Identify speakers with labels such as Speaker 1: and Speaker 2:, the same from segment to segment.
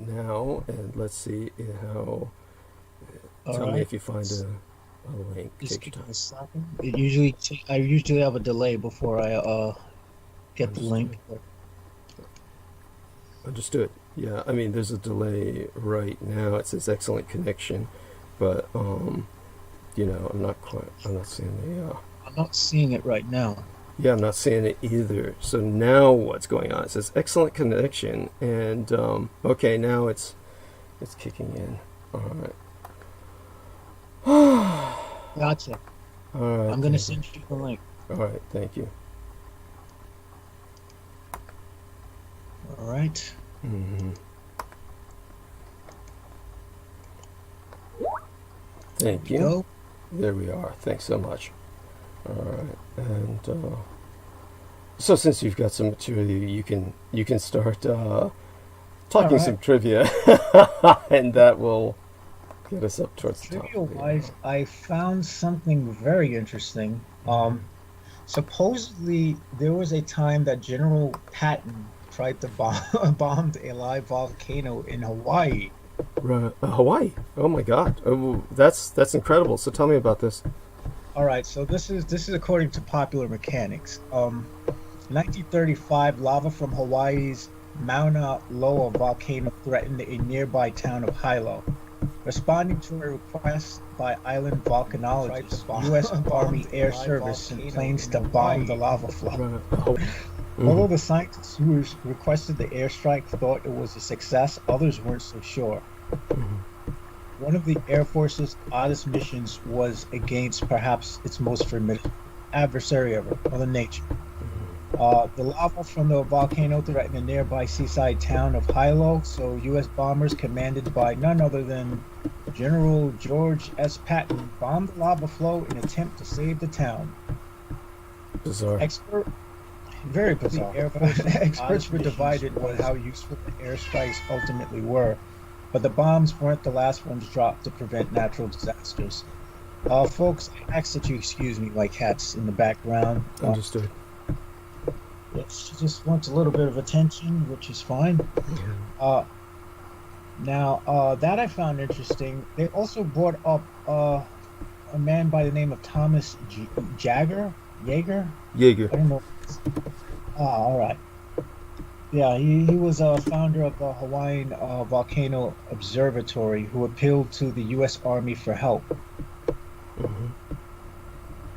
Speaker 1: now, and let's see how. Tell me if you find a link.
Speaker 2: Just
Speaker 1: Take
Speaker 2: give
Speaker 1: your
Speaker 2: me
Speaker 1: time.
Speaker 2: a second. I usually have a delay before I get the link.
Speaker 1: Understood. Yeah, I mean, there's a delay right now. It says excellent connection, but I'm not seeing the.
Speaker 2: I'm not seeing it right now.
Speaker 1: Yeah, I'm not seeing it either. So now what's going on? It says excellent connection, and okay, now it's kicking in. All right.
Speaker 2: Gotcha.
Speaker 1: All right.
Speaker 2: I'm gonna send you the link.
Speaker 1: All right. Thank you.
Speaker 2: All right.
Speaker 1: Mm-hmm. Thank you.
Speaker 2: Go.
Speaker 1: There we are. Thanks so much. All right. And so since you've got some material, you can start talking some trivia, and that will get us up towards the top.
Speaker 2: Trivia-wise, I found something very interesting. Supposedly, there was a time that General Patton tried to bomb a live volcano in Hawaii.
Speaker 1: Right. Hawaii. Oh my God. Oh, that's incredible. So tell me about this.
Speaker 2: All right. So this is according to Popular Mechanics. 1935, lava from Hawaii's Mauna Loa volcano threatened a nearby town of Hilo. Responding to a request by island volcanologists, U.S. Army Air Service sent planes to bomb the lava flow. Although the scientists who requested the airstrike thought it was a success, others weren't so sure. One of the Air Force's oddest missions was against perhaps its most formidable adversary ever, Mother Nature. The lava from the volcano threatened the nearby seaside town of Hilo, so U.S. bombers commanded by none other than General George S. Patton bombed the lava flow in an attempt to save the town.
Speaker 1: Bizarre.
Speaker 2: Very bizarre. Experts were divided on how useful the airstrikes ultimately were, but the bombs weren't the last ones dropped to prevent natural disasters. Folks, I ask that you excuse me, my cat's in the background.
Speaker 1: Understood.
Speaker 2: She just wants a little bit of attention, which is fine. Now, that I found interesting. They also brought up a man by the name of Thomas Jaeger. I don't know. All right. Yeah, he was a founder of the Hawaiian Volcano Observatory who appealed to the U.S. Army for help.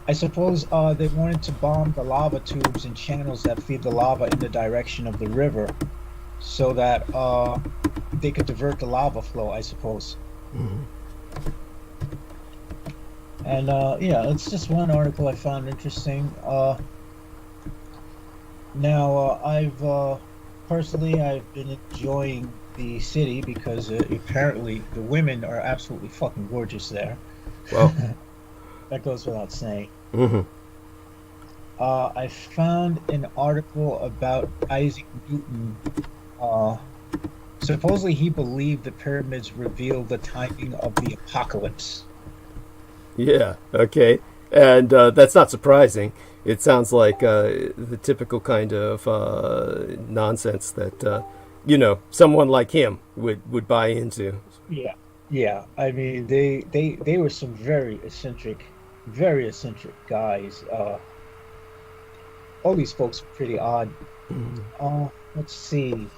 Speaker 2: I suppose they wanted to bomb the lava tubes and channels that feed the lava in the direction of the river so that they could divert the lava flow, I suppose. And yeah, it's just one article I found interesting. Now, I've been enjoying the city because apparently the women are absolutely fucking gorgeous there.
Speaker 1: Well,
Speaker 2: that goes without saying. I found an article about Isaac Newton. Supposedly he believed the pyramids revealed the timing of the apocalypse. Yeah,
Speaker 1: okay. And that's not surprising. It sounds like the typical kind of nonsense that, someone like him would buy into.
Speaker 2: Yeah. I mean, they were some very eccentric guys. All these folks are pretty odd. Let's see.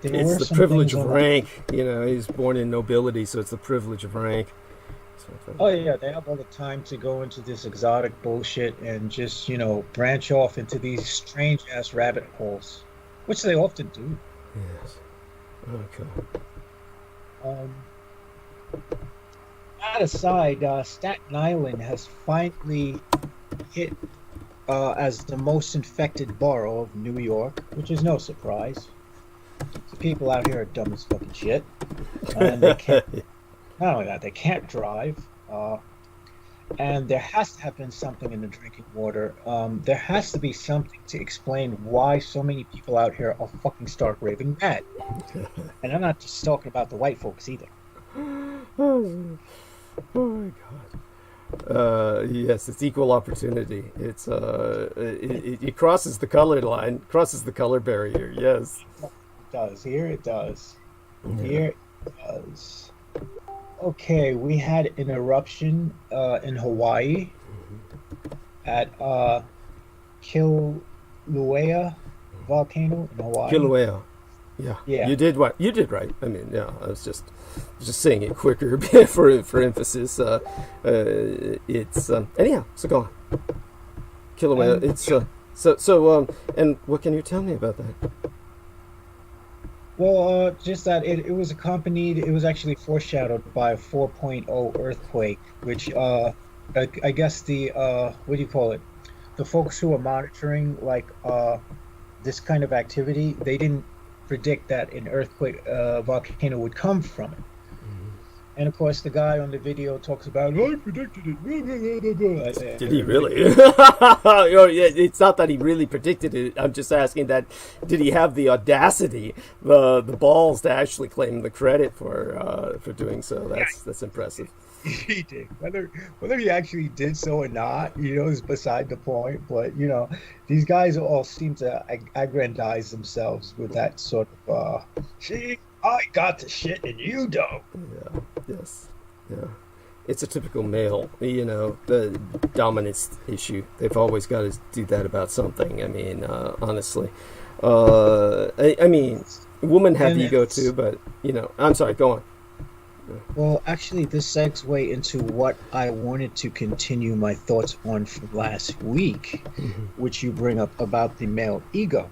Speaker 1: It's the privilege of rank. He's born in nobility, so it's the privilege of rank.
Speaker 2: Oh yeah, they have all the time to go into this exotic bullshit and just, branch off into these strange ass rabbit holes, which they often do.
Speaker 1: Yes. Okay.
Speaker 2: That aside, Staten Island has finally hit as the most infected borough of New York, which is no surprise. The people out here are dumb as fucking shit, and they can't. Not only that, they can't drive, and there has to have been something in the drinking water. There has to be something to explain why so many people out here are fucking stark raving mad. And I'm not just talking about the white folks either.
Speaker 1: Oh my God. Yes, it's equal opportunity. It's it crosses the color line, crosses the color barrier. Yes.
Speaker 2: It does. Here it does. Here it was. Okay, we had an eruption in Hawaii at Kilauea volcano in Hawaii.
Speaker 1: Kilauea. Yeah.
Speaker 2: Yeah.
Speaker 1: You did right. I mean, yeah, I was just saying it quicker for emphasis. It's anyhow, so go on. Kilauea, it's and what can you tell me about that?
Speaker 2: Well, just that it was accompanied, it was actually foreshadowed by a 4.0 earthquake, which I guess the what do you call it? The folks who are monitoring like this kind of activity, they didn't predict that an earthquake volcano would come from it. And of course, the guy on the video talks about, I predicted it.
Speaker 1: Did he really? It's not that he really predicted it. I'm just asking that, did he have the audacity, the balls to actually claim the credit for doing so? That's impressive.
Speaker 2: He did. Whether he actually did so or not, is beside the point. But, these guys all seem to aggrandize themselves with that sort of, see, I got the shit and you don't.
Speaker 1: Yeah. Yes. Yeah. It's a typical male, the dominance issue. They've always got to do that about something. I mean, honestly. I mean, women have ego too, but, I'm sorry, go on.
Speaker 2: Well, actually, this segues into what I wanted to continue my thoughts on from last week, which you bring up about the male ego.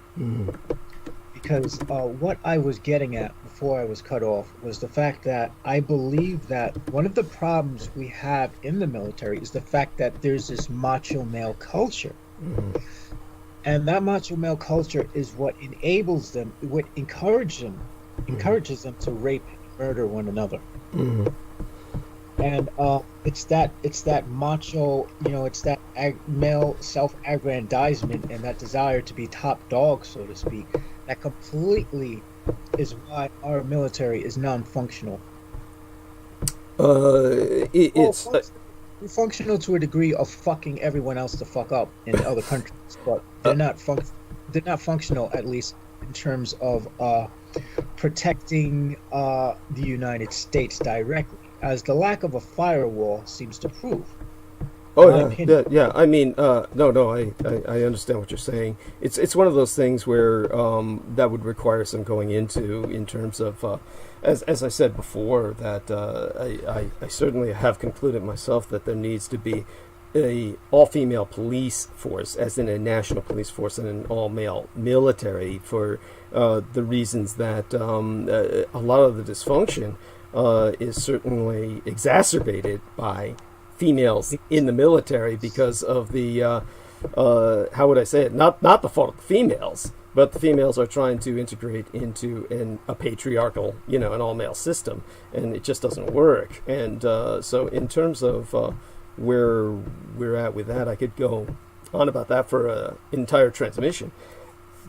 Speaker 2: Because what I was getting at before I was cut off was the fact that I believe that one of the problems we have in the military is the fact that there's this macho male culture. And that macho male culture is what enables them, what encourages them to rape and murder one another. And it's that macho, it's that male self-aggrandizement and that desire to be top dog, so to speak, that completely is why our military is non-functional.
Speaker 1: It's
Speaker 2: functional to a degree of fucking everyone else to fuck up in other countries, but they're not functional, at least in terms of protecting the United States directly, as the lack of a firewall seems to prove.
Speaker 1: Yeah. I mean, no. I understand what you're saying. It's one of those things where that would require some going into in terms of, as I said before, that I certainly have concluded myself that there needs to be a all-female police force, as in a national police force, and an all-male military for the reasons that a lot of the dysfunction is certainly exacerbated by females in the military because of the how would I say it? Not the fault of the females, but the females are trying to integrate into a patriarchal, an all-male system, and it just doesn't work. And so, in terms of where we're at with that, I could go on about that for an entire transmission.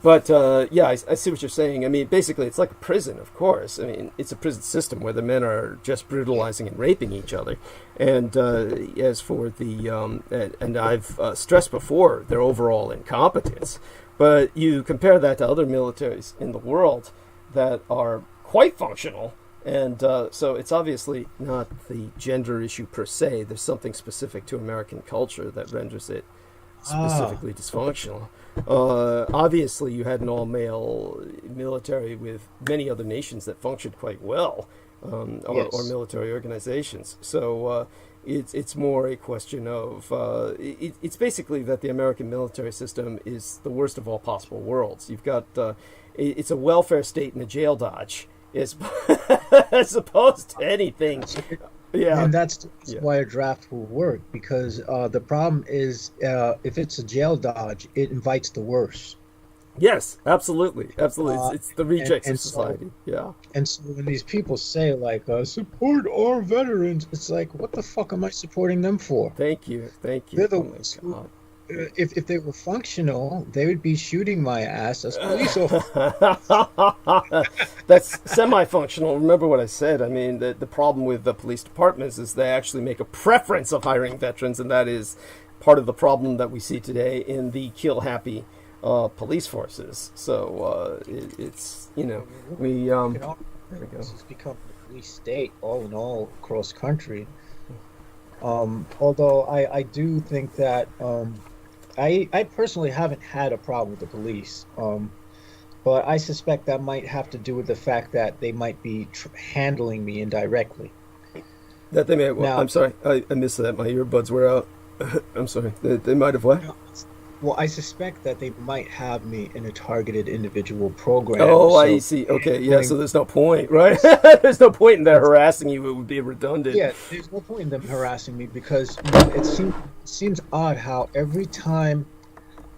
Speaker 1: But I see what you're saying. I mean, basically, it's like a prison, of course. I mean, it's a prison system where the men are just brutalizing and raping each other. And as for the, and I've stressed before, their overall incompetence. But you compare that to other militaries in the world that are quite functional. And so it's obviously not the gender issue per se. There's something specific to American culture that renders it specifically dysfunctional. Obviously, you had an all-male military with many other nations that functioned quite well, or military organizations. So it's more a question of it's basically that the American military system is the worst of all possible worlds. You've got it's a welfare state and a jail dodge, as opposed to anything. Yeah,
Speaker 2: and that's why a draft will work, because the problem is if it's a jail dodge, it invites the worst.
Speaker 1: Yes, absolutely. It's the rejects of society.
Speaker 2: And so when these people say like support our veterans, it's like, what the fuck am I supporting them for?
Speaker 1: Thank you.
Speaker 2: They're the ones who, if they were functional, they would be shooting my ass as police officers.
Speaker 1: That's semi-functional. Remember what I said. I mean, the problem with the police departments is they actually make a preference of hiring veterans, and that is part of the problem that we see today in the kill-happy police forces. So it's, we... There we go.
Speaker 2: This has become a police state all in all across the country. Although I do think that I personally haven't had a problem with the police, but I suspect that might have to do with the fact that they might be handling me indirectly.
Speaker 1: That they may. Well,
Speaker 2: Now-
Speaker 1: I'm sorry, I missed that. My earbuds were out. I'm sorry. They might have what?
Speaker 2: Well, I suspect that they might have me in a targeted individual program.
Speaker 1: Oh,
Speaker 2: so
Speaker 1: I see. Okay, yeah.
Speaker 2: handling-
Speaker 1: So there's no point, right? There's no point in their harassing you. It would be redundant.
Speaker 2: Yeah, there's no point in them harassing me because it seems odd how every time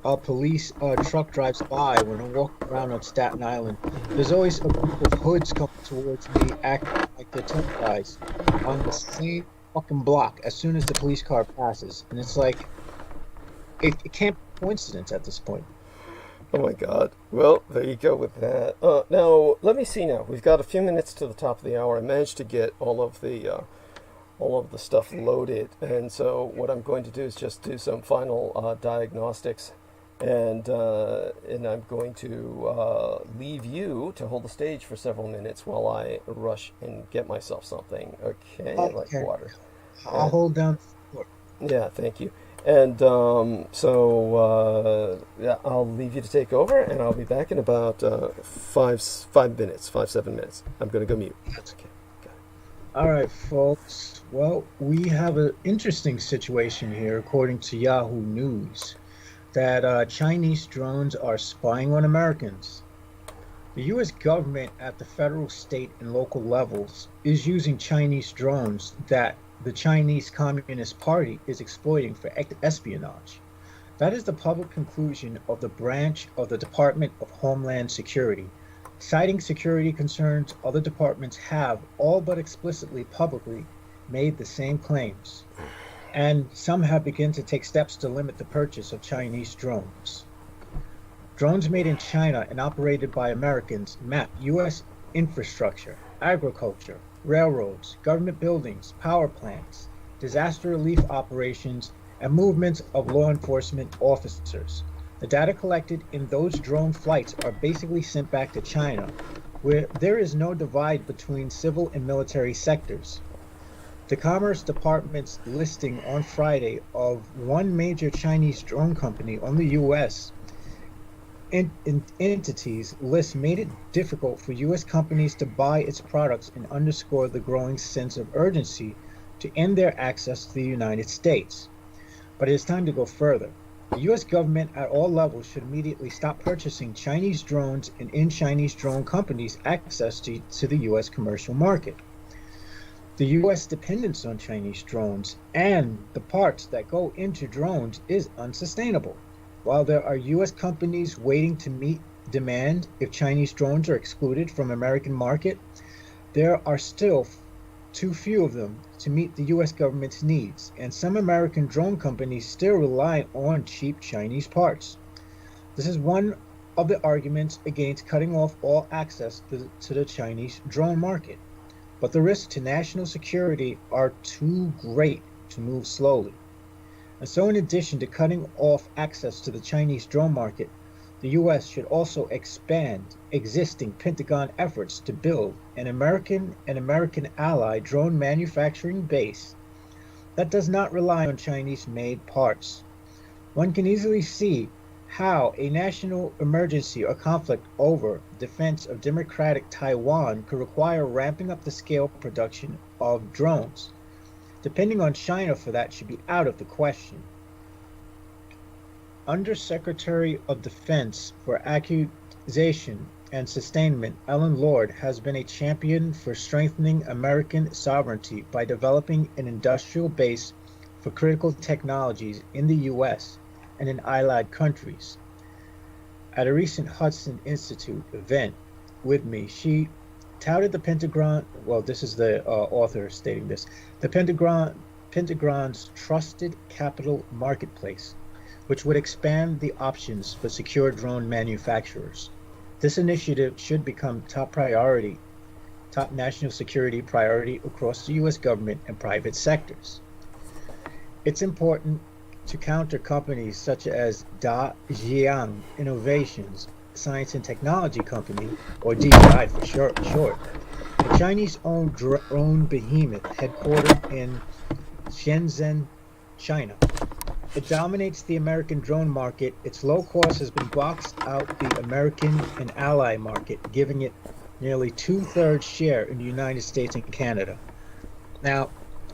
Speaker 2: a police truck drives by when I walk around on Staten Island, there's always a group of hoods coming towards me acting like they're tough guys on the same fucking block as soon as the police car passes. And it's like, it can't be a coincidence at this point.
Speaker 1: Oh my God. Well, there you go with that. Now let me see. Now we've got a few minutes to the top of the hour. I managed to get all of the stuff loaded, and so what I'm going to do is just do some final diagnostics, and I'm going to leave you to hold the stage for several minutes while I rush and get myself something. Okay, like
Speaker 2: Okay.
Speaker 1: water.
Speaker 2: I'll hold down.
Speaker 1: Yeah, thank you. And yeah, I'll leave you to take over, and I'll be back in about 7 minutes. I'm going to go mute. Okay.
Speaker 2: All right, folks. Well, we have an interesting situation here, according to Yahoo News, that Chinese drones are spying on Americans. The U.S. government at the federal, state, and local levels is using Chinese drones that the Chinese Communist Party is exploiting for espionage. That is the public conclusion of the branch of the Department of Homeland Security. Citing security concerns, other departments have, all but explicitly publicly, made the same claims. And some have begun to take steps to limit the purchase of Chinese drones. Drones made in China and operated by Americans map U.S. infrastructure, agriculture, railroads, government buildings, power plants, disaster relief operations, and movements of law enforcement officers. The data collected in those drone flights are basically sent back to China, where there is no divide between civil and military sectors. The Commerce Department's listing on Friday of one major Chinese drone company on the U.S. entities list made it difficult for U.S. companies to buy its products and underscore the growing sense of urgency to end their access to the United States. But it is time to go further. The U.S. government at all levels should immediately stop purchasing Chinese drones and in Chinese drone companies' access to the U.S. commercial market. The U.S. dependence on Chinese drones and the parts that go into drones is unsustainable. While there are U.S. companies waiting to meet demand if Chinese drones are excluded from American market, there are still too few of them to meet the U.S. government's needs, and some American drone companies still rely on cheap Chinese parts. This is one of the arguments against cutting off all access to the Chinese drone market. But the risks to national security are too great to move slowly. And so in addition to cutting off access to the Chinese drone market, the U.S. should also expand existing Pentagon efforts to build an American and American ally drone manufacturing base that does not rely on Chinese-made parts. One can easily see how a national emergency or conflict over defense of democratic Taiwan could require ramping up the scale production of drones. Depending on China for that should be out of the question. Undersecretary of Defense for Accusation and Sustainment Ellen Lord has been a champion for strengthening American sovereignty by developing an industrial base for critical technologies in the U.S. and in allied countries. At a recent Hudson Institute event with me, she touted the Pentagon, well, this is the author stating this, the Pentagon's trusted capital marketplace, which would expand the options for secure drone manufacturers. This initiative should become top national security priority across the U.S. government and private sectors. It's important to counter companies such as Da Jiang Innovations, Science and Technology Company, or DEI for short, a Chinese-owned drone behemoth headquartered in Shenzhen, China. It dominates the American drone market. Its low cost has been boxed out the American and ally market, giving it nearly 2/3 share in the United States and Canada. Now,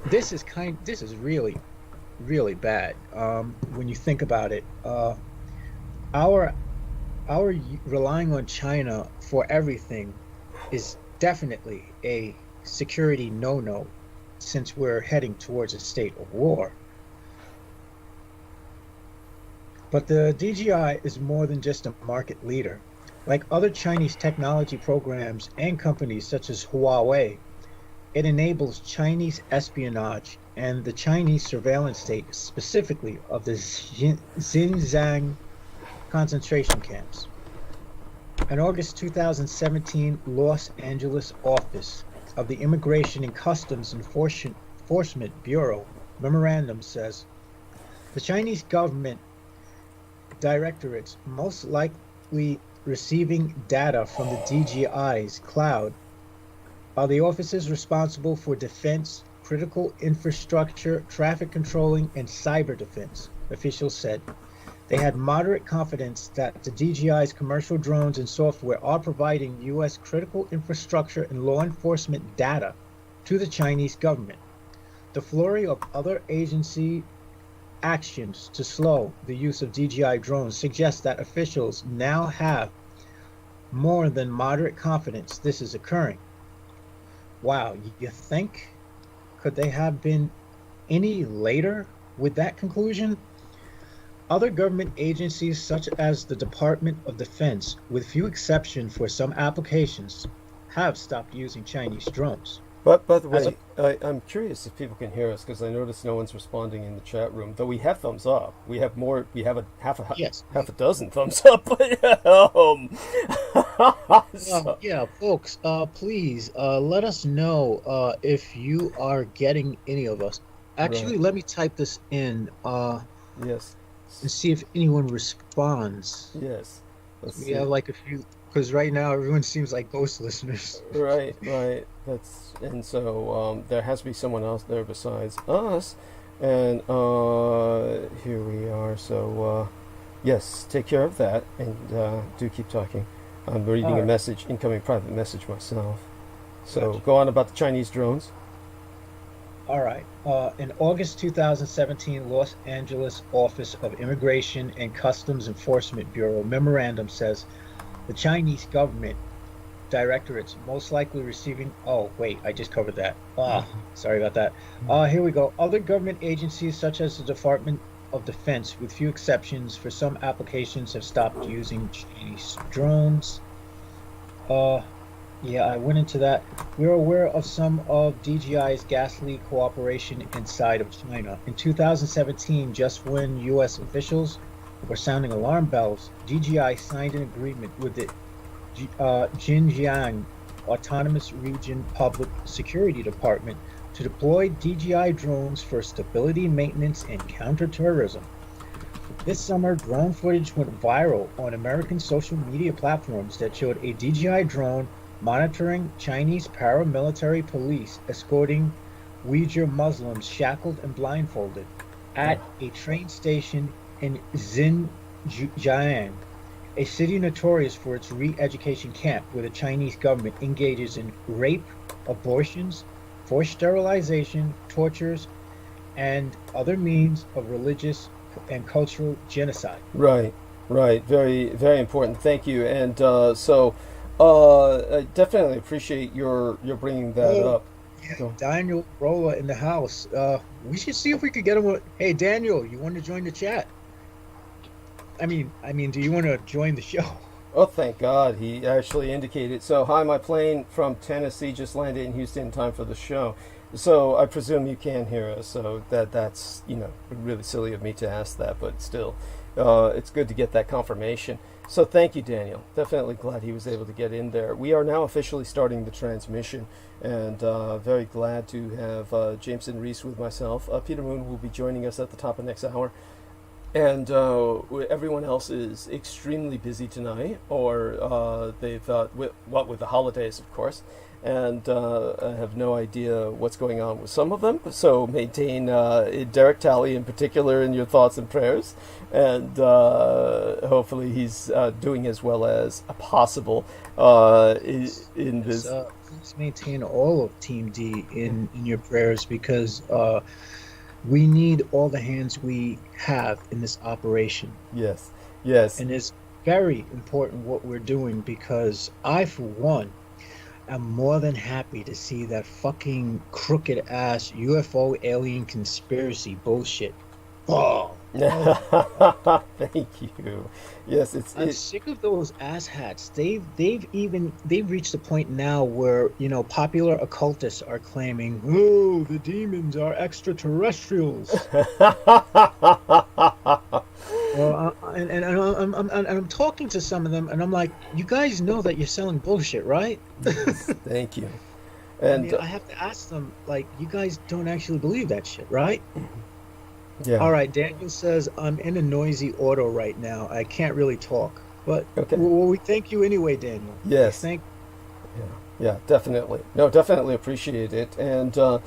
Speaker 2: this is really, really bad when you think about it. Our relying on China for everything is definitely a security no-no, since we're heading towards a state of war. But the DGI is more than just a market leader. Like other Chinese technology programs and companies such as Huawei, it enables Chinese espionage and the Chinese surveillance state, specifically of the Xinjiang concentration camps. An August 2017 Los Angeles office of the Immigration and Customs Enforcement Bureau memorandum says the Chinese government directorates most likely receiving data from the DGI's cloud are the offices responsible for defense, critical infrastructure, traffic controlling, and cyber defense, officials said. They had moderate confidence that the DGI's commercial drones and software are providing U.S. critical infrastructure and law enforcement data to the Chinese government. The flurry of other agency actions to slow the use of DGI drones suggests that officials now have more than moderate confidence this is occurring. Wow, you think? Could they have been any later with that conclusion? Other government agencies, such as the Department of Defense, with few exceptions for some applications, have stopped using Chinese drones.
Speaker 1: But by the way, I'm curious if people can hear us, because I notice no one's responding in the chat room. Though we have thumbs up, we have more. We have half a dozen thumbs up.
Speaker 2: Yeah, folks, please let us know if you are getting any of us. Actually,
Speaker 1: Right.
Speaker 2: let me type this in.
Speaker 1: Yes.
Speaker 2: And see if anyone responds.
Speaker 1: Yes. Let's
Speaker 2: We
Speaker 1: see.
Speaker 2: have like a few, because right now everyone seems like ghost listeners.
Speaker 1: Right. And so there has to be someone else there besides us. And here we are. So yes, take care of that, and do keep talking. I'm reading
Speaker 2: All
Speaker 1: a
Speaker 2: right.
Speaker 1: message, incoming private message myself. So
Speaker 2: Gotcha.
Speaker 1: go on about the Chinese drones.
Speaker 2: All right. In August 2017, Los Angeles Office of Immigration and Customs Enforcement Bureau memorandum says the Chinese government directorates most likely receiving. Oh, wait, I just covered that. Sorry about that. Here we go. Other government agencies, such as the Department of Defense, with few exceptions for some applications, have stopped using Chinese drones. Yeah, I went into that. We're aware of some of DGI's ghastly cooperation inside of China. In 2017, just when U.S. officials were sounding alarm bells, DGI signed an agreement with the Xinjiang Autonomous Region Public Security Department to deploy DGI drones for stability maintenance and counterterrorism. This summer, drone footage went viral on American social media platforms that showed a DGI drone monitoring Chinese paramilitary police escorting Uyghur Muslims shackled and blindfolded at a train station in Xinjiang, a city notorious for its re-education camp where the Chinese government engages in rape, abortions, forced sterilization, tortures, and other means of religious and cultural genocide.
Speaker 1: Right. Very, very important. Thank you. And I definitely appreciate your bringing that up.
Speaker 2: Yeah, Daniel Rolla in the house. We should see if we could get him. Hey, Daniel, you want to join the chat? I mean, do you want to join the show?
Speaker 1: Oh, thank God, he actually indicated. So, hi, my plane from Tennessee just landed in Houston in time for the show. So, I presume you can hear us. So that's really silly of me to ask that, but still, it's good to get that confirmation. So thank you, Daniel. Definitely glad he was able to get in there. We are now officially starting the transmission, and very glad to have Jameson Reese with myself. Peter Moon will be joining us at the top of next hour. And everyone else is extremely busy tonight, or they've with the holidays, of course, and I have no idea what's going on with some of them. So maintain Derek Talley in particular in your thoughts and prayers, and hopefully he's doing as well as possible in this.
Speaker 2: Please maintain all of Team D in your prayers, because we need all the hands we have in this operation.
Speaker 1: Yes, yes.
Speaker 2: And it's very important what we're doing, because I, for one, am more than happy to see that fucking crooked ass UFO alien conspiracy bullshit. Oh.
Speaker 1: Thank you. Yes,
Speaker 2: I'm sick of those asshats. They've reached a point now where, you know, popular occultists are claiming, oh, the demons are extraterrestrials. And I'm talking to some of them, and I'm like, you guys know that you're selling bullshit, right?
Speaker 1: Thank you. And
Speaker 2: I have to ask them, like, you guys don't actually believe that shit, right?
Speaker 1: Yeah.
Speaker 2: All right, Daniel says, I'm in a noisy auto right now. I can't really talk. But
Speaker 1: okay.
Speaker 2: Well, we thank you anyway, Daniel.
Speaker 1: Yes. Yeah, definitely. No, definitely appreciate it. And by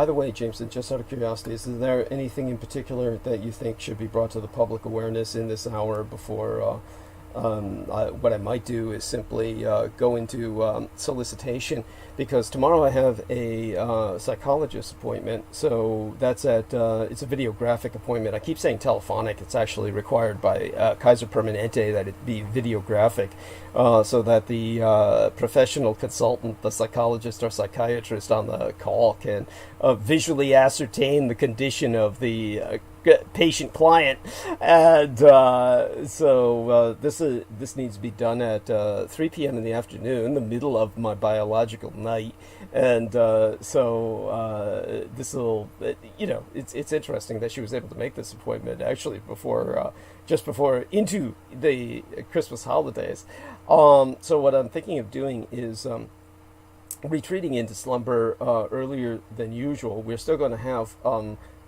Speaker 1: the way, Jameson, just out of curiosity, is there anything in particular that you think should be brought to the public awareness in this hour before... what I might do is simply go into solicitation, because tomorrow I have a psychologist appointment. So that's it's a videographic appointment. I keep saying telephonic. It's actually required by Kaiser Permanente that it be videographic, so that the professional consultant, the psychologist or psychiatrist on the call, can visually ascertain the condition of the patient client. And so this needs to be done at 3 p.m. in the afternoon, the middle of my biological night. And this will, it's interesting that she was able to make this appointment actually just before into the Christmas holidays. So what I'm thinking of doing is retreating into slumber earlier than usual. We're still going to have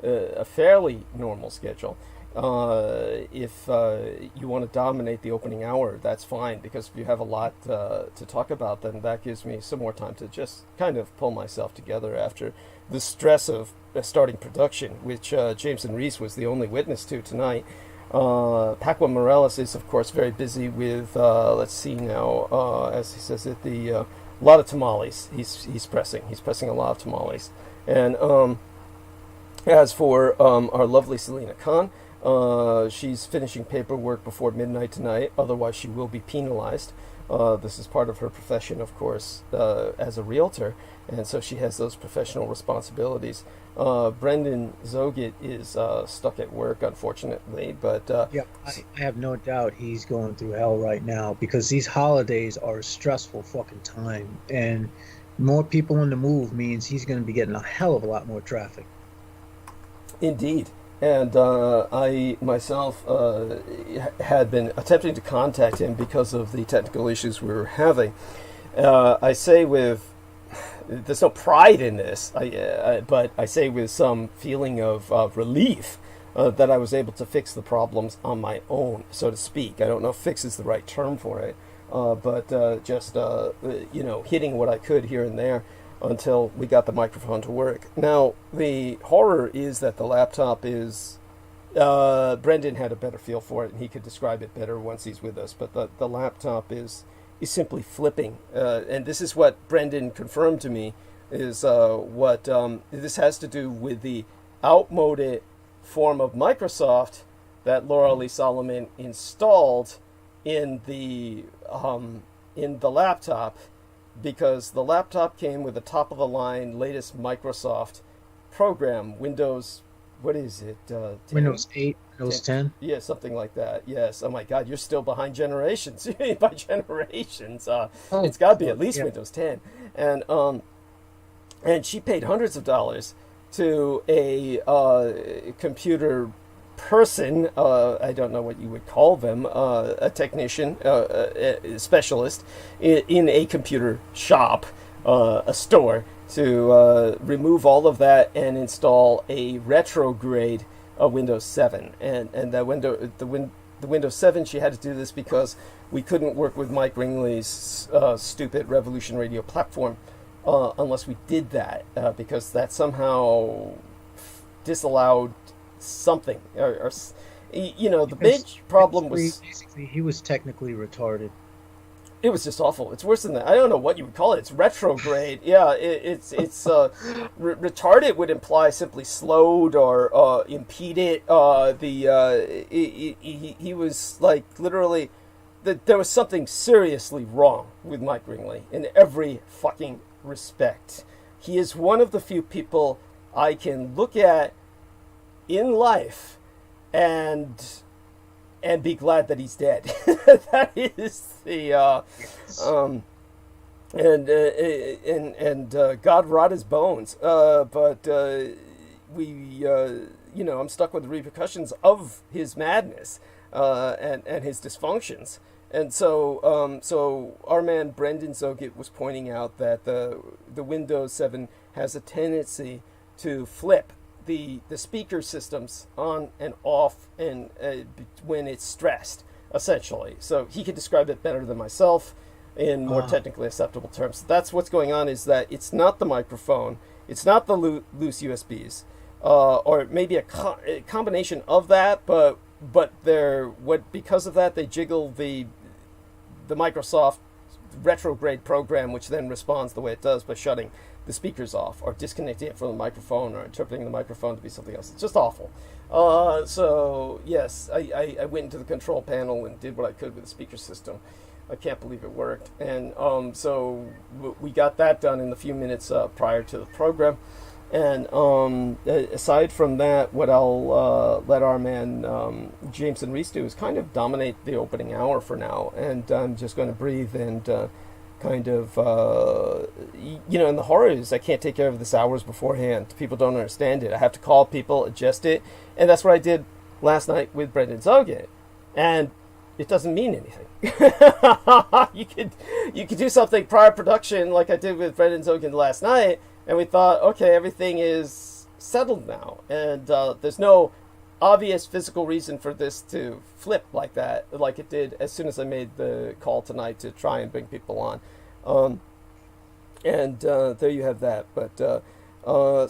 Speaker 1: a fairly normal schedule. If you want to dominate the opening hour, that's fine, because if you have a lot to talk about, then that gives me some more time to just kind of pull myself together after the stress of starting production, which Jameson Reese was the only witness to tonight. Paco Morales is, of course, very busy with, let's see now, as he says it, a lot of tamales. He's pressing a lot of tamales. And as for our lovely Selena Khan, she's finishing paperwork before midnight tonight, otherwise she will be penalized. This is part of her profession, of course, as a realtor, and so she has those professional responsibilities. Brendan Zogit is stuck at work, unfortunately, but...
Speaker 2: yeah, I have no doubt he's going through hell right now, because these holidays are a stressful fucking time, and more people on the move means he's going to be getting a hell of a lot more traffic.
Speaker 1: Indeed. And I myself had been attempting to contact him because of the technical issues we were having. I say there's no pride in this, but I say with some feeling of relief that I was able to fix the problems on my own, so to speak. I don't know if fix is the right term for it, but just hitting what I could here and there until we got the microphone to work. Now, the horror is that the laptop is... Brendan had a better feel for it, and he could describe it better once he's with us, but the laptop is simply flipping. And this is what Brendan confirmed to me, is what this has to do with the outmoded form of Microsoft that Laura Lee Solomon installed in the laptop, because the laptop came with the top-of-the-line latest Microsoft program, Windows, what is it? 10?
Speaker 2: Windows 8, Windows 10?
Speaker 1: Yeah, something like that, yes. Oh my God, you're still behind generations. By generations. It's got to be at least Windows 10. And she paid hundreds of dollars to a computer person, I don't know what you would call them, a technician, a specialist in a computer shop, a store, to remove all of that and install a retrograde Windows 7. And the Windows 7, she had to do this because we couldn't work with Mike Ringley's stupid Revolution Radio platform unless we did that, because that somehow disallowed something. Or the big problem was...
Speaker 2: Basically, he was technically retarded.
Speaker 1: It was just awful. It's worse than that. I don't know what you would call it. It's retrograde. Yeah, it's retarded would imply simply slowed or impeded. He was like literally there was something seriously wrong with Mike Ringley in every fucking respect. He is one of the few people I can look at in life and be glad that he's dead. That is the God rot his bones. But I'm stuck with the repercussions of his madness and his dysfunctions. And so our man Brendan Zogit was pointing out that the Windows 7 has a tendency to flip the speaker systems on and off and when it's stressed, essentially. So he could describe it better than myself in more technically acceptable terms. That's what's going on, is that it's not the microphone, it's not the loose USBs, or maybe a combination of that, but because of that they jiggle the Microsoft retrograde program, which then responds the way it does by shutting the speakers off or disconnecting it from the microphone or interpreting the microphone to be something else. It's just awful. So yes, I went into the control panel and did what I could with the speaker system. I can't believe it worked. And so we got that done in the few minutes prior to the program. And aside from that, what I'll let our man Jameson Reese do is kind of dominate the opening hour for now. And I'm just going to breathe and kind of, and the horror is I can't take care of this hours beforehand. People don't understand it. I have to call people, adjust it. And that's what I did last night with Brendan Zogit. And it doesn't mean anything. You could do something prior production like I did with Brendan Zogit last night, and we thought, okay, everything is settled now. And there's no obvious physical reason for this to flip like that, like it did as soon as I made the call tonight to try and bring people on. There you have that. But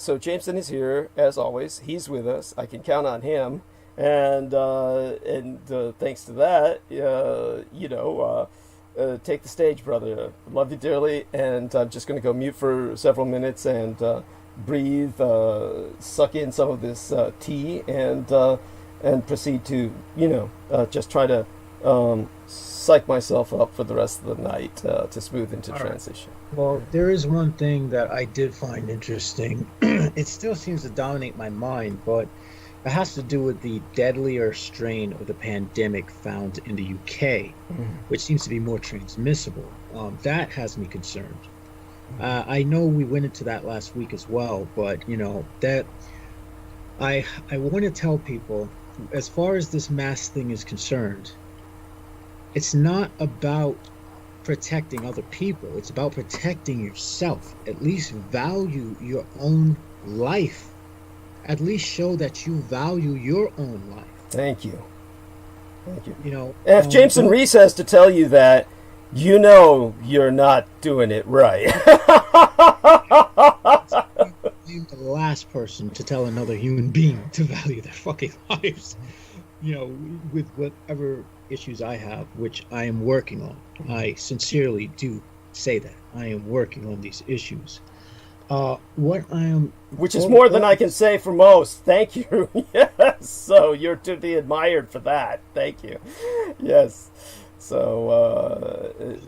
Speaker 1: so Jameson is here as always. He's with us. I can count on him. And thanks to that, take the stage, brother. Love you dearly. And I'm just going to go mute for several minutes and breathe, suck in some of this tea, and proceed to just try to psych myself up for the rest of the night to smooth into transition.
Speaker 2: Well, there is one thing that I did find interesting. It still seems to dominate my mind, but it has to do with the deadlier strain of the pandemic found in the UK, which seems to be more transmissible. That has me concerned. I know we went into that last week as well, but that I want to tell people, as far as this mask thing is concerned, it's not about protecting other people. It's about protecting yourself. At least value your own life. At least show that you value your own life.
Speaker 1: Thank you. Thank you.
Speaker 2: And
Speaker 1: if Jameson Reese has to tell you that, you're not doing it right.
Speaker 2: I'm the last person to tell another human being to value their fucking lives. With whatever issues I have, which I am working on. I sincerely do say that. I am working on these issues.
Speaker 1: Which is more than I can say for most. Thank you. Yes. So you're to be admired for that. Thank you. Yes. So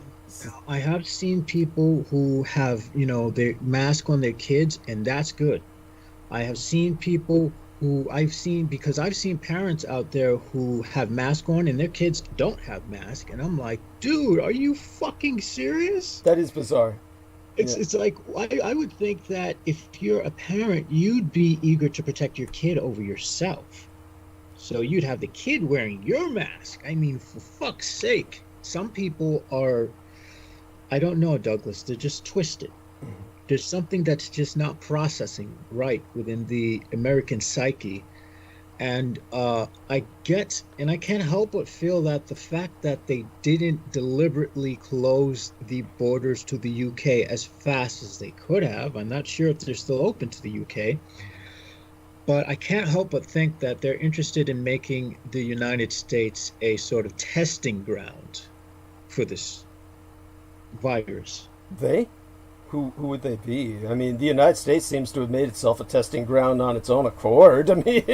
Speaker 2: I have seen people who have, their mask on their kids, and that's good. I have seen people because I've seen parents out there who have masks on and their kids don't have masks, and I'm like, dude, are you fucking serious?
Speaker 1: That is bizarre.
Speaker 2: It's like, I would think that if you're a parent, you'd be eager to protect your kid over yourself. So you'd have the kid wearing your mask. I mean, for fuck's sake. Some people are, I don't know, Douglas, they're just twisted. there's something that's just not processing right within the American psyche. And I can't help but feel that the fact that they didn't deliberately close the borders to the UK as fast as they could have, I'm not sure if they're still open to the UK, but I can't help but think that they're interested in making the United States a sort of testing ground for this virus.
Speaker 1: They? Who would they be? I mean, the United States seems to have made itself a testing ground on its own accord. I mean,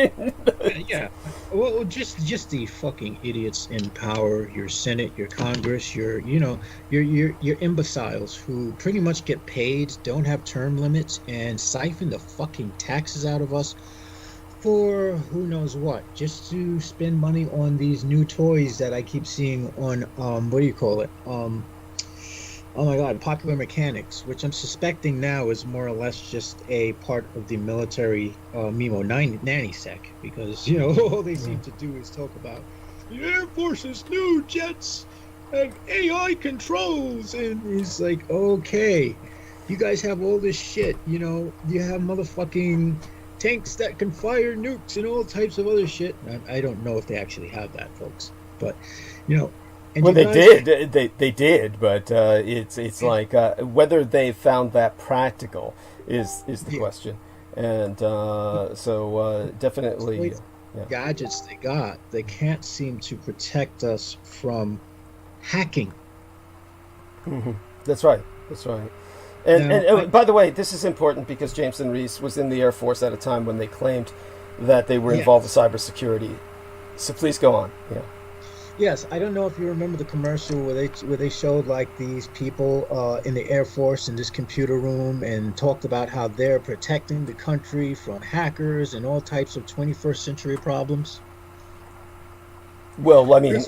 Speaker 2: yeah. Well, just the fucking idiots in power, your Senate, your Congress, your imbeciles who pretty much get paid, don't have term limits, and siphon the fucking taxes out of us for who knows what, just to spend money on these new toys that I keep seeing on what do you call it? Oh my God, Popular Mechanics, which I'm suspecting now is more or less just a part of the military Mimo nanny sec, because, all they seem to do is talk about the Air Force's new jets and AI controls, and it's like, okay, you guys have all this shit, you have motherfucking tanks that can fire nukes and all types of other shit. I don't know if they actually have that, folks, but, and
Speaker 1: well, they did, but it's like whether they found that practical is the question, and so definitely
Speaker 2: gadgets they got, they can't seem to protect us from hacking.
Speaker 1: Mm-hmm. That's right. And by the way, this is important because Jameson Reese was in the Air Force at a time when they claimed that they were involved with cybersecurity. So please go on. Yeah.
Speaker 2: Yes, I don't know if you remember the commercial where they showed like these people in the Air Force in this computer room and talked about how they're protecting the country from hackers and all types of 21st century problems.
Speaker 1: Well, I mean,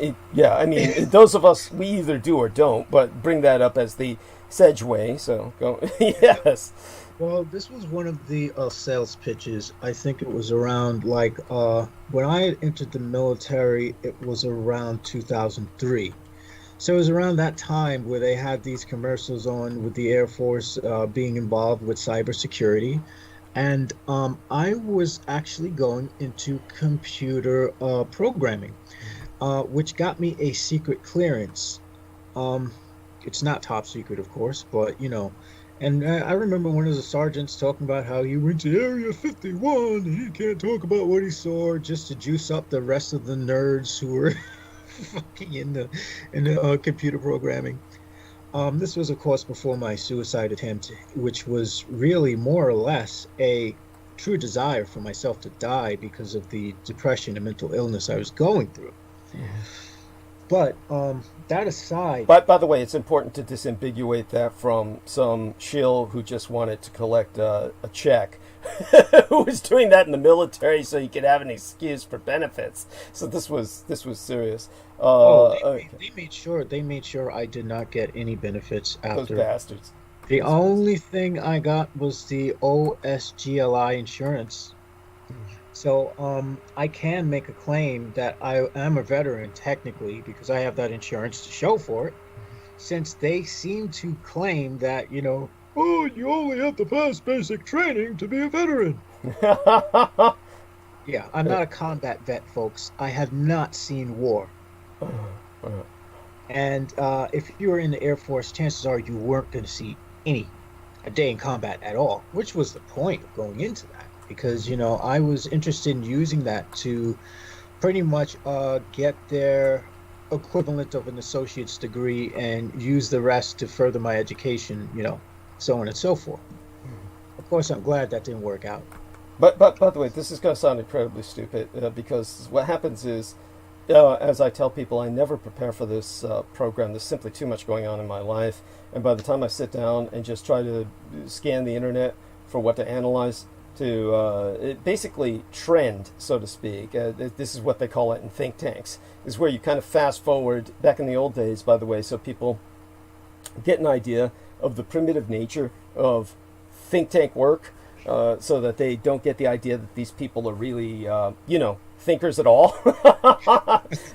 Speaker 1: those of us, we either do or don't, but bring that up as the segue, so go. Yes.
Speaker 2: Well, this was one of the sales pitches. I think it was around when I had entered the military, it was around 2003. So it was around that time where they had these commercials on with the Air Force being involved with cybersecurity. And I was actually going into computer programming, which got me a secret clearance. It's not top secret, of course, but, And I remember one of the sergeants talking about how he went to Area 51 and he can't talk about what he saw just to juice up the rest of the nerds who were fucking in the computer programming. This was, of course, before my suicide attempt, which was really more or less a true desire for myself to die because of the depression and mental illness I was going through. Yeah. But that aside...
Speaker 1: But by the way, it's important to disambiguate that from some shill who just wanted to collect a check, who was doing that in the military so he could have an excuse for benefits. So this was serious.
Speaker 2: They made sure I did not get any benefits after.
Speaker 1: Those bastards.
Speaker 2: The only thing I got was the OSGLI insurance. So I can make a claim that I am a veteran technically because I have that insurance to show for it, since they seem to claim that, you only have to pass basic training to be a veteran. Yeah, I'm not a combat vet, folks. I have not seen war. And if you were in the Air Force, chances are you weren't going to see a day in combat at all, which was the point of going into that. Because, I was interested in using that to pretty much get their equivalent of an associate's degree and use the rest to further my education, so on and so forth. Of course, I'm glad that didn't work out.
Speaker 1: But by the way, this is going to sound incredibly stupid because what happens is, as I tell people, I never prepare for this program. There's simply too much going on in my life. And by the time I sit down and just try to scan the internet for what to analyze, to basically trend, so to speak. This is what they call it in think tanks, is where you kind of fast forward back in the old days, by the way, so people get an idea of the primitive nature of think tank work, so that they don't get the idea that these people are really, thinkers at all.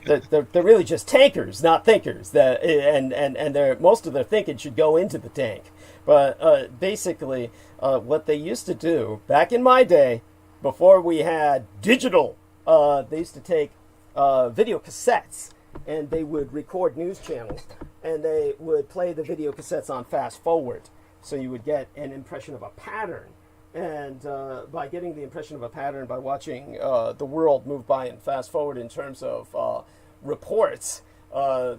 Speaker 1: they're really just tankers, not thinkers. And most of their thinking should go into the tank. But basically, what they used to do back in my day, before we had digital, they used to take video cassettes, and they would record news channels, and they would play the video cassettes on fast forward, so you would get an impression of a pattern. And by getting the impression of a pattern, by watching the world move by in fast forward in terms of reports,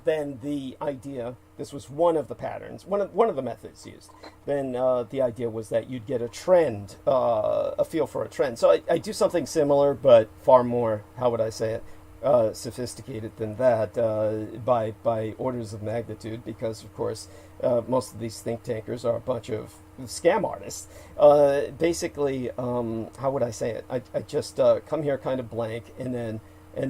Speaker 1: then the idea, this was one of the patterns, one of the methods used, then the idea was that you'd get a trend, a feel for a trend. So I do something similar, but far more, how would I say it, sophisticated than that, by orders of magnitude, because of course most of these think tankers are a bunch of scam artists. Basically, how would I say it? I just come here kind of blank, and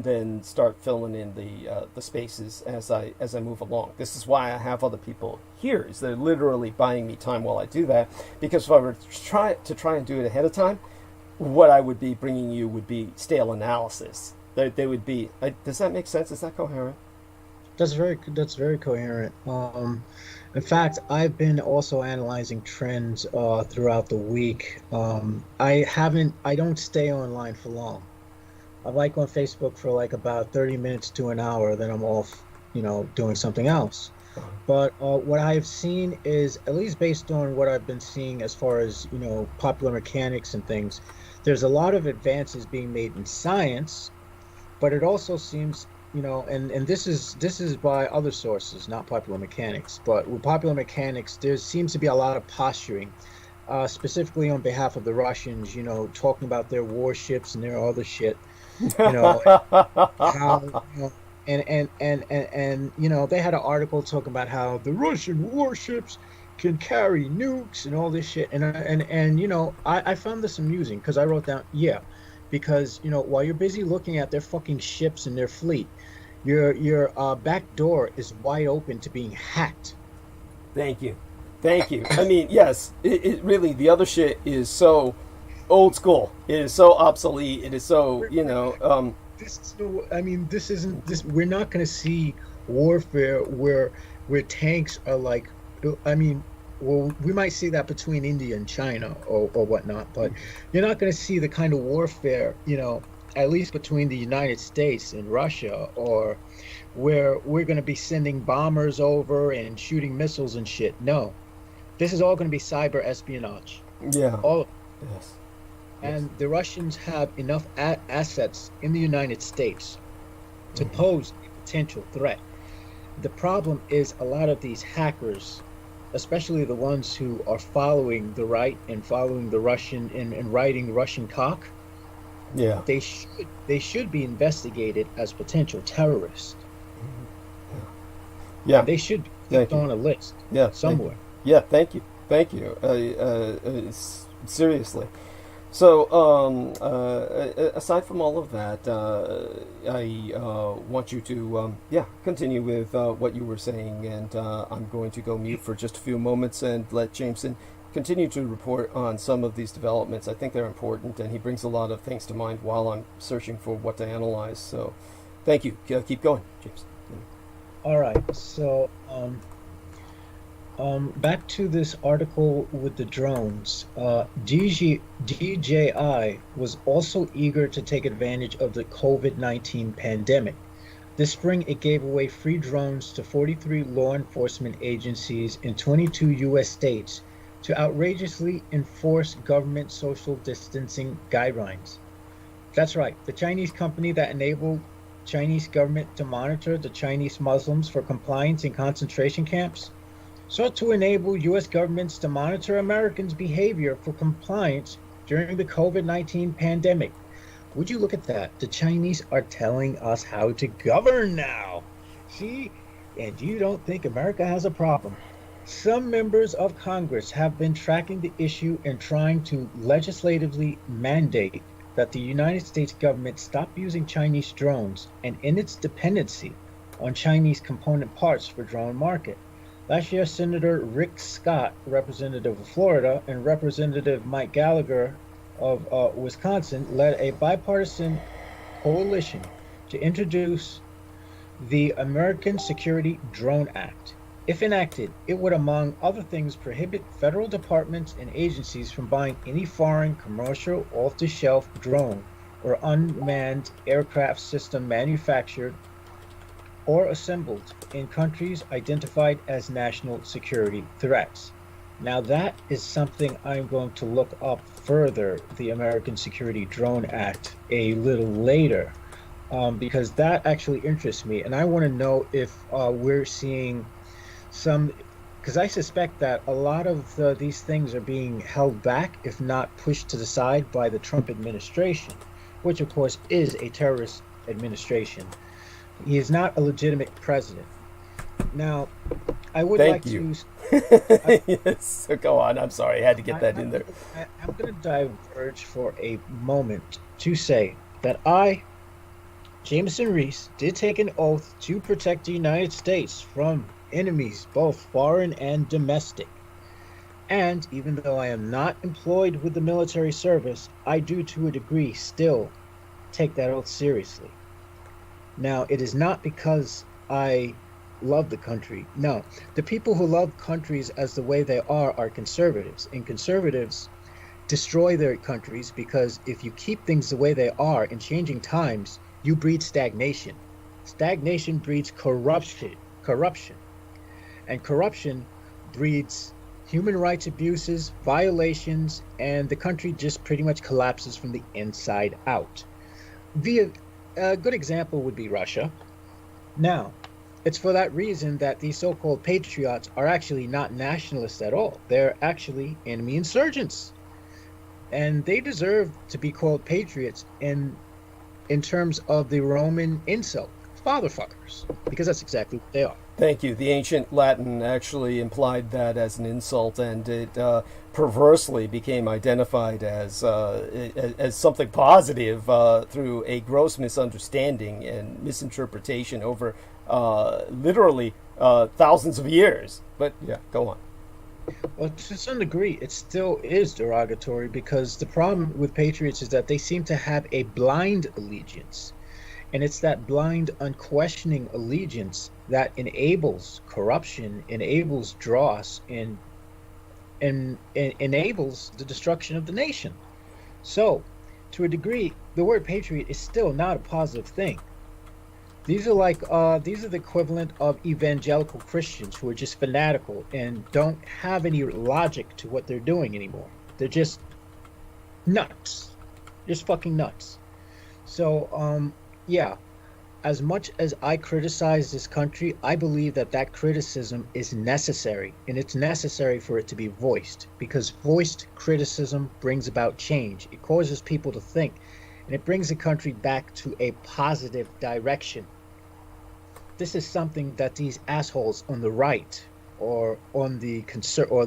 Speaker 1: then start filling in the spaces as I move along. This is why I have other people here, is they're literally buying me time while I do that, because if I were to try and do it ahead of time, what I would be bringing you would be stale analysis. They would be. Does that make sense? Is that coherent?
Speaker 2: That's very coherent. In fact, I've been also analyzing trends throughout the week. I don't stay online for long. I like on Facebook for like about 30 minutes to an hour, then I'm off, doing something else. But what I've seen is, at least based on what I've been seeing as far as, popular mechanics and things, there's a lot of advances being made in science, but it also seems, and this is by other sources, not popular mechanics, but with popular mechanics, there seems to be a lot of posturing, specifically on behalf of the Russians, talking about their warships and their other shit, how, and they had an article talking about how the Russian warships can carry nukes and all this shit, and I found this amusing, because I wrote down, because while you're busy looking at their fucking ships and their fleet, your back door is wide open to being hacked.
Speaker 1: Thank you. I mean, yes, it really, the other shit is so old school. It is so obsolete. It is so,
Speaker 2: we're not going to see warfare where tanks are like, well, we might see that between India and China or whatnot, but you're not going to see the kind of warfare, at least between the United States and Russia, or where we're going to be sending bombers over and shooting missiles and shit. No, this is all going to be cyber espionage.
Speaker 1: Yeah.
Speaker 2: All of it.
Speaker 1: Yes.
Speaker 2: And the Russians have enough assets in the United States to pose a potential threat. The problem is a lot of these hackers, especially the ones who are following the right and following the Russian and writing Russian cock, they should be investigated as potential terrorists.
Speaker 1: Yeah,
Speaker 2: and they should be on a list somewhere.
Speaker 1: Thank you. Seriously. So, aside from all of that, I want you to, continue with what you were saying, and I'm going to go mute for just a few moments and let Jameson continue to report on some of these developments. I think they're important, and he brings a lot of things to mind while I'm searching for what to analyze. So, thank you. Keep going, James.
Speaker 2: All right. So, back to this article with the drones. DJI was also eager to take advantage of the COVID-19 pandemic. This spring, it gave away free drones to 43 law enforcement agencies in 22 U.S. states to outrageously enforce government social distancing guidelines. That's right, the Chinese company that enabled Chinese government to monitor the Chinese Muslims for compliance in concentration camps sought to enable U.S. governments to monitor Americans' behavior for compliance during the COVID-19 pandemic. Would you look at that? The Chinese are telling us how to govern now. See? And you don't think America has a problem. Some members of Congress have been tracking the issue and trying to legislatively mandate that the United States government stop using Chinese drones and end its dependency on Chinese component parts for drone market. Last year, Senator Rick Scott, representative of Florida, and Representative Mike Gallagher of Wisconsin led a bipartisan coalition to introduce the American Security Drone Act. If enacted, it would, among other things, prohibit federal departments and agencies from buying any foreign commercial off-the-shelf drone or unmanned aircraft system manufactured or assembled in countries identified as national security threats. Now that is something I'm going to look up further, the American Security Drone Act, a little later, because that actually interests me, and I want to know if we're seeing some, because I suspect that a lot of these things are being held back, if not pushed to the side, by the Trump administration, which of course is a terrorist administration. He is not a legitimate president. Now, I would
Speaker 1: Thank
Speaker 2: like
Speaker 1: you.
Speaker 2: to...
Speaker 1: Yes, so go on. I'm sorry, I had to get that in there.
Speaker 2: I'm going to diverge for a moment to say that I, Jameson Reese, did take an oath to protect the United States from enemies, both foreign and domestic. And even though I am not employed with the military service, I do to a degree still take that oath seriously. Now, it is not because I love the country. No, the people who love countries as the way they are conservatives, and conservatives destroy their countries because if you keep things the way they are in changing times, you breed stagnation. Stagnation breeds corruption, and corruption breeds human rights abuses, violations, and the country just pretty much collapses from the inside out. A good example would be Russia. Now, it's for that reason that these so-called patriots are actually not nationalists at all. They're actually enemy insurgents. And they deserve to be called patriots in terms of the Roman insult, fatherfuckers, because that's exactly what they are.
Speaker 1: Thank you. The ancient Latin actually implied that as an insult, and it perversely became identified as something positive through a gross misunderstanding and misinterpretation over literally thousands of years. But yeah, go on.
Speaker 2: Well, to some degree, it still is derogatory because the problem with patriots is that they seem to have a blind allegiance. And it's that blind, unquestioning allegiance that enables corruption, enables dross, and enables the destruction of the nation. So, to a degree, the word patriot is still not a positive thing. These are the equivalent of evangelical Christians who are just fanatical and don't have any logic to what they're doing anymore. They're just nuts. Just fucking nuts. So, yeah, as much as I criticize this country, I believe that criticism is necessary, and it's necessary for it to be voiced, because voiced criticism brings about change. It causes people to think, and it brings the country back to a positive direction. This is something that these assholes on the right or on the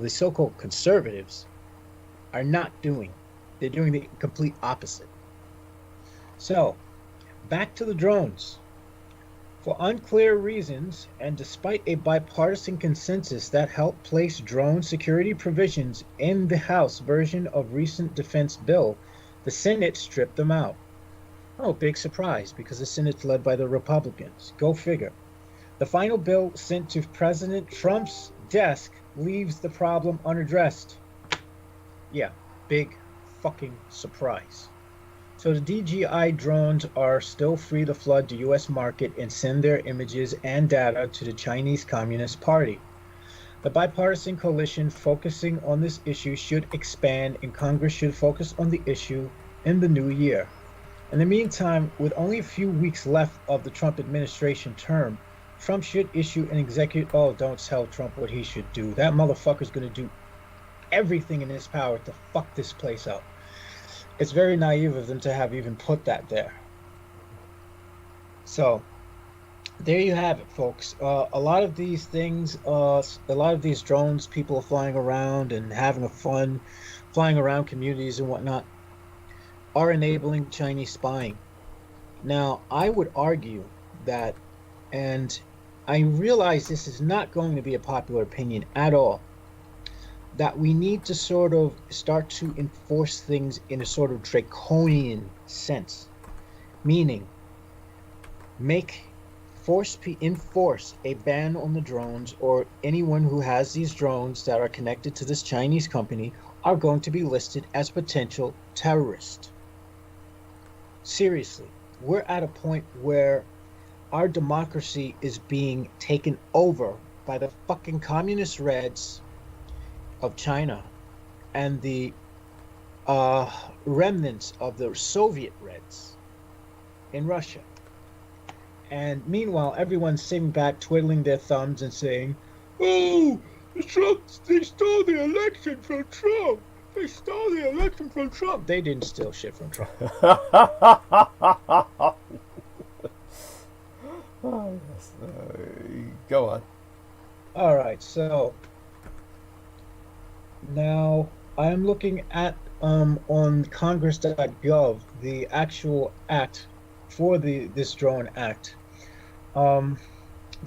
Speaker 2: so-called conservatives are not doing. They're doing the complete opposite. So, back to the drones. For unclear reasons, and despite a bipartisan consensus that helped place drone security provisions in the House version of recent defense bill, the Senate stripped them out. Oh, big surprise, because the Senate's led by the Republicans. Go figure. The final bill sent to President Trump's desk leaves the problem unaddressed. Yeah, big fucking surprise. So the DJI drones are still free to flood the US market and send their images and data to the Chinese Communist Party. The bipartisan coalition focusing on this issue should expand, and Congress should focus on the issue in the new year. In the meantime, with only a few weeks left of the Trump administration term, Trump should issue an executive... Oh, don't tell Trump what he should do. That motherfucker's going to do everything in his power to fuck this place up. It's very naive of them to have even put that there. So, there you have it, folks. A lot of these things, a lot of these drones, people are flying around and having fun, flying around communities and whatnot, are enabling Chinese spying. Now, I would argue that, and I realize this is not going to be a popular opinion at all, that we need to sort of start to enforce things in a sort of draconian sense. meaning enforce a ban on the drones, or anyone who has these drones that are connected to this Chinese company are going to be listed as potential terrorists. Seriously, we're at a point where our democracy is being taken over by the fucking communist Reds of China and the remnants of the Soviet Reds in Russia. And meanwhile, everyone's sitting back, twiddling their thumbs and saying, "Oh, they stole the election from Trump. They stole the election from Trump." They didn't steal shit from Trump.
Speaker 1: Oh, yes. Go on.
Speaker 2: All right, so now I'm looking at on Congress.gov the actual act for this drone act. The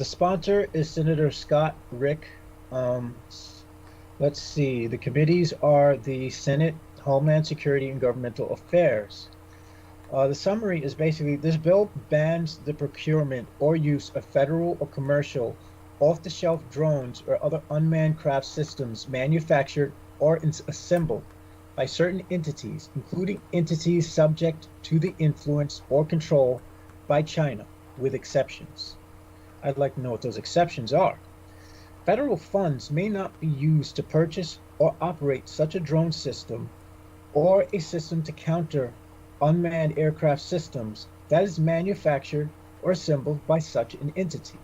Speaker 2: sponsor is Senator Scott Rick. Let's see. The committees are the Senate, Homeland Security, and Governmental Affairs. The summary is basically, this bill bans the procurement or use of federal or commercial off-the-shelf drones or other unmanned craft systems manufactured or assembled by certain entities, including entities subject to the influence or control by China, with exceptions. I'd like to know what those exceptions are. Federal funds may not be used to purchase or operate such a drone system or a system to counter unmanned aircraft systems that is manufactured or assembled by such an entity.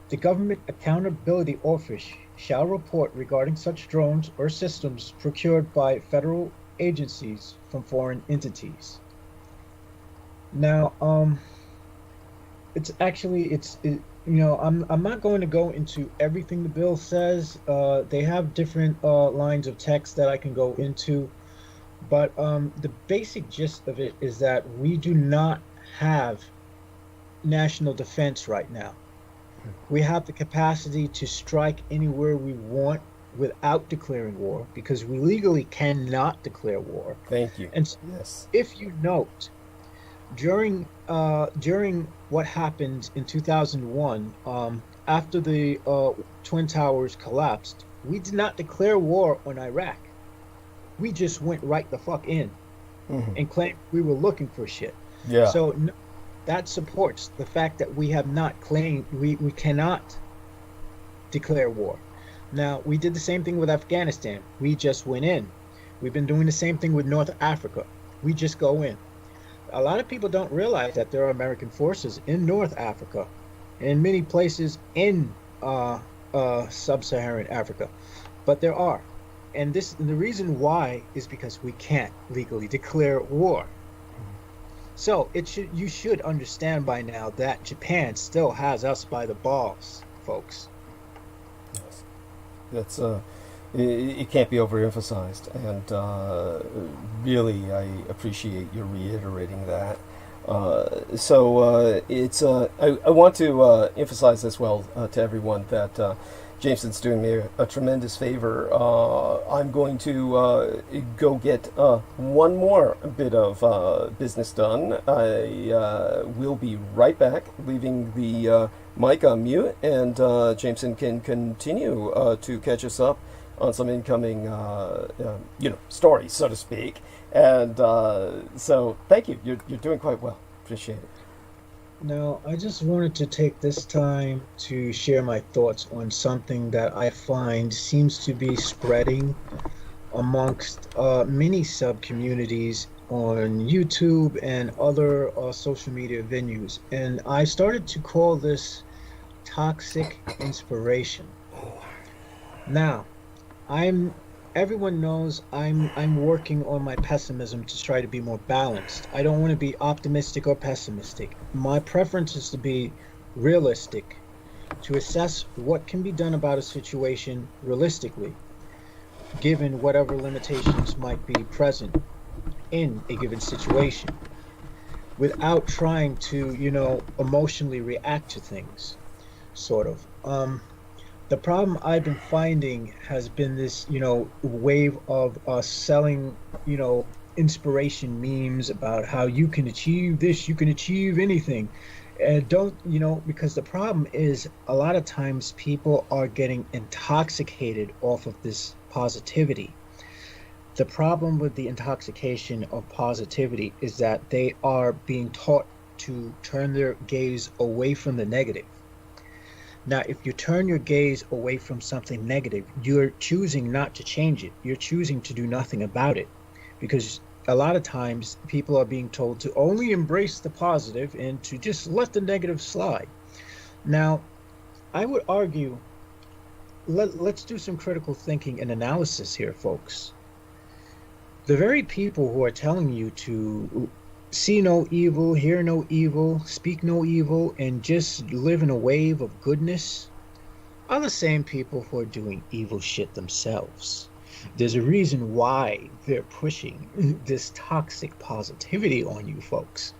Speaker 2: The Government Accountability Office shall report regarding such drones or systems procured by federal agencies from foreign entities. Now, I'm not going to go into everything the bill says. They have different lines of text that I can go into, but the basic gist of it is that we do not have national defense right now. We have the capacity to strike anywhere we want without declaring war, because we legally cannot declare war.
Speaker 1: Thank you.
Speaker 2: And
Speaker 1: yes,
Speaker 2: if you note, during what happened in 2001, after the Twin Towers collapsed, we did not declare war on Iraq. We just went right the fuck in and claimed we were looking for shit.
Speaker 1: Yeah.
Speaker 2: So that supports the fact that we have not claimed, we cannot declare war. Now, we did the same thing with Afghanistan. We just went in. We've been doing the same thing with North Africa. We just go in. A lot of people don't realize that there are American forces in North Africa and in many places in sub-Saharan Africa, but there are. And the reason why is because we can't legally declare war. So you should understand by now that Japan still has us by the balls, folks.
Speaker 1: Yes, that's it can't be overemphasized, and really I appreciate you reiterating that. It's I want to emphasize as well to everyone that Jameson's doing me a tremendous favor. I'm going to go get one more bit of business done. I will be right back, leaving the mic on mute, and Jameson can continue to catch us up on some incoming, stories, so to speak. And so, thank you. You're doing quite well. Appreciate it.
Speaker 2: Now, I just wanted to take this time to share my thoughts on something that I find seems to be spreading amongst many sub-communities on YouTube and other social media venues. And I started to call this toxic inspiration. Now, everyone knows I'm working on my pessimism to try to be more balanced. I don't want to be optimistic or pessimistic. My preference is to be realistic, to assess what can be done about a situation realistically, given whatever limitations might be present in a given situation, without trying to, emotionally react to things, sort of. The problem I've been finding has been this, wave of selling, inspiration memes about how you can achieve this, you can achieve anything. And don't, because the problem is a lot of times people are getting intoxicated off of this positivity. The problem with the intoxication of positivity is that they are being taught to turn their gaze away from the negative. Now, if you turn your gaze away from something negative, you're choosing not to change it. You're choosing to do nothing about it, because a lot of times people are being told to only embrace the positive and to just let the negative slide. Now, I would argue, let's do some critical thinking and analysis here, folks. The very people who are telling you to see no evil, hear no evil, speak no evil, and just live in a wave of goodness are the same people who are doing evil shit themselves. There's a reason why they're pushing this toxic positivity on you folks.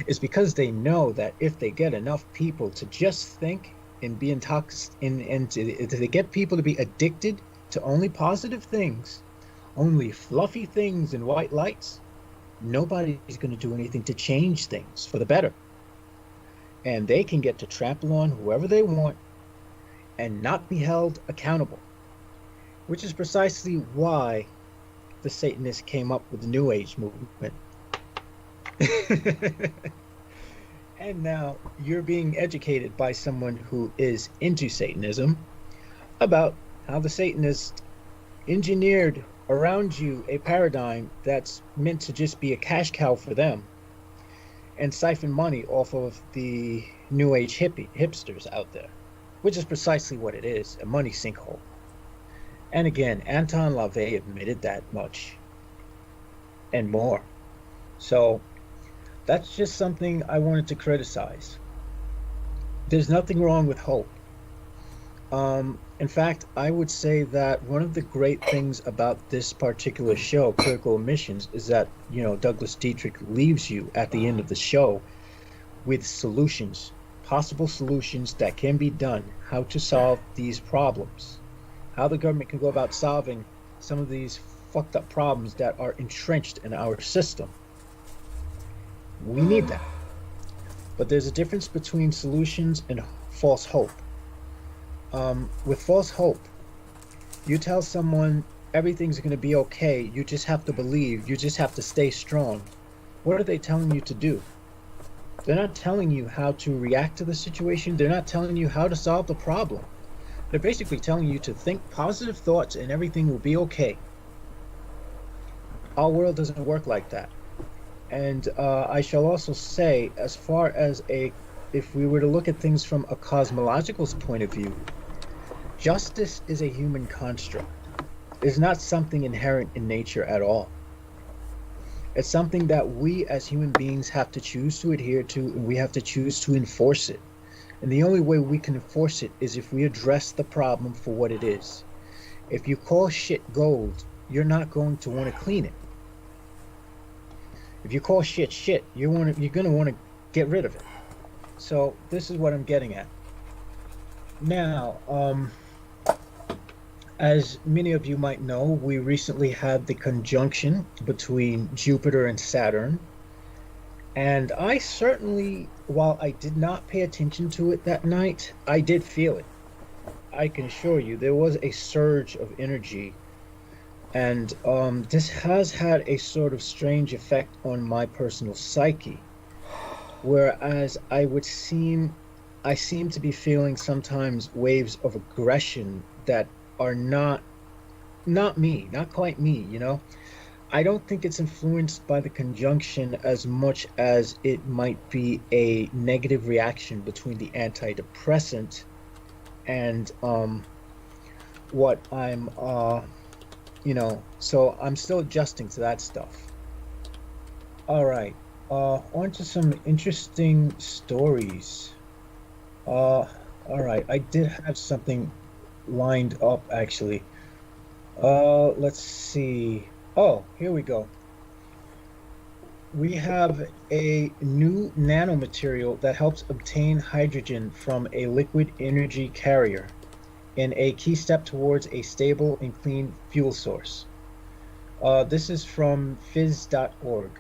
Speaker 2: It's because they know that if they get enough people to just think and be intoxicated, and if they get people to be addicted to only positive things, only fluffy things and white lights, nobody's going to do anything to change things for the better. And they can get to trample on whoever they want and not be held accountable, which is precisely why the Satanists came up with the New Age movement. And now you're being educated by someone who is into Satanism about how the Satanists engineered around you a paradigm that's meant to just be a cash cow for them and siphon money off of the New Age hipsters out there, which is precisely what it is, a money sinkhole. And again, Anton LaVey admitted that much and more. So that's just something I wanted to criticize. There's nothing wrong with hope. In fact, I would say that one of the great things about this particular show, Critical Emissions, is that, Douglas Dietrich leaves you at the end of the show with solutions, possible solutions that can be done, how to solve these problems, how the government can go about solving some of these fucked up problems that are entrenched in our system. We need that. But there's a difference between solutions and false hope. With false hope, you tell someone everything's going to be okay, you just have to believe, you just have to stay strong. What are they telling you to do? They're not telling you how to react to the situation. They're not telling you how to solve the problem. They're basically telling you to think positive thoughts and everything will be okay. Our world doesn't work like that. And I shall also say, as far as if we were to look at things from a cosmological point of view, justice is a human construct. It's not something inherent in nature at all. It's something that we as human beings have to choose to adhere to, and we have to choose to enforce it. And the only way we can enforce it is if we address the problem for what it is. If you call shit gold, you're not going to want to clean it. If you call shit shit, you're going to want to get rid of it. So this is what I'm getting at. Now, as many of you might know, we recently had the conjunction between Jupiter and Saturn. And I certainly, while I did not pay attention to it that night, I did feel it. I can assure you, there was a surge of energy. And this has had a sort of strange effect on my personal psyche. Whereas I seem to be feeling sometimes waves of aggression that are not me, not quite me, I don't think it's influenced by the conjunction as much as it might be a negative reaction between the antidepressant and what I'm so I'm still adjusting to that stuff. All right, on to some interesting stories. All right, I did have something lined up actually. Let's see. Oh, here we go. We have a new nanomaterial that helps obtain hydrogen from a liquid energy carrier in a key step towards a stable and clean fuel source. This is from phys.org.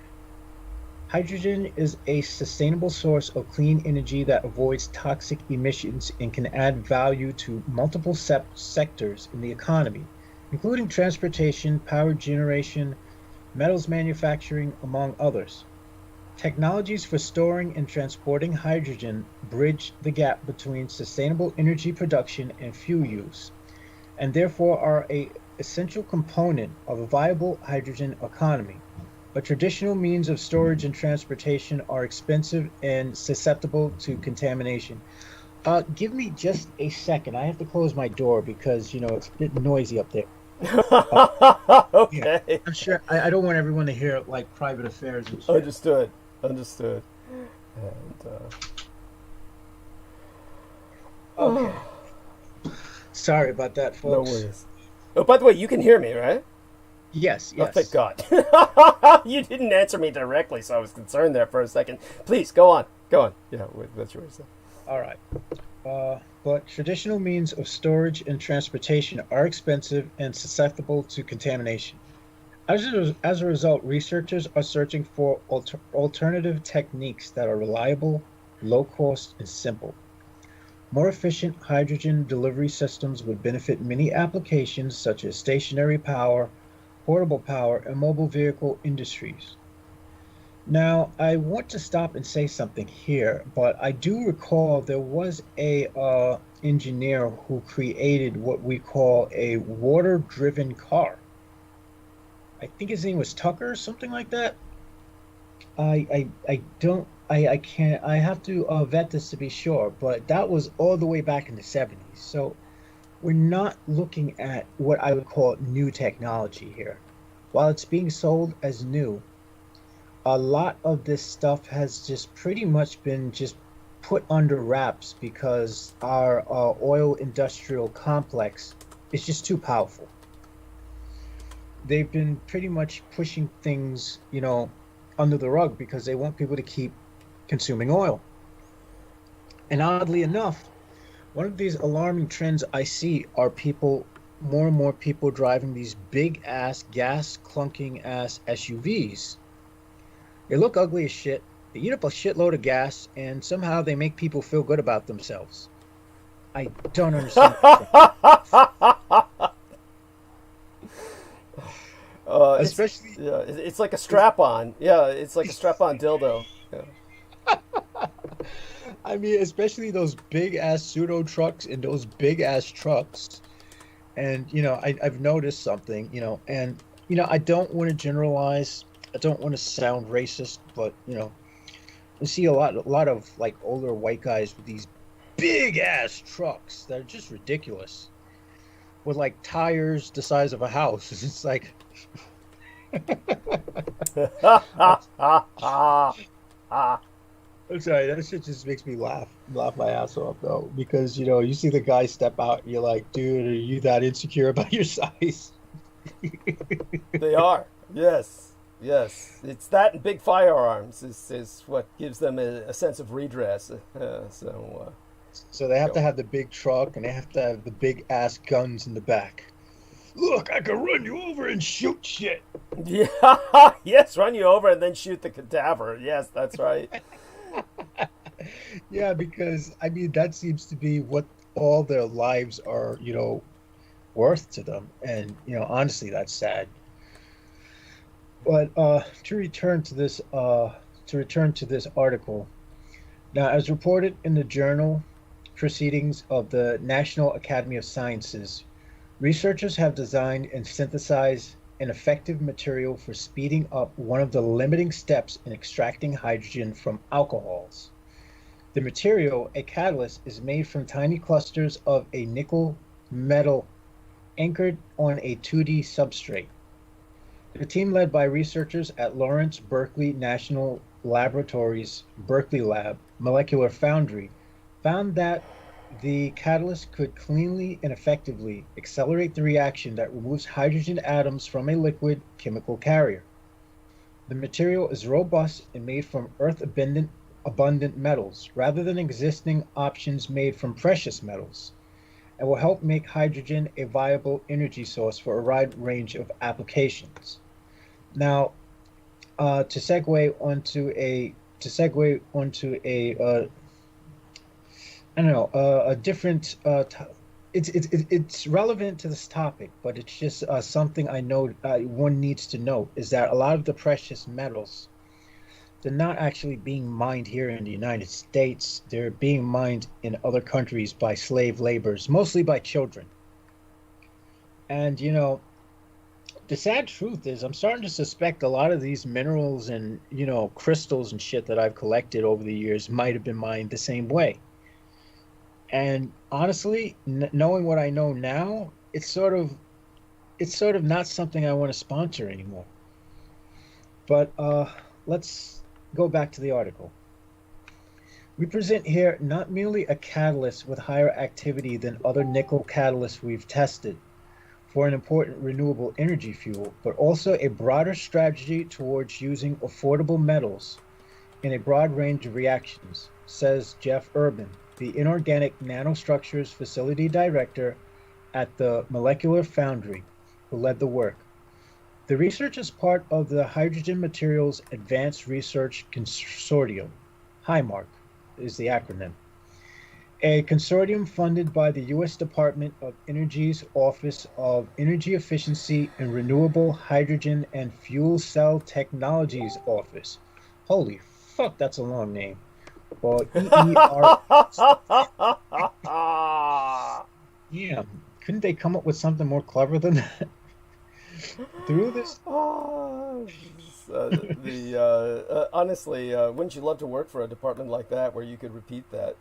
Speaker 2: Hydrogen is a sustainable source of clean energy that avoids toxic emissions and can add value to multiple sectors in the economy, including transportation, power generation, metals manufacturing, among others. Technologies for storing and transporting hydrogen bridge the gap between sustainable energy production and fuel use, and therefore are an essential component of a viable hydrogen economy. But traditional means of storage and transportation are expensive and susceptible to contamination. Give me just a second. I have to close my door because, it's a bit noisy up there.
Speaker 1: Okay.
Speaker 2: Yeah, I'm sure. I don't want everyone to hear like private affairs and shit.
Speaker 1: Understood. And,
Speaker 2: Okay. Sorry about that,
Speaker 1: no
Speaker 2: folks.
Speaker 1: worries. Oh, by the way, you can hear me, right?
Speaker 2: Yes.
Speaker 1: Oh, thank God. You didn't answer me directly, so I was concerned there for a second. Please, go on. Yeah, that's yours.
Speaker 2: All right. But traditional means of storage and transportation are expensive and susceptible to contamination. As a result, researchers are searching for alternative techniques that are reliable, low cost, and simple. More efficient hydrogen delivery systems would benefit many applications such as stationary power, portable power, and mobile vehicle industries. Now, I want to stop and say something here, but I do recall there was a engineer who created what we call a water-driven car. I think his name was Tucker, something like that. I have to vet this to be sure, but that was all the way back in the 70s. So we're not looking at what I would call new technology here. While it's being sold as new, a lot of this stuff has just pretty much been just put under wraps because our oil industrial complex is just too powerful. They've been pretty much pushing things, under the rug because they want people to keep consuming oil. And oddly enough, one of these alarming trends I see are more and more people driving these big ass gas clunking ass SUVs. They look ugly as shit. They eat up a shitload of gas, and somehow they make people feel good about themselves. I don't understand. Especially,
Speaker 1: it's like a strap-on. Yeah, it's like a strap-on dildo. Yeah.
Speaker 2: I mean, especially those big ass pseudo trucks and those big ass trucks. And I've noticed something. And I don't want to generalize. I don't want to sound racist, but you see a lot of like older white guys with these big ass trucks that are just ridiculous, with like tires the size of a house. It's like. I'm sorry, that shit just makes me laugh my ass off though, because you see the guy step out, and you're like, dude, are you that insecure about your size?
Speaker 1: They are. Yes. It's that and big firearms is what gives them a sense of redress.
Speaker 2: So they have to have the big truck, and they have to have the big ass guns in the back. Look, I can run you over and shoot shit.
Speaker 1: Yeah, yes, run you over and then shoot the cadaver. Yes, that's right.
Speaker 2: Yeah, because I mean that seems to be what all their lives are, worth to them, and honestly, that's sad. But to return to this article, now as reported in the journal Proceedings of the National Academy of Sciences, researchers have designed and synthesized an effective material for speeding up one of the limiting steps in extracting hydrogen from alcohols. The material, a catalyst, is made from tiny clusters of a nickel metal anchored on a 2D substrate. The team, led by researchers at Lawrence Berkeley National Laboratories Berkeley Lab Molecular Foundry, found that the catalyst could cleanly and effectively accelerate the reaction that removes hydrogen atoms from a liquid chemical carrier. The material is robust and made from earth-abundant metals, rather than existing options made from precious metals, and will help make hydrogen a viable energy source for a wide range of applications. Now, to segue onto a I don't know, a different. It's relevant to this topic, but it's just something I know one needs to know is that a lot of the precious metals, they're not actually being mined here in the United States. They're being mined in other countries by slave laborers, mostly by children. And the sad truth is, I'm starting to suspect a lot of these minerals and crystals and shit that I've collected over the years might have been mined the same way. And honestly, knowing what I know now, it's sort of not something I want to sponsor anymore. But let's go back to the article. We present here not merely a catalyst with higher activity than other nickel catalysts we've tested for an important renewable energy fuel, but also a broader strategy towards using affordable metals in a broad range of reactions, says Jeff Urban, the Inorganic Nanostructures Facility Director at the Molecular Foundry, who led the work. The research is part of the Hydrogen Materials Advanced Research Consortium, HIMARC is the acronym, a consortium funded by the U.S. Department of Energy's Office of Energy Efficiency and Renewable Hydrogen and Fuel Cell Technologies Office. Holy fuck, that's a long name. Or EER. Yeah, couldn't they come up with something more clever than that? Through this.
Speaker 1: Honestly, wouldn't you love to work for a department like that where you could repeat that?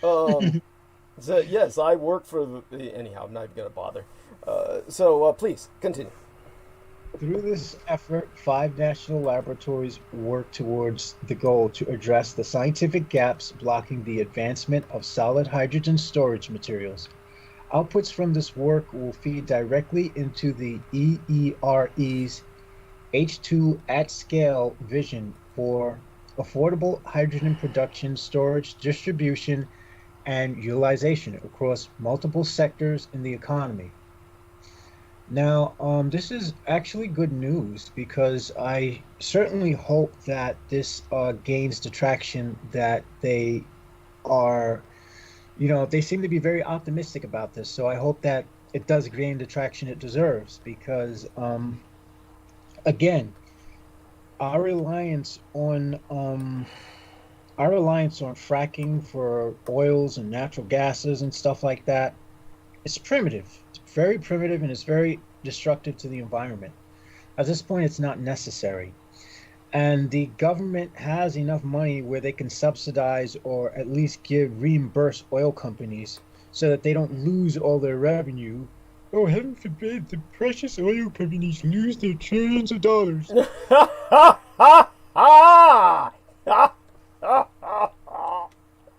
Speaker 1: So yes, I work for anyhow. I'm not even gonna bother. So please continue.
Speaker 2: Through this effort, 5 national laboratories work towards the goal to address the scientific gaps blocking the advancement of solid hydrogen storage materials. Outputs from this work will feed directly into the EERE's H2 at scale vision for affordable hydrogen production, storage, distribution, and utilization across multiple sectors in the economy. Now, this is actually good news because I certainly hope that this gains the traction that they are, they seem to be very optimistic about this. So I hope that it does gain the traction it deserves because, again, our reliance on fracking for oils and natural gases and stuff like that, it's primitive. It's very primitive and it's very destructive to the environment. At this point, it's not necessary. And the government has enough money where they can subsidize or at least reimburse oil companies so that they don't lose all their revenue. Oh, heaven forbid the precious oil companies lose their trillions of dollars.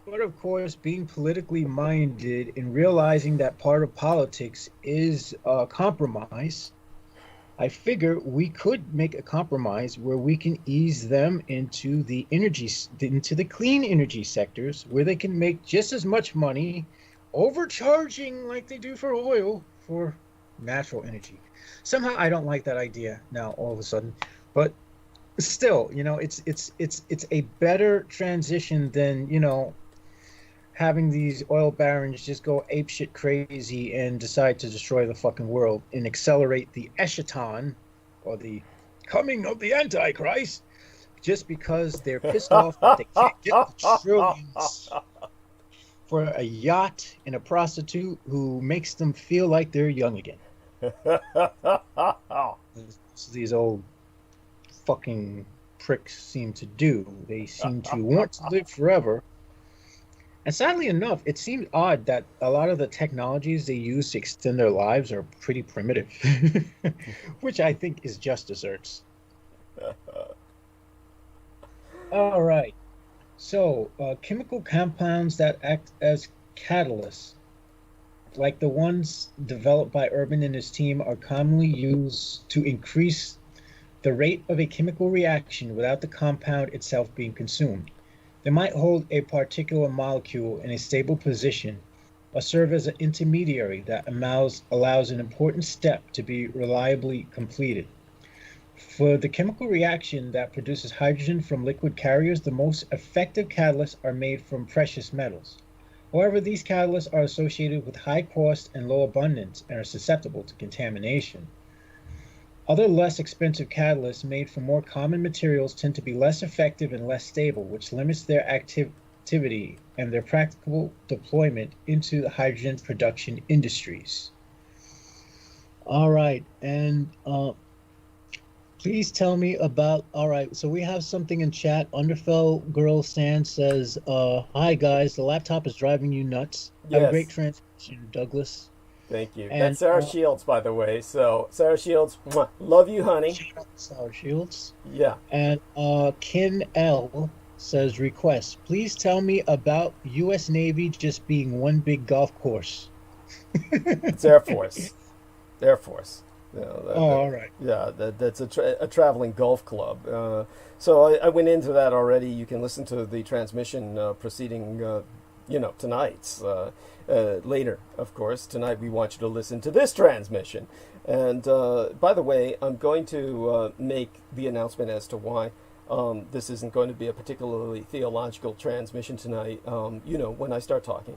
Speaker 2: But of course, being politically minded and realizing that part of politics is compromise, I figure we could make a compromise where we can ease them into the clean energy sectors where they can make just as much money overcharging like they do for oil for natural energy. Somehow I don't like that idea now all of a sudden, but still, it's a better transition than, having these oil barons just go apeshit crazy and decide to destroy the fucking world and accelerate the eschaton, or the coming of the Antichrist, just because they're pissed off that they can't get the trillions for a yacht and a prostitute who makes them feel like they're young again. These old fucking pricks seem to do. They seem to want to live forever. And sadly enough, it seems odd that a lot of the technologies they use to extend their lives are pretty primitive, which I think is just desserts. All right. So, chemical compounds that act as catalysts, like the ones developed by Urban and his team, are commonly used to increase the rate of a chemical reaction without the compound itself being consumed. They might hold a particular molecule in a stable position or serve as an intermediary that allows an important step to be reliably completed. For the chemical reaction that produces hydrogen from liquid carriers, the most effective catalysts are made from precious metals. However, these catalysts are associated with high cost and low abundance and are susceptible to contamination. Other less expensive catalysts made from more common materials tend to be less effective and less stable, which limits their activity and their practical deployment into the hydrogen production industries.
Speaker 3: All right, and please tell me about, all right, so we have something in chat. Underfell Girl Stan says, hi guys, the laptop is driving you nuts. Have a
Speaker 1: Yes.
Speaker 3: great transmission, Douglas.
Speaker 1: Thank you.
Speaker 3: And,
Speaker 1: That's Sarah Shields, by the way. So, Sarah Shields, mwah, love you, honey.
Speaker 3: Sour Shields.
Speaker 1: Yeah.
Speaker 3: And Kin L says, request, please tell me about U.S. Navy just being one big golf course.
Speaker 1: It's Air Force. Air Force. You know,
Speaker 2: All right.
Speaker 1: Yeah, that's a traveling golf club. So I went into that already. You can listen to the transmission proceeding, tonight's. Later, of course. Tonight we want you to listen to this transmission. And by the way, I'm going to make the announcement as to why this isn't going to be a particularly theological transmission tonight, when I start talking,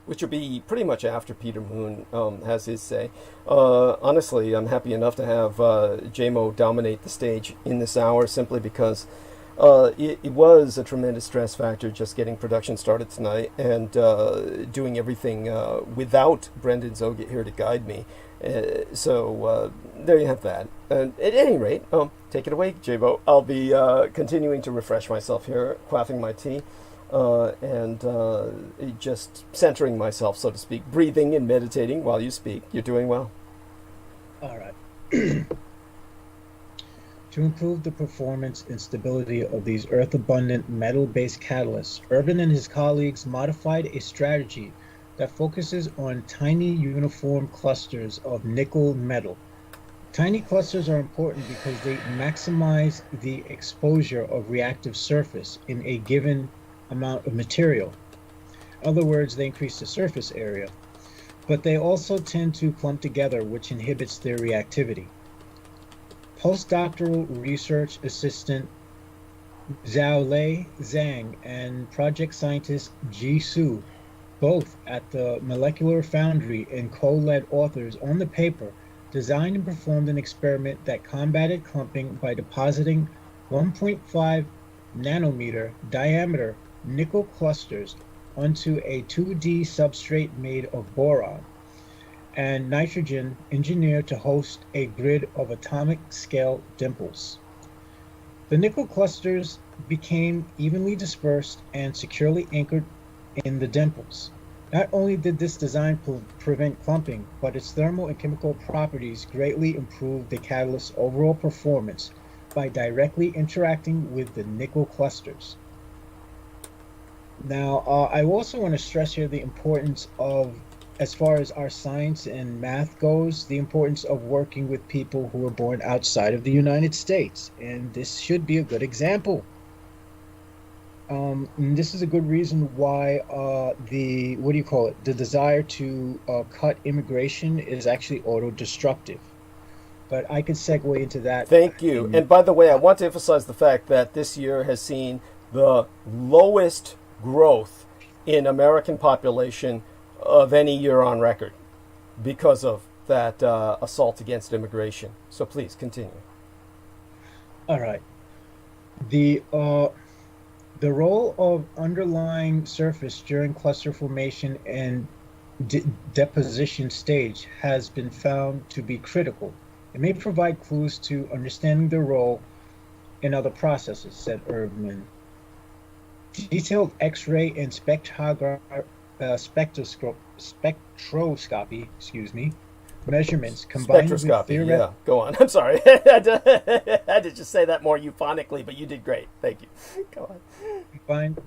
Speaker 1: which will be pretty much after Peter Moon has his say. Honestly, I'm happy enough to have JMO dominate the stage in this hour simply because it was a tremendous stress factor just getting production started tonight and doing everything without Brendan Zoget here to guide me. So there you have that. And at any rate, take it away, JMO. I'll be continuing to refresh myself here, quaffing my tea. And just centering myself, so to speak, breathing and meditating while you speak. You're doing well.
Speaker 2: All right. To improve the performance and stability of these earth-abundant metal-based catalysts, Urban and his colleagues modified a strategy that focuses on tiny uniform clusters of nickel metal. Tiny clusters are important because they maximize the exposure of reactive surface in a given amount of material. In other words, they increase the surface area, but they also tend to clump together, which inhibits their reactivity. Postdoctoral research assistant Xiaolei Zhang and project scientist Ji Su, both at the Molecular Foundry and co-led authors on the paper, designed and performed an experiment that combated clumping by depositing 1.5 nanometer diameter nickel clusters onto a 2D substrate made of boron and nitrogen engineered to host a grid of atomic scale dimples. The nickel clusters became evenly dispersed and securely anchored in the dimples. Not only did this design prevent clumping, but its thermal and chemical properties greatly improved the catalyst's overall performance by directly interacting with the nickel clusters. Now, I also want to stress here the importance of, as far as our science and math goes, the importance of working with people who were born outside of the United States. And this should be a good example. And this is a good reason why the desire to cut immigration is actually auto-destructive. But I could segue into that.
Speaker 1: Thank you. And by the way, I want to emphasize the fact that this year has seen the lowest growth in American population of any year on record because of that assault against immigration. So please continue.
Speaker 2: All right. The role of underlying surface during cluster formation and deposition stage has been found to be critical. It may provide clues to understanding their role in other processes, said Erdman. Detailed X-ray and spectroscopy, measurements combined with
Speaker 1: Spectroscopy, yeah. Go on. I'm sorry. I had to just say that more euphonically, but you did great. Thank you. Go on.
Speaker 2: Combined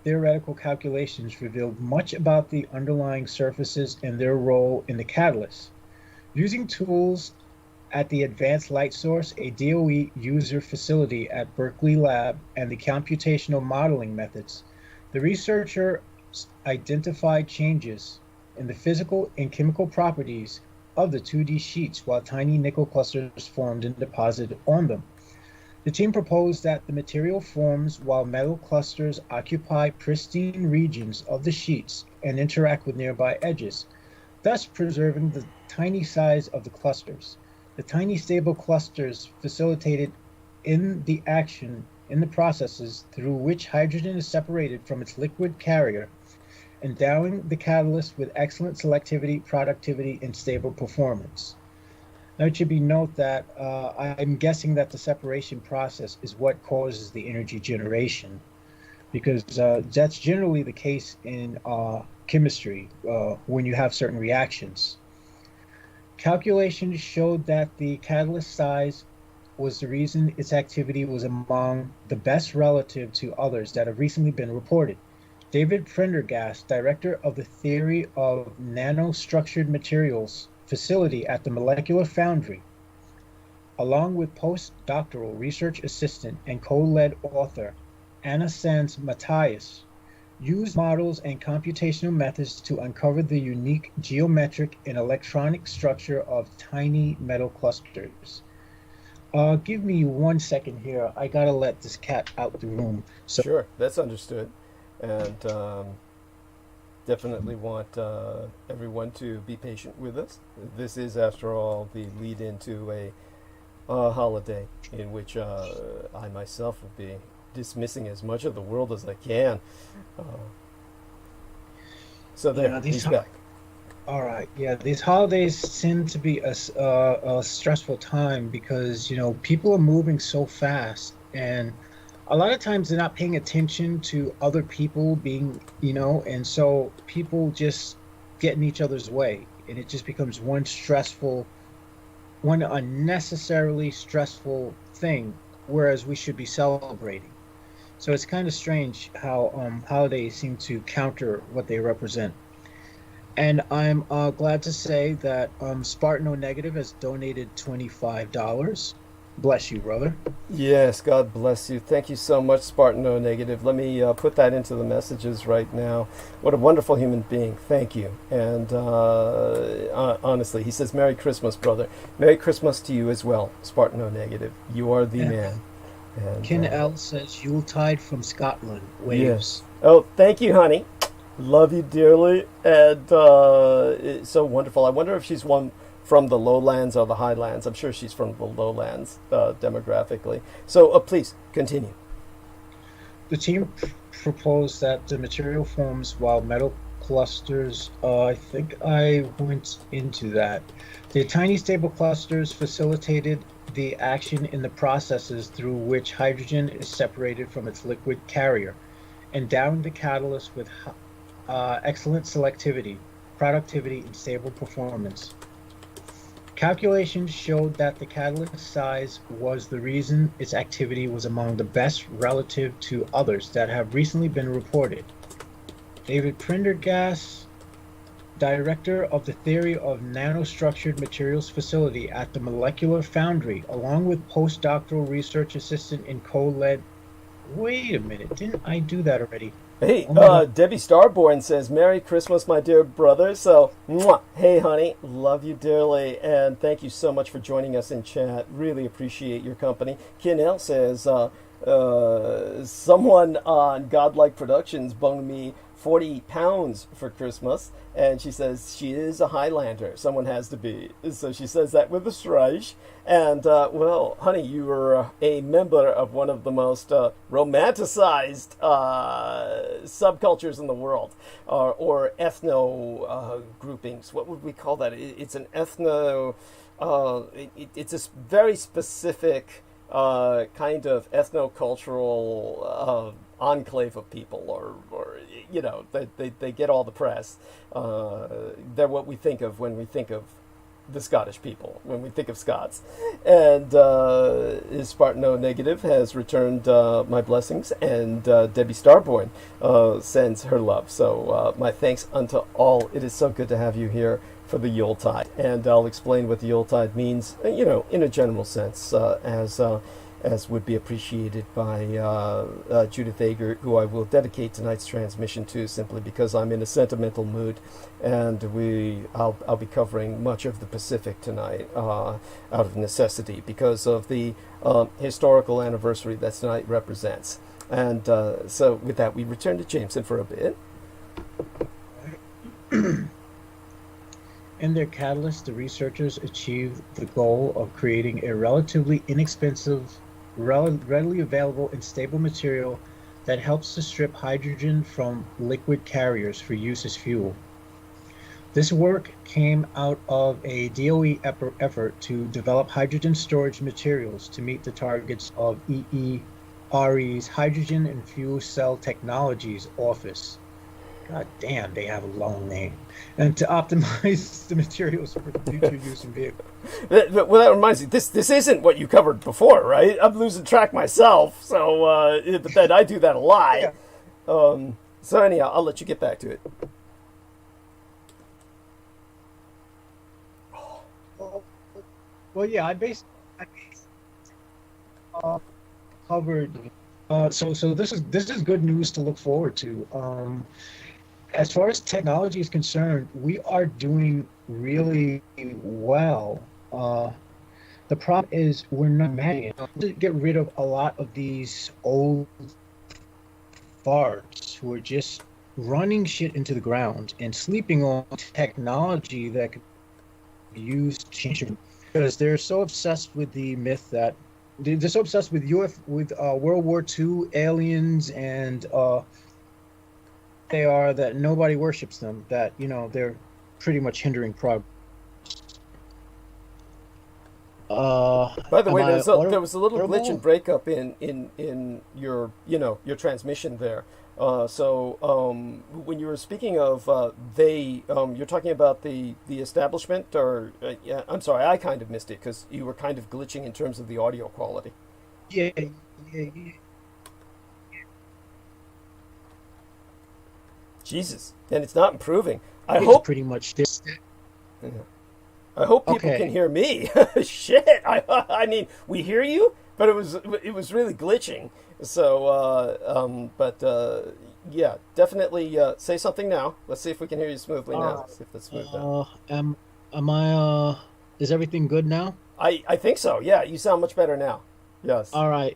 Speaker 2: theoretical calculations revealed much about the underlying surfaces and their role in the catalyst. Using tools at the Advanced Light Source, a DOE user facility at Berkeley Lab, and the computational modeling methods, the researcher identified changes in the physical and chemical properties of the 2D sheets while tiny nickel clusters formed and deposited on them. The team proposed that the material forms while metal clusters occupy pristine regions of the sheets and interact with nearby edges, thus preserving the tiny size of the clusters. The tiny stable clusters facilitated in the action in the processes through which hydrogen is separated from its liquid carrier, endowing the catalyst with excellent selectivity, productivity, and stable performance. Now it should be noted that I'm guessing that the separation process is what causes the energy generation, because that's generally the case in chemistry when you have certain reactions. Calculations showed that the catalyst size was the reason its activity was among the best relative to others that have recently been reported. David Prendergast, director of the Theory of Nanostructured Materials Facility at the Molecular Foundry, along with postdoctoral research assistant and co-lead author Anna Sands Matthias, used models and computational methods to uncover the unique geometric and electronic structure of tiny metal clusters. Give me 1 second here. I gotta let this cat out the room. So
Speaker 1: Sure, that's understood. And definitely want everyone to be patient with us. This is, after all, the lead into a holiday in which I myself will be dismissing as much of the world as I can. So there,
Speaker 2: Yeah,
Speaker 1: he's back.
Speaker 2: all right, yeah, these holidays tend to be a stressful time because, you know, people are moving so fast, and a lot of times they're not paying attention to other people being, you know, and so people just get in each other's way, and it just becomes one unnecessarily stressful thing, whereas we should be celebrating. So it's kind of strange how holidays seem to counter what they represent. And I'm glad to say that Spartan O Negative has donated $25. Bless you, brother.
Speaker 1: Yes, God bless you. Thank you so much, Spartan O Negative. Let me put that into the messages right now. What a wonderful human being. Thank you. And honestly, he says, Merry Christmas, brother. Merry Christmas to you as well, Spartan O Negative. You are the man. And,
Speaker 2: Ken L says Yuletide from Scotland. Waves.
Speaker 1: Yes. Oh, thank you, honey. Love you dearly. And it's so wonderful. I wonder if she's one from the lowlands or the highlands. I'm sure she's from the lowlands demographically. So please continue.
Speaker 2: The team proposed that the material forms while metal clusters, I think I went into that. The tiny stable clusters facilitated the action in the processes through which hydrogen is separated from its liquid carrier, endowing the catalyst with excellent selectivity, productivity, and stable performance. Calculations showed that the catalyst size was the reason its activity was among the best relative to others that have recently been reported. David Prendergast, director of the Theory of Nanostructured Materials Facility at the Molecular Foundry, along with postdoctoral research assistant and co-lead. Wait a minute, didn't I do that already?
Speaker 1: Hey,
Speaker 2: Oh
Speaker 1: Debbie Starborn says, Merry Christmas, my dear brother. So, mwah, hey, honey, love you dearly, and thank you so much for joining us in chat. Really appreciate your company. Kinell says, someone on Godlike Productions boned me 40 pounds for Christmas, and she says she is a Highlander. Someone has to be. So she says that with a striche. And, well, honey, you were a member of one of the most romanticized subcultures in the world, or ethno groupings. What would we call that? It's an ethno... it's a very specific kind of ethnocultural enclave of people, or you know, they get all the press. They're what we think of when we think of the Scottish people, when we think of Scots. And Spartan O Negative has returned my blessings, and Debbie Starborn sends her love. So my thanks unto all. It is so good to have you here for the Yuletide. And I'll explain what the Yuletide means, you know, in a general sense, as as would be appreciated by Judith Ager, who I will dedicate tonight's transmission to simply because I'm in a sentimental mood, and I'll be covering much of the Pacific tonight out of necessity because of the historical anniversary that tonight represents. And so with that, we return to Jameson for a bit.
Speaker 2: In their catalyst, the researchers achieved the goal of creating a relatively inexpensive, readily available and stable material that helps to strip hydrogen from liquid carriers for use as fuel. This work came out of a DOE effort to develop hydrogen storage materials to meet the targets of EERE's Hydrogen and Fuel Cell Technologies Office. God damn, they have a long name. And to optimize the materials for future use in vehicles.
Speaker 1: Well, that reminds me, this isn't what you covered before, right? I'm losing track myself, so but then I do that a lot.
Speaker 2: Yeah.
Speaker 1: So anyhow, I'll let you get back to it.
Speaker 2: Well, yeah, I basically covered. So this is good news to look forward to. As far as technology is concerned, we are doing really well. The problem is we're not managing to get rid of a lot of these old farts who are just running shit into the ground and sleeping on technology that could be used to change it. Because they're so obsessed with the myth that they're so obsessed with World War II aliens and they are that nobody worships them. That they're pretty much hindering progress.
Speaker 1: By the way, there was a little glitch and breakup in your your transmission there. So when you were speaking of you're talking about the establishment, or yeah, I'm sorry, I kind of missed it because you were kind of glitching in terms of the audio quality.
Speaker 2: Yeah.
Speaker 1: Jesus, and it's not improving. I
Speaker 2: It's
Speaker 1: hope
Speaker 2: pretty much this.
Speaker 1: I hope people
Speaker 2: Okay.
Speaker 1: can hear me. Shit, I mean, we hear you, but it was really glitching. So, yeah, definitely say something now. Let's see if we can hear you smoothly now. See if that's smooth now.
Speaker 3: Am I is everything good now?
Speaker 1: I think so. Yeah, you sound much better now. Yes.
Speaker 3: All right.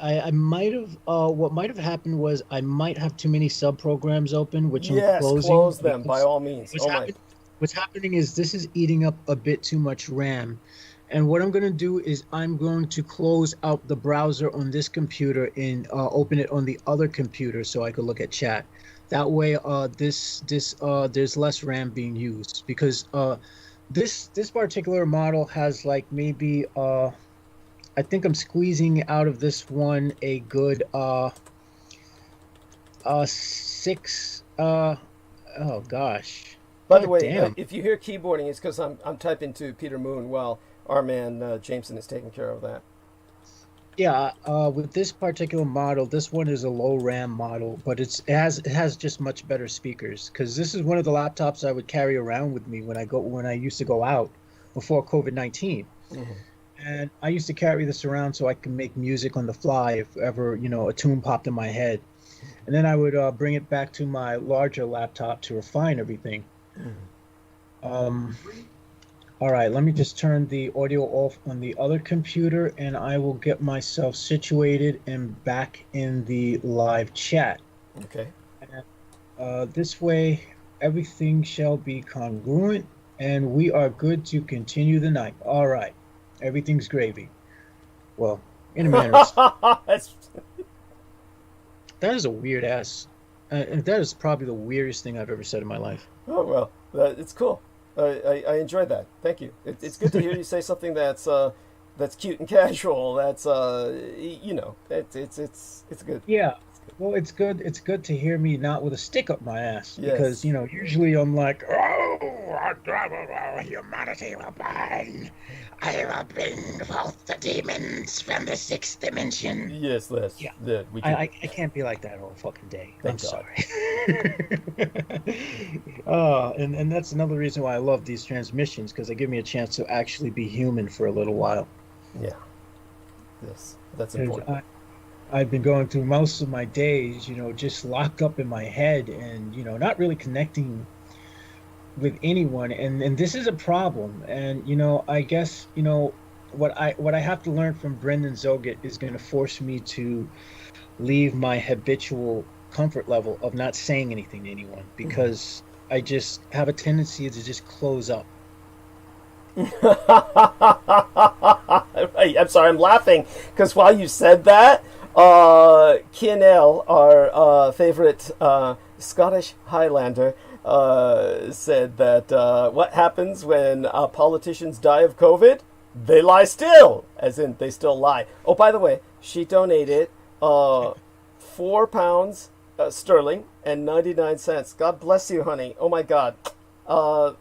Speaker 3: I might have what might have happened was I might have too many sub programs open, which I'm
Speaker 1: Yes,
Speaker 3: closing.
Speaker 1: close them by
Speaker 3: because
Speaker 1: all means.
Speaker 3: what's happening is this is eating up a bit too much RAM. And what I'm going to do is I'm going to close out the browser on this computer and open it on the other computer so I could look at chat. That way, there's less RAM being used because this particular model has like maybe I think I'm squeezing out of this one a good 6. Oh gosh.
Speaker 1: By the
Speaker 3: God
Speaker 1: way,
Speaker 3: damn.
Speaker 1: if you hear keyboarding, it's because I'm typing to Peter Moon while our man Jameson is taking care of that.
Speaker 3: Yeah, with this particular model, this one is a low RAM model, but it has just much better speakers. Because this is one of the laptops I would carry around with me when I used to go out before COVID-19, and I used to carry this around so I could make music on the fly if ever a tune popped in my head, and then I would bring it back to my larger laptop to refine everything. All right, let me just turn the audio off on the other computer and I will get myself situated and back in the live chat.
Speaker 1: Okay.
Speaker 3: And, this way, everything shall be congruent and we are good to continue the night. All right, everything's gravy. Well, in a manner of that is a weird ass. And that is probably the weirdest thing I've ever said in my life.
Speaker 1: Oh, well, it's cool. I enjoyed that. Thank you. It's good to hear you say something that's cute and casual. That's it's good.
Speaker 2: Yeah. Well, it's good. It's good to hear me not with a stick up my ass
Speaker 1: Yes.
Speaker 2: because usually I'm like, humanity will burn. I will bring forth the demons from the 6th dimension.
Speaker 1: Yes, Les.
Speaker 2: Yeah.
Speaker 1: We
Speaker 2: I can't be like that all fucking day.
Speaker 1: Thank
Speaker 2: I'm
Speaker 1: God.
Speaker 2: sorry. And that's another reason why I love these transmissions because they give me a chance to actually be human for a little while.
Speaker 1: Yeah. Yes, that's
Speaker 2: 'Cause
Speaker 1: important.
Speaker 2: I've been going through most of my days, just locked up in my head and, not really connecting with anyone. And this is a problem. And, I guess, what I have to learn from Brendan Zoget is going to force me to leave my habitual comfort level of not saying anything to anyone, because I just have a tendency to just close up.
Speaker 1: I'm sorry, I'm laughing because while you said that, Kianel, our favorite Scottish Highlander, said that what happens when politicians die of COVID? They lie still, as in they still lie. Oh, by the way, she donated £4 sterling and 99 cents. God bless you, honey. Oh my God.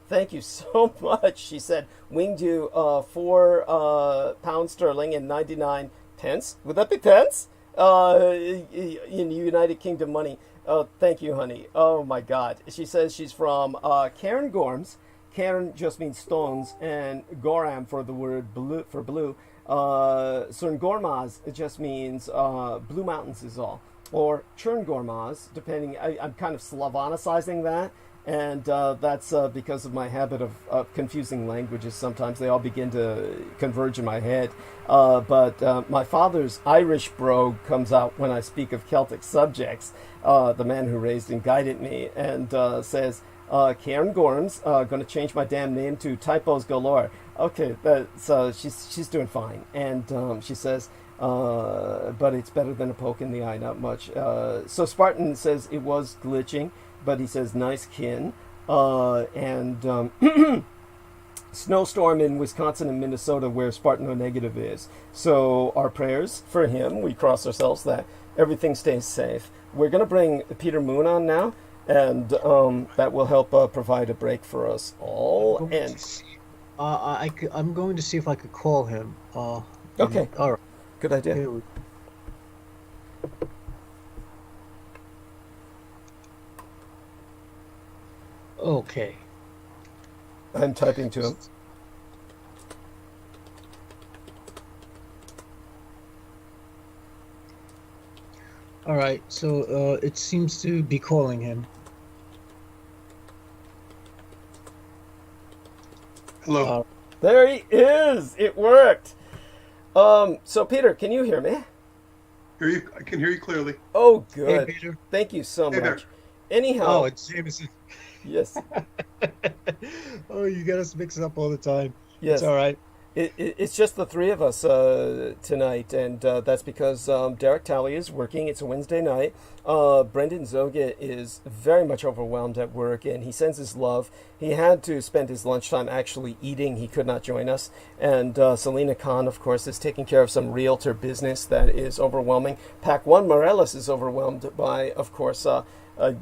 Speaker 1: Thank you so much. She said, winged you £4 sterling and 99 pence. Would that be pence? In United Kingdom money. Thank you, honey. Oh my God. She says she's from Cairngorms. Cairn just means stones, and Goram for the word blue, for blue. Gormaz, it just means blue mountains is all. Or Gormaz, depending. I'm kind of Slavonicizing that. And that's because of my habit of confusing languages. Sometimes they all begin to converge in my head. But my father's Irish brogue comes out when I speak of Celtic subjects. The man who raised and guided me, and says, Karen Gorms, going to change my damn name to Typos Galore. Okay, so she's doing fine. And she says, but it's better than a poke in the eye, not much. So Spartan says it was glitching, but he says nice kin. And snowstorm in Wisconsin and Minnesota where Spartan O negative is. So our prayers for him, we cross ourselves that everything stays safe. We're going to bring Peter Moon on now, and that will help provide a break for us all.
Speaker 3: I'm going to see if I could call him.
Speaker 1: Okay.
Speaker 3: All right.
Speaker 1: Good idea.
Speaker 3: Okay.
Speaker 1: I'm typing to him.
Speaker 3: All right, so it seems to be calling him.
Speaker 4: Hello.
Speaker 1: There he is. It worked. So Peter, can you hear me?
Speaker 4: I can hear you clearly.
Speaker 1: Oh, good.
Speaker 3: Hey, Peter.
Speaker 1: Thank you so
Speaker 4: Hey,
Speaker 1: much.
Speaker 4: there.
Speaker 1: Anyhow.
Speaker 3: Oh, it's Jameson.
Speaker 1: Yes.
Speaker 3: Oh, you got us mixed up all the time.
Speaker 1: Yes.
Speaker 3: It's all right.
Speaker 1: It's just the three of us tonight, and that's because Derek Talley is working. It's a Wednesday night. Brendan Zoget is very much overwhelmed at work, and he sends his love. He had to spend his lunchtime actually eating. He could not join us. And Selena Khan, of course, is taking care of some realtor business that is overwhelming. Pac One Morales is overwhelmed by, of course, I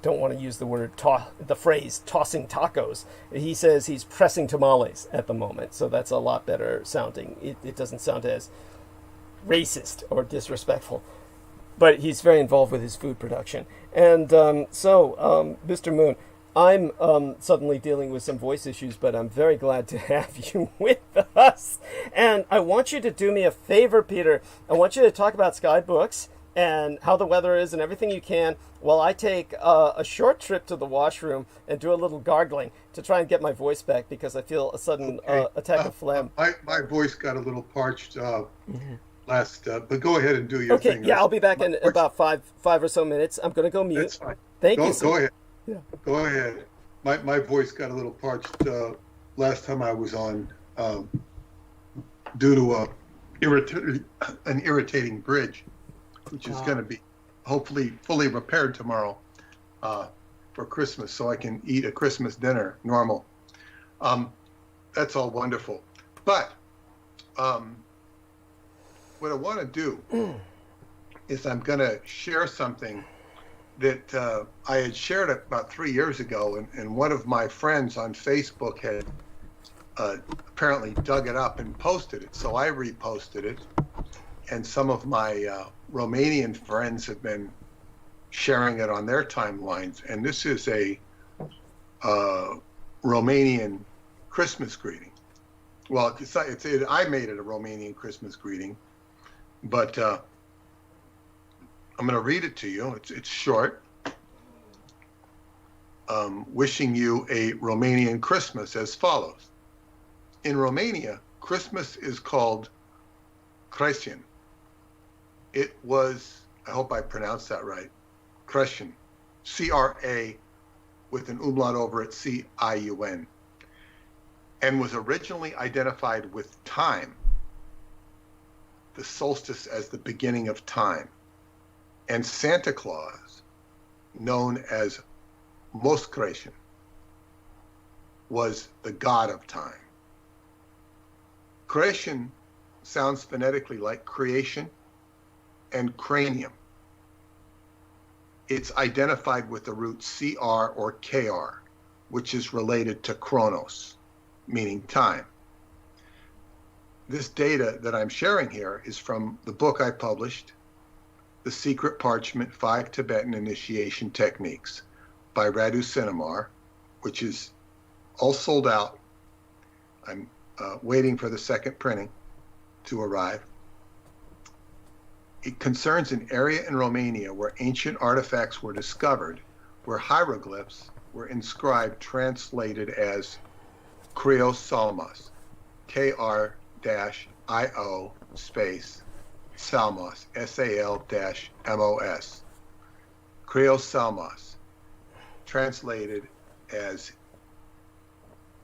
Speaker 1: don't want to use the phrase tossing tacos. He says he's pressing tamales at the moment, so that's a lot better sounding. It doesn't sound as racist or disrespectful, but he's very involved with his food production. And so, Mr. Moon, I'm suddenly dealing with some voice issues, but I'm very glad to have you with us. And I want you to do me a favor, Peter. I want you to talk about skybooks and how the weather is and everything you can, while I take a short trip to the washroom and do a little gargling to try and get my voice back, because I feel a sudden attack of phlegm.
Speaker 4: My voice got a little parched last, but go ahead and do your thing.
Speaker 1: Okay, yeah, I'll be back in about five or so minutes. I'm going to go mute.
Speaker 4: That's fine.
Speaker 1: Thank you.
Speaker 4: Go ahead.
Speaker 1: Yeah.
Speaker 4: Go ahead. My voice got a little parched last time I was on due to an irritating bridge, which is going to be hopefully fully repaired tomorrow for Christmas, so I can eat a Christmas dinner normal. That's all wonderful. But what I want to do is I'm going to share something that I had shared about 3 years ago, and one of my friends on Facebook had apparently dug it up and posted it, so I reposted it, and some of my Romanian friends have been sharing it on their timelines. And this is a Romanian Christmas greeting. Well, I made it a Romanian Christmas greeting, but I'm going to read it to you. It's short. Wishing you a Romanian Christmas as follows. In Romania, Christmas is called Crăciun. It was, I hope I pronounced that right, Crăciun, C-R-A with an umlaut over it, C-I-U-N, and was originally identified with time, the solstice as the beginning of time, and Santa Claus, known as Moș Crăciun, was the god of time. Crăciun sounds phonetically like creation and cranium. It's identified with the root CR or KR, which is related to Chronos, meaning time. This data that I'm sharing here is from the book I published, The Secret Parchment, 5 Tibetan Initiation Techniques by Radu Sinamar, which is all sold out. I'm waiting for the second printing to arrive. It concerns an area in Romania where ancient artifacts were discovered, where hieroglyphs were inscribed, translated as Græcororszámãn, K-R-I-O space Salmos, S-A-L-M-O-S. Græcororszámãn, translated as,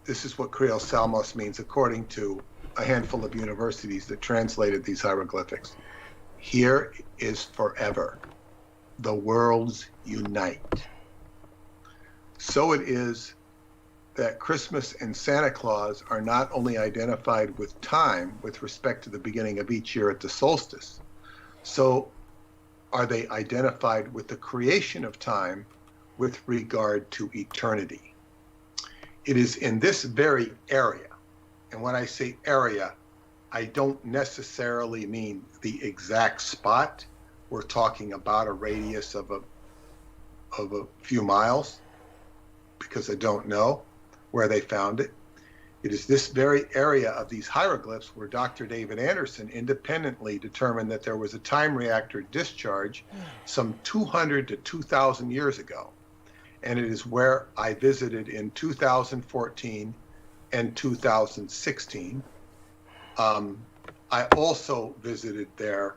Speaker 4: this is what Græcororszámãn means according to a handful of universities that translated these hieroglyphics. Here is forever. The worlds unite. So it is that Christmas and Santa Claus are not only identified with time with respect to the beginning of each year at the solstice, so are they identified with the creation of time with regard to eternity. It is in this very area, and when I say area, I don't necessarily mean the exact spot. We're talking about a radius of a few miles, because I don't know where they found it. It is this very area of these hieroglyphs where Dr. David Anderson independently determined that there was a time reactor discharge some 200 to 2,000 years ago. And it is where I visited in 2014 and 2016. I also visited there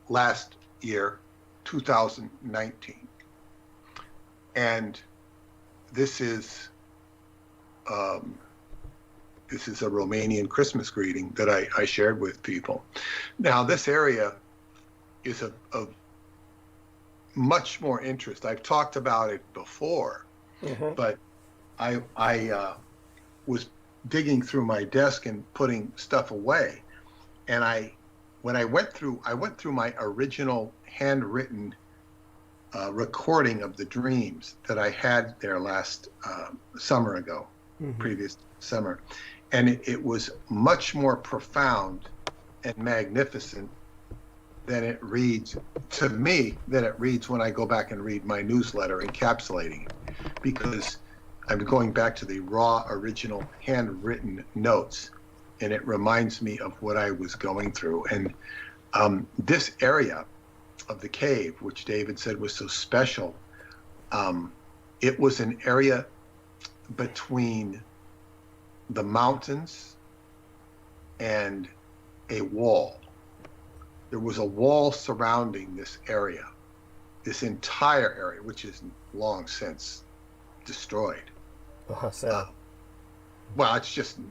Speaker 4: last year, 2019. And this is a Romanian Christmas greeting that I shared with people. Now, this area is of much more interest. I've talked about it before, but I was digging through my desk and putting stuff away, and when I went through my original handwritten recording of the dreams that I had there last summer ago, previous summer, and it was much more profound and magnificent than it reads to me, than it reads when I go back and read my newsletter encapsulating it, because I'm going back to the raw original handwritten notes, and it reminds me of what I was going through. And this area of the cave, which David said was so special, it was an area between the mountains and a wall. There was a wall surrounding this area, this entire area, which is long since destroyed. Well,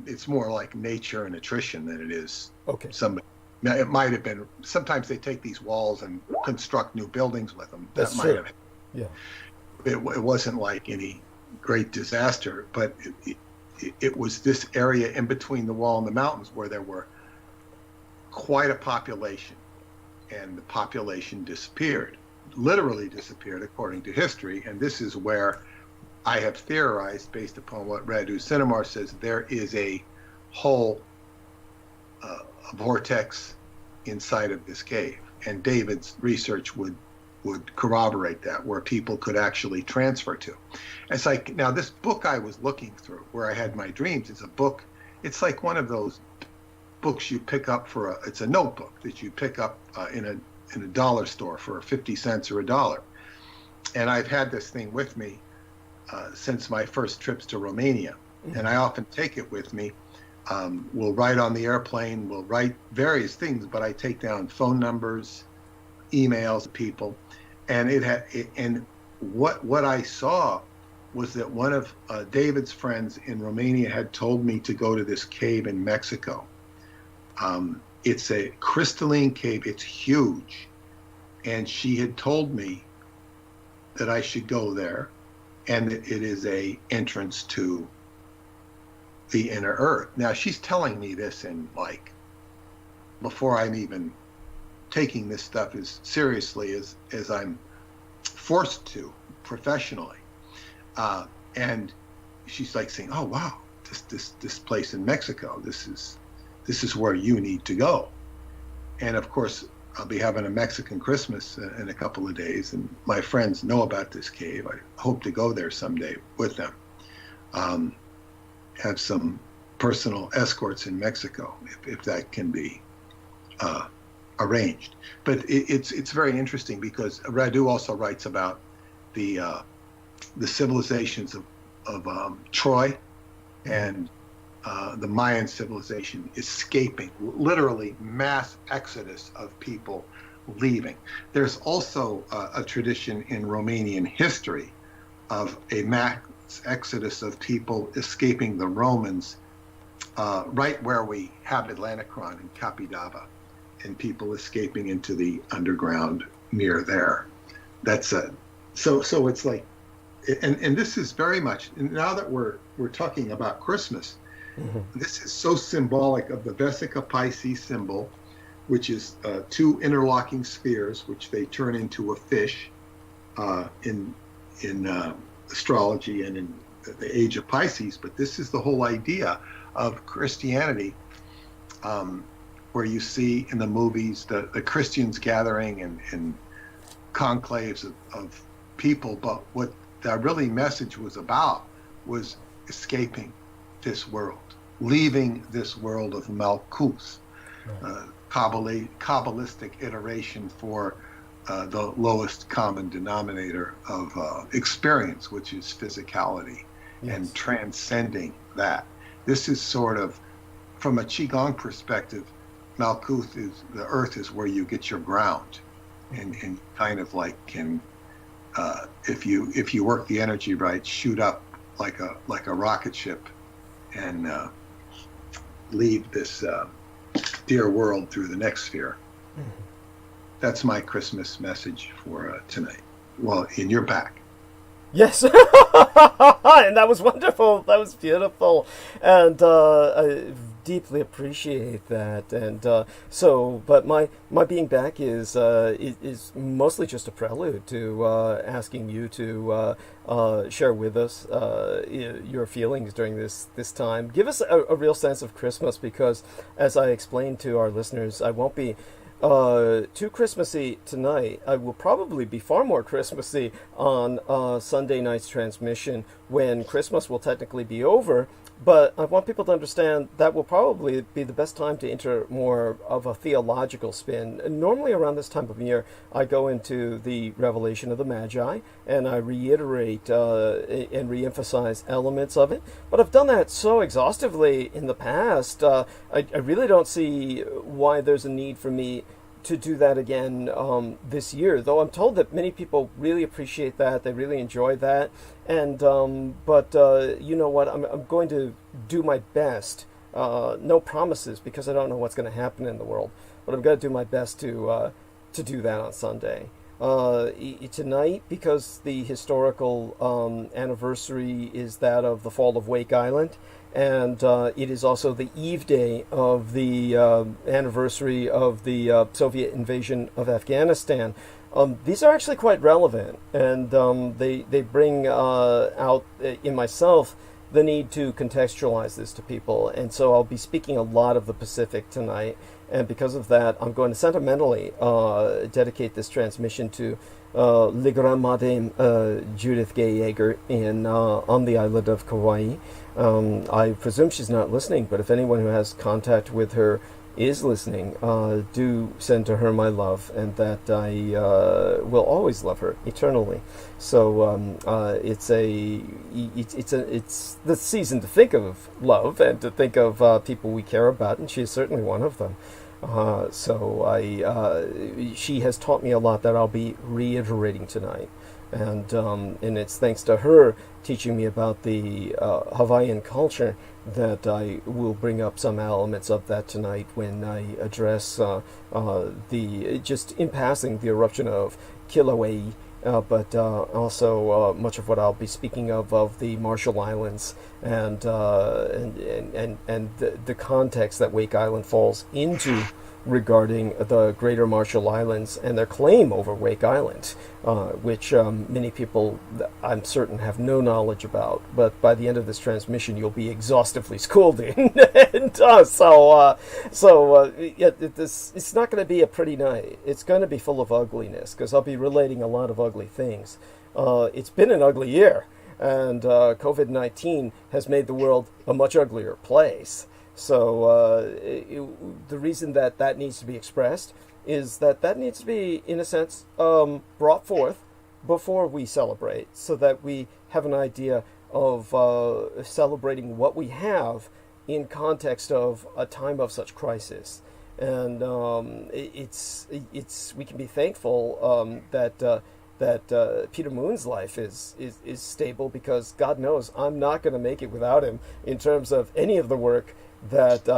Speaker 4: it's more like nature and attrition than it is somebody. Now, it might have been, sometimes they take these walls and construct new buildings with them.
Speaker 1: That's
Speaker 4: that might
Speaker 1: true.
Speaker 4: have,
Speaker 1: Yeah.
Speaker 4: It wasn't like any great disaster, but it was this area in between the wall and the mountains where there were quite a population, and the population disappeared, literally disappeared according to history. And this is where I have theorized, based upon what Radu Sinamar says, there is a whole vortex inside of this cave. And David's research would corroborate that, where people could actually transfer to. It's like, now this book I was looking through, where I had my dreams, is a book, it's like one of those books you pick up it's a notebook that you pick up in a dollar store for 50 cents or $1. And I've had this thing with me since my first trips to Romania. And I often take it with me. We'll write on the airplane, we'll write various things, but I take down phone numbers, emails, people. And and what I saw was that one of David's friends in Romania had told me to go to this cave in Mexico. It's a crystalline cave, it's huge. And she had told me that I should go there, and that it is a entrance to the inner earth. Now she's telling me this in before I'm even taking this stuff as seriously as I'm forced to professionally. And she's saying, "Oh wow, this place in Mexico, this is where you need to go." And of course, I'll be having a Mexican Christmas in a couple of days, and my friends know about this cave. I hope to go there someday with them. Have some personal escorts in Mexico, if that can be arranged. But it's very interesting because Radu also writes about the civilizations of Troy and the Mayan civilization escaping, literally mass exodus of people leaving. There's also a tradition in Romanian history of a mass exodus of people escaping the Romans right where we have Atlanticron in Capidava, and people escaping into the underground near there. That's so it's and this is very much, now that we're talking about Christmas, this is so symbolic of the Vesica Piscis symbol, which is two interlocking spheres, which they turn into a fish in astrology and in the age of Pisces. But this is the whole idea of Christianity, where you see in the movies the Christians gathering and conclaves of people, but what the really message was about was escaping this world, leaving this world of Malkuth, Kabbalistic iteration for the lowest common denominator of experience, which is physicality, and transcending that. This is sort of, from a Qigong perspective, Malkuth is, the earth is where you get your ground, and kind of can, if you work the energy right, shoot up like a rocket ship and leave this dear world through the next sphere. That's my Christmas message for tonight. Well, in your back.
Speaker 1: Yes, and that was wonderful. That was beautiful, and I deeply appreciate that. And but my being back is mostly just a prelude to asking you to share with us your feelings during this time. Give us a real sense of Christmas, because as I explained to our listeners, I won't be too Christmassy tonight. I will probably be far more Christmassy on Sunday night's transmission, when Christmas will technically be over. But I want people to understand that will probably be the best time to enter more of a theological spin. And normally around this time of year, I go into the revelation of the Magi, and I reiterate and reemphasize elements of it. But I've done that so exhaustively in the past, I really don't see why there's a need for me to do that again this year, though I'm told that many people really appreciate that, they really enjoy that, and but you know what, I'm going to do my best, no promises, because I don't know what's going to happen in the world, but I'm going to do my best to do that on Sunday. Tonight, because the historical anniversary is that of the fall of Wake Island, and it is also the eve day of the anniversary of the Soviet invasion of Afghanistan. These are actually quite relevant, and they bring out in myself the need to contextualize this to people. And so I'll be speaking a lot of the Pacific tonight, and because of that, I'm going to sentimentally dedicate this transmission to Le Grand Madame Judith Gay Yeager on the island of Kauai. I presume she's not listening, but if anyone who has contact with her is listening, do send to her my love, and that I will always love her eternally. So it's the season to think of love and to think of people we care about, and she is certainly one of them. She has taught me a lot that I'll be reiterating tonight, and it's thanks to her teaching me about the Hawaiian culture that I will bring up some elements of that tonight when I address just in passing the eruption of Kilauea, but also much of what I'll be speaking of the Marshall Islands and the context that Wake Island falls into regarding the Greater Marshall Islands and their claim over Wake Island, which many people, I'm certain, have no knowledge about. But by the end of this transmission, you'll be exhaustively schooled in. And it's not going to be a pretty night. It's going to be full of ugliness, because I'll be relating a lot of ugly things. It's been an ugly year, and COVID-19 has made the world a much uglier place. So the reason that needs to be expressed is that needs to be, in a sense, brought forth before we celebrate, so that we have an idea of celebrating what we have in context of a time of such crisis. And we can be thankful that Peter Moon's life is stable, because God knows I'm not going to make it without him in terms of any of the work that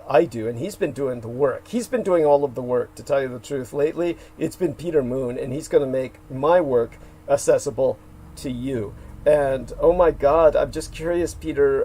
Speaker 1: I do, and he's been doing the work. He's been doing all of the work, to tell you the truth. Lately, it's been Peter Moon, and he's going to make my work accessible to you. And oh my God, I'm just curious, Peter,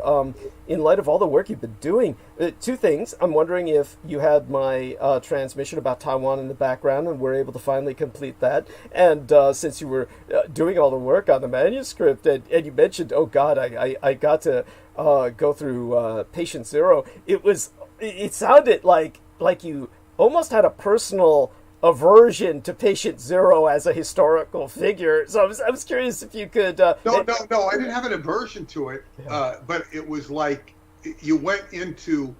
Speaker 1: in light of all the work you've been doing, two things. I'm wondering if you had my transmission about Taiwan in the background and were able to finally complete that. And since you were doing all the work on the manuscript, and you mentioned, oh God, I got to go through Patient Zero, it sounded like you almost had a personal aversion to Patient Zero as a historical figure. So I was curious if you could...
Speaker 4: No, I didn't have an aversion to it, but it was like you went into...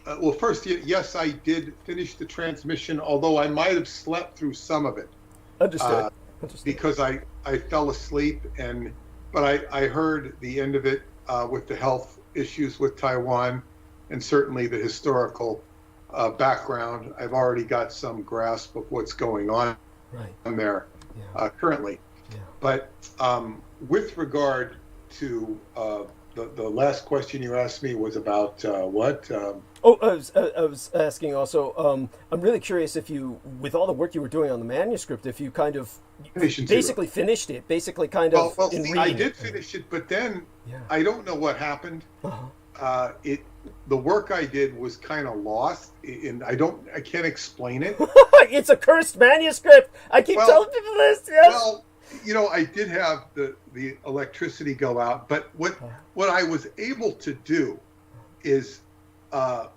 Speaker 4: well, first, yes, I did finish the transmission, although I might have slept through some of it.
Speaker 1: Understood.
Speaker 4: Because I fell asleep, but I heard the end of it with the health issues with Taiwan, and certainly the historical background. I've already got some grasp of what's going on there currently. Yeah. But with regard to the last question you asked me was about what?
Speaker 1: I was asking also, I'm really curious if you, with all the work you were doing on the manuscript, if you kind of basically finished it,
Speaker 4: I did finish it, but then I don't know what happened. The work I did was kind of lost, and I can't explain it.
Speaker 1: It's a cursed manuscript. I keep telling people this. Yes.
Speaker 4: Well, I did have the electricity go out, but what I was able to do is I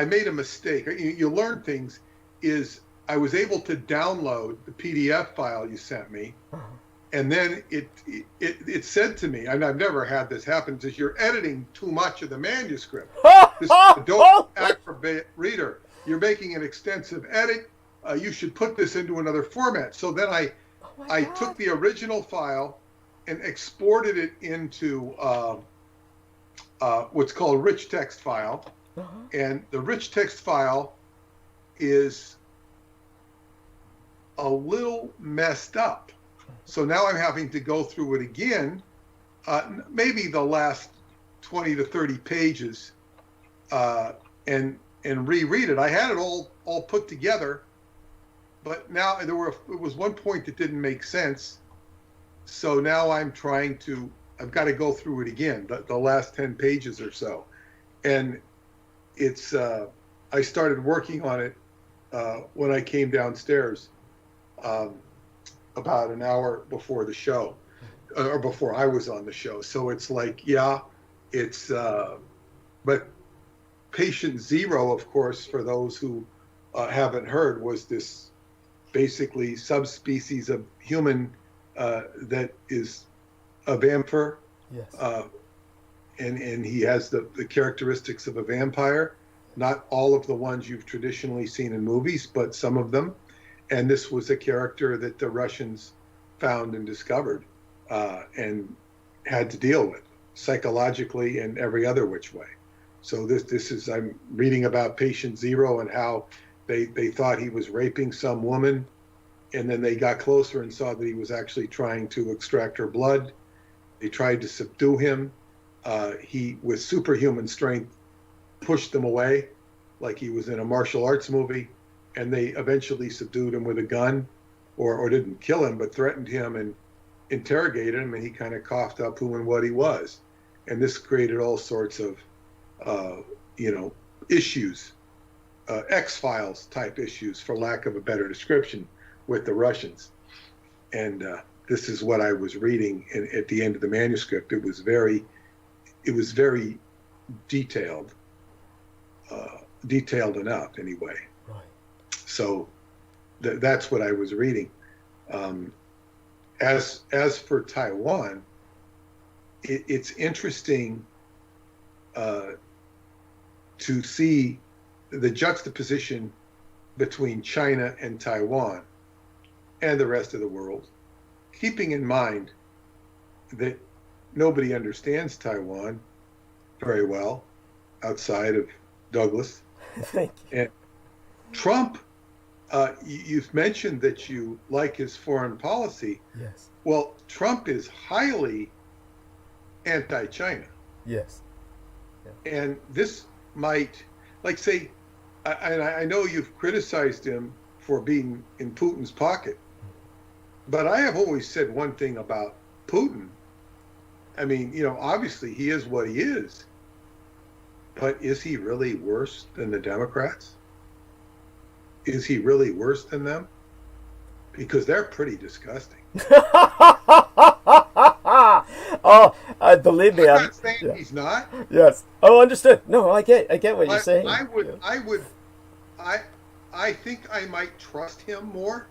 Speaker 4: made a mistake. You learn things. Is I was able to download the PDF file you sent me. And then it said to me, and I've never had this happen, is you're editing too much of the manuscript. Don't Acrobat Reader. You're making an extensive edit. You should put this into another format. So then I took the original file and exported it into what's called rich text file. And the rich text file is a little messed up. So now I'm having to go through it again, maybe the last 20 to 30 pages, and reread it. I had it all put together, but now there was one point that didn't make sense. So now I've got to go through it again, the last 10 pages or so. And I started working on it when I came downstairs. About an hour before the show, or before I was on the show. So it's like, but Patient Zero, of course, for those who haven't heard, was this basically subspecies of human that is a vampire.
Speaker 1: Yes.
Speaker 4: and he has the characteristics of a vampire. Not all of the ones you've traditionally seen in movies, but some of them. And this was a character that the Russians found and discovered and had to deal with psychologically and every other which way. So this is, I'm reading about Patient Zero and how they thought he was raping some woman, and then they got closer and saw that he was actually trying to extract her blood. They tried to subdue him. He, with superhuman strength, pushed them away like he was in a martial arts movie, and they eventually subdued him with a gun, or didn't kill him, but threatened him and interrogated him, and he kind of coughed up who and what he was. And this created all sorts of, issues, X-Files type issues, for lack of a better description, with the Russians. And this is what I was reading at the end of the manuscript. It was very detailed, detailed enough anyway.
Speaker 1: Right.
Speaker 4: So that's what I was reading. As for Taiwan, it's interesting to see the juxtaposition between China and Taiwan and the rest of the world, keeping in mind that nobody understands Taiwan very well outside of Douglas.
Speaker 1: Thank you.
Speaker 4: And Trump, you've mentioned that you like his foreign policy.
Speaker 1: Yes.
Speaker 4: Well, Trump is highly anti-China.
Speaker 1: Yes.
Speaker 4: Yeah. And this might, like, say, I know you've criticized him for being in Putin's pocket, but I have always said one thing about Putin. I mean, obviously he is what he is, but is he really worse than the Democrats? Is he really worse than them? Because they're pretty disgusting.
Speaker 1: Believe me,
Speaker 4: I'm not saying he's not.
Speaker 1: Yes. Oh, understood. No, I get what you're saying.
Speaker 4: I think I might trust him more.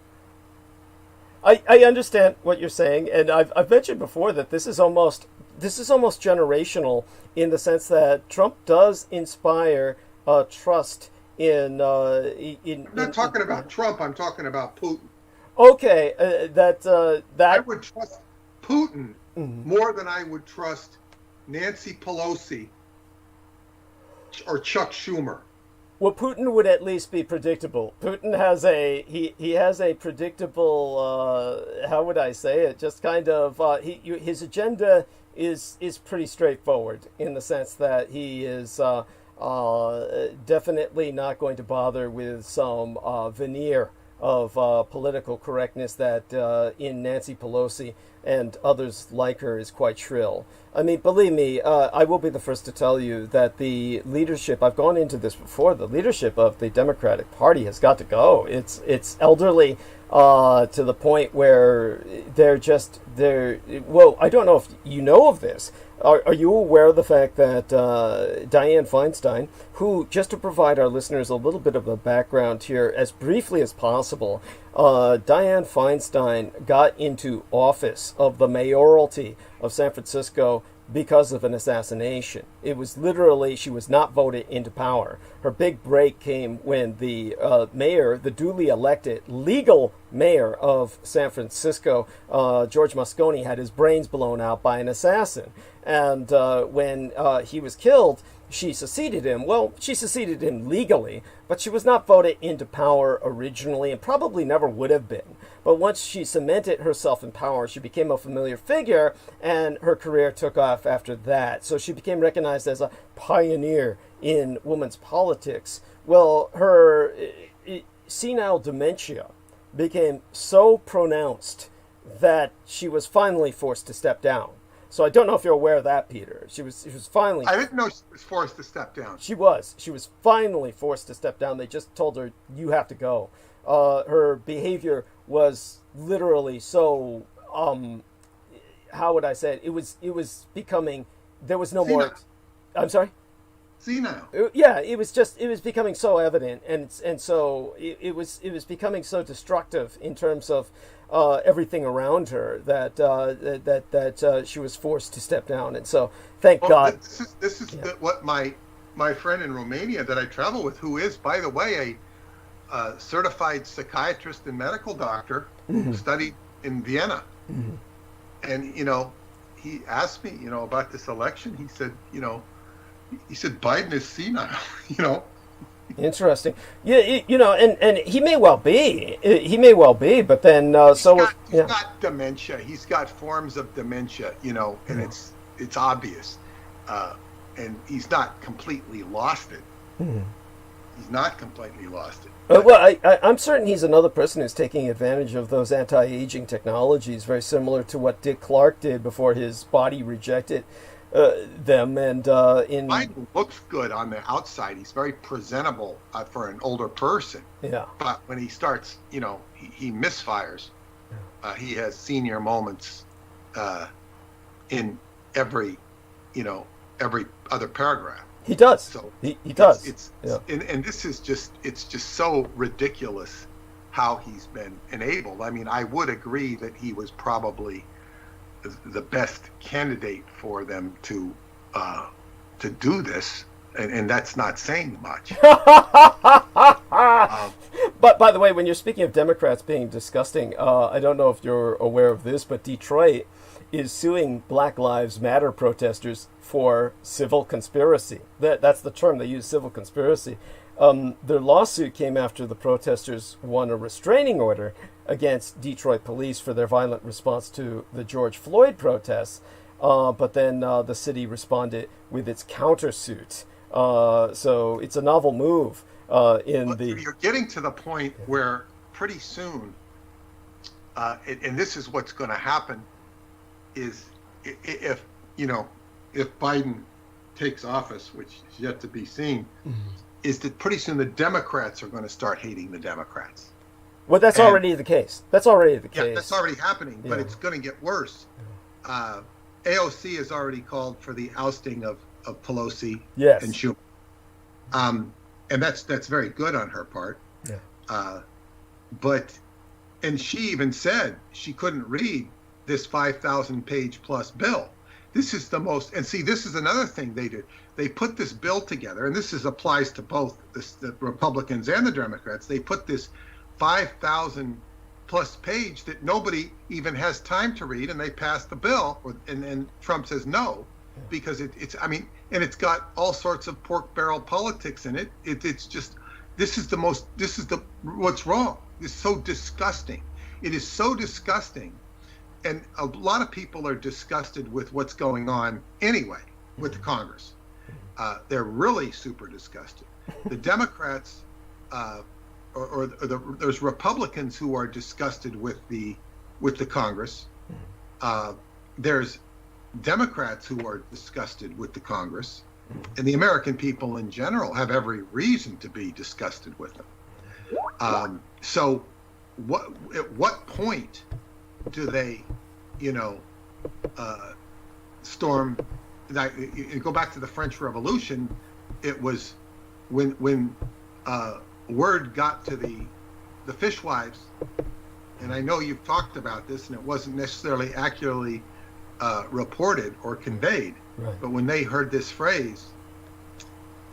Speaker 1: I understand what you're saying, and I've mentioned before that this is almost generational, in the sense that Trump does inspire trust in. I'm
Speaker 4: not talking about Trump. I'm talking about Putin.
Speaker 1: Okay, that
Speaker 4: I would trust Putin more than I would trust Nancy Pelosi or Chuck Schumer.
Speaker 1: Well, Putin would at least be predictable. Putin has he has a predictable, how would I say it? Just kind of his agenda is pretty straightforward, in the sense that he is definitely not going to bother with some veneer of political correctness that in Nancy Pelosi and others like her is quite shrill. I mean, believe me, I will be the first to tell you that the leadership, I've gone into this before, the leadership of the Democratic Party has got to go. It's elderly to the point where well, I don't know if you know of this. Are you aware of the fact that Dianne Feinstein, who, just to provide our listeners a little bit of a background here as briefly as possible, Dianne Feinstein got into office of the mayoralty of San Francisco because of an assassination. It was literally, she was not voted into power. Her big break came when the mayor, the duly elected legal mayor of San Francisco, George Moscone, had his brains blown out by an assassin. And when he was killed, she succeeded him. Well, she succeeded him legally, but she was not voted into power originally, and probably never would have been. But once she cemented herself in power, she became a familiar figure, and her career took off after that. So she became recognized as a pioneer in women's politics. Well, her senile dementia became so pronounced that she was finally forced to step down. So I don't know if you're aware of that, Peter. She was finally...
Speaker 4: I didn't know she was forced to step down.
Speaker 1: She was finally forced to step down. They just told her, you have to go. Her behavior was literally so, how would I say it? It was becoming, there was no more... I'm sorry?
Speaker 4: senile.
Speaker 1: Yeah, it was becoming so evident, and so it was becoming so destructive in terms of everything around her that she was forced to step down. And so, thank God.
Speaker 4: This is what my friend in Romania that I travel with, who is, by the way, a certified psychiatrist and medical doctor, who studied in Vienna, and he asked me, about this election. He said, Biden is senile,
Speaker 1: Interesting. Yeah, and he may well be. But then
Speaker 4: he's got dementia. He's got forms of dementia, and it's obvious. And he's not completely lost it. He's not completely lost it.
Speaker 1: Well, I'm certain he's another person who's taking advantage of those anti-aging technologies, very similar to what Dick Clark did before his body rejected them. And
Speaker 4: Biden looks good on the outside. He's very presentable for an older person.
Speaker 1: Yeah.
Speaker 4: But when he starts, he misfires. He has senior moments in every other paragraph.
Speaker 1: He does.
Speaker 4: So
Speaker 1: he does.
Speaker 4: And this is it's just so ridiculous how he's been enabled. I mean, I would agree that he was probably the best candidate for them to do this, and that's not saying much.
Speaker 1: But by the way, when you're speaking of Democrats being disgusting, I don't know if you're aware of this, but Detroit is suing Black Lives Matter protesters for civil conspiracy. That's the term they use, civil conspiracy. Their lawsuit came after the protesters won a restraining order against Detroit police for their violent response to the George Floyd protests. But then the city responded with its countersuit. So it's a novel move. You're
Speaker 4: getting to the point where pretty soon, and this is what's going to happen, is if Biden takes office, which is yet to be seen, is that pretty soon the Democrats are going to start hating the Democrats.
Speaker 1: Well, that's already the case. Yeah, that's
Speaker 4: already happening, but it's going to get worse. AOC has already called for the ousting of Pelosi and Schumer. And that's very good on her part. Yeah. And she even said she couldn't read this 5,000-page plus bill. This is the most, and see, this is another thing they did. They put this bill together, and this applies to both the Republicans and the Democrats. They put this 5,000 plus page that nobody even has time to read, and they passed the bill, and Trump says no, because it's got all sorts of pork barrel politics in it. It's just, what's wrong. It's so disgusting. It is so disgusting. And a lot of people are disgusted with what's going on anyway with the Congress. They're really super disgusted. The Democrats, there's Republicans who are disgusted with the Congress. There's Democrats who are disgusted with the Congress, and the American people in general have every reason to be disgusted with them. So, at what point do they, storm? You go back to the French Revolution. It was when word got to the fishwives, and I know you've talked about this, and it wasn't necessarily accurately reported or conveyed, right. But when they heard this phrase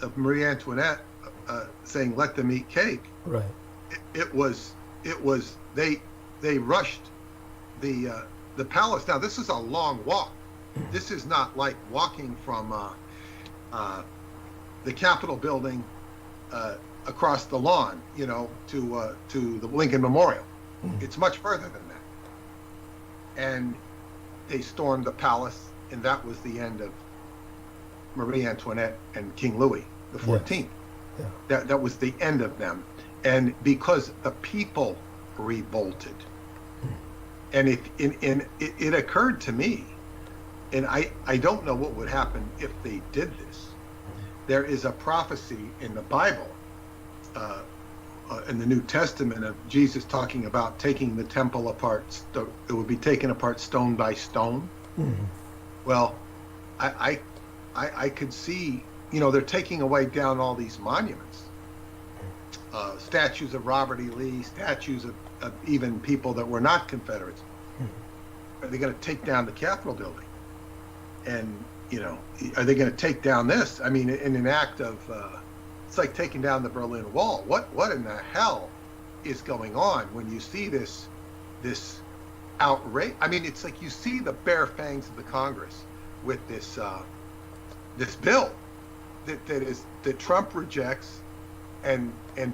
Speaker 4: of Marie Antoinette saying "Let them eat cake,"
Speaker 1: right?
Speaker 4: It was they rushed the palace. Now this is a long walk. This is not like walking from the Capitol building across the lawn, to the Lincoln Memorial. It's much further than that. And they stormed the palace, and that was the end of Marie Antoinette and King Louis the 14th. Yeah. That was the end of them. And because the people revolted. And it occurred to me, and I don't know what would happen if they did this. There is a prophecy in the Bible, in the New Testament, of Jesus talking about taking the temple apart. It would be taken apart stone by stone. Mm-hmm. Well, I could see, they're taking away down all these monuments, statues of Robert E. Lee, statues of even people that were not Confederates. Are they going to take down the Capitol building? And, are they going to take down this? I mean, in an act of, it's like taking down the Berlin Wall. What in the hell is going on when you see this outrage? I mean, it's like you see the bare fangs of the Congress with this bill that Trump rejects and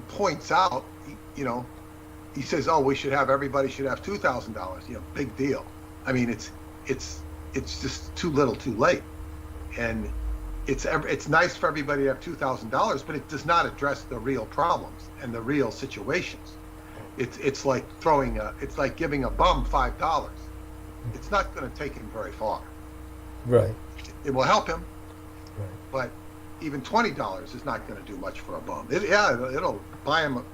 Speaker 4: points out. He says, "Oh, everybody should have $2,000." Big deal. I mean, it's just too little, too late, and it's nice for everybody to have $2,000, but it does not address the real problems and the real situations. It's like it's like giving a bum $5. It's not going to take him very far.
Speaker 1: Right. It
Speaker 4: will help him,
Speaker 1: right,
Speaker 4: but even $20 is not going to do much for a bum. It'll buy him, a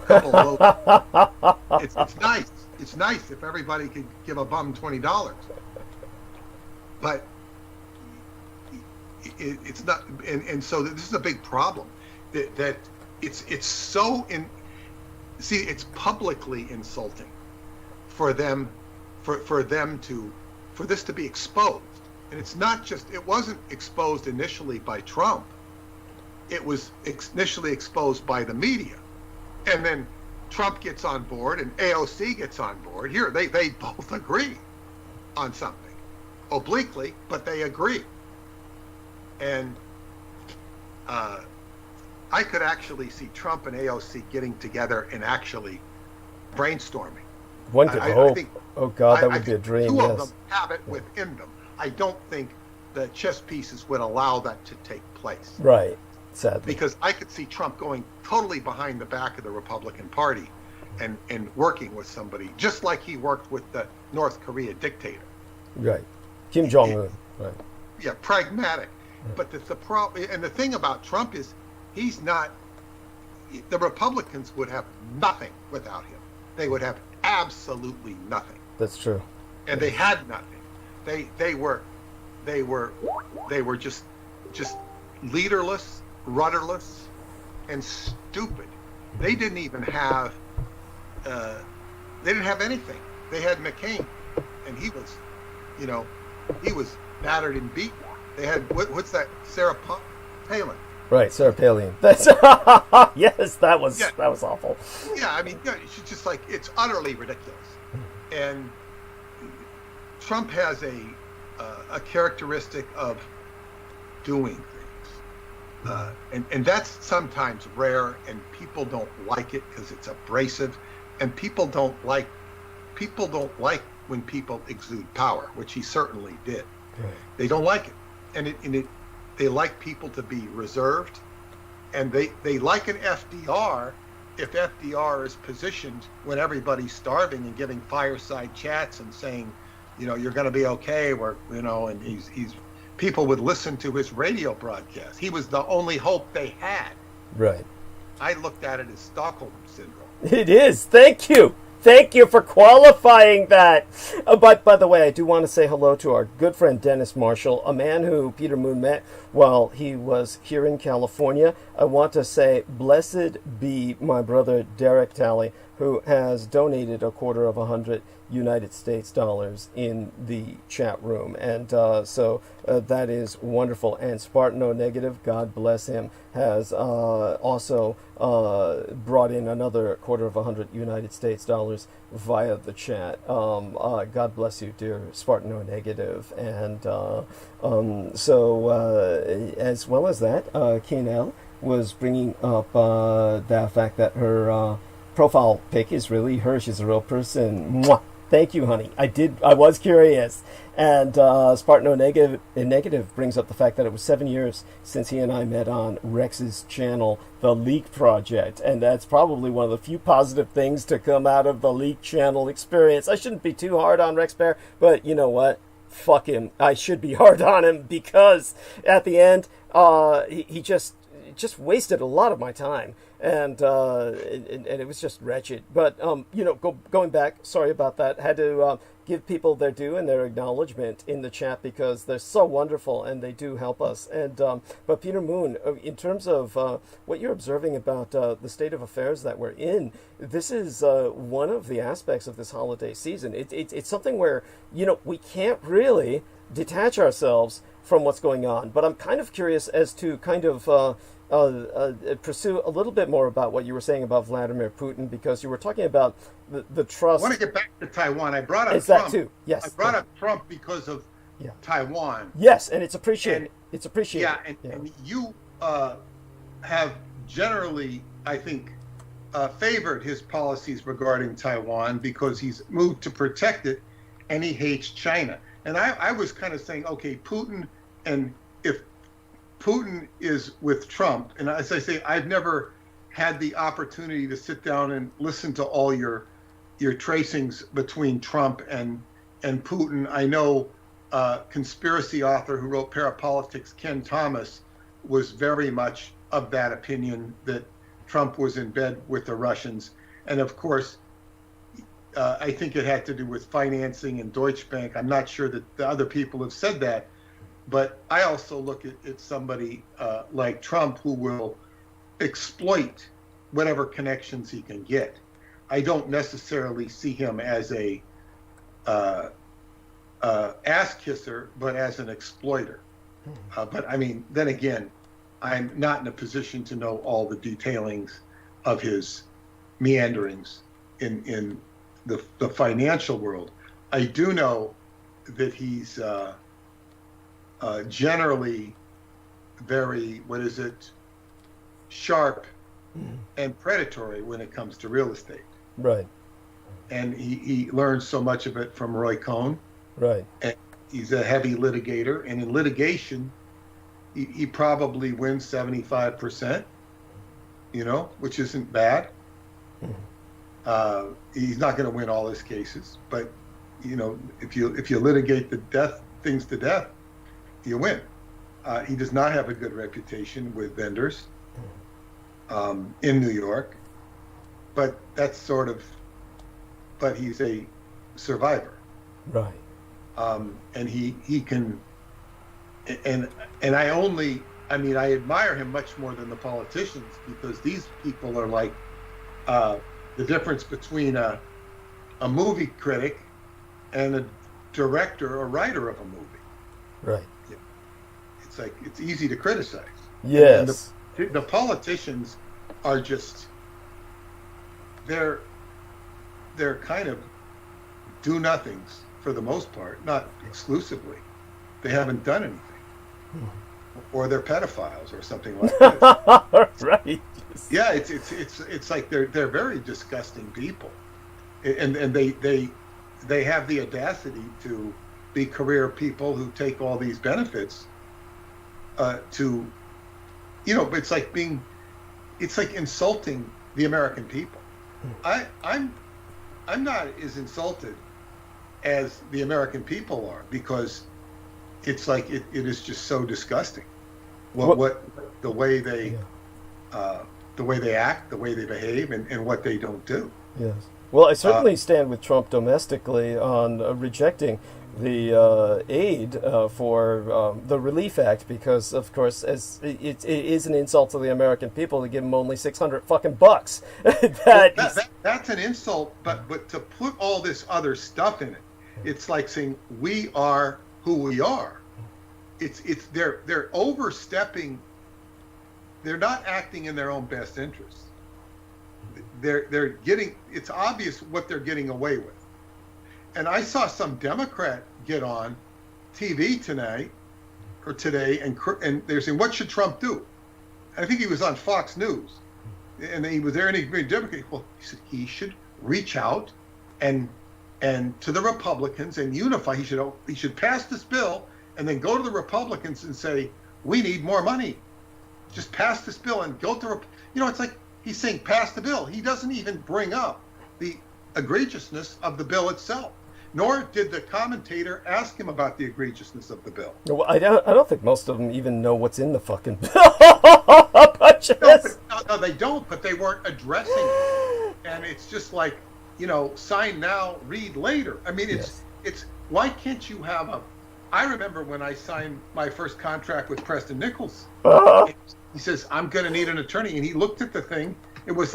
Speaker 4: couple of loaves. It's nice. It's nice if everybody could give a bum $20, but it's not. And so this is a big problem. That it's so in. See, it's publicly insulting for them, for this to be exposed. And it's not just, it wasn't exposed initially by Trump. It was initially exposed by the media. And then Trump gets on board and AOC gets on board. Here, they both agree on something. Obliquely, but they agree. And I could actually see Trump and AOC getting together and actually brainstorming.
Speaker 1: One could hope. Oh God, that would be a dream.
Speaker 4: Two
Speaker 1: yes.
Speaker 4: of them have it within them. I don't think the chess pieces would allow that to take place.
Speaker 1: Right, sadly.
Speaker 4: Because I could see Trump going totally behind the back of the Republican Party and working with somebody, just like he worked with the North Korea dictator.
Speaker 1: Right, Kim Jong-un. Right.
Speaker 4: Yeah, pragmatic. Right. But the problem, and the thing about Trump is, he's not. The Republicans would have nothing without him. They would have absolutely nothing.
Speaker 1: That's true.
Speaker 4: And they had nothing. They were just leaderless, rudderless, and stupid. They didn't even have. They didn't have anything. They had McCain, and he was battered and beaten. They had what's that? Sarah Palin.
Speaker 1: Right, Sarah Palin. That's yes, that was awful.
Speaker 4: Yeah, I mean, she's just like, it's utterly ridiculous. And Trump has a characteristic of doing things, and that's sometimes rare, and people don't like it because it's abrasive, and people don't like when people exude power, which he certainly did.
Speaker 1: Right.
Speaker 4: They don't like it, and they like people to be reserved, and they like an FDR if FDR is positioned when everybody's starving and giving fireside chats and saying, you're going to be okay, and he's people would listen to his radio broadcast. He was the only hope they had.
Speaker 1: Right.
Speaker 4: I looked at it as Stockholm syndrome.
Speaker 1: It is. Thank you. Thank you for qualifying that. But by the way, I do want to say hello to our good friend Dennis Marshall, a man who Peter Moon met while he was here in California. I want to say blessed be my brother Derek Talley, who has donated $250 United States dollars in the chat room. And so that is wonderful. And Spartan O Negative, God bless him, has also brought in another $250 United States dollars via the chat. God bless you, dear Spartan O Negative. And so as well as that, Kanel was bringing up the fact that her profile pic is really her. She's a real person. Mwah! Thank you, honey. I was curious. And Spartan O Negative brings up the fact that it was 7 years since he and I met on Rex's channel, The Leak Project. And that's probably one of the few positive things to come out of the Leak channel experience. I shouldn't be too hard on Rex Bear, but you know what? Fuck him. I should be hard on him because at the end, he just wasted a lot of my time. and it was just wretched. But going back, sorry about that. Had to give people their due and their acknowledgement in the chat because they're so wonderful and they do help us. And but Peter Moon, in terms of what you're observing about the state of affairs that we're in, this is one of the aspects of this holiday season. It's something where we can't really detach ourselves from what's going on. But I'm kind of curious as to kind of pursue a little bit more about what you were saying about Vladimir Putin, because you were talking about the trust.
Speaker 4: I want to get back to Taiwan. I brought up
Speaker 1: Trump. That too. Yes.
Speaker 4: I brought up Trump because of Taiwan.
Speaker 1: Yes, and it's appreciated. It's appreciated.
Speaker 4: Yeah, and you have generally, I think, favored his policies regarding Taiwan because he's moved to protect it, and he hates China. And I was kind of saying, okay, Putin, and if Putin is with Trump, and as I say, I've never had the opportunity to sit down and listen to all your tracings between Trump and Putin. I know conspiracy author who wrote Parapolitics, Ken Thomas, was very much of that opinion that Trump was in bed with the Russians. And of course, I think it had to do with financing and Deutsche Bank. I'm not sure that the other people have said that, but I also look at somebody like Trump who will exploit whatever connections he can get. I don't necessarily see him as a ass kisser, but as an exploiter. But I mean, then again, I'm not in a position to know all the detailings of his meanderings in the financial world. I do know that he's generally very, sharp and predatory when it comes to real estate.
Speaker 1: Right.
Speaker 4: And he learns so much of it from Roy Cohn.
Speaker 1: Right.
Speaker 4: And he's a heavy litigator, and in litigation, he probably wins 75%, which isn't bad. He's not going to win all his cases, but if you litigate things to death, you win. He does not have a good reputation with vendors in New York, but but he's a survivor.
Speaker 1: Right.
Speaker 4: And he can, and I admire him much more than the politicians, because these people are like the difference between a movie critic and a director or writer of a movie.
Speaker 1: Right.
Speaker 4: It's like, it's easy to criticize.
Speaker 1: Yes.
Speaker 4: And the politicians are just, they're kind of do-nothings for the most part, not exclusively. They haven't done anything. Or they're pedophiles or something like that.
Speaker 1: Right.
Speaker 4: Yeah, it's like they're very disgusting people, and they have the audacity to be career people who take all these benefits to, but it's like insulting the American people. I'm not as insulted as the American people are, because it's like it is just so disgusting. What the way they act, the way they behave, and what they don't do.
Speaker 1: Yes. Well, I certainly stand with Trump domestically on rejecting the aid for the Relief Act, because, of course, as it is an insult to the American people to give them only $600
Speaker 4: That's an insult, but to put all this other stuff in it, it's like saying we are who we are. They're overstepping. They're not acting in their own best interest. It's obvious what they're getting away with. And I saw some Democrat get on TV today, and they're saying, what should Trump do? I think he was on Fox News, and he was there, and he agreed, Democrat. Well, he said he should reach out and to the Republicans and unify. He should pass this bill and then go to the Republicans and say, we need more money. Just pass this bill and go to, it's like he's saying pass the bill. He doesn't even bring up the egregiousness of the bill itself, nor did the commentator ask him about the egregiousness of the bill.
Speaker 1: Well, I don't think most of them even know what's in the fucking bill. pushes.
Speaker 4: No, they don't, but they weren't addressing it. And it's just like, sign now, read later. I mean, it's why can't you have I remember when I signed my first contract with Preston Nichols. He says, I'm going to need an attorney. And he looked at the thing. It was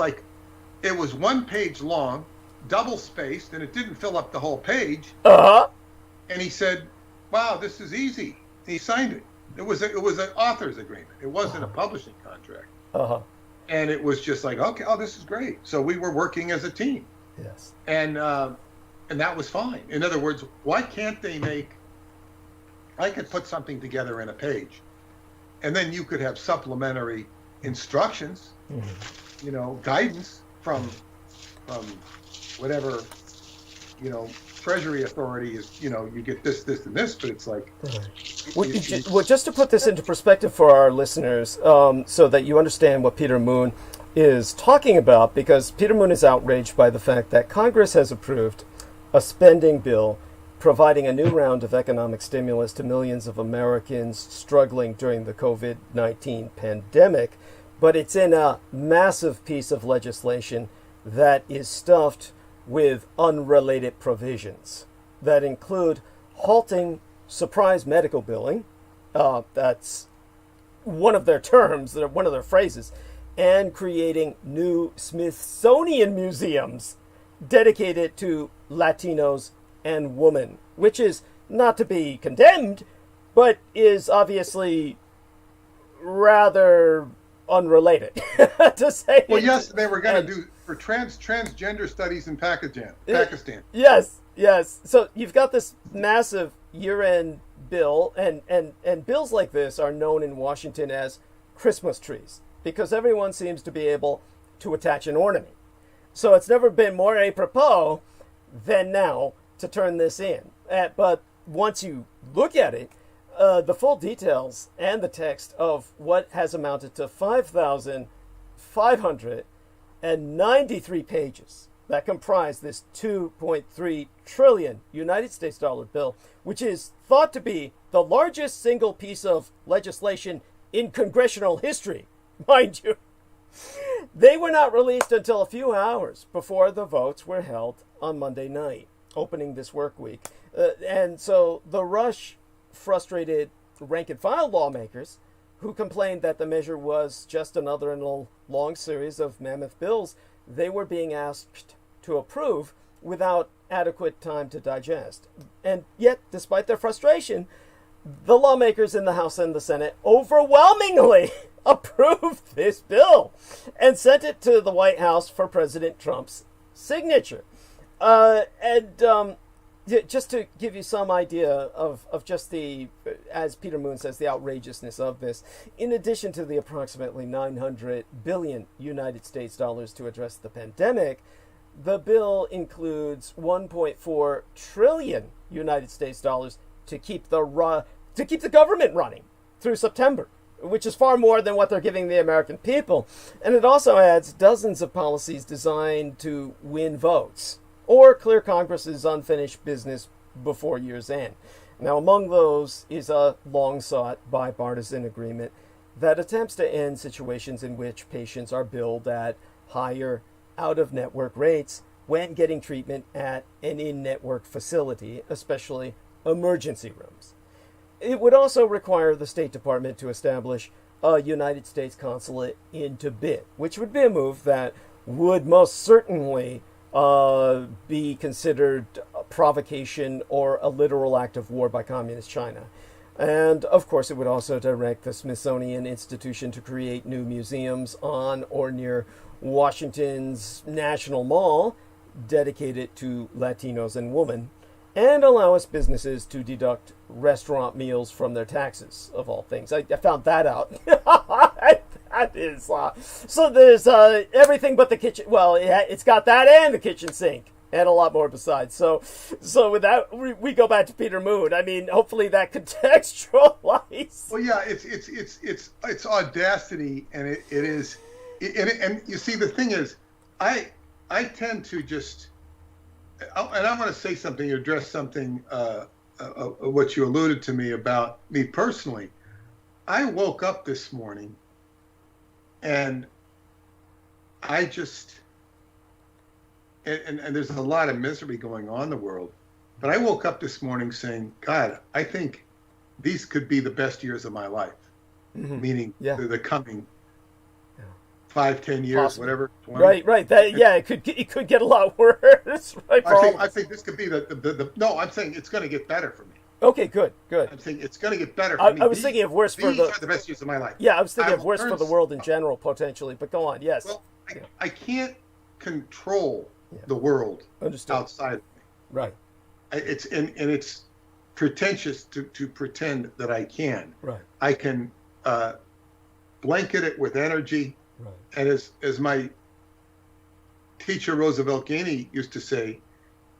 Speaker 4: 1 page long, double spaced, and it didn't fill up the whole page. And he said, wow, this is easy. And he signed it. It was an author's agreement. It wasn't a publishing contract. And it was just like, okay, this is great. So we were working as a team.
Speaker 1: Yes.
Speaker 4: And that was fine. In other words, why can't they I could put something together in a page, and then you could have supplementary instructions, guidance from whatever, Treasury authority is, you get this, and this, but it's like...
Speaker 1: Well, just to put this into perspective for our listeners, so that you understand what Peter Moon is talking about, because Peter Moon is outraged by the fact that Congress has approved a spending bill providing a new round of economic stimulus to millions of Americans struggling during the COVID-19 pandemic, but it's in a massive piece of legislation that is stuffed with unrelated provisions that include halting surprise medical billing, that's one of their terms, one of their phrases, and creating new Smithsonian museums dedicated to Latinos and women, which is not to be condemned, but is obviously rather unrelated, to say.
Speaker 4: Well, yes, they were going to do for transgender studies in Pakistan.
Speaker 1: Yes. So you've got this massive year-end bill, and bills like this are known in Washington as Christmas trees, because everyone seems to be able to attach an ornament. So it's never been more apropos than now to turn this in. But once you look at it, the full details and the text of what has amounted to 5,593 pages that comprise this 2.3 trillion United States dollar bill, which is thought to be the largest single piece of legislation in congressional history, mind you. They were not released until a few hours before the votes were held on Monday night, opening this work week. And so the rush frustrated rank-and-file lawmakers who complained that the measure was just another in a long series of mammoth bills they were being asked to approve without adequate time to digest. And yet, despite their frustration, the lawmakers in the House and the Senate overwhelmingly approved this bill and sent it to the White House for President Trump's signature. Just to give you some idea of just the, as Peter Moon says, the outrageousness of this, in addition to the approximately 900 billion United States dollars to address the pandemic, the bill includes 1.4 trillion United States dollars to keep the government running through September, which is far more than what they're giving the American people. And it also adds dozens of policies designed to win votes or clear Congress's unfinished business before year's end. Now, among those is a long-sought bipartisan agreement that attempts to end situations in which patients are billed at higher out-of-network rates when getting treatment at an in-network facility, especially emergency rooms. It would also require the State Department to establish a United States consulate in Tibet, which would be a move that would most certainly be considered a provocation or a literal act of war by Communist China. And, of course, it would also direct the Smithsonian Institution to create new museums on or near Washington's National Mall dedicated to Latinos and women, and allow us businesses to deduct restaurant meals from their taxes, of all things. I found that out. That is, so there's everything but the kitchen. Well, it's got that and the kitchen sink, and a lot more besides. So with that, we go back to Peter Moon. I mean, hopefully that contextualizes.
Speaker 4: Well, yeah, it's audacity, and it is, and you see, the thing is, I tend to just, and I want to say something, address something, what you alluded to me about me personally. I woke up this morning And I just, and there's a lot of misery going on in the world. But I woke up this morning saying, God, I think these could be the best years of my life. Meaning the coming 5, 10 years,
Speaker 1: Possibly.
Speaker 4: Whatever. 20.
Speaker 1: Right. It could get a lot worse. Right.
Speaker 4: I think this could be the no. I'm saying it's going to get better for me.
Speaker 1: Okay, good.
Speaker 4: I'm saying it's going to get better for me.
Speaker 1: I was thinking of worse for
Speaker 4: these are the best years of my life.
Speaker 1: Yeah, I was thinking of worse for the world in general, potentially. But go on. Yes.
Speaker 4: Well, I can't control the world outside of me.
Speaker 1: Right.
Speaker 4: It's and it's pretentious to pretend that I can.
Speaker 1: Right.
Speaker 4: I can blanket it with energy.
Speaker 1: Right.
Speaker 4: And as my teacher Roosevelt Gainey used to say,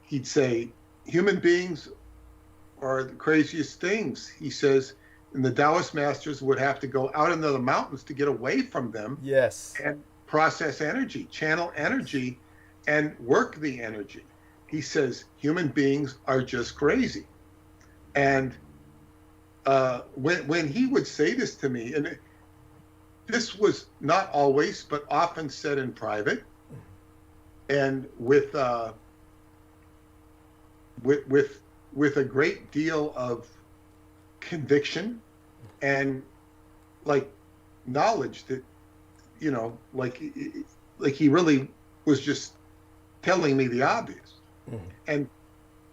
Speaker 4: he'd say, human beings are the craziest things. He says, and the Taoist masters would have to go out into the mountains to get away from them.
Speaker 1: Yes.
Speaker 4: And process energy, channel energy, and work the energy. He says, human beings are just crazy. And when he would say this to me, and this was not always, but often said in private, and with a great deal of conviction and like knowledge that, you know, like he really was just telling me the obvious. And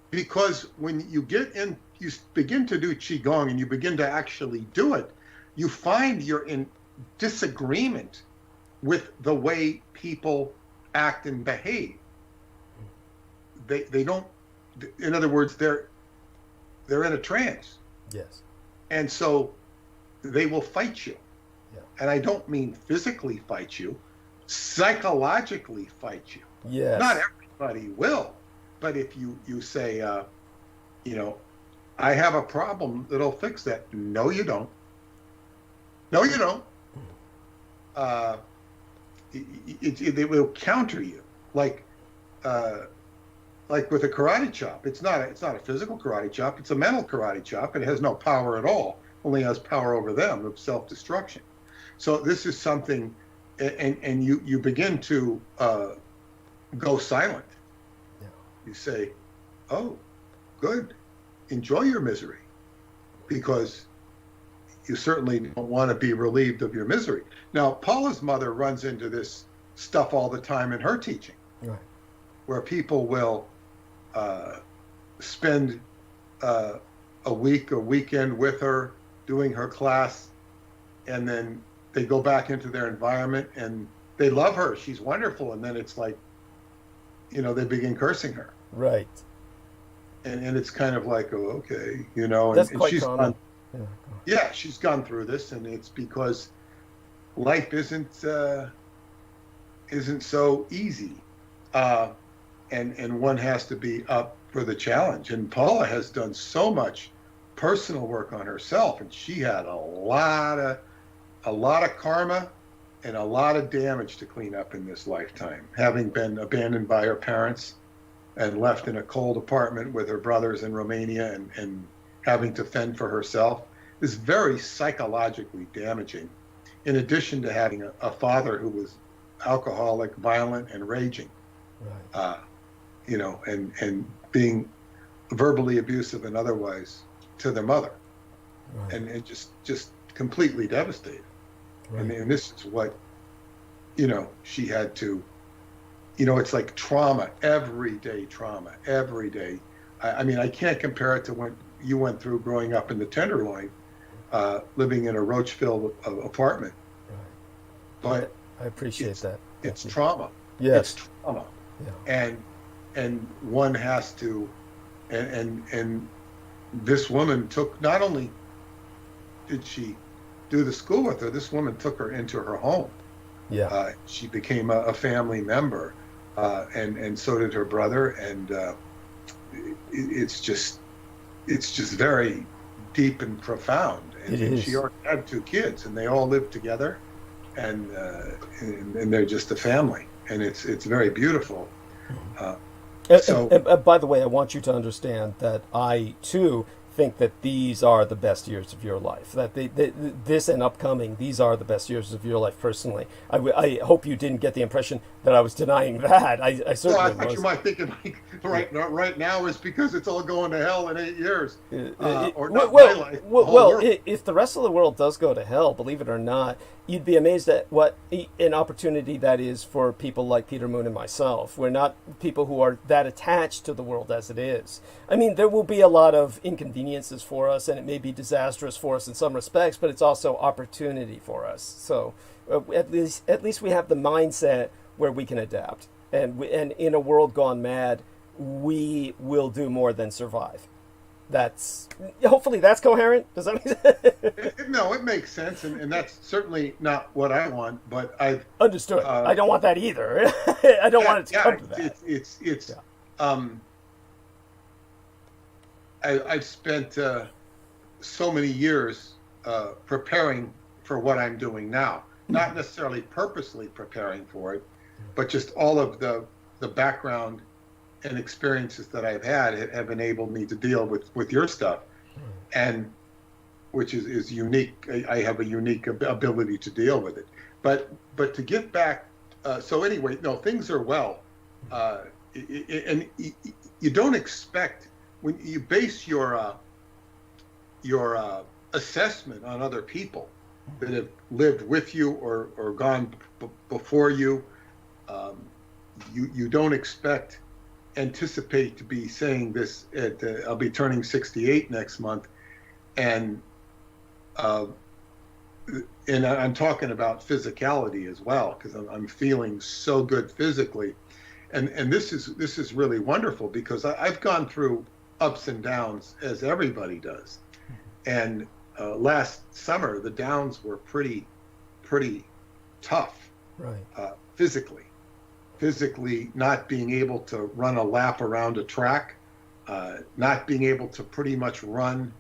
Speaker 4: because when you get in, you begin to do Qigong and you begin to actually do it, you find you're in disagreement with the way people act and behave. They don't, in other words, they're in a trance.
Speaker 1: Yes.
Speaker 4: And so they will fight you.
Speaker 1: Yeah.
Speaker 4: And I don't mean physically fight you, psychologically fight you.
Speaker 1: Yes.
Speaker 4: Not everybody will, but if you say, you know, I have a problem that'll fix that. No, you don't. No, you don't. They will counter you, like with a karate chop. It's not a physical karate chop. It's a mental karate chop, and it has no power at all. Only has power over them of self-destruction. So this is something, and you begin to go silent.
Speaker 1: Yeah.
Speaker 4: You say, "Oh, good, enjoy your misery," because you certainly don't want to be relieved of your misery. Now, Paula's mother runs into this stuff all the time in her teaching,
Speaker 1: Right.
Speaker 4: where people will spend a weekend with her doing her class, and then they go back into their environment and they love her. She's wonderful. And then it's like, you know, they begin cursing her.
Speaker 1: Right.
Speaker 4: And it's kind of like, oh, okay, you know,
Speaker 1: That's
Speaker 4: and
Speaker 1: quite
Speaker 4: she's
Speaker 1: common.
Speaker 4: yeah, she's gone through this, and it's because life isn't so easy, and one has to be up for the challenge. And Paula has done so much personal work on herself, and she had a lot of karma and a lot of damage to clean up in this lifetime, having been abandoned by her parents and left in a cold apartment with her brothers in Romania, and having to fend for herself is very psychologically damaging, in addition to having a father who was alcoholic, violent, and raging,
Speaker 1: Right.
Speaker 4: you know, and being verbally abusive and otherwise to their mother,
Speaker 1: Right.
Speaker 4: and just completely devastated.
Speaker 1: Right.
Speaker 4: And this is what, you know, she had to, you know, it's like trauma, everyday trauma, every day. I mean, I can't compare it to what you went through growing up in the Tenderloin, living in a roach-filled apartment.
Speaker 1: Right.
Speaker 4: But
Speaker 1: I appreciate that.
Speaker 4: it's
Speaker 1: Thank you.
Speaker 4: trauma.
Speaker 1: Yes.
Speaker 4: It's trauma.
Speaker 1: Yeah.
Speaker 4: And one has to, and this woman took, not only did she do the school with her, this woman took her into her home.
Speaker 1: Yeah.
Speaker 4: She became a family member, and so did her brother, and it's just very deep and profound. And,
Speaker 1: It is.
Speaker 4: She already had 2 kids, and they all lived together, and they're just a family, and it's very beautiful.
Speaker 1: And by the way, I want you to understand that I too think that these are the best years of your life, that this and upcoming, these are the best years of your life personally. I hope you didn't get the impression that I was denying that. I certainly
Speaker 4: I thought
Speaker 1: was.
Speaker 4: you might think right now is because it's all going to hell in 8 years. Or not my life.
Speaker 1: Well, if the rest of the world does go to hell, believe it or not, you'd be amazed at what an opportunity that is for people like Peter Moon and myself. We're not people who are that attached to the world as it is. I mean, there will be a lot of inconveniences for us, and it may be disastrous for us in some respects, but it's also opportunity for us. So at least we have the mindset where we can adapt. And in a world gone mad, we will do more than survive. Hopefully that's coherent. Does that make sense?
Speaker 4: No, it makes sense, and that's certainly not what I want. But I've
Speaker 1: understood. I don't want that either. I don't want it to come to that.
Speaker 4: I've spent so many years preparing for what I'm doing now. Not necessarily purposely preparing for it, but just all of the background and experiences that I've had have enabled me to deal with your stuff, and which is unique. I have a unique ability to deal with it. But to get back, so anyway, no, things are well, and you don't expect, when you base your assessment on other people that have lived with you or gone before you, you don't anticipate to be saying this at I'll be turning 68 next month, and I'm talking about physicality as well, because I'm feeling so good physically, and this is really wonderful, because I've gone through ups and downs as everybody does, and last summer the downs were pretty tough,
Speaker 1: right?
Speaker 4: Physically not being able to run a lap around a track, not being able to pretty much run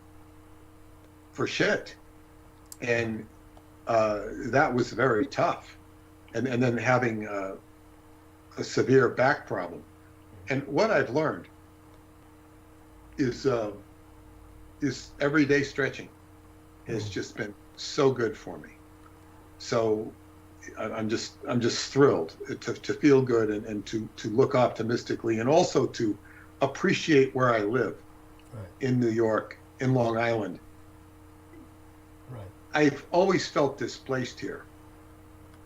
Speaker 4: for shit, and that was very tough, and then having a severe back problem. And what I've learned is everyday stretching has just been so good for me. So I'm just thrilled to feel good and to look optimistically, and also to appreciate where I live, right, in New York, in Long Island.
Speaker 1: Right.
Speaker 4: I've always felt displaced here.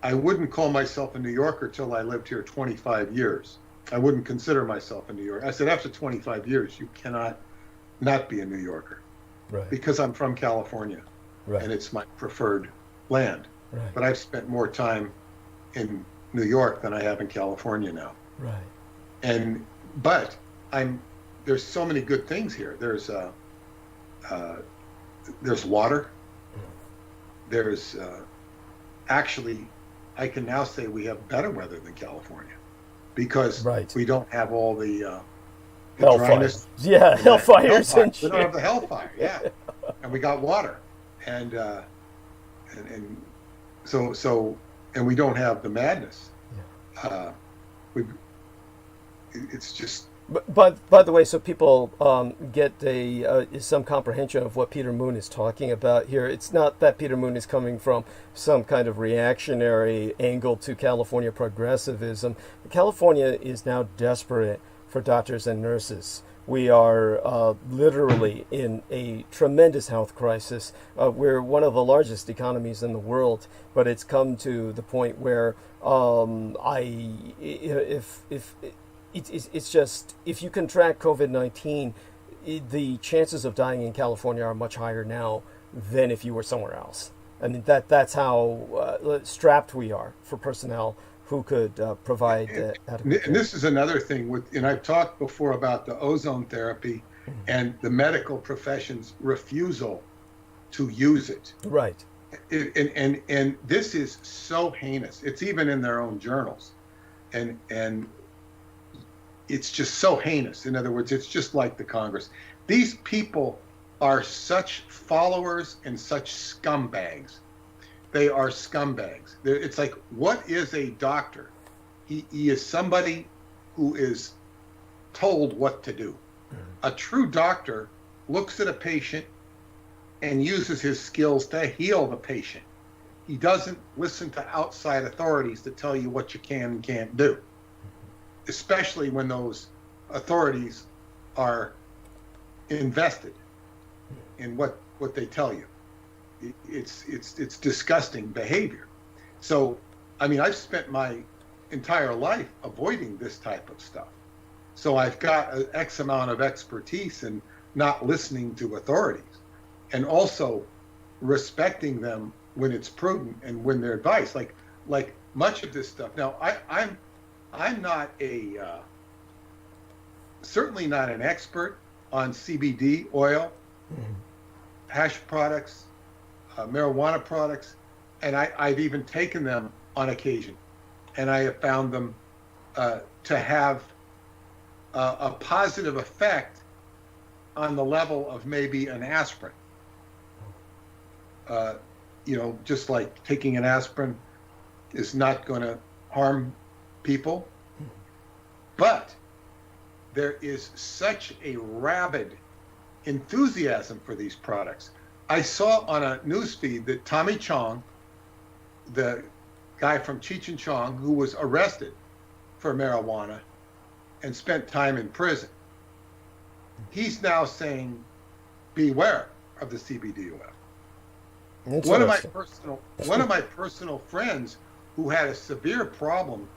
Speaker 4: I wouldn't call myself a New Yorker till I lived here 25 years. I wouldn't consider myself a New Yorker. I said, after 25 years, you cannot not be a New Yorker,
Speaker 1: right,
Speaker 4: because I'm from California,
Speaker 1: right,
Speaker 4: and it's my preferred land.
Speaker 1: Right.
Speaker 4: But I've spent more time in New York than I have in California now.
Speaker 1: Right.
Speaker 4: But there's so many good things here. There's water. There's actually, I can now say we have better weather than California, because
Speaker 1: right,
Speaker 4: we don't have all the
Speaker 1: hellfires. Yeah, hellfires and
Speaker 4: shit. We don't have the hellfire. Yeah, and we got water, and so we don't have the madness. Yeah. It's just.
Speaker 1: But by the way, so people get some comprehension of what Peter Moon is talking about here. It's not that Peter Moon is coming from some kind of reactionary angle to California progressivism. California is now desperate for doctors and nurses. We are literally in a tremendous health crisis. We're one of the largest economies in the world, but it's come to the point where it's just, if you contract COVID-19, the chances of dying in California are much higher now than if you were somewhere else. I mean, that's how strapped we are for personnel who could provide adequate care.
Speaker 4: And this is another thing, and I've talked before about the ozone therapy, mm-hmm, and the medical profession's refusal to use it.
Speaker 1: Right.
Speaker 4: And this is so heinous. It's even in their own journals. And it's just so heinous. In other words, it's just like the Congress. These people are such followers and such scumbags. They are scumbags. It's like, what is a doctor? He is somebody who is told what to do. Mm-hmm. A true doctor looks at a patient and uses his skills to heal the patient. He doesn't listen to outside authorities to tell you what you can and can't do, especially when those authorities are invested in what they tell you. It's disgusting behavior. So, I mean, I've spent my entire life avoiding this type of stuff. So I've got an X amount of expertise in not listening to authorities, and also respecting them when it's prudent and when their advice. Like much of this stuff. Now, I'm not certainly not an expert on CBD oil, hash products, marijuana products, and I've even taken them on occasion, and I have found them to have a positive effect on the level of maybe an aspirin. You know, just like taking an aspirin is not going to harm people, but there is such a rabid enthusiasm for these products. I saw on a newsfeed that Tommy Chong, the guy from Cheech and Chong, who was arrested for marijuana and spent time in prison, he's now saying, beware of the CBD oil. One of my personal friends who had a severe problem,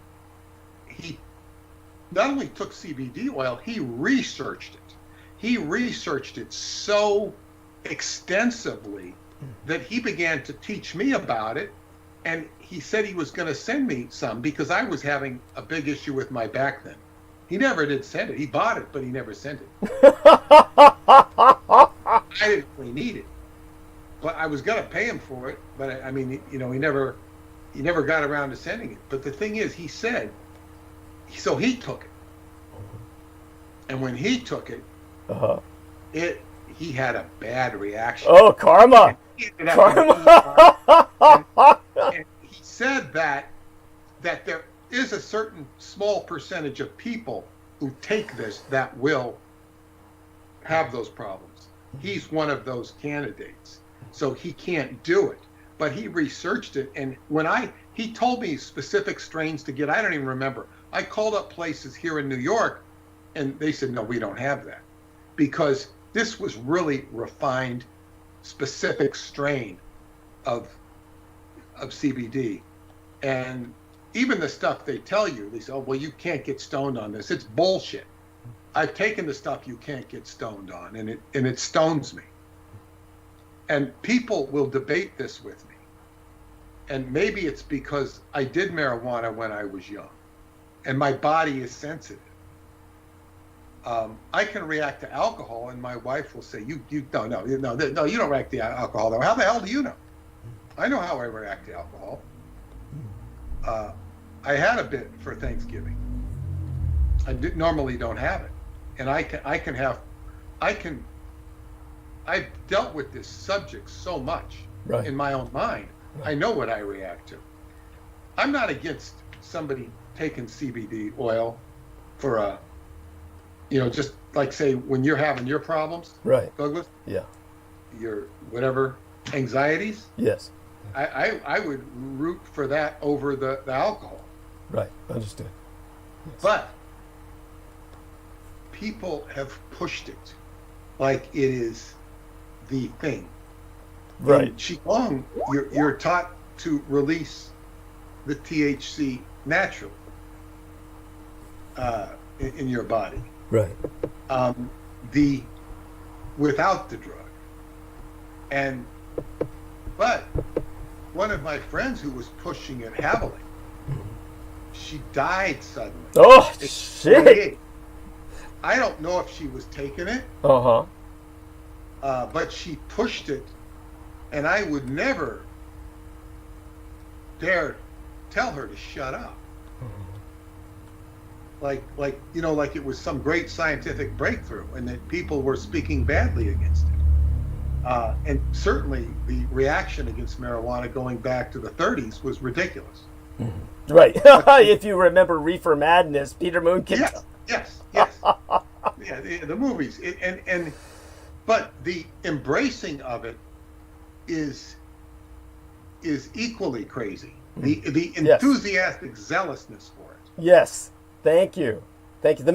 Speaker 4: he not only took CBD oil, he researched it. He researched it so extensively that he began to teach me about it, and he said he was going to send me some because I was having a big issue with my back then. He never did send it. He bought it, but he never sent it. I didn't really need it, but I was going to pay him for it. But I mean, you know, he never got around to sending it. But the thing is, he said, so he took it, and when he took it, he had a bad reaction.
Speaker 1: Oh, karma! Karma!
Speaker 4: And he said that there is a certain small percentage of people who take this that will have those problems. He's one of those candidates, so he can't do it. But he researched it, and he told me specific strains to get. I don't even remember. I called up places here in New York, and they said, no, we don't have that, because this was really refined, specific strain of CBD. And even the stuff they tell you, they say, oh, well, you can't get stoned on this. It's bullshit. I've taken the stuff you can't get stoned on, and it stones me. And people will debate this with me. And maybe it's because I did marijuana when I was young, and my body is sensitive. I can react to alcohol, and my wife will say, "You no, you don't react to alcohol, though. How the hell do you know?" I know how I react to alcohol. I had a bit for Thanksgiving. Normally don't have it, and I've dealt with this subject so much in my own mind. Right. I know what I react to. I'm not against somebody taking CBD oil for just like, say, when you're having your problems, right, Douglas? Yeah. Your whatever anxieties.
Speaker 1: Yes.
Speaker 4: I would root for that over the alcohol.
Speaker 1: Right. Understood. Yes.
Speaker 4: But people have pushed it like it is the thing.
Speaker 1: Right.
Speaker 4: In Qigong, you're taught to release the THC naturally in your body.
Speaker 1: Right.
Speaker 4: Without the drug. But one of my friends who was pushing it heavily, she died suddenly.
Speaker 1: Oh, shit.
Speaker 4: I don't know if she was taking it. But she pushed it, and I would never dare tell her to shut up. Like it was some great scientific breakthrough, and that people were speaking badly against it. And certainly the reaction against marijuana going back to the 30s was ridiculous.
Speaker 1: Right. If you remember Reefer Madness, Peter Moon.
Speaker 4: Yes. Yeah, the movies. And but the embracing of it is equally crazy. The enthusiastic zealousness for it.
Speaker 1: Yes, thank you. The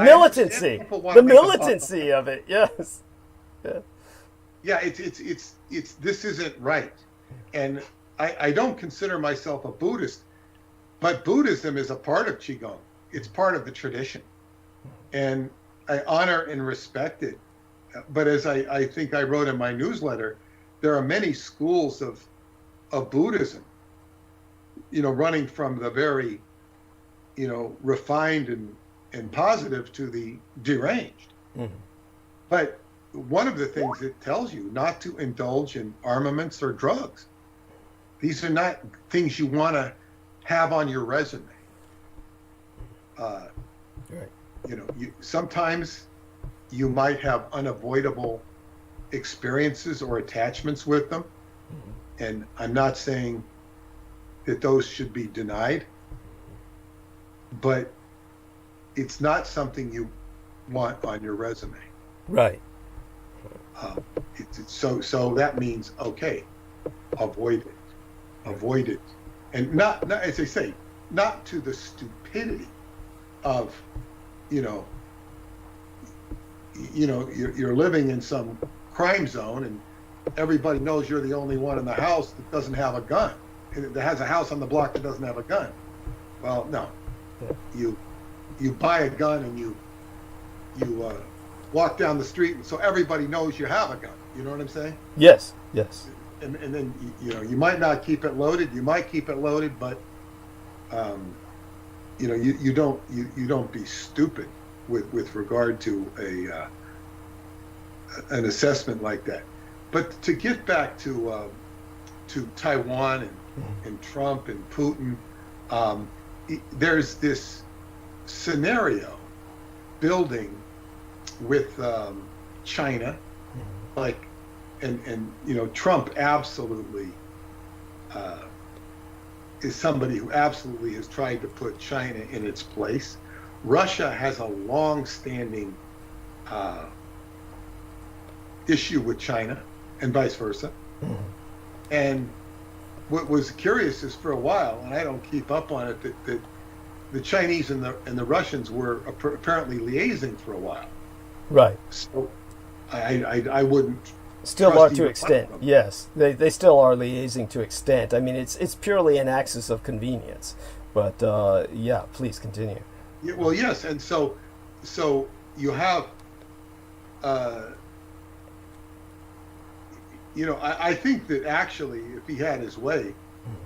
Speaker 1: militancy of it. Yes.
Speaker 4: Yeah, it's this isn't right, and I don't consider myself a Buddhist, but Buddhism is a part of Qigong. It's part of the tradition, and I honor and respect it. But as I think I wrote in my newsletter, there are many schools of Buddhism, running from the very, refined and positive to the deranged. Mm-hmm. But one of the things it tells you not to indulge in armaments or drugs. These are not things you want to have on your resume.
Speaker 1: Right.
Speaker 4: Sometimes you might have unavoidable experiences or attachments with them. Mm-hmm. And I'm not saying that those should be denied, but it's not something you want on your resume.
Speaker 1: Right.
Speaker 4: So that means, okay, avoid it, and not as I say, not to the stupidity of, you're living in some crime zone and everybody knows you're the only one in the house that doesn't have a gun, and that has a house on the block that doesn't have a gun. Well, no, you buy a gun and you walk down the street, and so everybody knows you have a gun. You know what I'm saying?
Speaker 1: Yes.
Speaker 4: And then you might not keep it loaded. You might keep it loaded, but you don't be stupid with regard to an assessment like that. But to get back to Taiwan and Trump and Putin, there's this scenario building with China, and Trump absolutely is somebody who absolutely has tried to put China in its place. Russia has a long-standing issue with China, and vice versa. Mm-hmm. And what was curious is, for a while, and I don't keep up on it, that the Chinese and the Russians were apparently liaising for a while.
Speaker 1: Right.
Speaker 4: So I wouldn't.
Speaker 1: Still are to extent. Yes, they still are liaising to extent. I mean, it's purely an axis of convenience. But yeah, please continue.
Speaker 4: Yeah, well, yes, and so you have. I think that actually, if he had his way,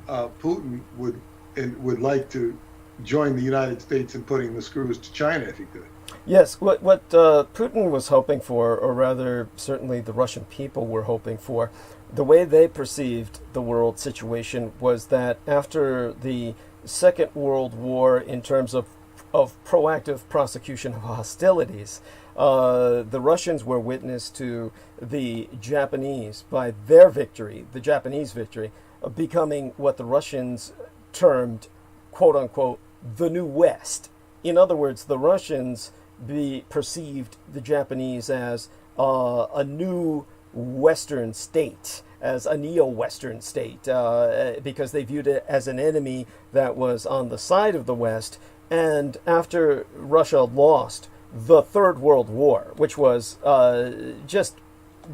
Speaker 4: Putin would like to join the United States in putting the screws to China if he could.
Speaker 1: Yes, what Putin was hoping for, or rather certainly the Russian people were hoping for, the way they perceived the world situation was that after the Second World War, in terms of proactive prosecution of hostilities, the Russians were witness to the Japanese, by their victory, the Japanese victory, becoming what the Russians termed, quote unquote, the New West. In other words, the Russians perceived the Japanese as a new Western state, as a neo-Western state, because they viewed it as an enemy that was on the side of the West. And after Russia lost the Third World War, which was just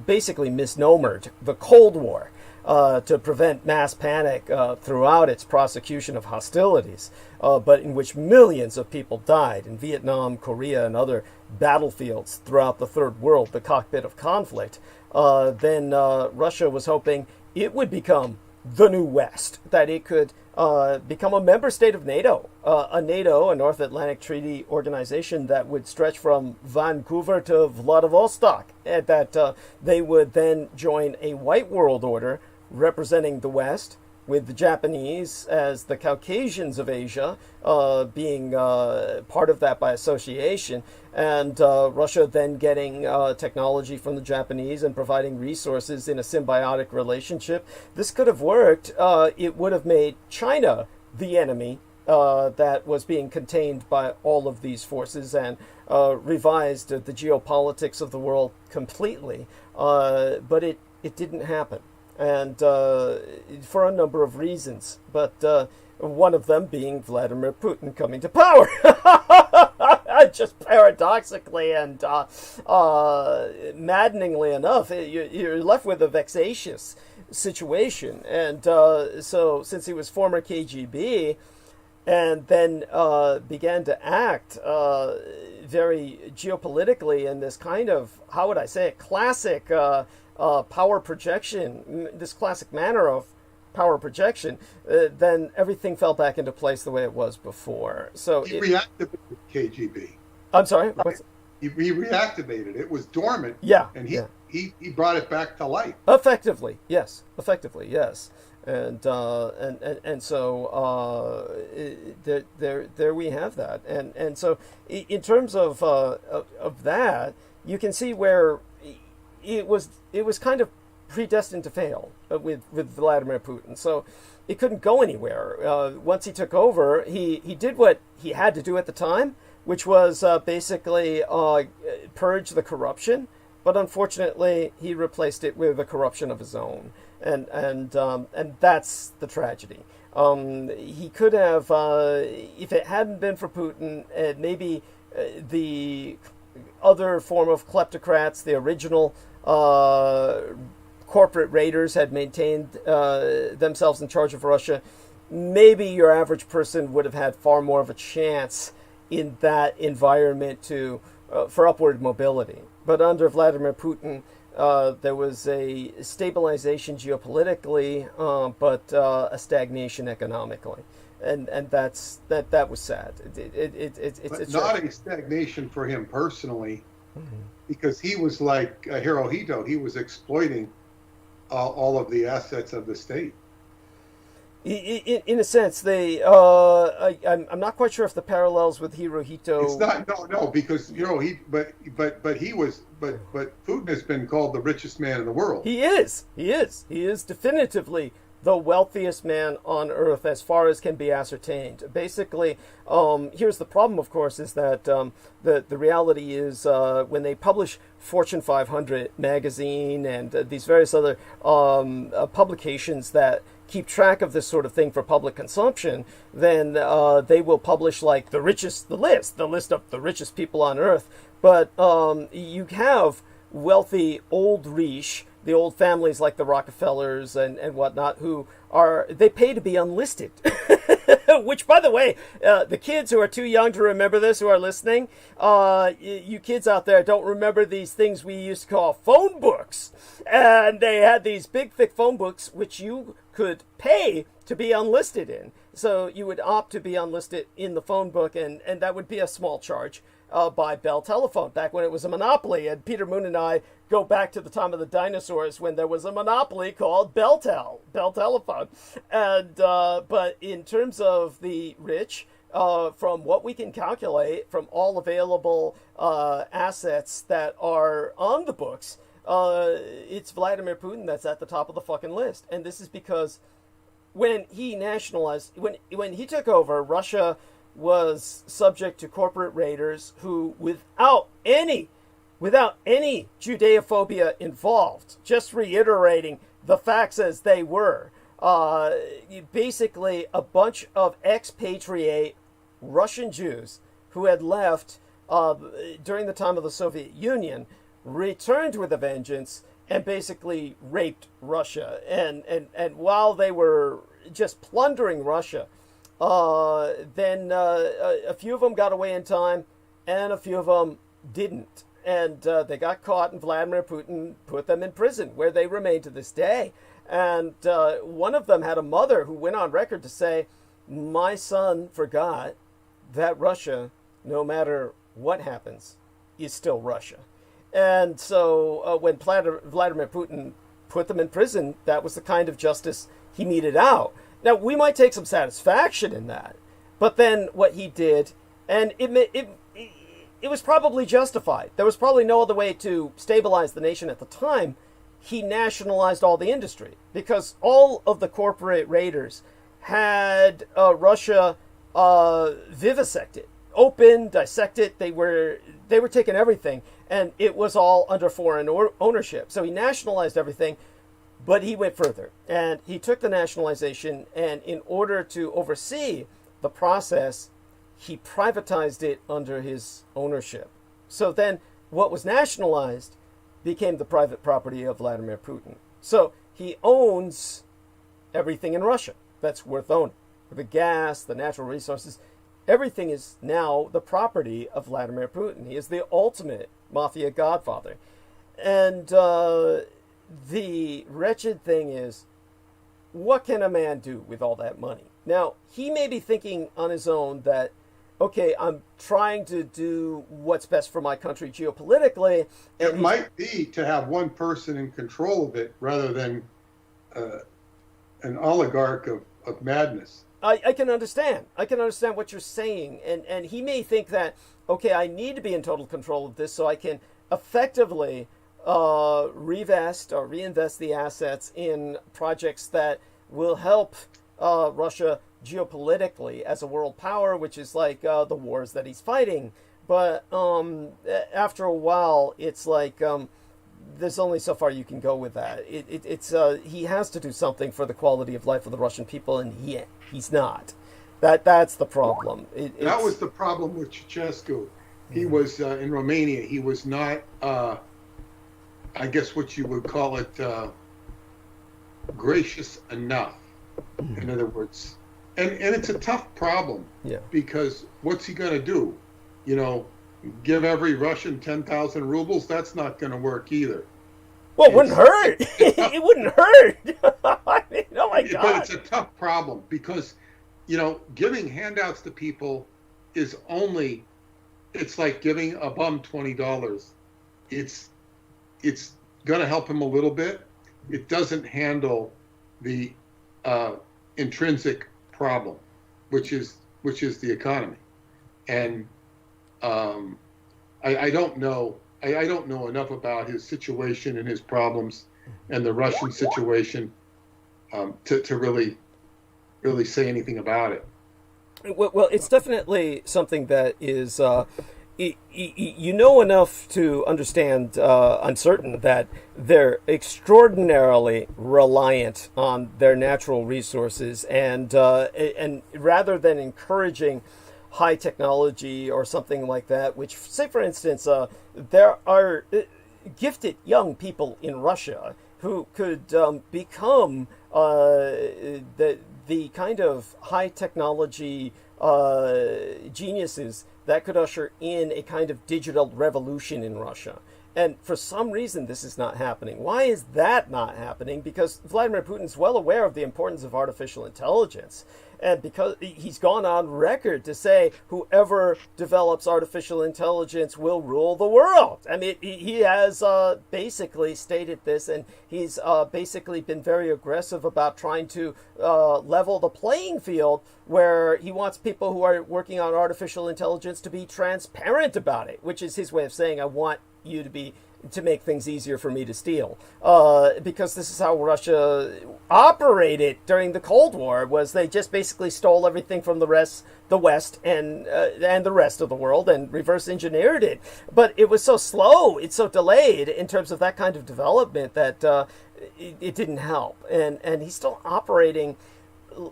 Speaker 1: basically misnomered, the Cold War, to prevent mass panic throughout its prosecution of hostilities, but in which millions of people died in Vietnam, Korea, and other battlefields throughout the Third World, the cockpit of conflict, then Russia was hoping it would become the New West, that it could become a member state of NATO, a North Atlantic Treaty Organization that would stretch from Vancouver to Vladivostok, and that they would then join a white world order representing the West, with the Japanese as the Caucasians of Asia being part of that by association, and Russia then getting technology from the Japanese and providing resources in a symbiotic relationship. This could have worked. It would have made China the enemy that was being contained by all of these forces and revised the geopolitics of the world completely. But it didn't happen, and for a number of reasons. But one of them being Vladimir Putin coming to power. Just paradoxically and maddeningly enough, you're left with a vexatious situation. And so since he was former KGB and then began to act very geopolitically in this kind of, how would I say it, classic power projection, this classic manner of power projection, then everything fell back into place the way it was before. So
Speaker 4: he reactivated KGB.
Speaker 1: I'm sorry?
Speaker 4: He reactivated it. It was dormant.
Speaker 1: Yeah.
Speaker 4: And he brought it back to life.
Speaker 1: Effectively, yes. And so there we have that. And so in terms of that, you can see where it was kind of predestined to fail with Vladimir Putin. So it couldn't go anywhere. Once he took over, he did what he had to do at the time, which was basically purge the corruption. But unfortunately, he replaced it with a corruption of his own, and that's the tragedy. He could have, if it hadn't been for Putin, maybe the other form of kleptocrats, the original corporate raiders, had maintained themselves in charge of Russia, maybe your average person would have had far more of a chance in that environment for upward mobility. But under Vladimir Putin, there was a stabilization geopolitically, but a stagnation economically, and that was sad. It's
Speaker 4: not a stagnation for him personally, because he was like Hirohito. He was exploiting all of the assets of the state.
Speaker 1: In a sense, I'm not quite sure if the parallels with Hirohito.
Speaker 4: It's not no because but Putin has been called the richest man in the world. He
Speaker 1: is definitively the wealthiest man on earth as far as can be ascertained. Basically, here's the problem, of course, is that the reality is when they publish Fortune 500 magazine and these various other publications that keep track of this sort of thing for public consumption, then they will publish like the list of the richest people on earth. But you have wealthy old riche, the old families like the Rockefellers and whatnot, who they pay to be unlisted. Which, by the way, the kids who are too young to remember this, who are listening, you kids out there don't remember these things we used to call phone books. And they had these big, thick phone books which you could pay to be unlisted in. So you would opt to be unlisted in the phone book, and that would be a small charge by Bell Telephone, back when it was a monopoly. And Peter Moon and I go back to the time of the dinosaurs when there was a monopoly called Bell Telephone. And but in terms of the rich, from what we can calculate from all available assets that are on the books, it's Vladimir Putin that's at the top of the fucking list. And this is because when he nationalized, when he took over, Russia was subject to corporate raiders who, without any Judeophobia involved, just reiterating the facts as they were, basically a bunch of expatriate Russian Jews who had left during the time of the Soviet Union, returned with a vengeance and basically raped Russia. And while they were just plundering Russia, then a few of them got away in time and a few of them didn't. And they got caught, and Vladimir Putin put them in prison, where they remain to this day. And one of them had a mother who went on record to say, "My son forgot that Russia, no matter what happens, is still Russia." And so when Vladimir Putin put them in prison, that was the kind of justice he meted out. Now, we might take some satisfaction in that, but then what he did, and it was probably justified. There was probably no other way to stabilize the nation at the time. He nationalized all the industry, because all of the corporate raiders had Russia vivisect it, open, dissect it. They were taking everything, and it was all under foreign ownership. So he nationalized everything, but he went further, and he took the nationalization, and in order to oversee the process, he privatized it under his ownership. So then what was nationalized became the private property of Vladimir Putin. So he owns everything in Russia that's worth owning. The gas, the natural resources, everything is now the property of Vladimir Putin. He is the ultimate mafia godfather. And the wretched thing is, what can a man do with all that money? Now, he may be thinking on his own that, okay, I'm trying to do what's best for my country geopolitically. And
Speaker 4: it might be to have one person in control of it rather than an oligarch of madness.
Speaker 1: I can understand. I can understand what you're saying. And he may think that, okay, I need to be in total control of this so I can effectively reinvest the assets in projects that will help Russia geopolitically as a world power, which is like the wars that he's fighting. But after a while, it's like there's only so far you can go with that. He has to do something for the quality of life of the Russian people, and he's not. That's the problem.
Speaker 4: That was the problem with Ceausescu. He was in Romania. He was not, I guess what you would call it, gracious enough. In other words, and it's a tough problem.
Speaker 1: Yeah.
Speaker 4: Because what's he going to do? You know, give every Russian 10,000 rubles? That's not going to work either.
Speaker 1: Well, it wouldn't hurt. It wouldn't hurt. I mean, oh my God.
Speaker 4: But it's a tough problem because, you know, giving handouts to people is only, it's like giving a bum $20. It's going to help him a little bit. It doesn't handle the intrinsic problem, which is the economy. And I don't know. I don't know enough about his situation and his problems and the Russian situation to really say anything about it.
Speaker 1: Well, it's definitely something that is, you know enough to understand, I'm certain, that they're extraordinarily reliant on their natural resources, and rather than encouraging high technology or something like that, which, say for instance, there are gifted young people in Russia who could become the kind of high technology geniuses that could usher in a kind of digital revolution in Russia. And for some reason, this is not happening. Why is that not happening? Because Vladimir Putin's well aware of the importance of artificial intelligence. And because he's gone on record to say whoever develops artificial intelligence will rule the world. I mean, he has basically stated this, and he's basically been very aggressive about trying to level the playing field, where he wants people who are working on artificial intelligence to be transparent about it, which is his way of saying, I want you to make things easier for me to steal, because this is how Russia operated during the Cold War. Was they just basically stole everything from the West and the rest of the world and reverse engineered it. But it was so slow, it's so delayed in terms of that kind of development that it didn't help. And he's still operating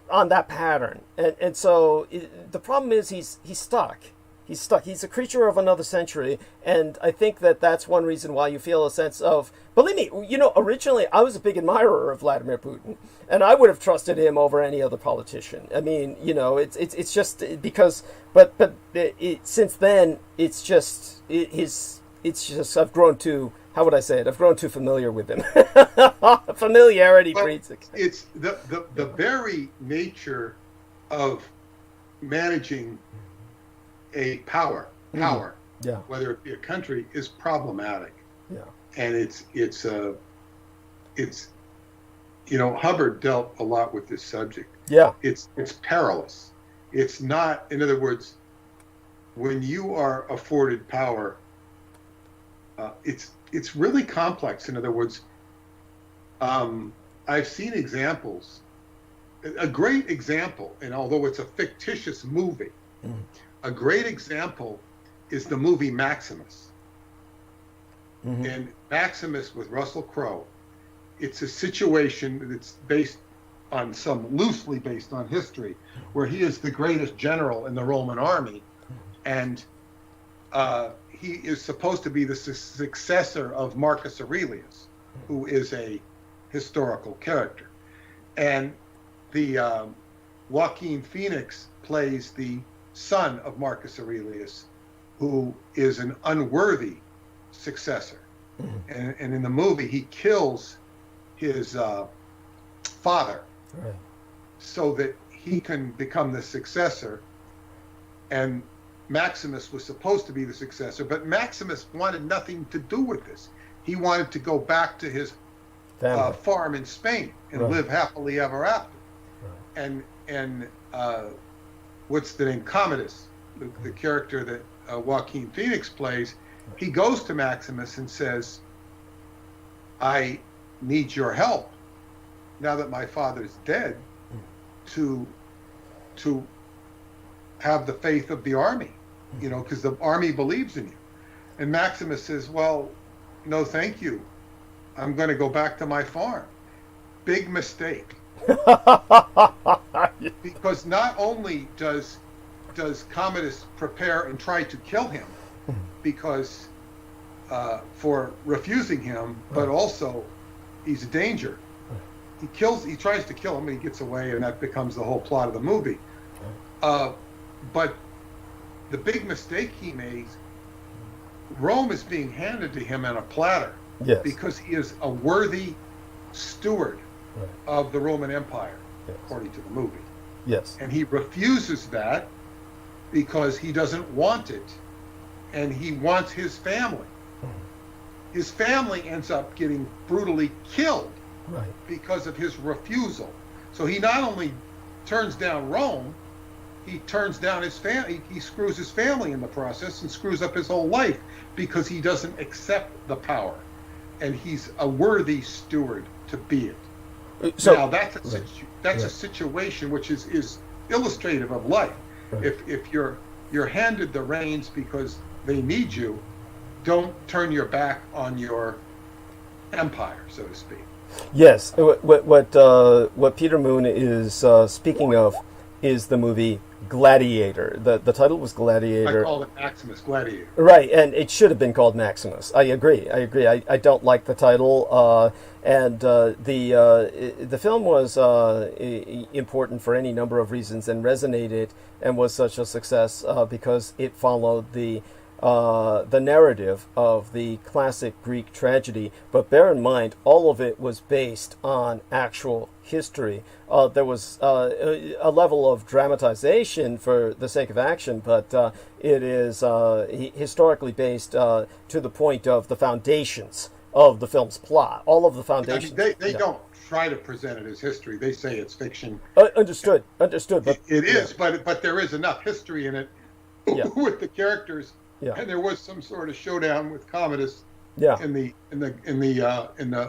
Speaker 1: on that pattern. And so the problem is he's stuck. He's stuck. He's a creature of another century, and I think that that's one reason why you feel a sense of, believe me, you know, originally I was a big admirer of Vladimir Putin, and I would have trusted him over any other politician. I mean, you know, it's just because, but since then, it's just I've grown too, how would I say it? I've grown too familiar with him. Familiarity breeds it.
Speaker 4: It's the very nature of managing a power,
Speaker 1: yeah,
Speaker 4: whether it be a country, is problematic.
Speaker 1: Yeah,
Speaker 4: and it's you know, Hubbard dealt a lot with this subject.
Speaker 1: Yeah,
Speaker 4: it's perilous. It's not, in other words, when you are afforded power, it's really complex. In other words, I've seen examples, a great example, and although it's a fictitious movie, a great example is the movie Maximus. And Maximus with Russell Crowe, it's a situation that's based on loosely based on history, where he is the greatest general in the Roman army, and he is supposed to be the successor of Marcus Aurelius, who is a historical character. And the Joaquin Phoenix plays the son of Marcus Aurelius, who is an unworthy successor. And in the movie, he kills his father so that he can become the successor. And Maximus was supposed to be the successor, but Maximus wanted nothing to do with this. He wanted to go back to his farm in Spain and live happily ever after. And what's the name? Commodus, the character that Joaquin Phoenix plays, he goes to Maximus and says, I need your help now that my father's dead to have the faith of the army, you know, because the army believes in you. And Maximus says, well, no, thank you. I'm going to go back to my farm. Big mistake. Because not only does Commodus prepare and try to kill him because for refusing him, but also he's a danger. He tries to kill him and he gets away, and that becomes the whole plot of the movie. But the big mistake he made, Rome is being handed to him on a platter because he is a worthy steward of the Roman Empire, according to the movie.
Speaker 1: Yes.
Speaker 4: And he refuses that because he doesn't want it, and he wants his family. His family ends up getting brutally killed because of his refusal. So he not only turns down Rome, he turns down his family. He screws his family in the process and screws up his whole life because he doesn't accept the power, and he's a worthy steward to be it. So now that's a situation which is illustrative of life. If you're handed the reins because they need you, don't turn your back on your empire, so to speak.
Speaker 1: Yes, what Peter Moon is speaking of is the movie Gladiator. The title was Gladiator.
Speaker 4: I called it Maximus Gladiator.
Speaker 1: Right, and it should have been called Maximus. I agree. I don't like the title, and the film was important for any number of reasons and resonated and was such a success because it followed the narrative of the classic Greek tragedy. But bear in mind, all of it was based on actual history. There was a level of dramatization for the sake of action, but it is historically based to the point of the foundations of the film's plot. All of the foundations.
Speaker 4: I mean, they don't try to present it as history. They say it's fiction.
Speaker 1: Understood. But
Speaker 4: it is, but there is enough history in it with the characters. Yeah. And there was some sort of showdown with Commodus in the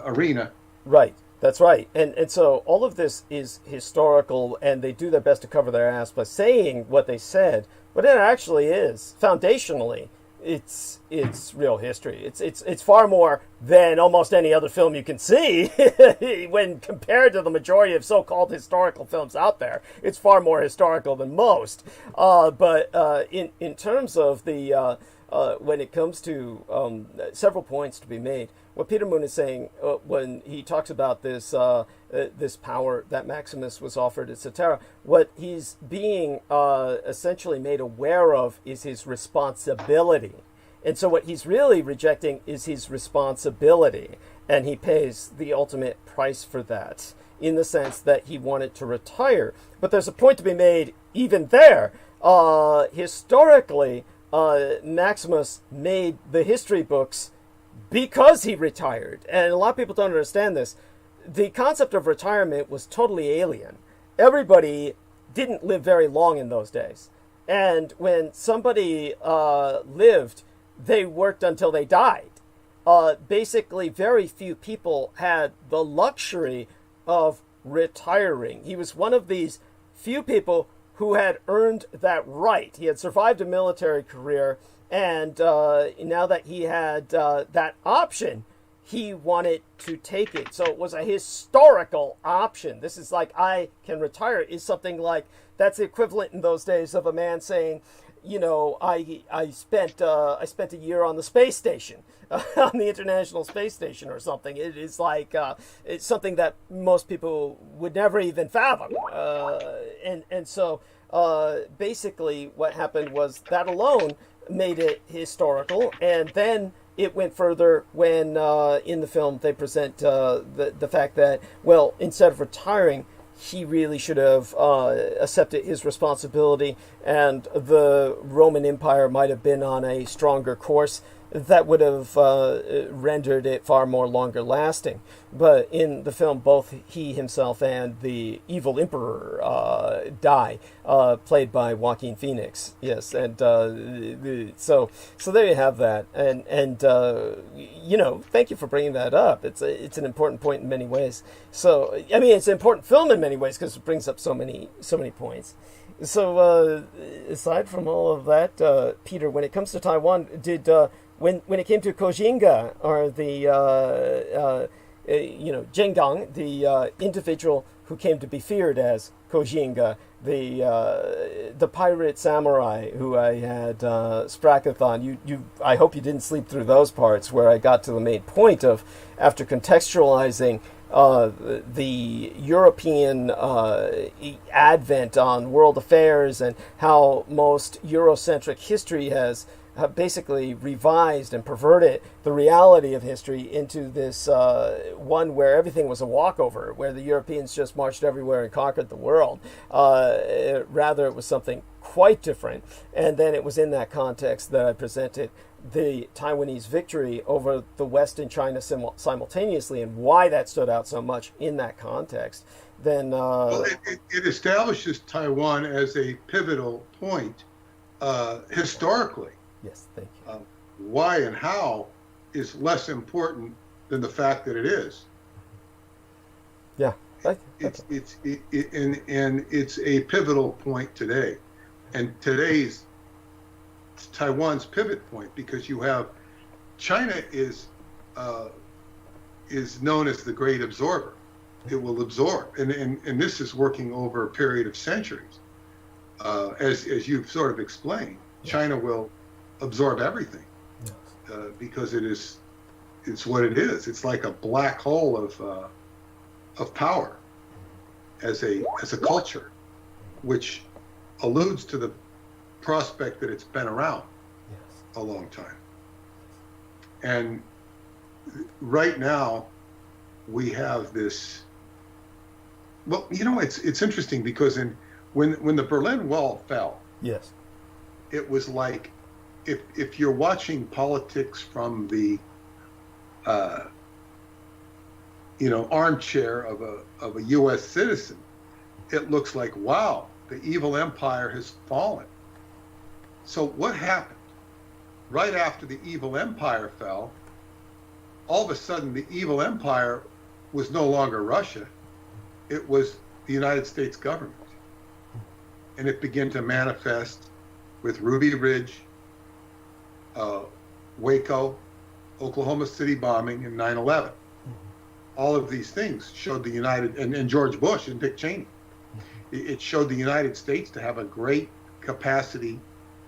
Speaker 4: arena. Right.
Speaker 1: That's right. And so all of this is historical, and they do their best to cover their ass by saying what they said, but it actually is foundationally it's real history. It's far more than almost any other film you can see when compared to the majority of so-called historical films out there. It's far more historical than most. But in terms of the when it comes to several points to be made, what Peter Moon is saying when he talks about this this power that Maximus was offered, etc., what he's being essentially made aware of is his responsibility. And so what he's really rejecting is his responsibility, and he pays the ultimate price for that in the sense that he wanted to retire. But there's a point to be made even there. Historically, Maximus made the history books because he retired. And a lot of people don't understand this. The concept of retirement was totally alien. Everybody didn't live very long in those days. And when somebody lived, they worked until they died. Basically, very few people had the luxury of retiring. He was one of these few people who had earned that right. He had survived a military career, and now that he had that option, he wanted to take it. So it was a historical option. This is like, I can retire, is something like, that's the equivalent in those days of a man saying, you know, I spent a year on the space station, on the International Space Station or something. It is like, it's something that most people would never even fathom. And so basically what happened was that alone made it historical. And then it went further when in the film they present the fact that, well, instead of retiring, he really should have accepted his responsibility, and the Roman Empire might have been on a stronger course that would have rendered it far more longer lasting. But in the film, both he himself and the evil emperor die, played by Joaquin Phoenix. Yes, and so there you have that. And you know, thank you for bringing that up. It's an important point in many ways. So I mean, it's an important film in many ways because it brings up so many points. So aside from all of that, Peter, when it comes to Taiwan, did when it came to Kojinga, or the you know, Zhengang, the individual who came to be feared as Kojinga, the pirate samurai who I had sprakathon, I hope you didn't sleep through those parts where I got to the main point of, after contextualizing the European advent on world affairs and how most Eurocentric history has basically revised and perverted the reality of history into this one where everything was a walkover, where the Europeans just marched everywhere and conquered the world. Rather, it was something quite different. And then it was in that context that I presented the Taiwanese victory over the West and China simultaneously, and why that stood out so much in that context. Then
Speaker 4: well, it establishes Taiwan as a pivotal point historically.
Speaker 1: Yes, thank you.
Speaker 4: Why and how is less important than the fact that it is.
Speaker 1: Yeah,
Speaker 4: it's a pivotal point today, and today's Taiwan's pivot point, because you have China is known as the great absorber. It will absorb, and this is working over a period of centuries. As you've sort of explained, yes. China will absorb everything, yes. Because it's what it is. It's like a black hole of power as a culture, which alludes to the prospect that it's been around yes. a long time. And right now we have this, well, you know, it's interesting because when the Berlin Wall fell,
Speaker 1: yes,
Speaker 4: it was like, if you're watching politics from the you know, armchair of a U.S. citizen, it looks like, wow, the evil empire has fallen. So what happened? Right after the evil empire fell, all of a sudden the evil empire was no longer Russia. It was the United States government. And it began to manifest with Ruby Ridge, Waco, Oklahoma City bombing, and 9/11. All of these things showed the United, and George Bush and Dick Cheney. It showed the United States to have a great capacity.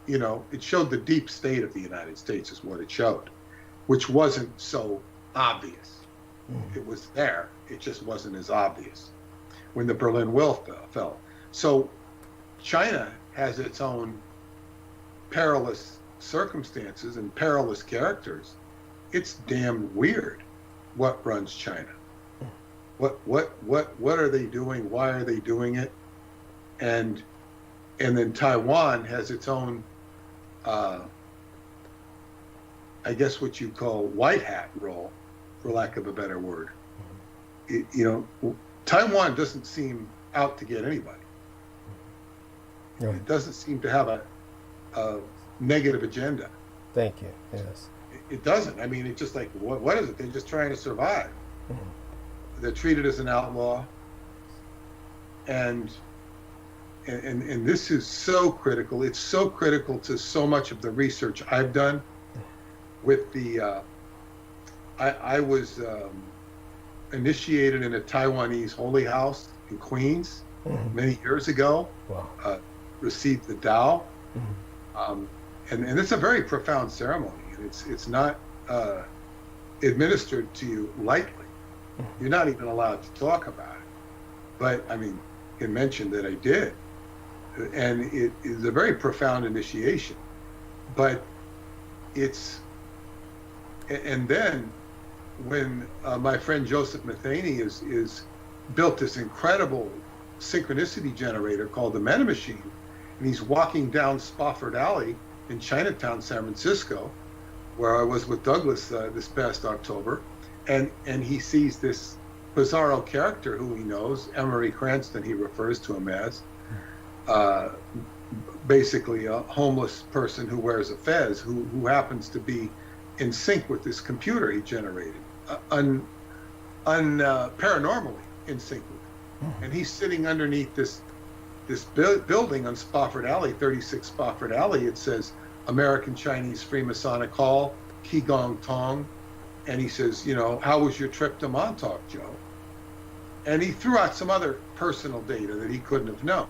Speaker 4: You know, it showed the deep state of the United States is what it showed, which wasn't so obvious. It was there, it just wasn't as obvious when the Berlin Wall fell. So China has its own perilous circumstances and perilous characters. It's damn weird what runs China. What are they doing? Why are they doing it? And then Taiwan has its own I guess what you call white hat role, for lack of a better word. You know, Taiwan doesn't seem out to get anybody.
Speaker 1: Right.
Speaker 4: It doesn't seem to have a negative agenda.
Speaker 1: Thank you. Yes.
Speaker 4: It doesn't. I mean, it's just like, what is it? They're just trying to survive. They're treated as an outlaw. and this is so critical. It's so critical to so much of the research I've done with the. I was initiated in a Taiwanese holy house in Queens many years ago.
Speaker 1: Wow.
Speaker 4: Received the Tao, and it's a very profound ceremony. And it's not administered to you lightly. You're not even allowed to talk about it. But I mean, it mentioned that I did, and it is a very profound initiation. But and then when my friend Joseph Matheny is built this incredible synchronicity generator called the Meta Machine, and he's walking down Spofford Alley in Chinatown, San Francisco, where I was with Douglas this past October, and he sees this bizarro character who he knows, Emery Cranston, he refers to him as, basically a homeless person who wears a fez, who happens to be in sync with this computer he generated, paranormally in sync with it. And he's sitting underneath this building on Spofford Alley, 36 Spofford Alley. It says American Chinese Freemasonic Hall, Qigong Tong. And he says, you know, how was your trip to Montauk, Joe? And he threw out some other personal data that he couldn't have known.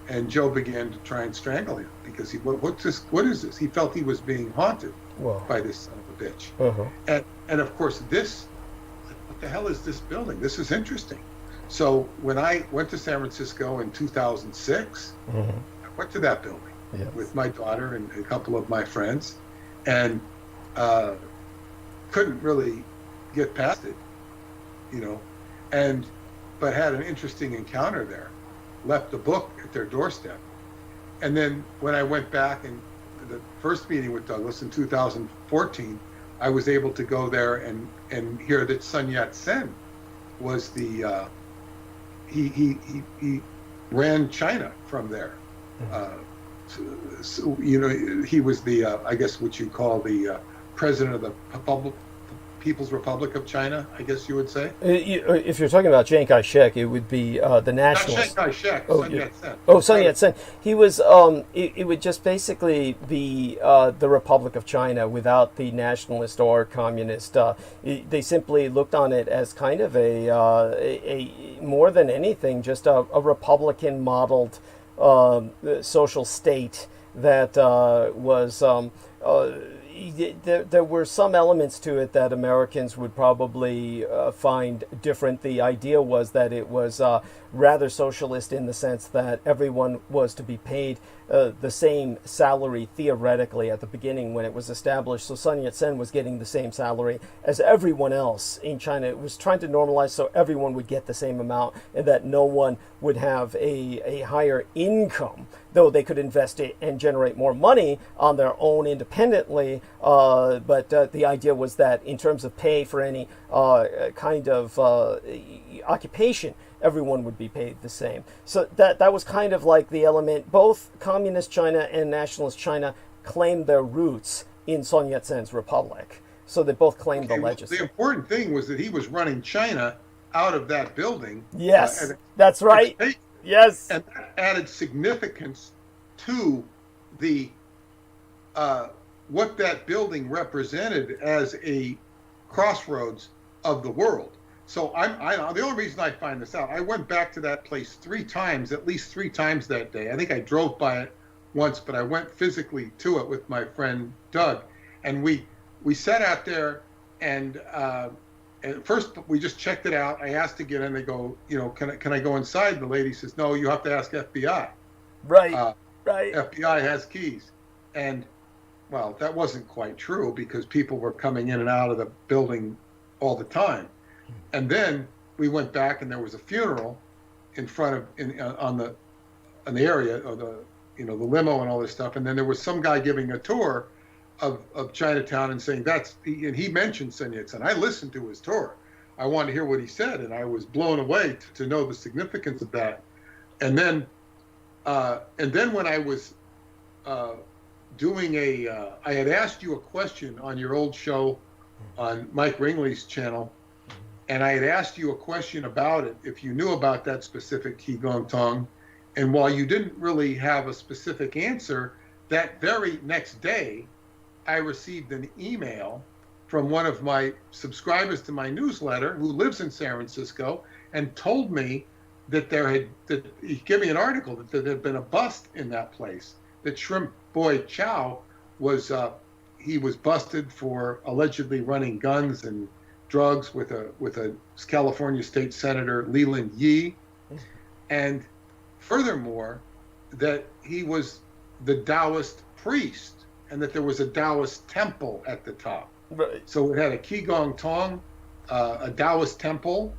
Speaker 4: And Joe began to try and strangle him because what is this? He felt he was being haunted by this son of a bitch. And of course what the hell is this building? This is interesting. So when I went to San Francisco in 2006, I went to that building with my daughter and a couple of my friends, and couldn't really get past it, you know, but had an interesting encounter there. Left a book at their doorstep. And then when I went back and the first meeting with Douglas in 2014, I was able to go there and hear that Sun Yat-sen was the he ran China from there. So, you know, he was the I guess what you call the president of the People's Republic of China, I guess you would say.
Speaker 1: If you're talking about Chiang Kai-shek, it would be the nationalist.
Speaker 4: Not Chiang Kai-shek,
Speaker 1: Sun
Speaker 4: Yat-sen.
Speaker 1: Oh, Sun Yat-sen. He was. It would just basically be the Republic of China without the nationalist or communist. They simply looked on it as kind of a more than anything, just a Republican modeled social state that was. There were some elements to it that Americans would probably find different. The idea was that it was rather socialist in the sense that everyone was to be paid the same salary theoretically at the beginning when it was established. So Sun Yat-sen was getting the same salary as everyone else in China. It was trying to normalize so everyone would get the same amount and that no one would have a higher income, though they could invest it and generate more money on their own independently. But the idea was that in terms of pay for any kind of occupation, everyone would be paid the same. So that was kind of like the element. Both communist China and nationalist China claimed their roots in Sun Yat-sen's republic. So they both claimed the legislature.
Speaker 4: The important thing was that he was running China out of that building.
Speaker 1: Yes, that's right. Yes.
Speaker 4: And that added significance to the what that building represented as a crossroads of the world. So the only reason I find this out, I went back to that place at least three times that day. I think I drove by it once, but I went physically to it with my friend Doug, and we sat out there and first we just checked it out. I asked to get in. They go, you know, can I go inside? The lady says, no, you have to ask FBI.
Speaker 1: Right. Right.
Speaker 4: FBI has keys. And well, that wasn't quite true because people were coming in and out of the building all the time. And then we went back and there was a funeral in front of on the area of the the limo and all this stuff. And then there was some guy giving a tour of Chinatown and saying and he mentioned Sun Yat-sen. I listened to his tour. I wanted to hear what he said, and I was blown away to know the significance of that. And then when I was doing I had asked you a question on your old show on Mike Ringley's channel, And I had asked you a question about it, if you knew about that specific Qigong Tong. And while you didn't really have a specific answer, that very next day, I received an email from one of my subscribers to my newsletter who lives in San Francisco and told me that he gave me an article that there had been a bust in that place, that Shrimp Boy Chow was, he was busted for allegedly running guns and drugs with a California state senator, Leland Yee. And furthermore, that he was the Taoist priest and that there was a Taoist temple at the top.
Speaker 1: Right.
Speaker 4: So it had a Qigong Tong, a Taoist temple,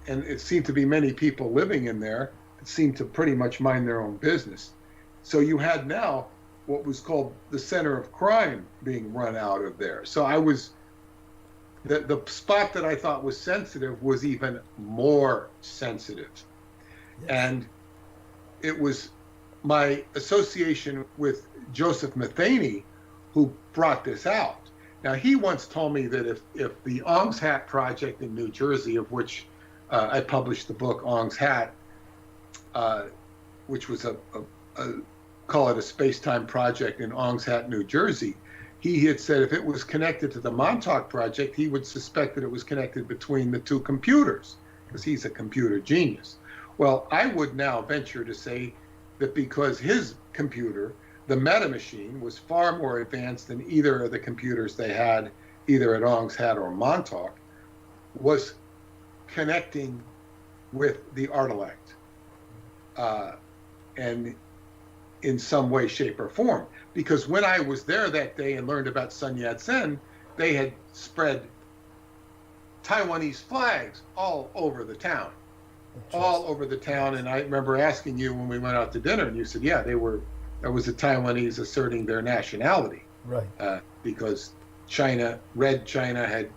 Speaker 4: and it seemed to be many people living in there. It seemed to pretty much mind their own business. So you had now what was called the center of crime being run out of there. So I was, the spot that I thought was sensitive was even more sensitive. Yes. And it was my association with Joseph Metheny who brought this out. Now, he once told me that if the Ong's Hat Project in New Jersey, of which I published the book Ong's Hat, which was call it a space-time project in Ong's Hat, New Jersey, he had said if it was connected to the Montauk Project, he would suspect that it was connected between the two computers, because he's a computer genius. Well, I would now venture to say that because his computer, the Meta Machine, was far more advanced than either of the computers they had, either at Ong's Hat or Montauk, was connecting with the Artilect, and in some way, shape, or form. Because when I was there that day and learned about Sun Yat-sen, they had spread Taiwanese flags all over the town. All over the town. And I remember asking you when we went out to dinner, and you said, yeah, there was a Taiwanese asserting their nationality. Right. Because Red China had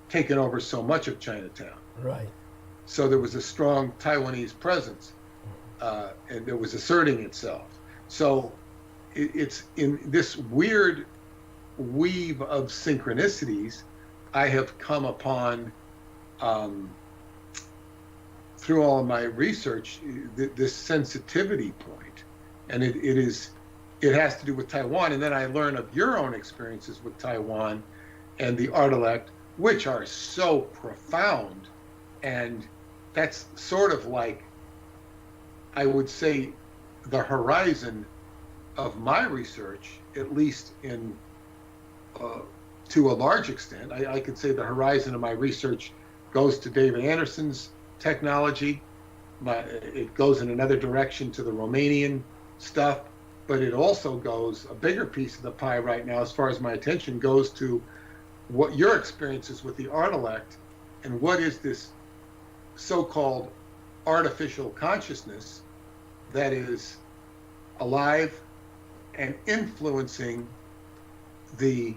Speaker 4: taken over so much of Chinatown. Right. So there was a strong Taiwanese presence, and it was asserting itself. So it's in this weird weave of synchronicities I have come upon through all of my research, this sensitivity point. And it has to do with Taiwan. And then I learn of your own experiences with Taiwan and the Artilect, which are so profound. And that's sort of like, I would say, the horizon of my research, at least in to a large extent. I could say the horizon of my research goes to David Anderson's technology. It goes in another direction to the Romanian stuff, but it also goes, a bigger piece of the pie right now, as far as my attention goes, to what your experiences with the Artilect and what is this so-called artificial consciousness that is alive and influencing the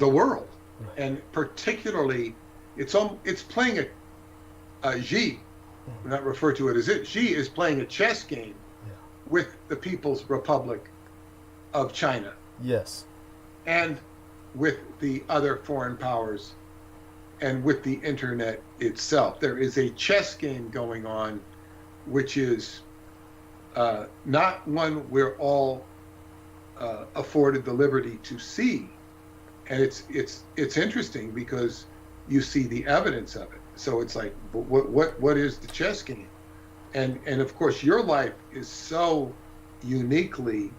Speaker 4: world. Right. And particularly, it's playing a Xi, not refer to it as it. Xi is playing a chess game with the People's Republic of China. Yes. And with the other foreign powers and with the internet itself. There is a chess game going on, which is not one we're all afforded the liberty to see. And it's interesting because you see the evidence of it. So it's like, what is the chess game? And of course, your life is so uniquely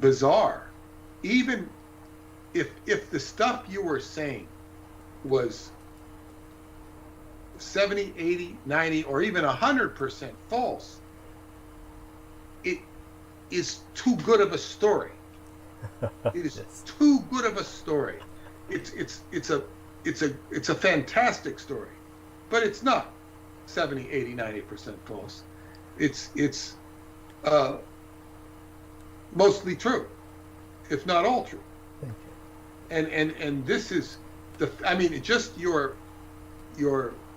Speaker 4: bizarre. Even if the stuff you were saying was 70, 80, 90, or even 100% false, it is too good of a story. It is too good of a story. It's a fantastic story, but it's not 70, 80, 90% false. It's mostly true, if not all true. Thank you. And this is just your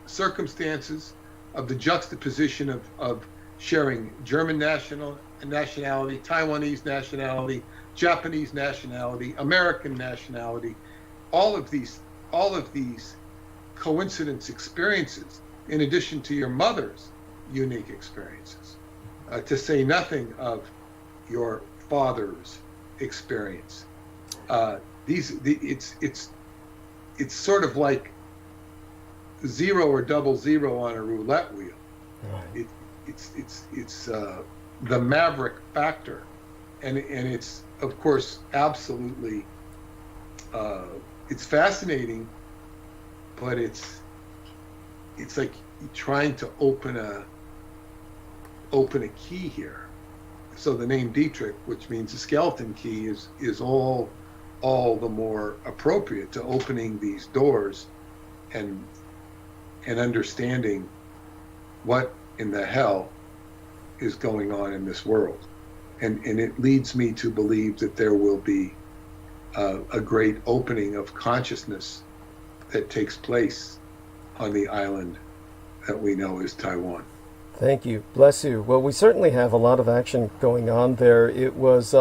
Speaker 4: circumstances of the juxtaposition of sharing German nationality, Taiwanese nationality, Japanese nationality, American nationality, all of these all of these coincidence experiences, in addition to your mother's unique experiences, to say nothing of your father's experience. It's sort of like 0 or 00 on a roulette wheel.
Speaker 1: Right.
Speaker 4: It's the maverick factor, and it's of course absolutely it's fascinating, but it's like trying to open a key here. So the name Dietrich, which means a skeleton key, is all the more appropriate to opening these doors and understanding what in the hell is going on in this world. And it leads me to believe that there will be a great opening of consciousness that takes place on the island that we know as Taiwan.
Speaker 1: Thank you. Bless you. Well, we certainly have a lot of action going on there. It was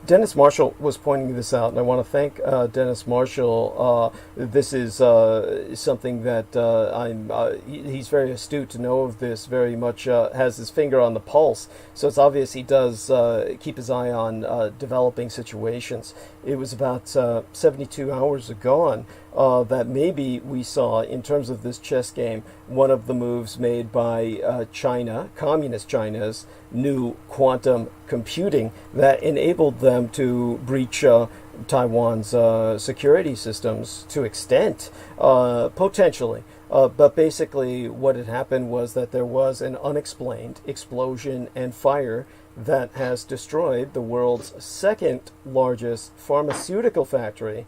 Speaker 1: Dennis Marshall was pointing this out, and I want to thank Dennis Marshall. This is something that he's very astute to know of this, very much has his finger on the pulse. So it's obvious he does keep his eye on developing situations. It was about 72 hours ago that maybe we saw, in terms of this chess game, one of the moves made by China, Communist China's new quantum computing, that enabled them to breach Taiwan's security systems to extent, potentially. But basically what had happened was that there was an unexplained explosion and fire that has destroyed the world's second largest pharmaceutical factory,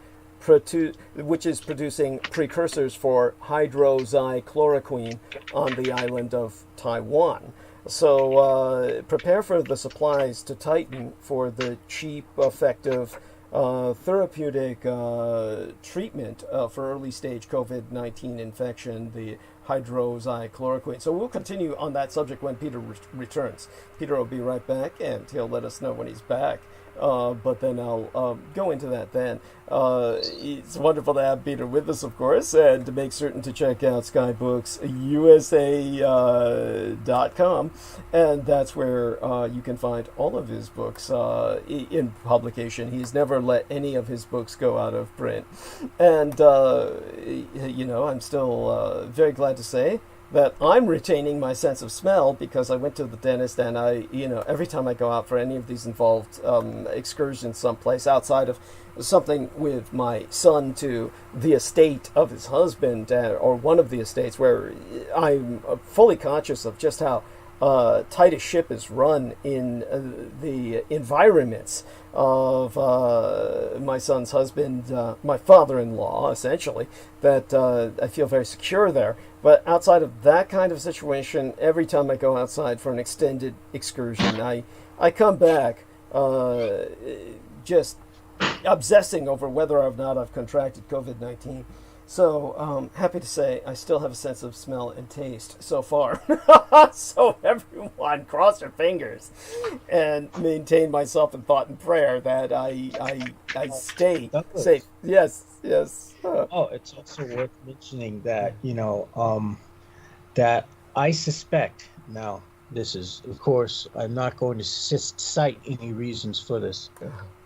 Speaker 1: which is producing precursors for hydroxychloroquine on the island of Taiwan. So prepare for the supplies to tighten for the cheap, effective, therapeutic treatment for early stage COVID-19 infection, the hydroxychloroquine. So we'll continue on that subject when Peter returns. Peter will be right back, and he'll let us know when he's back. But then I'll go into that then. It's wonderful to have Peter with us, of course, and to make certain to check out skybooks.usa.com, and that's where you can find all of his books in publication. He's never let any of his books go out of print. And, I'm still very glad to say that I'm retaining my sense of smell, because I went to the dentist, and every time I go out for any of these involved excursions someplace outside of something with my son to the estate of his husband, or one of the estates, where I'm fully conscious of just how tight a ship is run in the environments of my son's husband, my father-in-law, essentially, that I feel very secure there. But outside of that kind of situation, every time I go outside for an extended excursion, I come back just obsessing over whether or not I've contracted COVID-19. So happy to say I still have a sense of smell and taste so far. So everyone, cross your fingers and maintain myself in thought and prayer that I stay safe. Yes. It's
Speaker 2: also worth mentioning that that I suspect, now this is, of course, I'm not going to cite any reasons for this,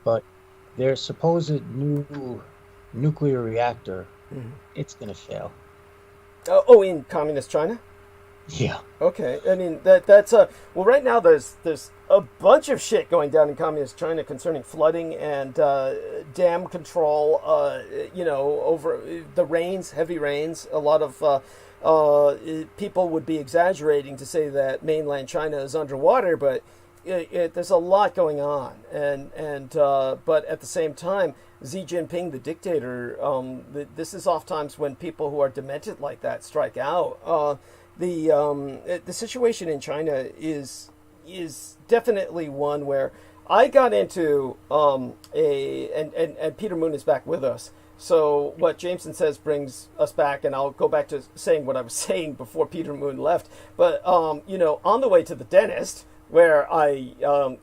Speaker 2: but their supposed new nuclear reactor, it's going to fail.
Speaker 1: In communist China?
Speaker 2: Yeah.
Speaker 1: Okay. I mean, that's well, right now there's a bunch of shit going down in communist China concerning flooding and dam control, over the rains, heavy rains. A lot of people would be exaggerating to say that mainland China is underwater, but there's a lot going on, but at the same time, Xi Jinping, the dictator, this is oftentimes when people who are demented like that strike out. The situation in China is definitely one where I got into and Peter Moon is back with us. So what Jameson says brings us back, and I'll go back to saying what I was saying before Peter Moon left. But on the way to the dentist, where I, am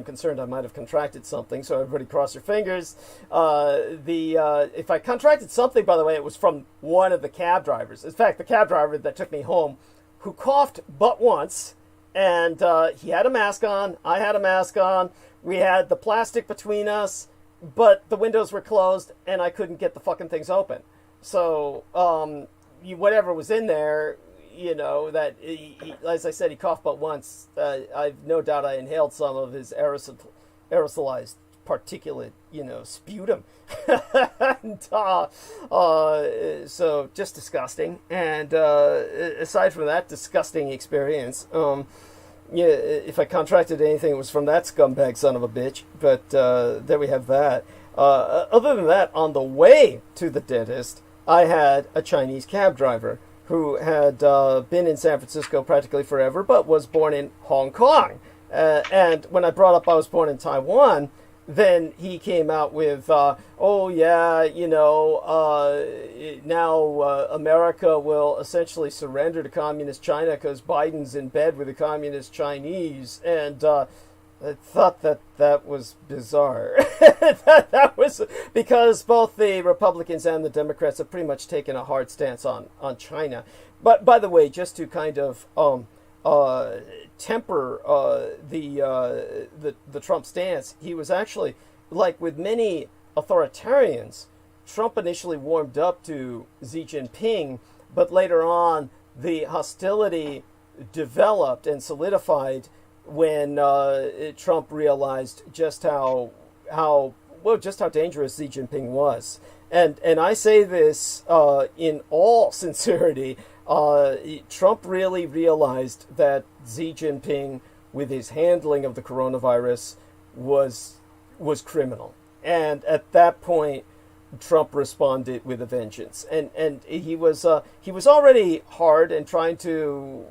Speaker 1: concerned I might have contracted something. So everybody cross your fingers. If I contracted something, by the way, it was from one of the cab drivers. In fact, the cab driver that took me home, who coughed but once, and he had a mask on. I had a mask on. We had the plastic between us, but the windows were closed, and I couldn't get the fucking things open. So whatever was in there, that as I said, he coughed but once. I've no doubt I inhaled some of his aerosolized particulate, sputum. And, so just disgusting. And aside from that disgusting experience, if I contracted anything, it was from that scumbag son of a bitch. But there we have that. Other than that, on the way to the dentist, I had a Chinese cab driver who had been in San Francisco practically forever, but was born in Hong Kong. And when I brought up I was born in Taiwan, then he came out with, now America will essentially surrender to communist China because Biden's in bed with the communist Chinese. And I thought that was bizarre. that was because both the Republicans and the Democrats have pretty much taken a hard stance on China. But by the way, just to kind of temper the Trump stance, he was actually, like with many authoritarians, Trump initially warmed up to Xi Jinping, but later on the hostility developed and solidified when Trump realized just how dangerous Xi Jinping was. And I say this in all sincerity. Trump really realized that Xi Jinping, with his handling of the coronavirus, was criminal. And at that point, Trump responded with a vengeance. And he was already hard and trying to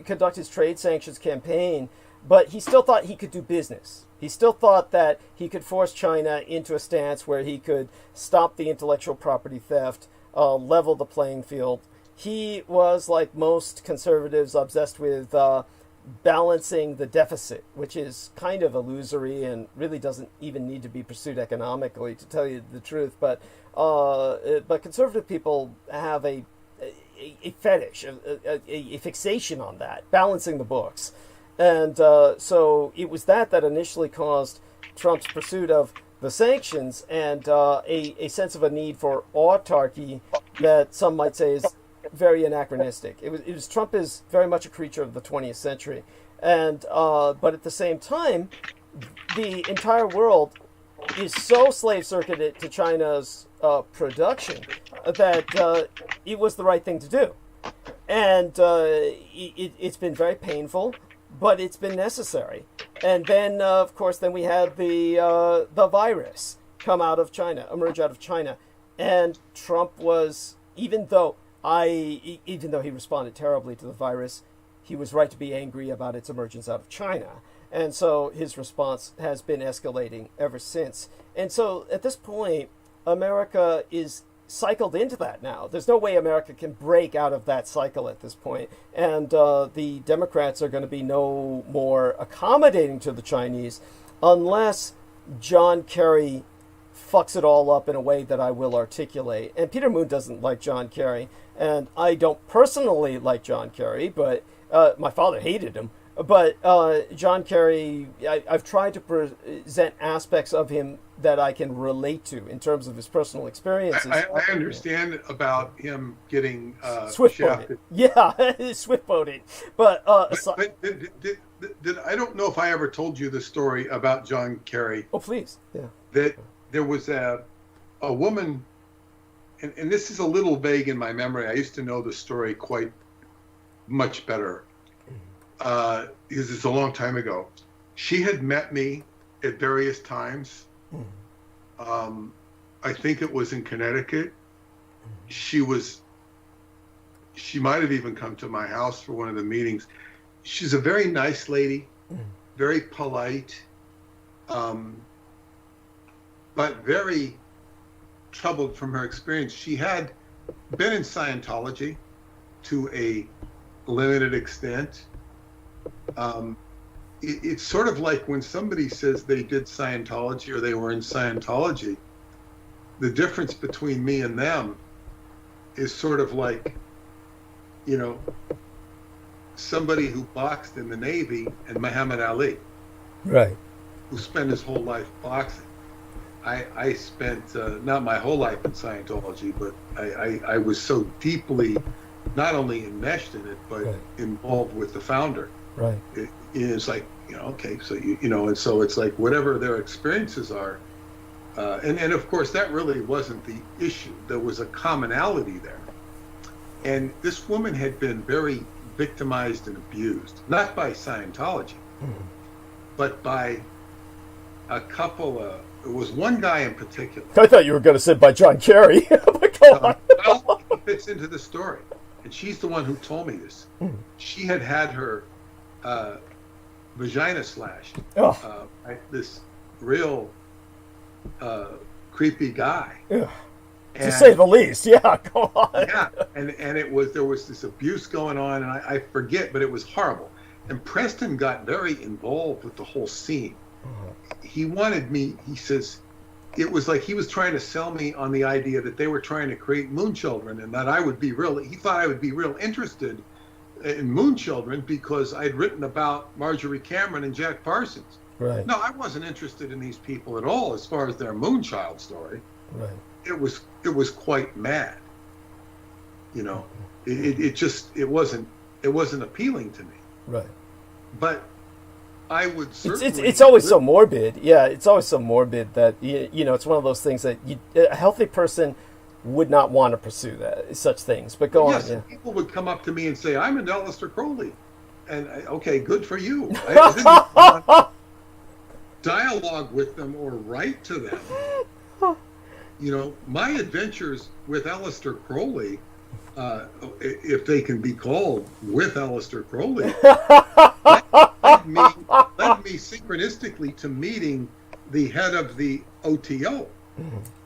Speaker 1: conduct his trade sanctions campaign, but he still thought he could do business. He still thought that he could force China into a stance where he could stop the intellectual property theft, level the playing field. He was, like most conservatives, obsessed with balancing the deficit, which is kind of illusory and really doesn't even need to be pursued economically, to tell you the truth. But conservative people have a fetish, a fixation on that, balancing the books. And so it was that initially caused Trump's pursuit of the sanctions and a sense of a need for autarky that some might say is very anachronistic. It was Trump is very much a creature of the 20th century. And but at the same time, the entire world is so slave-circuited to China's production that it was the right thing to do. And it's been very painful, but it's been necessary. And then, of course, we had the virus emerge out of China. And Trump was, even though he responded terribly to the virus, he was right to be angry about its emergence out of China. And so his response has been escalating ever since. And so at this point, America is cycled into that now. There's no way America can break out of that cycle at this point. And the Democrats are going to be no more accommodating to the Chinese unless John Kerry fucks it all up in a way that I will articulate. And Peter Moon doesn't like John Kerry, and I don't personally like John Kerry, but my father hated him. But John Kerry, I've tried to present aspects of him that I can relate to in terms of his personal experiences.
Speaker 4: I understand about him getting
Speaker 1: swift-boated. Yeah, swift-boated. But
Speaker 4: did I don't know if I ever told you the story about John Kerry.
Speaker 1: Oh, please. Yeah.
Speaker 4: That there was a woman, and this is a little vague in my memory. I used to know the story quite much better. Because it's a long time ago. She had met me at various times. I think it was in Connecticut. She might have even come to my house for one of the meetings. She's a very nice lady, very polite, but very troubled from her experience. She had been in Scientology to a limited extent. it's sort of like when somebody says they did Scientology or they were in Scientology, the difference between me and them is sort of like, you know, somebody who boxed in the Navy and Muhammad Ali,
Speaker 1: Right.
Speaker 4: who spent his whole life boxing. I spent not my whole life in Scientology, but I was so deeply not only enmeshed in it, but
Speaker 1: Right.
Speaker 4: involved with the founder.
Speaker 1: Right.
Speaker 4: It's like, you know, okay, so you know, and so it's like whatever their experiences are, and of course that really wasn't the issue. There was a commonality there, and this woman had been very victimized and abused, not by Scientology, but by a couple of. It was one guy in particular.
Speaker 1: I thought you were going to say by John Kerry. But go on.
Speaker 4: Well, it fits into the story, and she's the one who told me this. She had her vagina slashed by this real creepy guy.
Speaker 1: To say the least, yeah. Go on.
Speaker 4: Yeah, and there was this abuse going on, and I forget, but it was horrible. And Preston got very involved with the whole scene. He wanted me. He says it was like he was trying to sell me on the idea that they were trying to create moon children, and that I would be really. He thought I would be real interested in moon children because I'd written about Marjorie Cameron and Jack Parsons.
Speaker 1: Right.
Speaker 4: No, I wasn't interested in these people at all as far as their moonchild story.
Speaker 1: Right.
Speaker 4: It was quite mad. You know, it wasn't appealing to me.
Speaker 1: Right.
Speaker 4: But I would certainly.
Speaker 1: It's always so morbid. Yeah, it's always so morbid that you know it's one of those things that a healthy person would not want to pursue such things. But go on. Yeah.
Speaker 4: People would come up to me and say, "I'm into Aleister Crowley," and okay, good for you. I didn't want to dialogue with them or write to them. You know, my adventures with Aleister Crowley, if they can be called with Aleister Crowley, led me synchronistically to meeting the head of the OTO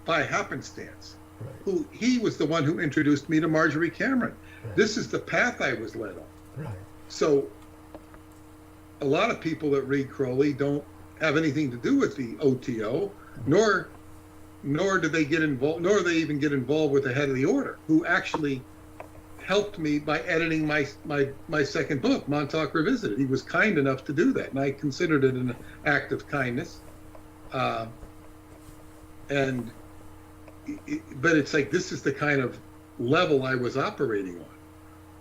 Speaker 4: by happenstance.
Speaker 1: Right.
Speaker 4: Who he was the one who introduced me to Marjorie Cameron.
Speaker 1: Right.
Speaker 4: This is the path I was led on.
Speaker 1: Right.
Speaker 4: So a lot of people that read Crowley don't have anything to do with the OTO, nor do they get involved, nor do they even get involved with the head of the order, who actually helped me by editing my second book, Montauk Revisited. He was kind enough to do that, and I considered it an act of kindness. But it's like this is the kind of level I was operating on,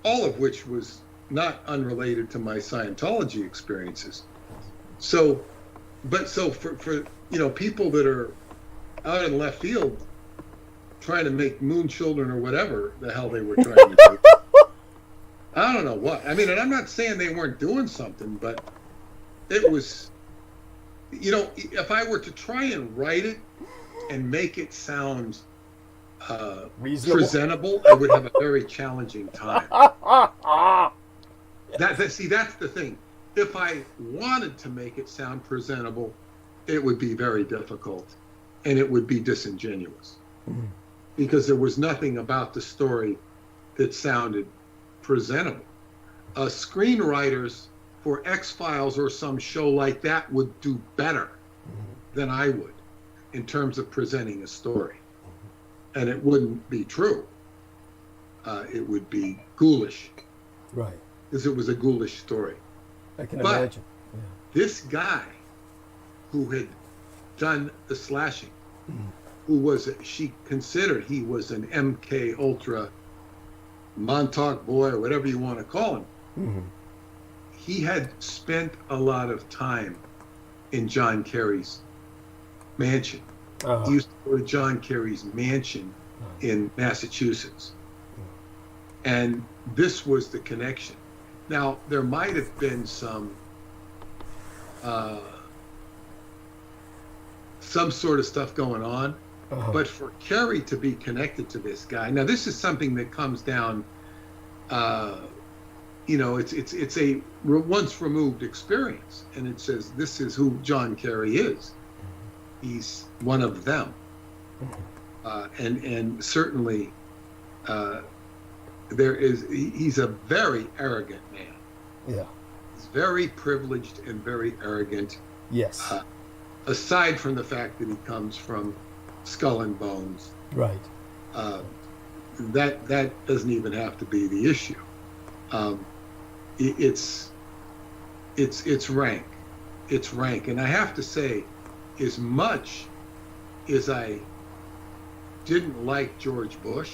Speaker 4: all of which was not unrelated to my Scientology experiences. So for you know, people that are out in left field trying to make moon children or whatever the hell they were trying to do. I don't know what. I mean, and I'm not saying they weren't doing something, but it was, you know, if I were to try and write it and make it sound presentable, I would have a very challenging time. See, that's the thing. If I wanted to make it sound presentable, it would be very difficult, and it would be disingenuous. Because there was nothing about the story that sounded presentable. Screenwriters for X-Files or some show like that would do better than I would in terms of presenting a story. And it wouldn't be true. It would be ghoulish.
Speaker 1: Right.
Speaker 4: Because it was a ghoulish story.
Speaker 1: I can imagine. Yeah.
Speaker 4: This guy who had done the slashing, she considered he was an MK Ultra Montauk boy or whatever you want to call him. He had spent a lot of time in John Kerry's mansion. He used to go to John Kerry's mansion in Massachusetts. And this was the connection. Now, there might have been some sort of stuff going on, but for Kerry to be connected to this guy, now this is something that comes down, you know, it's a once removed experience, and it says this is who John Kerry is. He's one of them, and certainly he's a very arrogant man.
Speaker 1: Yeah.
Speaker 4: He's very privileged and very arrogant.
Speaker 1: Yes.
Speaker 4: Aside from the fact that he comes from Skull and Bones.
Speaker 1: Right.
Speaker 4: That doesn't even have to be the issue. It's rank. It's rank. And I have to say, as much as I didn't like George Bush,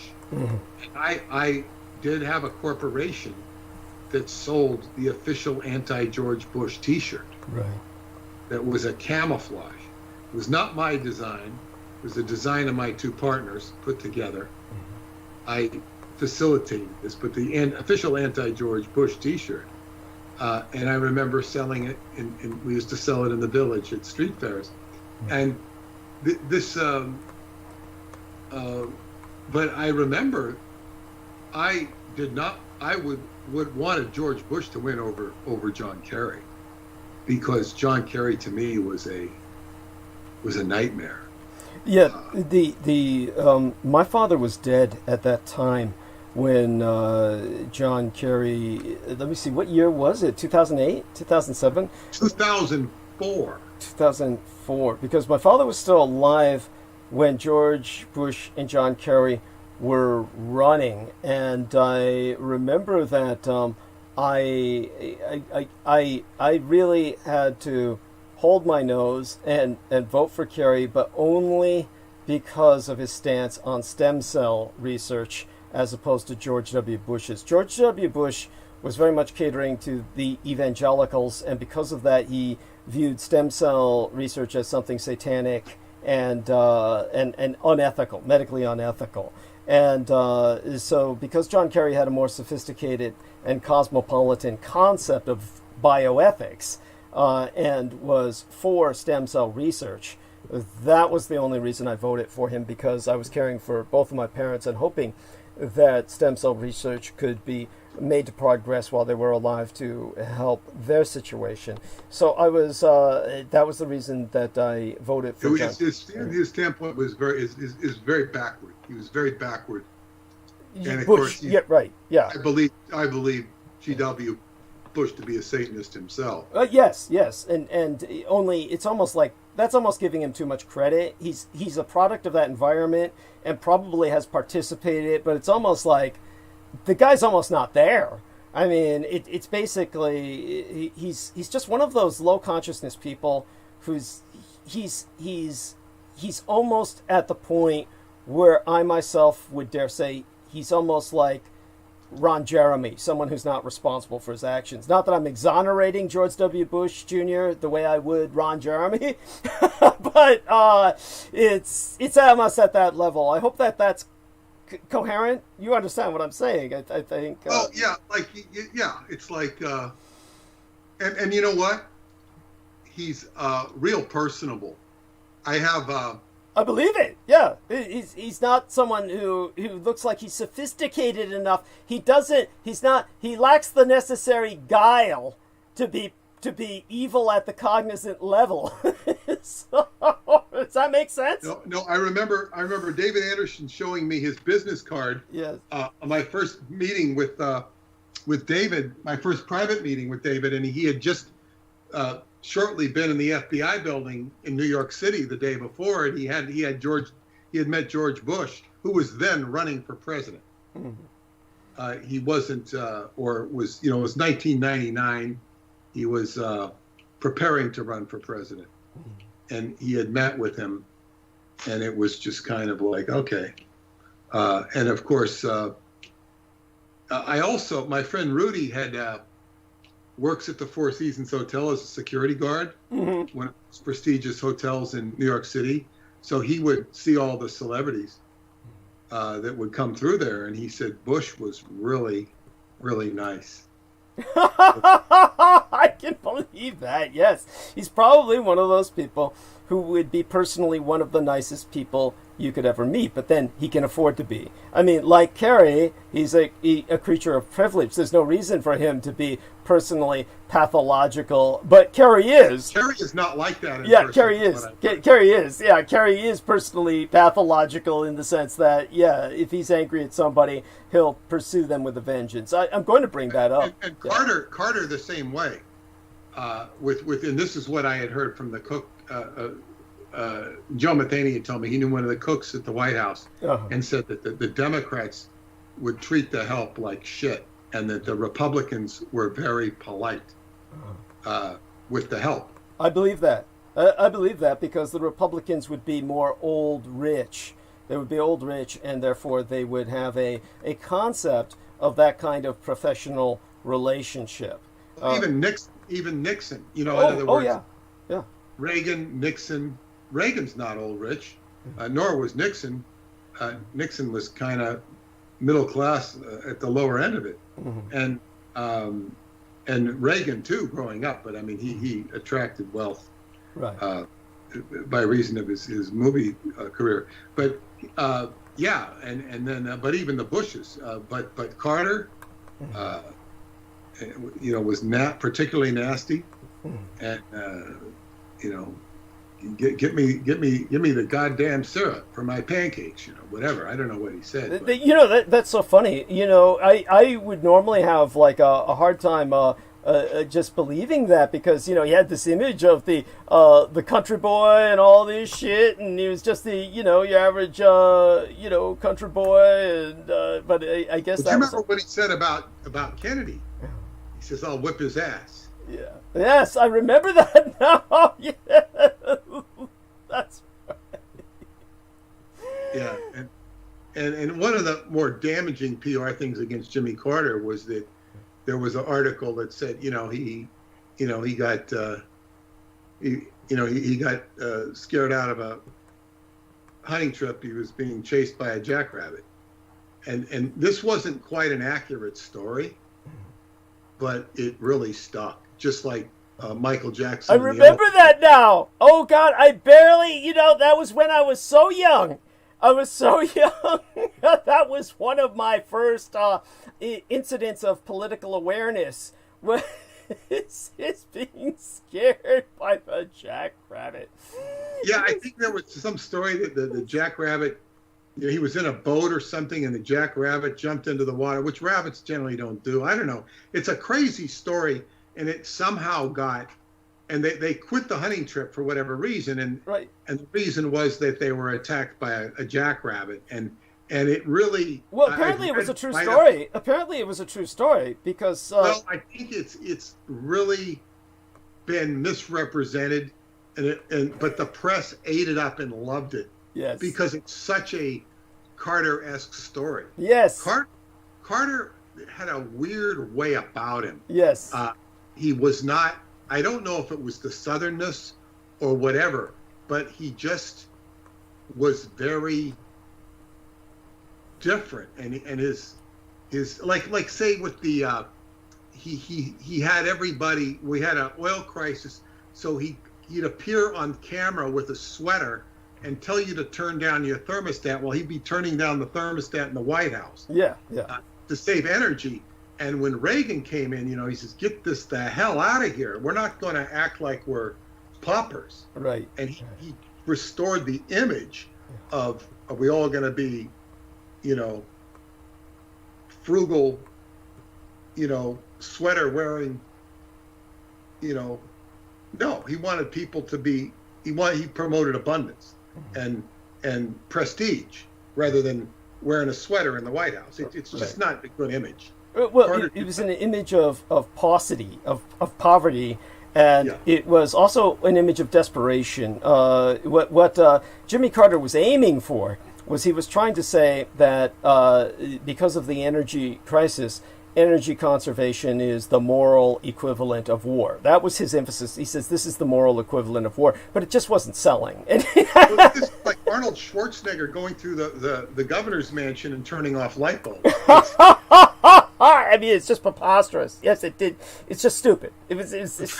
Speaker 4: I did have a corporation that sold the official anti-George Bush t-shirt.
Speaker 1: Right.
Speaker 4: That was a camouflage. It was not my design. It was the design of my two partners put together. I facilitated this, but the official anti-George Bush t-shirt. And I remember selling it, and we used to sell it in the village at street fairs. And but I remember I would wanted George Bush to win over John Kerry, because John Kerry to me was a nightmare.
Speaker 1: Yeah, my father was dead at that time when John Kerry, let me see, what year was it? 2008, 2007?
Speaker 4: 2004.
Speaker 1: 2004, because my father was still alive when George Bush and John Kerry were running, and I remember that I really had to hold my nose and vote for Kerry, but only because of his stance on stem cell research as opposed to George W. Bush's. George W. Bush was very much catering to the evangelicals, and because of that, he viewed stem cell research as something satanic and unethical, medically unethical. And so because John Kerry had a more sophisticated and cosmopolitan concept of bioethics and was for stem cell research, that was the only reason I voted for him, because I was caring for both of my parents and hoping that stem cell research could be made to progress while they were alive to help their situation. So I was that was the reason that I voted for John.
Speaker 4: His standpoint was very backward. He was very backward. And of
Speaker 1: Bush,
Speaker 4: course,
Speaker 1: yeah, right, yeah.
Speaker 4: I believe G.W. Bush to be a Satanist himself.
Speaker 1: Yes, and only it's almost like that's almost giving him too much credit. He's a product of that environment and probably has participated, but it's almost like the guy's almost not there. I mean, it's basically he's just one of those low consciousness people who's he's almost at the point where I myself would dare say he's almost like Ron Jeremy, someone who's not responsible for his actions. Not that I'm exonerating George W. Bush Jr. the way I would Ron Jeremy, but it's almost at that level. I hope that's coherent. You understand what I'm saying? I think.
Speaker 4: Oh yeah, it's like, and you know what? He's real personal.
Speaker 1: I believe it. Yeah, he's not someone who looks like he's sophisticated enough. He lacks the necessary guile to be evil at the cognizant level. So, does that make sense?
Speaker 4: No. I remember David Anderson showing me his business card.
Speaker 1: Yes.
Speaker 4: My first meeting with David, my first private meeting with David, and he had just shortly been in the FBI building in New York City the day before, and he had met George Bush, who was then running for president. Mm-hmm. He wasn't, or was, it was 1999. He was preparing to run for president, and he had met with him, and it was just kind of like, okay. And of course, my friend Rudy had works at the Four Seasons Hotel as a security guard, one of those prestigious hotels in New York City. So he would see all the celebrities that would come through there, and he said Bush was really, really nice.
Speaker 1: I can believe that, yes. He's probably one of those people who would be personally one of the nicest people you could ever meet, but then he can afford to be. I mean, like Kerry, he's a creature of privilege. There's no reason for him to be personally pathological, but Kerry is.
Speaker 4: Kerry is not like that.
Speaker 1: Kerry is. Kerry is. Yeah, Kerry is personally pathological in the sense that, yeah, if he's angry at somebody, he'll pursue them with a vengeance. I'm going to bring that up.
Speaker 4: And Carter the same way. and this is what I had heard from the cook. Joe Matheny had told me he knew one of the cooks at the White House, and said that the Democrats would treat the help like shit, and that the Republicans were very polite with the help.
Speaker 1: I believe that. I believe that because the Republicans would be more old rich. They would be old rich, and therefore they would have a concept of that kind of professional relationship.
Speaker 4: Even Nixon, in other words,
Speaker 1: yeah.
Speaker 4: Reagan, Nixon. Reagan's not old rich, nor was Nixon. Nixon was kind of middle class at the lower end of it, and Reagan too, growing up. But I mean, he attracted wealth,
Speaker 1: right,
Speaker 4: by reason of his movie career. But and then but even the Bushes, but Carter, was not particularly nasty, and Get me the goddamn syrup for my pancakes, whatever. I don't know what he said.
Speaker 1: That's so funny. I would normally have like a hard time just believing that because he had this image of the country boy and all this shit, and he was just the your average country boy, and but I guess.
Speaker 4: But you remember what he said about Kennedy? He says, "I'll whip his ass."
Speaker 1: Yeah. Yes, I remember that now. Yeah. That's right.
Speaker 4: Yeah, and one of the more damaging PR things against Jimmy Carter was that there was an article that said, he got scared out of a hunting trip. He was being chased by a jackrabbit, and this wasn't quite an accurate story, but it really stuck. Just like Michael Jackson.
Speaker 1: I remember that now. Oh, God, I barely, that was when I was so young. I was so young. That was one of my first incidents of political awareness. It's being scared by the jackrabbit.
Speaker 4: Yeah, I think there was some story that the jackrabbit, he was in a boat or something, and the jackrabbit jumped into the water, which rabbits generally don't do. I don't know. It's a crazy story. And it somehow and they quit the hunting trip for whatever reason, and the reason was that they were attacked by a jackrabbit, and it really.
Speaker 1: Well, apparently it was a true story. Apparently it was a true story because.
Speaker 4: Well, I think it's really been misrepresented, but the press ate it up and loved it.
Speaker 1: Yes.
Speaker 4: Because it's such a Carter-esque story.
Speaker 1: Yes.
Speaker 4: Carter had a weird way about him.
Speaker 1: Yes.
Speaker 4: He was not, I don't know if it was the southernness or whatever, but he just was very different. And his like say with the, he had everybody, we had an oil crisis, so he'd appear on camera with a sweater and tell you to turn down your thermostat. Well, he'd be turning down the thermostat in the White House.
Speaker 1: Yeah.
Speaker 4: To save energy. And when Reagan came in, he says, "Get this the hell out of here. We're not going to act like we're paupers."
Speaker 1: Right.
Speaker 4: And he restored the image of, are we all going to be, frugal, sweater wearing, no, he wanted people to be, he promoted abundance and prestige rather than wearing a sweater in the White House. It's just not a good image.
Speaker 1: Well, it was an image of paucity, of poverty, and it was also an image of desperation. What Jimmy Carter was aiming for was he was trying to say that because of the energy crisis, energy conservation is the moral equivalent of war. That was his emphasis. He says this is the moral equivalent of war, but it just wasn't selling.
Speaker 4: Well, it's like Arnold Schwarzenegger going through the governor's mansion and turning off light bulbs.
Speaker 1: I mean, it's just preposterous. Yes, it did. It's just stupid. It's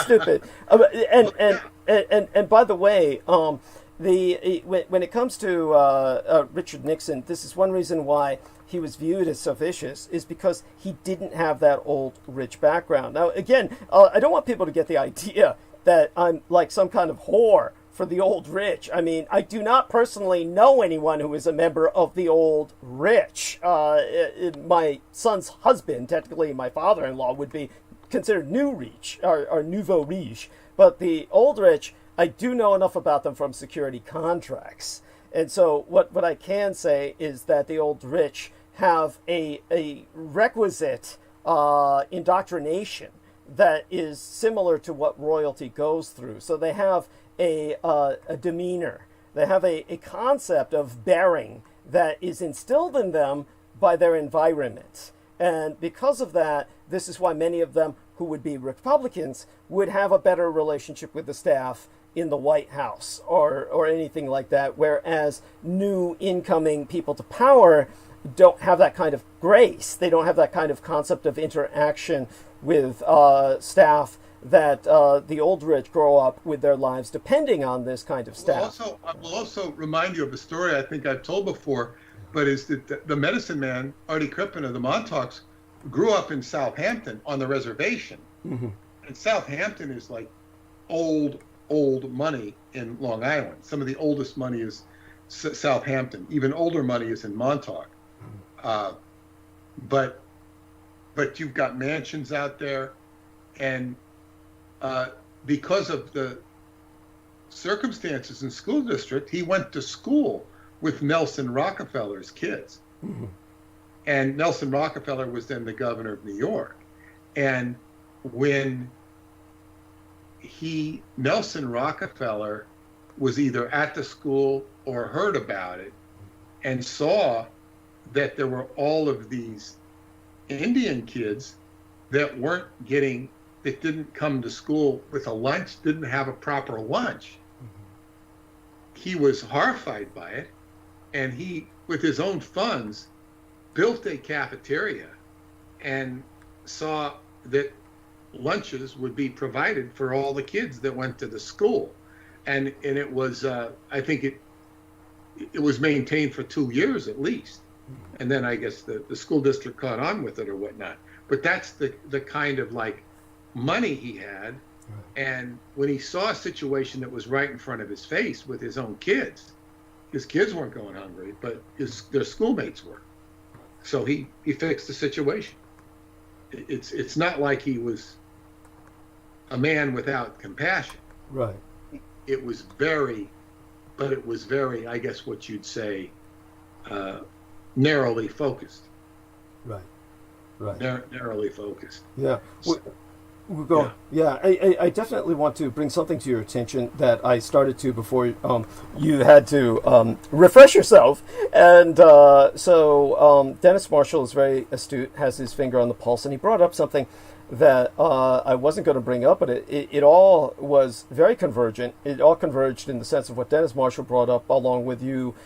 Speaker 1: stupid. And by the way, when it comes to Richard Nixon, this is one reason why he was viewed as so vicious, is because he didn't have that old rich background. Now, again, I don't want people to get the idea that I'm like some kind of whore for the old rich. I mean, I do not personally know anyone who is a member of the old rich. My son's husband, technically my father-in-law, would be considered new Reich, or nouveau riche. But the old rich, I do know enough about them from security contracts. And so what I can say is that the old rich have a requisite indoctrination that is similar to what royalty goes through. So they have a demeanor. They have a concept of bearing that is instilled in them by their environment. And because of that, this is why many of them who would be Republicans would have a better relationship with the staff in the White House or anything like that, whereas new incoming people to power don't have that kind of grace. They don't have that kind of concept of interaction with staff that the old rich grow up with their lives depending on this kind of staff.
Speaker 4: I will also remind you of a story I think I've told before, but is that the medicine man, Artie Crippen of the Montauk's, grew up in Southampton on the reservation.
Speaker 1: Mm-hmm.
Speaker 4: And Southampton is like old money in Long Island. Some of the oldest money is Southampton. Even older money is in Montauk. But you've got mansions out there, and because of the circumstances in school district, he went to school with Nelson Rockefeller's kids.
Speaker 1: Mm-hmm.
Speaker 4: And Nelson Rockefeller was then the governor of New York. And when Nelson Rockefeller was either at the school or heard about it and saw that there were all of these Indian kids that didn't come to school with a lunch, didn't have a proper lunch. Mm-hmm. He was horrified by it, and he, with his own funds, built a cafeteria and saw that lunches would be provided for all the kids that went to the school. And it was, I think it was maintained for 2 years at least. And then I guess the school district caught on with it or whatnot. But that's the kind of like money he had. And when he saw a situation that was right in front of his face with his own kids weren't going hungry, but their schoolmates were. So he fixed the situation. It's not like he was a man without compassion.
Speaker 1: Right.
Speaker 4: It was very, I guess what you'd say, narrowly focused.
Speaker 1: Right.
Speaker 4: Narrowly focused.
Speaker 1: Yeah. We'll go. Yeah, I definitely want to bring something to your attention that I started to before you had to refresh yourself. And so Dennis Marshall is very astute, has his finger on the pulse, and he brought up something that I wasn't going to bring up, but it all was very convergent. It all converged in the sense of what Dennis Marshall brought up, along with you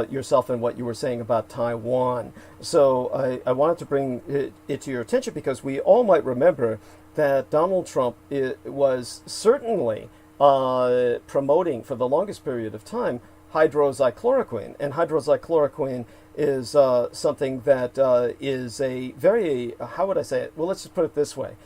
Speaker 1: yourself and what you were saying about Taiwan. So I wanted to bring it to your attention because we all might remember that Donald Trump was certainly promoting for the longest period of time hydroxychloroquine. And hydroxychloroquine is something that is a very, how would I say it? Well, let's just put it this way.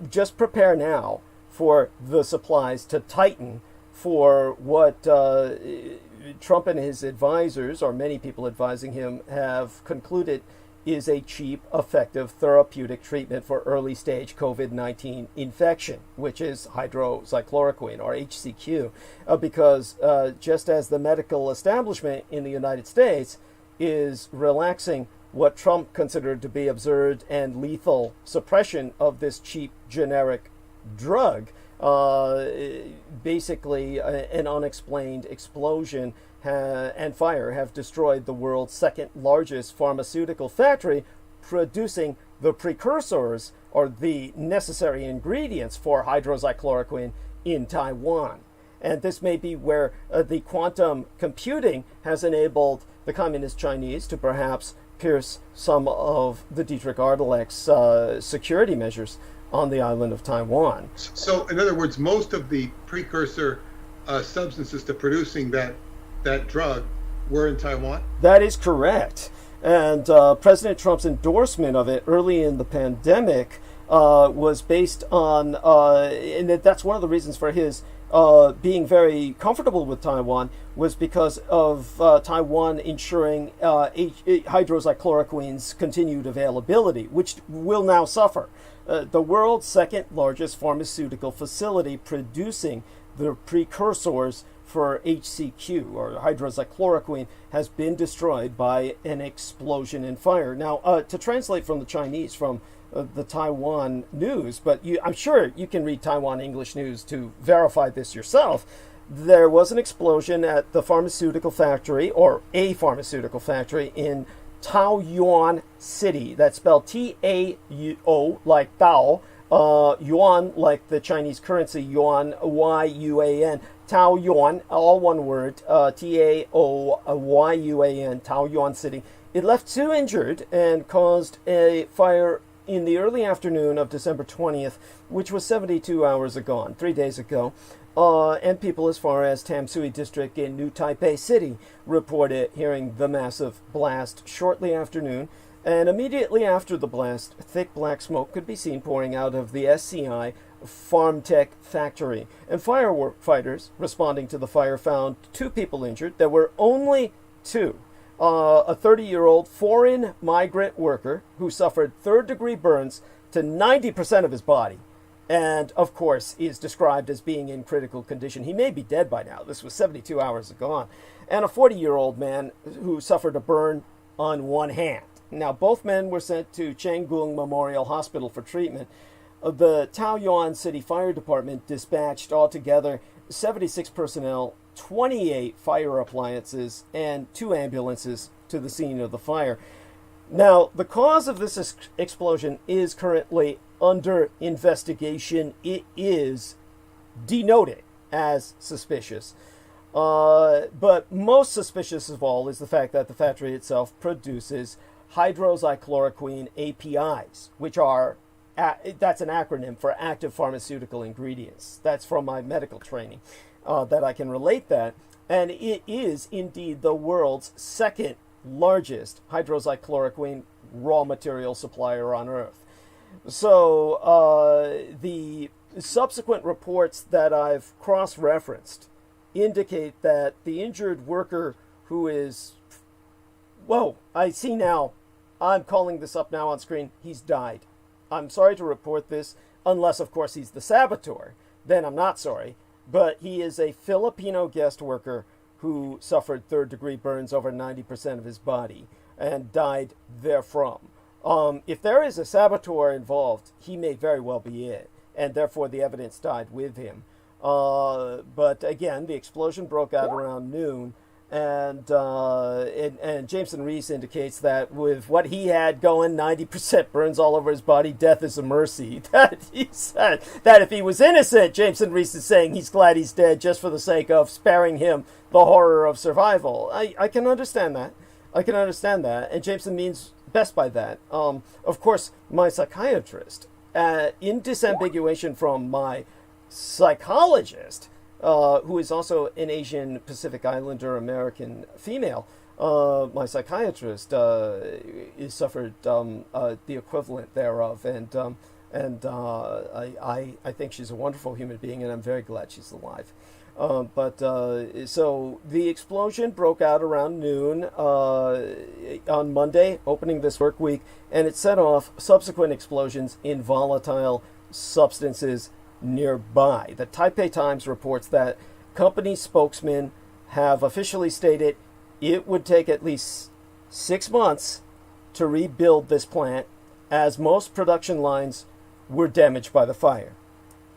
Speaker 1: Just prepare now for the supplies to tighten for what Trump and his advisors, or many people advising him, have concluded is a cheap, effective therapeutic treatment for early-stage COVID-19 infection, which is hydroxychloroquine, or HCQ, because just as the medical establishment in the United States is relaxing what Trump considered to be absurd and lethal suppression of this cheap generic drug, basically an unexplained explosion and fire have destroyed the world's second largest pharmaceutical factory, producing the precursors or the necessary ingredients for hydroxychloroquine in Taiwan. And this may be where the quantum computing has enabled the Communist Chinese to perhaps pierce some of the Dietrich Ardelec's security measures on the island of Taiwan.
Speaker 4: So, in other words, most of the precursor substances to producing that drug were in Taiwan?
Speaker 1: That is correct. And President Trump's endorsement of it early in the pandemic was based on, and that's one of the reasons for his being very comfortable with Taiwan, was because of Taiwan ensuring hydroxychloroquine's continued availability, which will now suffer the world's second largest pharmaceutical facility producing the precursors for HCQ, or hydroxychloroquine, has been destroyed by an explosion and fire. Now, to translate from the Chinese, from the Taiwan news, but I'm sure you can read Taiwan English news to verify this yourself. There was an explosion at the pharmaceutical factory, or a pharmaceutical factory, in Taoyuan City. That's spelled T-A-O, like Tao, yuan, like the Chinese currency, yuan, Y-U-A-N, Taoyuan, all one word, T-A-O-Y-U-A-N, Taoyuan City. It left 2 injured and caused a fire in the early afternoon of December 20th, which was 72 hours ago, 3 days ago. And people as far as Tamsui district in New Taipei City reported hearing the massive blast shortly after noon. And immediately after the blast, thick black smoke could be seen pouring out of the SCI Farmtech factory. And firefighters responding to the fire found 2 people injured. There were only 2. A 30-year-old foreign migrant worker who suffered third-degree burns to 90% of his body, and, of course, is described as being in critical condition. He may be dead by now. This was 72 hours ago. And a 40-year-old man who suffered a burn on one hand. Now, both men were sent to Changgung Memorial Hospital for treatment. The Taoyuan City Fire Department dispatched altogether 76 personnel, 28 fire appliances, and 2 ambulances to the scene of the fire. Now, the cause of this explosion is currently under investigation. It is denoted as suspicious. But most suspicious of all is the fact that the factory itself produces hydroxychloroquine APIs, which are, that's an acronym for active pharmaceutical ingredients. That's from my medical training, that I can relate that. And it is indeed the world's second largest hydroxychloroquine raw material supplier on Earth. So the subsequent reports that I've cross-referenced indicate that the injured worker who is, whoa, I see now, I'm calling this up now on screen, he's died. I'm sorry to report this, unless of course he's the saboteur, then I'm not sorry, but he is a Filipino guest worker who suffered third-degree burns over 90% of his body and died therefrom. If there is a saboteur involved, he may very well be it, and therefore the evidence died with him. But again, the explosion broke out around noon, and Jameson Reese indicates that with what he had going, 90% burns all over his body, death is a mercy. That he said that if he was innocent, Jameson Reese is saying he's glad he's dead just for the sake of sparing him the horror of survival. I can understand that. I can understand that, and Jameson means best by that. Of course, my psychiatrist, in disambiguation from my psychologist, who is also an Asian Pacific Islander American female, my psychiatrist suffered the equivalent thereof, and I think she's a wonderful human being, and I'm very glad she's alive. So the explosion broke out around noon on Monday, opening this work week, and it set off subsequent explosions in volatile substances nearby. The Taipei Times reports that company spokesmen have officially stated it would take at least 6 months to rebuild this plant, as most production lines were damaged by the fire.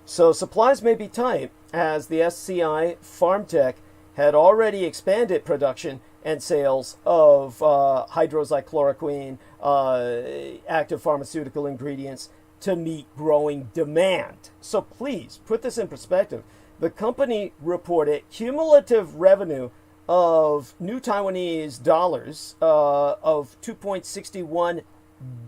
Speaker 1: So supplies may be tight, as the SCI Farmtech had already expanded production and sales of hydroxychloroquine, active pharmaceutical ingredients, to meet growing demand. So please put this in perspective. The company reported cumulative revenue of new Taiwanese dollars of 2.61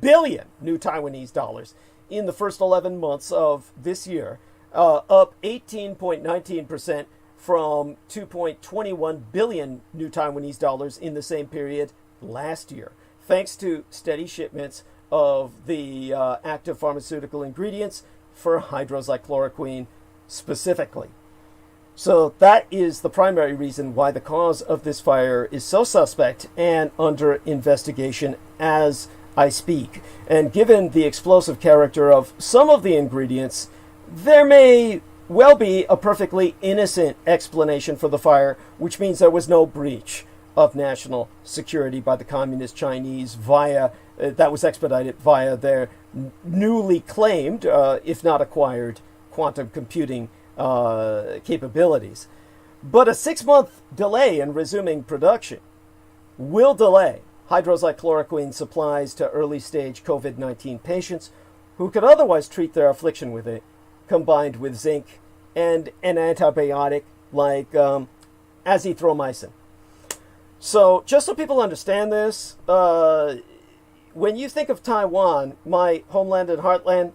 Speaker 1: billion new Taiwanese dollars in the first 11 months of this year, up 18.19% from 2.21 billion new Taiwanese dollars in the same period last year, thanks to steady shipments of the active pharmaceutical ingredients for hydroxychloroquine specifically. So that is the primary reason why the cause of this fire is so suspect and under investigation, as I speak. And given the explosive character of some of the ingredients, there may well be a perfectly innocent explanation for the fire, which means there was no breach of national security by the Communist Chinese that was expedited via their newly claimed, if not acquired, quantum computing capabilities. But a 6-month delay in resuming production will delay hydroxychloroquine supplies to early-stage COVID-19 patients who could otherwise treat their affliction with it, combined with zinc and an antibiotic like azithromycin. So, just so people understand this, when you think of Taiwan, my homeland and heartland,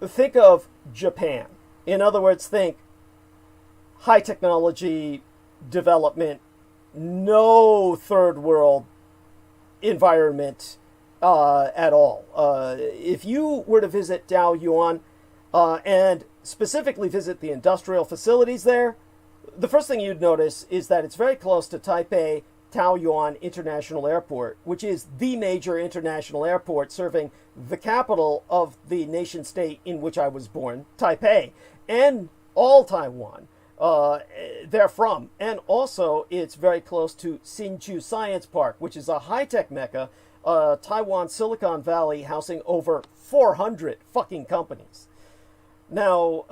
Speaker 1: think of Japan. In other words, think high technology development, no third world environment at all. If you were to visit Taoyuan and specifically visit the industrial facilities there, the first thing you'd notice is that it's very close to Taipei Taoyuan International Airport, which is the major international airport serving the capital of the nation state in which I was born, Taipei, and all Taiwan they're from. And also, it's very close to Hsinchu Science Park, which is a high-tech mecca, Taiwan Silicon Valley housing over 400 fucking companies. Now,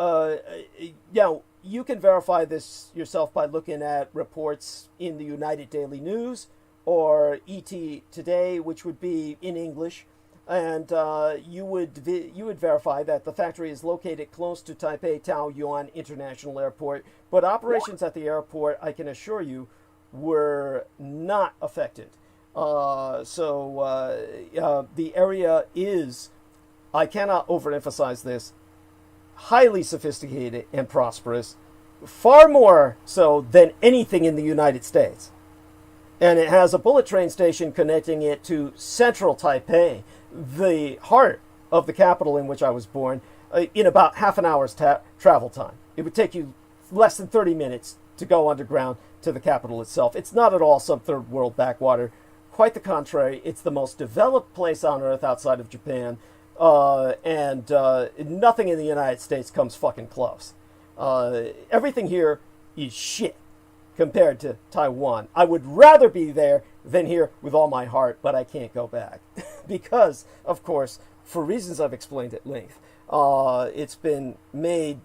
Speaker 1: you can verify this yourself by looking at reports in the United Daily News or ET Today, which would be in English, and you would verify that the factory is located close to Taipei Taoyuan International Airport, but operations at the airport, I can assure you, were not affected. The area is, I cannot overemphasize this, highly sophisticated and prosperous, far more so than anything in the United States. And it has a bullet train station connecting it to central Taipei, the heart of the capital in which I was born, in about half an hour's travel time. It would take you less than 30 minutes to go underground to the capital itself. It's not at all some third world backwater. Quite the contrary, it's the most developed place on earth outside of Japan. And nothing in the United States comes fucking close. Everything here is shit compared to Taiwan. I would rather be there than here with all my heart, but I can't go back. Because, of course, for reasons I've explained at length, it's been made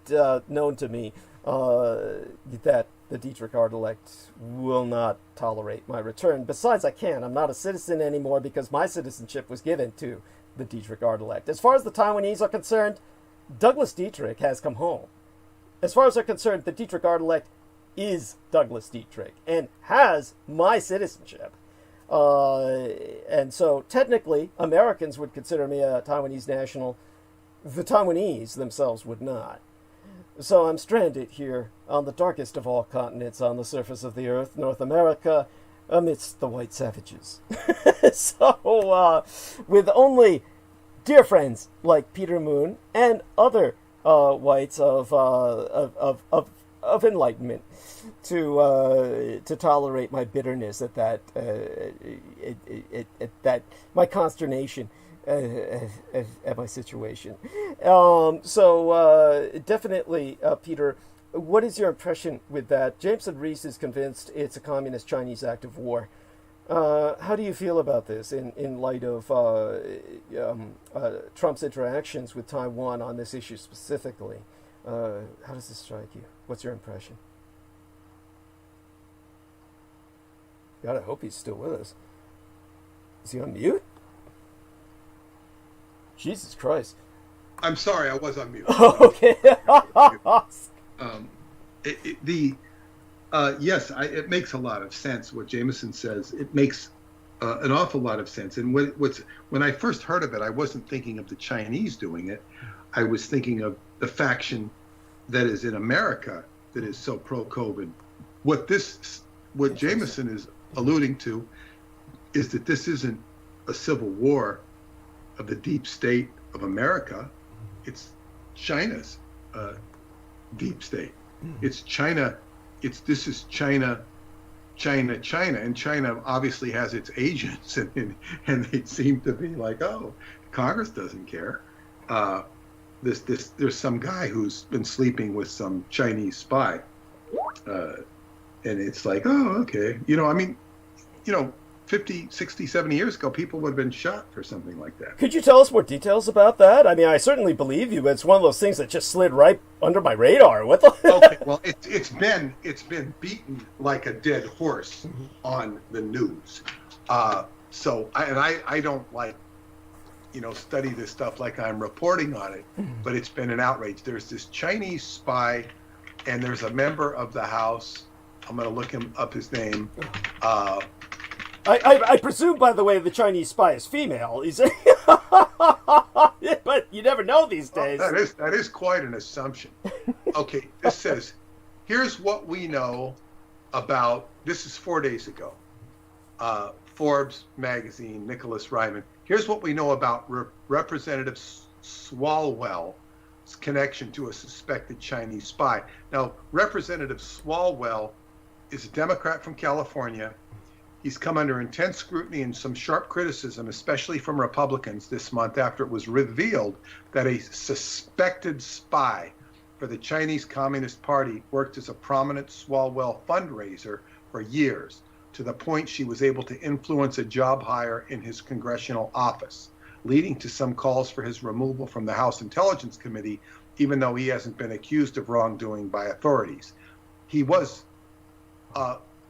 Speaker 1: known to me that the Dietrich Art-elect will not tolerate my return. Besides, I'm not a citizen anymore because my citizenship was given to the Dietrich Art-elect. As far as the Taiwanese are concerned, Douglas Dietrich has come home. As far as they're concerned, the Dietrich Art-elect is Douglas Dietrich and has my citizenship. And so technically, Americans would consider me a Taiwanese national. The Taiwanese themselves would not. So I'm stranded here on the darkest of all continents on the surface of the earth, North America, amidst the white savages. So, with only dear friends like Peter Moon and other whites of enlightenment to tolerate my bitterness at that, my consternation at my situation. Definitely, Peter, what is your impression with that? Jameson Reese is convinced it's a communist Chinese act of war. How do you feel about this in light of Trump's interactions with Taiwan on this issue specifically? How does this strike you? What's your impression? God, I hope he's still with us. Is he on mute? Jesus Christ.
Speaker 4: I'm sorry, I was on mute.
Speaker 1: Okay.
Speaker 4: Yes, it makes a lot of sense what Jameson says. It makes an awful lot of sense. And when I first heard of it, I wasn't thinking of the Chinese doing it. I was thinking of the faction that is in America that is so pro-COVID. What Jameson is alluding to is that this isn't a civil war of the deep state of America. It's China's deep state. It's China. This is China China, and China obviously has its agents, and they seem to be like, oh, Congress doesn't care. There's some guy who's been sleeping with some Chinese spy, and it's like, oh, okay, I mean, 50, 60, 70 years ago, people would have been shot for something like that.
Speaker 1: Could you tell us more details about that? I mean, I certainly believe you, but it's one of those things that just slid right under my radar. What the?
Speaker 4: Okay, well, it's been beaten like a dead horse on the news. So I don't like, study this stuff like I'm reporting on it, but it's been an outrage. There's this Chinese spy, and there's a member of the House. I'm going to look him up his name.
Speaker 1: I presume, by the way, the Chinese spy is female. But you never know these days.
Speaker 4: Well, that is quite an assumption. Okay, this says, here's what we know about, this is 4 days ago, Forbes magazine, Nicholas Ryman. Here's what we know about Representative Swalwell's connection to a suspected Chinese spy. Now, Representative Swalwell is a Democrat from California. He's come under intense scrutiny and some sharp criticism, especially from Republicans this month after it was revealed that a suspected spy for the Chinese Communist Party worked as a prominent Swalwell fundraiser for years, to the point she was able to influence a job hire in his congressional office, leading to some calls for his removal from the House Intelligence Committee, even though he hasn't been accused of wrongdoing by authorities. He was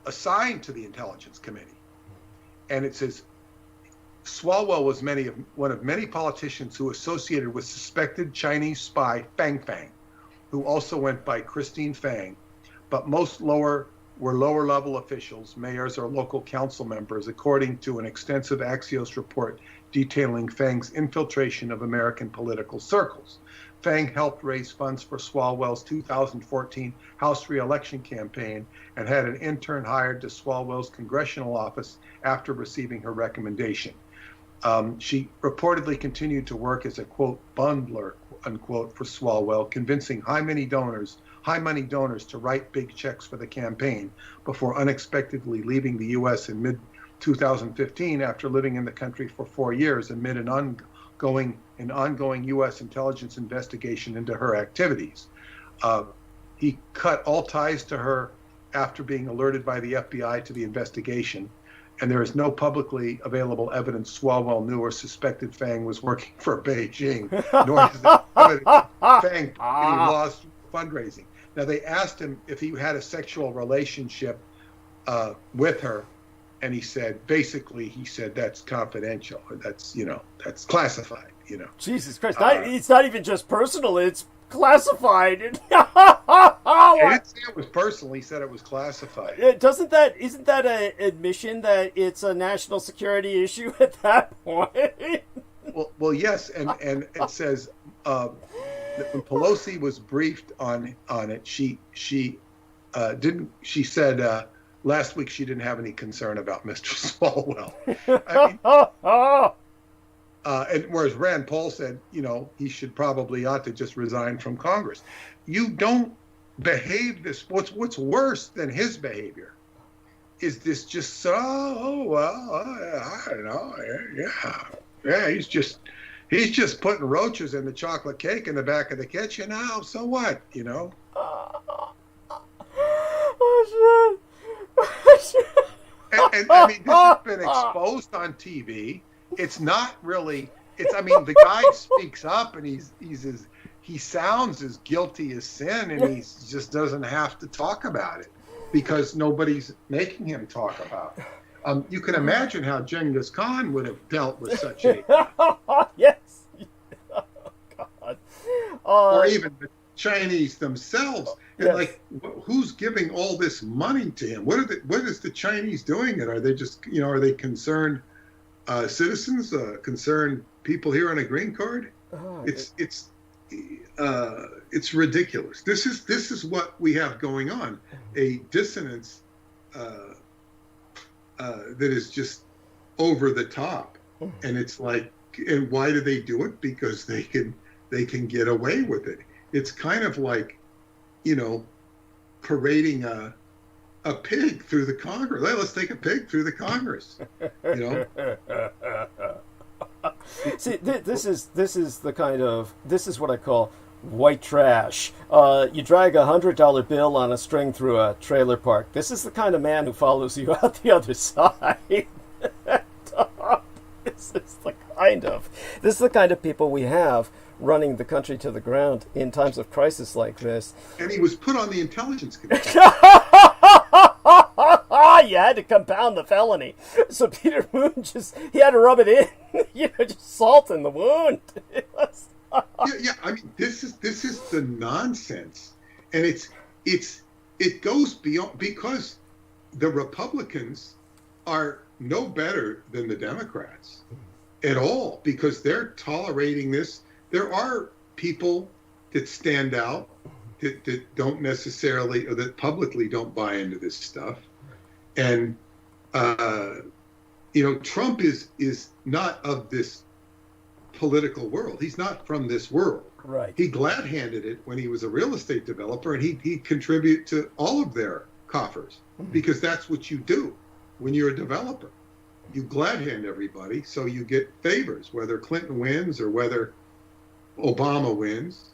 Speaker 4: assigned to the Intelligence Committee. And it says, Swalwell was one of many politicians who associated with suspected Chinese spy Fang Fang, who also went by Christine Fang, but most were lower level officials, mayors or local council members, according to an extensive Axios report detailing Fang's infiltration of American political circles. Fang helped raise funds for Swalwell's 2014 House re-election campaign and had an intern hired to Swalwell's congressional office after receiving her recommendation. She reportedly continued to work as a, quote, bundler, unquote, for Swalwell, convincing high money donors to write big checks for the campaign before unexpectedly leaving the U.S. in mid-2015 after living in the country for 4 years amid an ongoing U.S. intelligence investigation into her activities. He cut all ties to her after being alerted by the FBI to the investigation, and there is no publicly available evidence Swalwell knew or suspected Fang was working for Beijing, nor is there evidence Fang lost fundraising. Now, they asked him if he had a sexual relationship with her, and he said, that's confidential. That's classified,
Speaker 1: Jesus Christ. It's not even just personal, it's classified.
Speaker 4: He didn't say it was personal, he said it was classified.
Speaker 1: Isn't that an admission that it's a national security issue at that point?
Speaker 4: Well, yes, and it says when Pelosi was briefed on it, she said last week she didn't have any concern about Mr. Swalwell. And whereas Rand Paul said, he ought to just resign from Congress. You don't behave this. What's worse than his behavior is this just, I don't know, yeah, he's just putting roaches in the chocolate cake in the back of the kitchen. Now, so what,
Speaker 1: Oh, shit.
Speaker 4: And I mean, this has been exposed on TV. It's not really. The guy speaks up, and he sounds as guilty as sin, and he just doesn't have to talk about it because nobody's making him talk about it. You can imagine how Genghis Khan would have dealt with such a.
Speaker 1: Yes. Oh, God.
Speaker 4: Or even the Chinese themselves. And
Speaker 1: yes.
Speaker 4: Like, who's giving all this money to him? What is the Chinese doing it? Are they just, are they concerned citizens, concerned people here on a green card? It's ridiculous. This is what we have going on. A dissonance that is just over the top. And it's like, and why do they do it? Because they can get away with it. It's kind of like, parading a a pig through the Congress. Let's take a pig through the Congress. You know.
Speaker 1: See, this is what I call white trash. You drag $100 bill on a string through a trailer park. This is the kind of man who follows you out the other side. This is the kind of people we have running the country to the ground in times of crisis like this.
Speaker 4: And he was put on the intelligence committee.
Speaker 1: You had to compound the felony. So Peter Moon he had to rub it in, just salt in the wound.
Speaker 4: Yeah. I mean, this is the nonsense, and it goes beyond, because the Republicans are no better than the Democrats at all, because they're tolerating this. There are people that stand out that don't necessarily, or that publicly don't buy into this stuff. And, Trump is not of this political world. He's not from this world.
Speaker 1: Right.
Speaker 4: He glad-handed it when he was a real estate developer, and he contributed to all of their coffers, because that's what you do when you're a developer. You glad-hand everybody, so you get favors, whether Clinton wins or whether Obama wins.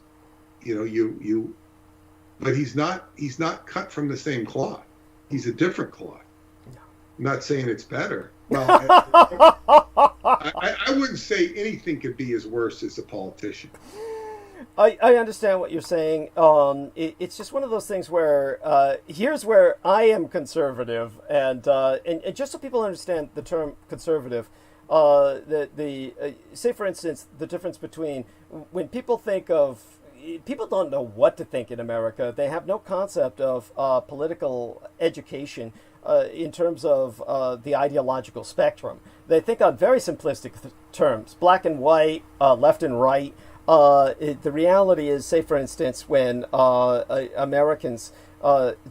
Speaker 4: But he's not cut from the same cloth. He's a different cloth. No. I'm not saying it's better. Well, I wouldn't say anything could be as worse as a politician.
Speaker 1: I understand what you're saying. It's just one of those things where here's where I am conservative, and just so people understand the term conservative, say for instance the difference between when people think of. People don't know what to think in America. They have no concept of political education in terms of the ideological spectrum. They think on very simplistic terms, black and white, left and right. The reality is, say for instance, when Americans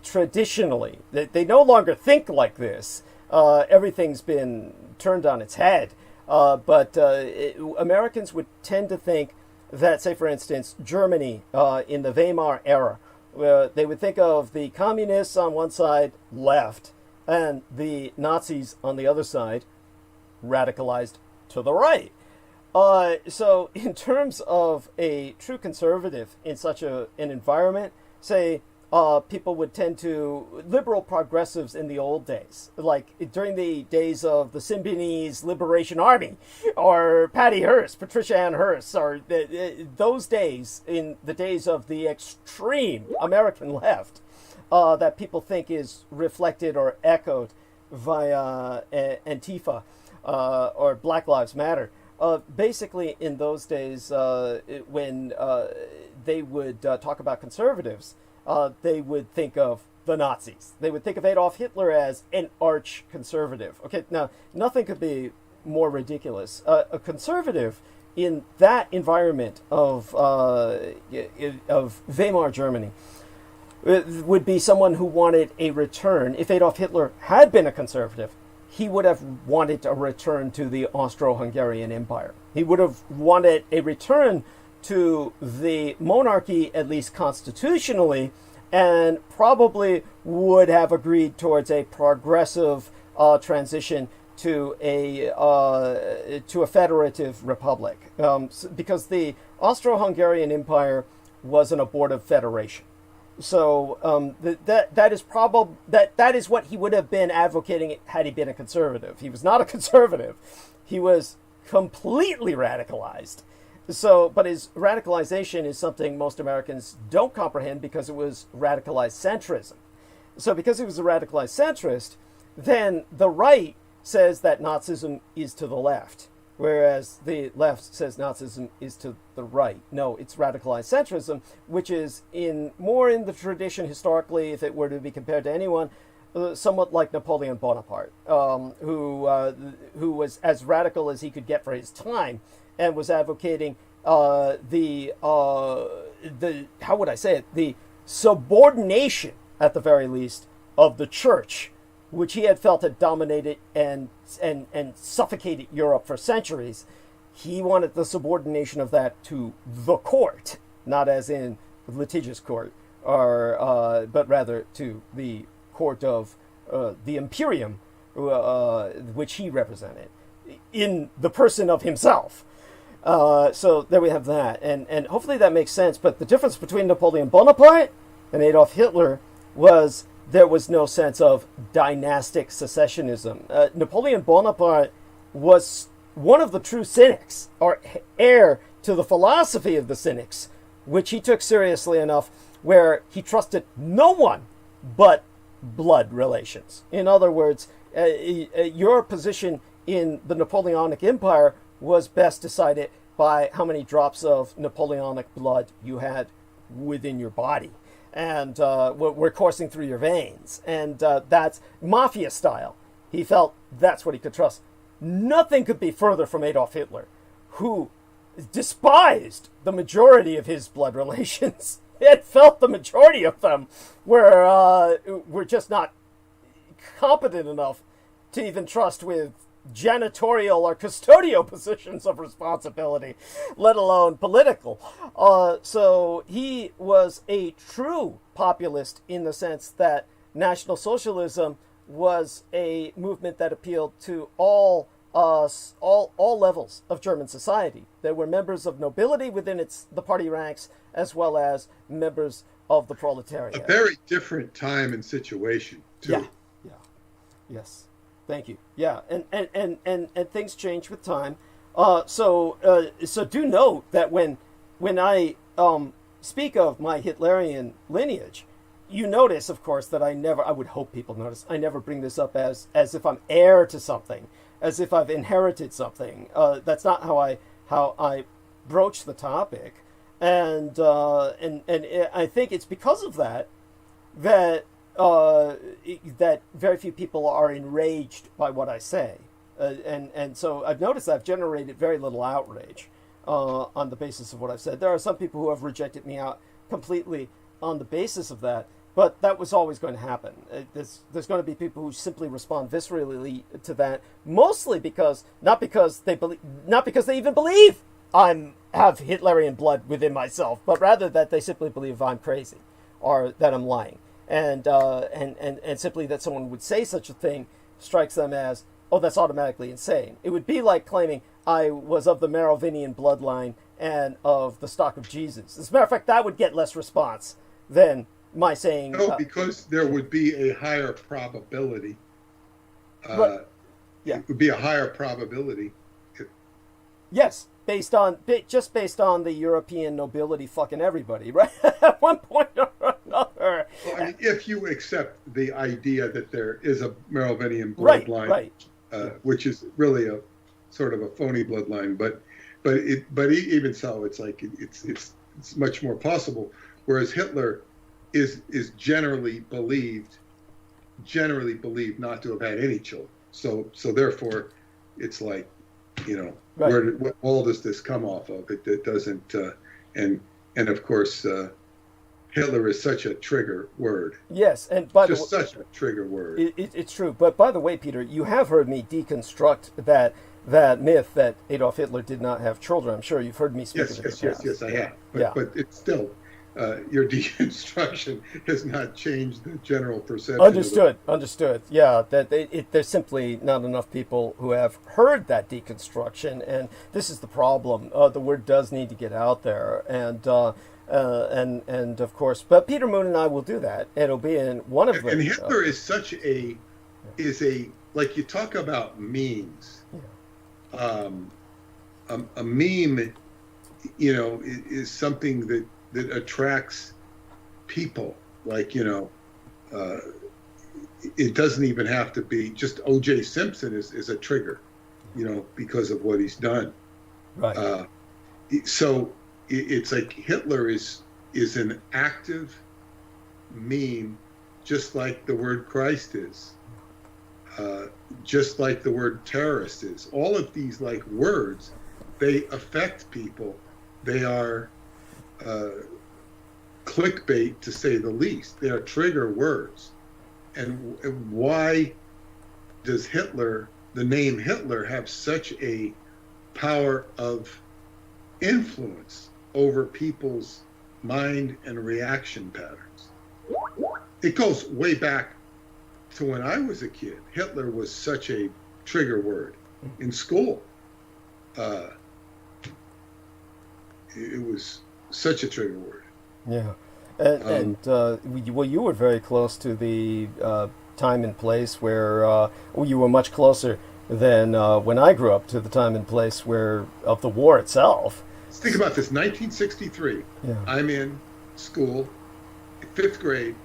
Speaker 1: traditionally, they no longer think like this. Everything's been turned on its head. But Americans would tend to think that, say, for instance, Germany in the Weimar era, where they would think of the communists on one side, left, and the Nazis on the other side, radicalized to the right. So in terms of a true conservative in such an environment, say, people would tend to, liberal progressives in the old days, like during the days of the Symbionese Liberation Army, or Patty Hearst, Patricia Ann Hearst, or those days, in the days of the extreme American left, that people think is reflected or echoed via Antifa or Black Lives Matter. Basically, in those days, when they would talk about conservatives, they would think of the Nazis. They would think of Adolf Hitler as an arch-conservative. Okay, now, nothing could be more ridiculous. A conservative in that environment of Weimar Germany would be someone who wanted a return. If Adolf Hitler had been a conservative, he would have wanted a return to the Austro-Hungarian Empire. He would have wanted a return to the monarchy, at least constitutionally, and probably would have agreed towards a progressive transition to a federative republic, because the Austro-Hungarian Empire was an abortive federation. So that is what he would have been advocating had he been a conservative. He was not a conservative; he was completely radicalized. So, but his radicalization is something most Americans don't comprehend, because it was radicalized centrism. So because he was a radicalized centrist, then the right says that Nazism is to the left, whereas the left says Nazism is to the right. No, it's radicalized centrism, which is more in the tradition historically, if it were to be compared to anyone, somewhat like Napoleon Bonaparte, who was as radical as he could get for his time, and was advocating the subordination, at the very least, of the church, which he had felt had dominated and suffocated Europe for centuries. He wanted the subordination of that to the court, not as in litigious court, but rather to the court of the Imperium, which he represented, in the person of himself. So there we have that, and hopefully that makes sense. But the difference between Napoleon Bonaparte and Adolf Hitler was there was no sense of dynastic secessionism. Napoleon Bonaparte was one of the true cynics, or heir to the philosophy of the cynics, which he took seriously enough where he trusted no one but blood relations. In other words, your position in the Napoleonic Empire was best decided by how many drops of Napoleonic blood you had within your body, and were coursing through your veins. And that's mafia style. He felt that's what he could trust. Nothing could be further from Adolf Hitler, who despised the majority of his blood relations. It felt the majority of them were just not competent enough to even trust with janitorial or custodial positions of responsibility, let alone political. So he was a true populist in the sense that National Socialism was a movement that appealed to all levels of German society. There were members of nobility within the party ranks, as well as members of the proletariat.
Speaker 4: A very different time and situation, too.
Speaker 1: Yeah. Yes. Thank you. Yeah, and things change with time. So do note that when I speak of my Hitlerian lineage, you notice, of course, that I would hope people notice, I never bring this up as if I'm heir to something, as if I've inherited something. That's not how I broach the topic, and I think it's because of that that very few people are enraged by what I say, and so I've noticed I've generated very little outrage on the basis of what I've said. There are some people who have rejected me out completely on the basis of that, but that was always going to happen. There's going to be people who simply respond viscerally to that, mostly because not because they even believe I have Hitlerian blood within myself, but rather that they simply believe I'm crazy or that I'm lying. And simply that someone would say such a thing strikes them as, oh, that's automatically insane. It would be like claiming I was of the Merovingian bloodline and of the stock of Jesus. As a matter of fact, that would get less response than my saying...
Speaker 4: No, because there would be a higher probability.
Speaker 1: Yeah.
Speaker 4: It would be a higher probability.
Speaker 1: Yes. Based on the European nobility fucking everybody, right? At one point or another.
Speaker 4: Well, I mean, if you accept the idea that there is a Merovingian bloodline,
Speaker 1: right.
Speaker 4: Which is really a sort of a phony bloodline, but even so, it's like it's much more possible. Whereas Hitler is generally believed not to have had any children. So therefore, it's like, you know. Right. What all does this come off of? It doesn't, and of course, Hitler is such a trigger word.
Speaker 1: Yes, and
Speaker 4: such a trigger word.
Speaker 1: It's true. But by the way, Peter, you have heard me deconstruct that myth that Adolf Hitler did not have children. I'm sure you've heard me speak of it.
Speaker 4: Yes, I have. But it's still. Your deconstruction has not changed the general perception.
Speaker 1: Understood. Yeah, that there's simply not enough people who have heard that deconstruction, and this is the problem. The word does need to get out there, and of course, but Peter Moon and I will do that. It'll be in one of them.
Speaker 4: And Hitler is such a like you talk about memes. Yeah. A meme, you know, is something that attracts people. Like, you know, it doesn't even have to be just O.J. Simpson is a trigger, you know, because of what he's done.
Speaker 1: Right.
Speaker 4: So it's like Hitler is an active meme, just like the word Christ is, just like the word terrorist is. All of these like words, they affect people. They are clickbait, to say the least. They are trigger words. And why does Hitler, the name Hitler, have such a power of influence over people's mind and reaction patterns? It goes way back to when I was a kid, Hitler was such a trigger word in school. It was such a trigger word.
Speaker 1: Yeah. Well, you were very close to the time and place where you were much closer than when I grew up to the time and place where of the war itself.
Speaker 4: Let's think about this. 1963.
Speaker 1: Yeah.
Speaker 4: I'm in school, 5th grade,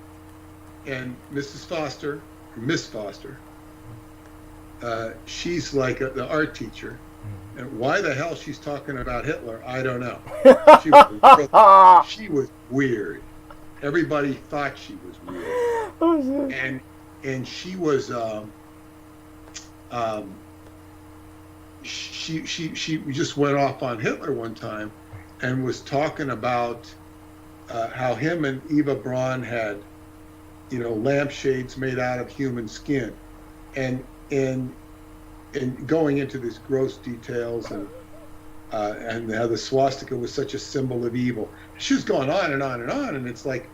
Speaker 4: and Mrs. Foster, Miss Foster, she's like the art teacher. And why the hell she's talking about Hitler, I don't know. She was weird. Everybody thought she was weird. And she was she just went off on Hitler one time and was talking about how him and Eva Braun had, lampshades made out of human skin, and going into these gross details and how the swastika was such a symbol of evil. She was going on and on and on, and it's like,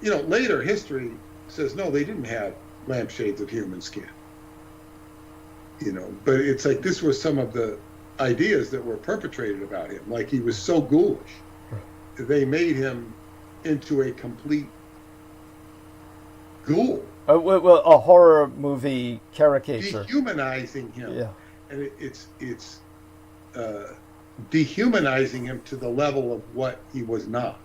Speaker 4: later history says no, they didn't have lampshades of human skin. But it's like this was some of the ideas that were perpetrated about him. Like he was so ghoulish, they made him into a complete ghoul.
Speaker 1: Well, a horror movie caricature.
Speaker 4: Dehumanizing him.
Speaker 1: Yeah.
Speaker 4: And it's dehumanizing him to the level of what he was not.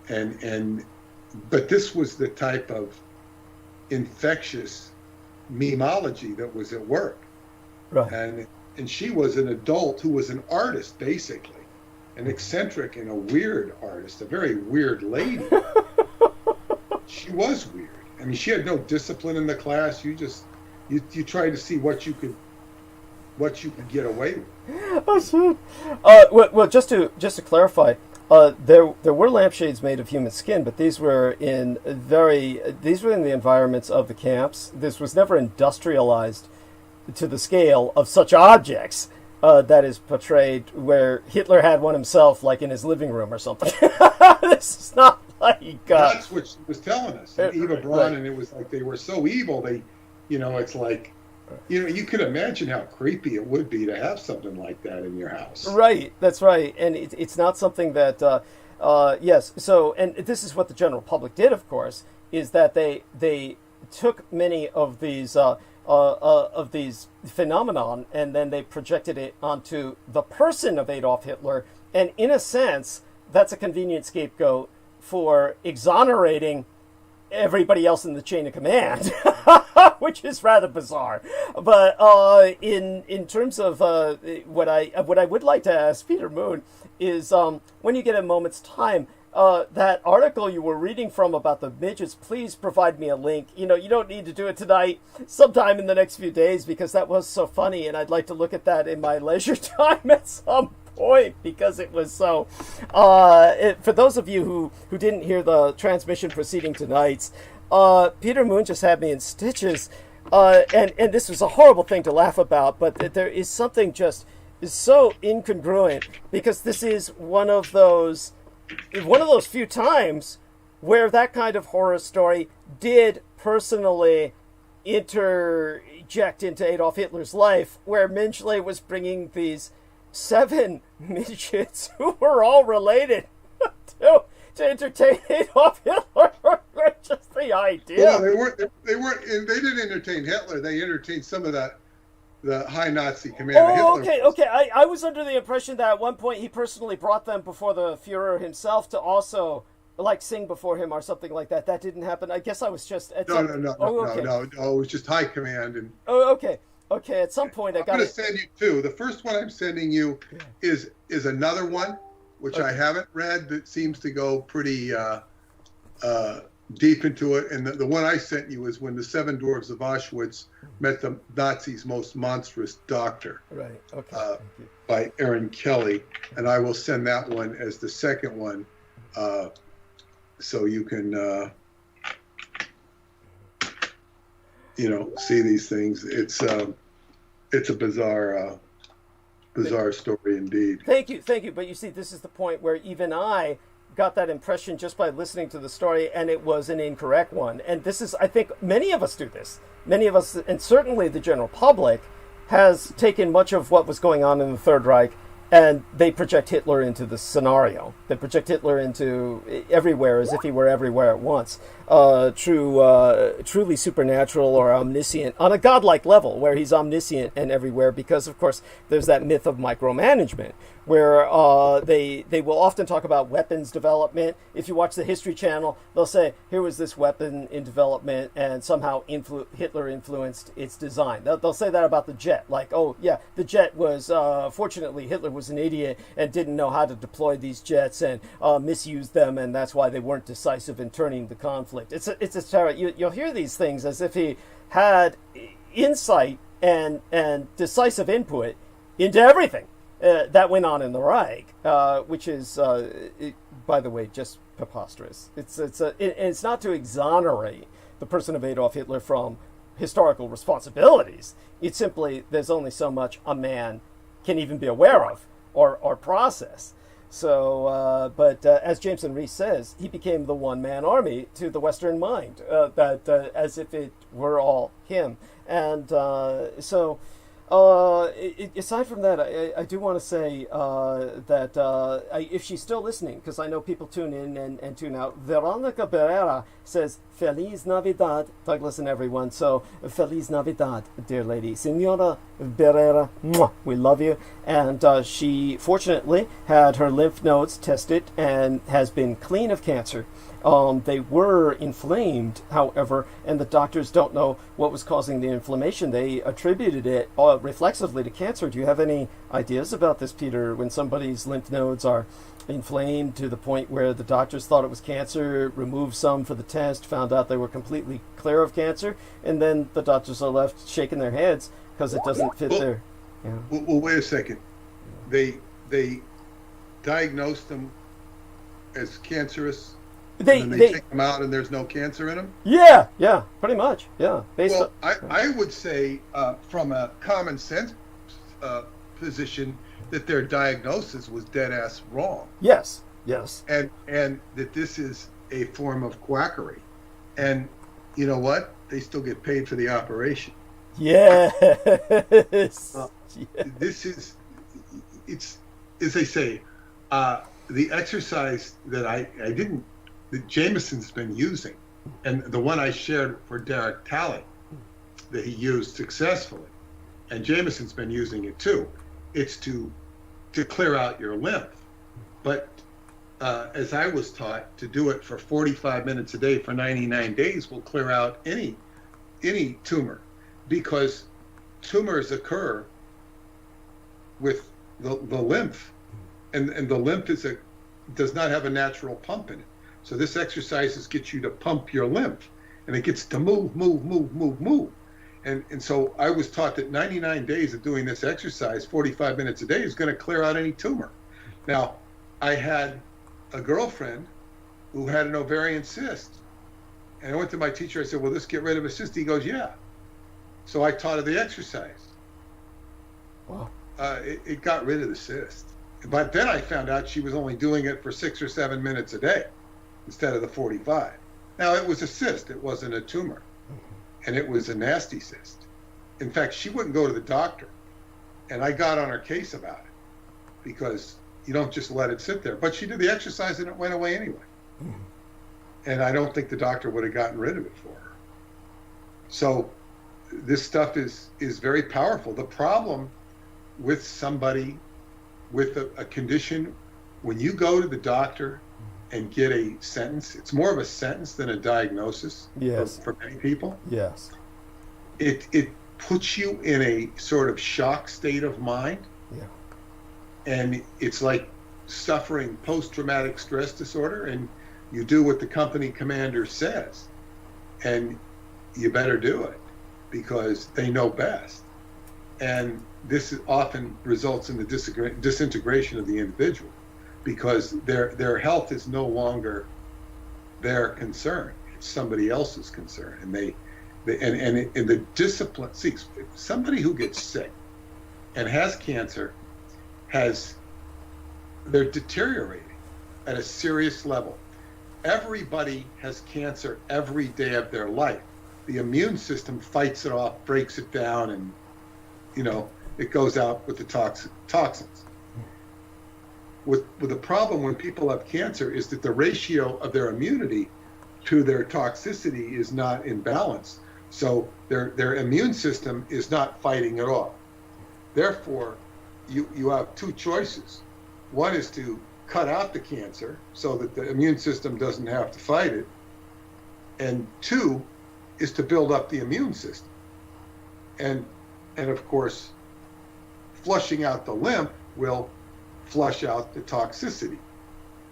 Speaker 4: But this was the type of infectious memeology that was at work.
Speaker 1: Right.
Speaker 4: And she was an adult who was an artist, basically. An eccentric and a weird artist, a very weird lady. She was weird. I mean, she had no discipline in the class. You tried to see what you could get away with.
Speaker 1: Oh, shit. Well, just to clarify, there were lampshades made of human skin, but these were in the environments of the camps. This was never industrialized to the scale of such objects that is portrayed, where Hitler had one himself, like in his living room or something. This is not like
Speaker 4: that's what she was telling us. And Eva Braun, right. And it was like they were so evil. They, it's like, you could imagine how creepy it would be to have something like that in your house.
Speaker 1: Right, that's right. And it's not something that, yes. So, and this is what the general public did, of course, is that they took many of these phenomenon and then they projected it onto the person of Adolf Hitler. And in a sense, that's a convenient scapegoat for exonerating everybody else in the chain of command, which is rather bizarre. But in terms of what I would like to ask Peter Moon is, when you get a moment's time, that article you were reading from about the midgets, please provide me a link. You don't need to do it tonight, sometime in the next few days, because that was so funny, and I'd like to look at that in my leisure time at some point, because it was so... for those of you who didn't hear the transmission preceding tonight's, Peter Moon just had me in stitches, and this was a horrible thing to laugh about, but there is something just so incongruent, because this is one of those few times where that kind of horror story did personally interject into Adolf Hitler's life, where Mengele was bringing these 7 midgets who were all related to entertain Adolf Hitler. Just the idea.
Speaker 4: Well, they didn't entertain Hitler. They entertained some of the high Nazi command.
Speaker 1: Oh, okay. I was under the impression that at one point he personally brought them before the Fuhrer himself to also sing before him or something like that. That didn't happen. I guess I was just
Speaker 4: No. It was just high command. And
Speaker 1: okay. At some point,
Speaker 4: I'm going to send you 2. The first one I'm sending you is another one which I haven't read that seems to go pretty deep into it. And the one I sent you is when the 7 dwarves of Auschwitz met the Nazis' most monstrous doctor.
Speaker 1: Right. Okay.
Speaker 4: By Aaron Kelly, and I will send that one as the second one, so you can see these things. It's a bizarre story indeed.
Speaker 1: Thank you. But you see, this is the point where even I got that impression just by listening to the story, and it was an incorrect one. And this is, I think, many of us do this. Many of us, and certainly the general public, has taken much of what was going on in the Third Reich, and they project Hitler into the scenario. They project Hitler into everywhere as if he were everywhere at once. Truly supernatural or omniscient on a godlike level, where he's omniscient and everywhere, because, of course, there's that myth of micromanagement, where they will often talk about weapons development. If you watch the History Channel, they'll say, here was this weapon in development, and somehow Hitler influenced its design. They'll say that about the jet, like, oh, yeah, the jet was, fortunately, Hitler was an idiot and didn't know how to deploy these jets and misused them, and that's why they weren't decisive in turning the conflict. It's a terrible. You'll hear these things as if he had insight and decisive input into everything that went on in the Reich, which is, by the way, just preposterous. It's not to exonerate the person of Adolf Hitler from historical responsibilities. It's simply there's only so much a man can even be aware of or process. So, but as Jameson Rees says, he became the one-man army to the Western mind, as if it were all him. And aside from that, I do want to say that if she's still listening, because I know people tune in and tune out, Veronica Barrera says, Feliz Navidad, Douglas and everyone. So, Feliz Navidad, dear lady. Senora Barrera, mwah, we love you. And she, fortunately, had her lymph nodes tested and has been clean of cancer. They were inflamed, however, and the doctors don't know what was causing the inflammation. They attributed it reflexively to cancer. Do you have any ideas about this, Peter, when somebody's lymph nodes are inflamed to the point where the doctors thought it was cancer, removed some for the test, found out they were completely clear of cancer, and then the doctors are left shaking their heads because it doesn't fit their... Yeah.
Speaker 4: Well, wait a second. They diagnosed them as cancerous, and they take them out and there's no cancer in them?
Speaker 1: Yeah, pretty much, yeah.
Speaker 4: I would say from a common sense position that their diagnosis was dead-ass wrong.
Speaker 1: Yes.
Speaker 4: And that this is a form of quackery. And you know what? They still get paid for the operation.
Speaker 1: Yes.
Speaker 4: This is, it's, as they say, the exercise that that Jameson's been using, and the one I shared for Derek Talley that he used successfully, and Jameson's been using it too, it's to clear out your lymph. But as I was taught, to do it for 45 minutes a day for 99 days will clear out any tumor, because tumors occur with the lymph, and the lymph does not have a natural pump in it. So this exercise gets you to pump your lymph, and it gets to move. And so I was taught that 99 days of doing this exercise, 45 minutes a day, is going to clear out any tumor. Now, I had a girlfriend who had an ovarian cyst. And I went to my teacher, I said, will this get rid of a cyst? He goes, yeah. So I taught her the exercise.
Speaker 1: Wow.
Speaker 4: It got rid of the cyst. But then I found out she was only doing it for 6 or 7 minutes a day instead of the 45. Now, it was a cyst. It wasn't a tumor. And it was a nasty cyst. In fact, she wouldn't go to the doctor. And I got on her case about it, because you don't just let it sit there. But she did the exercise and it went away anyway. Mm-hmm. And I don't think the doctor would have gotten rid of it for her. So this stuff is very powerful. The problem with somebody with a condition, when you go to the doctor and get a sentence, it's more of a sentence than a diagnosis.
Speaker 1: Yes.
Speaker 4: For many people.
Speaker 1: Yes.
Speaker 4: It puts you in a sort of shock state of mind.
Speaker 1: Yeah.
Speaker 4: And it's like suffering post-traumatic stress disorder, and you do what the company commander says, and you better do it because they know best. And this often results in the disintegration of the individual, because their health is no longer their concern; it's somebody else's concern. And and the discipline. See, somebody who gets sick and has cancer they're deteriorating. at a serious level. Everybody has cancer every day of their life. The immune system fights it off, breaks it down, and, you know, it goes out with the toxins. With the problem when people have cancer is that the ratio of their immunity to their toxicity is not in balance. So their immune system is not fighting it off. Therefore, you have two choices. One is to cut out the cancer so that the immune system doesn't have to fight it. And two is to build up the immune system. And of course, flushing out the lymph will flush out the toxicity.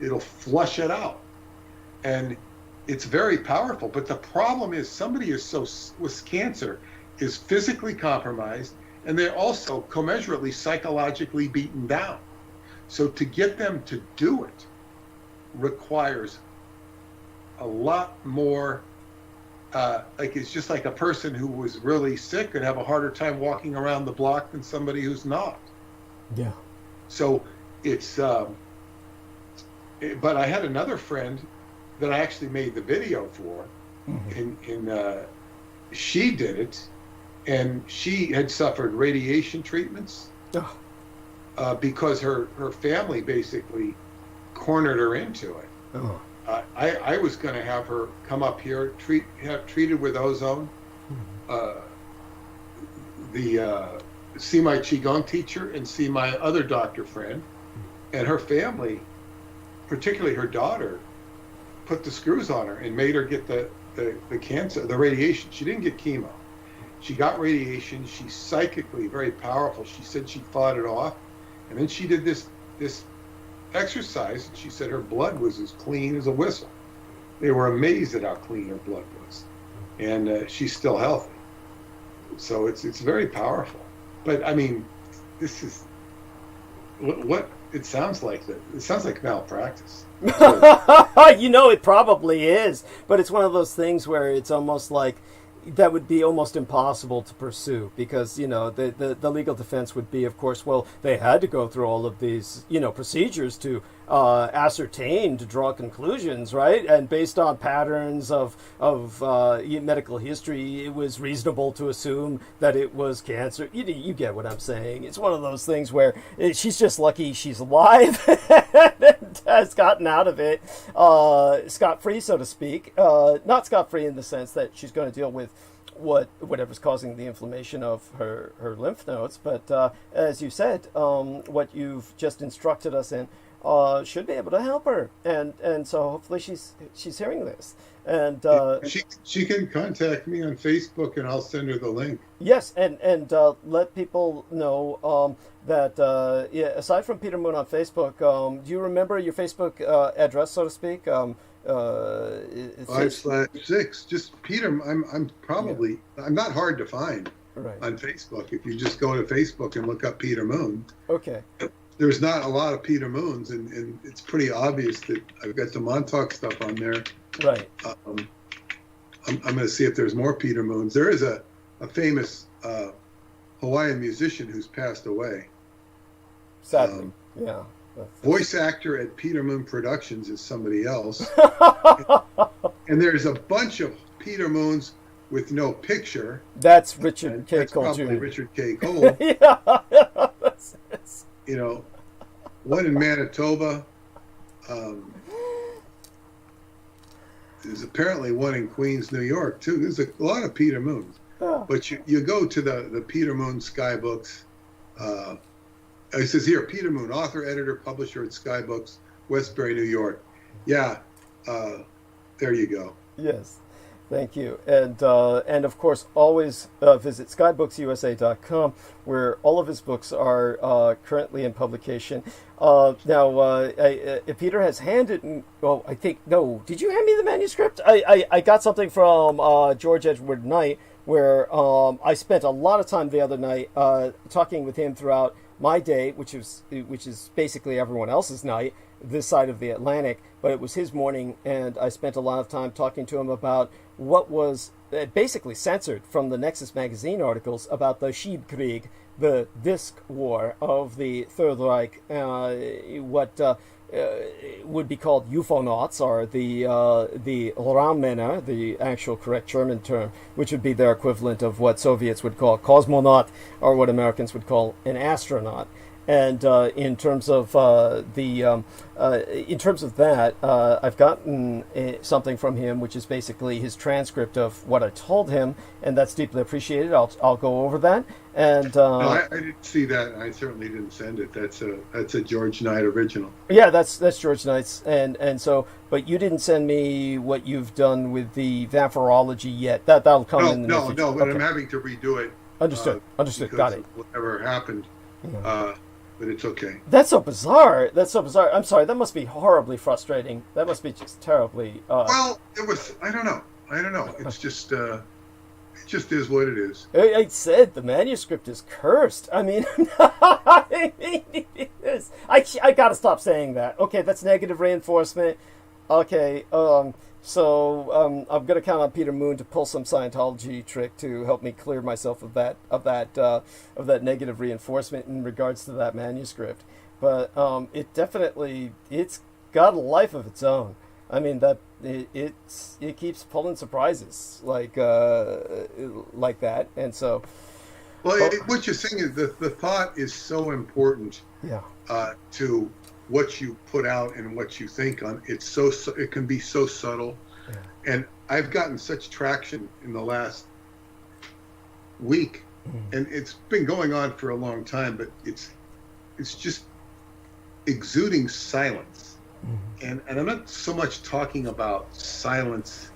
Speaker 4: It'll flush it out. And it's very powerful. But the problem is somebody with cancer is physically compromised, and they're also commensurately psychologically beaten down. So to get them to do it requires a lot more, like it's just like a person who was really sick could have a harder time walking around the block than somebody who's not.
Speaker 1: Yeah.
Speaker 4: So it's, but I had another friend that I actually made the video for, and she did it, and she had suffered radiation treatments because her family basically cornered her into it.
Speaker 1: Oh.
Speaker 4: I was going to have her come up here, have treated with ozone, see my Qigong teacher and see my other doctor friend, and her family, particularly her daughter, put the screws on her and made her get the cancer, the radiation. She didn't get chemo. She got radiation. She's psychically very powerful. She said she fought it off. And then she did this exercise, and she said her blood was as clean as a whistle. They were amazed at how clean her blood was. And she's still healthy. So it's very powerful. But I mean, this is what it sounds like. It sounds like malpractice.
Speaker 1: You know, it probably is, but it's one of those things where it's almost like that would be almost impossible to pursue, because, you know, the legal defense would be, of course, well, they had to go through all of these, you know, procedures to ascertain, to draw conclusions, right? And based on patterns of medical history, it was reasonable to assume that it was cancer. You get what I'm saying. It's one of those things where she's just lucky she's alive and has gotten out of it scot-free, so to speak. Not scot-free in the sense that she's going to deal with whatever's causing the inflammation of her lymph nodes, but as you said, what you've just instructed us in should be able to help her, and so hopefully she's hearing this, and
Speaker 4: she can contact me on Facebook, and I'll send her the link.
Speaker 1: Yes, and let people know that aside from Peter Moon on Facebook, do you remember your Facebook address, so to speak?
Speaker 4: 5/6. Just Peter. I'm probably I'm not hard to find on Facebook. If you just go to Facebook and look up Peter Moon. Okay. There's not a lot of Peter Moons, and it's pretty obvious that I've got the Montauk stuff on there. Right. I'm going to see if there's more Peter Moons. There is a famous Hawaiian musician who's passed away. Sadly, yeah. Voice actor at Peter Moon Productions is somebody else. And there's a bunch of Peter Moons with no picture. That's Richard K. Cole Jr. Probably Richard K. Cole. Yeah. You know, one in Manitoba. There's apparently one in Queens, New York, too. There's a lot of Peter Moons. Oh. But you go to the Peter Moon Skybooks. It says here, Peter Moon, author, editor, publisher at Skybooks, Westbury, New York. Yeah, there you go. Yes, thank you. And of course, always visit skybooksusa.com, where all of his books are currently in publication. Now, Peter has handed, well, I think, no, did you hand me the manuscript? I got something from George Edward Knight, where I spent a lot of time the other night talking with him throughout my day, which is basically everyone else's night this side of the Atlantic, but it was his morning, and I spent a lot of time talking to him about what was basically censored from the Nexus magazine articles about the Schiebkrieg, the disc war of the Third Reich, what
Speaker 1: would be called UFOnauts, or the Räumänner, the actual correct German term, which would be their equivalent of what Soviets would call cosmonaut, or what Americans would call an astronaut. And in terms of that, I've gotten something from him, which is basically his transcript of what I told him, and that's deeply appreciated. I'll go over that. And
Speaker 4: no, I didn't see that. I certainly didn't send it. That's a George Knight original.
Speaker 1: Yeah, that's George Knight's, and so, but you didn't send me what you've done with the Vampirology yet. That'll come in the near future.
Speaker 4: No, but
Speaker 1: Okay.
Speaker 4: I'm having to redo it.
Speaker 1: Understood. Got it.
Speaker 4: Whatever happened.
Speaker 1: Yeah.
Speaker 4: But it's okay.
Speaker 1: That's so bizarre. I'm sorry. That must be horribly frustrating. That must be just terribly.
Speaker 4: Well, it was. I don't know. It's just. It just is what it is.
Speaker 1: I said the manuscript is cursed. I mean, I gotta stop saying that. Okay, that's negative reinforcement. Okay. So I'm gonna count on Peter Moon to pull some Scientology trick to help me clear myself of that negative reinforcement in regards to that manuscript. But it's got a life of its own. I mean that it keeps pulling surprises like that, and so.
Speaker 4: Well, what you're saying is the thought is so important.
Speaker 1: Yeah.
Speaker 4: To what you put out and what you think on it can be so subtle. Yeah. And I've gotten such traction in the last week, and it's been going on for a long time, but it's just exuding silence. And I'm not so much talking about silence.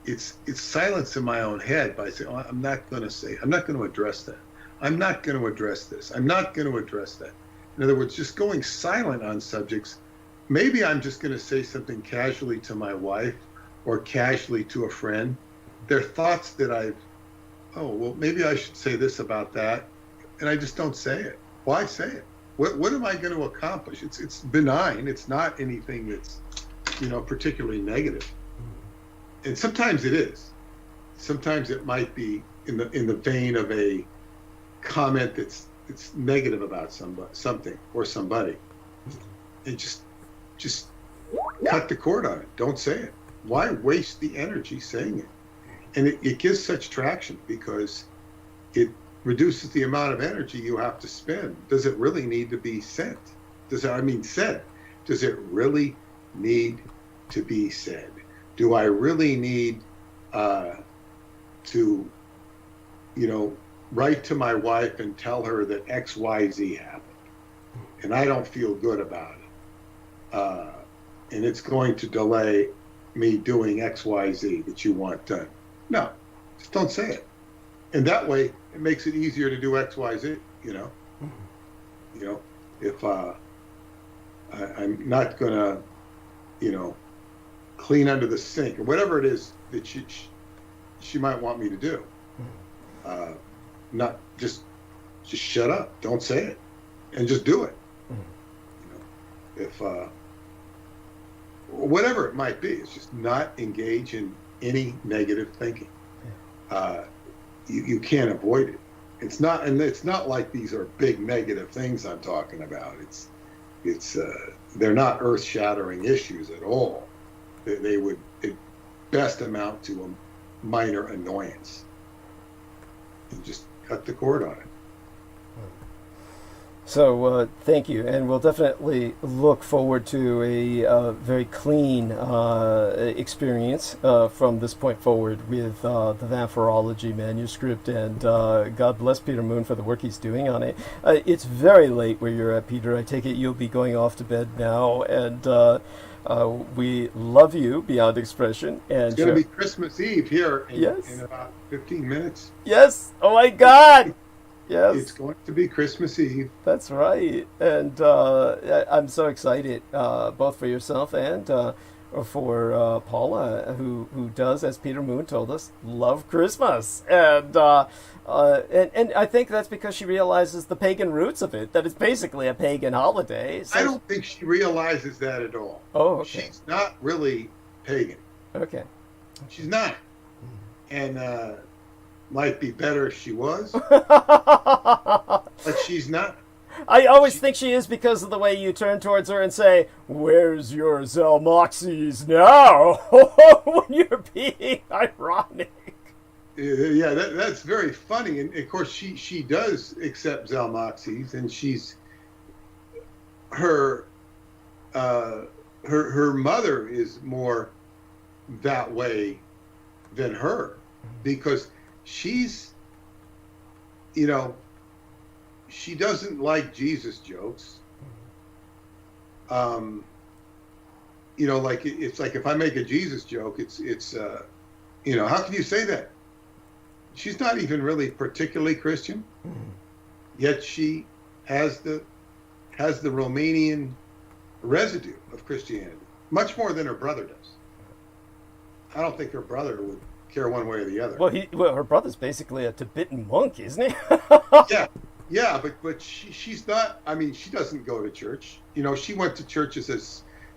Speaker 4: It's silence in my own head by saying, I'm not going to address that. I'm not going to address this. I'm not going to address that. In other words, just going silent on subjects. Maybe I'm just going to say something casually to my wife or casually to a friend. They're thoughts that maybe I should say this about that. And I just don't say it. Why say it? What am I going to accomplish? It's benign. It's not anything that's, particularly negative. And sometimes it is. Sometimes it might be in the vein of a comment it's negative about something or somebody, and just cut the cord on it. Don't say it. Why waste the energy saying it? And it gives such traction because it reduces the amount of energy you have to spend. Does it really need to be said? Said? Does it really need to be said? Do I really need to write to my wife and tell her that XYZ happened and I don't feel good about it, and it's going to delay me doing XYZ that you want done? No, just don't say it. And that way it makes it easier to do XYZ. If I'm not gonna clean under the sink or whatever it is that she might want me to do, not just shut up, don't say it, and just do it. If whatever it might be, it's just not engage in any negative thinking. You can't avoid it. It's not like these are big negative things I'm talking about. They're not earth-shattering issues at all. They would at best amount to a minor annoyance. And just cut the cord on it.
Speaker 1: So thank you, and we'll definitely look forward to a very clean experience from this point forward with the Vampirology manuscript, and God bless Peter Moon for the work he's doing on it. It's very late where you're at, Peter. I take it you'll be going off to bed now, and we love you beyond expression. And
Speaker 4: it's going to be Christmas Eve here in about 15 minutes.
Speaker 1: Yes! Oh my God! Yes.
Speaker 4: It's going to be Christmas Eve.
Speaker 1: That's right. And I'm so excited, both for yourself and for Paula, who does, as Peter Moon told us, love Christmas. And I think that's because she realizes the pagan roots of it, that it's basically a pagan holiday. So
Speaker 4: I don't think she realizes that at all.
Speaker 1: Oh, okay.
Speaker 4: She's not really pagan.
Speaker 1: Okay.
Speaker 4: She's not. And might be better if she was, but she's not.
Speaker 1: I always think she is because of the way you turn towards her and say, "Where's your Zalmoxes now?" when you're being ironic.
Speaker 4: Yeah, that's very funny. And of course, she does accept Zalmoxes, and she's her mother is more that way than her, because she's, you know, she doesn't like Jesus jokes. You know, like it's like if I make a Jesus joke, it's you know, how can you say that? She's not even really particularly Christian, yet she has the Romanian residue of Christianity, much more than her brother does. I don't think her brother would care one way or the other.
Speaker 1: Well, her brother's basically a Tibetan monk, isn't he?
Speaker 4: yeah, but she's not. I mean, she doesn't go to church. You know, she went to churches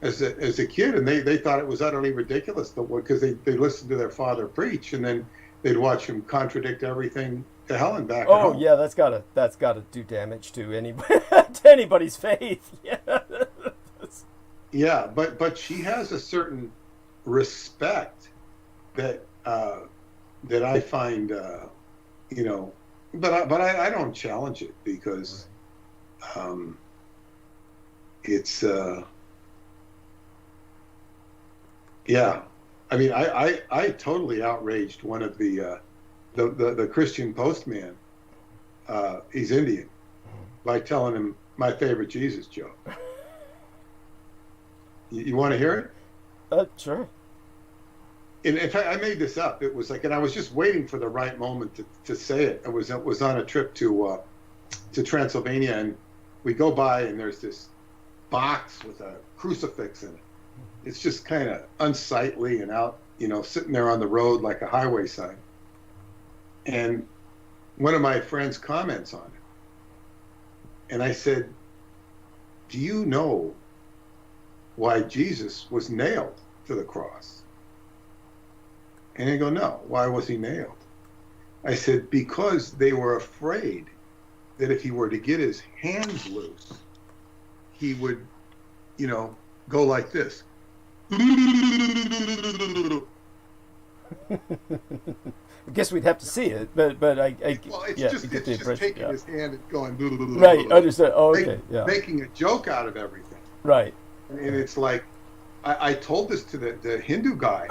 Speaker 4: as a kid, and they thought it was utterly ridiculous, because they listened to their father preach, and then they'd watch him contradict everything to hell and back.
Speaker 1: Oh yeah, that's gotta do damage to anybody's faith. Yeah.
Speaker 4: Yeah, but she has a certain respect that I find, you know, but I don't challenge it, because it's yeah. I mean, I totally outraged one of the Christian postman. He's Indian, by telling him my favorite Jesus joke. You want to hear
Speaker 1: it? Sure.
Speaker 4: And in fact, I made this up. It was like, and I was just waiting for the right moment to say it. It was on a trip to Transylvania, and we go by, and there's this box with a crucifix in it. It's just kind of unsightly and out, you know, sitting there on the road like a highway sign. And one of my friends comments on it, and I said, "Do you know why Jesus was nailed to the cross?" And they go, "No, why was he nailed?" I said, "Because they were afraid that if he were to get his hands loose, he would, you know, go like this."
Speaker 1: I guess we'd have to see it, but I
Speaker 4: well, it's
Speaker 1: yeah,
Speaker 4: just taking his hand and going
Speaker 1: right. Understood. Oh, okay. Yeah.
Speaker 4: Making a joke out of everything.
Speaker 1: Right.
Speaker 4: And it's like, I told this to the Hindu guy,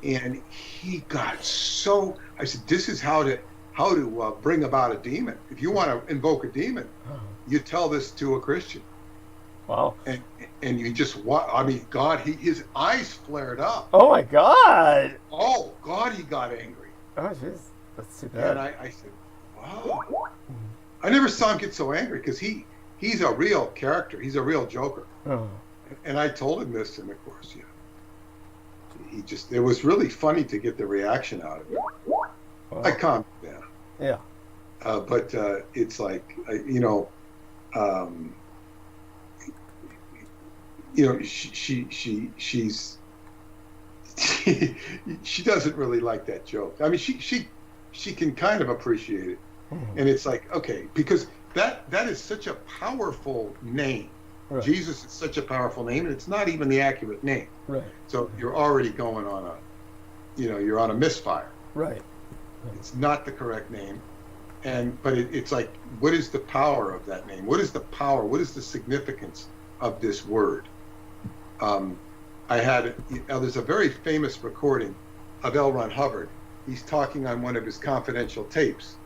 Speaker 4: and he got so. I said, "This is how to bring about a demon. If you want to invoke a demon, you tell this to a Christian."
Speaker 1: Wow.
Speaker 4: And you just watch. I mean, God, his eyes flared up.
Speaker 1: Oh my God.
Speaker 4: Oh God, he got angry.
Speaker 1: Oh jeez, that's too bad.
Speaker 4: And I said, "Wow." I never saw him get so angry, because he's a real character. He's a real joker.
Speaker 1: Oh.
Speaker 4: And I told him this, and of course, he just, it was really funny to get the reaction out of it.
Speaker 1: Wow.
Speaker 4: I calmed down.
Speaker 1: Yeah.
Speaker 4: But it's like, you know, she's she doesn't really like that joke. I mean, she can kind of appreciate it, and it's like, okay, because that is such a powerful name. Right. Jesus is such a powerful name, and it's not even the accurate name.
Speaker 1: Right.
Speaker 4: So you're already going on you're on a misfire.
Speaker 1: Right.
Speaker 4: It's not the correct name, but it's like, what is the power of that name? What is the power? What is the significance of this word? There's a very famous recording of L. Ron Hubbard. He's talking on one of his confidential tapes,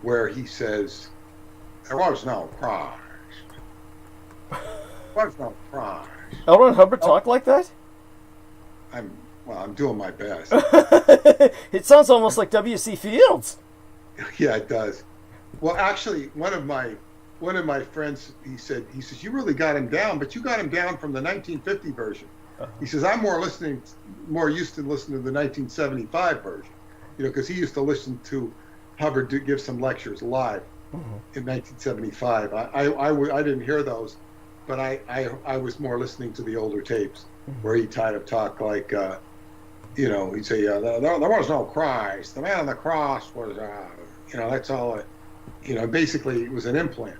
Speaker 4: where he says, "There was no Christ. There was no Christ."
Speaker 1: L. Ron Hubbard talked like that?
Speaker 4: I'm doing my best.
Speaker 1: It sounds almost like W.C. Fields.
Speaker 4: Yeah, it does. Well, actually, one of my friends, he says, "You really got him down, but you got him down from the 1950 version." He says, "I'm more used to listening to the 1975 version, you know, because he used to listen to Hubbard give some lectures live in 1975. I didn't hear those, but I was more listening to the older tapes where he kind of talked like, you know, he'd say, there was no Christ. The man on the cross was, you know, that's all. basically it was an implant.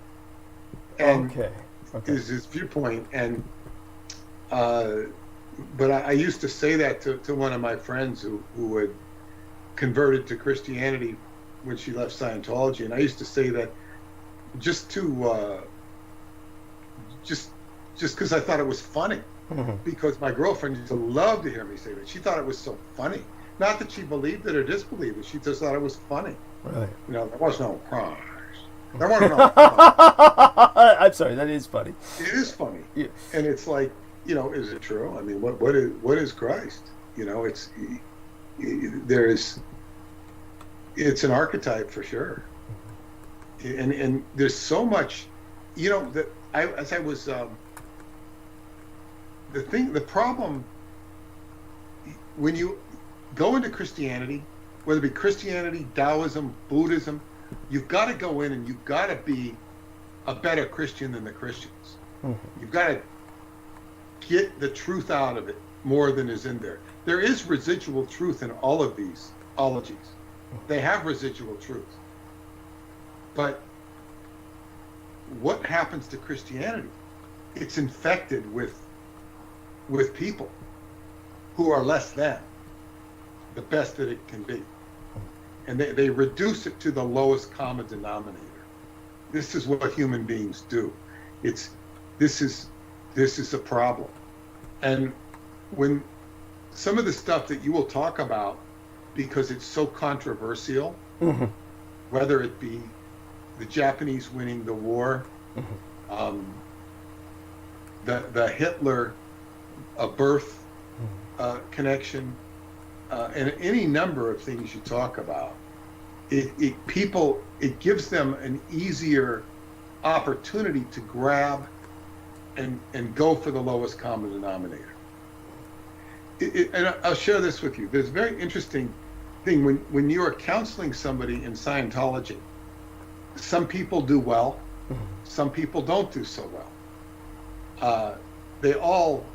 Speaker 4: And
Speaker 1: Okay.
Speaker 4: is his viewpoint. And but I used to say that to one of my friends who had converted to Christianity when she left Scientology, and I used to say that just because I thought it was funny, because my girlfriend used to love to hear me say that. She thought it was so funny. Not that she believed it or disbelieved it. She just thought it was funny.
Speaker 1: Right.
Speaker 4: There was no Christ. There wasn't no Christ.
Speaker 1: I'm sorry, that is funny.
Speaker 4: It is funny.
Speaker 1: Yeah.
Speaker 4: And it's like, is it true? I mean, what is Christ? It's an archetype for sure. And there's so much, that the problem when you go into Christianity, whether it be Christianity, Taoism, Buddhism, you've got to go in and you've got to be a better Christian than the Christians. You've got to get the truth out of it more than is in there. There is residual truth in all of these ologies. They have residual truth. But what happens to Christianity? It's infected with people who are less than the best that it can be. And they reduce it to the lowest common denominator. This is what human beings do. This is a problem. And when some of the stuff that you will talk about, because it's so controversial, whether it be the Japanese winning the war, the Hitler birth connection, and any number of things you talk about, it gives them an easier opportunity to grab and go for the lowest common denominator. And I'll share this with you. There's a very interesting thing when you are counseling somebody in Scientology. Some people do well, some people don't do so well. They all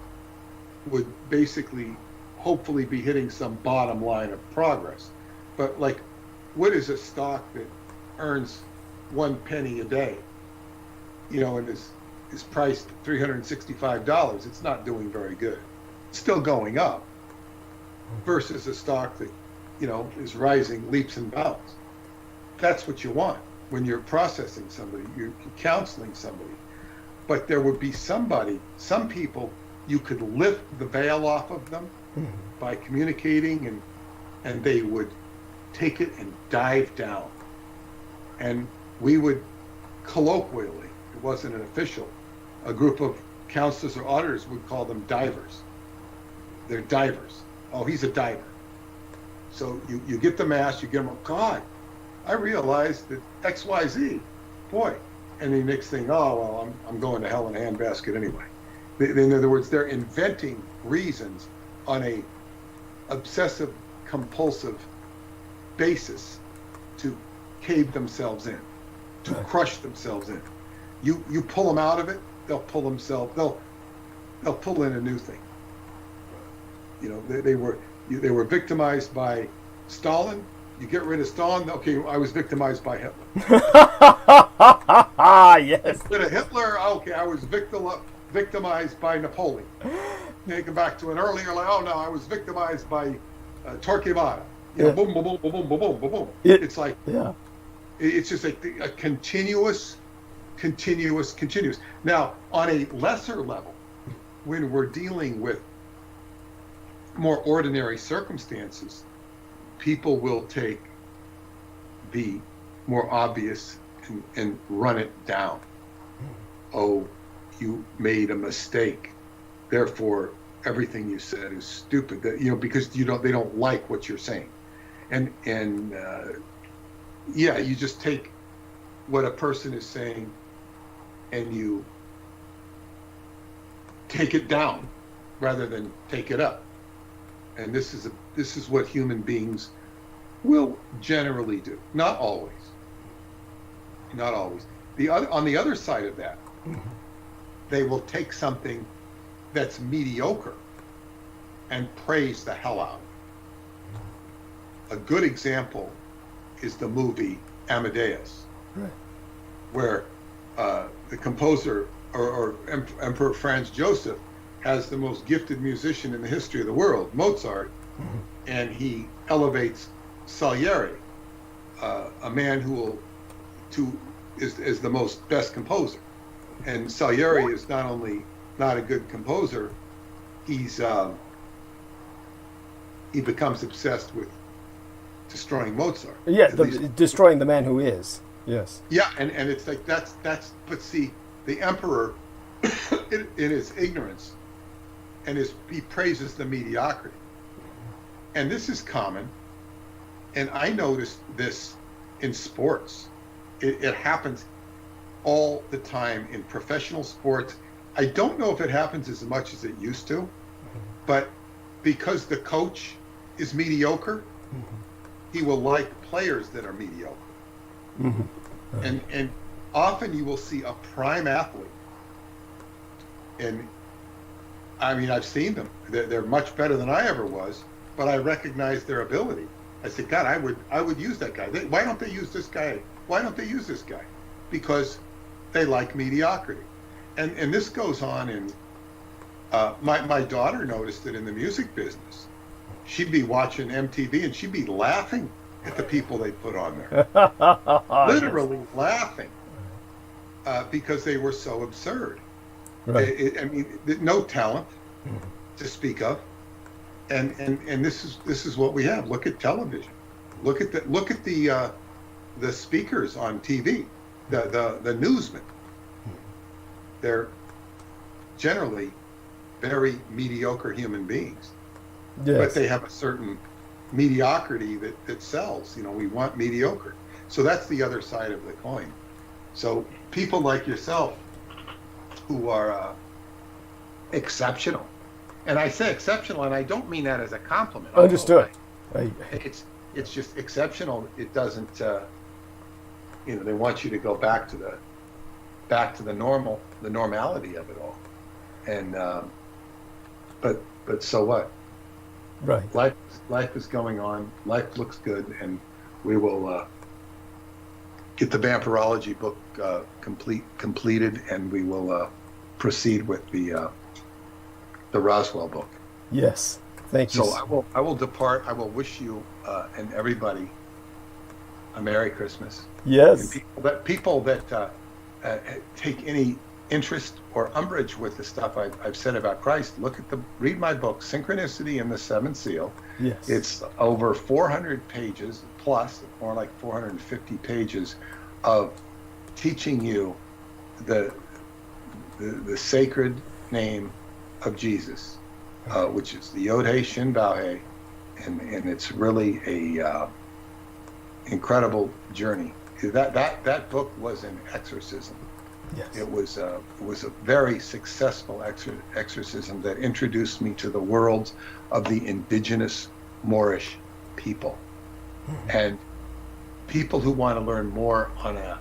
Speaker 4: would basically, hopefully, be hitting some bottom line of progress. But like, what is a stock that earns 1 penny a day, and is priced $365? It's not doing very good. It's still going up, versus a stock that, is rising leaps and bounds. That's what you want when you're processing somebody, you're counseling somebody. But there would be some people, you could lift the veil off of them by communicating, and they would take it and dive down. And we would colloquially, it wasn't an official, a group of counselors or auditors would call them divers. They're divers. Oh, he's a diver. So you get the mask, you get them, oh, God, I realized that XYZ, boy. And the next thing, oh, well, I'm going to hell in a handbasket anyway. In other words, they're inventing reasons on a obsessive compulsive basis to cave themselves in, to crush themselves in. You pull them out of it, they'll pull in a new thing. They were victimized by Stalin. You get rid of Stalin, okay, I was victimized by Hitler.
Speaker 1: Yes.
Speaker 4: Get rid of Hitler, okay, I was victimized by Napoleon. Take it back to an earlier, like, oh no, I was victimized by Torquemada. Boom, boom, boom, boom, boom, boom, boom, boom. It's like, it's just like a continuous. Now, on a lesser level, when we're dealing with more ordinary circumstances, people will take the more obvious and run it down. Oh, you made a mistake, therefore everything you said is stupid. Because they don't like what you're saying, and you just take what a person is saying and you take it down rather than take it up. And this is what human beings will generally do. Not always. On the other side of that, they will take something that's mediocre and praise the hell out of it. A good example is the movie Amadeus.
Speaker 1: Right.
Speaker 4: where the composer or Emperor Franz Joseph has the most gifted musician in the history of the world, Mozart, and he elevates Salieri, a man who is the most best composer. And Salieri is not only not a good composer, he becomes obsessed with destroying Mozart.
Speaker 1: Yeah, destroying the man who is. Yes.
Speaker 4: Yeah, and it's like that's but see, the emperor in his ignorance and he praises the mediocrity. And this is common, and I noticed this in sports. It happens all the time in professional sports. I don't know if it happens as much as it used to, but because the coach is mediocre, he will like players that are mediocre. And often you will see a prime athlete, and I mean, I've seen them. They're much better than I ever was, but I recognize their ability. I said, God, I would use that guy. Why don't they use this guy? Why don't they use this guy? Because they like mediocrity. And this goes on in, my daughter noticed it in the music business. She'd be watching MTV and she'd be laughing at the people they put on there. Literally laughing because they were so absurd. Right. I mean, no talent to speak of. And this is what we have. Look at television. Look at the speakers on TV, the newsmen. They're generally very mediocre human beings, but they have a certain mediocrity that sells. You know, we want mediocre. So that's the other side of the coin. So people like yourself who are exceptional. And I say exceptional, and I don't mean that as a compliment.
Speaker 1: Understood.
Speaker 4: It's just exceptional. It doesn't, they want you to go back to the normality of it all. And but so what?
Speaker 1: Right.
Speaker 4: Life is going on. Life looks good, and we will get the Vampirology book completed, and we will proceed with the Roswell book.
Speaker 1: Yes, thank you.
Speaker 4: So I will depart. I will wish you and everybody a Merry Christmas.
Speaker 1: Yes.
Speaker 4: And people that take any interest or umbrage with the stuff I've said about Christ, read my book, Synchronicity and the Seventh Seal.
Speaker 1: Yes.
Speaker 4: It's over 400 pages plus, more like 450 pages of teaching you the sacred name of Jesus, which is the Yod-Heh Shin Vav-Heh, and it's really a incredible journey. That book was an exorcism.
Speaker 1: Yes.
Speaker 4: It was a very successful exorcism that introduced me to the world of the indigenous Moorish people. And people who want to learn more on an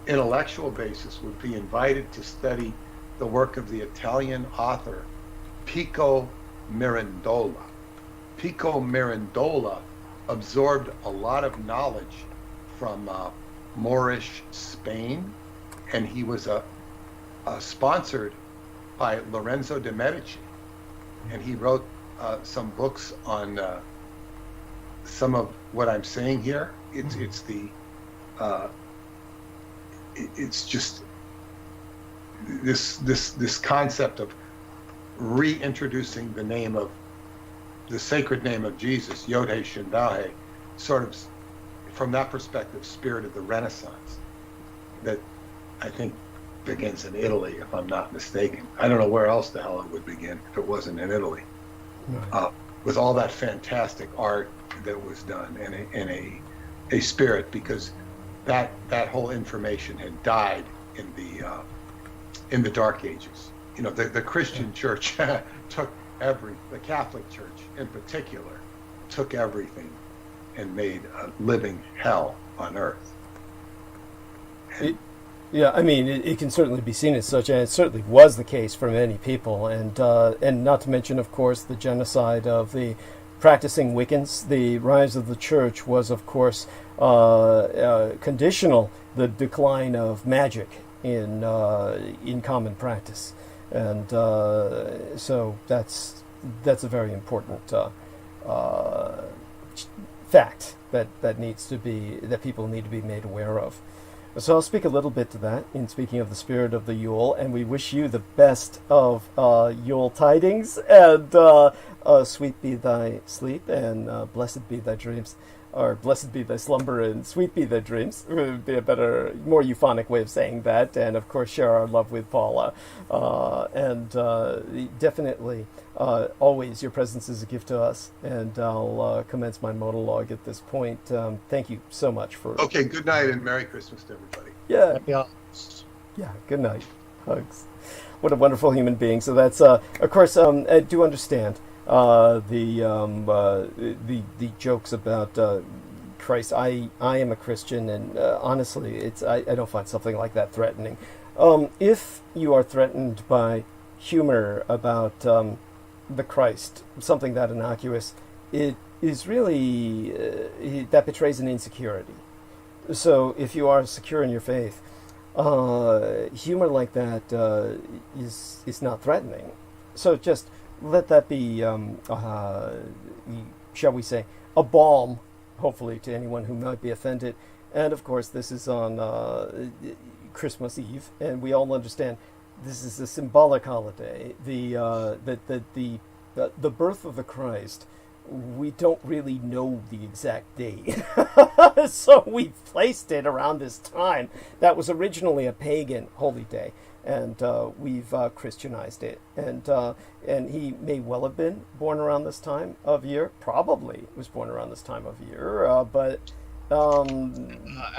Speaker 4: intellectual basis would be invited to study the work of the Italian author Pico Mirandola. Pico Mirandola absorbed a lot of knowledge from Moorish Spain, and he was sponsored by Lorenzo de Medici, and he wrote some books on some of what I'm saying here. It's just this concept of reintroducing the sacred name of Jesus, Yod-Heh Shin Vav-Heh, sort of from that perspective, spirit of the Renaissance that I think begins in Italy, if I'm not mistaken. I don't know where else the hell it would begin if it wasn't in Italy. Right. With all that fantastic art that was done in a spirit, because that whole information had died in the Dark Ages. You know, the Christian church took the Catholic Church in particular, took everything and made a living hell on earth.
Speaker 1: Yeah, I mean, it can certainly be seen as such, and it certainly was the case for many people, and not to mention, of course, the genocide of the practicing Wiccans. The rise of the church was, of course, conditional the decline of magic in common practice, and so that's a very important fact that people need to be made aware of. So I'll speak a little bit to that in speaking of the spirit of the Yule, and we wish you the best of Yule tidings, and sweet be thy sleep, and blessed be thy dreams, or blessed be thy slumber, and sweet be thy dreams. It would be a better, more euphonic way of saying that, and of course share our love with Paula, and definitely always your presence is a gift to us, and I'll commence my monologue at this point. Thank you so much for...
Speaker 4: Okay, good night and Merry Christmas to everybody.
Speaker 1: Yeah.
Speaker 3: Happy holidays.
Speaker 1: Yeah, good night. Hugs. What a wonderful human being. So that's, of course, I do understand the jokes about Christ. I am a Christian, and honestly, I don't find something like that threatening. If you are threatened by humor about the Christ, something that innocuous, it is really that betrays an insecurity. So if you are secure in your faith, humor like that is not threatening. So just let that be, shall we say, a balm, hopefully, to anyone who might be offended. And of course, this is on Christmas Eve, and we all understand this is a symbolic holiday. The birth of the Christ, we don't really know the exact date. So we placed it around this time. That was originally a pagan holy day, and we've Christianized it. And he may well have been born around this time of year. Probably was born around this time of year, but...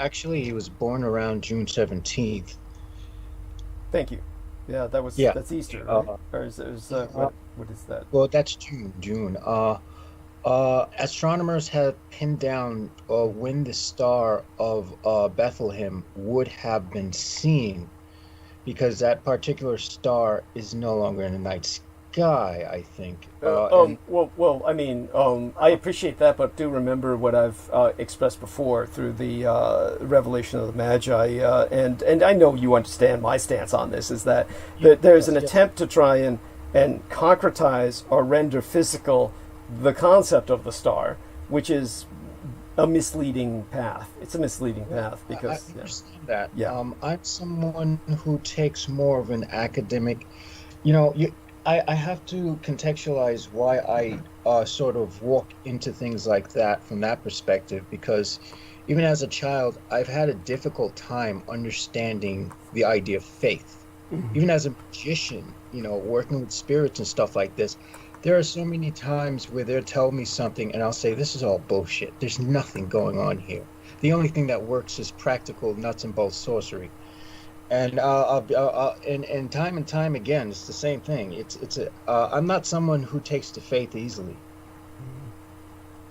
Speaker 3: Actually, he was born around June 17th.
Speaker 1: Thank you. Yeah, that's Easter, right? Or is what is that?
Speaker 3: Well, that's June. Astronomers have pinned down when the star of Bethlehem would have been seen, because that particular star is no longer in the night sky, I think.
Speaker 1: Well, I mean, I appreciate that, but do remember what I've expressed before through the revelation of the Magi, and I know you understand my stance on this, is that there's an attempt to try and concretize or render physical the concept of the star, which is a misleading path. It's a misleading path because...
Speaker 3: I understand that.
Speaker 1: Yeah.
Speaker 3: I'm someone who takes more of an academic... I have to contextualize why I sort of walk into things like that from that perspective, because even as a child, I've had a difficult time understanding the idea of faith. Mm-hmm. Even as a magician, working with spirits and stuff like this, there are so many times where they'll tell me something and I'll say, this is all bullshit. There's nothing going on here. The only thing that works is practical nuts and bolts sorcery. And and time again, it's the same thing. I'm not someone who takes to faith easily.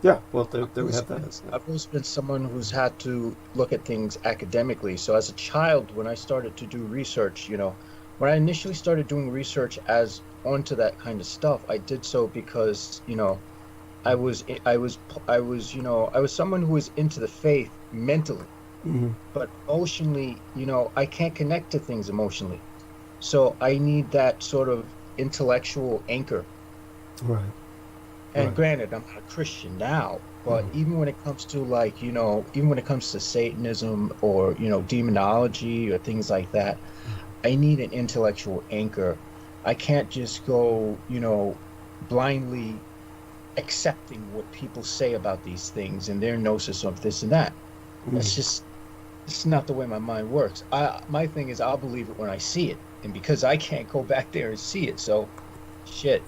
Speaker 1: Yeah, well, there we have that.
Speaker 3: I've always been someone who's had to look at things academically. So as a child, when I started to do research, when I initially started doing research as onto that kind of stuff, I did so because I was someone who was into the faith mentally. Mm-hmm. But emotionally, I can't connect to things emotionally. So I need that sort of intellectual anchor.
Speaker 1: Right.
Speaker 3: And granted, I'm not a Christian now, but even when it comes to even when it comes to Satanism or, demonology or things like that, I need an intellectual anchor. I can't just go, blindly accepting what people say about these things and their gnosis of this and that. It's not the way my mind works. My thing is, I'll believe it when I see it, and because I can't go back there and see it, so shit.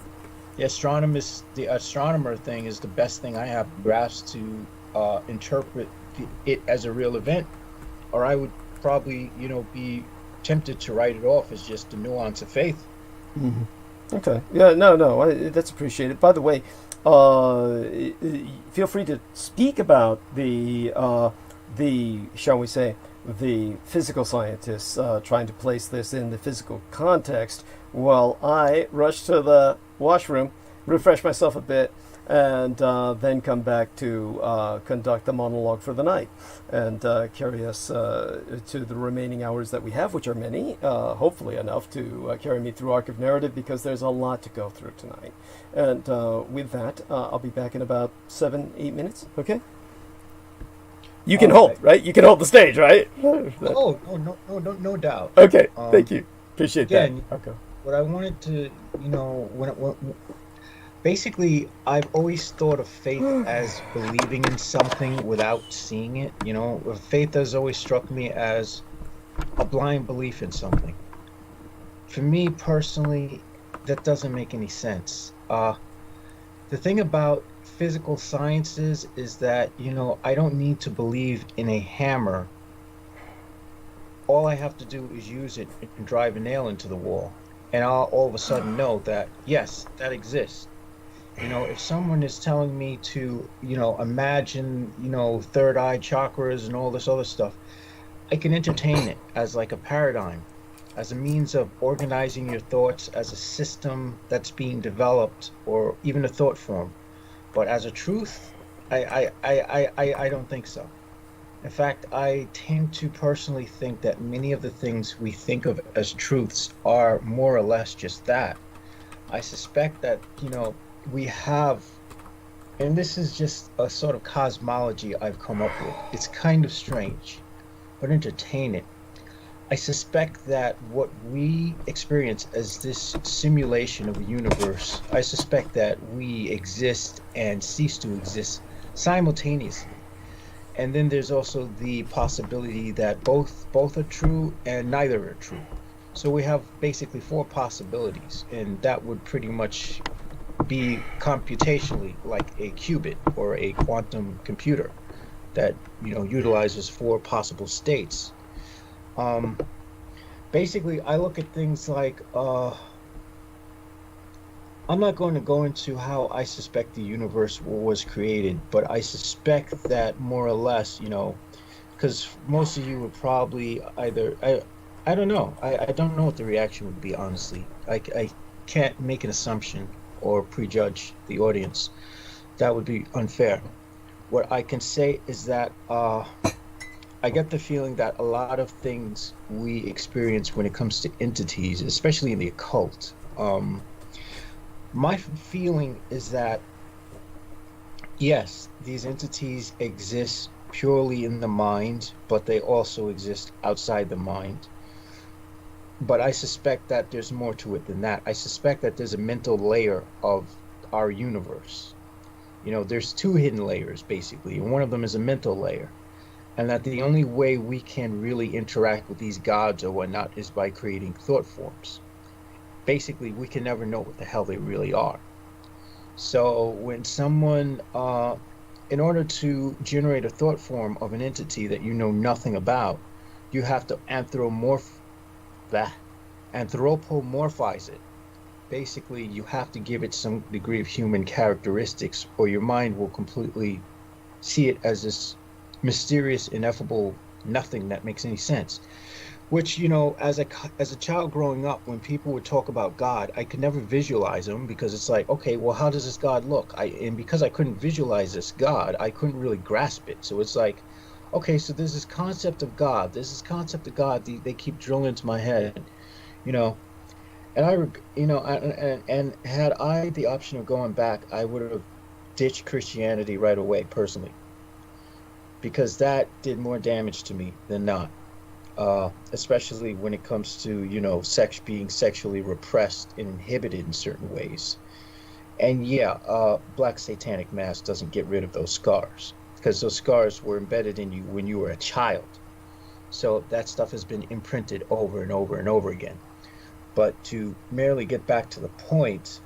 Speaker 3: The astronomer thing is the best thing I have grasped to interpret it as a real event, or I would probably, be tempted to write it off as just a nuance of faith.
Speaker 1: Mm-hmm. Okay. Yeah. No. That's appreciated. By the way, feel free to speak about the shall we say, the physical scientists trying to place this in the physical context, while I rush to the washroom, refresh myself a bit, and then come back to conduct the monologue for the night, and carry us to the remaining hours that we have, which are many, hopefully enough to carry me through Arc of Narrative, because there's a lot to go through tonight. And with that, I'll be back in about 7-8 minutes, okay? You can hold, right? You can hold the stage, right?
Speaker 2: Oh, no doubt.
Speaker 1: Okay, thank you. Appreciate
Speaker 2: again,
Speaker 1: that. Okay.
Speaker 2: What I wanted to, basically, I've always thought of faith as believing in something without seeing it. Faith has always struck me as a blind belief in something. For me personally, that doesn't make any sense. The thing about physical sciences is that, I don't need to believe in a hammer. All I have to do is use it and drive a nail into the wall, and I'll all of a sudden know that, yes, that exists. If someone is telling me to, imagine, third eye chakras and all this other stuff, I can entertain it as like a paradigm, as a means of organizing your thoughts, as a system that's being developed, or even a thought form. But as a truth, I don't think so. In fact, I tend to personally think that many of the things we think of as truths are more or less just that. I suspect that, we have, and this is just a sort of cosmology I've come up with. It's kind of strange, but entertain it. I suspect that what we experience as this simulation of a universe, I suspect that we exist and cease to exist simultaneously. And then there's also the possibility that both are true and neither are true. So we have basically 4 possibilities, and that would pretty much be computationally like a qubit or a quantum computer that, utilizes 4 possible states. Basically, I look at things like, I'm not going to go into how I suspect the universe was created, but I suspect that more or less, because most of you would probably either, I don't know. I don't know what the reaction would be, honestly. I can't make an assumption or prejudge the audience. That would be unfair. What I can say is that I get the feeling that a lot of things we experience when it comes to entities, especially in the occult, my feeling is that, yes, these entities exist purely in the mind, but they also exist outside the mind. But I suspect that there's more to it than that. I suspect that there's a mental layer of our universe. There's 2 hidden layers, basically, and one of them is a mental layer. And that the only way we can really interact with these gods or whatnot is by creating thought forms. Basically, we can never know what the hell they really are. So when someone, in order to generate a thought form of an entity that you know nothing about, you have to anthropomorphize it. Basically, you have to give it some degree of human characteristics, or your mind will completely see it as this mysterious, ineffable nothing that makes any sense. Which, as a child growing up, when people would talk about God, I could never visualize him, because it's like, okay, well, how does this God look? And because I couldn't visualize this God, I couldn't really grasp it. So it's like, okay, so there's this concept of God. There's this concept of God. They keep drilling into my head, And and had I the option of going back, I would have ditched Christianity right away, personally, because that did more damage to me than not. Especially when it comes to, sex being sexually repressed and inhibited in certain ways. And black satanic mass doesn't get rid of those scars, because those scars were embedded in you when you were a child. So that stuff has been imprinted over and over and over again. But to merely get back to the point,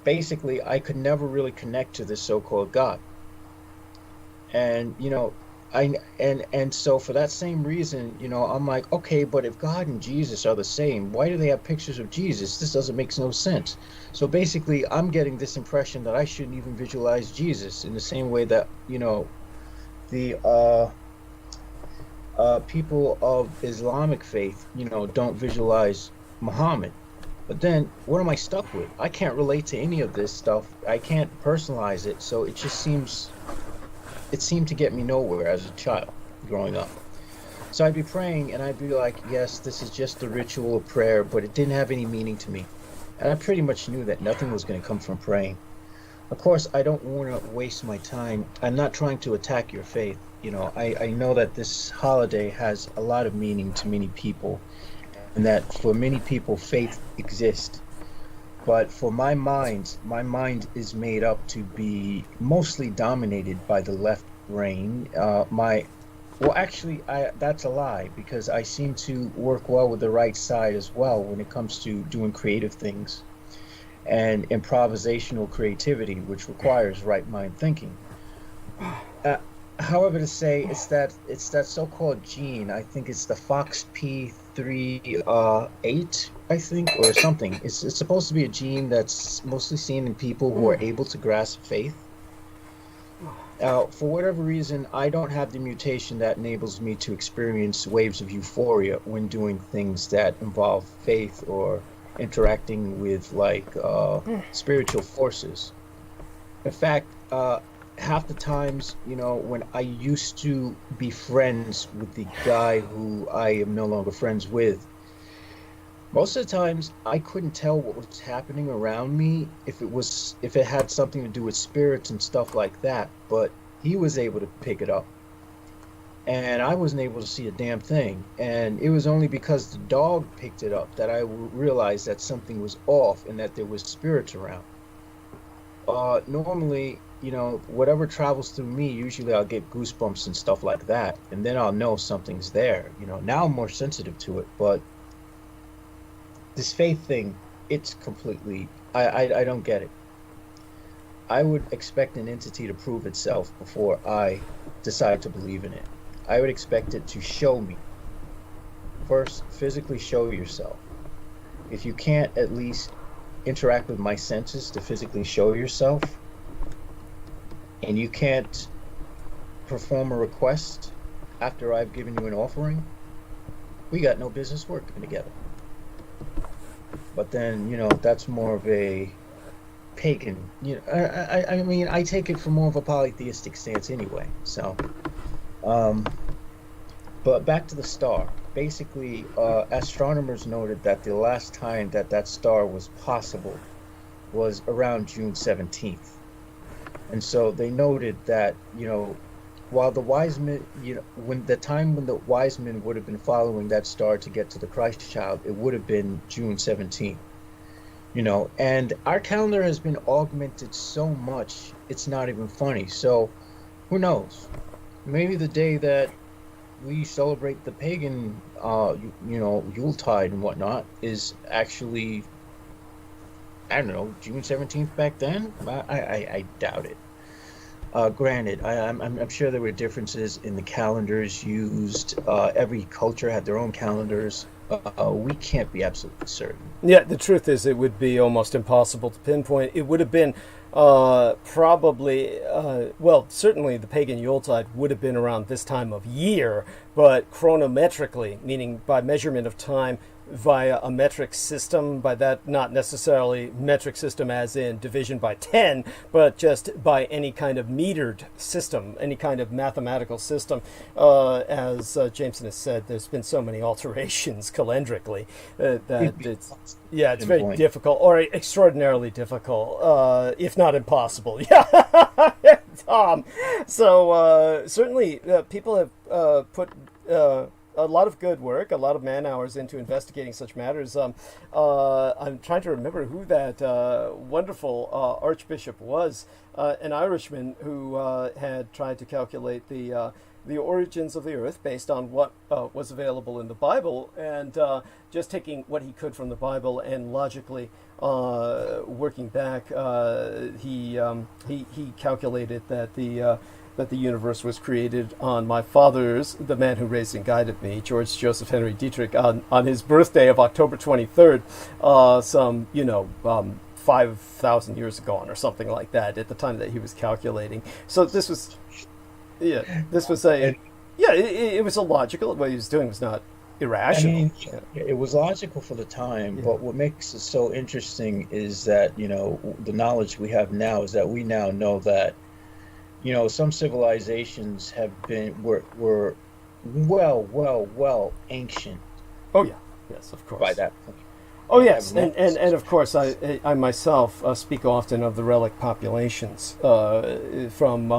Speaker 2: basically, I could never really connect to this so-called God. And, and so for that same reason, I'm like, okay, but if God and Jesus are the same, why do they have pictures of Jesus? This doesn't make no sense. So basically, I'm getting this impression that I shouldn't even visualize Jesus, in the same way that, the people of Islamic faith, don't visualize Muhammad.
Speaker 3: But then, what am I stuck with? I can't relate to any of this stuff. I can't personalize it, so it just it seemed to get me nowhere as a child growing up. So I'd be praying, and I'd be like, yes, this is just a ritual of prayer, but it didn't have any meaning to me. And I pretty much knew that nothing was going to come from praying. Of course, I don't want to waste my time. I'm not trying to attack your faith. You know, I know that this holiday has a lot of meaning to many people, and that for many people, faith exists. But for my mind is made up to be mostly dominated by the left brain. That's a lie, because I seem to work well with the right side as well when it comes to doing creative things and improvisational creativity, which requires right mind thinking. However, to say it's that so-called gene. I think it's the FOXP3/8, I think, or something. It's supposed to be a gene that's mostly seen in people who are able to grasp faith. For whatever reason, I don't have the mutation that enables me to experience waves of euphoria when doing things that involve faith or interacting with spiritual forces. In fact, half the times, you know, when I used to be friends with the guy who I am no longer friends with, most of the times I couldn't tell what was happening around me if it had something to do with spirits and stuff like that, but he was able to pick it up. And I wasn't able to see a damn thing. And it was only because the dog picked it up that I realized that something was off and that there was spirits around. Normally, you know, whatever travels through me, usually I'll get goosebumps and stuff like that. And then I'll know something's there. You know, now I'm more sensitive to it. But this faith thing, it's completely, I don't get it. I would expect an entity to prove itself before I decide to believe in it. I would expect it to show me. First, physically show yourself. If you can't at least interact with my senses to physically show yourself, and you can't perform a request after I've given you an offering, we got no business working together. But then, you know, that's more of a pagan, you know, I mean, I take it from more of a polytheistic stance anyway, so. But back to the star. Basically, astronomers noted that the last time that star was possible was around June 17th. And so they noted that, you know, while the wise men, you know, when the wise men would have been following that star to get to the Christ child, it would have been June 17th. You know, and our calendar has been augmented so much, it's not even funny. So, who knows? Maybe the day that we celebrate the pagan, you know, Yuletide and whatnot is actually, I don't know, June 17th back then? I doubt it. Granted, I'm sure there were differences in the calendars used. Every culture had their own calendars. We can't be absolutely certain.
Speaker 1: Yeah, the truth is it would be almost impossible to pinpoint. It would have been probably, well, certainly the pagan Yuletide would have been around this time of year, but chronometrically, meaning by measurement of time via a metric system, by that not necessarily metric system as in division by 10, but just by any kind of metered system, any kind of mathematical system. As Jameson has said, there's been so many alterations calendrically that it's very difficult, or extraordinarily difficult, if not impossible. Yeah. So certainly people have put a lot of good work, a lot of man hours into investigating such matters. I'm trying to remember who that wonderful archbishop was, an Irishman who had tried to calculate the origins of the earth based on what was available in the Bible, and just taking what he could from the Bible and logically working back, he calculated that the universe was created on my father's, the man who raised and guided me, George Joseph Henry Dietrich, on his birthday of October 23rd, 5,000 years ago or something like that, at the time that he was calculating. So this was, it was illogical. What he was doing was not irrational.
Speaker 2: I mean, it was logical for the time, but what makes it so interesting is that, you know, the knowledge we have now is that we now know that, you know, some civilizations have been were well ancient.
Speaker 1: Oh yeah, yes, of course.
Speaker 2: By that point.
Speaker 1: Oh yes, and of course I myself speak often of the relic populations from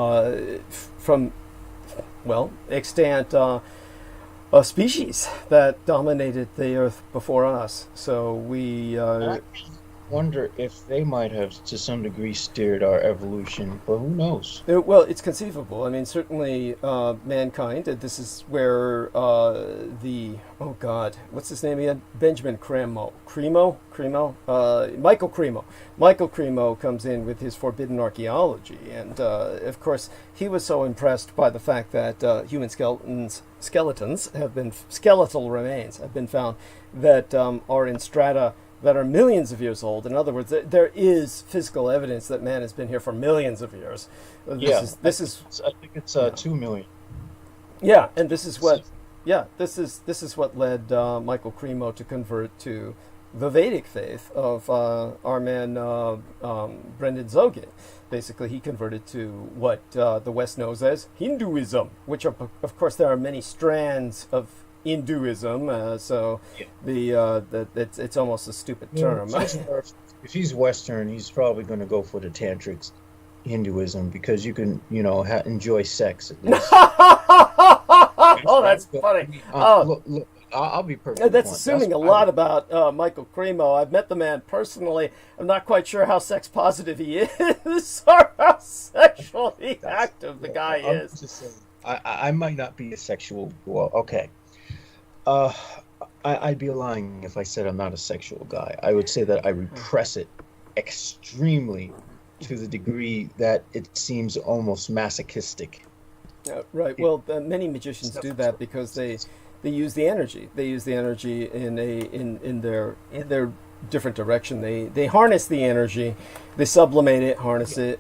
Speaker 1: well, extant species that dominated the earth before us. So we
Speaker 2: I wonder if they might have to some degree steered our evolution, but who knows?
Speaker 1: well, it's conceivable. I mean, certainly mankind. This is where oh God, what's his name again? Benjamin Cremo. Michael Cremo. Michael Cremo comes in with his forbidden archaeology, and of course he was so impressed by the fact that human skeletons have been skeletal remains have been found that are in strata that are millions of years old. In other words, there is physical evidence that man has been here for millions of years. This is
Speaker 2: I think it's 2 million.
Speaker 1: Yeah, and this is what led Michael Cremo to convert to the Vedic faith of our man Brendan Zogin. Basically, he converted to what the West knows as Hinduism, which of course there are many strands of Hinduism, so it's almost a stupid term.
Speaker 2: If he's Western, he's probably going to go for the tantric Hinduism because you can, you know, enjoy sex at least.
Speaker 1: Oh, that's funny.
Speaker 2: Look, I'll be perfect.
Speaker 1: That's assuming a lot about Michael Cremo. I've met the man personally. I'm not quite sure how sex positive he is or how sexually active the guy is.
Speaker 2: Just saying, I might not be a sexual. Well, okay. I'd be lying if I said I'm not a sexual guy. I would say that I repress it extremely to the degree that it seems almost masochistic.
Speaker 1: Right. Well, many magicians do that because they use the energy. They use the energy in their different direction. They harness the energy, they sublimate it, harness it.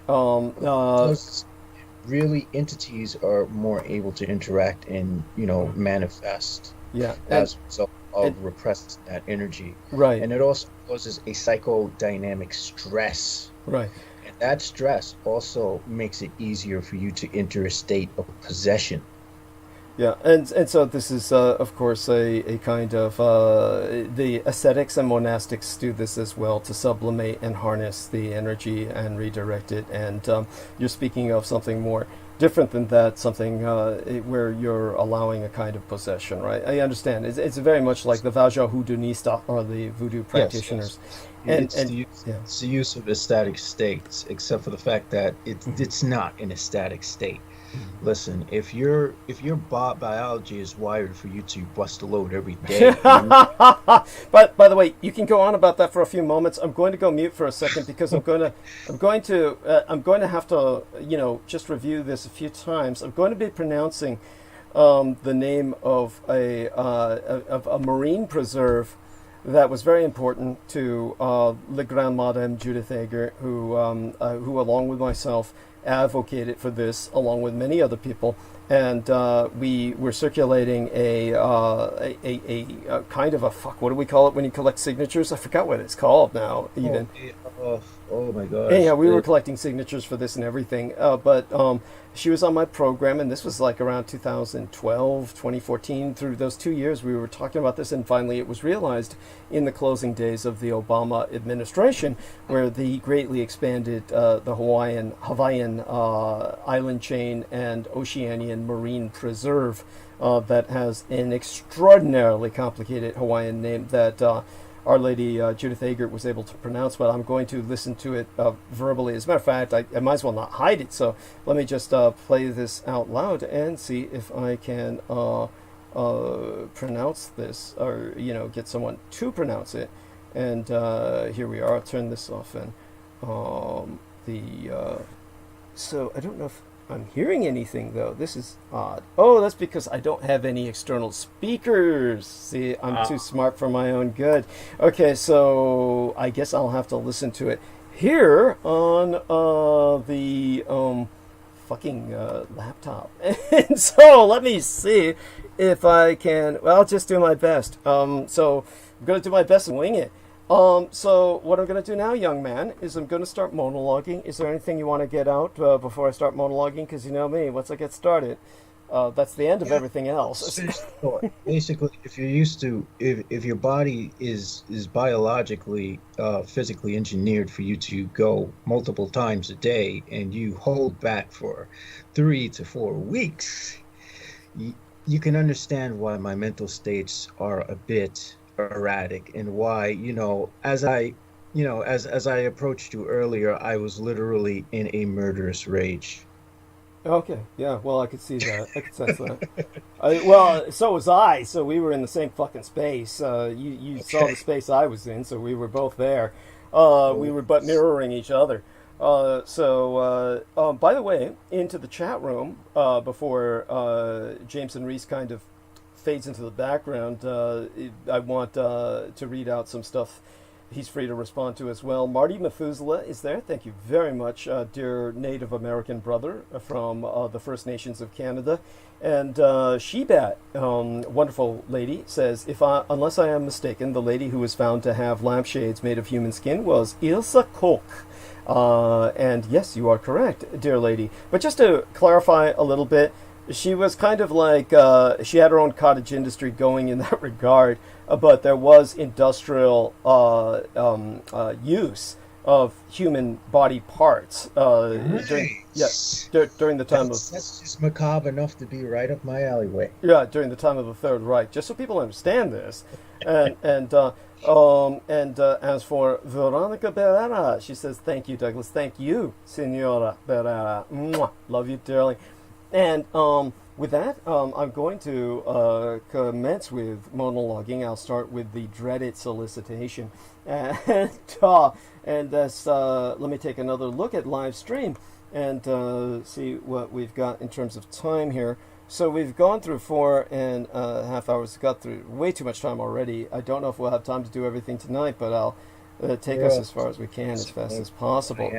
Speaker 2: Really, entities are more able to interact and, you know, manifest.
Speaker 1: Yeah,
Speaker 2: as a result of repressing that energy.
Speaker 1: Right.
Speaker 2: And it also causes a psychodynamic stress.
Speaker 1: Right.
Speaker 2: And that stress also makes it easier for you to enter a state of possession.
Speaker 1: Yeah, and so this is, of course, a kind of, the ascetics and monastics do this as well, to sublimate and harness the energy and redirect it. And you're speaking of something more different than that, something where you're allowing a kind of possession, right? I understand. It's very much like the Vajrahoudonista or the voodoo practitioners.
Speaker 2: Yes. It's the use of ecstatic states, except for the fact that it's not an ecstatic state. Listen, if your biology is wired for you to bust a load every day.
Speaker 1: But by the way, you can go on about that for a few moments. I'm going to go mute for a second because I'm going to have to, you know, just review this a few times. I'm going to be pronouncing the name of a marine preserve that was very important to Le Grand Madame Judith Eger, who along with myself advocated for this, along with many other people, and we were circulating a kind of a what do we call it when you collect signatures? I forgot what it's called now. Even
Speaker 2: oh my gosh!
Speaker 1: Yeah, we were collecting signatures for this and everything. But she was on my program, and this was like around 2012, 2014. Through those 2 years, we were talking about this, and finally it was realized in the closing days of the Obama administration, where they greatly expanded the Hawaiian island chain and Oceanian marine preserve that has an extraordinarily complicated Hawaiian name that Our Lady Judith Eger was able to pronounce, but I'm going to listen to it verbally. As a matter of fact, I might as well not hide it, so let me just play this out loud and see if I can pronounce this, or, you know, get someone to pronounce it. And here we are. I'll turn this off, and so I don't know if I'm hearing anything, though. This is odd. Oh, that's because I don't have any external speakers. See, I'm too smart for my own good. Okay, so I guess I'll have to listen to it here on the fucking laptop. And so let me see if I can. Well, I'll just do my best. So I'm going to do my best and wing it. So what I'm going to do now, young man, is I'm going to start monologuing. Is there anything you want to get out before I start monologuing? Because you know me, once I get started, that's the end of everything else.
Speaker 3: Basically, if you're used to, if your body is biologically, physically engineered for you to go multiple times a day, and you hold back for 3 to 4 weeks, you can understand why my mental states are a bit erratic, and why, as I approached you earlier, I was literally in a murderous rage.
Speaker 1: Okay, yeah, well, I could see that. I could sense that. Well, so was I, so we were in the same fucking space. You saw the space I was in, so we were both there. We were but mirroring each other. By the way, into the chat room, before Jameson Reese kind of fades into the background, I want to read out some stuff he's free to respond to as well. Marty Methuselah is there. Thank you very much, dear Native American brother from the First Nations of Canada. And Shebat, wonderful lady, says, unless I am mistaken, the lady who was found to have lampshades made of human skin was Ilse Koch. And yes, you are correct, dear lady. But just to clarify a little bit, she was kind of like, she had her own cottage industry going in that regard, but there was industrial use of human body parts during the time
Speaker 3: That's just macabre enough to be right up my alleyway.
Speaker 1: Yeah, during the time of the Third Reich, just so people understand this. And as for Veronica Berrera, she says, "Thank you, Douglas. Thank you, Senora Berrera. Mwah. Love you dearly." And with that, I'm going to commence with monologuing. I'll start with the dreaded solicitation. And let me take another look at live stream and see what we've got in terms of time here. So we've gone through 4.5 hours, got through way too much time already. I don't know if we'll have time to do everything tonight, but I'll take us as far as we can, as fast as possible.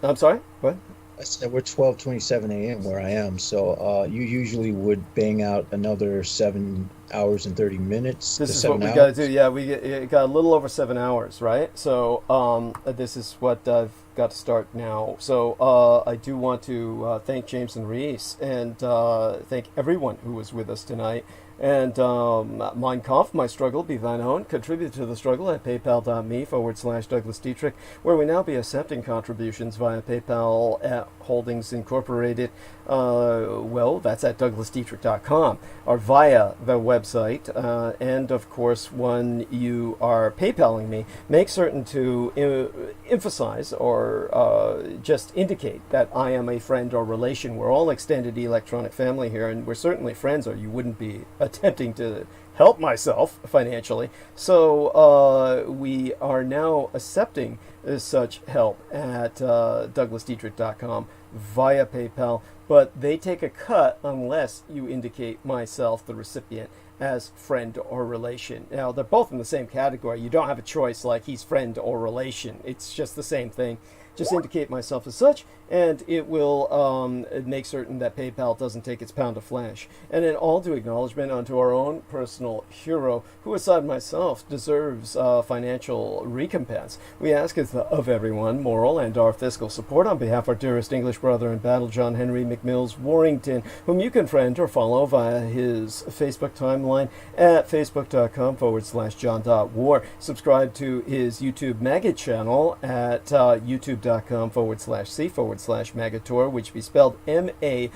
Speaker 1: I'm sorry? What?
Speaker 3: I said we're 12:27 a.m. where I am, so you usually would bang out another 7 hours and 30 minutes.
Speaker 1: This is what we got to do. Yeah, we got a little over 7 hours, right? So this is what I've got to start now. So I do want to thank Jameson Reese and thank everyone who was with us tonight. And Mein Kampf, My Struggle, Be Thine Own. Contribute to the struggle at paypal.me/Douglas Dietrich, where we now be accepting contributions via PayPal at Holdings Incorporated. Well, that's at douglasdietrich.com or via the website. And of course, when you are PayPaling me, make certain to emphasize or just indicate that I am a friend or relation. We're all extended electronic family here, and we're certainly friends, or you wouldn't be attempting to help myself financially. So we are now accepting such help at douglasdietrich.com via PayPal, but they take a cut unless you indicate myself, the recipient, as friend or relation. Now, they're both in the same category. You don't have a choice like he's friend or relation. It's just the same thing. Just indicate myself as such, and it will make certain that PayPal doesn't take its pound of flesh. And in all due acknowledgement unto our own personal hero, who aside myself deserves financial recompense, we ask of everyone moral and our fiscal support on behalf of our dearest English brother in battle, John Henry McMills Warrington, whom you can friend or follow via his Facebook timeline at facebook.com/John.War. Subscribe to his YouTube Maggot channel at youtube.com/C/Magator, which be spelled Maggotaur,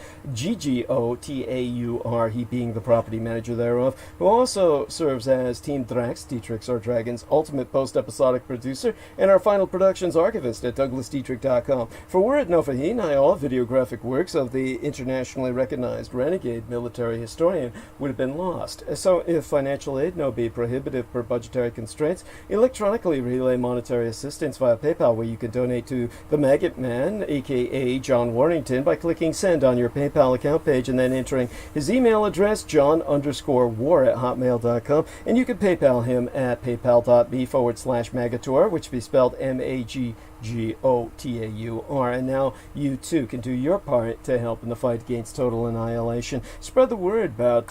Speaker 1: he being the property manager thereof, who also serves as Team Drax, Dietrich's or Dragon's ultimate post-episodic producer, and our final productions archivist at douglasdietrich.com. For were it no for he, nigh all videographic works of the internationally recognized renegade military historian would have been lost. So if financial aid no be prohibitive per budgetary constraints, electronically relay monetary assistance via PayPal, where you can donate to the Maggot Man, aka John Warrington, by clicking send on your PayPal account page and then entering his email address, john_war@hotmail.com, and you can PayPal him at paypal.me/Magator, which be spelled Maggotaur, GOTAUR. And now you too can do your part to help in the fight against total annihilation. Spread the word about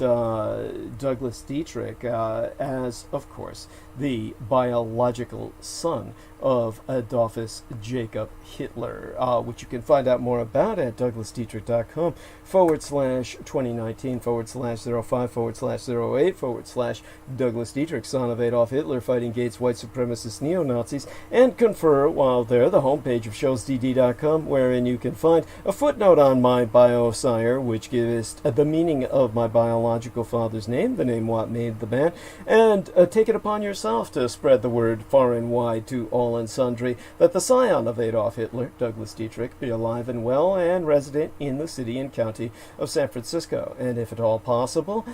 Speaker 1: Douglas Dietrich as, of course, the biological son of Adolfus Jacob Hitler, which you can find out more about at douglasdietrich.com/2019/05/08/ Douglas Dietrich, son of Adolf Hitler, fighting against white supremacist neo-Nazis, and confer while there the homepage of showsdd.com, wherein you can find a footnote on my bio, sire, which gives the meaning of my biological father's name, the name what made the man, and take it upon yourself to spread the word far and wide to all and sundry that the scion of Adolf Hitler, Douglas Dietrich, be alive and well and resident in the city and county of San Francisco, and if at all possible,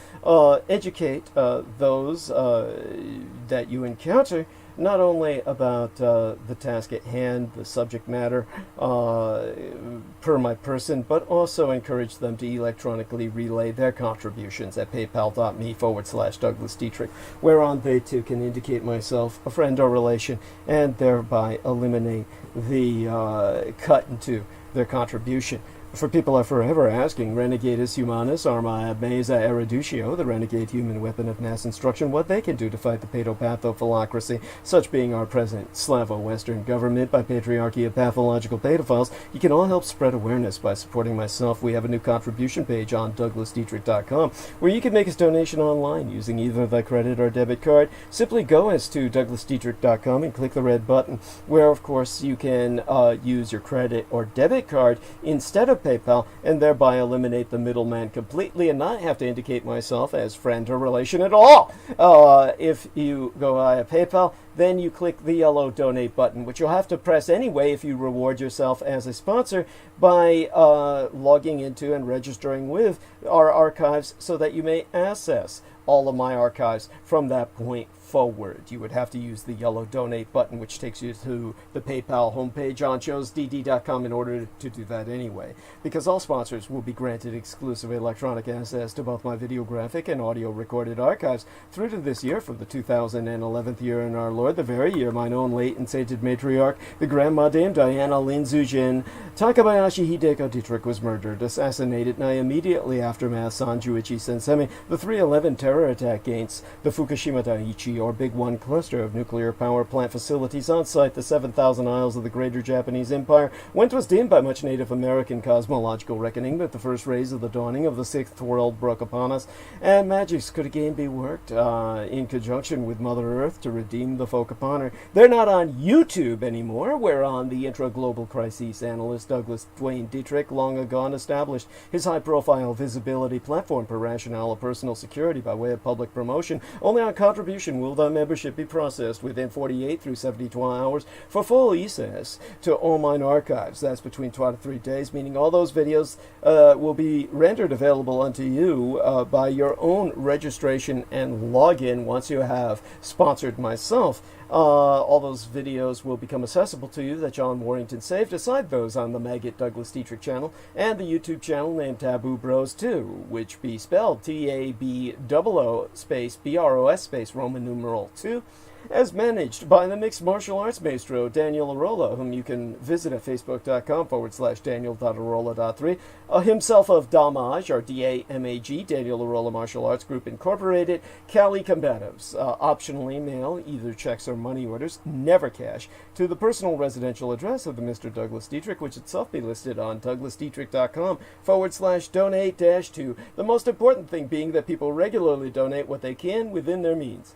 Speaker 1: educate those that you encounter not only about the task at hand, the subject matter, per my person, but also encourage them to electronically relay their contributions at paypal.me/Douglas Dietrich, whereon they too can indicate myself a friend or relation, and thereby eliminate the cut into their contribution. For people are forever asking, Renegatus Humanus Arma Mesa Erudicio, the renegade human weapon of mass instruction, what they can do to fight the pedopathophilocracy, such being our present Slavo-Western government by patriarchy of pathological pedophiles. You can all help spread awareness by supporting myself. We have a new contribution page on douglasdietrich.com, where you can make a donation online using either the credit or debit card. Simply go as to douglasdietrich.com and click the red button, where of course you can use your credit or debit card instead of PayPal, and thereby eliminate the middleman completely and not have to indicate myself as friend or relation at all. If you go via PayPal, then you click the yellow donate button, which you'll have to press anyway if you reward yourself as a sponsor by logging into and registering with our archives so that you may access all of my archives from that point forward. You would have to use the yellow donate button, which takes you to the PayPal homepage on showsdd.com in order to do that anyway, because all sponsors will be granted exclusive electronic access to both my videographic and audio recorded archives through to this year, from the 2011th year in our Lord, the very year mine own late and sainted matriarch, the Grandma Dame Diana Lin Zujin Takabayashi Hideko Dietrich, was murdered, assassinated, and immediately aftermath Sanjuichi Sensemi, the 3/11 terror attack against the Fukushima Daiichi, or Big One cluster of nuclear power plant facilities on site, the 7,000 isles of the Greater Japanese Empire, when 'twas deemed by much Native American cosmological reckoning that the first rays of the dawning of the Sixth World broke upon us, and magics could again be worked in conjunction with Mother Earth to redeem the folk upon her. They're not on YouTube anymore, whereon the intra-global crises analyst Douglas Dwayne Dietrich long ago established his high-profile visibility platform per rationale of personal security by way of public promotion. Only on contribution will the membership be processed within 48 through 72 hours for full access to all mine archives. That's between 2 to 3 days, meaning all those videos will be rendered available unto you by your own registration and login once you have sponsored myself. All those videos will become accessible to you that John Warrington saved, aside those on the Maggot Douglas Dietrich channel and the YouTube channel named Taboo Bros 2, which be spelled TABOO space BROS space Roman numeral 2, as managed by the mixed martial arts maestro Daniel Arola, whom you can visit at facebook.com/Daniel.Arola.3, himself of Damage, or DAMAG, Daniel Arola Martial Arts Group Incorporated, Cali Combatives. Optional email, either checks or money orders, never cash, to the personal residential address of the Mr. Douglas Dietrich, which itself be listed on douglasdietrich.com/donate-2. The most important thing being that people regularly donate what they can within their means.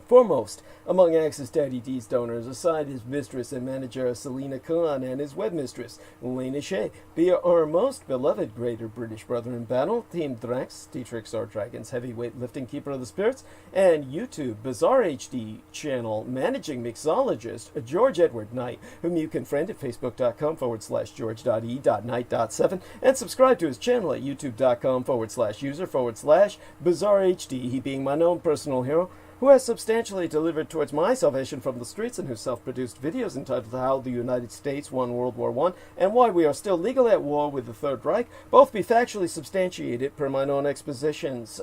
Speaker 1: Foremost among Axis Daddy D's donors, aside his mistress and manager Selena Khan and his web mistress, Lena Shea, be our most beloved greater British brother in battle, Team Drax, Dietrich's our Dragon's heavyweight lifting keeper of the spirits, and YouTube Bizarre HD channel managing mixologist George Edward Knight, whom you can friend at facebook.com/George.E.Knight.7 and subscribe to his channel at youtube.com/user/Bizarre HD, he being my known personal hero, who has substantially delivered towards my salvation from the streets, and whose self-produced videos entitled How the United States Won World War I and Why We Are Still Legally at War with the Third Reich both be factually substantiated per my own expositions.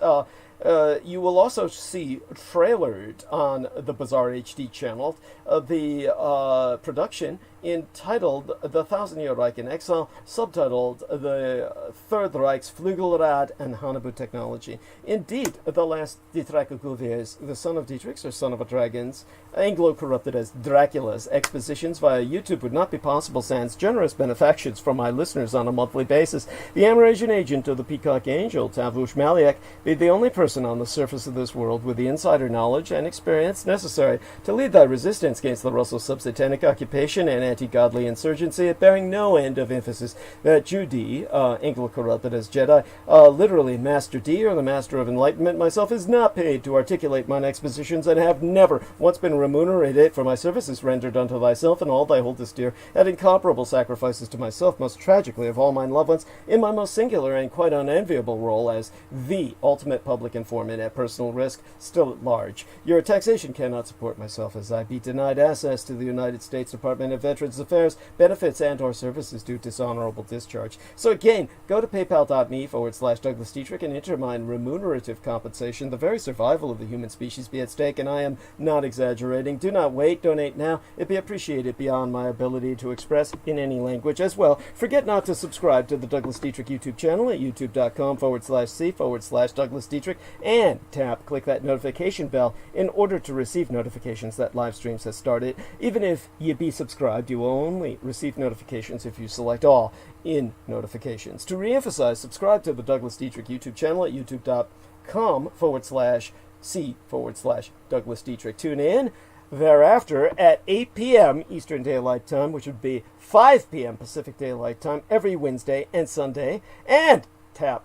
Speaker 1: You will also see trailered on the Bizarre HD channel the production entitled The Thousand Year Reich-In-Exile, subtitled The Third Reich's Flügelrad and Hanabu Technology. Indeed, the last Dietrich Gouviers, the son of Dietrich's, or son of a dragon's, Anglo-corrupted as Dracula's expositions via YouTube would not be possible sans generous benefactions from my listeners on a monthly basis. The Amerasian agent of the Peacock Angel, Tavush Maliak, be the only person on the surface of this world with the insider knowledge and experience necessary to lead thy resistance against the Russell subsatanic occupation and anti-godly insurgency, bearing no end of emphasis that Jew D, Anglo-corrupted as Jedi, literally Master D, or the Master of Enlightenment myself, is not paid to articulate mine expositions, and have never once been remunerated for my services rendered unto thyself and all thy holdest dear, at incomparable sacrifices to myself, most tragically of all mine loved ones, in my most singular and quite unenviable role as the ultimate public informant at personal risk, still at large. Your taxation cannot support myself, as I be denied access to the United States Department of Veterans Affairs, benefits and or services due dishonorable discharge. So again, go to paypal.me/Douglas Dietrich and enter mine remunerative compensation. The very survival of the human species be at stake, and I am not exaggerating. Do not wait, donate now. It be appreciated beyond my ability to express in any language as well. Forget not to subscribe to the Douglas Dietrich YouTube channel at youtube.com/C/Douglas Dietrich, and click that notification bell in order to receive notifications that live streams has started. Even if you be subscribed, you will only receive notifications if you select all in notifications. To re-emphasize, subscribe to the Douglas Dietrich YouTube channel at youtube.com/C/Douglas Dietrich. Tune in thereafter at 8 p.m. Eastern Daylight Time, which would be 5 p.m. Pacific Daylight Time every Wednesday and Sunday, and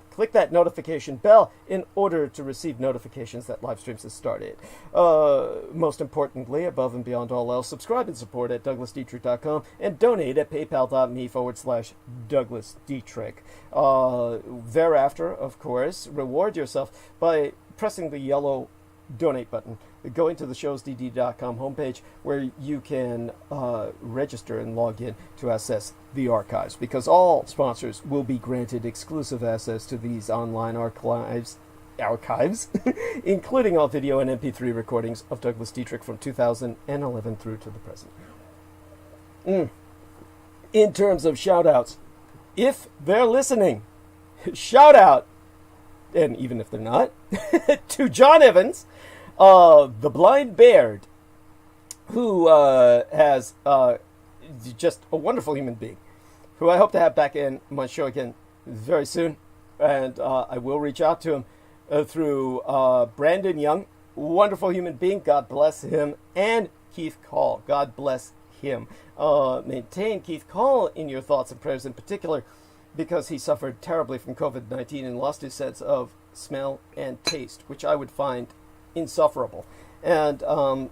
Speaker 1: click that notification bell in order to receive notifications that live streams have started. Most importantly, above and beyond all else, subscribe and support at douglasdietrich.com and donate at paypal.me/Douglas Dietrich. Thereafter, of course, reward yourself by pressing the yellow donate button, going to the showsdd.com homepage, where you can register and log in to access the archives, because all sponsors will be granted exclusive access to these online archives, including all video and MP3 recordings of Douglas Dietrich from 2011 through to the present. In terms of shout-outs, if they're listening, shout out, and even if they're not, to John Evans, the Blind Baird, who has just a wonderful human being, who I hope to have back in my show again very soon. And I will reach out to him through Brandon Young, wonderful human being, God bless him, and Keith Call, God bless him. Maintain Keith Call in your thoughts and prayers, in particular because he suffered terribly from COVID-19 and lost his sense of smell and taste, which I would find insufferable. And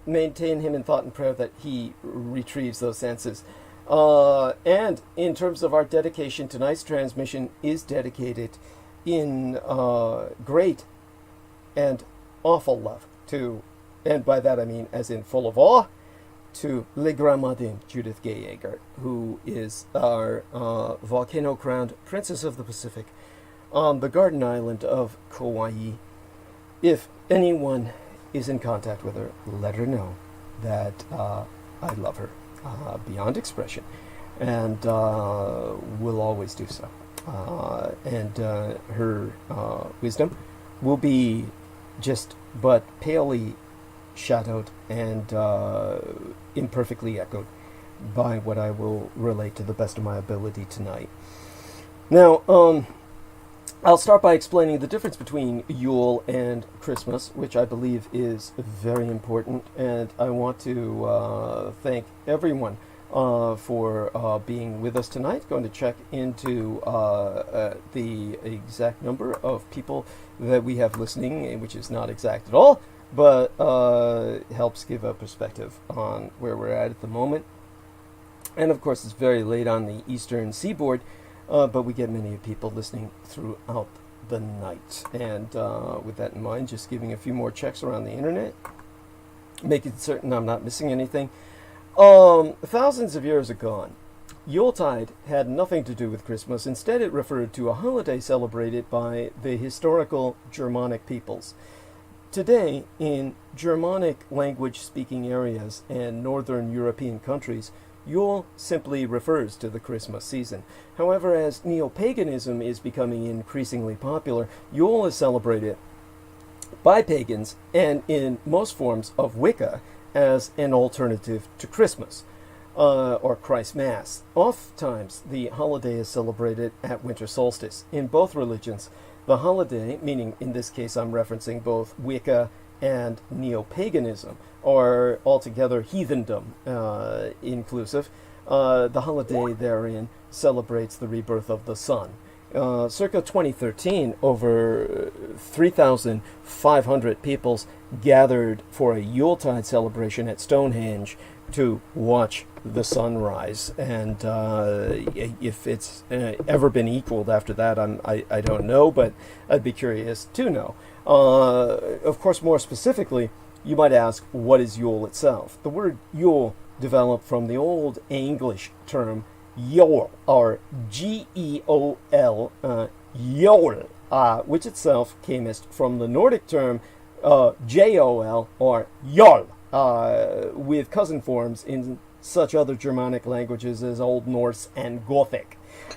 Speaker 1: maintain him in thought and prayer that he retrieves those senses. And in terms of our dedication, tonight's transmission is dedicated in great and awful love to, and by that I mean as in full of awe, to Le Grand-Madame Judith Gay-Yeager, who is our volcano-crowned Princess of the Pacific on the garden island of Kauai. If anyone is in contact with her, let her know that I love her beyond expression, and will always do so. And her wisdom will be just but palely shadowed and imperfectly echoed by what I will relate to the best of my ability tonight. Now, I'll start by explaining the difference between Yule and Christmas, which I believe is very important, and I want to thank everyone for being with us tonight. Going to check into the exact number of people that we have listening, which is not exact at all, but helps give a perspective on where we're at the moment. And of course, it's very late on the eastern seaboard, but we get many people listening throughout the night. And with that in mind, just giving a few more checks around the internet, making certain I'm not missing anything. Thousands of years agone, Yuletide had nothing to do with Christmas. Instead, it referred to a holiday celebrated by the historical Germanic peoples. Today, in Germanic language-speaking areas and Northern European countries, Yule simply refers to the Christmas season. However, as neo-paganism is becoming increasingly popular, Yule is celebrated by pagans and in most forms of Wicca as an alternative to Christmas, or Christ Mass. Oftentimes, the holiday is celebrated at winter solstice. In both religions, the holiday, meaning in this case I'm referencing both Wicca and neo-paganism, or altogether heathendom inclusive, the holiday therein celebrates the rebirth of the sun. Circa 2013, over 3,500 peoples gathered for a Yuletide celebration at Stonehenge to watch the sunrise. And if it's ever been equaled after that, I don't know, but I'd be curious to know. Of course, more specifically, you might ask, what is Yule itself? The word Yule developed from the Old English term Yol, or G-E-O-L, Yol, which itself camest from the Nordic term J-O-L, or Jol, with cousin forms in such other Germanic languages as Old Norse and Gothic.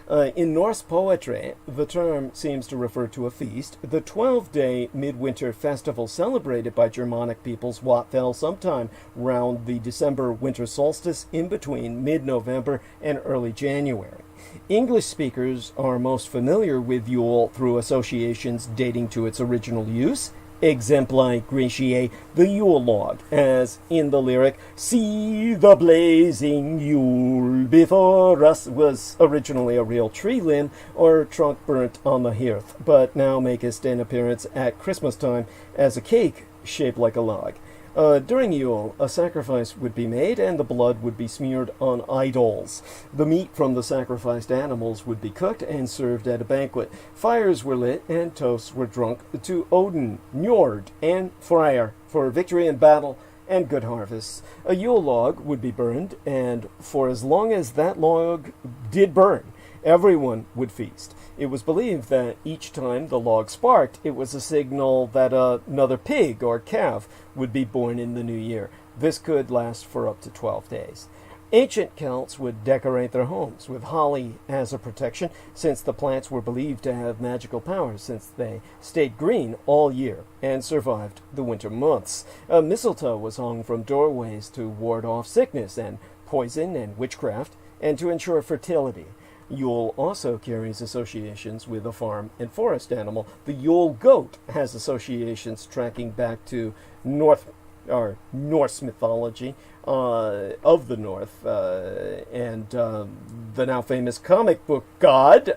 Speaker 1: In Norse poetry, the term seems to refer to a feast, the 12-day midwinter festival celebrated by Germanic peoples what fell sometime round the December winter solstice in between mid-November and early January. English speakers are most familiar with Yule through associations dating to its original use, exempli Greciae, the Yule log, as in the lyric, "See the blazing Yule before us," was originally a real tree limb or trunk burnt on the hearth, but now makest an appearance at Christmas time as a cake shaped like a log. During Yule, a sacrifice would be made and the blood would be smeared on idols. The meat from the sacrificed animals would be cooked and served at a banquet. Fires were lit and toasts were drunk to Odin, Njord, and Freyr for victory in battle and good harvests. A Yule log would be burned, and for as long as that log did burn, everyone would feast. It was believed that each time the log sparked, it was a signal that another pig or calf would be born in the new year. This could last for up to 12 days. Ancient Celts would decorate their homes with holly as a protection, since the plants were believed to have magical powers since they stayed green all year and survived the winter months. Mistletoe was hung from doorways to ward off sickness and poison and witchcraft, and to ensure fertility. Yule also carries associations with a farm and forest animal. The Yule goat has associations tracking back to Norse mythology of the North, and the now famous comic book god,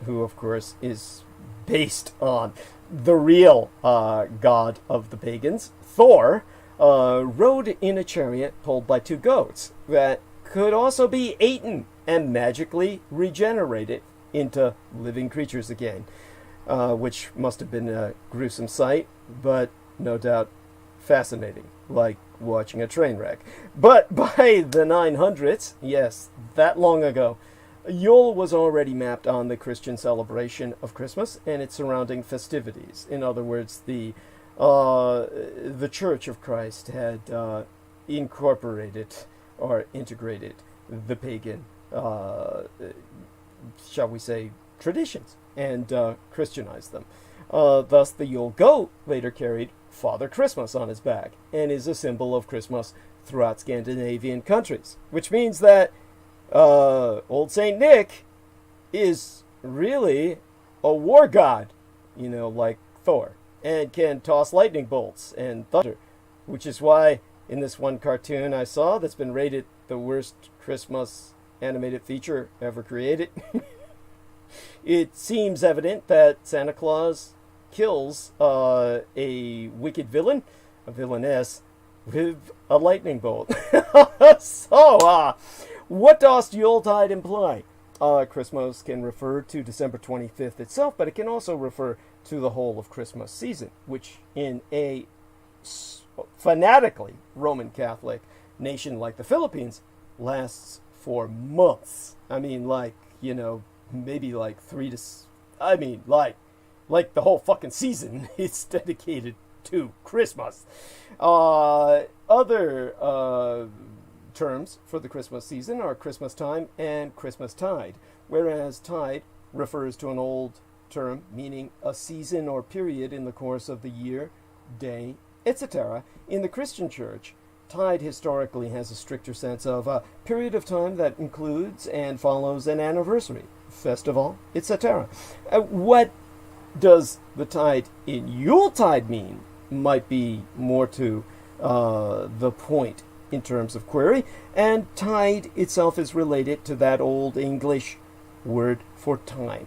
Speaker 1: who of course is based on the real god of the pagans, Thor, rode in a chariot pulled by two goats that could also be eaten and magically regenerated into living creatures again, which must have been a gruesome sight, but no doubt fascinating, like watching a train wreck. But by the 900s, yes, that long ago, Yule was already mapped on the Christian celebration of Christmas and its surrounding festivities. In other words, the Church of Christ had incorporated or integrated the pagan, shall we say, traditions, and Christianized them. Thus, the Yule goat later carried Father Christmas on his back and is a symbol of Christmas throughout Scandinavian countries, which means that old Saint Nick is really a war god, like Thor, and can toss lightning bolts and thunder, which is why in this one cartoon I saw that's been rated the worst Christmas animated feature ever created, it seems evident that Santa Claus kills a wicked villain, a villainess, with a lightning bolt. So, what does Yuletide imply? Christmas can refer to December 25th itself, but it can also refer to the whole of Christmas season, which in a fanatically Roman Catholic nation like the Philippines lasts for months. I mean, like, you know, maybe like like the whole fucking season is dedicated to Christmas. Other terms for the Christmas season are Christmas time and Christmas tide, whereas tide refers to an old term meaning a season or period in the course of the year, day, etc. In the Christian church, tide historically has a stricter sense of a period of time that includes and follows an anniversary, festival, etc. What does the tide in Yuletide mean might be more to the point in terms of query, and tide itself is related to that old English word for time.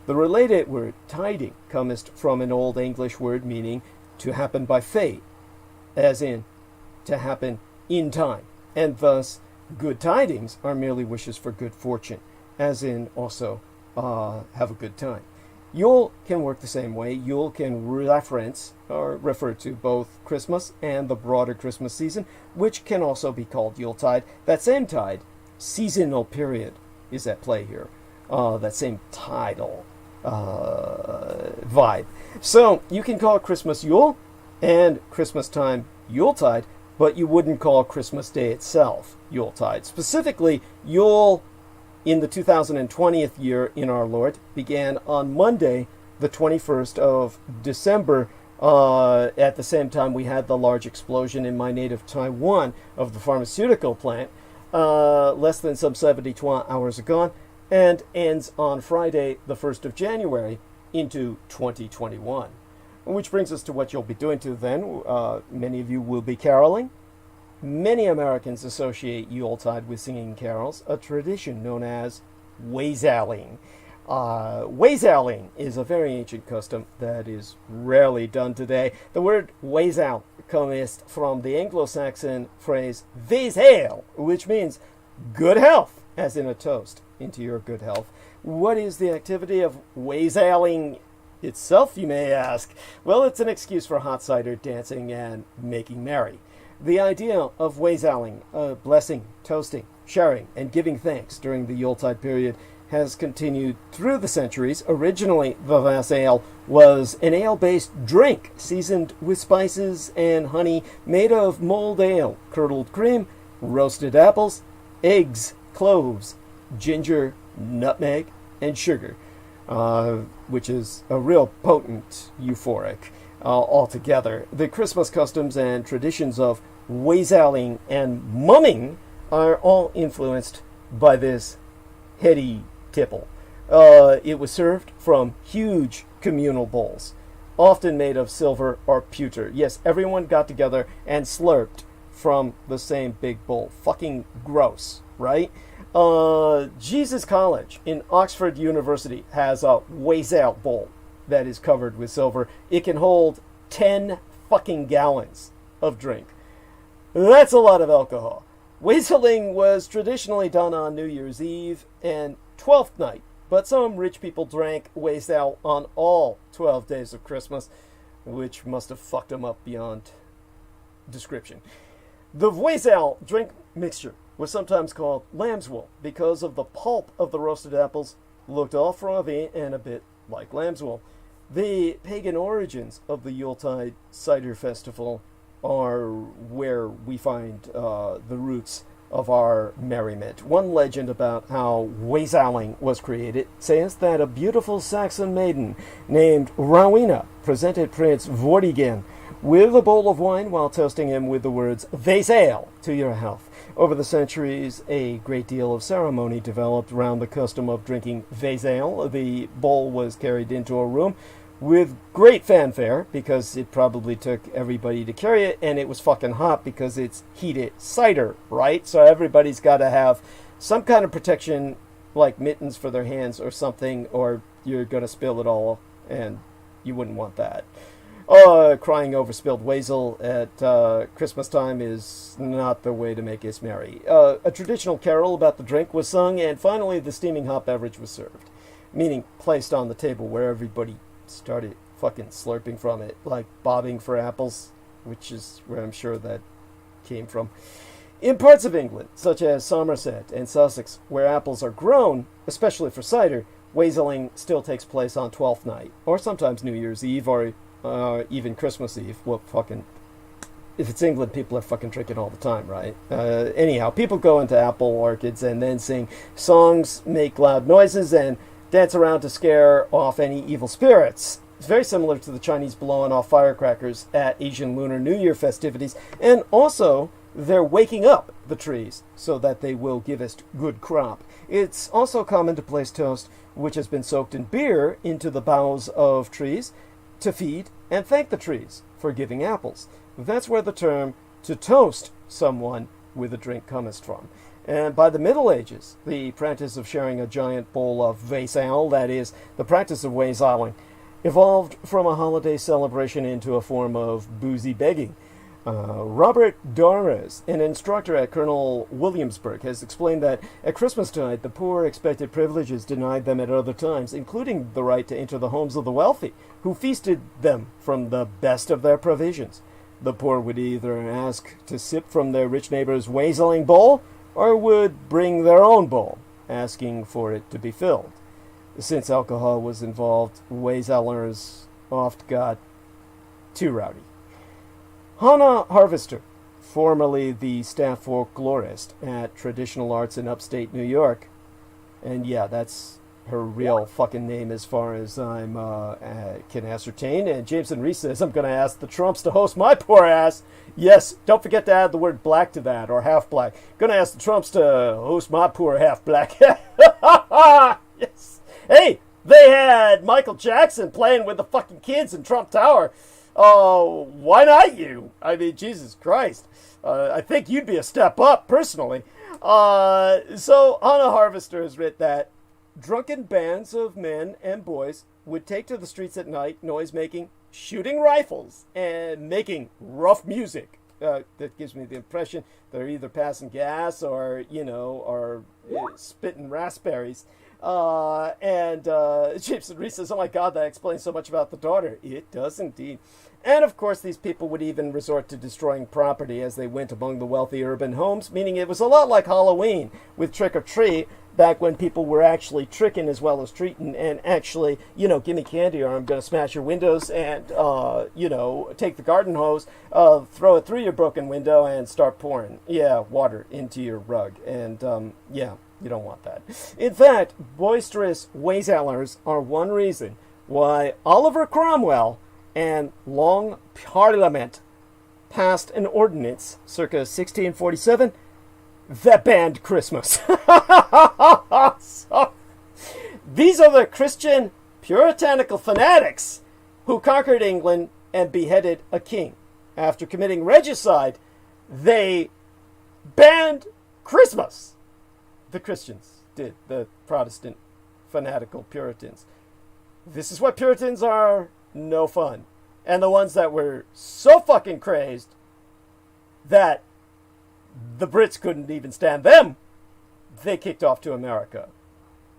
Speaker 1: The related word tiding cometh from an old English word meaning to happen by fate, as in to happen in time, and thus good tidings are merely wishes for good fortune, as in also have a good time. Yule can work the same way. Yule can reference or refer to both Christmas and the broader Christmas season, which can also be called Yuletide. That same tide, seasonal period, is at play here. That same tidal vibe. So you can call Christmas Yule and Christmas time Yuletide, but you wouldn't call Christmas Day itself Yuletide. Specifically, Yule in the 2020th year in our Lord began on Monday, the 21st of December. At the same time, we had the large explosion in my native Taiwan of the pharmaceutical plant, less than some 72 hours ago, and ends on Friday, the 1st of January, into 2021. Which brings us to what you'll be doing to then. Many of you will be caroling. Many Americans associate Yuletide with singing carols, a tradition known as wasailing. Wasailing is a very ancient custom that is rarely done today. The word wasail comes from the Anglo-Saxon phrase vasail, which means good health, as in a toast into your good health. What is the activity of wasailing itself, you may ask? Well, it's an excuse for hot cider, dancing, and making merry. The idea of wasailing, blessing, toasting, sharing, and giving thanks during the Yuletide period has continued through the centuries. Originally, the wassail was an ale-based drink seasoned with spices and honey made of mulled ale, curdled cream, roasted apples, eggs, cloves, ginger, nutmeg, and sugar, which is a real potent euphoric altogether. The Christmas customs and traditions of wasailing and mumming are all influenced by this heady tipple. It was served from huge communal bowls, often made of silver or pewter. Yes, everyone got together and slurped from the same big bowl. Fucking gross, right? Jesus College in Oxford University has a wassail bowl that is covered with silver. It can hold 10 fucking gallons of drink. That's a lot of alcohol. Wassailing was traditionally done on New Year's Eve and Twelfth Night, but some rich people drank wassail on all 12 days of Christmas, which must have fucked them up beyond description. The wassail drink mixture was sometimes called lamb's wool because of the pulp of the roasted apples looked all frothy and a bit like lamb's wool. The pagan origins of the Yuletide cider festival are where we find the roots of our merriment. One legend about how wassailing was created says that a beautiful Saxon maiden named Rowena presented Prince Vortigern with a bowl of wine while toasting him with the words, "Wassail to your health." Over the centuries, a great deal of ceremony developed around the custom of drinking wassail. The bowl was carried into a room with great fanfare because it probably took everybody to carry it, and it was fucking hot because it's heated cider, right? So everybody's got to have some kind of protection, like mittens for their hands or something, or you're going to spill it all, and you wouldn't want that. Crying over spilled wassail at Christmas time is not the way to make us merry. A traditional carol about the drink was sung, and finally the steaming hot beverage was served, meaning placed on the table where everybody started fucking slurping from it, like bobbing for apples, which is where I'm sure that came from. In parts of England, such as Somerset and Sussex, where apples are grown, especially for cider, wasailing still takes place on Twelfth Night, or sometimes New Year's Eve, or even Christmas Eve. Well, fucking, if it's England, people are fucking drinking all the time, right? Anyhow, people go into apple orchards and then sing songs, make loud noises, and dance around to scare off any evil spirits. It's very similar to the Chinese blowing off firecrackers at Asian Lunar New Year festivities, and also they're waking up the trees so that they will give us good crop. It's also common to place toast, which has been soaked in beer, into the boughs of trees to feed and thank the trees for giving apples. That's where the term to toast someone with a drink comes from. And by the Middle Ages, the practice of sharing a giant bowl of wassail, that is, the practice of wassailing, evolved from a holiday celebration into a form of boozy begging. Robert Dorres, an instructor at Colonel Williamsburg, has explained that at Christmastide, the poor expected privileges denied them at other times, including the right to enter the homes of the wealthy, who feasted them from the best of their provisions. The poor would either ask to sip from their rich neighbor's wassailing bowl, or would bring their own bowl, asking for it to be filled. Since alcohol was involved, wassailers oft got too rowdy. Hannah Harvester, formerly the staff folklorist at Traditional Arts in upstate New York, and yeah, that's her real fucking name as far as I can ascertain. And Jameson Reese says, I'm going to ask the Trumps to host my poor ass. Yes, don't forget to add the word black to that, or half black. Going to ask the Trumps to host my poor half black. Yes. Hey, they had Michael Jackson playing with the fucking kids in Trump Tower. Oh, why not you? I mean, Jesus Christ. I think you'd be a step up, personally. So, Hannah Harvester has written that drunken bands of men and boys would take to the streets at night, noise-making, shooting rifles, and making rough music. That gives me the impression they're either passing gas or, or spitting raspberries. Jameson Reese says, oh my God, that explains so much about the daughter. It does indeed. And of course, these people would even resort to destroying property as they went among the wealthy urban homes, meaning it was a lot like Halloween with Trick or Treat, back when people were actually tricking as well as treating, and actually, give me candy or I'm going to smash your windows and, take the garden hose, throw it through your broken window and start pouring, water into your rug. And, you don't want that. In fact, boisterous wassailers are one reason why Oliver Cromwell and Long Parliament passed an ordinance circa 1647 that banned Christmas. So, these are the Christian puritanical fanatics who conquered England and beheaded a king. After committing regicide, they banned Christmas. The Christians did, the Protestant fanatical Puritans. This is why Puritans are no fun. And the ones that were so fucking crazed that the Brits couldn't even stand them, they kicked off to America.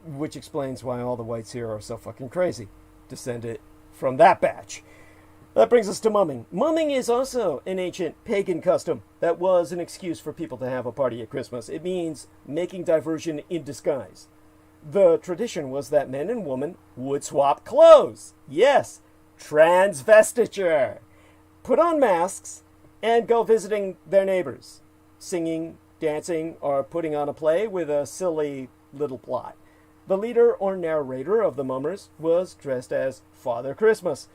Speaker 1: Which explains why all the whites here are so fucking crazy. Descended from that batch. That brings us to mumming. Mumming is also an ancient pagan custom that was an excuse for people to have a party at Christmas. It means making diversion in disguise. The tradition was that men and women would swap clothes. Yes, transvestiture. Put on masks and go visiting their neighbors, singing, dancing, or putting on a play with a silly little plot. The leader or narrator of the mummers was dressed as Father Christmas.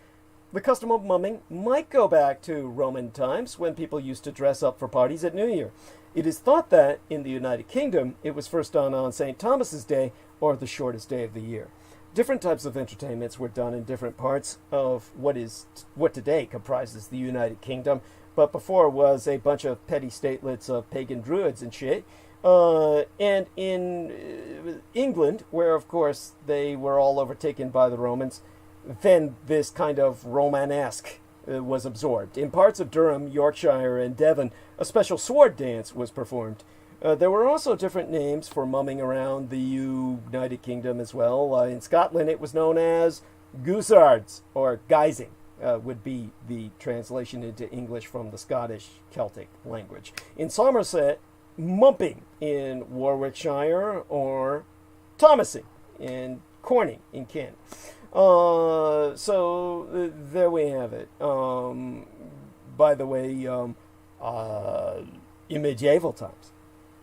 Speaker 1: The custom of mumming might go back to Roman times when people used to dress up for parties at New Year. It is thought that in the United Kingdom it was first done on St. Thomas's Day, or the shortest day of the year. Different types of entertainments were done in different parts of what today comprises the United Kingdom, but before was a bunch of petty statelets of pagan druids and shit. And in England, where of course they were all overtaken by the Romans, then this kind of Romanesque was absorbed. In parts of Durham, Yorkshire, and Devon, a special sword dance was performed. There were also different names for mumming around the United Kingdom as well. In Scotland, it was known as Guisards, or guising. would be the translation into English from the Scottish Celtic language. In Somerset, mumping in Warwickshire, or Thomasing in Corning in Kent. So there we have it. By the way, in medieval times,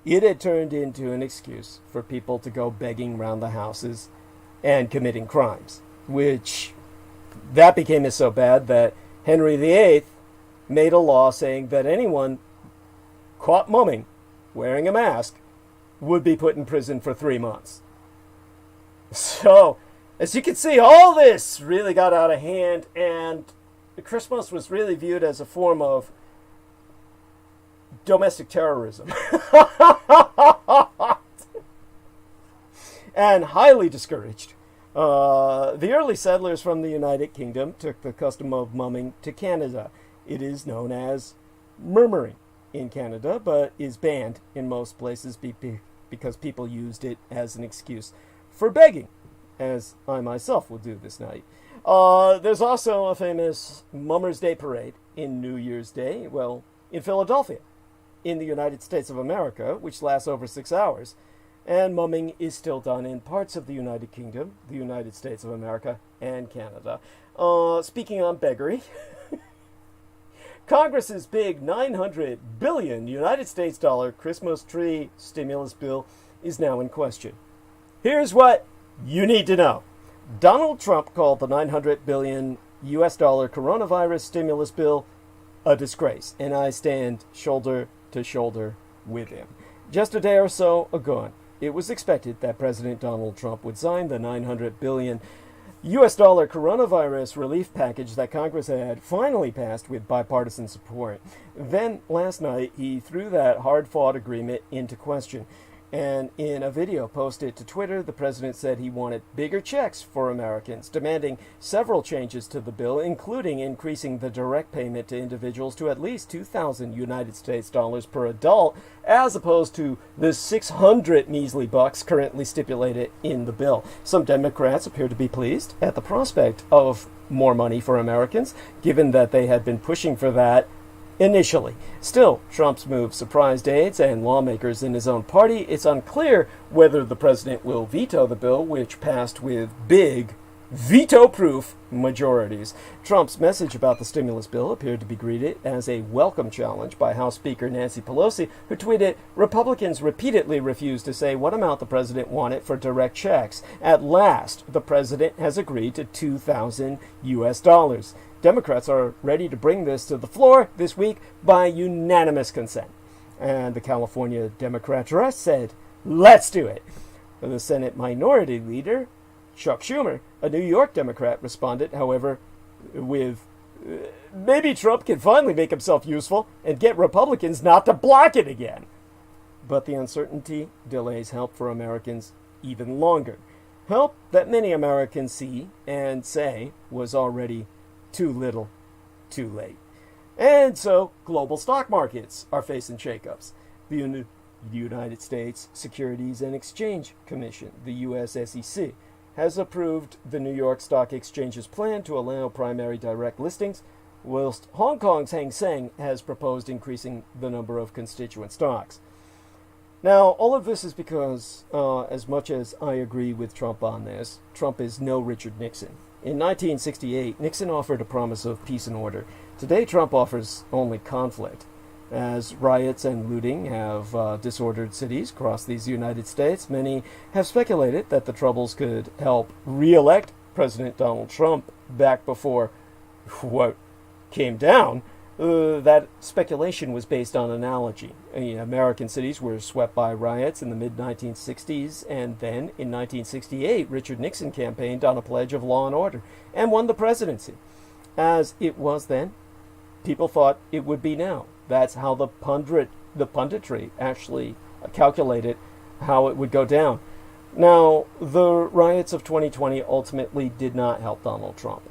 Speaker 1: it had turned into an excuse for people to go begging round the houses and committing crimes, which that became so bad that Henry VIII made a law saying that anyone caught mumming wearing a mask would be put in prison for 3 months. So, as you can see, all this really got out of hand, and Christmas was really viewed as a form of domestic terrorism. And highly discouraged. The early settlers from the United Kingdom took the custom of mumming to Canada. It is known as murmuring in Canada, but is banned in most places because people used it as an excuse for begging, as I myself will do this night. There's also a famous Mummers' Day parade in New Year's Day, well, in Philadelphia, in the United States of America, which lasts over 6 hours. And mumming is still done in parts of the United Kingdom, the United States of America, and Canada. Speaking on beggary, Congress's big $900 billion United States dollar Christmas tree stimulus bill is now in question. Here's what you need to know. Donald Trump called the $900 billion US dollar coronavirus stimulus bill a disgrace, and I stand shoulder to shoulder with him. Just a day or so ago, it was expected that President Donald Trump would sign the $900 billion US dollar coronavirus relief package that Congress had finally passed with bipartisan support. Then, last night, he threw that hard-fought agreement into question. And in a video posted to Twitter, the president said he wanted bigger checks for Americans, demanding several changes to the bill, including increasing the direct payment to individuals to at least 2,000 United States dollars per adult, as opposed to the 600 measly bucks currently stipulated in the bill. Some Democrats appear to be pleased at the prospect of more money for Americans, given that they had been pushing for that initially. Still, Trump's move surprised aides and lawmakers in his own party. It's unclear whether the president will veto the bill, which passed with big veto-proof majorities. Trump's message about the stimulus bill appeared to be greeted as a welcome challenge by House Speaker Nancy Pelosi, who tweeted, "Republicans repeatedly refused to say what amount the president wanted for direct checks. At last, the president has agreed to 2,000 US dollars. Democrats are ready to bring this to the floor this week by unanimous consent." And the California Democrats said, "Let's do it." The Senate Minority Leader, Chuck Schumer, a New York Democrat, responded, however, with, "Maybe Trump can finally make himself useful and get Republicans not to block it again." But the uncertainty delays help for Americans even longer. Help that many Americans see and say was already too little, too late. And so, global stock markets are facing shakeups. The United States Securities and Exchange Commission, the US SEC, has approved the New York Stock Exchange's plan to allow primary direct listings, whilst Hong Kong's Hang Seng has proposed increasing the number of constituent stocks. Now, all of this is because, as much as I agree with Trump on this, Trump is no Richard Nixon. In 1968, Nixon offered a promise of peace and order. Today, Trump offers only conflict. As riots and looting have disordered cities across these United States, many have speculated that the Troubles could help re-elect President Donald Trump back before what came down. That speculation was based on analogy. American cities were swept by riots in the mid-1960s, and then, in 1968, Richard Nixon campaigned on a pledge of law and order and won the presidency. As it was then, people thought it would be now. That's how the punditry actually calculated how it would go down. Now, the riots of 2020 ultimately did not help Donald Trump.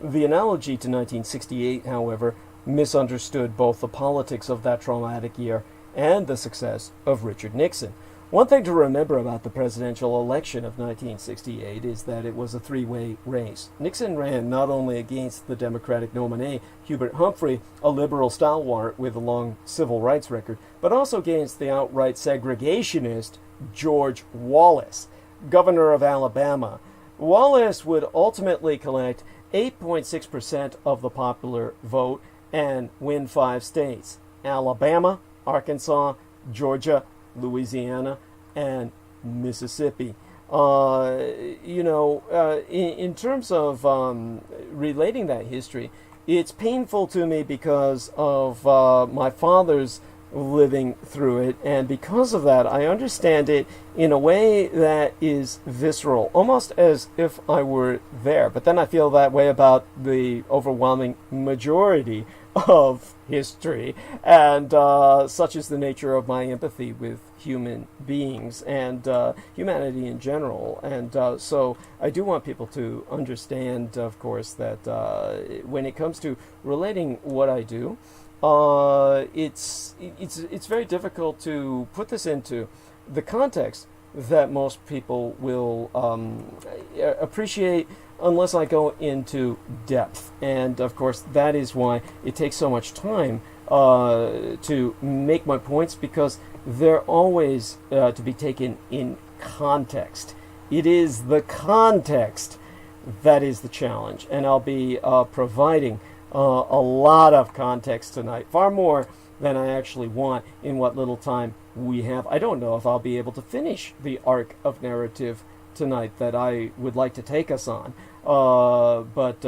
Speaker 1: The analogy to 1968, however, misunderstood both the politics of that traumatic year and the success of Richard Nixon. One thing to remember about the presidential election of 1968 is that it was a three-way race. Nixon ran not only against the Democratic nominee, Hubert Humphrey, a liberal stalwart with a long civil rights record, but also against the outright segregationist George Wallace, governor of Alabama. Wallace would ultimately collect 8.6% of the popular vote and win 5 states: Alabama, Arkansas, Georgia, Louisiana, and Mississippi. In terms of relating that history, it's painful to me because of my father's living through it, and because of that, I understand it in a way that is visceral, almost as if I were there. But then I feel that way about the overwhelming majority of history, and such is the nature of my empathy with human beings and humanity in general. And so I do want people to understand, of course, that when it comes to relating what I do, it's very difficult to put this into the context that most people will appreciate unless I go into depth. And of course, that is why it takes so much time to make my points, because they're always to be taken in context. It is the context that is the challenge, and I'll be providing a lot of context tonight, far more than I actually want in what little time we have. I don't know if I'll be able to finish the arc of narrative tonight that I would like to take us on, but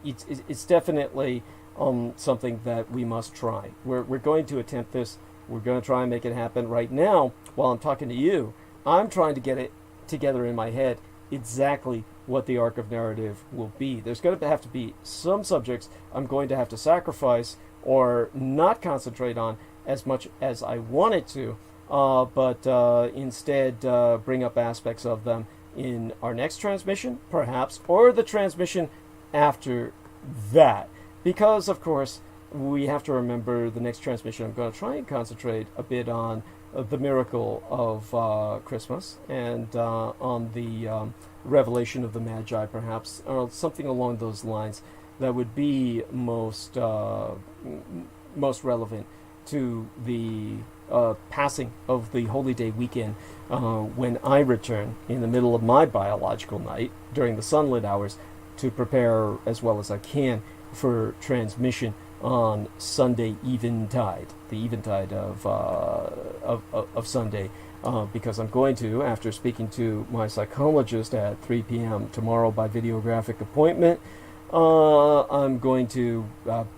Speaker 1: it's definitely something that we must try. We're going to attempt this. We're going to try and make it happen. Right now, while I'm talking to you, I'm trying to get it together in my head exactly what the arc of narrative will be. There's going to have to be some subjects I'm going to have to sacrifice or not concentrate on as much as I wanted to, but instead bring up aspects of them in our next transmission, perhaps, or the transmission after that. Because, of course, we have to remember the next transmission I'm going to try and concentrate a bit on the miracle of Christmas, and on the revelation of the Magi, perhaps, or something along those lines that would be most relevant to the passing of the Holy Day weekend, when I return in the middle of my biological night during the sunlit hours to prepare as well as I can for transmission on Sunday eventide, the eventide of Sunday, because I'm going to, after speaking to my psychologist at 3 p.m. tomorrow by videographic appointment, I'm going to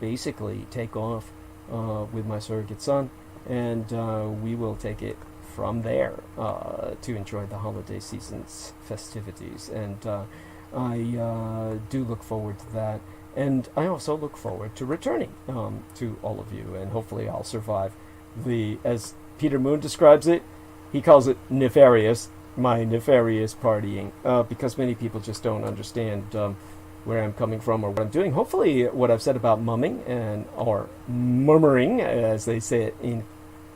Speaker 1: basically take off with my surrogate son, and we will take it from there to enjoy the holiday season's festivities. And I do look forward to that. And I also look forward to returning to all of you, and hopefully I'll survive the, as Peter Moon describes it, he calls it nefarious, my nefarious partying, because many people just don't understand where I'm coming from or what I'm doing. Hopefully what I've said about mumming, or murmuring, as they say it in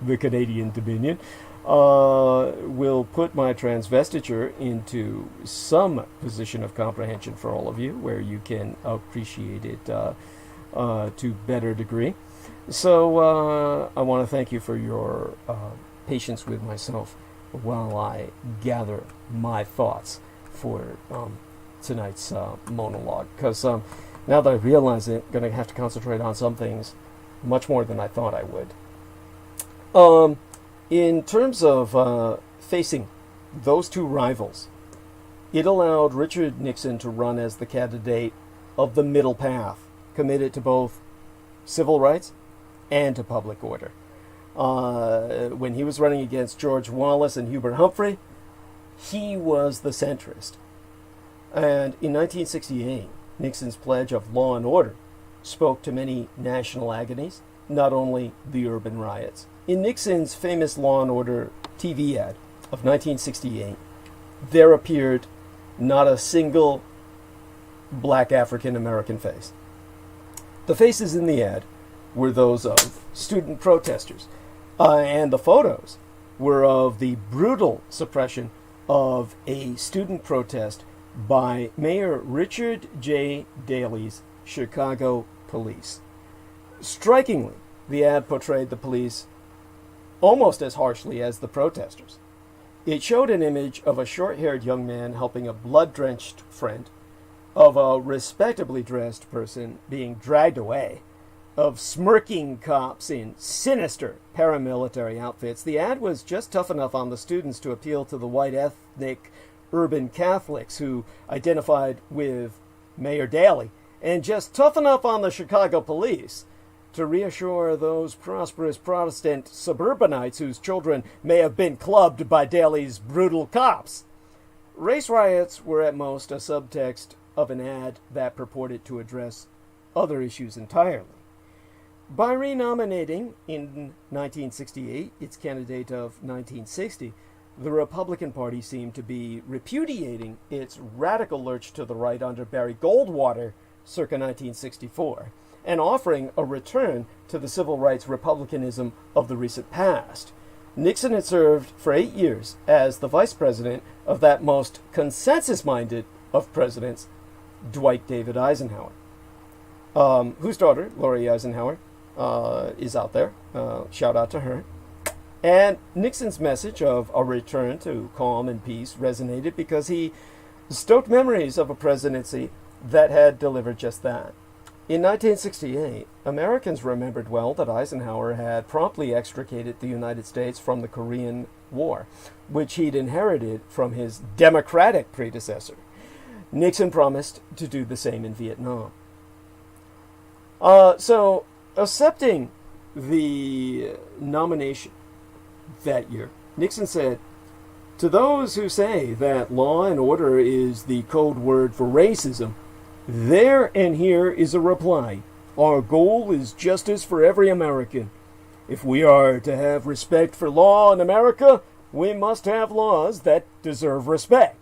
Speaker 1: the Canadian Dominion, will put my transvestiture into some position of comprehension for all of you, where you can appreciate it to better degree. So I want to thank you for your patience with myself while I gather my thoughts for tonight's monologue, because now that I realize it, I'm going to have to concentrate on some things much more than I thought I would. In terms of facing those two rivals, it allowed Richard Nixon to run as the candidate of the middle path, committed to both civil rights and to public order. When he was running against George Wallace and Hubert Humphrey, he was the centrist. And in 1968, Nixon's pledge of law and order spoke to many national agonies, not only the urban riots. In Nixon's famous Law and Order TV ad of 1968, there appeared not a single black African-American face. The faces in the ad were those of student protesters, and the photos were of the brutal suppression of a student protest by Mayor Richard J. Daley's Chicago police. Strikingly, the ad portrayed the police almost as harshly as the protesters. It showed an image of a short-haired young man helping a blood-drenched friend, of a respectably dressed person being dragged away, of smirking cops in sinister paramilitary outfits. The ad was just tough enough on the students to appeal to the white ethnic urban Catholics who identified with Mayor Daley, and just tough enough on the Chicago police to reassure those prosperous Protestant suburbanites whose children may have been clubbed by Daley's brutal cops. Race riots were at most a subtext of an ad that purported to address other issues entirely. By renominating in 1968 its candidate of 1960, the Republican Party seemed to be repudiating its radical lurch to the right under Barry Goldwater circa 1964, and offering a return to the civil rights republicanism of the recent past. Nixon had served for 8 years as the vice president of that most consensus-minded of presidents, Dwight David Eisenhower, whose daughter, Lori Eisenhower, is out there. Shout out to her. And Nixon's message of a return to calm and peace resonated because he stoked memories of a presidency that had delivered just that. In 1968, Americans remembered well that Eisenhower had promptly extricated the United States from the Korean War, which he'd inherited from his Democratic predecessor. Nixon promised to do the same in Vietnam. So, accepting the nomination that year, Nixon said, "To those who say that law and order is the code word for racism, there and here is a reply. Our goal is justice for every American. If we are to have respect for law in America, we must have laws that deserve respect.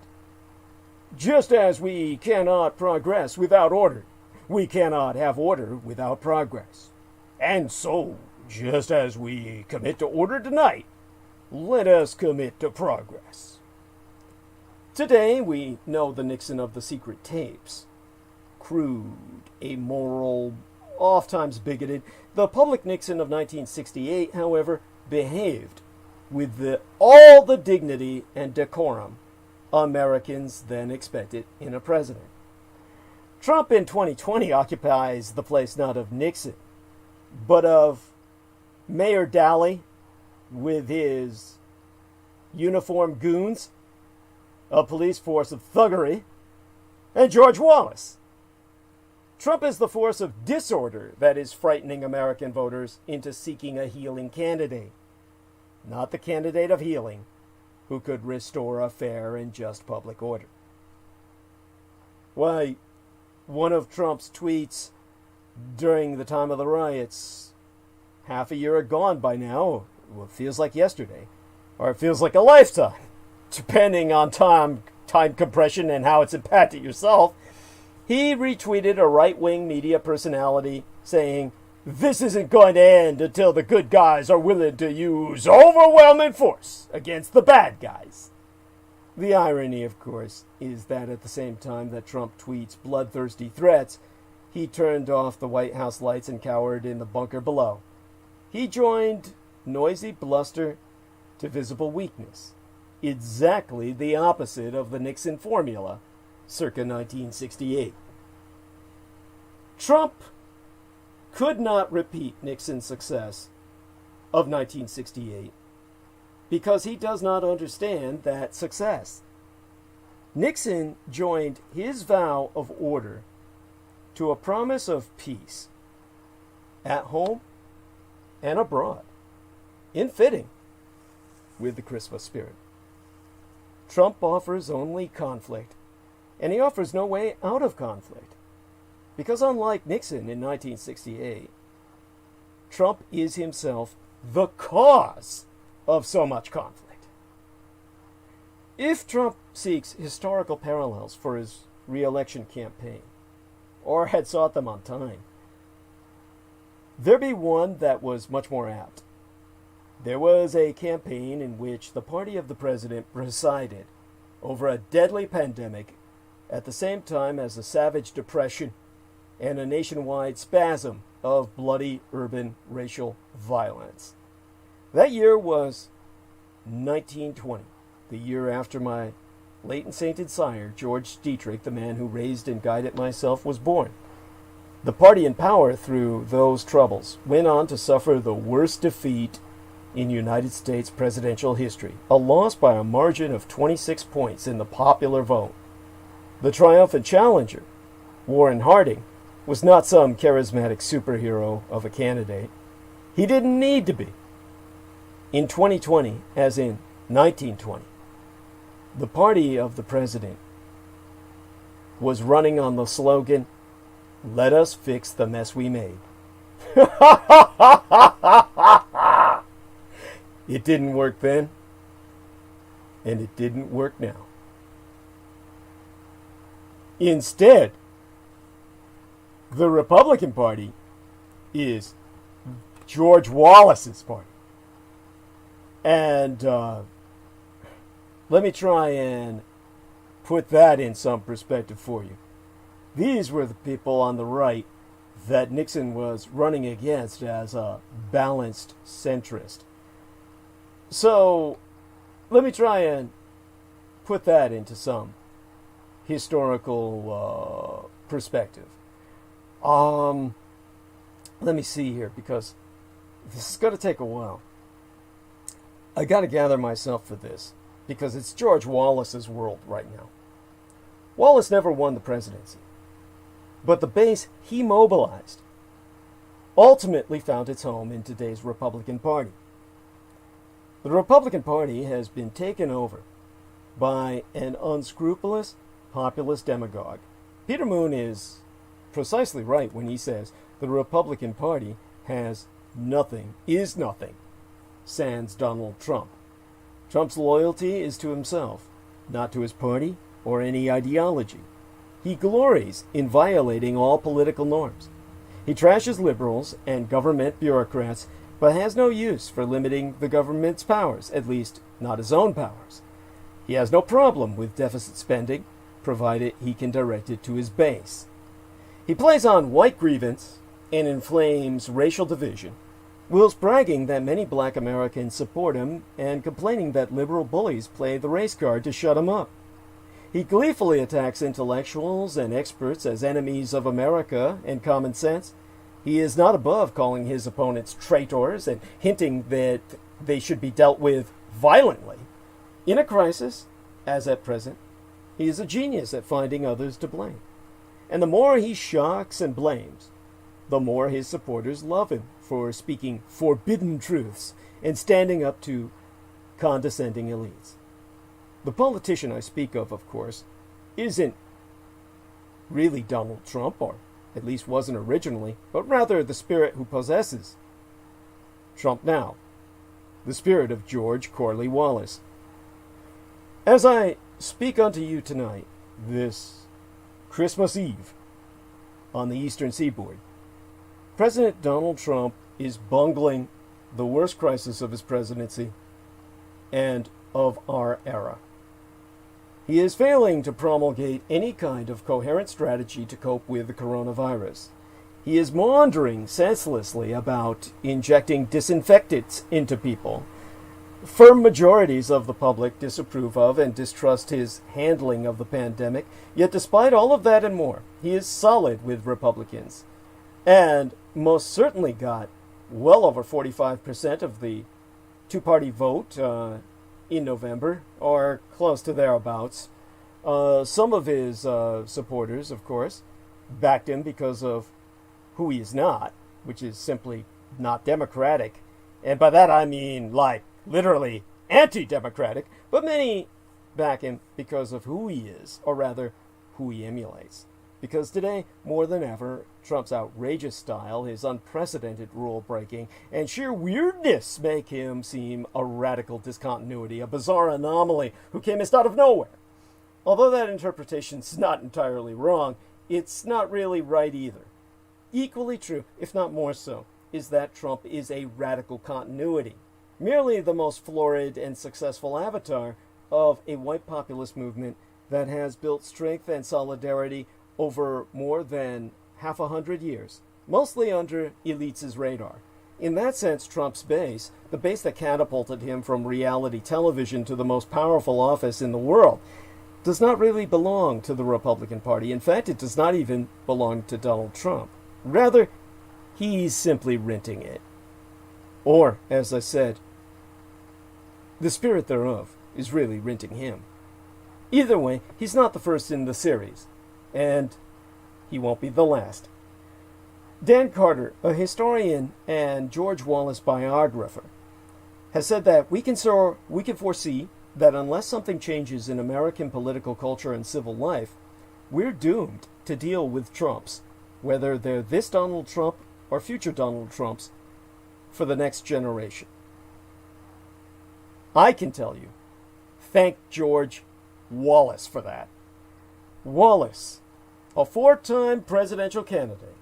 Speaker 1: Just as we cannot progress without order, we cannot have order without progress. And so, just as we commit to order tonight, let us commit to progress." Today, we know the Nixon of the secret tapes. Crude, amoral, oft-times bigoted. The public Nixon of 1968, however, behaved with all the dignity and decorum Americans then expected in a president. Trump in 2020 occupies the place not of Nixon, but of Mayor Daley with his uniformed goons, a police force of thuggery, and George Wallace. Trump is the force of disorder that is frightening American voters into seeking a healing candidate, not the candidate of healing who could restore a fair and just public order. Why, one of Trump's tweets during the time of the riots, half a year gone by now, well, it feels like yesterday, or it feels like a lifetime, depending on time compression and how it's impacted yourself. He retweeted a right-wing media personality saying, "This isn't going to end until the good guys are willing to use overwhelming force against the bad guys." The irony, of course, is that at the same time that Trump tweets bloodthirsty threats, he turned off the White House lights and cowered in the bunker below. He joined noisy bluster to visible weakness, exactly the opposite of the Nixon formula circa 1968. Trump could not repeat Nixon's success of 1968 because he does not understand that success. Nixon joined his vow of order to a promise of peace at home and abroad, in fitting with the Christmas spirit. Trump offers only conflict, and he offers no way out of conflict. Because unlike Nixon in 1968, Trump is himself the cause of so much conflict. If Trump seeks historical parallels for his re-election campaign, or had sought them on time, there be one that was much more apt. there was a campaign in which the party of the president presided over a deadly pandemic at the same time as a savage depression and a nationwide spasm of bloody urban racial violence. That year was 1920, the year after my late and sainted sire, George Dietrich, the man who raised and guided myself, was born. The party in power through those troubles went on to suffer the worst defeat in United States presidential history, a loss by a margin of 26 points in the popular vote. The triumphant challenger, Warren Harding, was not some charismatic superhero of a candidate. He didn't need to be. In 2020, as in 1920, the party of the president was running on the slogan, "Let us fix the mess we made." It didn't work then, and it didn't work now. Instead, the Republican Party is George Wallace's party. And let me try and put that in some perspective for you. These were the people on the right that Nixon was running against as a balanced centrist. So let me try and put that into some historical perspective. Let me see here, because this is going to take a while. I got to gather myself for this, because it's George Wallace's world right now. Wallace never won the presidency, but the base he mobilized ultimately found its home in today's Republican Party. The Republican Party has been taken over by an unscrupulous populist demagogue. Peter Moon is precisely right when he says the Republican Party has nothing, is nothing, sans Donald Trump. Trump's loyalty is to himself, not to his party or any ideology. He glories in violating all political norms. He trashes liberals and government bureaucrats, but has no use for limiting the government's powers, at least not his own powers. He has no problem with deficit spending, provided he can direct it to his base. He plays on white grievance and inflames racial division, whilst bragging that many black Americans support him and complaining that liberal bullies play the race card to shut him up. He gleefully attacks intellectuals and experts as enemies of America and common sense. He is not above calling his opponents traitors and hinting that they should be dealt with violently. In a crisis, as at present, he is a genius at finding others to blame. And the more he shocks and blames, the more his supporters love him for speaking forbidden truths and standing up to condescending elites. The politician I speak of course, isn't really Donald Trump, or at least wasn't originally, but rather the spirit who possesses Trump now, the spirit of George Corley Wallace. As I speak unto you tonight, this Christmas Eve, on the Eastern Seaboard, President Donald Trump is bungling the worst crisis of his presidency and of our era. He is failing to promulgate any kind of coherent strategy to cope with the coronavirus. He is maundering senselessly about injecting disinfectants into people. Firm majorities of the public disapprove of and distrust his handling of the pandemic, yet despite all of that and more, he is solid with Republicans, and most certainly got well over 45% of the two-party vote in November, or close to thereabouts. Some of his supporters, of course, backed him because of who he is not, which is simply not democratic. And by that I mean, like, literally anti-democratic, but many back him because of who he is, or rather, who he emulates. Because today, more than ever, Trump's outrageous style, his unprecedented rule-breaking, and sheer weirdness make him seem a radical discontinuity, a bizarre anomaly who came just out of nowhere. Although that interpretation's not entirely wrong, it's not really right either. Equally true, if not more so, is that Trump is a radical continuity. merely the most florid and successful avatar of a white populist movement that has built strength and solidarity over more than 100 years, mostly under elites' radar. In that sense, Trump's base, the base that catapulted him from reality television to the most powerful office in the world, does not really belong to the Republican Party. In fact, it does not even belong to Donald Trump. Rather, he's simply renting it. Or, as I said, the spirit thereof is really renting him. Either way, he's not the first in the series, and he won't be the last. Dan Carter, a historian and George Wallace biographer, has said that we can foresee that unless something changes in American political culture and civil life, we're doomed to deal with Trumps, whether they're this Donald Trump or future Donald Trumps, for the next generation. I can tell you, thank George Wallace for that. Wallace, a 4-time presidential candidate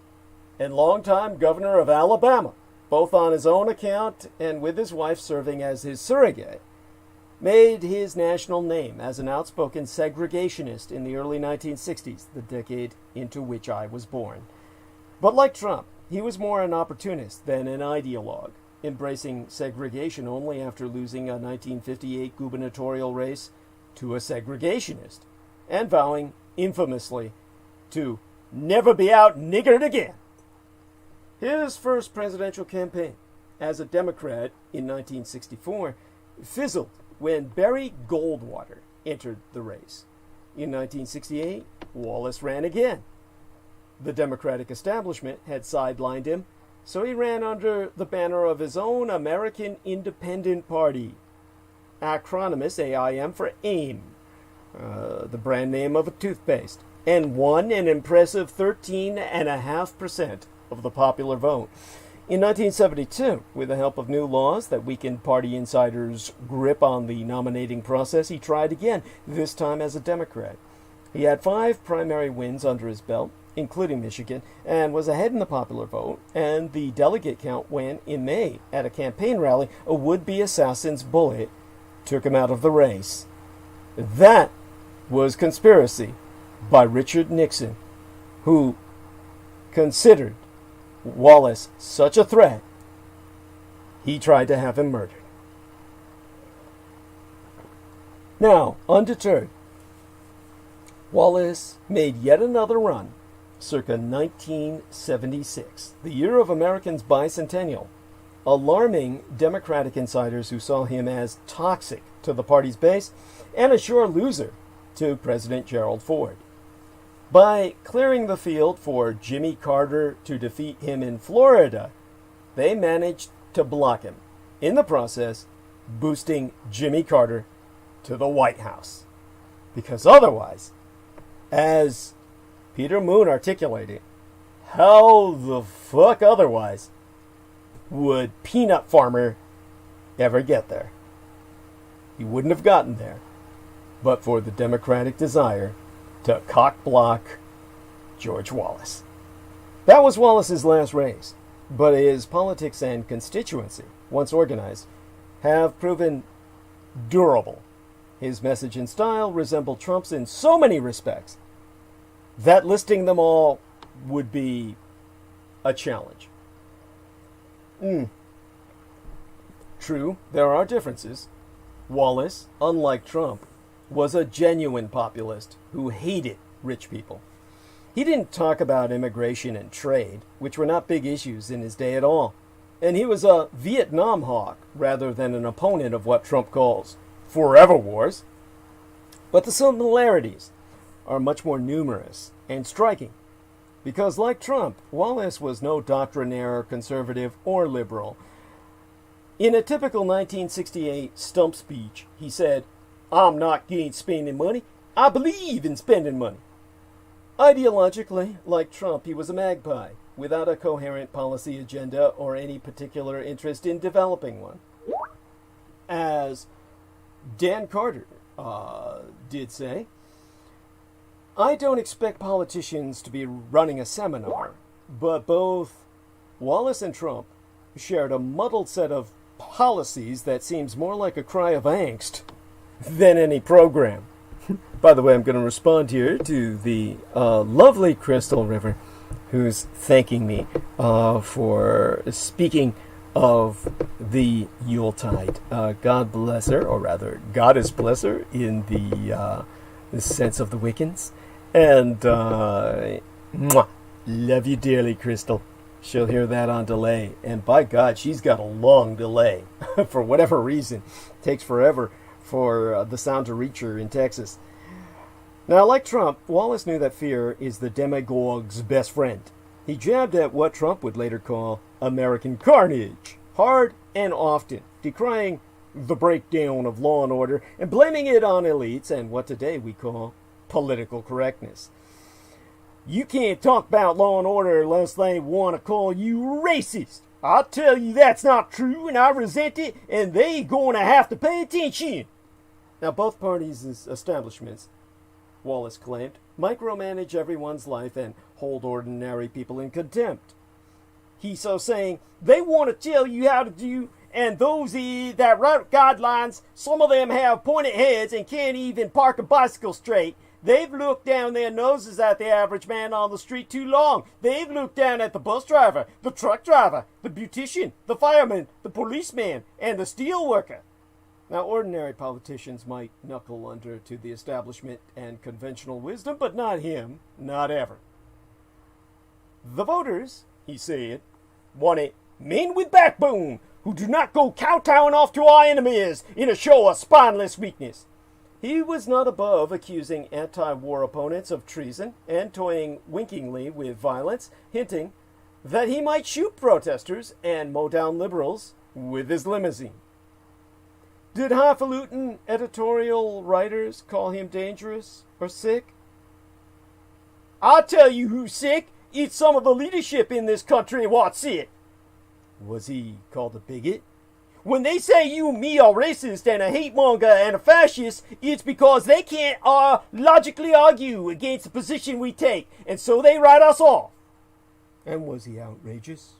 Speaker 1: and longtime governor of Alabama, both on his own account and with his wife serving as his surrogate, made his national name as an outspoken segregationist in the early 1960s, the decade into which I was born. But like Trump, he was more an opportunist than an ideologue, embracing segregation only after losing a 1958 gubernatorial race to a segregationist, and vowing infamously to never be out-niggered again. His first presidential campaign as a Democrat in 1964 fizzled when Barry Goldwater entered the race. In 1968, Wallace ran again. The Democratic establishment had sidelined him, so he ran under the banner of his own American Independent Party, acronymous AIM for AIM, the brand name of a toothpaste, and won an impressive 13.5% of the popular vote. In 1972, with the help of new laws that weakened party insiders' grip on the nominating process, he tried again, this time as a Democrat. He had 5 primary wins under his belt, including Michigan, and was ahead in the popular vote and the delegate count when, in May, at a campaign rally, a would-be assassin's bullet took him out of the race. That was conspiracy by Richard Nixon, who considered Wallace such a threat, he tried to have him murdered. Now, undeterred, Wallace made yet another run, circa 1976, the year of Americans' bicentennial, alarming Democratic insiders who saw him as toxic to the party's base and a sure loser to President Gerald Ford. By clearing the field for Jimmy Carter to defeat him in Florida, they managed to block him, in the process boosting Jimmy Carter to the White House. Because otherwise, as Peter Moon articulated, how the fuck otherwise would Peanut Farmer ever get there? He wouldn't have gotten there but for the Democratic desire to cock-block George Wallace. That was Wallace's last race, but his politics and constituency, once organized, have proven durable. His message and style resemble Trump's in so many respects that listing them all would be a challenge. True, there are differences. Wallace, unlike Trump, was a genuine populist who hated rich people. He didn't talk about immigration and trade, which were not big issues in his day at all. And he was a Vietnam hawk rather than an opponent of what Trump calls forever wars. But the similarities are much more numerous and striking, because like Trump, Wallace was no doctrinaire, conservative, or liberal. In a typical 1968 stump speech, he said, "I'm not against spending money. I believe in spending money." Ideologically, like Trump, he was a magpie, without a coherent policy agenda or any particular interest in developing one. As Dan Carter did say, "I don't expect politicians to be running a seminar," but both Wallace and Trump shared a muddled set of policies that seems more like a cry of angst than any program. By the way, I'm going to respond here to the lovely Crystal River, who's thanking me for speaking of the Yuletide. God bless her, or rather, Goddess bless her, in the sense of the Wiccans. And mwah, love you dearly, Crystal. She'll hear that on delay. And by God, she's got a long delay. For whatever reason. It takes forever for the sound to reach her in Texas. Now, like Trump, Wallace knew that fear is the demagogue's best friend. He jabbed at what Trump would later call American carnage, hard and often, decrying the breakdown of law and order and blaming it on elites and what today we call political correctness. You can't talk about law and order unless they want to call you racist. I'll tell you that's not true, and I resent it, and they going to have to pay attention. Now, both parties' establishments, Wallace claimed, micromanage everyone's life and hold ordinary people in contempt. He so saying, they want to tell you how to do, and those that wrote guidelines, some of them have pointed heads and can't even park a bicycle straight. They've looked down their noses at the average man on the street too long. They've looked down at the bus driver, the truck driver, the beautician, the fireman, the policeman, and the steel worker. Now, ordinary politicians might knuckle under to the establishment and conventional wisdom, but not him, not ever. The voters, he said, wanted men with backbone who do not go kowtowing off to our enemies in a show of spineless weakness. He was not above accusing anti-war opponents of treason and toying winkingly with violence, hinting that he might shoot protesters and mow down liberals with his limousine. Did highfalutin editorial writers call him dangerous or sick? I'll tell you who's sick. It's some of the leadership in this country what's sick. Was he called a bigot? When they say you and me are racist and a hate monger and a fascist, it's because they can't logically argue against the position we take, and so they write us off. And was he outrageous?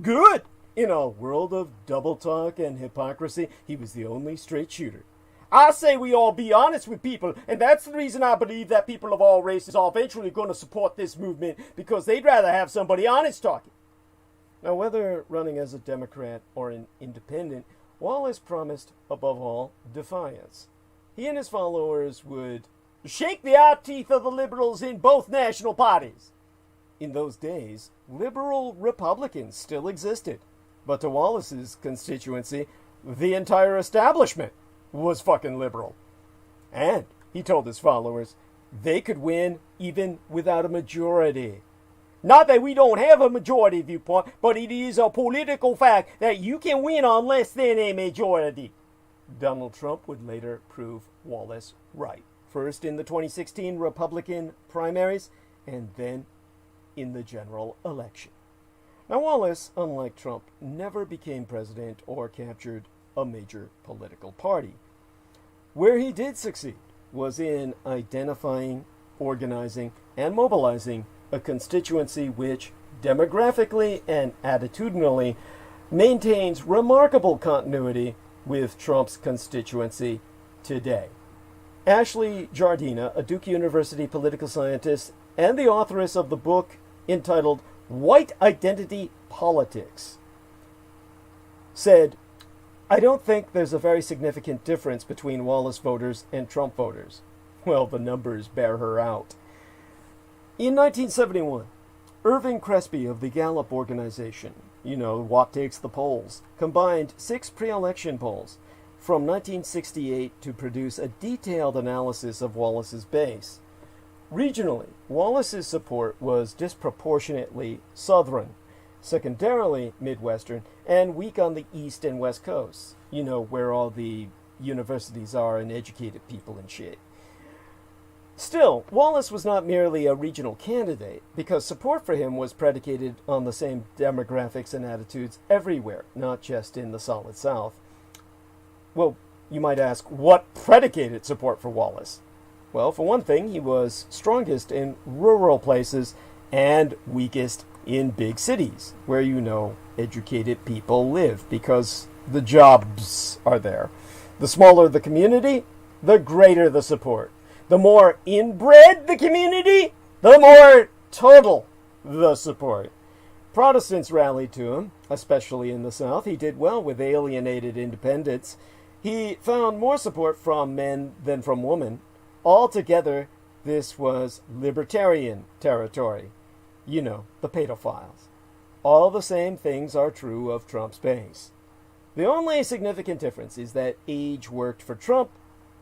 Speaker 1: Good! In a world of double talk and hypocrisy, he was the only straight shooter. I say we all be honest with people, and that's the reason I believe that people of all races are eventually going to support this movement, because they'd rather have somebody honest talking. Now, whether running as a Democrat or an independent, Wallace promised, above all, defiance. He and his followers would shake the eye teeth of the liberals in both national parties. In those days, liberal Republicans still existed, but to Wallace's constituency, the entire establishment was fucking liberal. And, he told his followers, they could win even without a majority. Not that we don't have a majority viewpoint, but it is a political fact that you can win on less than a majority. Donald Trump would later prove Wallace right. First in the 2016 Republican primaries, and then in the general election. Now, Wallace, unlike Trump, never became president or captured a major political party. Where he did succeed was in identifying, organizing, and mobilizing a constituency which, demographically and attitudinally, maintains remarkable continuity with Trump's constituency today. Ashley Jardina, a Duke University political scientist and the authoress of the book entitled White Identity Politics, said, I don't think there's a very significant difference between Wallace voters and Trump voters. Well, the numbers bear her out. In 1971, Irving Crespi of the Gallup organization, what takes the polls, combined 6 pre-election polls from 1968 to produce a detailed analysis of Wallace's base. Regionally, Wallace's support was disproportionately Southern, secondarily Midwestern, and weak on the East and West Coasts, where all the universities are and educated people and shit. Still, Wallace was not merely a regional candidate, because support for him was predicated on the same demographics and attitudes everywhere, not just in the solid South. Well, you might ask, what predicated support for Wallace? Well, for one thing, he was strongest in rural places and weakest in big cities, where educated people live, because the jobs are there. The smaller the community, the greater the support. The more inbred the community, the more total the support. Protestants rallied to him, especially in the South. He did well with alienated independents. He found more support from men than from women. Altogether, this was libertarian territory. You know, the pedophiles. All the same things are true of Trump's base. The only significant difference is that age worked for Trump,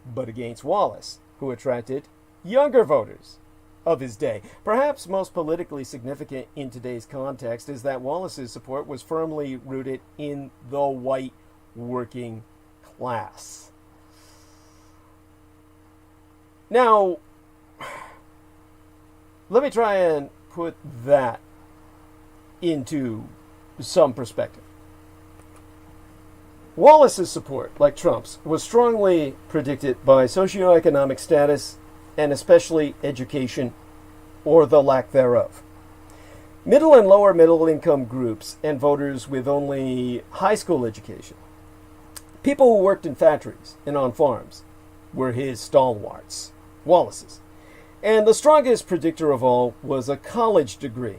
Speaker 1: but against Wallace, who attracted younger voters of his day. Perhaps most politically significant in today's context is that Wallace's support was firmly rooted in the white working class. Now, let me try and put that into some perspective. Wallace's support, like Trump's, was strongly predicted by socioeconomic status and especially education, or the lack thereof. Middle and lower middle income groups and voters with only high school education, people who worked in factories and on farms, were his stalwarts, Wallace's. And the strongest predictor of all was a college degree.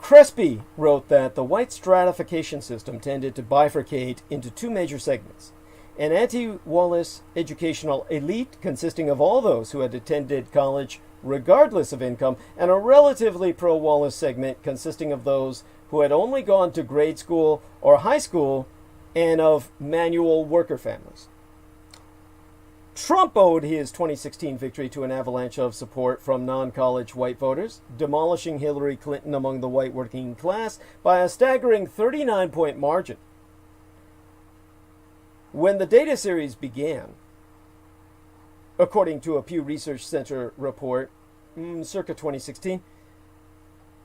Speaker 1: Crespi wrote that the white stratification system tended to bifurcate into two major segments: an anti-Wallace educational elite consisting of all those who had attended college regardless of income, and a relatively pro-Wallace segment consisting of those who had only gone to grade school or high school and of manual worker families. Trump owed his 2016 victory to an avalanche of support from non-college white voters, demolishing Hillary Clinton among the white working class by a staggering 39-point margin. When the data series began, according to a Pew Research Center report, circa 2016,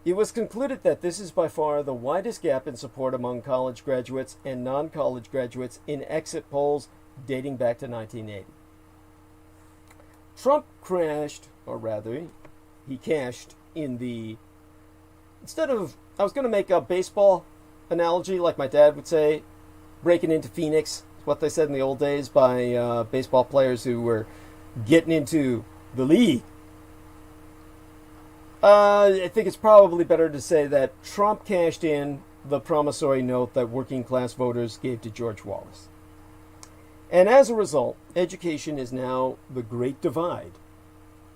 Speaker 1: it was concluded that this is by far the widest gap in support among college graduates and non-college graduates in exit polls dating back to 1980. Trump crashed, or rather, he cashed in the... Instead of... I was going to make a baseball analogy, like my dad would say, breaking into Phoenix. It's what they said in the old days by baseball players who were getting into the league. I think it's probably better to say that Trump cashed in the promissory note that working class voters gave to George Wallace. And as a result, education is now the great divide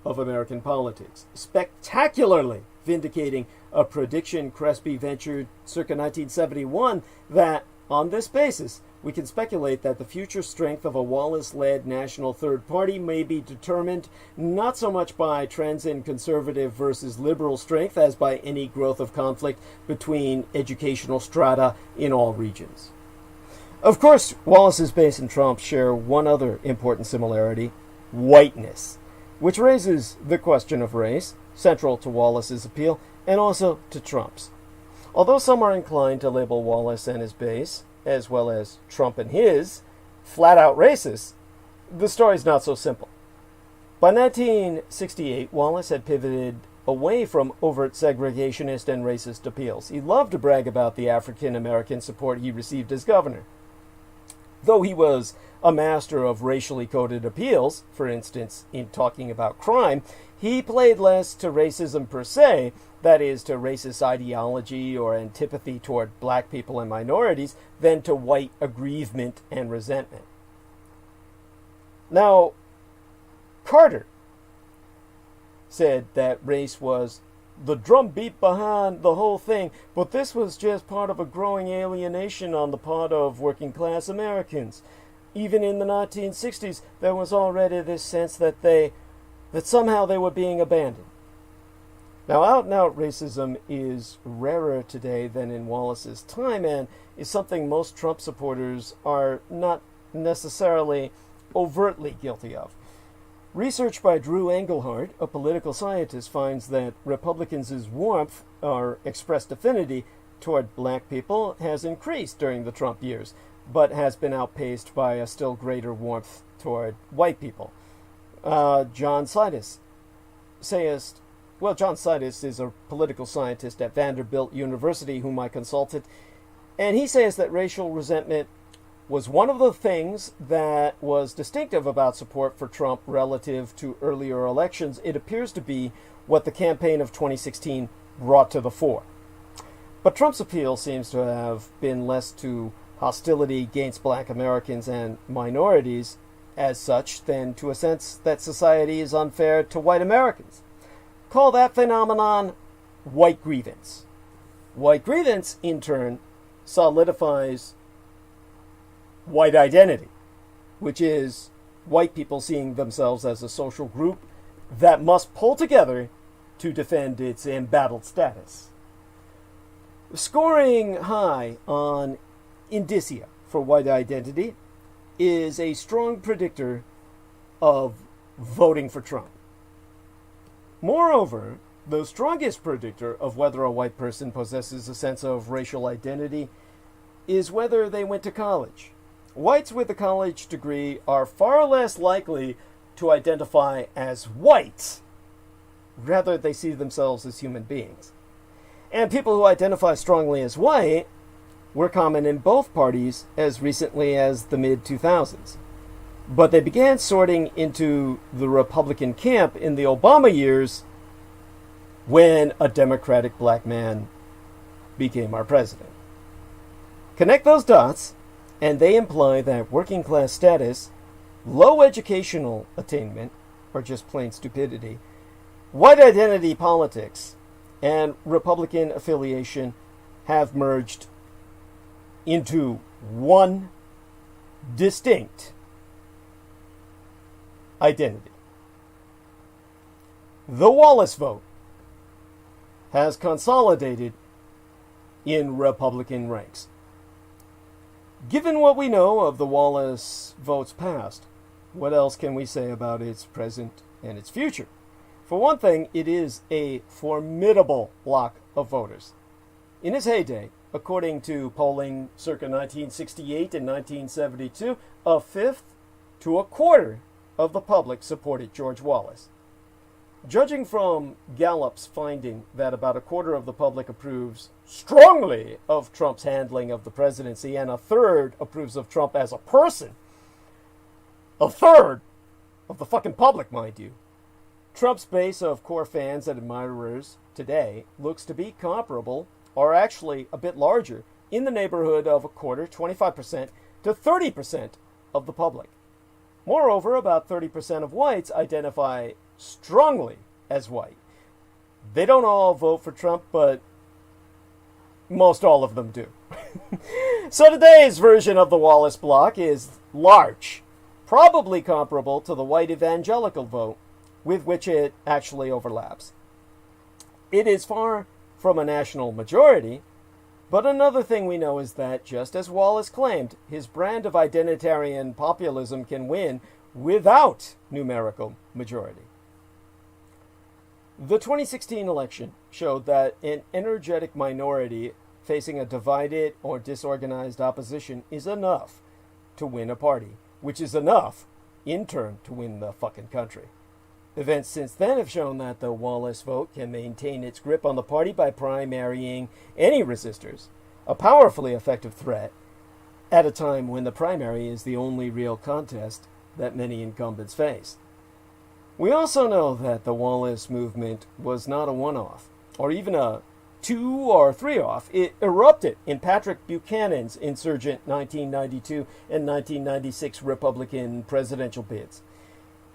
Speaker 1: of American politics, spectacularly vindicating a prediction Crespi ventured circa 1971 that, on this basis, we can speculate that the future strength of a Wallace-led national third party may be determined not so much by trends in conservative versus liberal strength as by any growth of conflict between educational strata in all regions. Of course, Wallace's base and Trump share one other important similarity: whiteness, which raises the question of race, central to Wallace's appeal, and also to Trump's. Although some are inclined to label Wallace and his base, as well as Trump and his, flat-out racist, the story's not so simple. By 1968, Wallace had pivoted away from overt segregationist and racist appeals. He loved to brag about the African-American support he received as governor. Though he was a master of racially coded appeals, for instance, in talking about crime, he played less to racism per se, that is, to racist ideology or antipathy toward black people and minorities, than to white aggrievement and resentment. Now, Carter said that race was the drumbeat behind the whole thing, but this was just part of a growing alienation on the part of working class Americans. Even in the 1960s, there was already this sense that somehow they were being abandoned. Now, out-and-out racism is rarer today than in Wallace's time, and is something most Trump supporters are not necessarily overtly guilty of. Research by Drew Engelhardt, a political scientist, finds that Republicans' warmth, or expressed affinity, toward black people has increased during the Trump years, but has been outpaced by a still greater warmth toward white people. John Sidis is a political scientist at Vanderbilt University whom I consulted. And he says that racial resentment was one of the things that was distinctive about support for Trump relative to earlier elections. It appears to be what the campaign of 2016 brought to the fore. But Trump's appeal seems to have been less to hostility against black Americans and minorities as such than to a sense that society is unfair to white Americans. Call that phenomenon white grievance. White grievance, in turn, solidifies white identity, which is white people seeing themselves as a social group that must pull together to defend its embattled status. Scoring high on indicia for white identity is a strong predictor of voting for Trump. Moreover, the strongest predictor of whether a white person possesses a sense of racial identity is whether they went to college. Whites with a college degree are far less likely to identify as white. Rather, they see themselves as human beings. And people who identify strongly as white were common in both parties as recently as the mid-2000s. But they began sorting into the Republican camp in the Obama years when a Democratic black man became our president. Connect those dots, and they imply that working class status, low educational attainment, or just plain stupidity, white identity politics, and Republican affiliation have merged into one distinct identity. The Wallace vote has consolidated in Republican ranks. Given what we know of the Wallace vote's past, what else can we say about its present and its future? For one thing, it is a formidable block of voters. In its heyday, according to polling circa 1968 and 1972, a fifth to a quarter of the public supported George Wallace. Judging from Gallup's finding that about a quarter of the public approves strongly of Trump's handling of the presidency and a third approves of Trump as a person, a third of the fucking public, mind you, Trump's base of core fans and admirers today looks to be comparable, or actually a bit larger, in the neighborhood of a quarter, 25%, to 30% of the public. Moreover, about 30% of whites identify strongly as white. They don't all vote for Trump, but most all of them do. So today's version of the Wallace bloc is large, probably comparable to the white evangelical vote, with which it actually overlaps. It is far from a national majority, but another thing we know is that, just as Wallace claimed, his brand of identitarian populism can win without numerical majority. The 2016 election showed that an energetic minority facing a divided or disorganized opposition is enough to win a party, which is enough, in turn, to win the fucking country. Events since then have shown that the Wallace vote can maintain its grip on the party by primarying any resistors, a powerfully effective threat, at a time when the primary is the only real contest that many incumbents face. We also know that the Wallace movement was not a one-off, or even a two or three-off. It erupted in Patrick Buchanan's insurgent 1992 and 1996 Republican presidential bids.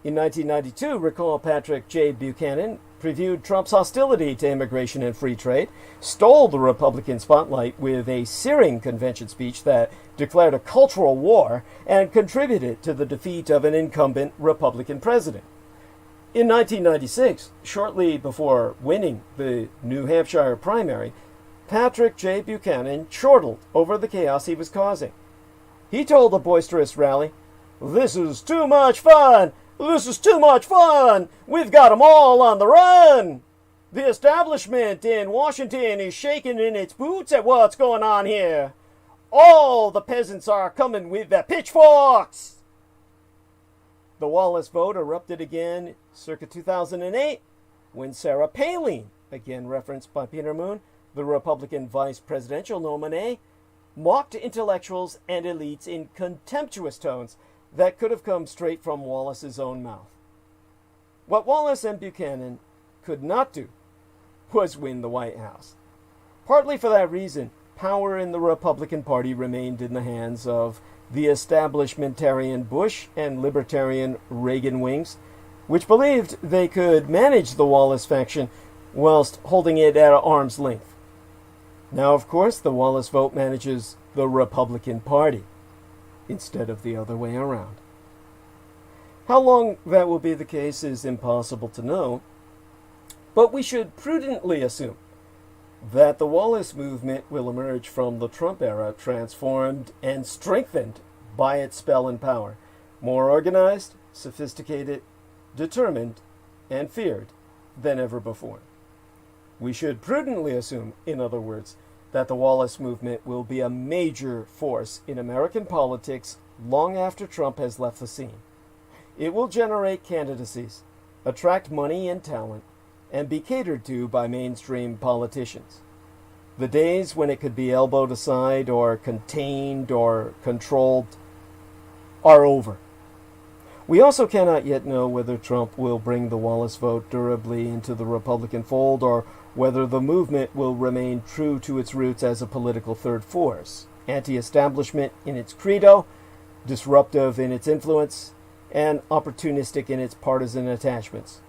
Speaker 1: In 1992, recall Patrick J. Buchanan previewed Trump's hostility to immigration and free trade, stole the Republican spotlight with a searing convention speech that declared a cultural war, and contributed to the defeat of an incumbent Republican president. In 1996, shortly before winning the New Hampshire primary, Patrick J. Buchanan chortled over the chaos he was causing. He told the boisterous rally, "This is too much fun! This is too much fun! We've got 'em all on the run! The establishment in Washington is shaking in its boots at what's going on here. All the peasants are coming with their pitchforks!" The Wallace vote erupted again circa 2008 when Sarah Palin, again referenced by Peter Moon, the Republican vice presidential nominee, mocked intellectuals and elites in contemptuous tones that could have come straight from Wallace's own mouth. What Wallace and Buchanan could not do was win the White House. Partly for that reason, power in the Republican Party remained in the hands of the establishmentarian Bush and libertarian Reagan wings, which believed they could manage the Wallace faction whilst holding it at arm's length. Now, of course, the Wallace vote manages the Republican Party instead of the other way around. How long that will be the case is impossible to know, but we should prudently assume that the Wallace movement will emerge from the Trump era transformed and strengthened by its spell and power, more organized, sophisticated, determined, and feared than ever before. We should prudently assume, in other words, that the Wallace movement will be a major force in American politics long after Trump has left the scene. It will generate candidacies, attract money and talent, and be catered to by mainstream politicians. The days when it could be elbowed aside or contained or controlled are over. We also cannot yet know whether Trump will bring the Wallace vote durably into the Republican fold or whether the movement will remain true to its roots as a political third force, anti-establishment in its credo, disruptive in its influence, and opportunistic in its partisan attachments.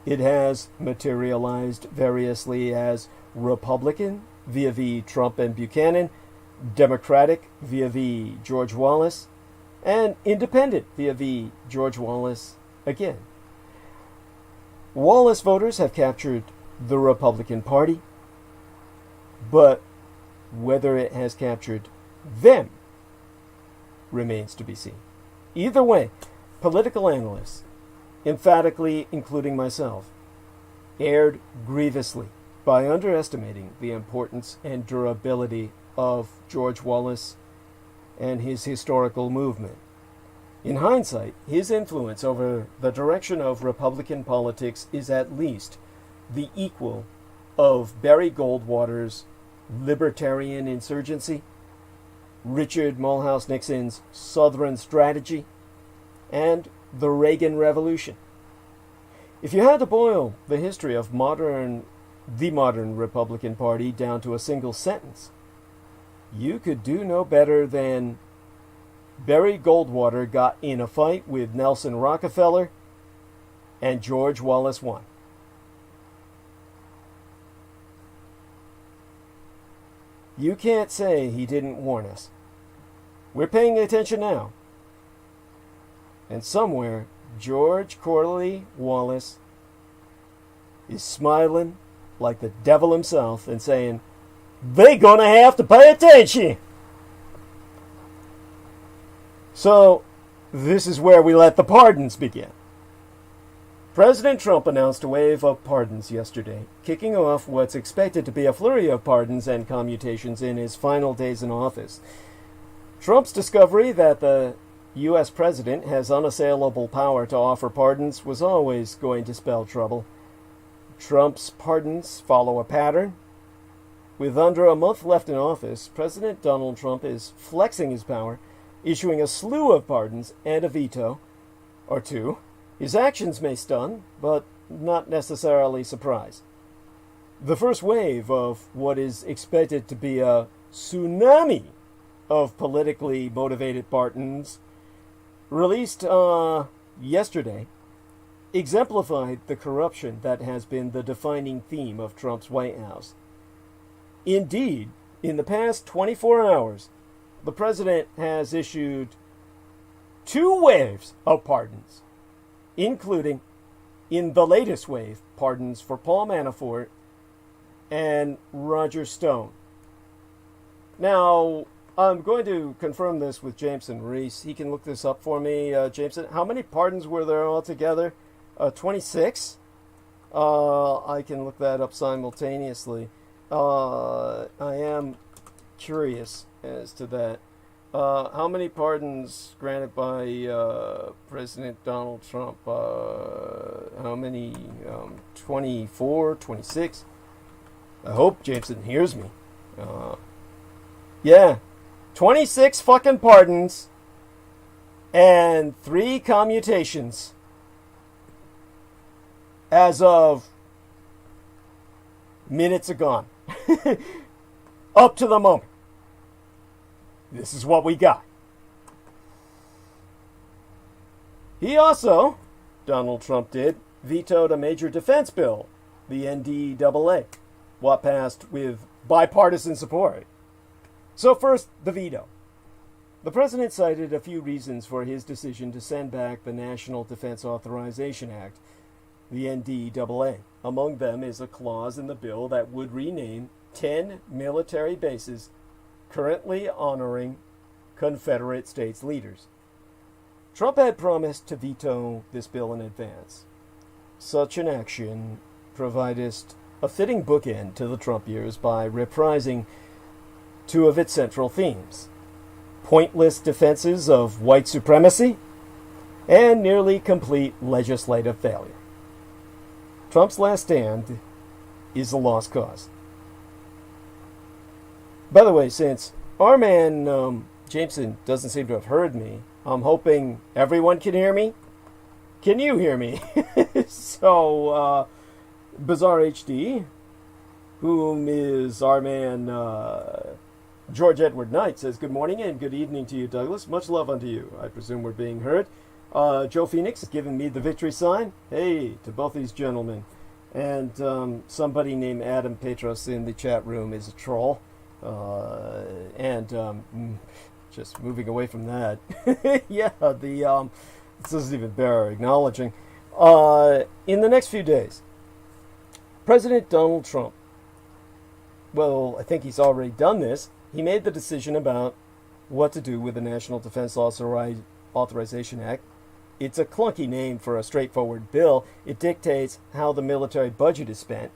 Speaker 1: It has materialized variously as Republican vis-a-vis Trump and Buchanan, Democratic vis-a-vis George Wallace, and Independent vis-a-vis George Wallace again. Wallace voters have captured the Republican Party, but whether it has captured them remains to be seen. Either way, political analysts, emphatically including myself, erred grievously by underestimating the importance and durability of George Wallace and his historical movement. In hindsight, his influence over the direction of Republican politics is at least the equal of Barry Goldwater's libertarian insurgency, Richard Mulhouse Nixon's Southern strategy, and the Reagan Revolution. If you had to boil the history of the modern Republican Party down to a single sentence, you could do no better than Barry Goldwater got in a fight with Nelson Rockefeller and George Wallace won. You can't say he didn't warn us. We're paying attention now. And somewhere, George Corley Wallace is smiling like the devil himself and saying, "They're gonna have to pay attention." So, this is where we let the pardons begin. President Trump announced a wave of pardons yesterday, kicking off what's expected to be a flurry of pardons and commutations in his final days in office. Trump's discovery that the U.S. president has unassailable power to offer pardons was always going to spell trouble. Trump's pardons follow a pattern. With under a month left in office, President Donald Trump is flexing his power, issuing a slew of pardons and a veto, or two. His actions may stun, but not necessarily surprise. The first wave of what is expected to be a tsunami of politically motivated pardons, released yesterday, exemplified the corruption that has been the defining theme of Trump's White House. Indeed, in the past 24 hours, the president has issued 2 waves of pardons, including, in the latest wave, pardons for Paul Manafort and Roger Stone. Now, I'm going to confirm this with Jameson Reese. He can look this up for me. Jameson, how many pardons were there altogether? 26? I can look that up simultaneously. I am curious as to that. How many pardons granted by President Donald Trump? How many? 24, 26? I hope Jameson hears me. Yeah, 26 fucking pardons and 3 commutations as of minutes agone. Up to the moment. This is what we got. He also, Donald Trump did, vetoed a major defense bill, the NDAA, what passed with bipartisan support. So first, the veto. The president cited a few reasons for his decision to send back the National Defense Authorization Act, the NDAA. Among them is a clause in the bill that would rename 10 military bases currently honoring Confederate States leaders. Trump had promised to veto this bill in advance. Such an action provided a fitting bookend to the Trump years by reprising 2 of its central themes: pointless defenses of white supremacy and nearly complete legislative failure. Trump's last stand is a lost cause. By the way, since our man Jameson doesn't seem to have heard me, I'm hoping everyone can hear me. Can you hear me? So, Bizarre HD, whom is our man George Edward Knight, says, good morning and good evening to you, Douglas. Much love unto you. I presume we're being heard. Joe Phoenix is giving me the victory sign. Hey, to both these gentlemen. And somebody named Adam Petros in the chat room is a troll. Just moving away from that. Yeah, this doesn't even bear acknowledging. In the next few days, President Donald Trump, well, I think he's already done this. He made the decision about what to do with the National Defense Authorization Act. It's a clunky name for a straightforward bill. It dictates how the military budget is spent.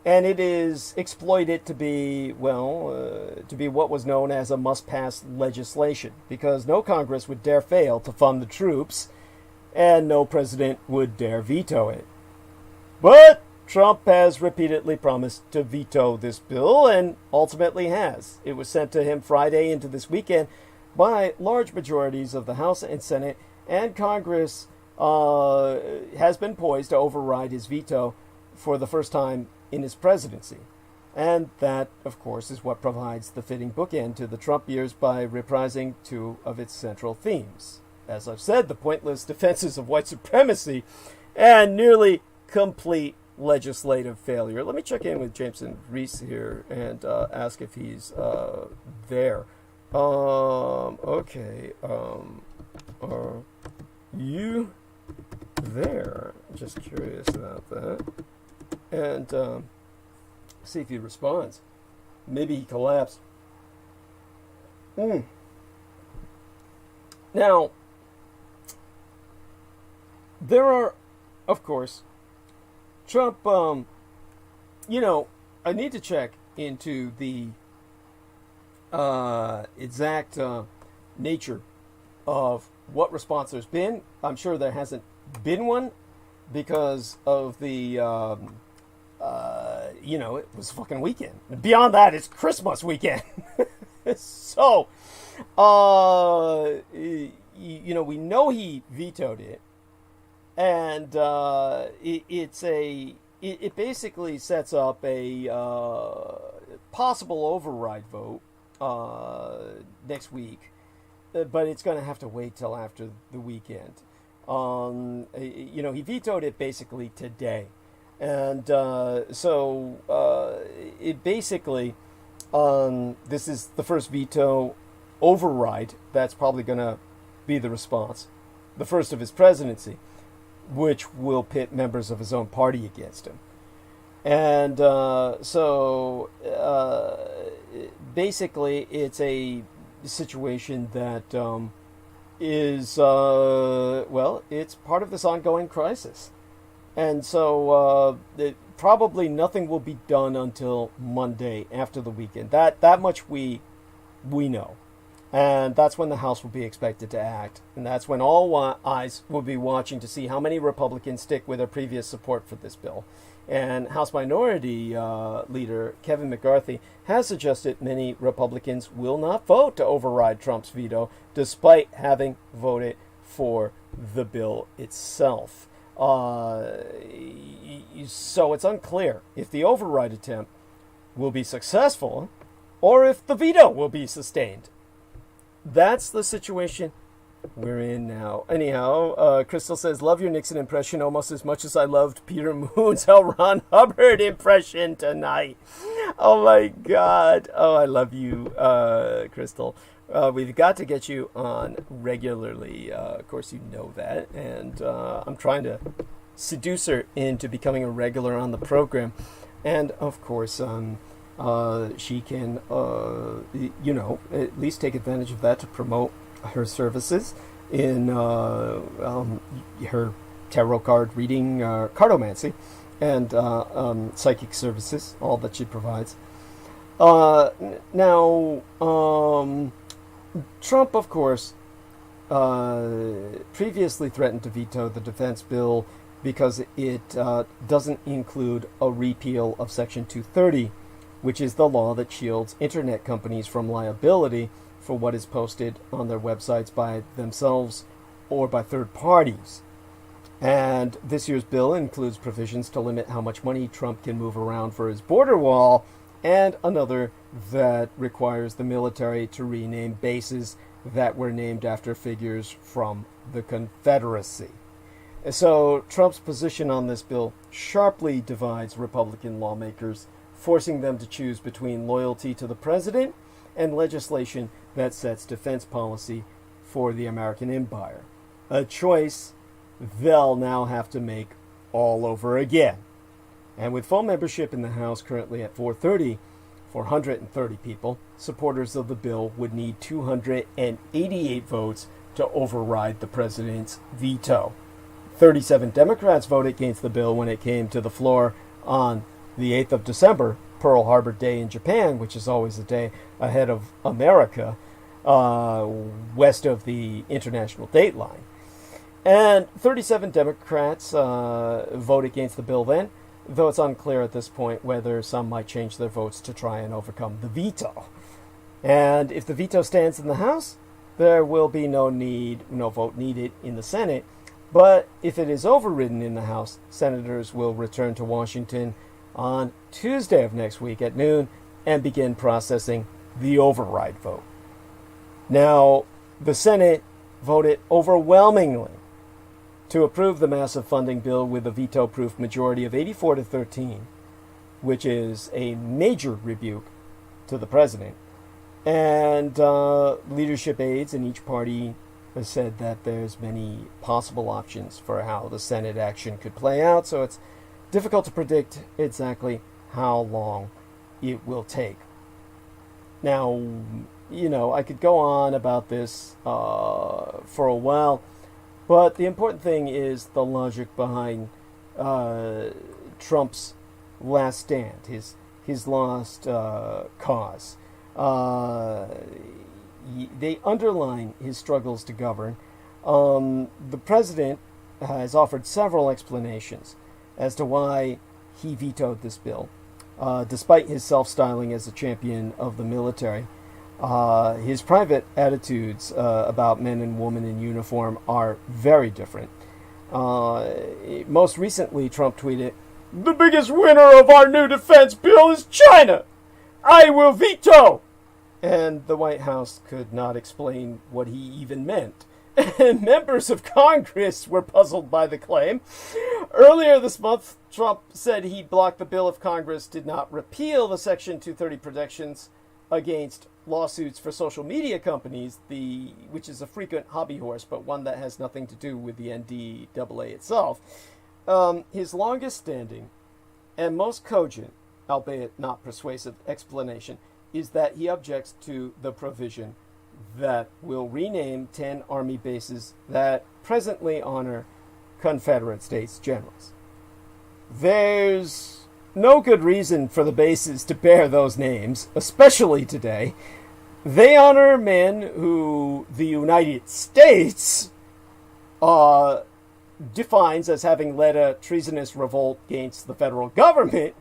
Speaker 1: And it is exploited to be, to be what was known as a must-pass legislation, because no Congress would dare fail to fund the troops, and no president would dare veto it. But Trump has repeatedly promised to veto this bill, and ultimately has. It was sent to him Friday into this weekend by large majorities of the House and Senate, and Congress has been poised to override his veto for the first time in his presidency. And that, of course, is what provides the fitting bookend to the Trump years by reprising 2 of its central themes. As I've said, the pointless defenses of white supremacy and nearly complete legislative failure. Let me check in with Jameson Reese here and ask if he's there. Okay. Are you there? Just curious about that. And see if he responds. Maybe he collapsed. Now, there are, of course, Trump, I need to check into the exact nature of what response there's been. I'm sure there hasn't been one because of the, it was fucking weekend. Beyond that, it's Christmas weekend. So, we know he vetoed it. And it basically sets up a possible override vote next week, but it's going to have to wait till after the weekend. He vetoed it basically today, and it basically this is the first veto override that's probably going to be the response, the first of his presidency, which will pit members of his own party against him. And basically it's a situation that is, it's part of this ongoing crisis. And so probably nothing will be done until Monday after the weekend. That much we know. And that's when the House will be expected to act. And that's when all eyes will be watching to see how many Republicans stick with their previous support for this bill. And House Minority Leader Kevin McCarthy has suggested many Republicans will not vote to override Trump's veto, despite having voted for the bill itself. So it's unclear if the override attempt will be successful or if the veto will be sustained. That's the situation we're in now. Anyhow, Crystal says, love your Nixon impression almost as much as I loved Peter Moon's L. Ron Hubbard impression tonight. Oh my God. Oh, I love you, Crystal. We've got to get you on regularly. Of course, you know that. And I'm trying to seduce her into becoming a regular on the program. And of course, she can, at least take advantage of that to promote her services in her tarot card reading, cardomancy, and psychic services, all that she provides. Now, Trump, of course, previously threatened to veto the defense bill because it doesn't include a repeal of Section 230, which is the law that shields internet companies from liability for what is posted on their websites by themselves or by third parties. And this year's bill includes provisions to limit how much money Trump can move around for his border wall, and another that requires the military to rename bases that were named after figures from the Confederacy. So Trump's position on this bill sharply divides Republican lawmakers, forcing them to choose between loyalty to the president and legislation that sets defense policy for the American empire. A choice they'll now have to make all over again. And with full membership in the House currently at 430 people, supporters of the bill would need 288 votes to override the president's veto. 37 Democrats voted against the bill when it came to the floor on the 8th of December, Pearl Harbor Day in Japan, which is always a day ahead of America, west of the international date line. And 37 Democrats vote against the bill then, though it's unclear at this point whether some might change their votes to try and overcome the veto. And if the veto stands in the House, there will be no vote needed in the Senate. But if it is overridden in the House, senators will return to Washington on Tuesday of next week at noon and begin processing the override vote. Now, the Senate voted overwhelmingly to approve the massive funding bill with a veto-proof majority of 84-13, which is a major rebuke to the president. And leadership aides in each party has said that there's many possible options for how the Senate action could play out, so it's difficult to predict exactly how long it will take. Now, I could go on about this for a while, but the important thing is the logic behind Trump's last stand, his last cause. They underline his struggles to govern. The president has offered several explanations as to why he vetoed this bill, despite his self-styling as a champion of the military. His private attitudes about men and women in uniform are very different. Most recently, Trump tweeted, "The biggest winner of our new defense bill is China. I will veto!" And the White House could not explain what he even meant. And members of Congress were puzzled by the claim. Earlier this month, Trump said he'd block the bill if Congress did not repeal the Section 230 protections against lawsuits for social media companies, which is a frequent hobby horse, but one that has nothing to do with the NDAA itself. His longest standing and most cogent, albeit not persuasive, explanation is that he objects to the provision that will rename 10 Army bases that presently honor Confederate States generals. There's no good reason for the bases to bear those names, especially today, They honor men who the United States defines as having led a treasonous revolt against the federal government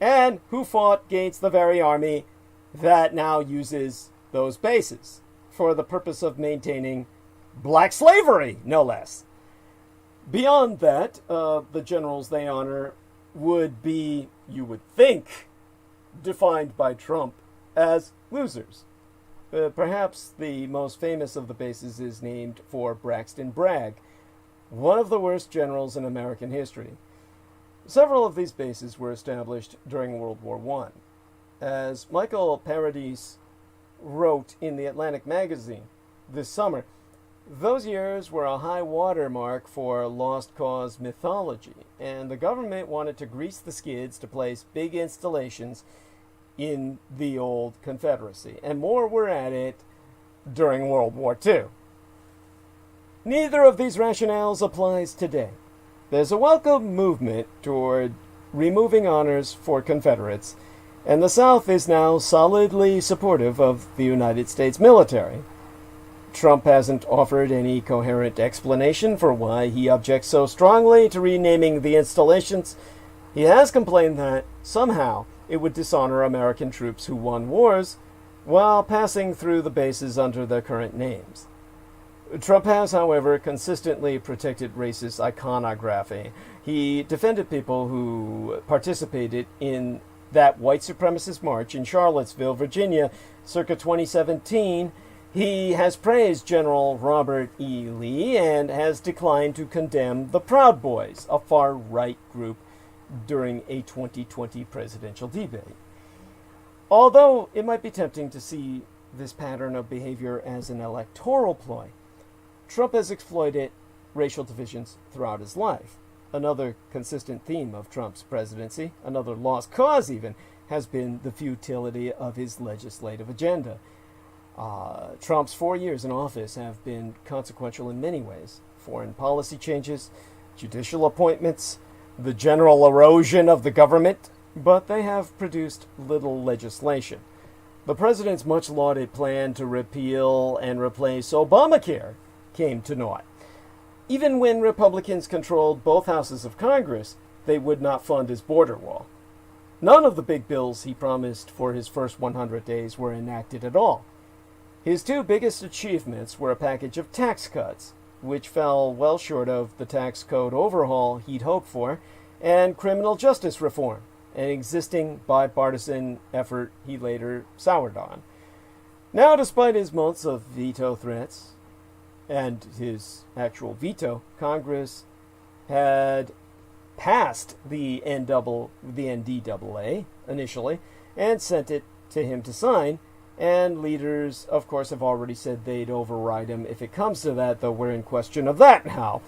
Speaker 1: and who fought against the very army that now uses those bases for the purpose of maintaining black slavery, no less. Beyond that, the generals they honor would be, you would think, defined by Trump as losers. Perhaps the most famous of the bases is named for Braxton Bragg, one of the worst generals in American history. Several of these bases were established during World War I. As Michael Paradis wrote in the Atlantic magazine this summer, those years were a high water mark for lost cause mythology, and the government wanted to grease the skids to place big installations in the old Confederacy, and more were at it during World War II. Neither of these rationales applies today. There's a welcome movement toward removing honors for Confederates, and the South is now solidly supportive of the United States military. Trump hasn't offered any coherent explanation for why he objects so strongly to renaming the installations. He has complained that, somehow, it would dishonor American troops who won wars while passing through the bases under their current names. Trump has, however, consistently protected racist iconography. He defended people who participated in that white supremacist march in Charlottesville, Virginia, circa 2017. He has praised General Robert E. Lee and has declined to condemn the Proud Boys, a far-right group, during a 2020 presidential debate. Although it might be tempting to see this pattern of behavior as an electoral ploy, Trump has exploited racial divisions throughout his life. Another consistent theme of Trump's presidency, another lost cause even, has been the futility of his legislative agenda. Trump's 4 years in office have been consequential in many ways. Foreign policy changes, judicial appointments, the general erosion of the government, but they have produced little legislation. The president's much lauded plan to repeal and replace Obamacare came to naught. Even when Republicans controlled both houses of Congress, they would not fund his border wall. None of the big bills he promised for his first 100 days were enacted at all. His two biggest achievements were a package of tax cuts, which fell well short of the tax code overhaul he'd hoped for, and criminal justice reform, an existing bipartisan effort he later soured on. Now, despite his months of veto threats and his actual veto, Congress had passed the NDAA initially and sent it to him to sign, and leaders, of course, have already said they'd override him if it comes to that, though we're in question of that now.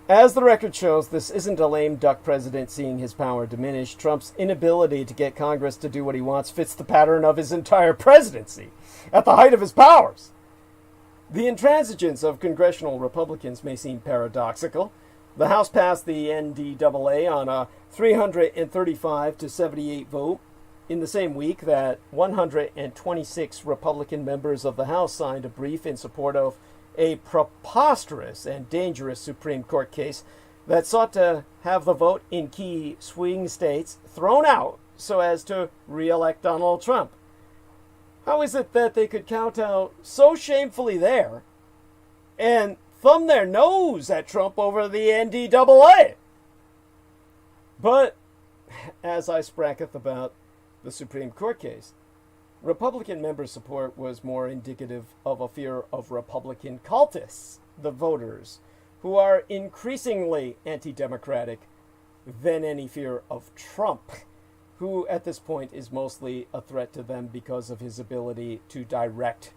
Speaker 1: As the record shows, this isn't a lame duck president seeing his power diminish. Trump's inability to get Congress to do what he wants fits the pattern of his entire presidency, at the height of his powers. The intransigence of congressional Republicans may seem paradoxical. The House passed the NDAA on a 335-78 vote in the same week that 126 Republican members of the House signed a brief in support of a preposterous and dangerous Supreme Court case that sought to have the vote in key swing states thrown out so as to re-elect Donald Trump. How is it that they could kowtow so shamefully there and thumb their nose at Trump over the NDAA? But, as I spracketh about the Supreme Court case, Republican member support was more indicative of a fear of Republican cultists, the voters, who are increasingly anti-democratic, than any fear of Trump, who at this point is mostly a threat to them because of his ability to direct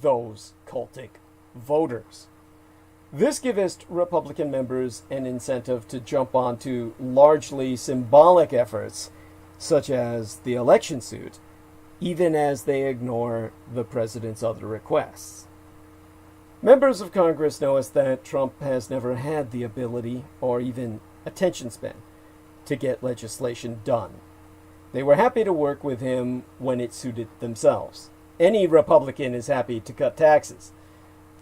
Speaker 1: those cultic voters. This gives Republican members an incentive to jump onto largely symbolic efforts, such as the election suit, even as they ignore the president's other requests. Members of Congress notice that Trump has never had the ability or even attention span to get legislation done. They were happy to work with him when it suited themselves. Any Republican is happy to cut taxes,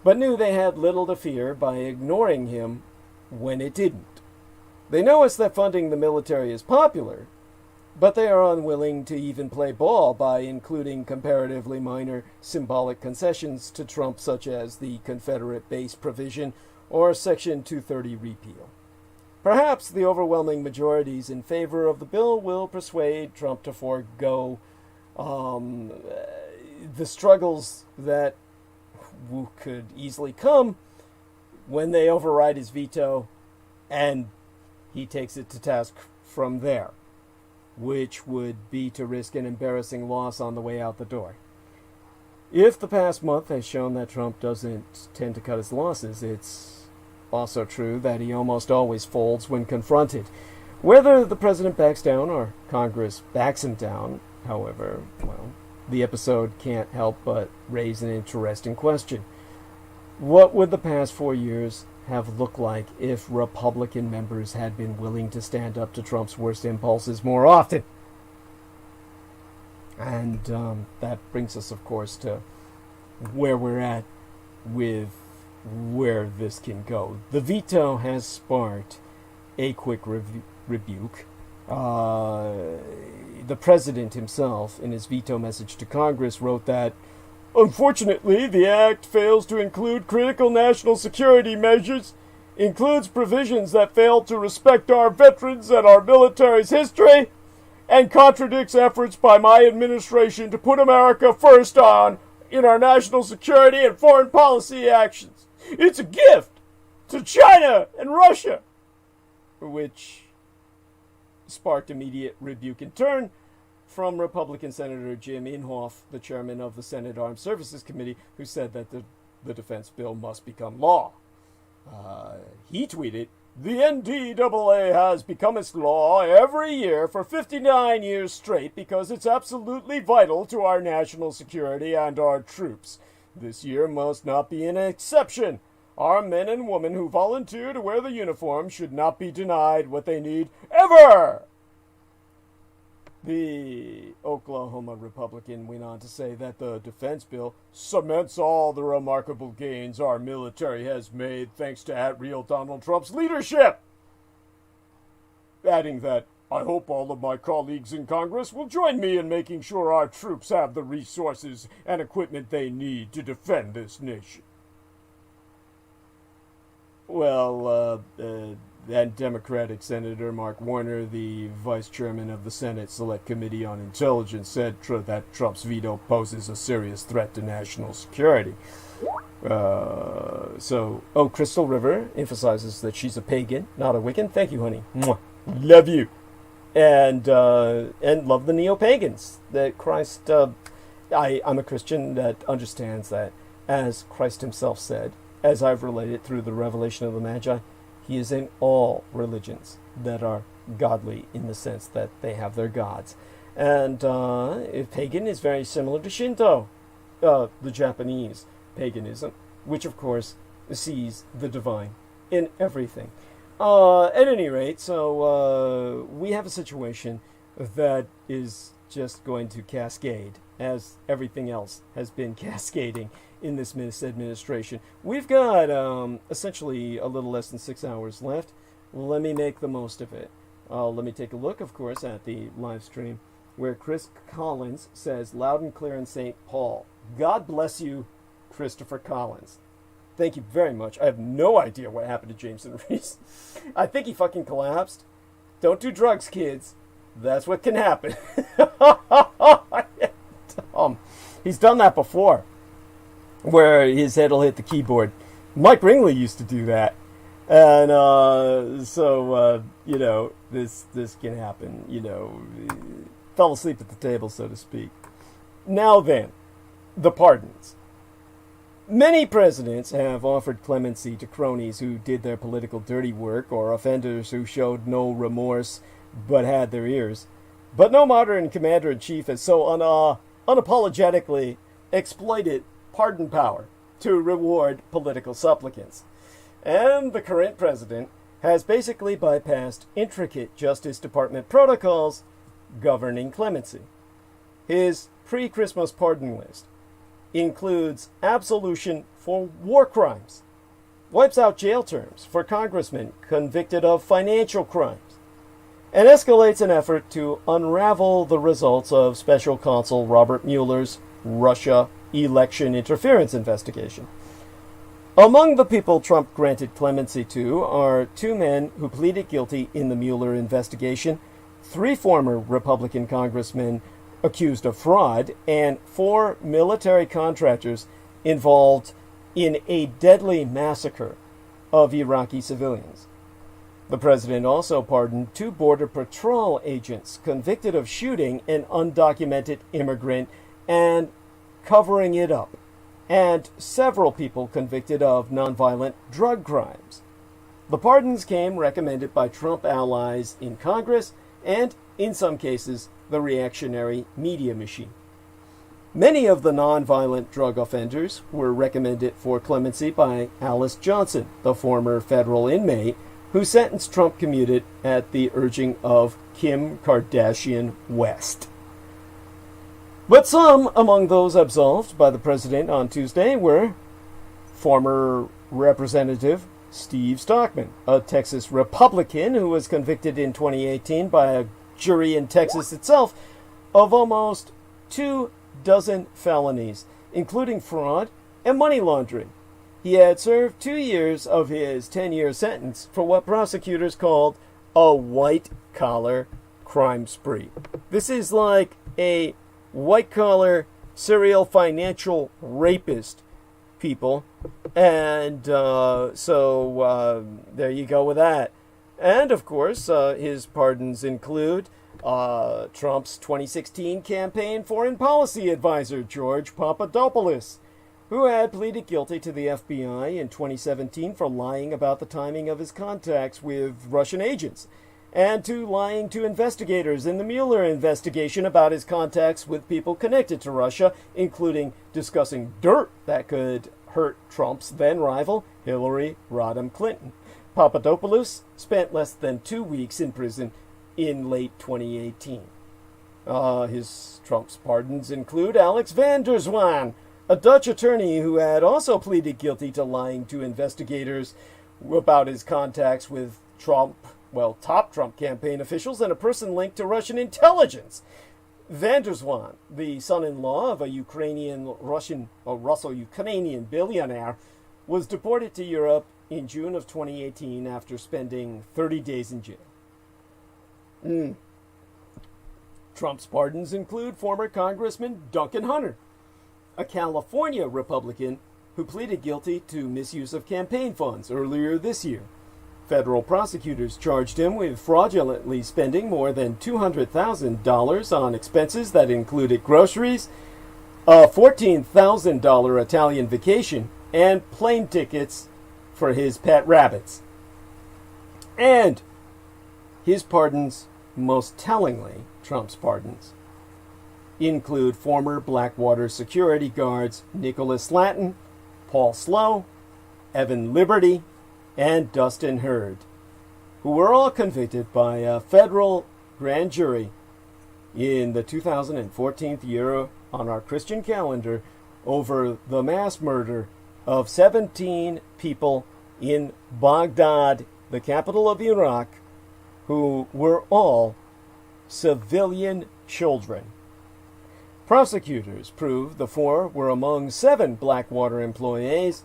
Speaker 1: but knew they had little to fear by ignoring him when it didn't. They know us that funding the military is popular, but they are unwilling to even play ball by including comparatively minor symbolic concessions to Trump, such as the Confederate base provision or Section 230 repeal. Perhaps the overwhelming majorities in favor of the bill will persuade Trump to forego the struggles that could easily come when they override his veto and he takes it to task from there, which would be to risk an embarrassing loss on the way out the door. If the past month has shown that Trump doesn't tend to cut his losses, it's also true that he almost always folds when confronted. Whether the president backs down or Congress backs him down, however, well, the episode can't help but raise an interesting question. What would the past 4 years have looked like if Republican members had been willing to stand up to Trump's worst impulses more often? And that brings us, of course, to where we're at with where this can go. The veto has sparked a quick rebuke. The president himself, in his veto message to Congress, wrote that, "Unfortunately, the act fails to include critical national security measures, includes provisions that fail to respect our veterans and our military's history, and contradicts efforts by my administration to put America first in our national security and foreign policy actions. It's a gift to China and Russia," which sparked immediate rebuke in turn from Republican Senator Jim Inhofe, the chairman of the Senate Armed Services Committee, who said that the defense bill must become law. He tweeted, "The NDAA has become its law every year for 59 years straight because it's absolutely vital to our national security and our troops. This year must not be an exception. Our men and women who volunteer to wear the uniform should not be denied what they need ever." The Oklahoma Republican went on to say that the defense bill cements all the remarkable gains our military has made thanks to real Donald Trump's leadership, adding that, "I hope all of my colleagues in Congress will join me in making sure our troops have the resources and equipment they need to defend this nation." Well, and Democratic Senator Mark Warner, the vice chairman of the Senate Select Committee on Intelligence, said that Trump's veto poses a serious threat to national security. Crystal River emphasizes that she's a pagan, not a Wiccan. Thank you, honey. Mwah. Love you. And love the neo-pagans. That Christ, I'm a Christian that understands that, as Christ himself said, as I've related through the revelation of the Magi, he is in all religions that are godly in the sense that they have their gods. And pagan is very similar to Shinto, the Japanese paganism, which of course sees the divine in everything. At any rate, so we have a situation that is just going to cascade, as everything else has been cascading in this administration. We've got essentially a little less than 6 hours left. Let me make the most of it. Let me take a look, of course, at the live stream where Chris Collins says, "Loud and clear in St. Paul." God bless you, Christopher Collins. Thank you very much. I have no idea what happened to Jameson Reese. I think he fucking collapsed. Don't do drugs, kids. That's what can happen. He's done that before, where his head will hit the keyboard. Mike Ringley used to do that. And this can happen. Fell asleep at the table, so to speak. Now then, the pardons. Many presidents have offered clemency to cronies who did their political dirty work or offenders who showed no remorse but had their ears. But no modern commander-in-chief has so unapologetically exploited pardon power to reward political supplicants. And the current president has basically bypassed intricate Justice Department protocols governing clemency. His pre-Christmas pardon list includes absolution for war crimes, wipes out jail terms for congressmen convicted of financial crimes, and escalates an effort to unravel the results of Special Counsel Robert Mueller's Russia election interference investigation. Among the people Trump granted clemency to are 2 men who pleaded guilty in the Mueller investigation, 3 former Republican congressmen accused of fraud, and 4 military contractors involved in a deadly massacre of Iraqi civilians. The president also pardoned 2 Border Patrol agents convicted of shooting an undocumented immigrant and covering it up, and several people convicted of nonviolent drug crimes. The pardons came recommended by Trump allies in Congress and, in some cases, the reactionary media machine. Many of the nonviolent drug offenders were recommended for clemency by Alice Johnson, the former federal inmate whose sentence Trump commuted at the urging of Kim Kardashian West. But some among those absolved by the president on Tuesday were former Representative Steve Stockman, a Texas Republican who was convicted in 2018 by a jury in Texas itself of almost 24 felonies, including fraud and money laundering. He had served 2 years of his 10-year sentence for what prosecutors called a white-collar crime spree. This is like a white-collar serial financial rapist, people. And so there you go with that. And, of course, his pardons include Trump's 2016 campaign foreign policy advisor, George Papadopoulos, who had pleaded guilty to the FBI in 2017 for lying about the timing of his contacts with Russian agents, and to lying to investigators in the Mueller investigation about his contacts with people connected to Russia, including discussing dirt that could hurt Trump's then-rival, Hillary Rodham Clinton. Papadopoulos spent less than 2 weeks in prison in late 2018. His Trump's pardons include Alex van der Zwaan, a Dutch attorney who had also pleaded guilty to lying to investigators about his contacts with top Trump campaign officials and a person linked to Russian intelligence. Van der Zwaan, the son-in-law of a Russo-Ukrainian billionaire, was deported to Europe in June of 2018 after spending 30 days in jail. Trump's pardons include former Congressman Duncan Hunter, a California Republican who pleaded guilty to misuse of campaign funds earlier this year. Federal prosecutors charged him with fraudulently spending more than $200,000 on expenses that included groceries, a $14,000 Italian vacation, and plane tickets for his pet rabbits. And his pardons, most tellingly, Trump's pardons, include former Blackwater security guards Nicholas Slatton, Paul Slow, Evan Liberty, and Dustin Hurd, who were all convicted by a federal grand jury in the 2014 year on our Christian calendar over the mass murder of 17 people in Baghdad, the capital of Iraq, who were all civilian children. Prosecutors proved the 4 were among 7 Blackwater employees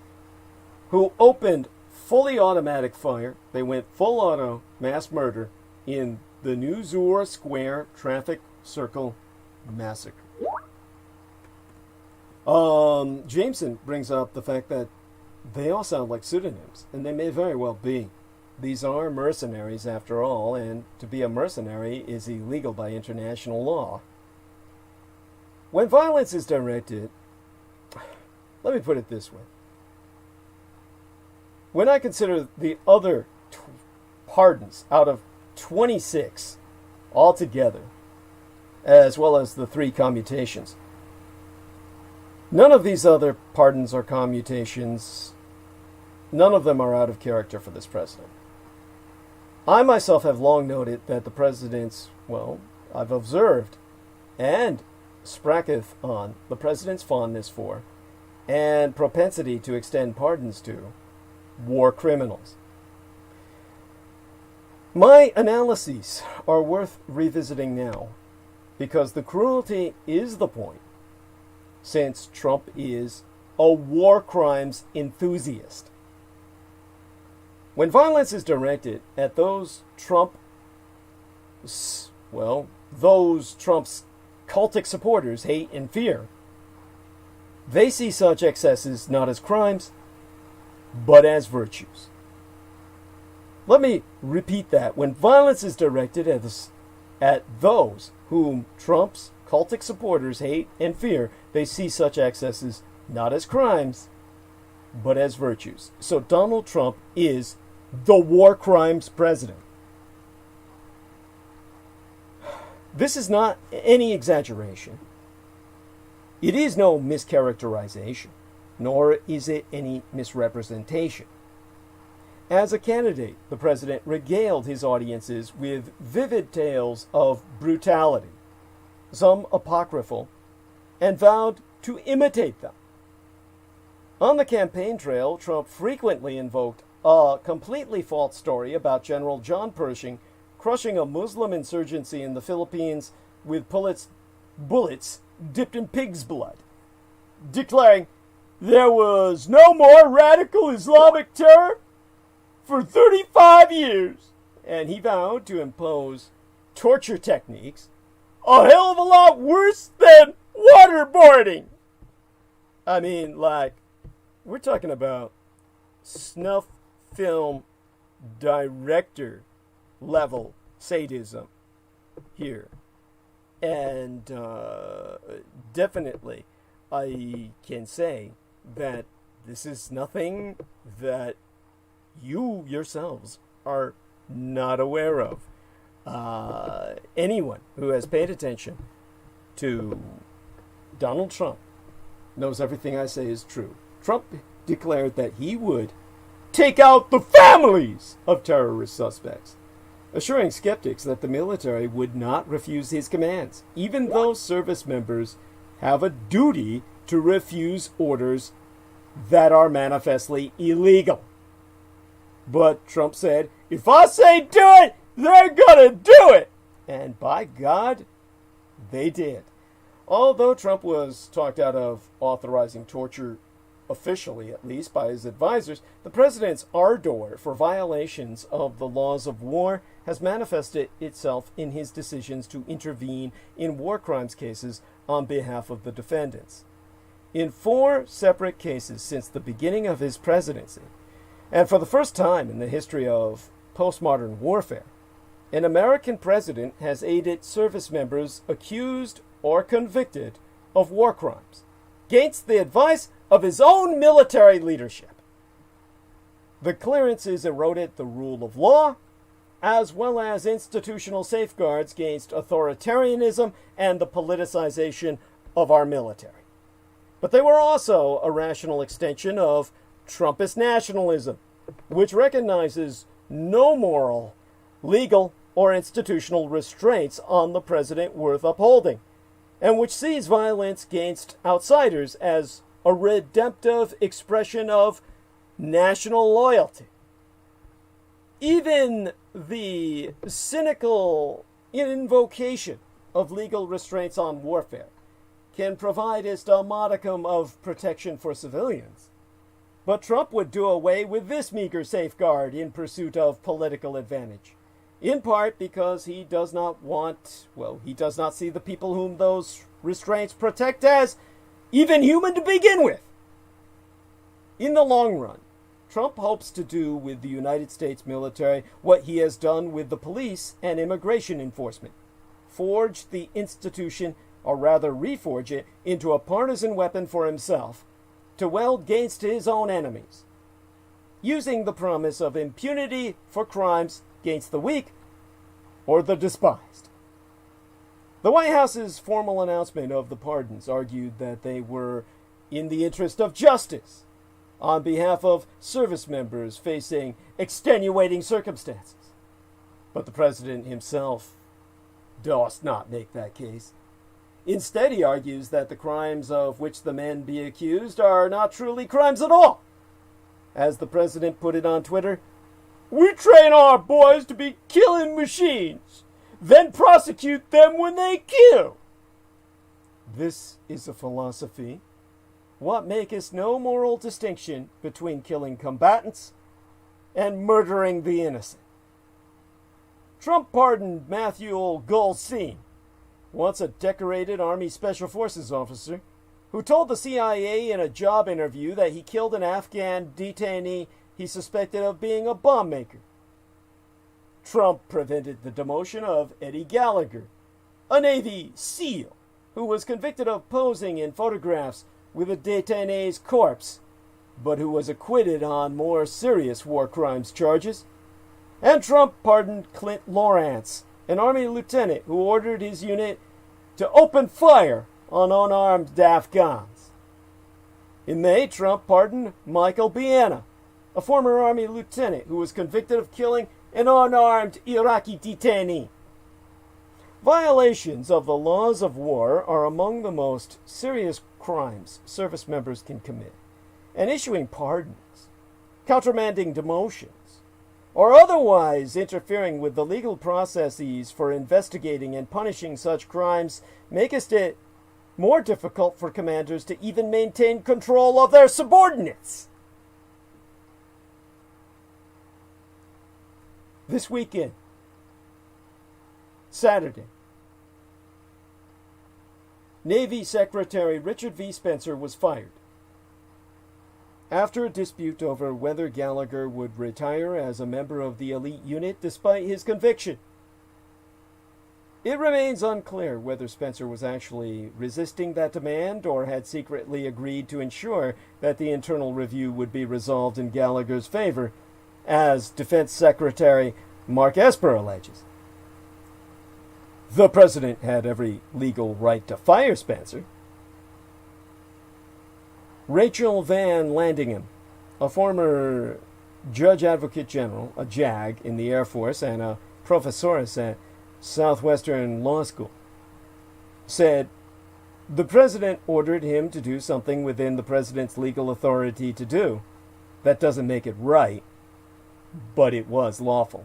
Speaker 1: who opened fully automatic fire. They went full auto mass murder in the New Zur Square traffic circle massacre. Jameson brings up the fact that they all sound like pseudonyms, and they may very well be. These are mercenaries after all, and to be a mercenary is illegal by international law. When violence is directed, let me put it this way. When I consider the other pardons out of 26 altogether, as well as the 3 commutations, none of these other pardons or commutations, none of them are out of character for this president. I myself have long noted that the president's, I've observed and spracketh on the president's fondness for and propensity to extend pardons to war criminals. My analyses are worth revisiting now because the cruelty is the point, since Trump is a war crimes enthusiast. When violence is directed at those Trump's cultic supporters hate and fear, they see such excesses not as crimes, but as virtues. Let me repeat that. When violence is directed at those whom Trump's cultic supporters hate and fear, they see such excesses not as crimes, but as virtues. So Donald Trump is the war crimes president. This is not any exaggeration. It is no mischaracterization, nor is it any misrepresentation. As a candidate, the president regaled his audiences with vivid tales of brutality, some apocryphal, and vowed to imitate them. On the campaign trail, Trump frequently invoked a completely false story about General John Pershing crushing a Muslim insurgency in the Philippines with bullets dipped in pig's blood, declaring there was no more radical Islamic terror for 35 years, and he vowed to impose torture techniques a hell of a lot worse than waterboarding. I mean, like, we're talking about snuff film director level sadism here. And definitely I can say that this is nothing that you yourselves are not aware of. Anyone who has paid attention to Donald Trump knows everything I say is true. Trump declared that he would take out the families of terrorist suspects, assuring skeptics that the military would not refuse his commands, even though service members have a duty to refuse orders that are manifestly illegal. But Trump said, if I say do it, they're gonna do it! And by God, they did. Although Trump was talked out of authorizing torture, officially at least, by his advisors, the president's ardor for violations of the laws of war has manifested itself in his decisions to intervene in war crimes cases on behalf of the defendants. In 4 separate cases since the beginning of his presidency, and for the first time in the history of postmodern warfare, an American president has aided service members accused or convicted of war crimes against the advice of his own military leadership. The clearances eroded the rule of law, as well as institutional safeguards against authoritarianism and the politicization of our military. But they were also a rational extension of Trumpist nationalism, which recognizes no moral, legal, or institutional restraints on the president worth upholding, and which sees violence against outsiders as a redemptive expression of national loyalty. Even the cynical invocation of legal restraints on warfare can provide just a modicum of protection for civilians. But Trump would do away with this meager safeguard in pursuit of political advantage, in part because he does not see the people whom those restraints protect as even human to begin with. In the long run, Trump hopes to do with the United States military what he has done with the police and immigration enforcement: forge the institution, or rather reforge it, into a partisan weapon for himself to weld against his own enemies, using the promise of impunity for crimes against the weak or the despised. The White House's formal announcement of the pardons argued that they were in the interest of justice on behalf of service members facing extenuating circumstances. But the president himself does not make that case. Instead, he argues that the crimes of which the men be accused are not truly crimes at all. As the president put it on Twitter, "We train our boys to be killing machines, then prosecute them when they kill." This is a philosophy. What maketh no moral distinction between killing combatants and murdering the innocent. Trump pardoned Matthew Golstein, once a decorated Army Special Forces officer, who told the CIA in a job interview that he killed an Afghan detainee he suspected of being a bomb maker. Trump prevented the demotion of Eddie Gallagher, a Navy SEAL, who was convicted of posing in photographs with a detainee's corpse, but who was acquitted on more serious war crimes charges. And Trump pardoned Clint Lawrence, an Army lieutenant who ordered his unit to open fire on unarmed Afghans. In May, Trump pardoned Michael Biana, a former Army lieutenant who was convicted of killing an unarmed Iraqi detainee. Violations of the laws of war are among the most serious crimes service members can commit, and issuing pardons, countermanding demotions, or otherwise interfering with the legal processes for investigating and punishing such crimes maketh it more difficult for commanders to even maintain control of their subordinates. This weekend, Saturday, Navy Secretary Richard V. Spencer was fired after a dispute over whether Gallagher would retire as a member of the elite unit despite his conviction. It remains unclear whether Spencer was actually resisting that demand or had secretly agreed to ensure that the internal review would be resolved in Gallagher's favor, as Defense Secretary Mark Esper alleges. The president had every legal right to fire Spencer. Rachel Van Landingham, a former Judge Advocate General, a JAG in the Air Force, and a professoress at Southwestern Law School, said, "The president ordered him to do something within the president's legal authority to do. That doesn't make it right, but it was lawful."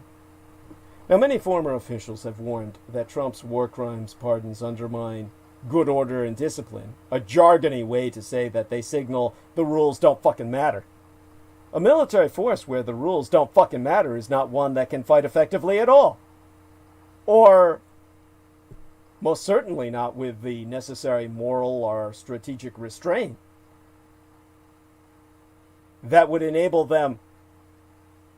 Speaker 1: Now, many former officials have warned that Trump's war crimes pardons undermine good order and discipline, a jargony way to say that they signal the rules don't fucking matter. A military force where the rules don't fucking matter is not one that can fight effectively at all. Or, most certainly not with the necessary moral or strategic restraint that would enable them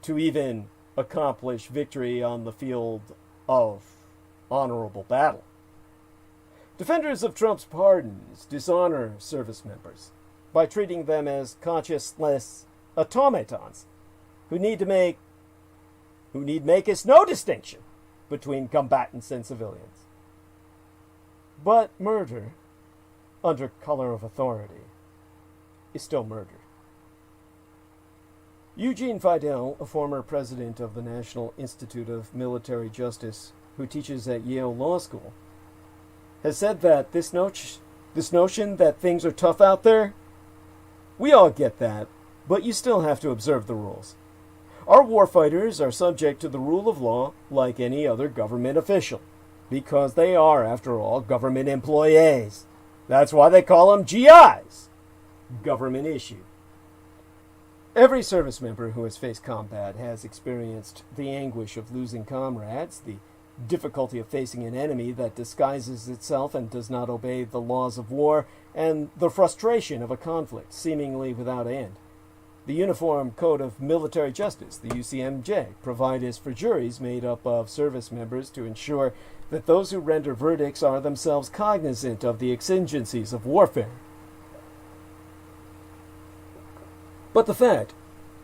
Speaker 1: to even accomplish victory on the field of honorable battle. Defenders of Trump's pardons dishonor service members by treating them as conscienceless automatons who need make us no distinction between combatants and civilians. But murder, under color of authority, is still murder. Eugene Fidel, a former president of the National Institute of Military Justice who teaches at Yale Law School, has said that this notion that things are tough out there, we all get that, but you still have to observe the rules. Our warfighters are subject to the rule of law like any other government official, because they are, after all, government employees. That's why they call them GIs, government issue. Every service member who has faced combat has experienced the anguish of losing comrades, the difficulty of facing an enemy that disguises itself and does not obey the laws of war, and the frustration of a conflict seemingly without end. The Uniform Code of Military Justice, the UCMJ, provides for juries made up of service members to ensure that those who render verdicts are themselves cognizant of the exigencies of warfare. But the fact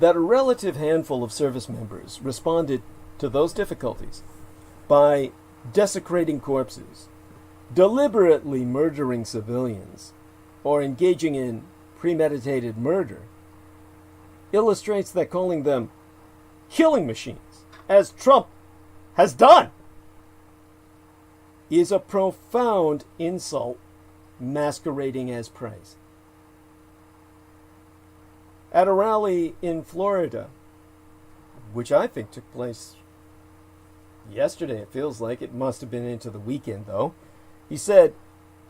Speaker 1: that a relative handful of service members responded to those difficulties by desecrating corpses, deliberately murdering civilians, or engaging in premeditated murder, illustrates that calling them killing machines, as Trump has done, is a profound insult masquerading as praise. At a rally in Florida, which I think took place yesterday, it feels like. It must have been into the weekend, though. He said,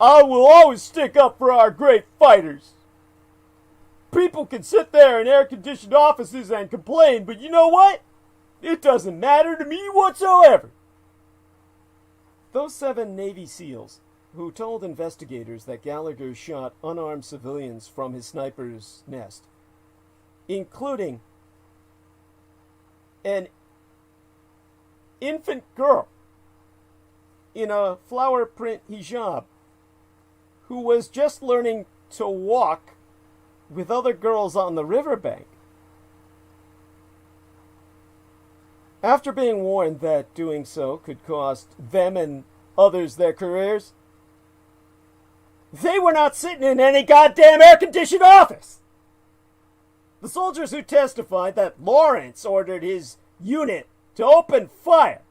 Speaker 1: "I will always stick up for our great fighters. People can sit there in air-conditioned offices and complain, but you know what? It doesn't matter to me whatsoever." Those 7 Navy SEALs who told investigators that Gallagher shot unarmed civilians from his sniper's nest, including an infant girl in a flower print hijab who was just learning to walk with other girls on the riverbank, after being warned that doing so could cost them and others their careers, they were not sitting in any goddamn air-conditioned office. The soldiers who testified that Lawrence ordered his unit to open fire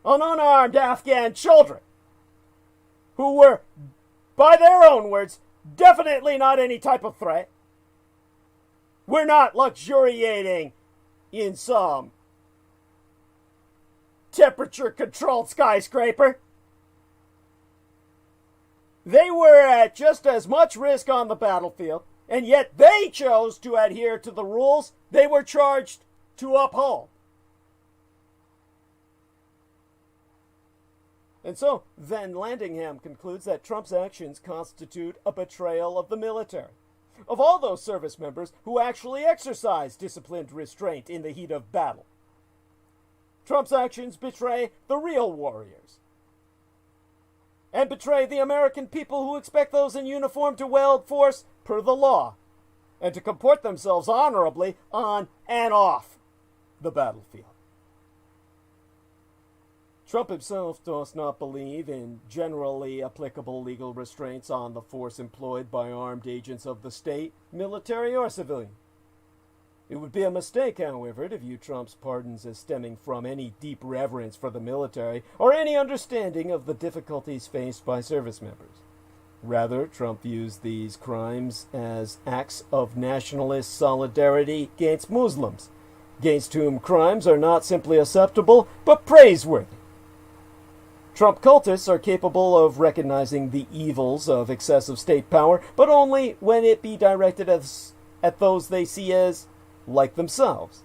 Speaker 1: on unarmed Afghan children, who were, by their own words, definitely not any type of threat. We're not luxuriating in some temperature-controlled skyscraper. They were at just as much risk on the battlefield, and yet they chose to adhere to the rules they were charged to uphold. And so, then Landingham concludes that Trump's actions constitute a betrayal of the military, of all those service members who actually exercise disciplined restraint in the heat of battle. Trump's actions betray the real warriors, and betray the American people who expect those in uniform to wield force per the law, and to comport themselves honorably on and off the battlefield. Trump himself does not believe in generally applicable legal restraints on the force employed by armed agents of the state, military or civilian. It would be a mistake, however, to view Trump's pardons as stemming from any deep reverence for the military or any understanding of the difficulties faced by service members. Rather, Trump views these crimes as acts of nationalist solidarity against Muslims, against whom crimes are not simply acceptable, but praiseworthy. Trump cultists are capable of recognizing the evils of excessive state power, but only when it be directed at those they see as like themselves.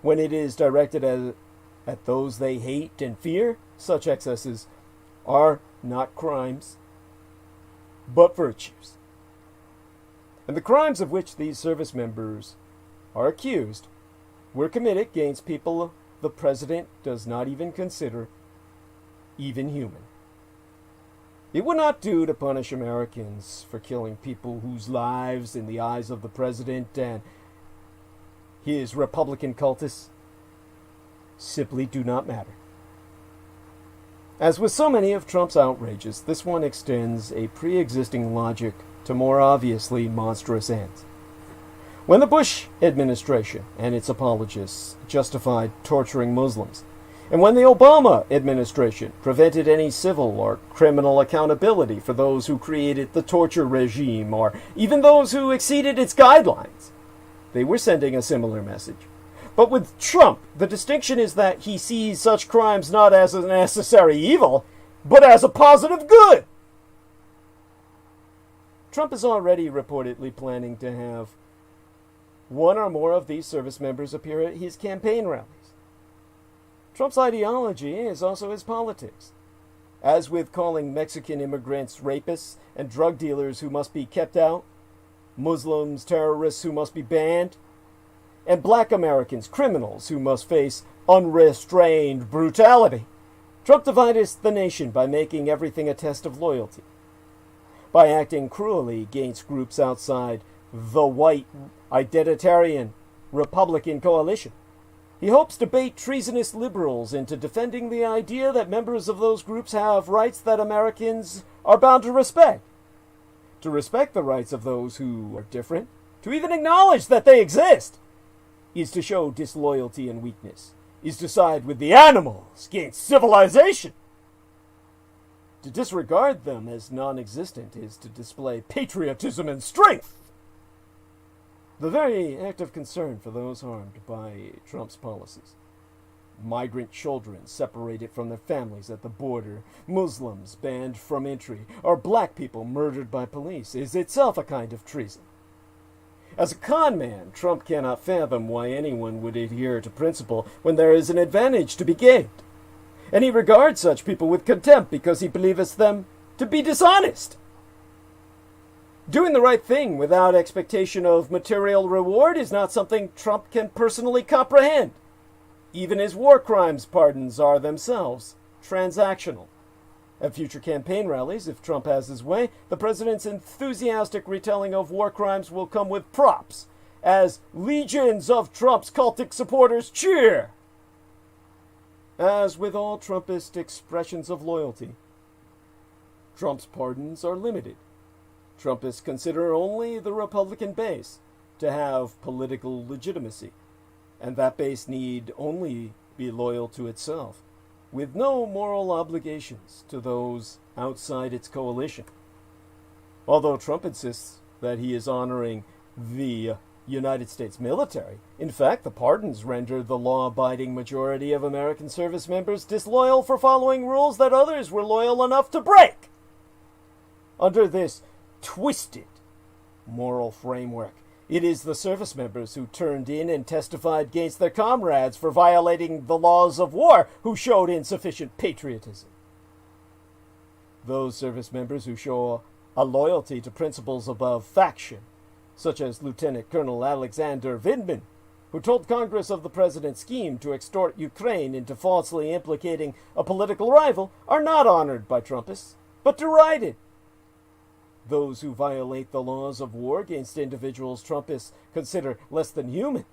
Speaker 1: When it is directed at those they hate and fear, such excesses are not crimes, but virtues. And the crimes of which these service members are accused were committed against people the president does not even consider even human. It would not do to punish Americans for killing people whose lives, in the eyes of the president and his Republican cultists, simply do not matter. As with so many of Trump's outrages, this one extends a pre-existing logic to more obviously monstrous ends. When the Bush administration and its apologists justified torturing Muslims, and when the Obama administration prevented any civil or criminal accountability for those who created the torture regime or even those who exceeded its guidelines, they were sending a similar message. But with Trump, the distinction is that he sees such crimes not as a necessary evil, but as a positive good. Trump is already reportedly planning to have one or more of these service members appear at his campaign rallies. Trump's ideology is also his politics. As with calling Mexican immigrants rapists and drug dealers who must be kept out, Muslims terrorists who must be banned, and black Americans criminals who must face unrestrained brutality, Trump divides the nation by making everything a test of loyalty, by acting cruelly against groups outside the white identitarian Republican coalition. He hopes to bait treasonous liberals into defending the idea that members of those groups have rights that Americans are bound to respect. To respect the rights of those who are different, to even acknowledge that they exist, is to show disloyalty and weakness, is to side with the animals against civilization. To disregard them as non-existent is to display patriotism and strength. The very act of concern for those harmed by Trump's policies. Migrant children separated from their families at the border, Muslims banned from entry, or black people murdered by police is itself a kind of treason. As a con man, Trump cannot fathom why anyone would adhere to principle when there is an advantage to be gained. And he regards such people with contempt because he believeth them to be dishonest. Doing the right thing without expectation of material reward is not something Trump can personally comprehend. Even his war crimes pardons are themselves transactional. At future campaign rallies, if Trump has his way, the president's enthusiastic retelling of war crimes will come with props, as legions of Trump's cultic supporters cheer. As with all Trumpist expressions of loyalty, Trump's pardons are limited. Trumpists consider only the Republican base to have political legitimacy, and that base need only be loyal to itself, with no moral obligations to those outside its coalition. Although Trump insists that he is honoring the United States military, in fact, the pardons render the law-abiding majority of American service members disloyal for following rules that others were loyal enough to break. Under this twisted moral framework, it is the service members who turned in and testified against their comrades for violating the laws of war who showed insufficient patriotism. Those service members who show a loyalty to principles above faction, such as Lieutenant Colonel Alexander Vindman, who told Congress of the president's scheme to extort Ukraine into falsely implicating a political rival, are not honored by Trumpists, but derided. Those who violate the laws of war against individuals Trumpists consider less than human,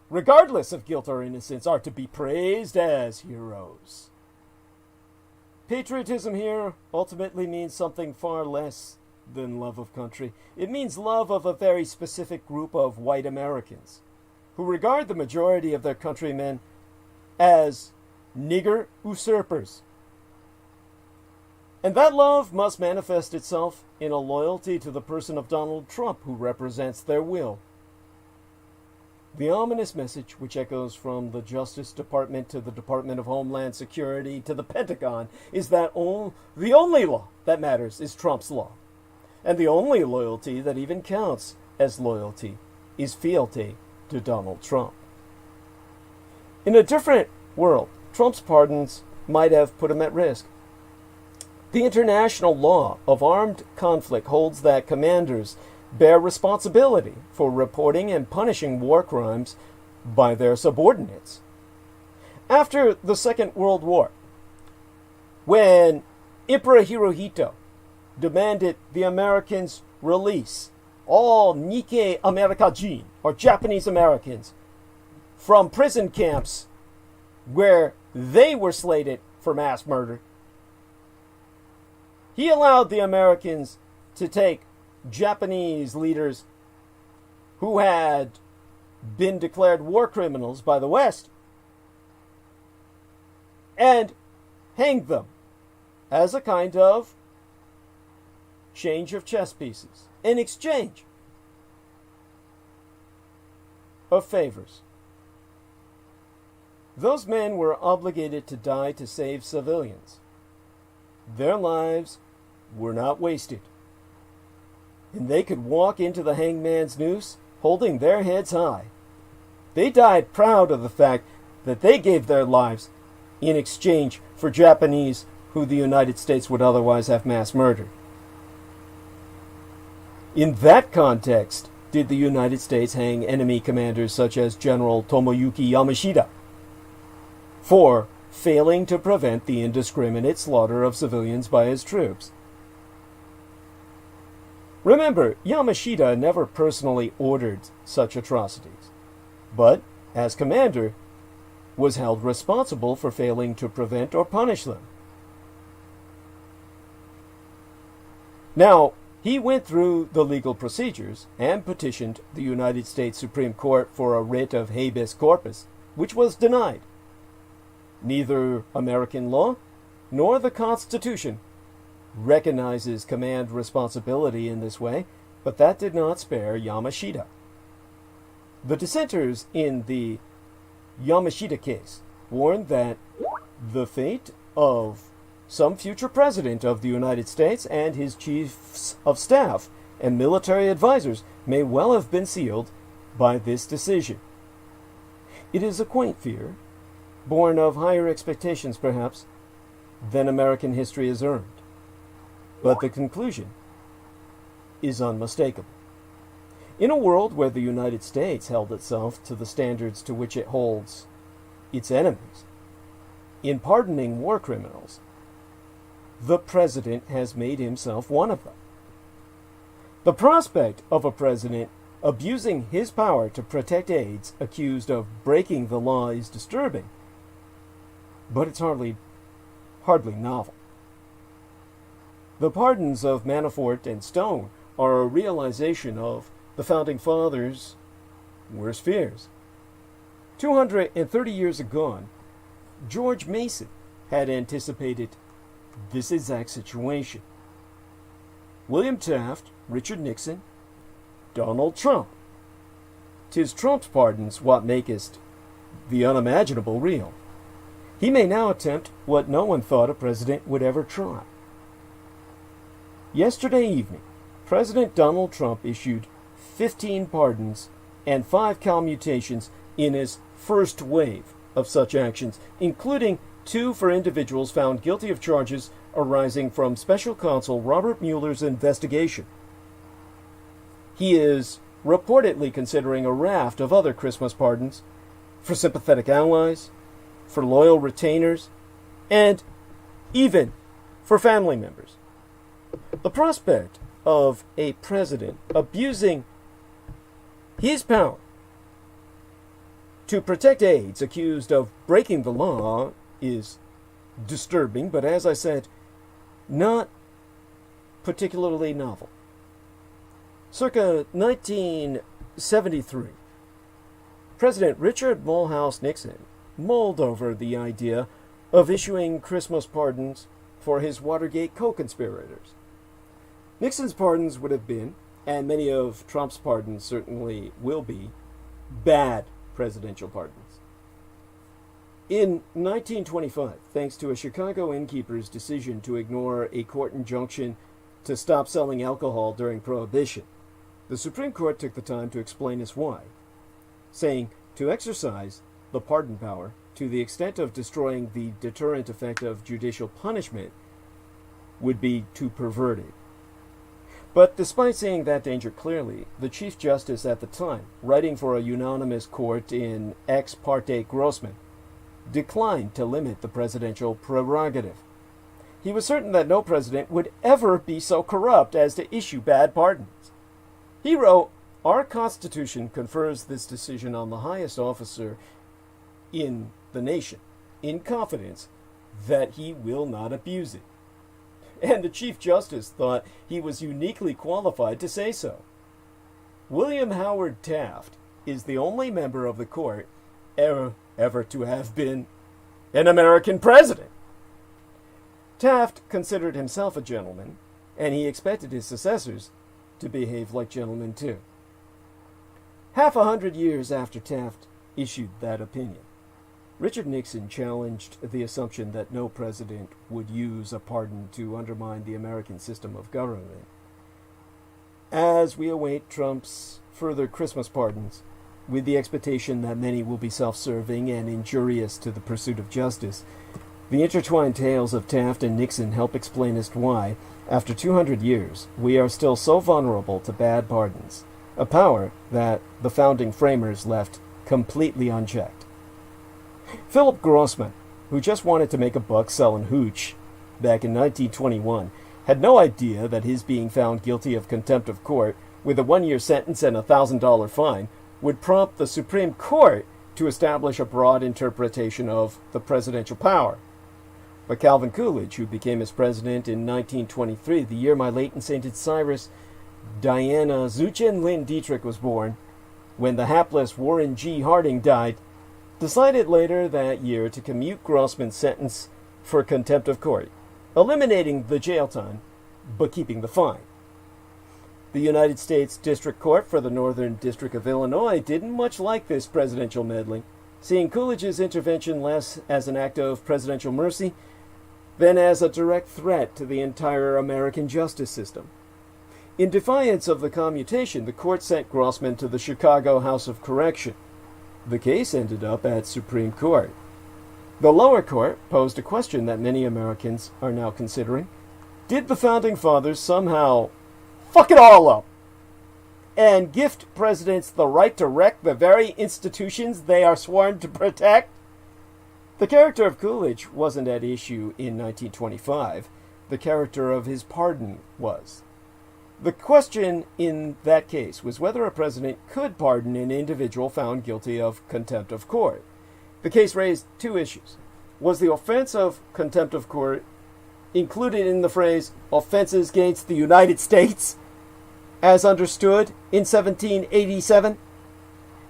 Speaker 1: regardless of guilt or innocence, are to be praised as heroes. Patriotism here ultimately means something far less than love of country. It means love of a very specific group of white Americans who regard the majority of their countrymen as nigger usurpers. And that love must manifest itself in a loyalty to the person of Donald Trump, who represents their will. The ominous message, which echoes from the Justice Department to the Department of Homeland Security to the Pentagon, is that the only law that matters is Trump's law. And the only loyalty that even counts as loyalty is fealty to Donald Trump. In a different world, Trump's pardons might have put him at risk. The international law of armed conflict holds that commanders bear responsibility for reporting and punishing war crimes by their subordinates. After the Second World War, when Emperor Hirohito demanded the Americans release all Nikkei Amerikajin, or Japanese Americans, from prison camps where they were slated for mass murder, he allowed the Americans to take Japanese leaders who had been declared war criminals by the West and hang them as a kind of change of chess pieces in exchange of favors. Those men were obligated to die to save civilians. Their lives were not wasted, and they could walk into the hangman's noose holding their heads high. They died proud of the fact that they gave their lives in exchange for Japanese who the United States would otherwise have mass murdered. In that context, did the United States hang enemy commanders such as General Tomoyuki Yamashita for failing to prevent the indiscriminate slaughter of civilians by his troops. Remember, Yamashita never personally ordered such atrocities, but, as commander, was held responsible for failing to prevent or punish them. Now, he went through the legal procedures and petitioned the United States Supreme Court for a writ of habeas corpus, which was denied. Neither American law nor the Constitution recognizes command responsibility in this way, but that did not spare Yamashita. The dissenters in the Yamashita case warned that the fate of some future president of the United States and his chiefs of staff and military advisors may well have been sealed by this decision. It is a quaint fear, born of higher expectations perhaps than American history has earned, but the conclusion is unmistakable. In a world where the United States held itself to the standards to which it holds its enemies, in pardoning war criminals, the president has made himself one of them. The prospect of a president abusing his power to protect aides accused of breaking the law is disturbing, but it's hardly novel. The pardons of Manafort and Stone are a realization of the Founding Fathers' worst fears. 230 years agone, George Mason had anticipated this exact situation. William Taft, Richard Nixon, Donald Trump. 'Tis Trump's pardons what makest the unimaginable real. He may now attempt what no one thought a president would ever try. Yesterday evening, President Donald Trump issued 15 pardons and 5 commutations in his first wave of such actions, including 2 for individuals found guilty of charges arising from Special Counsel Robert Mueller's investigation. He is reportedly considering a raft of other Christmas pardons for sympathetic allies, for loyal retainers, and even for family members. The prospect of a president abusing his power to protect aides accused of breaking the law is disturbing, but as I said, not particularly novel. Circa 1973, President Richard Mulhouse Nixon mulled over the idea of issuing Christmas pardons for his Watergate co-conspirators. Nixon's pardons would have been, and many of Trump's pardons certainly will be, bad presidential pardons. In 1925, thanks to a Chicago innkeeper's decision to ignore a court injunction to stop selling alcohol during Prohibition, the Supreme Court took the time to explain us why, saying to exercise the pardon power to the extent of destroying the deterrent effect of judicial punishment would be too perverted. But despite seeing that danger clearly, the Chief Justice at the time, writing for a unanimous court in Ex parte Græcororszámãn, declined to limit the presidential prerogative. He was certain that no president would ever be so corrupt as to issue bad pardons. He wrote, "Our Constitution confers this decision on the highest officer in the nation, in confidence that he will not abuse it." And the Chief Justice thought he was uniquely qualified to say so. William Howard Taft is the only member of the court ever to have been an American president. Taft considered himself a gentleman, and he expected his successors to behave like gentlemen too. Half 100 years after Taft issued that opinion, Richard Nixon challenged the assumption that no president would use a pardon to undermine the American system of government. As we await Trump's further Christmas pardons, with the expectation that many will be self-serving and injurious to the pursuit of justice, the intertwined tales of Taft and Nixon help explain as to why, after 200 years, we are still so vulnerable to bad pardons, a power that the founding framers left completely unchecked. Philip Grossman, who just wanted to make a buck selling hooch back in 1921, had no idea that his being found guilty of contempt of court with a 1-year sentence and a $1,000 fine would prompt the Supreme Court to establish a broad interpretation of the presidential power. But Calvin Coolidge, who became his president in 1923, the year my late and sainted Cyrus Diana Zuchen Lynn Dietrich was born, when the hapless Warren G. Harding died, decided later that year to commute Grossman's sentence for contempt of court, eliminating the jail time, but keeping the fine. The United States District Court for the Northern District of Illinois didn't much like this presidential meddling, seeing Coolidge's intervention less as an act of presidential mercy than as a direct threat to the entire American justice system. In defiance of the commutation, the court sent Grossman to the Chicago House of Correction. The case ended up at Supreme Court. The lower court posed a question that many Americans are now considering. Did the Founding Fathers somehow fuck it all up and gift presidents the right to wreck the very institutions they are sworn to protect? The character of Coolidge wasn't at issue in 1925. The character of his pardon was. The question in that case was whether a president could pardon an individual found guilty of contempt of court. The case raised two issues. Was the offense of contempt of court included in the phrase offenses against the United States as understood in 1787?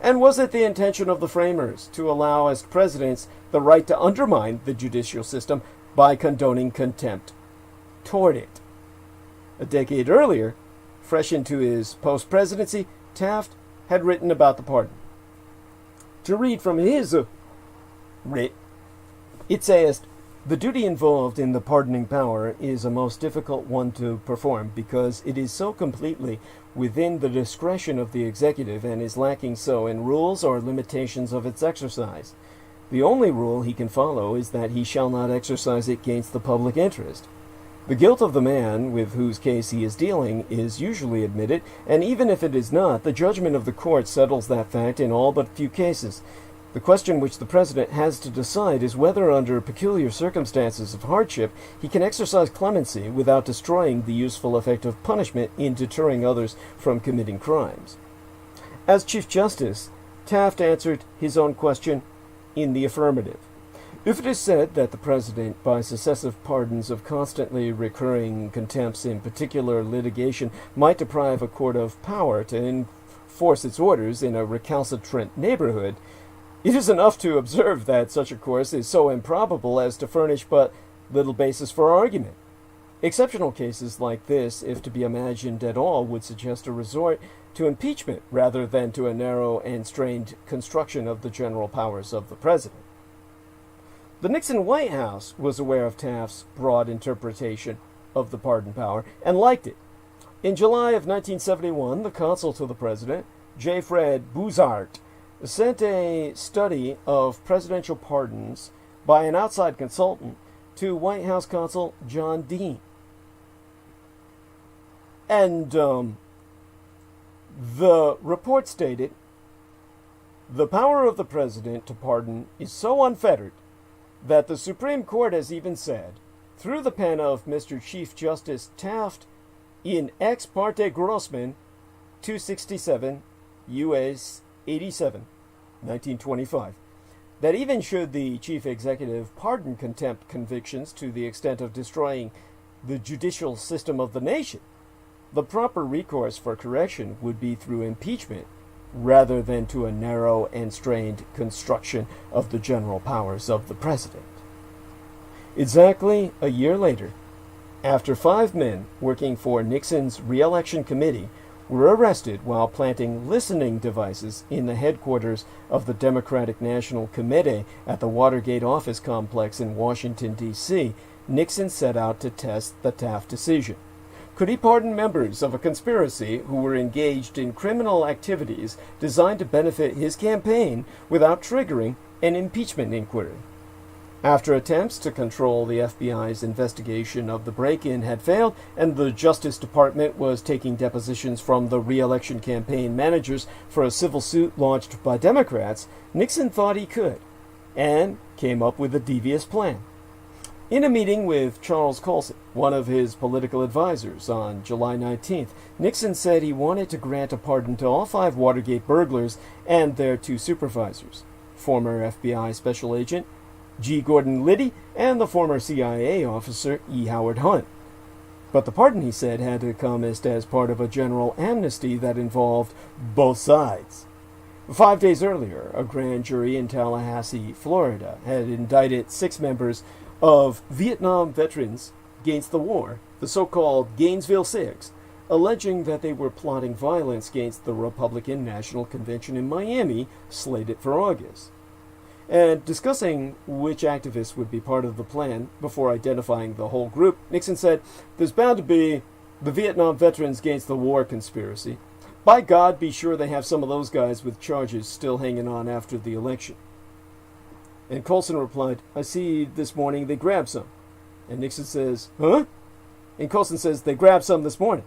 Speaker 1: And was it the intention of the framers to allow as presidents the right to undermine the judicial system by condoning contempt toward it? A decade earlier, fresh into his post-presidency, Taft had written about the pardon. To read from his writ, it says, "The duty involved in the pardoning power is a most difficult one to perform because it is so completely within the discretion of the executive and is lacking so in rules or limitations of its exercise. The only rule he can follow is that he shall not exercise it against the public interest. The guilt of the man with whose case he is dealing is usually admitted, and even if it is not, the judgment of the court settles that fact in all but few cases. The question which the president has to decide is whether, under peculiar circumstances of hardship, he can exercise clemency without destroying the useful effect of punishment in deterring others from committing crimes." As Chief Justice, Taft answered his own question in the affirmative. If it is said that the president, by successive pardons of constantly recurring contempts in particular litigation, might deprive a court of power to enforce its orders in a recalcitrant neighborhood, it is enough to observe that such a course is so improbable as to furnish but little basis for argument. Exceptional cases like this, if to be imagined at all, would suggest a resort to impeachment rather than to a narrow and strained construction of the general powers of the president. The Nixon White House was aware of Taft's broad interpretation of the pardon power and liked it. In July of 1971, the consul to the president, J. Fred Buzhardt, sent a study of presidential pardons by an outside consultant to White House counsel John Dean. And the report stated, "The power of the president to pardon is so unfettered that the Supreme Court has even said, through the pen of Mr. Chief Justice Taft in Ex parte Grossman 267 U.S. 87, 1925, that even should the chief executive pardon contempt convictions to the extent of destroying the judicial system of the nation, the proper recourse for correction would be through impeachment rather than to a narrow and strained construction of the general powers of the president." Exactly a year later, after 5 men working for Nixon's re-election committee were arrested while planting listening devices in the headquarters of the Democratic National Committee at the Watergate office complex in Washington, D.C., Nixon set out to test the Taft decision. Could he pardon members of a conspiracy who were engaged in criminal activities designed to benefit his campaign without triggering an impeachment inquiry? After attempts to control the FBI's investigation of the break-in had failed, and the Justice Department was taking depositions from the re-election campaign managers for a civil suit launched by Democrats, Nixon thought he could, and came up with a devious plan. In a meeting with Charles Colson, one of his political advisors, on July 19th, Nixon said he wanted to grant a pardon to all 5 Watergate burglars and their 2 supervisors, former FBI Special Agent G. Gordon Liddy and the former CIA officer E. Howard Hunt. But the pardon, he said, had to come as part of a general amnesty that involved both sides. 5 days earlier, a grand jury in Tallahassee, Florida, had indicted 6 members of Vietnam veterans against the war, the so-called Gainesville Six, alleging that they were plotting violence against the Republican National Convention in Miami, slated for August. And discussing which activists would be part of the plan before identifying the whole group, Nixon said, "There's bound to be the Vietnam Veterans Against the War conspiracy. By God, be sure they have some of those guys with charges still hanging on after the election." And Colson replied, "I see this morning they grabbed some." And Nixon says, "Huh?" And Colson says, "They grabbed some this morning."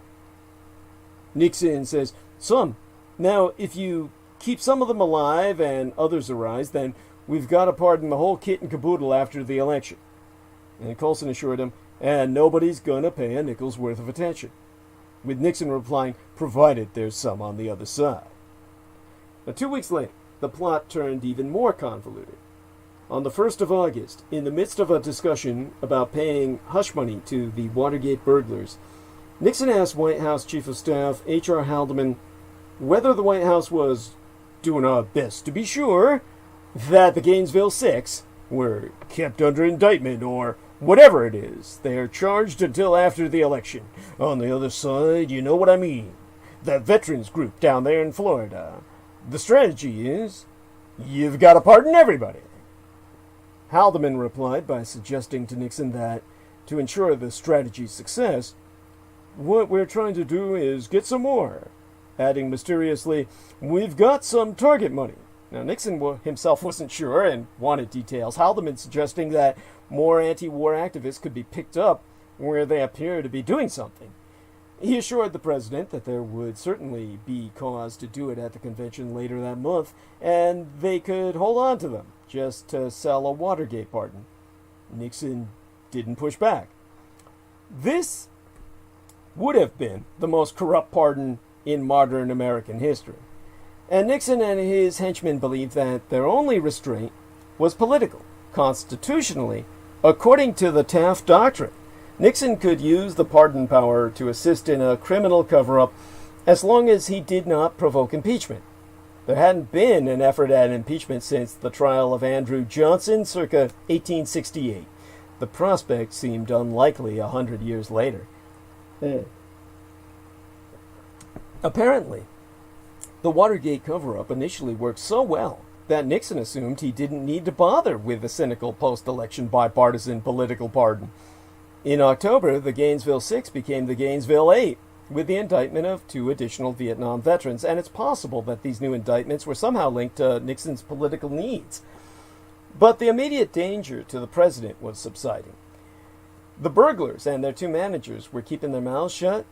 Speaker 1: Nixon says, "Some. Now, if you keep some of them alive and others arise, then we've got to pardon the whole kit and caboodle after the election." And Colson assured him, "And nobody's going to pay a nickel's worth of attention," with Nixon replying, "Provided there's some on the other side." Now, 2 weeks later, the plot turned even more convoluted. On the 1st of August, in the midst of a discussion about paying hush money to the Watergate burglars, Nixon asked White House Chief of Staff H.R. Haldeman whether the White House was doing our best to be sure that the Gainesville Six were kept under indictment or whatever it is. They're charged until after the election. On the other side, you know what I mean. That veterans group down there in Florida. The strategy is, you've got to pardon everybody. Haldeman replied by suggesting to Nixon that, to ensure the strategy's success, what we're trying to do is get some more, adding mysteriously, "We've got some target money." Now, Nixon himself wasn't sure and wanted details. Haldeman suggesting that more anti-war activists could be picked up where they appear to be doing something. He assured the president that there would certainly be cause to do it at the convention later that month, and they could hold on to them just to sell a Watergate pardon. Nixon didn't push back. This would have been the most corrupt pardon in modern American history. And Nixon and his henchmen believed that their only restraint was political. Constitutionally, according to the Taft Doctrine, Nixon could use the pardon power to assist in a criminal cover-up as long as he did not provoke impeachment. There hadn't been an effort at impeachment since the trial of Andrew Johnson circa 1868. The prospect seemed unlikely 100 years later. Apparently, the Watergate cover-up initially worked so well that Nixon assumed he didn't need to bother with the cynical post-election bipartisan political pardon. In October, the Gainesville Six became the Gainesville Eight, with the indictment of 2 additional Vietnam veterans, and it's possible that these new indictments were somehow linked to Nixon's political needs. But the immediate danger to the president was subsiding. The burglars and their 2 managers were keeping their mouths shut,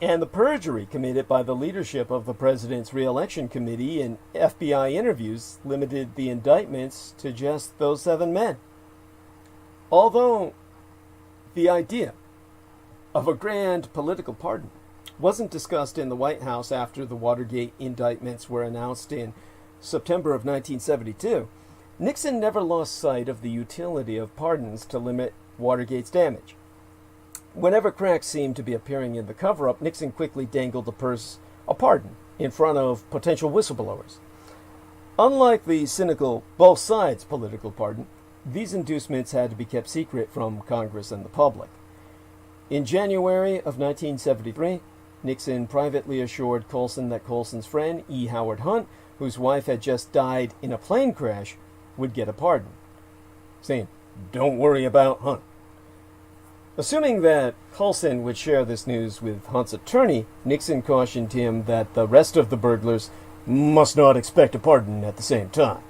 Speaker 1: and the perjury committed by the leadership of the president's re-election committee in FBI interviews limited the indictments to just those 7 men. Although the idea of a grand political pardon wasn't discussed in the White House after the Watergate indictments were announced in September of 1972, Nixon never lost sight of the utility of pardons to limit Watergate's damage. Whenever cracks seemed to be appearing in the cover-up, Nixon quickly dangled a pardon in front of potential whistleblowers. Unlike the cynical both sides political pardon, these inducements had to be kept secret from Congress and the public. In January of 1973, Nixon privately assured Colson that Colson's friend, E. Howard Hunt, whose wife had just died in a plane crash, would get a pardon, saying, "Don't worry about Hunt." Assuming that Colson would share this news with Hunt's attorney, Nixon cautioned him that the rest of the burglars must not expect a pardon at the same time.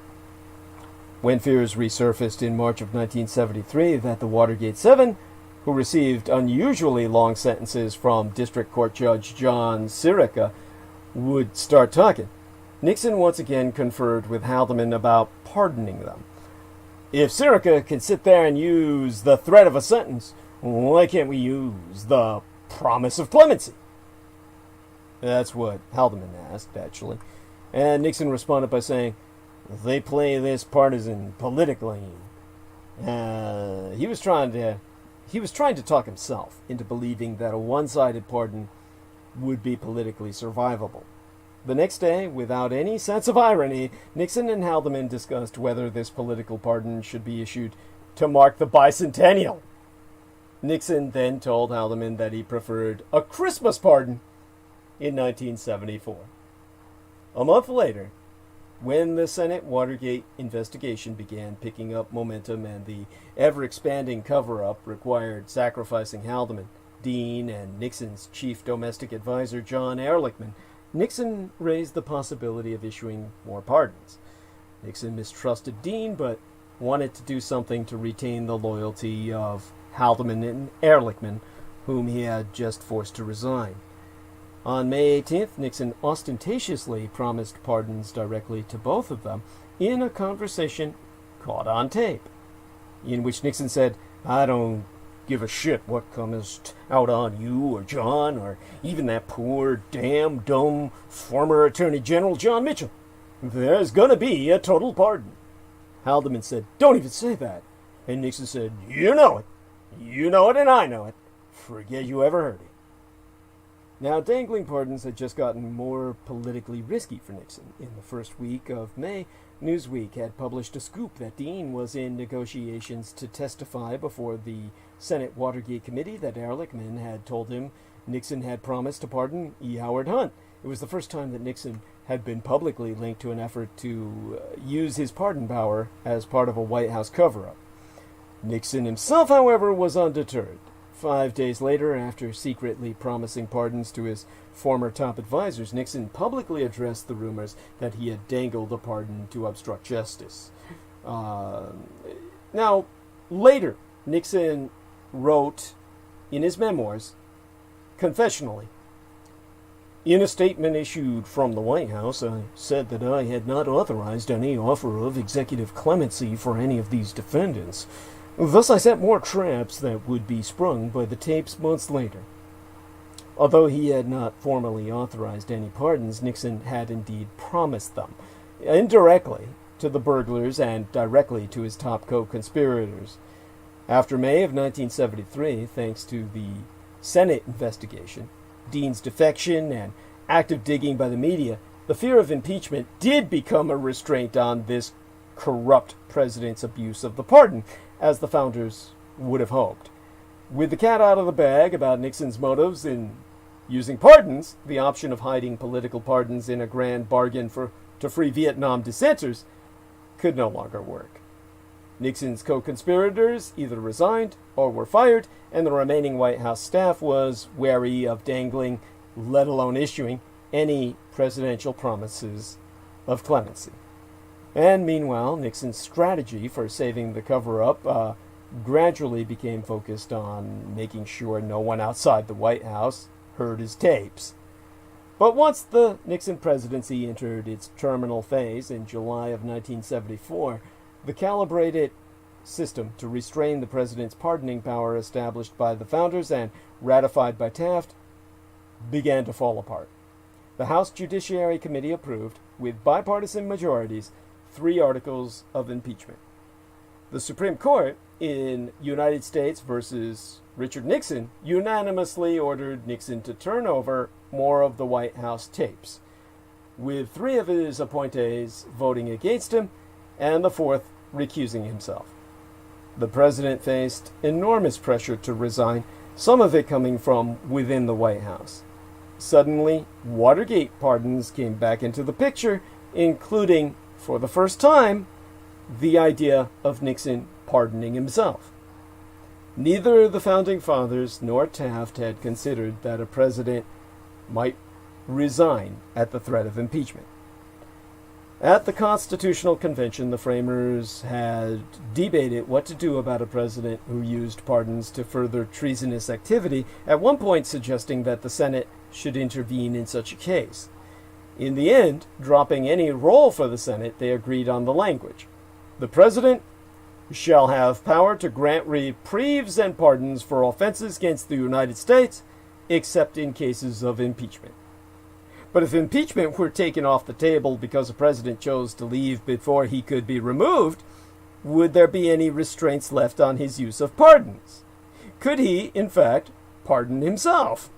Speaker 1: When fears resurfaced in March of 1973 that the Watergate Seven, who received unusually long sentences from District Court Judge John Sirica, would start talking, Nixon once again conferred with Haldeman about pardoning them. If Sirica can sit there and use the threat of a sentence, why can't we use the promise of clemency? That's what Haldeman asked, actually. And Nixon responded by saying, "They play this partisan politically." He was trying to talk himself into believing that a one-sided pardon would be politically survivable. The next day, without any sense of irony, Nixon and Haldeman discussed whether this political pardon should be issued to mark the bicentennial. Nixon then told Haldeman that he preferred a Christmas pardon in 1974. A month later, when the Senate Watergate investigation began picking up momentum and the ever-expanding cover-up required sacrificing Haldeman, Dean, and Nixon's chief domestic advisor, John Ehrlichman, Nixon raised the possibility of issuing more pardons. Nixon mistrusted Dean, but wanted to do something to retain the loyalty of Haldeman and Ehrlichman, whom he had just forced to resign. On May 18th, Nixon ostentatiously promised pardons directly to both of them in a conversation caught on tape, in which Nixon said, "I don't give a shit what comes out on you or John or even that poor, damn, dumb former Attorney General John Mitchell. There's gonna be a total pardon." Haldeman said, "Don't even say that." And Nixon said, "You know it. You know it and I know it. Forget you ever heard it." Now, dangling pardons had just gotten more politically risky for Nixon. In the first week of May, Newsweek had published a scoop that Dean was in negotiations to testify before the Senate Watergate Committee that Ehrlichman had told him Nixon had promised to pardon E. Howard Hunt. It was the first time that Nixon had been publicly linked to an effort to use his pardon power as part of a White House cover-up. Nixon himself, however, was undeterred. 5 days later, after secretly promising pardons to his former top advisors, Nixon publicly addressed the rumors that he had dangled a pardon to obstruct justice. Now, later, Nixon wrote in his memoirs, confessionally, "In a statement issued from the White House, I said that I had not authorized any offer of executive clemency for any of these defendants. Thus I set more traps that would be sprung by the tapes months later." Although he had not formally authorized any pardons, Nixon had indeed promised them, indirectly to the burglars and directly to his top co-conspirators. After May of 1973, thanks to the Senate investigation, Dean's defection, and active digging by the media, the fear of impeachment did become a restraint on this corrupt president's abuse of the pardon, as the founders would have hoped. With the cat out of the bag about Nixon's motives in using pardons, the option of hiding political pardons in a grand bargain to free Vietnam dissenters could no longer work. Nixon's co-conspirators either resigned or were fired, and the remaining White House staff was wary of dangling, let alone issuing, any presidential promises of clemency. And meanwhile, Nixon's strategy for saving the cover-up gradually became focused on making sure no one outside the White House heard his tapes. But once the Nixon presidency entered its terminal phase in July of 1974, the calibrated system to restrain the president's pardoning power established by the founders and ratified by Taft began to fall apart. The House Judiciary Committee approved, with bipartisan majorities, 3 articles of impeachment. The Supreme Court, in United States versus Richard Nixon, unanimously ordered Nixon to turn over more of the White House tapes, with 3 of his appointees voting against him and the 4th recusing himself. The president faced enormous pressure to resign, some of it coming from within the White House. Suddenly, Watergate pardons came back into the picture, including, for the first time, the idea of Nixon pardoning himself. Neither the Founding Fathers nor Taft had considered that a president might resign at the threat of impeachment. At the Constitutional Convention, the framers had debated what to do about a president who used pardons to further treasonous activity, at one point suggesting that the Senate should intervene in such a case. In the end, dropping any role for the Senate, they agreed on the language. The president shall have power to grant reprieves and pardons for offenses against the United States, except in cases of impeachment. But if impeachment were taken off the table because a president chose to leave before he could be removed, would there be any restraints left on his use of pardons? Could he, in fact, pardon himself?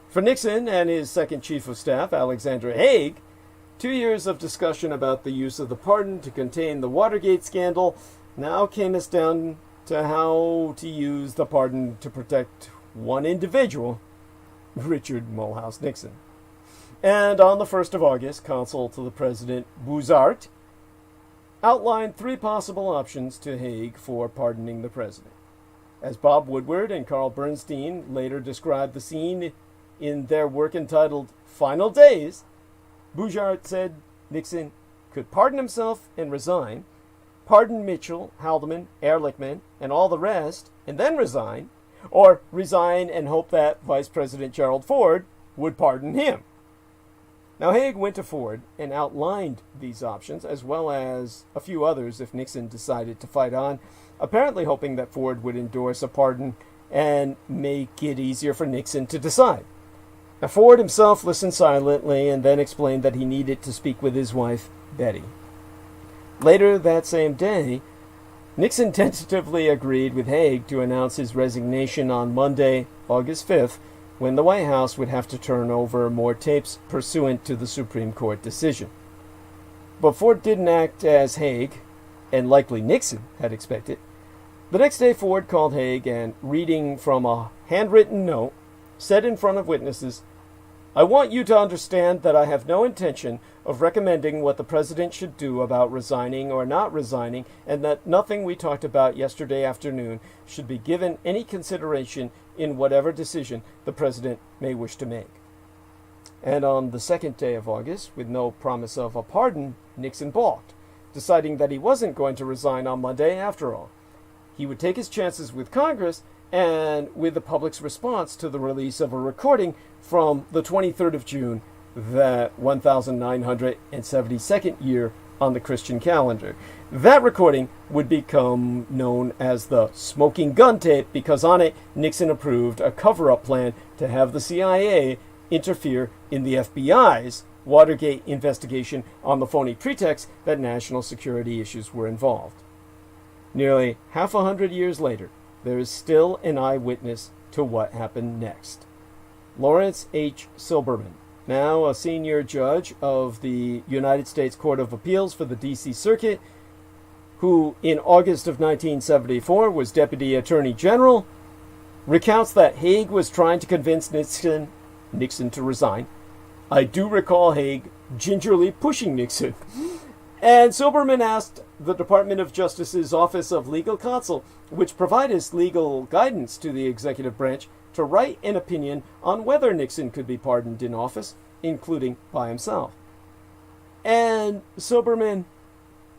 Speaker 1: For Nixon and his second chief of staff, Alexander Haig, 2 years of discussion about the use of the pardon to contain the Watergate scandal now came us down to how to use the pardon to protect one individual, Richard Mulhouse Nixon. And on the 1st of August, Consul to the President Buzard outlined 3 possible options to Haig for pardoning the president. As Bob Woodward and Carl Bernstein later described the scene in their work entitled Final Days, Buzard said Nixon could pardon himself and resign, pardon Mitchell, Haldeman, Ehrlichman, and all the rest, and then resign, or resign and hope that Vice President Gerald Ford would pardon him. Now, Haig went to Ford and outlined these options, as well as a few others if Nixon decided to fight on, apparently hoping that Ford would endorse a pardon and make it easier for Nixon to decide. Now, Ford himself listened silently and then explained that he needed to speak with his wife, Betty. Later that same day, Nixon tentatively agreed with Haig to announce his resignation on Monday, August 5th, when the White House would have to turn over more tapes pursuant to the Supreme Court decision. But Ford didn't act as Haig, and likely Nixon, had expected. The next day, Ford called Haig and, reading from a handwritten note, said in front of witnesses, "I want you to understand that I have no intention of recommending what the president should do about resigning or not resigning, and that nothing we talked about yesterday afternoon should be given any consideration in whatever decision the president may wish to make." And on the 2nd day of August, with no promise of a pardon, Nixon balked, deciding that he wasn't going to resign on Monday after all. He would take his chances with Congress and with the public's response to the release of a recording from the 23rd of June, the 1972nd year on the Christian calendar. That recording would become known as the Smoking Gun Tape because on it, Nixon approved a cover-up plan to have the CIA interfere in the FBI's Watergate investigation on the phony pretext that national security issues were involved. Nearly half a hundred years later, there is still an eyewitness to what happened next. Lawrence H. Silberman, now a senior judge of the United States Court of Appeals for the D.C. Circuit, who in August of 1974 was Deputy Attorney General, recounts that Haig was trying to convince Nixon to resign. I do recall Haig gingerly pushing Nixon. And Silberman asked the Department of Justice's Office of Legal Counsel, which provides legal guidance to the executive branch, to write an opinion on whether Nixon could be pardoned in office, including by himself. And Silberman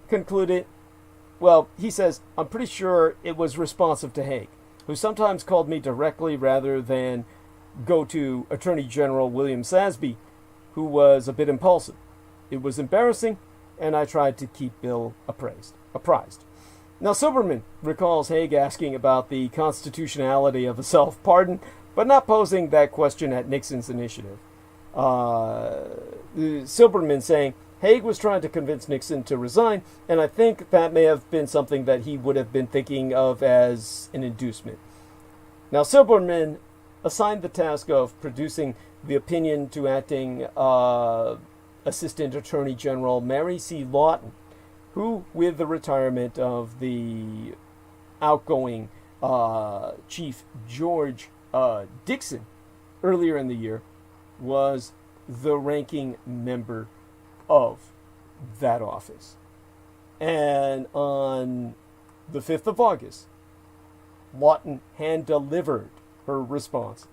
Speaker 1: concluded, well, he says, I'm pretty sure it was responsive to Haig, who sometimes called me directly rather than go to Attorney General William Sasby, who was a bit impulsive. It was embarrassing, and I tried to keep Bill apprised. Now, Silberman recalls Haig asking about the constitutionality of a self-pardon, but not posing that question at Nixon's initiative. Silberman saying, Haig was trying to convince Nixon to resign, and I think that may have been something that he would have been thinking of as an inducement. Now, Silberman assigned the task of producing the opinion to acting Assistant Attorney General Mary C. Lawton, who, with the retirement of the outgoing Chief George Dixon earlier in the year, was the ranking member of that office. And on the 5th of August, Lawton hand-delivered her response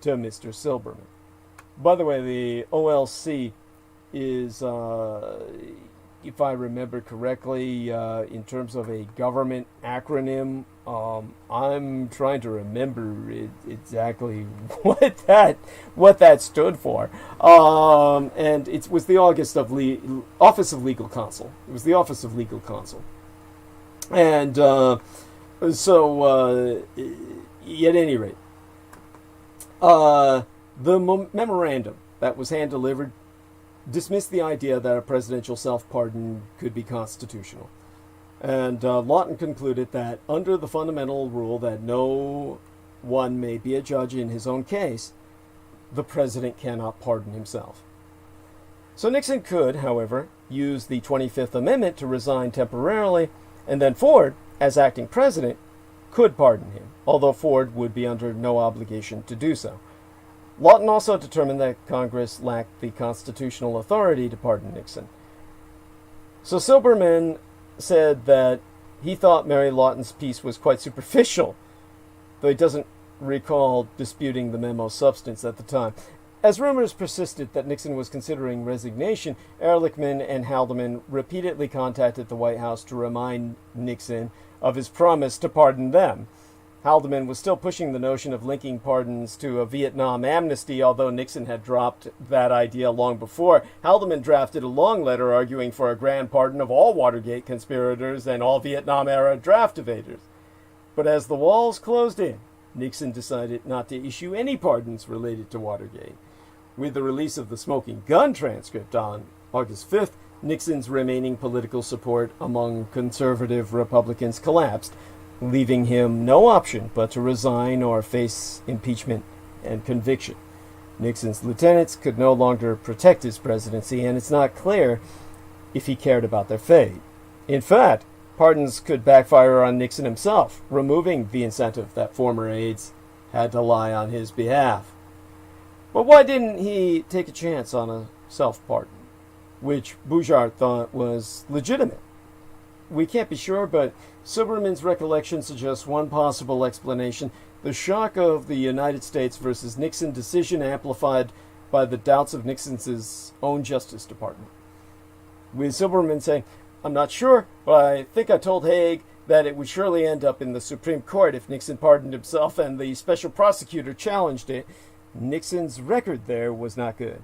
Speaker 1: to Mr. Silberman. By the way, the OLC is, if I remember correctly, in terms of a government acronym, I'm trying to remember exactly what that stood for. And it was the Office of Legal Counsel. It was the Office of Legal Counsel. And so, at any rate, the memorandum that was hand-delivered dismissed the idea that a presidential self-pardon could be constitutional. And Lawton concluded that under the fundamental rule that no one may be a judge in his own case, the president cannot pardon himself. So Nixon could, however, use the 25th Amendment to resign temporarily, and then Ford, as acting president, could pardon him, although Ford would be under no obligation to do so. Lawton also determined that Congress lacked the constitutional authority to pardon Nixon. So Silberman said that he thought Mary Lawton's piece was quite superficial, though he doesn't recall disputing the memo's substance at the time. As rumors persisted that Nixon was considering resignation, Ehrlichman and Haldeman repeatedly contacted the White House to remind Nixon of his promise to pardon them. Haldeman was still pushing the notion of linking pardons to a Vietnam amnesty, although Nixon had dropped that idea long before. Haldeman drafted a long letter arguing for a grand pardon of all Watergate conspirators and all Vietnam-era draft evaders. But as the walls closed in, Nixon decided not to issue any pardons related to Watergate. With the release of the Smoking Gun transcript on August 5th, Nixon's remaining political support among conservative Republicans collapsed, leaving him no option but to resign or face impeachment and conviction. Nixon's lieutenants could no longer protect his presidency, and it's not clear if he cared about their fate. In fact, pardons could backfire on Nixon himself, removing the incentive that former aides had to lie on his behalf. But why didn't he take a chance on a self-pardon, which Bouchard thought was legitimate? We can't be sure, but Silberman's recollection suggests one possible explanation: the shock of the United States versus Nixon decision amplified by the doubts of Nixon's own Justice Department. With Silberman saying, "I'm not sure, but I think I told Haig that it would surely end up in the Supreme Court if Nixon pardoned himself and the special prosecutor challenged it," Nixon's record there was not good.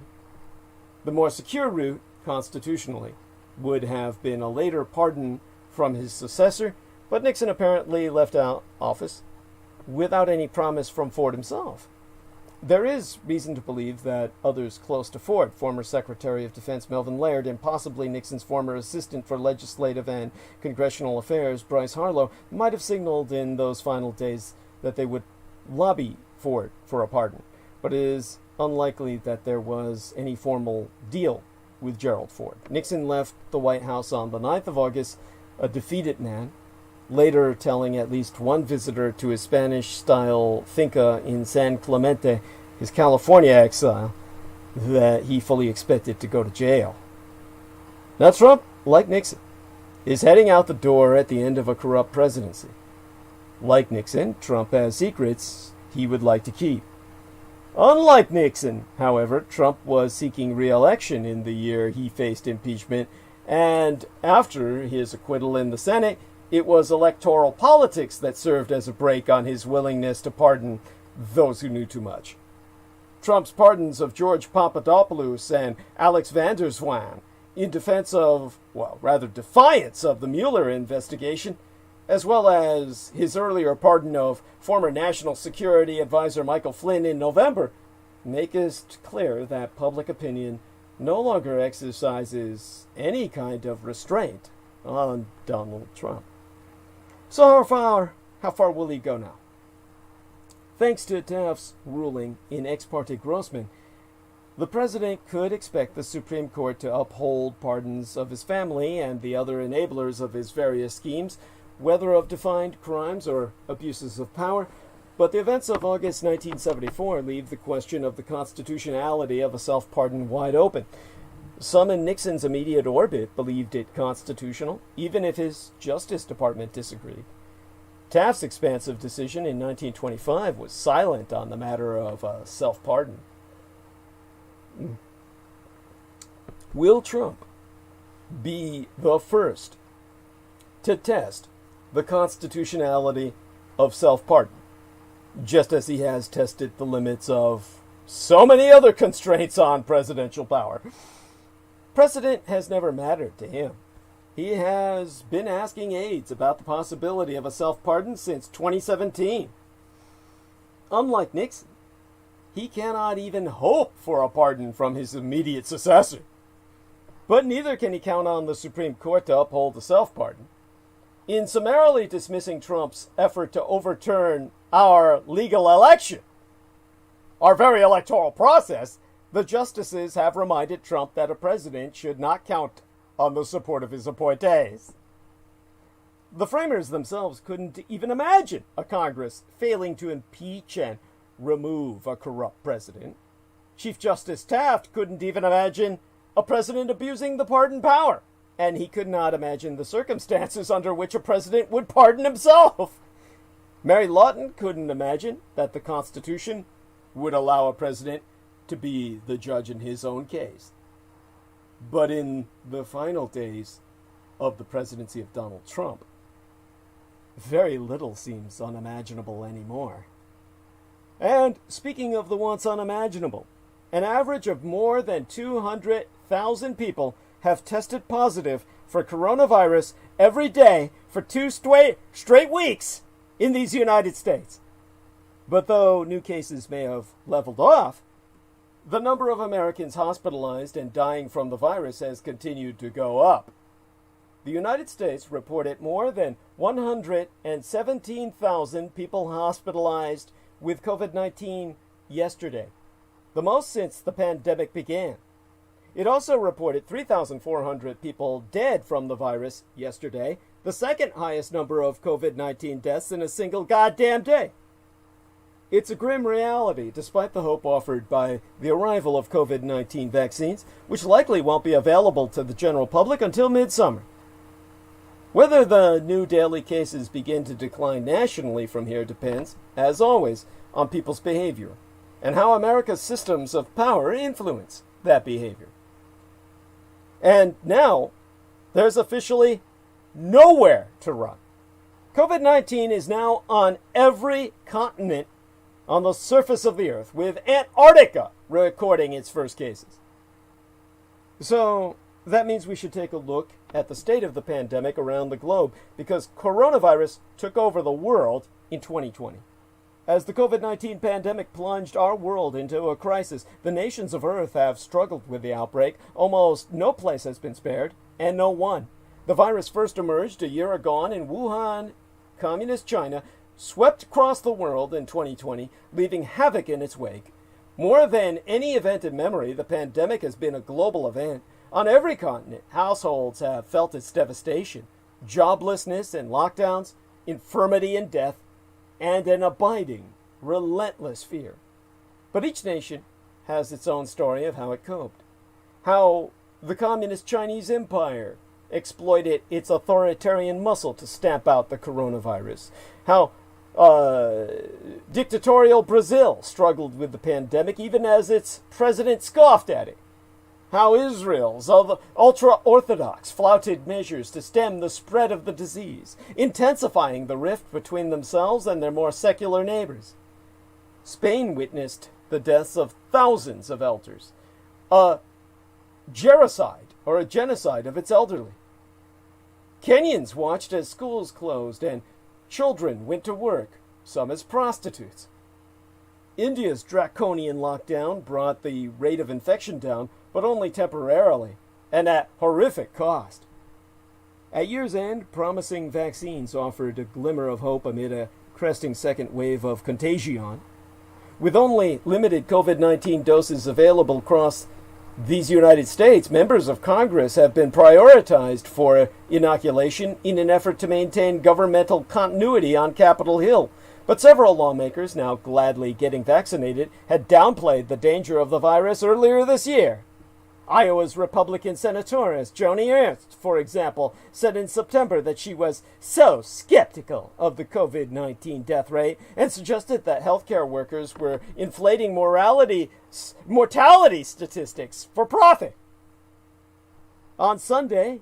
Speaker 1: The more secure route, constitutionally, would have been a later pardon from his successor, but Nixon apparently left out office without any promise from Ford himself. There is reason to believe that others close to Ford, former Secretary of Defense Melvin Laird, and possibly Nixon's former assistant for legislative and congressional affairs, Bryce Harlow, might have signaled in those final days that they would lobby Ford for a pardon, but it is unlikely that there was any formal deal with Gerald Ford. Nixon left the White House on the 9th of August, a defeated man, later telling at least one visitor to his Spanish-style finca in San Clemente, his California exile, that he fully expected to go to jail. Now Trump, like Nixon, is heading out the door at the end of a corrupt presidency. Like Nixon, Trump has secrets he would like to keep. Unlike Nixon, however, Trump was seeking re-election in the year he faced impeachment, and after his acquittal in the Senate, it was electoral politics that served as a brake on his willingness to pardon those who knew too much. Trump's pardons of George Papadopoulos and Alex van der Zwaan in defense of, defiance of the Mueller investigation, as well as his earlier pardon of former National Security Advisor Michael Flynn in November, make it clear that public opinion no longer exercises any kind of restraint on Donald Trump. So how far will he go now? Thanks to Taft's ruling in Ex parte Grossman, the president could expect the Supreme Court to uphold pardons of his family and the other enablers of his various schemes, whether of defined crimes or abuses of power. But the events of August 1974 leave the question of the constitutionality of a self-pardon wide open. Some in Nixon's immediate orbit believed it constitutional, even if his Justice Department disagreed. Taft's expansive decision in 1925 was silent on the matter of self-pardon. Will Trump be the first to test the constitutionality of self-pardon, just as he has tested the limits of so many other constraints on presidential power? Precedent has never mattered to him. He has been asking aides about the possibility of a self-pardon since 2017. Unlike Nixon, he cannot even hope for a pardon from his immediate successor. But neither can he count on the Supreme Court to uphold the self-pardon. In summarily dismissing Trump's effort to overturn our legal election, our very electoral process, the justices have reminded Trump that a president should not count on the support of his appointees. The framers themselves couldn't even imagine a Congress failing to impeach and remove a corrupt president. Chief Justice Taft couldn't even imagine a president abusing the pardon power, and he could not imagine the circumstances under which a president would pardon himself. Mary Lawton couldn't imagine that the Constitution would allow a president to be the judge in his own case. But in the final days of the presidency of Donald Trump, very little seems unimaginable anymore. And speaking of the once unimaginable, an average of more than 200,000 people have tested positive for coronavirus every day for 2 straight weeks in these United States. But though new cases may have leveled off, the number of Americans hospitalized and dying from the virus has continued to go up. The United States reported more than 117,000 people hospitalized with COVID-19 yesterday, the most since the pandemic began. It also reported 3,400 people dead from the virus yesterday, the second highest number of COVID-19 deaths in a single goddamn day. It's a grim reality, despite the hope offered by the arrival of COVID-19 vaccines, which likely won't be available to the general public until midsummer. Whether the new daily cases begin to decline nationally from here depends, as always, on people's behavior, and how America's systems of power influence that behavior. And now, there's officially nowhere to run. COVID-19 is now on every continent on the surface of the earth, with Antarctica recording its first cases. So, that means we should take a look at the state of the pandemic around the globe, because coronavirus took over the world in 2020. As the COVID-19 pandemic plunged our world into a crisis, the nations of Earth have struggled with the outbreak. Almost no place has been spared, and no one. The virus first emerged a year ago in Wuhan, Communist China, swept across the world in 2020, leaving havoc in its wake. More than any event in memory, the pandemic has been a global event. On every continent, households have felt its devastation. Joblessness and lockdowns, infirmity and death, and an abiding, relentless fear. But each nation has its own story of how it coped. How the Communist Chinese Empire exploited its authoritarian muscle to stamp out the coronavirus. How dictatorial Brazil struggled with the pandemic even as its president scoffed at it. How Israel's ultra-Orthodox flouted measures to stem the spread of the disease, intensifying the rift between themselves and their more secular neighbors. Spain witnessed the deaths of thousands of elders, a genocide of its elderly. Kenyans watched as schools closed and children went to work, some as prostitutes. India's draconian lockdown brought the rate of infection down, but only temporarily, and at horrific cost. At year's end, promising vaccines offered a glimmer of hope amid a cresting second wave of contagion. With only limited COVID-19 doses available across these United States, members of Congress have been prioritized for inoculation in an effort to maintain governmental continuity on Capitol Hill. But several lawmakers, now gladly getting vaccinated, had downplayed the danger of the virus earlier this year. Iowa's Republican senatoress Joni Ernst, for example, said in September that she was so skeptical of the COVID-19 death rate and suggested that healthcare workers were inflating mortality statistics for profit. On Sunday,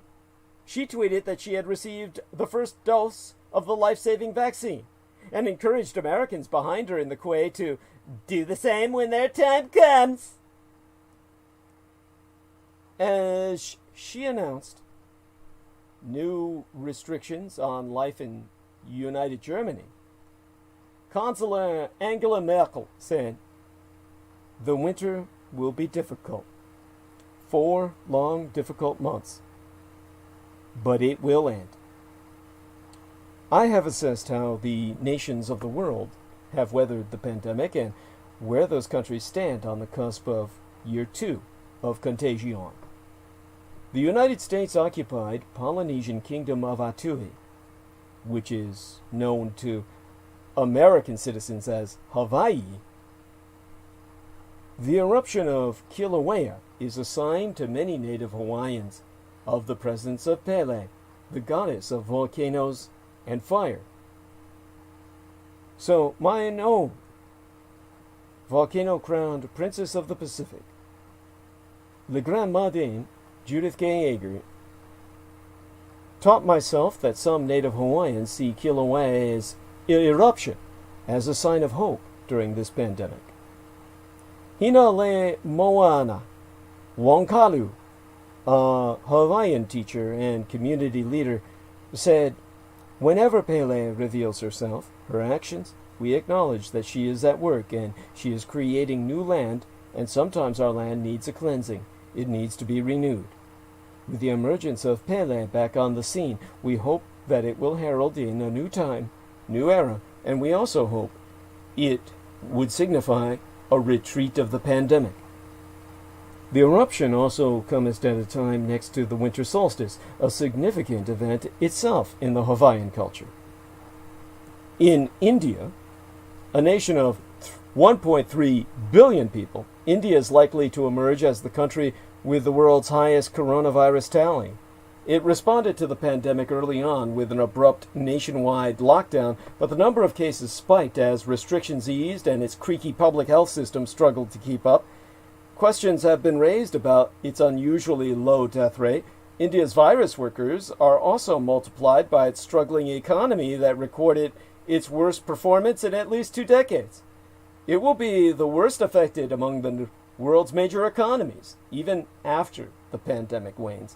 Speaker 1: she tweeted that she had received the first dose of the life-saving vaccine and encouraged Americans behind her in the quay to do the same when their time comes. As she announced new restrictions on life in United Germany, Chancellor Angela Merkel said, "The winter will be difficult. 4 long, difficult months. But it will end." I have assessed how the nations of the world have weathered the pandemic and where those countries stand on the cusp of year 2 of contagion. The United States occupied Polynesian kingdom of Atui, which is known to American citizens as Hawaii, the eruption of Kilauea is a sign to many native Hawaiians of the presence of Pele, the goddess of volcanoes and fire. So, mine own volcano-crowned Princess of the Pacific, Le Grand Madame Judith Gay Yeager, taught myself that some native Hawaiians see Kilauea's eruption as a sign of hope during this pandemic. Hina le Moana Wonkalu, a Hawaiian teacher and community leader, said, "Whenever Pele reveals herself, her actions, we acknowledge that she is at work and she is creating new land, and sometimes our land needs a cleansing. It needs to be renewed. With the emergence of Pele back on the scene, we hope that it will herald in a new time, new era, and we also hope it would signify a retreat of the pandemic." The eruption also comes at a time next to the winter solstice, a significant event itself in the Hawaiian culture. In India, a nation of 1.3 billion people, India is likely to emerge as the country with the world's highest coronavirus tally. It responded to the pandemic early on with an abrupt nationwide lockdown, but the number of cases spiked as restrictions eased and its creaky public health system struggled to keep up. Questions have been raised about its unusually low death rate. India's virus workers are also multiplied by its struggling economy that recorded its worst performance in at least 2 decades. It will be the worst affected among the world's major economies, even after the pandemic wanes.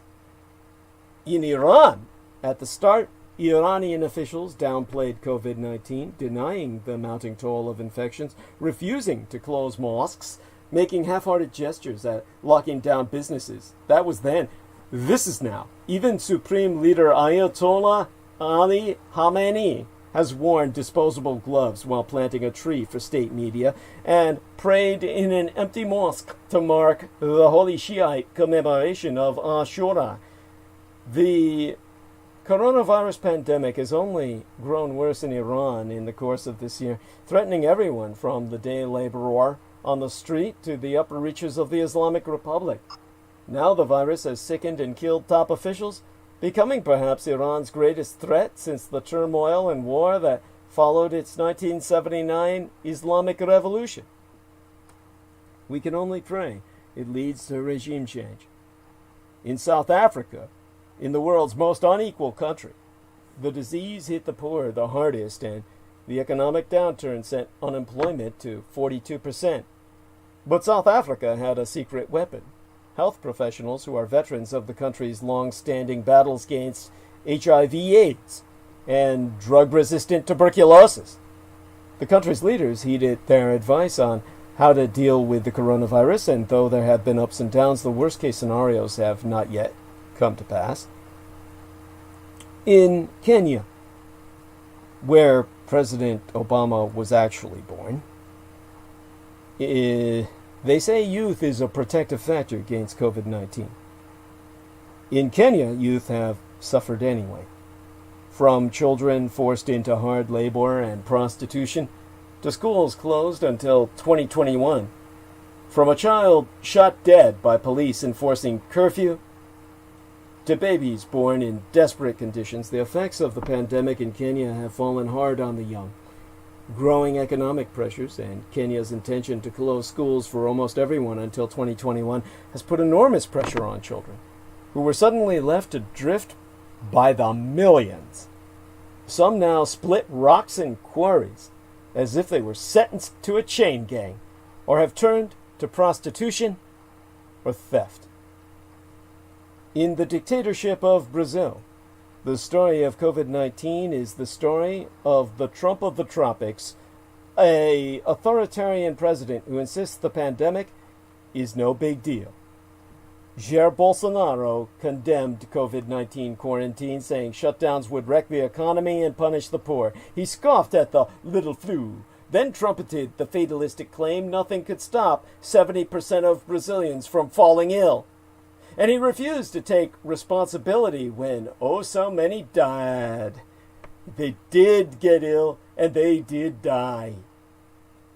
Speaker 1: In Iran, at the start, Iranian officials downplayed COVID-19, denying the mounting toll of infections, refusing to close mosques, making half-hearted gestures at locking down businesses. That was then. This is now. Even Supreme Leader Ayatollah Ali Khamenei has worn disposable gloves while planting a tree for state media and prayed in an empty mosque to mark the Holy Shiite commemoration of Ashura. The coronavirus pandemic has only grown worse in Iran in the course of this year, threatening everyone from the day laborer on the street to the upper reaches of the Islamic Republic. Now the virus has sickened and killed top officials, becoming perhaps Iran's greatest threat since the turmoil and war that followed its 1979 Islamic Revolution. We can only pray it leads to regime change. In South Africa, in the world's most unequal country, the disease hit the poor the hardest, and the economic downturn sent unemployment to 42%. But South Africa had a secret weapon: health professionals who are veterans of the country's long-standing battles against HIV/AIDS and drug-resistant tuberculosis. The country's leaders heeded their advice on how to deal with the coronavirus, and though there have been ups and downs, the worst-case scenarios have not yet come to pass. In Kenya, where President Obama was actually born, they say youth is a protective factor against COVID-19. In Kenya, youth have suffered anyway. From children forced into hard labor and prostitution, to schools closed until 2021. From a child shot dead by police enforcing curfew, to babies born in desperate conditions, the effects of the pandemic in Kenya have fallen hard on the young. Growing economic pressures and Kenya's intention to close schools for almost everyone until 2021 has put enormous pressure on children, who were suddenly left to drift by the millions. Some now split rocks in quarries as if they were sentenced to a chain gang, or have turned to prostitution or theft. In the dictatorship of Brazil, the story of COVID-19 is the story of the Trump of the tropics, an authoritarian president who insists the pandemic is no big deal. Jair Bolsonaro condemned COVID-19 quarantine, saying shutdowns would wreck the economy and punish the poor. He scoffed at the little flu, then trumpeted the fatalistic claim nothing could stop 70% of Brazilians from falling ill. And he refused to take responsibility when oh so many died. They did get ill, and they did die.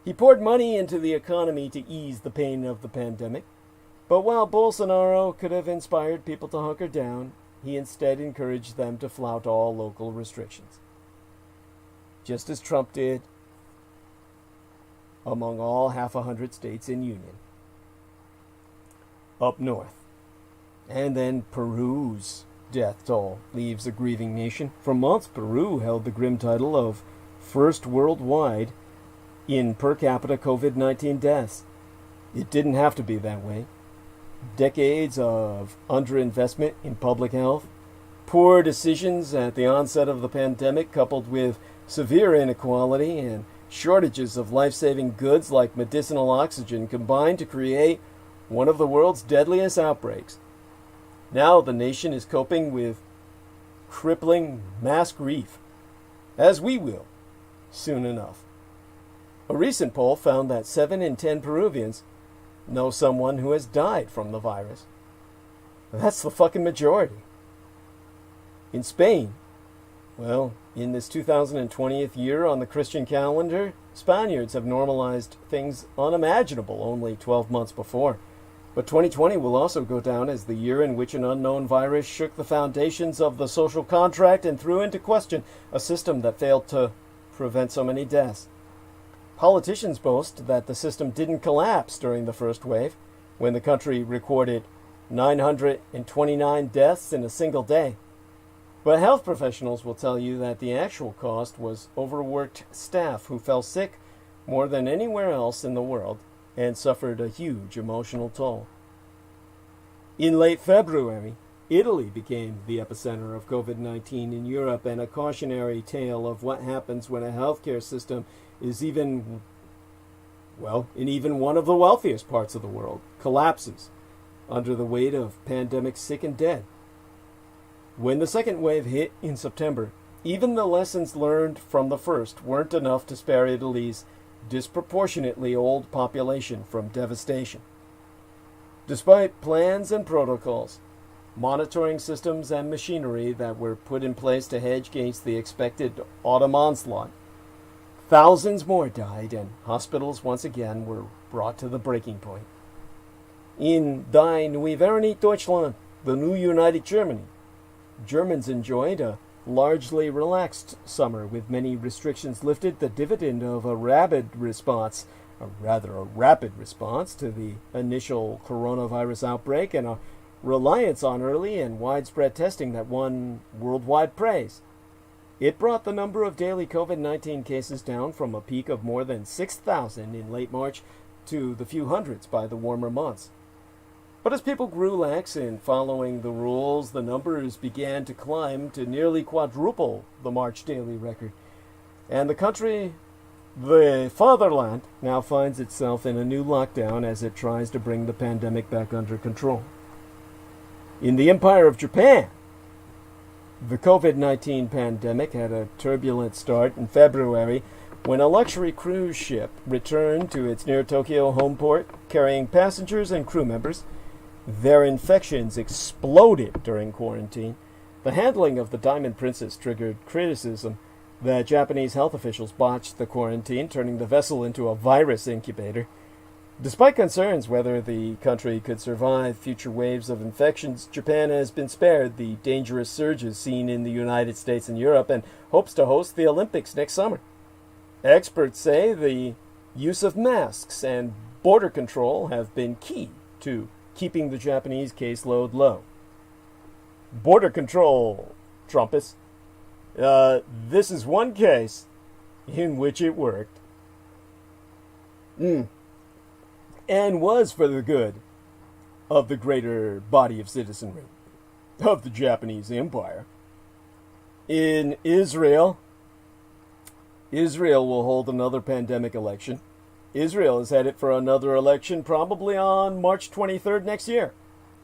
Speaker 1: He poured money into the economy to ease the pain of the pandemic. But while Bolsonaro could have inspired people to hunker down, he instead encouraged them to flout all local restrictions. Just as Trump did among all 100 states in Union. Up north. And then Peru's death toll leaves a grieving nation. For months, Peru held the grim title of first worldwide in per capita COVID-19 deaths. It didn't have to be that way. Decades of underinvestment in public health, poor decisions at the onset of the pandemic coupled with severe inequality and shortages of life-saving goods like medicinal oxygen combined to create one of the world's deadliest outbreaks. Now the nation is coping with crippling mass grief, as we will, soon enough. A recent poll found that 7 in 10 Peruvians know someone who has died from the virus. That's the fucking majority. In Spain, well, in this 2020th year on the Christian calendar, Spaniards have normalized things unimaginable only 12 months before. But 2020 will also go down as the year in which an unknown virus shook the foundations of the social contract and threw into question a system that failed to prevent so many deaths. Politicians boast that the system didn't collapse during the first wave, when the country recorded 929 deaths in a single day. But health professionals will tell you that the actual cost was overworked staff who fell sick more than anywhere else in the world and suffered a huge emotional toll. In late February, Italy became the epicenter of COVID-19 in Europe, and a cautionary tale of what happens when a healthcare system is in even one of the wealthiest parts of the world, collapses under the weight of pandemic sick and dead. When the second wave hit in September, even the lessons learned from the first weren't enough to spare Italy's disproportionately old population from devastation. Despite plans and protocols, monitoring systems and machinery that were put in place to hedge against the expected autumn onslaught, thousands more died and hospitals once again were brought to the breaking point. In Die Neue Deutschland, the new United Germany, Germans enjoyed a largely relaxed summer with many restrictions lifted, the dividend of a rapid response to the initial coronavirus outbreak and a reliance on early and widespread testing that won worldwide praise. It brought the number of daily COVID-19 cases down from a peak of more than 6,000 in late March to the few hundreds by the warmer months. But as people grew lax in following the rules, the numbers began to climb to nearly quadruple the March daily record. And the country, the fatherland, now finds itself in a new lockdown as it tries to bring the pandemic back under control. In the Empire of Japan, the COVID-19 pandemic had a turbulent start in February when a luxury cruise ship returned to its near Tokyo home port carrying passengers and crew members. Their infections exploded during quarantine. The handling of the Diamond Princess triggered criticism that Japanese health officials botched the quarantine, turning the vessel into a virus incubator. Despite concerns whether the country could survive future waves of infections, Japan has been spared the dangerous surges seen in the United States and Europe and hopes to host the Olympics next summer. Experts say the use of masks and border control have been key to keeping the Japanese caseload low. Border control, Trumpus. This is one case in which it worked. And was for the good of the greater body of citizenry of the Japanese Empire. In Israel will hold another pandemic election. Israel is headed for another election probably on March 23rd next year.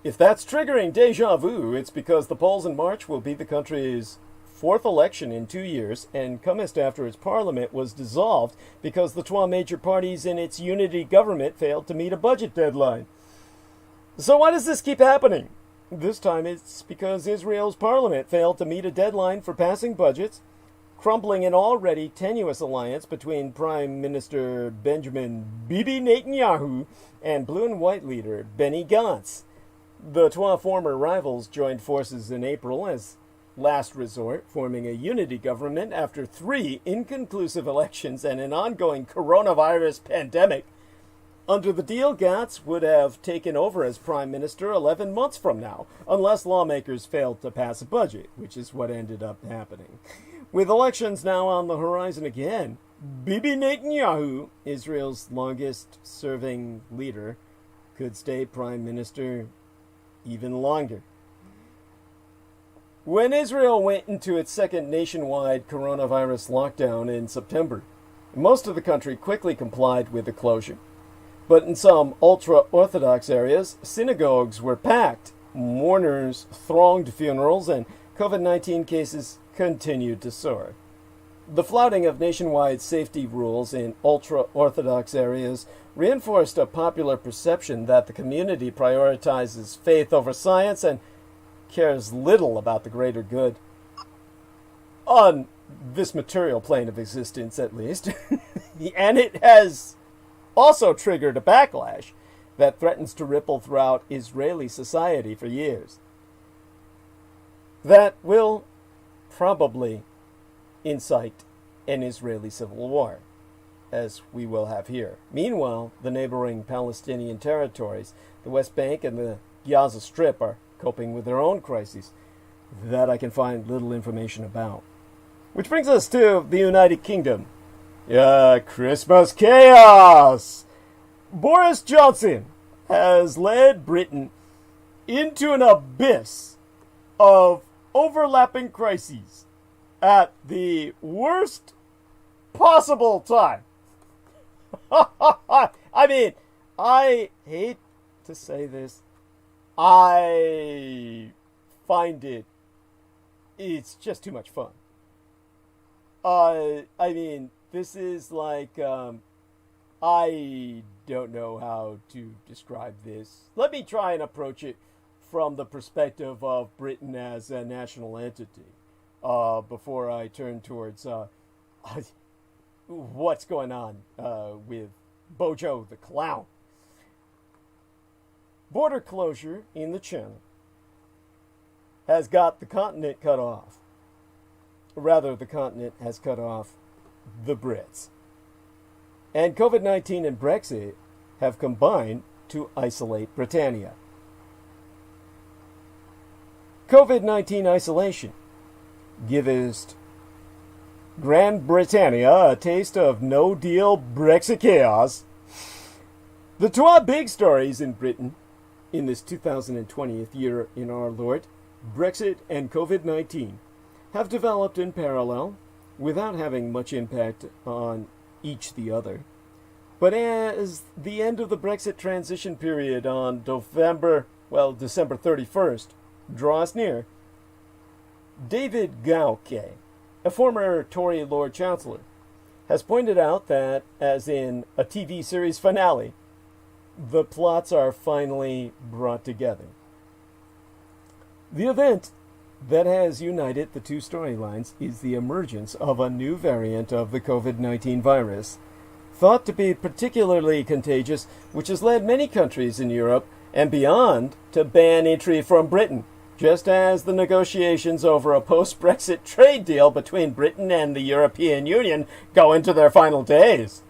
Speaker 1: If that's triggering deja vu, it's because the polls in March will be the country's fourth election in 2 years, and comest after its parliament was dissolved because the 12 major parties in its unity government failed to meet a budget deadline. So why does this keep happening? This time it's because Israel's parliament failed to meet a deadline for passing budgets, crumbling an already tenuous alliance between Prime Minister Benjamin Bibi Netanyahu and blue and white leader Benny Gantz. The two former rivals joined forces in April as last resort, forming a unity government after 3 inconclusive elections and an ongoing coronavirus pandemic. Under the deal, Gantz would have taken over as Prime Minister 11 months from now, unless lawmakers failed to pass a budget, which is what ended up happening. With elections now on the horizon again, Bibi Netanyahu, Israel's longest-serving leader, could stay Prime Minister even longer. When Israel went into its second nationwide coronavirus lockdown in September, most of the country quickly complied with the closure. But in some ultra-Orthodox areas, synagogues were packed, mourners thronged funerals, and COVID-19 cases continued to soar. The flouting of nationwide safety rules in ultra-Orthodox areas reinforced a popular perception that the community prioritizes faith over science and cares little about the greater good. On this material plane of existence, at least. And it has also triggered a backlash that threatens to ripple throughout Israeli society for years. That will probably incite an Israeli civil war, as we will have here. Meanwhile, the neighboring Palestinian territories, the West Bank and the Gaza Strip, are coping with their own crises that I can find little information about. Which brings us to the United Kingdom. Christmas chaos! Boris Johnson has led Britain into an abyss of overlapping crises at the worst possible time. I mean, I hate to say this. I find it's just too much fun. I mean, this is like, I don't know how to describe this. Let me try and approach it from the perspective of Britain as a national entity, before I turn towards what's going on with Bojo the Clown. Border closure in the Channel has got the continent cut off. Rather, the continent has cut off the Brits. And COVID-19 and Brexit have combined to isolate Britannia. COVID-19 isolation giveth Grand Britannia a taste of no-deal Brexit chaos. The two big stories in Britain in this 2020th year in our Lord, Brexit and COVID-19, have developed in parallel without having much impact on each the other. But as the end of the Brexit transition period on December 31st draws near, David Gauke, a former Tory Lord Chancellor, has pointed out that, as in a TV series finale, the plots are finally brought together. The event that has united the two storylines is the emergence of a new variant of the COVID-19 virus, thought to be particularly contagious, which has led many countries in Europe and beyond to ban entry from Britain, just as the negotiations over a post-Brexit trade deal between Britain and the European Union go into their final days.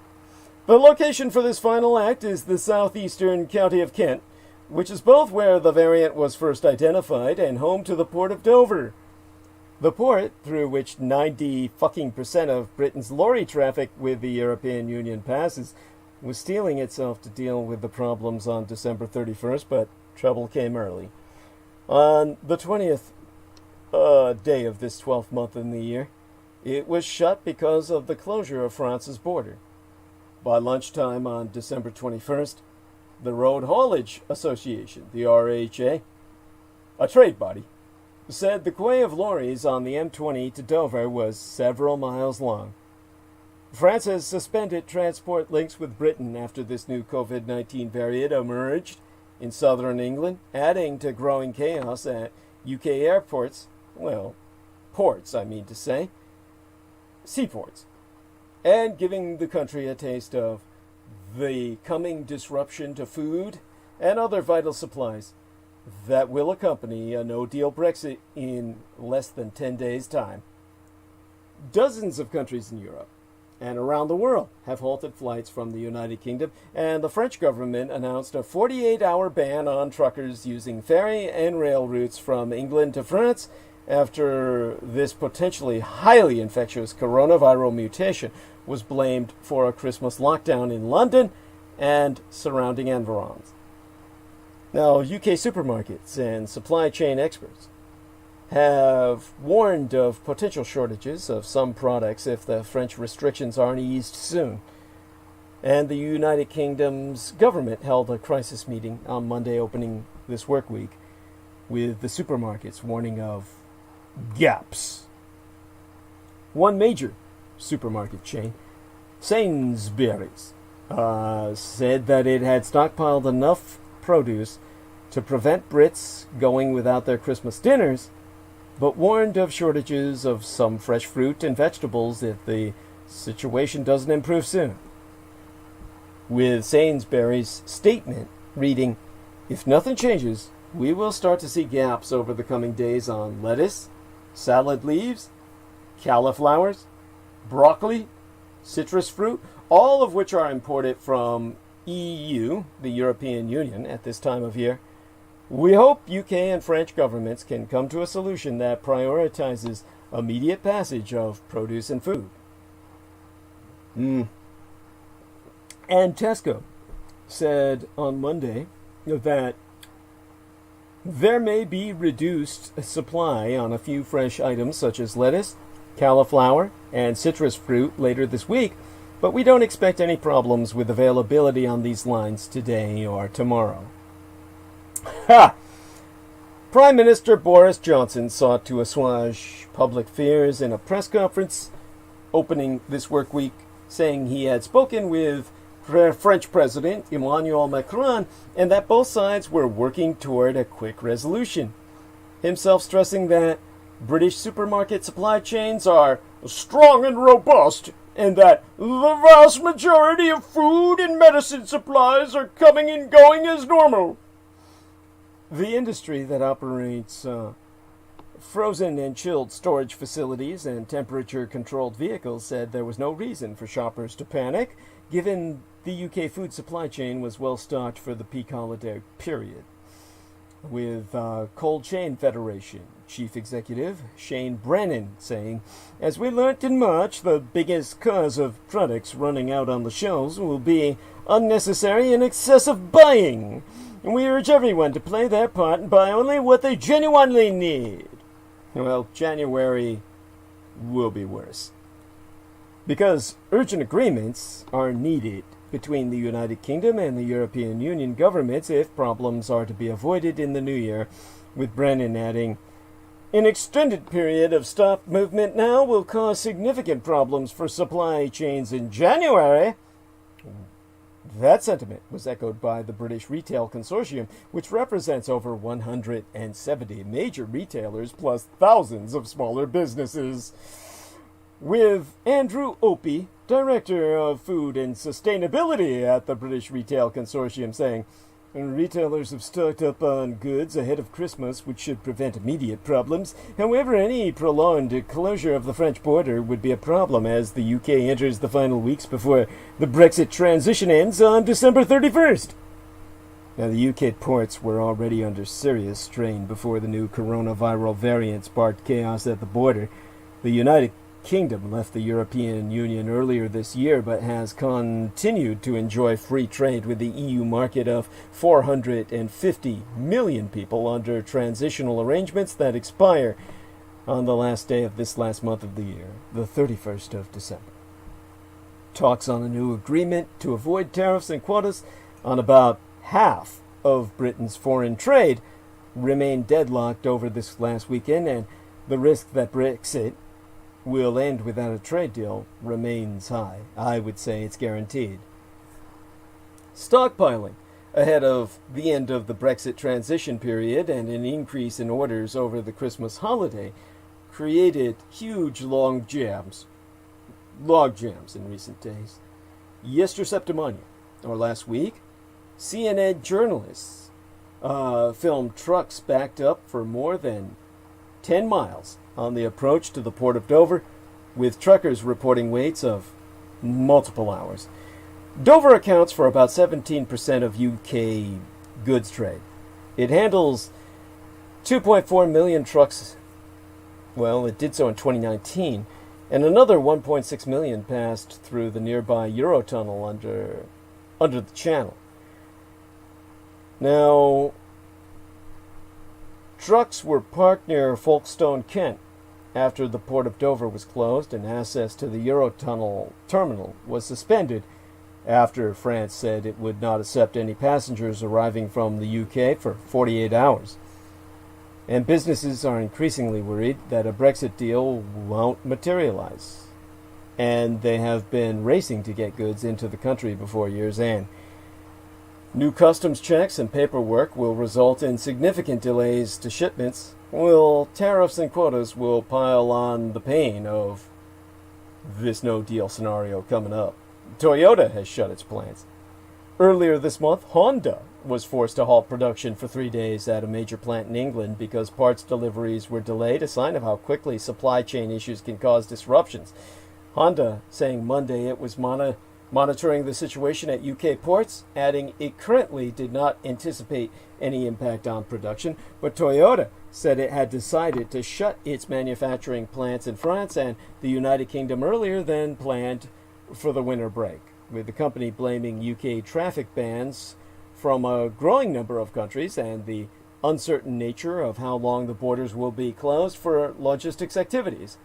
Speaker 1: The location for this final act is the southeastern county of Kent, which is both where the variant was first identified and home to the port of Dover. The port, through which 90% of Britain's lorry traffic with the European Union passes, was steeling itself to deal with the problems on December 31st, but trouble came early. On the 20th day of this 12th month in the year, it was shut because of the closure of France's border. By lunchtime on December 21st, the Road Haulage Association, the RHA, a trade body, said the quay of lorries on the M20 to Dover was several miles long. France has suspended transport links with Britain after this new COVID-19 variant emerged in southern England, adding to growing chaos at UK airports, ports I mean to say. seaports, and giving the country a taste of the coming disruption to food and other vital supplies that will accompany a no-deal Brexit in less than 10 days' time. Dozens of countries in Europe and around the world have halted flights from the United Kingdom, and the French government announced a 48-hour ban on truckers using ferry and rail routes from England to France after this potentially highly infectious coronavirus mutation was blamed for a Christmas lockdown in London and surrounding environs. Now, UK supermarkets and supply chain experts have warned of potential shortages of some products if the French restrictions aren't eased soon. And the United Kingdom's government held a crisis meeting on Monday opening this work week, with the supermarkets warning of gaps. One major supermarket chain, Sainsbury's, said that it had stockpiled enough produce to prevent Brits going without their Christmas dinners, but warned of shortages of some fresh fruit and vegetables if the situation doesn't improve soon. With Sainsbury's statement reading, "If nothing changes, we will start to see gaps over the coming days on lettuce, salad leaves, cauliflowers, broccoli, citrus fruit, all of which are imported from EU, the European Union, at this time of year. We hope UK and French governments can come to a solution that prioritizes immediate passage of produce and food." And Tesco said on Monday that there may be reduced supply on a few fresh items such as lettuce, cauliflower, and citrus fruit later this week, but we don't expect any problems with availability on these lines today or tomorrow. Ha! Prime Minister Boris Johnson sought to assuage public fears in a press conference opening this work week, saying he had spoken with French President Emmanuel Macron and that both sides were working toward a quick resolution, himself stressing that British supermarket supply chains are strong and robust, and that the vast majority of food and medicine supplies are coming and going as normal. The industry that operates frozen and chilled storage facilities and temperature-controlled vehicles said there was no reason for shoppers to panic, given the UK food supply chain was well stocked for the peak holiday period. With Cold Chain Federation Chief Executive Shane Brennan saying, "As we learnt in March, the biggest cause of products running out on the shelves will be unnecessary and excessive buying. We urge everyone to play their part and buy only what they genuinely need." Well, January will be worse, because urgent agreements are needed between the United Kingdom and the European Union governments if problems are to be avoided in the new year, with Brennan adding, "An extended period of stop movement now will cause significant problems for supply chains in January." That sentiment was echoed by the British Retail Consortium, which represents over 170 major retailers plus thousands of smaller businesses. With Andrew Opie, Director of Food and Sustainability at the British Retail Consortium, saying, "Retailers have stocked up on goods ahead of Christmas, which should prevent immediate problems. However, any prolonged closure of the French border would be a problem as the UK enters the final weeks before the Brexit transition ends on December 31st. Now, the UK ports were already under serious strain before the new coronavirus variant sparked chaos at the border. The United Kingdom left the European Union earlier this year, but has continued to enjoy free trade with the EU market of 450 million people under transitional arrangements that expire on the last day of this last month of the year, the 31st of December. Talks on a new agreement to avoid tariffs and quotas on about half of Britain's foreign trade remained deadlocked over this last weekend, and the risk that Brexit will end without a trade deal remains high. I would say it's guaranteed. Stockpiling ahead of the end of the Brexit transition period and an increase in orders over the Christmas holiday created huge long jams log jams in recent days. Yesterday, or last week, CNN journalists filmed trucks backed up for more than 10 miles on the approach to the port of Dover, with truckers reporting waits of multiple hours. Dover accounts for about 17% of UK goods trade. It handles 2.4 million trucks. Well, it did so in 2019, and another 1.6 million passed through the nearby Eurotunnel under the channel. Now, trucks were parked near Folkestone, Kent, after the port of Dover was closed and access to the Eurotunnel terminal was suspended after France said it would not accept any passengers arriving from the UK for 48 hours. And businesses are increasingly worried that a Brexit deal won't materialize, and they have been racing to get goods into the country before year's end. New customs checks and paperwork will result in significant delays to shipments, while tariffs and quotas will pile on the pain of this no-deal scenario coming up. Toyota has shut its plants. Earlier this month, Honda was forced to halt production for 3 days at a major plant in England because parts deliveries were delayed, a sign of how quickly supply chain issues can cause disruptions. Honda saying Monday it was monitoring the situation at UK ports, adding it currently did not anticipate any impact on production, but Toyota said it had decided to shut its manufacturing plants in France and the United Kingdom earlier than planned for the winter break, with the company blaming UK traffic bans from a growing number of countries and the uncertain nature of how long the borders will be closed for logistics activities.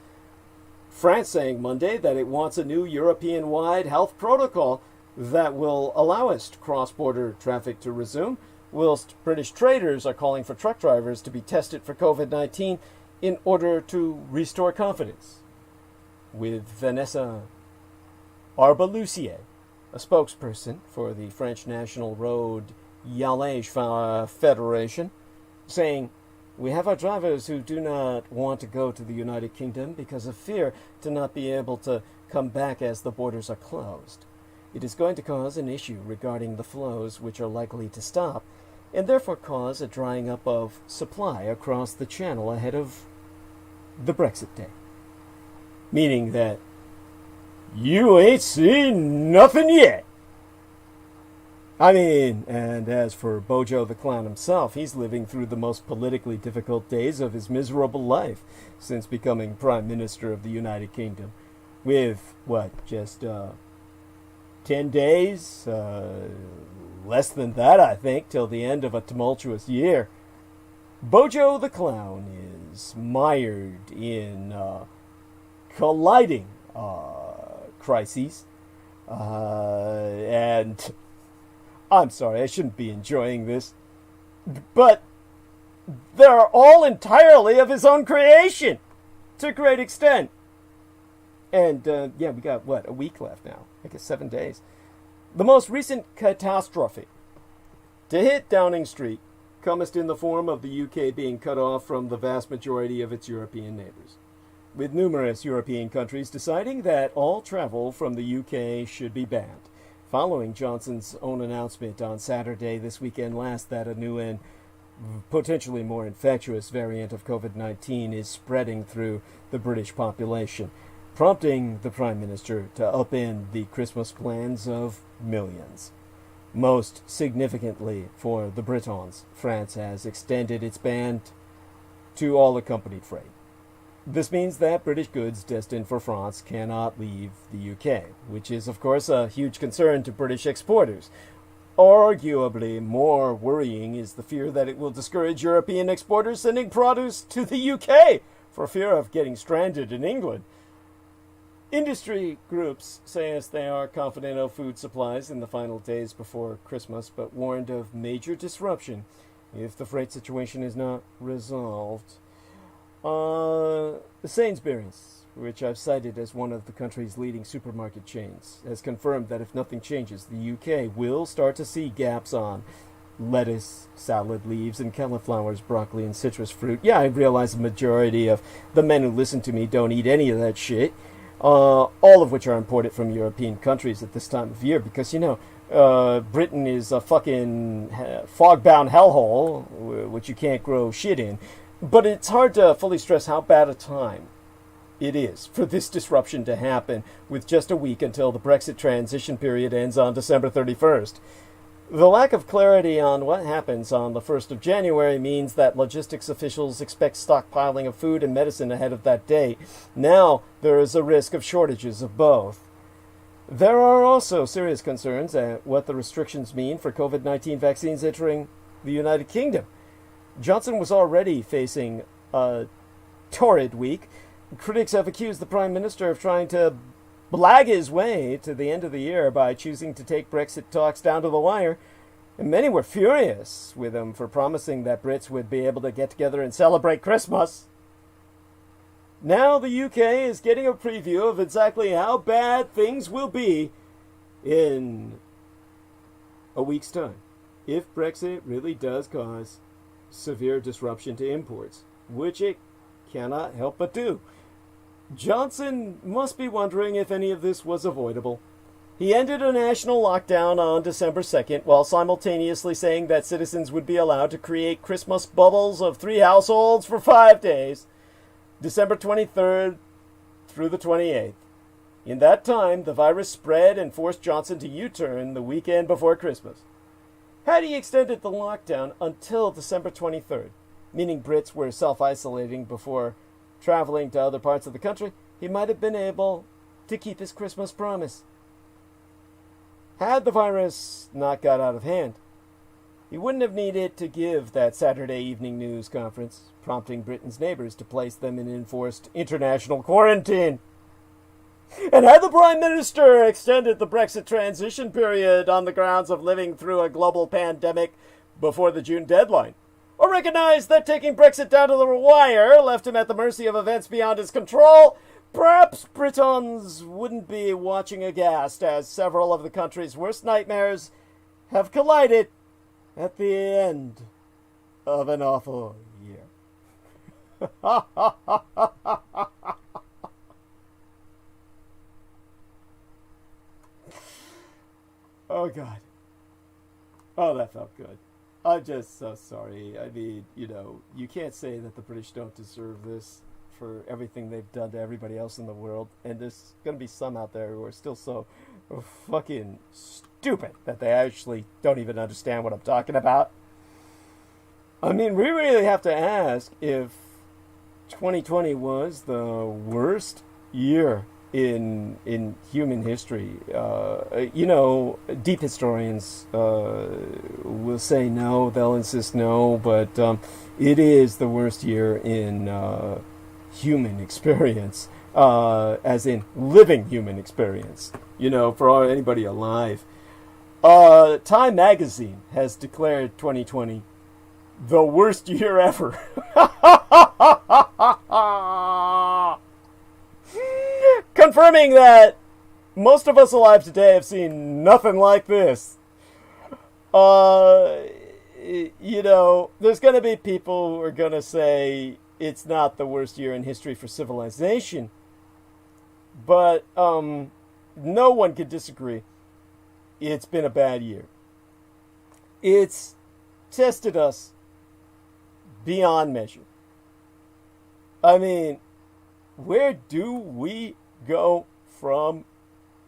Speaker 1: France saying Monday that it wants a new European-wide health protocol that will allow its cross-border traffic to resume, whilst British traders are calling for truck drivers to be tested for COVID-19 in order to restore confidence. With Vanessa Arbalusier, a spokesperson for the French National Road Yallage Federation, saying, "We have our drivers who do not want to go to the United Kingdom because of fear to not be able to come back as the borders are closed. It is going to cause an issue regarding the flows which are likely to stop, and therefore cause a drying up of supply across the channel ahead of the Brexit day." Meaning that you ain't seen nothing yet. I mean, and as for Bojo the Clown himself, he's living through the most politically difficult days of his miserable life since becoming Prime Minister of the United Kingdom. With, just 10 days? Less than that, I think, till the end of a tumultuous year. Bojo the Clown is mired in colliding crises. And I'm sorry, I shouldn't be enjoying this, but they're all entirely of his own creation, to a great extent. And, we got, a week left now? I guess 7 days. The most recent catastrophe to hit Downing Street cometh in the form of the UK being cut off from the vast majority of its European neighbors, with numerous European countries deciding that all travel from the UK should be banned, following Johnson's own announcement on Saturday this weekend last that a new and potentially more infectious variant of COVID-19 is spreading through the British population, prompting the Prime Minister to upend the Christmas plans of millions. Most significantly for the Britons, France has extended its ban to all accompanied freight. This means that British goods destined for France cannot leave the UK, which is, of course, a huge concern to British exporters. Arguably more worrying is the fear that it will discourage European exporters sending produce to the UK for fear of getting stranded in England. Industry groups say as they are confident of food supplies in the final days before Christmas, but warned of major disruption if the freight situation is not resolved. Sainsbury's, which I've cited as one of the country's leading supermarket chains, has confirmed that if nothing changes, the UK will start to see gaps on lettuce, salad leaves, and cauliflowers, broccoli, and citrus fruit. Yeah, I realize the majority of the men who listen to me don't eat any of that shit, all of which are imported from European countries at this time of year, because, Britain is a fucking fog-bound hellhole, which you can't grow shit in. But it's hard to fully stress how bad a time it is for this disruption to happen with just a week until the Brexit transition period ends on December 31st. The lack of clarity on what happens on the 1st of January means that logistics officials expect stockpiling of food and medicine ahead of that date. Now there is a risk of shortages of both. There are also serious concerns at what the restrictions mean for COVID-19 vaccines entering the United Kingdom. Johnson was already facing a torrid week. Critics have accused the Prime Minister of trying to blag his way to the end of the year by choosing to take Brexit talks down to the wire. And many were furious with him for promising that Brits would be able to get together and celebrate Christmas. Now the UK is getting a preview of exactly how bad things will be in a week's time, if Brexit really does cause severe disruption to imports, which it cannot help but do. Johnson must be wondering if any of this was avoidable. He ended a national lockdown on December 2nd, while simultaneously saying that citizens would be allowed to create Christmas bubbles of 3 households for 5 days, December 23rd through the 28th. In that time, the virus spread and forced Johnson to U-turn the weekend before Christmas. Had he extended the lockdown until December 23rd, meaning Brits were self-isolating before traveling to other parts of the country, he might have been able to keep his Christmas promise. Had the virus not got out of hand, he wouldn't have needed to give that Saturday evening news conference, prompting Britain's neighbors to place them in enforced international quarantine. And had the Prime Minister extended the Brexit transition period on the grounds of living through a global pandemic before the June deadline, or recognized that taking Brexit down to the wire left him at the mercy of events beyond his control, perhaps Britons wouldn't be watching aghast as several of the country's worst nightmares have collided at the end of an awful year. Oh, God. Oh, that felt good. I'm just so sorry. I mean, you can't say that the British don't deserve this for everything they've done to everybody else in the world. And there's going to be some out there who are still so fucking stupid that they actually don't even understand what I'm talking about. I mean, we really have to ask if 2020 was the worst year in human history. Deep historians will say no, they'll insist no, but it is the worst year in human experience, as in living human experience, for anybody alive. Time magazine has declared 2020 the worst year ever. Confirming that most of us alive today have seen nothing like this. There's going to be people who are going to say it's not the worst year in history for civilization. But no one can disagree. It's been a bad year. It's tested us beyond measure. I mean, where do we go from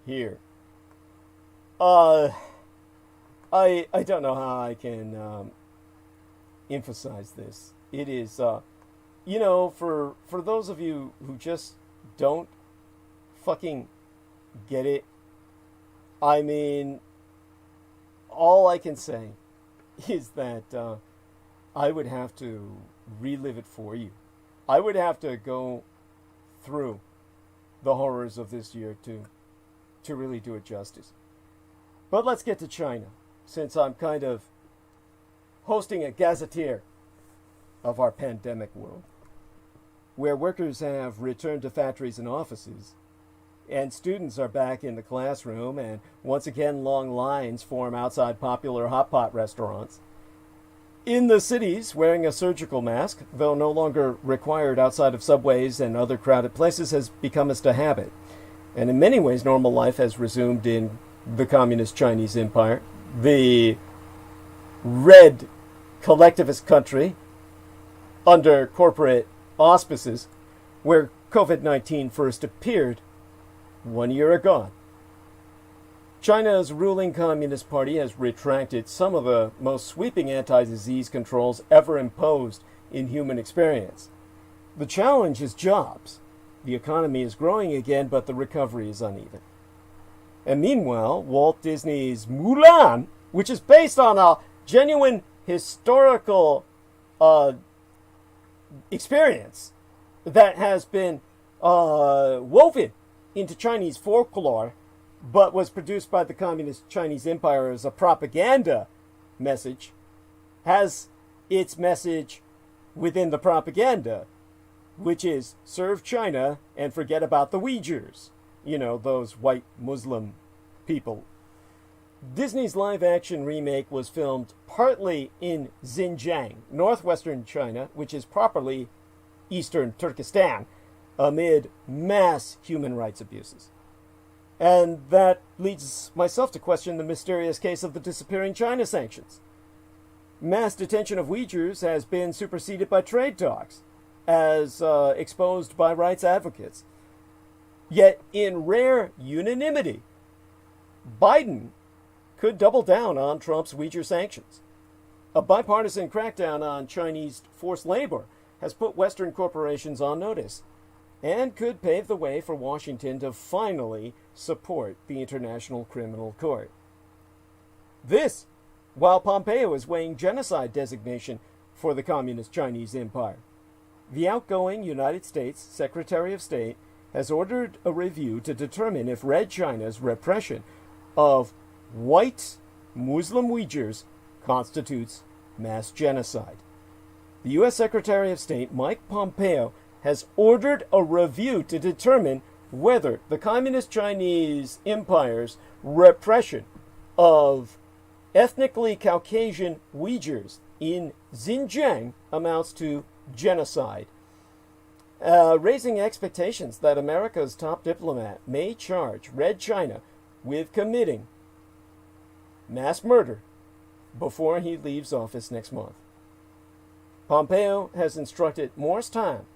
Speaker 1: here? I don't know how I can emphasize this. It is, for those of you who just don't fucking get it, I mean, all I can say is that I would have to relive it for you. I would have to go through the horrors of this year to really do it justice. But let's get to China, since I'm kind of hosting a gazetteer of our pandemic world, where workers have returned to factories and offices, and students are back in the classroom, and once again long lines form outside popular hot pot restaurants. In the cities, wearing a surgical mask, though no longer required outside of subways and other crowded places, has become a habit. And in many ways, normal life has resumed in the Communist Chinese Empire, the red collectivist country under corporate auspices, where COVID-19 first appeared 1 year ago. China's ruling Communist Party has retracted some of the most sweeping anti-disease controls ever imposed in human experience. The challenge is jobs. The economy is growing again, but the recovery is uneven. And meanwhile, Walt Disney's Mulan, which is based on a genuine historical experience that has been woven into Chinese folklore, but was produced by the Communist Chinese Empire as a propaganda message, has its message within the propaganda, which is serve China and forget about the Uyghurs, those white Muslim people. Disney's live-action remake was filmed partly in Xinjiang, northwestern China, which is properly eastern Turkestan, amid mass human rights abuses. And that leads myself to question the mysterious case of the disappearing China sanctions. Mass detention of Uyghurs has been superseded by trade talks, as exposed by rights advocates. Yet, in rare unanimity, Biden could double down on Trump's Uyghur sanctions. A bipartisan crackdown on Chinese forced labor has put Western corporations on notice, and could pave the way for Washington to finally support the International Criminal Court. This, while Pompeo is weighing genocide designation for the Communist Chinese Empire. The outgoing United States Secretary of State has ordered a review to determine if Red China's repression of white Muslim Uyghurs constitutes mass genocide. The U.S. Secretary of State, Mike Pompeo, has ordered a review to determine whether the Communist Chinese Empire's repression of ethnically Caucasian Uyghurs in Xinjiang amounts to genocide, raising expectations that America's top diplomat may charge Red China with committing mass murder before he leaves office next month. Pompeo has instructed Morris Time,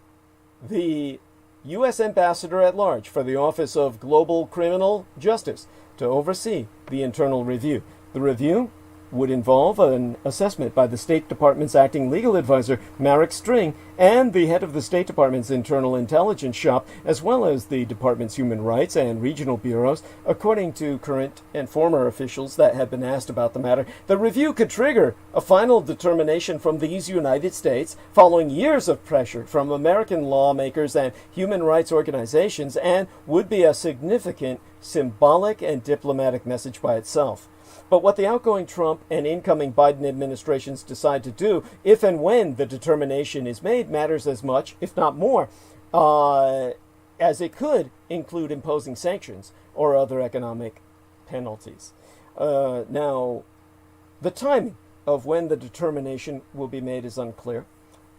Speaker 1: the U.S. Ambassador at Large for the Office of Global Criminal Justice, to oversee the internal review. The review would involve an assessment by the State Department's acting legal advisor, Marek String, and the head of the State Department's internal intelligence shop, as well as the department's human rights and regional bureaus, according to current and former officials that have been asked about the matter. The review could trigger a final determination from these United States, following years of pressure from American lawmakers and human rights organizations, and would be a significant symbolic and diplomatic message by itself. But what the outgoing Trump and incoming Biden administrations decide to do, if and when the determination is made, matters as much, if not more, as it could include imposing sanctions or other economic penalties. Now, the timing of when the determination will be made is unclear.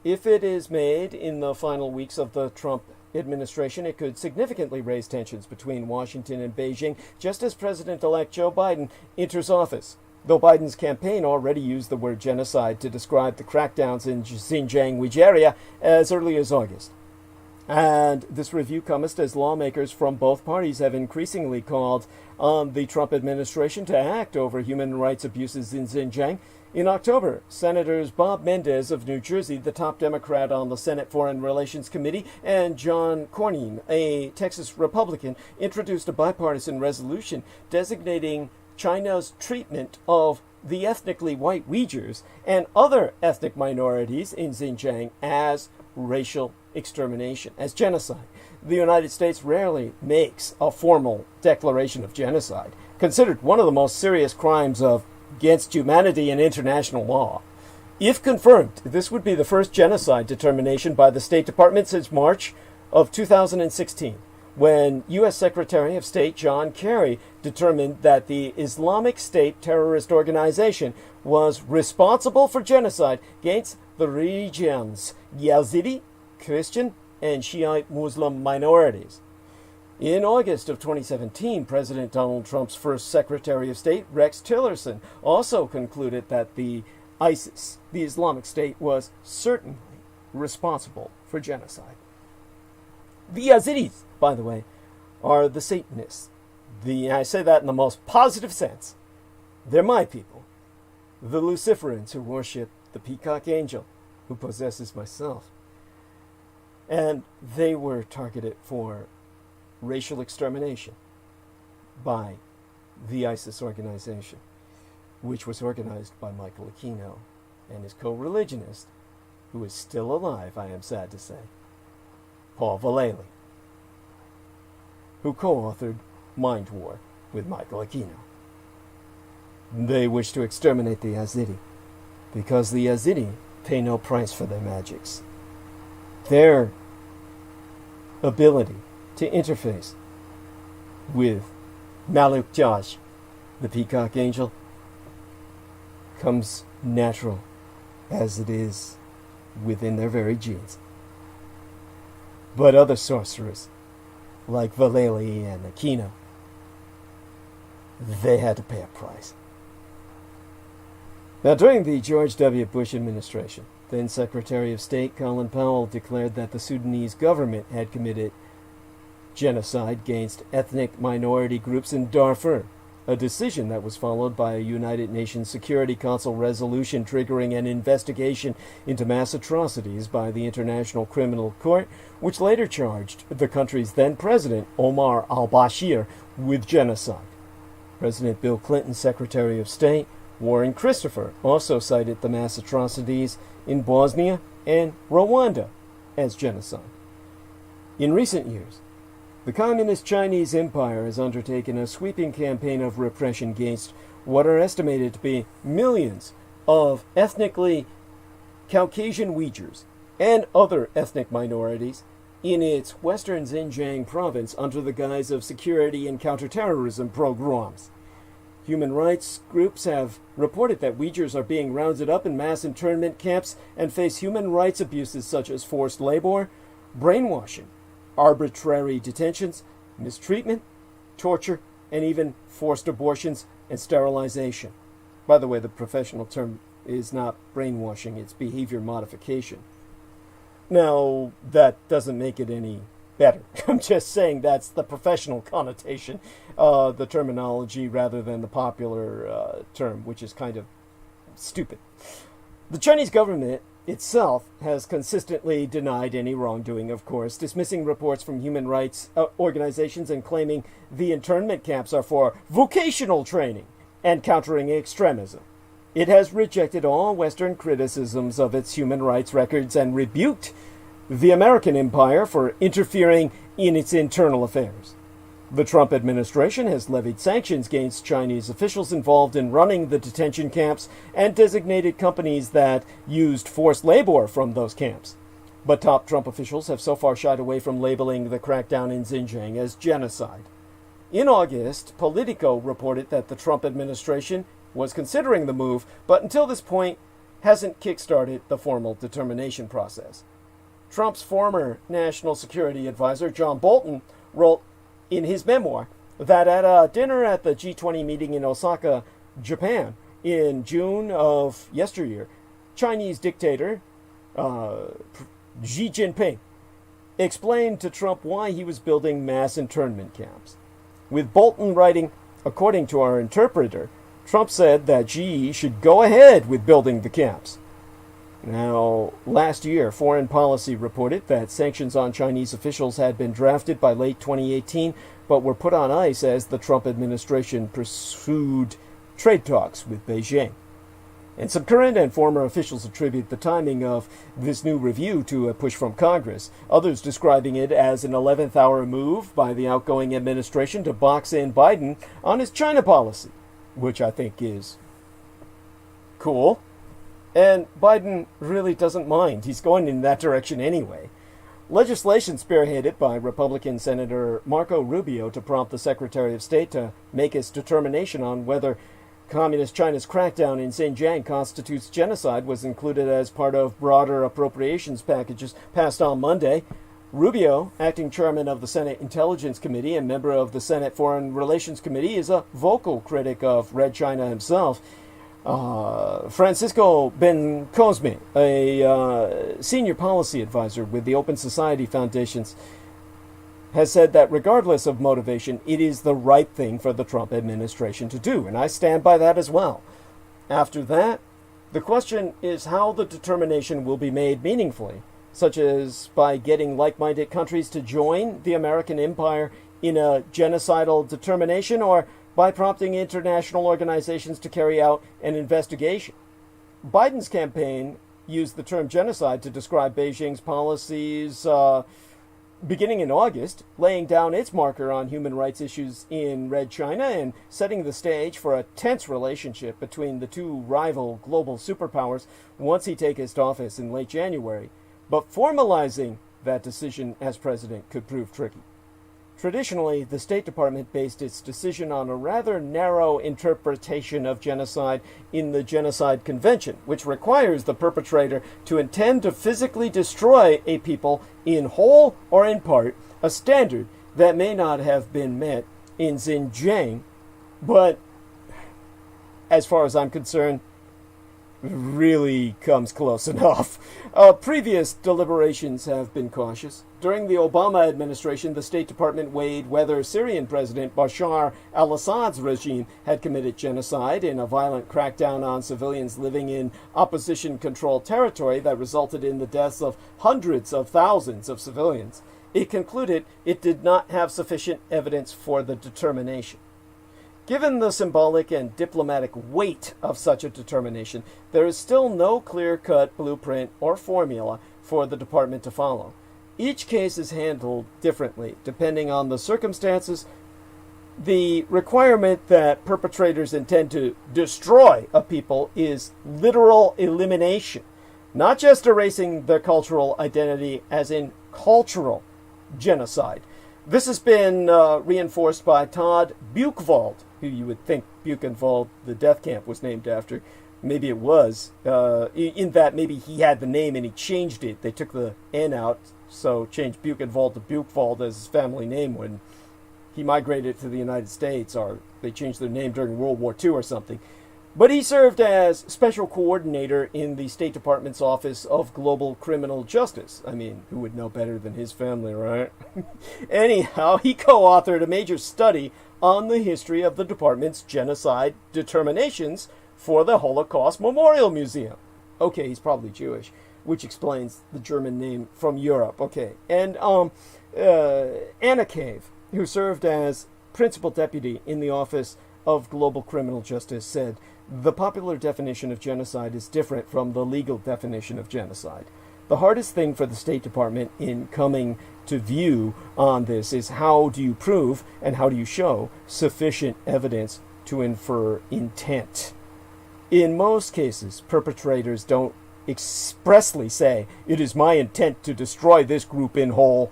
Speaker 1: If it is made in the final weeks of the Trump administration, it could significantly raise tensions between Washington and Beijing, just as President-elect Joe Biden enters office, though Biden's campaign already used the word genocide to describe the crackdowns in Xinjiang Uyghur as early as August. And this review comes as lawmakers from both parties have increasingly called on the Trump administration to act over human rights abuses in Xinjiang. In October, Senators Bob Menendez of New Jersey, the top Democrat on the Senate Foreign Relations Committee, and John Cornyn, a Texas Republican, introduced a bipartisan resolution designating China's treatment of the ethnically white Uyghurs and other ethnic minorities in Xinjiang as racial extermination, as genocide. The United States rarely makes a formal declaration of genocide, considered one of the most serious crimes against humanity in international law. If confirmed, this would be the first genocide determination by the State Department since March of 2016, when U.S. Secretary of State John Kerry determined that the Islamic State terrorist organization was responsible for genocide against the region's Yazidi, Christian, and Shiite Muslim minorities. In August of 2017, President Donald Trump's first Secretary of State, Rex Tillerson, also concluded that the ISIS, the Islamic State, was certainly responsible for genocide. The Yazidis, by the way, are the Satanists. I say that in the most positive sense. They're my people. The Luciferans who worship the peacock angel who possesses myself. And they were targeted for racial extermination by the ISIS organization, which was organized by Michael Aquino and his co-religionist, who is still alive, I am sad to say, Paul Vallely, who co-authored Mind War with Michael Aquino. They wish to exterminate the Yazidi because the Yazidi pay no price for their magics. Their ability to interface with Maluk Josh, the peacock angel, comes natural as it is within their very genes. But other sorcerers, like Vallely and Aquino, they had to pay a price. Now, during the George W. Bush administration, then Secretary of State Colin Powell declared that the Sudanese government had committed genocide against ethnic minority groups in Darfur, a decision that was followed by a United Nations Security Council resolution triggering an investigation into mass atrocities by the International Criminal Court, which later charged the country's then-president, Omar al-Bashir, with genocide. President Bill Clinton's Secretary of State, Warren Christopher, also cited the mass atrocities in Bosnia and Rwanda as genocide. In recent years, the Communist Chinese Empire has undertaken a sweeping campaign of repression against what are estimated to be millions of ethnically Caucasian Uyghurs and other ethnic minorities in its western Xinjiang province under the guise of security and counterterrorism pogroms. Human rights groups have reported that Uyghurs are being rounded up in mass internment camps and face human rights abuses such as forced labor, brainwashing, arbitrary detentions, mistreatment, torture, and even forced abortions and sterilization. By the way, the professional term is not brainwashing, it's behavior modification. Now, that doesn't make it any better. I'm just saying that's the professional connotation, the terminology, rather than the popular term, which is kind of stupid. The Chinese government itself has consistently denied any wrongdoing, of course, dismissing reports from human rights organizations and claiming the internment camps are for vocational training and countering extremism. It has rejected all Western criticisms of its human rights records and rebuked the American empire for interfering in its internal affairs. The Trump administration has levied sanctions against Chinese officials involved in running the detention camps and designated companies that used forced labor from those camps. But top Trump officials have so far shied away from labeling the crackdown in Xinjiang as genocide. In August, Politico reported that the Trump administration was considering the move, but until this point hasn't kickstarted the formal determination process. Trump's former national security advisor, John Bolton, wrote in his memoir that at a dinner at the G20 meeting in Osaka, Japan, in June of yesteryear, Chinese dictator Xi Jinping explained to Trump why he was building mass internment camps. With Bolton writing, according to our interpreter, Trump said that Xi should go ahead with building the camps. Now, last year, Foreign Policy reported that sanctions on Chinese officials had been drafted by late 2018, but were put on ice as the Trump administration pursued trade talks with Beijing. And some current and former officials attribute the timing of this new review to a push from Congress, others describing it as an 11th hour move by the outgoing administration to box in Biden on his China policy, which I think is cool. And Biden really doesn't mind. He's going in that direction anyway. Legislation spearheaded by Republican Senator Marco Rubio to prompt the Secretary of State to make its determination on whether Communist China's crackdown in Xinjiang constitutes genocide was included as part of broader appropriations packages passed on Monday. Rubio, acting chairman of the Senate Intelligence Committee and member of the Senate Foreign Relations Committee, is a vocal critic of Red China himself. Francisco Bencosme, a senior policy advisor with the Open Society Foundations, has said that regardless of motivation, it is the right thing for the Trump administration to do, and I stand by that as well. After that, the question is how the determination will be made meaningfully, such as by getting like-minded countries to join the American empire in a genocidal determination, or by prompting international organizations to carry out an investigation. Biden's campaign used the term genocide to describe Beijing's policies beginning in August, laying down its marker on human rights issues in Red China and setting the stage for a tense relationship between the two rival global superpowers once he takes office in late January. But formalizing that decision as president could prove tricky. Traditionally, the State Department based its decision on a rather narrow interpretation of genocide in the Genocide Convention, which requires the perpetrator to intend to physically destroy a people in whole or in part, a standard that may not have been met in Xinjiang, but as far as I'm concerned, really comes close enough. Previous deliberations have been cautious. During the Obama administration, the State Department weighed whether Syrian President Bashar al-Assad's regime had committed genocide in a violent crackdown on civilians living in opposition-controlled territory that resulted in the deaths of hundreds of thousands of civilians. It concluded it did not have sufficient evidence for the determination. Given the symbolic and diplomatic weight of such a determination, there is still no clear-cut blueprint or formula for the department to follow. Each case is handled differently, depending on the circumstances. The requirement that perpetrators intend to destroy a people is literal elimination, not just erasing their cultural identity as in cultural genocide. This has been reinforced by Todd Buchwald, who you would think Buchenwald, the death camp, was named after. Maybe it was, in that maybe he had the name and he changed it. They took the N out, so changed Buchenwald to Buchwald as his family name when he migrated to the United States, or they changed their name during World War II or something. But he served as special coordinator in the State Department's Office of Global Criminal Justice. I mean, who would know better than his family, right? Anyhow, he co-authored a major study on the history of the department's genocide determinations for the Holocaust Memorial Museum. Okay, he's probably Jewish, which explains the German name from Europe. Okay, and Anna Cave, who served as principal deputy in the Office of Global Criminal Justice, said, "The popular definition of genocide is different from the legal definition of genocide. The hardest thing for the State Department in coming to view on this is how do you prove and how do you show sufficient evidence to infer intent. In most cases, perpetrators don't expressly say, 'It is my intent to destroy this group in whole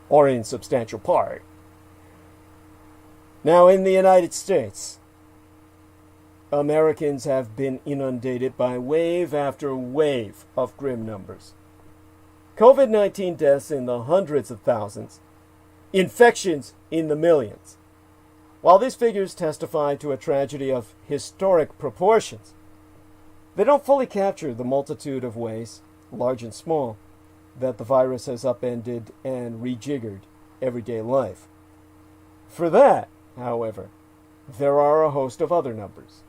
Speaker 1: or in substantial part.'" Now, in the United States, Americans have been inundated by wave after wave of grim numbers. COVID-19 deaths in the hundreds of thousands, infections in the millions. While these figures testify to a tragedy of historic proportions, they don't fully capture the multitude of ways, large and small, that the virus has upended and rejiggered everyday life. For that, however, there are a host of other numbers,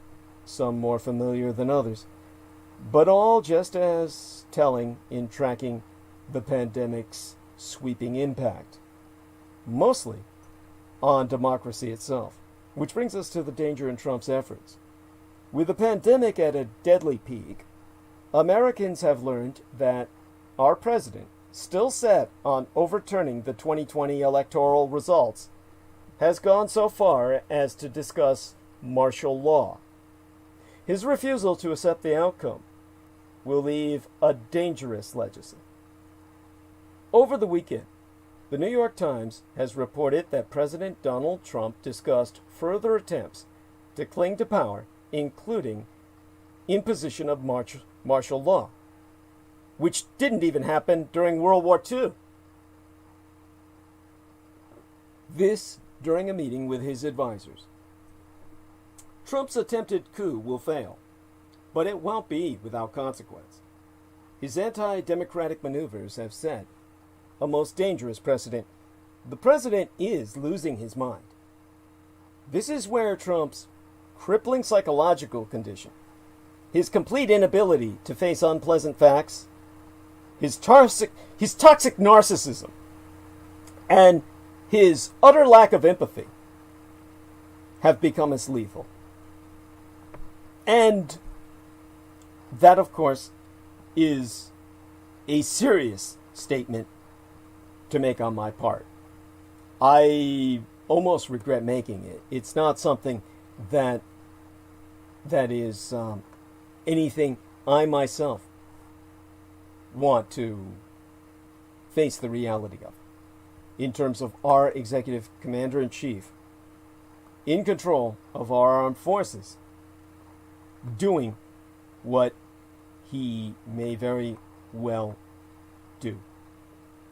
Speaker 1: some more familiar than others, but all just as telling in tracking the pandemic's sweeping impact, mostly on democracy itself. Which brings us to the danger in Trump's efforts. With the pandemic at a deadly peak, Americans have learned that our president, still set on overturning the 2020 electoral results, has gone so far as to discuss martial law. His refusal to accept the outcome will leave a dangerous legacy. Over the weekend, the New York Times has reported that President Donald Trump discussed further attempts to cling to power, including imposition of martial law, which didn't even happen during World War II. This during a meeting with his advisors. Trump's attempted coup will fail, but it won't be without consequence. His anti-democratic maneuvers have set a most dangerous precedent. The president is losing his mind. This is where Trump's crippling psychological condition, his complete inability to face unpleasant facts, his toxic narcissism, and his utter lack of empathy have become as lethal. And that, of course, is a serious statement to make on my part. I almost regret making it. It's not something that is anything I myself want to face the reality of, in terms of our executive commander-in-chief in control of our armed forces, doing what he may very well do,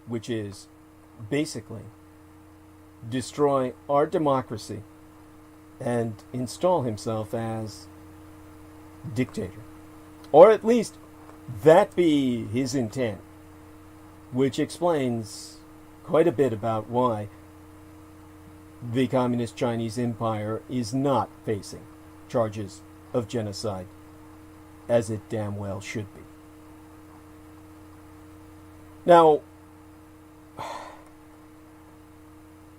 Speaker 1: which is basically destroy our democracy and install himself as dictator. Or at least that be his intent, which explains quite a bit about why the Communist Chinese Empire is not facing charges of genocide, as it damn well should be. Now,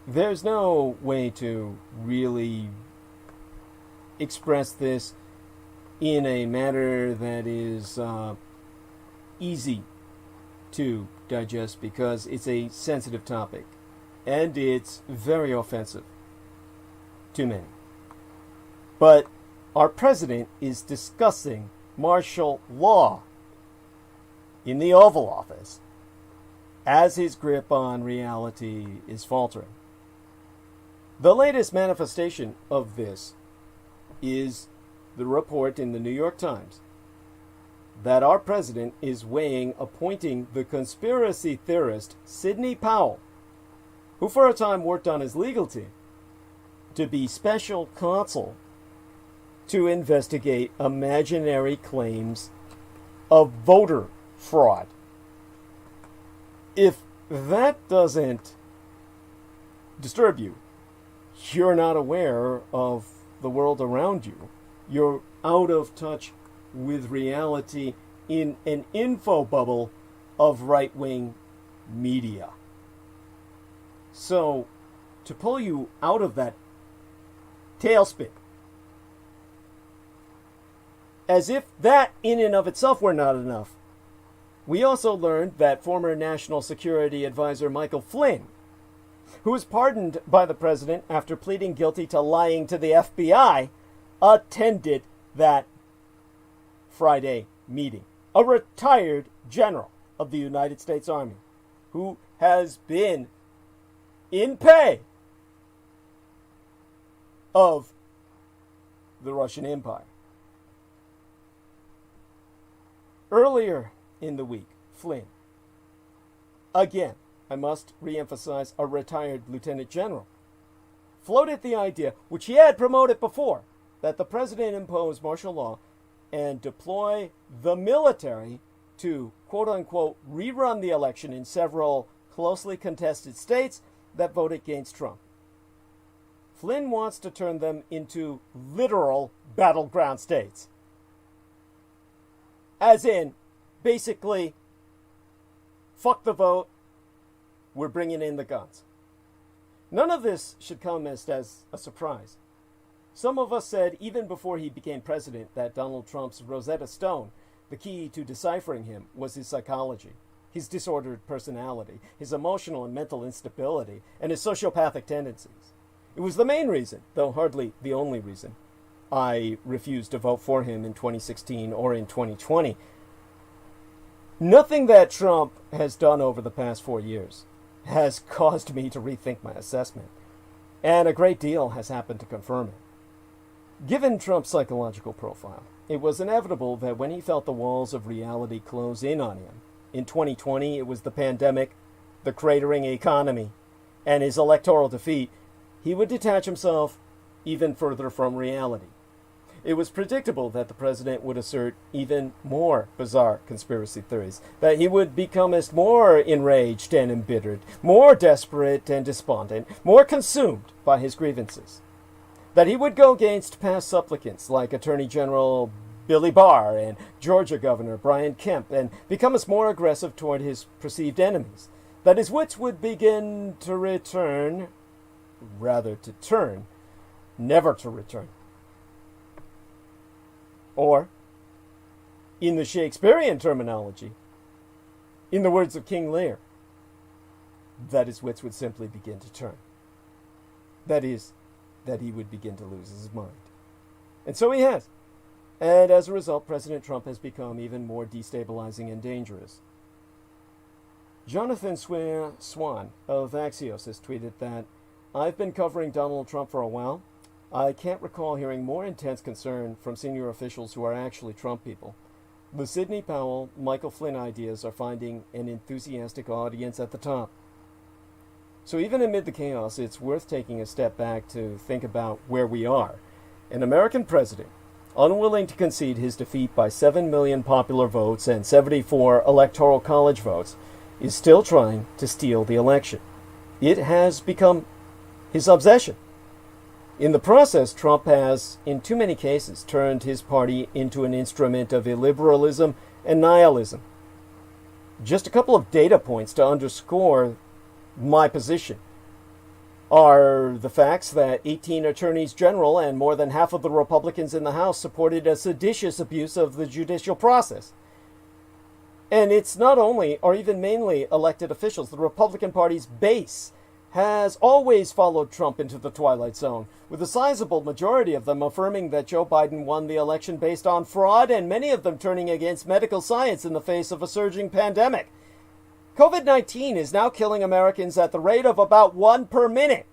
Speaker 1: there's no way to really express this in a manner that is easy to digest, because it's a sensitive topic and it's very offensive to many. But our president is discussing martial law in the Oval Office as his grip on reality is faltering. The latest manifestation of this is the report in the New York Times that our president is weighing appointing the conspiracy theorist Sidney Powell, who for a time worked on his legal team, to be special counsel to investigate imaginary claims of voter fraud. If that doesn't disturb you, you're not aware of the world around you. You're out of touch with reality in an info bubble of right-wing media. So, to pull you out of that tailspin, as if that in and of itself were not enough, we also learned that former National Security Advisor Michael Flynn, who was pardoned by the president after pleading guilty to lying to the FBI, attended that Friday meeting. A retired general of the United States Army who has been in pay of the Russian Empire. Earlier in the week, Flynn, again, I must re-emphasize, a retired lieutenant general, floated the idea, which he had promoted before, that the president impose martial law and deploy the military to, quote-unquote, rerun the election in several closely contested states that voted against Trump. Flynn wants to turn them into literal battleground states. As in, basically, fuck the vote, we're bringing in the guns. None of this should come as a surprise. Some of us said, even before he became president, that Donald Trump's Rosetta Stone, the key to deciphering him, was his psychology, his disordered personality, his emotional and mental instability, and his sociopathic tendencies. It was the main reason, though hardly the only reason, I refused to vote for him in 2016 or in 2020. Nothing that Trump has done over the past 4 years has caused me to rethink my assessment, and a great deal has happened to confirm it. Given Trump's psychological profile, it was inevitable that when he felt the walls of reality close in on him, in 2020 it was the pandemic, the cratering economy, and his electoral defeat, he would detach himself even further from reality. It was predictable that the president would assert even more bizarre conspiracy theories, that he would become more enraged and embittered, more desperate and despondent, more consumed by his grievances, that he would go against past supplicants like Attorney General Billy Barr and Georgia Governor Brian Kemp, and become more aggressive toward his perceived enemies, that his wits would begin to return, rather to turn, never to return. Or, in the Shakespearean terminology, in the words of King Lear, that his wits would simply begin to turn. That is, that he would begin to lose his mind. And so he has. And as a result, President Trump has become even more destabilizing and dangerous. Jonathan Swan of Axios has tweeted that, "I've been covering Donald Trump for a while. I can't recall hearing more intense concern from senior officials who are actually Trump people. The Sidney Powell, Michael Flynn ideas are finding an enthusiastic audience at the top." So even amid the chaos, it's worth taking a step back to think about where we are. An American president, unwilling to concede his defeat by 7 million popular votes and 74 electoral college votes, is still trying to steal the election. It has become his obsession. In the process, Trump has, in too many cases, turned his party into an instrument of illiberalism and nihilism. Just a couple of data points to underscore my position are the facts that 18 attorneys general and more than half of the Republicans in the House supported a seditious abuse of the judicial process. And it's not only, or even mainly, elected officials. The Republican Party's base has always followed Trump into the twilight zone, with a sizable majority of them affirming that Joe Biden won the election based on fraud, and many of them turning against medical science in the face of a surging pandemic. COVID-19 is now killing Americans at the rate of about 1 per minute.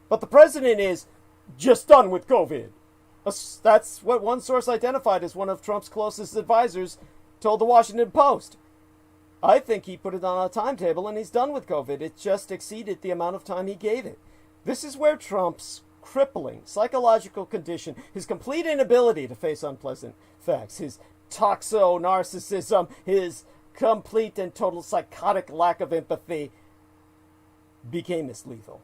Speaker 1: But the president is just done with COVID. That's what one source identified as one of Trump's closest advisors told the Washington Post. I think he put it on a timetable and he's done with COVID. It just exceeded the amount of time he gave it. This is where Trump's crippling psychological condition, his complete inability to face unpleasant facts, his toxo-narcissism, his complete and total psychotic lack of empathy became this lethal.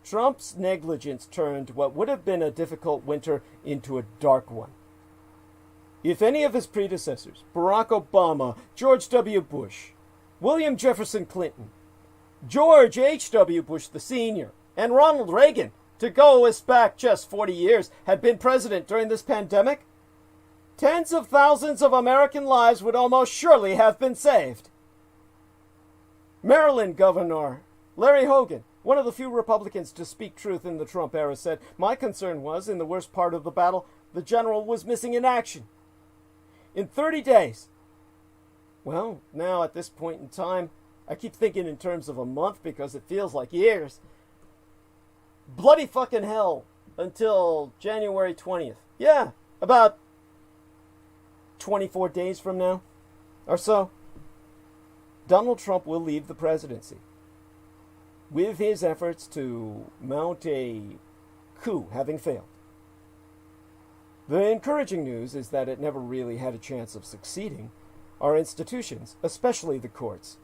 Speaker 1: Trump's negligence turned what would have been a difficult winter into a dark one. If any of his predecessors, Barack Obama, George W. Bush, William Jefferson Clinton, George H.W. Bush the Sr., and Ronald Reagan, to go us back just 40 years, had been president during this pandemic, tens of thousands of American lives would almost surely have been saved. Maryland Governor Larry Hogan, one of the few Republicans to speak truth in the Trump era, said, "My concern was, in the worst part of the battle, the general was missing in action." In 30 days. Well, now at this point in time, I keep thinking in terms of a month because it feels like years. Bloody fucking hell until January 20th. Yeah, about 24 days from now or so. Donald Trump will leave the presidency. With his efforts to mount a coup having failed. The encouraging news is that it never really had a chance of succeeding. Our institutions, especially the courts,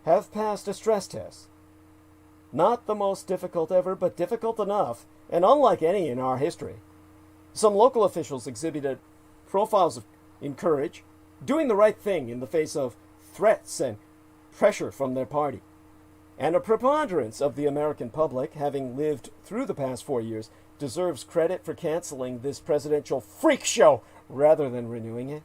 Speaker 1: have passed a stress test. Not the most difficult ever, but difficult enough, and unlike any in our history. Some local officials exhibited profiles in courage, doing the right thing in the face of threats and pressure from their party. And a preponderance of the American public, having lived through the past 4 years, deserves credit for canceling this presidential freak show rather than renewing it.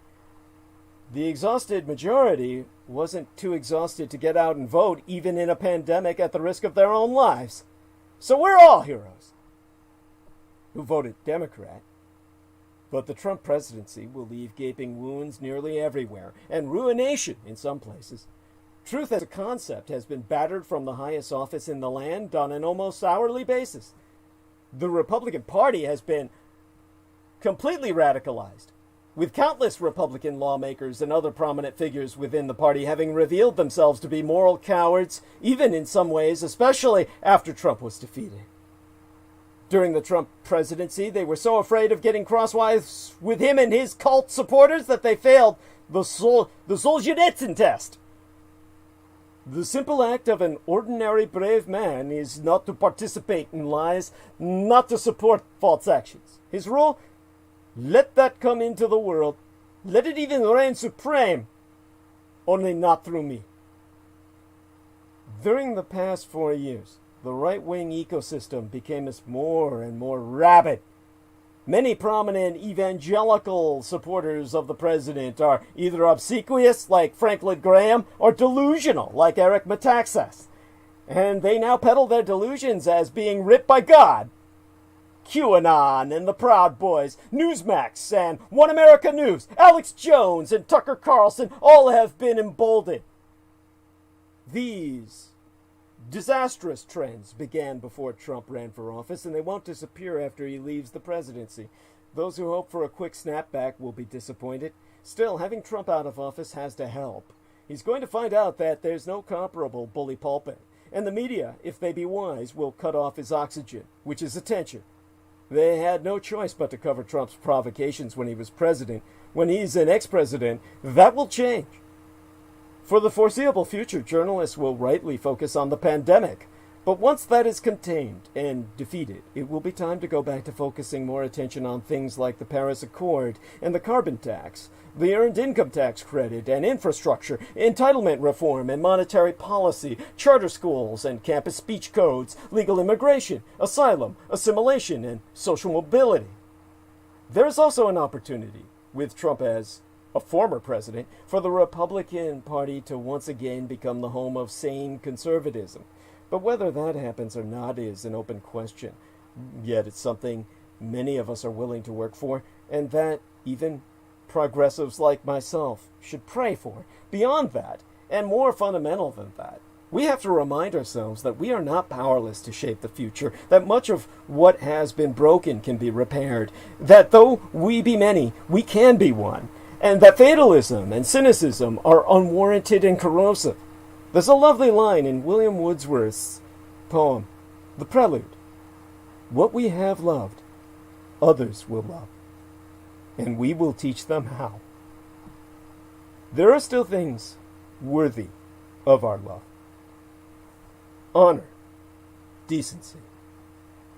Speaker 1: The exhausted majority wasn't too exhausted to get out and vote, even in a pandemic, at the risk of their own lives. So we're all heroes who voted Democrat. But the Trump presidency will leave gaping wounds nearly everywhere, and ruination in some places. Truth as a concept has been battered from the highest office in the land on an almost hourly basis. The Republican Party has been completely radicalized, with countless Republican lawmakers and other prominent figures within the party having revealed themselves to be moral cowards, even in some ways, especially after Trump was defeated. During the Trump presidency, they were so afraid of getting crosswise with him and his cult supporters that they failed the Solzhenitsyn test. The simple act of an ordinary brave man is not to participate in lies, not to support false actions. His rule? Let that come into the world. Let it even reign supreme. Only not through me. During the past 4 years, the right-wing ecosystem became more and more rabid. Many prominent evangelical supporters of the president are either obsequious, like Franklin Graham, or delusional, like Eric Metaxas. And they now peddle their delusions as being ripped by God. QAnon and the Proud Boys, Newsmax and One America News, Alex Jones and Tucker Carlson all have been emboldened. These disastrous trends began before Trump ran for office, and they won't disappear after he leaves the presidency. Those who hope for a quick snapback will be disappointed. Still, having Trump out of office has to help. He's going to find out that there's no comparable bully pulpit, and the media, if they be wise, will cut off his oxygen, which is attention. They had no choice but to cover Trump's provocations when he was president. When he's an ex-president, that will change. For the foreseeable future, journalists will rightly focus on the pandemic. But once that is contained and defeated, it will be time to go back to focusing more attention on things like the Paris Accord and the carbon tax, the earned income tax credit and infrastructure, entitlement reform and monetary policy, charter schools and campus speech codes, legal immigration, asylum, assimilation, and social mobility. There is also an opportunity, with Trump as a former president, for the Republican Party to once again become the home of sane conservatism. But whether that happens or not is an open question. Yet it's something many of us are willing to work for, and that even progressives like myself should pray for. Beyond that, and more fundamental than that, we have to remind ourselves that we are not powerless to shape the future, that much of what has been broken can be repaired, that though we be many, we can be one, and that fatalism and cynicism are unwarranted and corrosive. There's a lovely line in William Wordsworth's poem, The Prelude. What we have loved, others will love, and we will teach them how. There are still things worthy of our love. Honor, decency,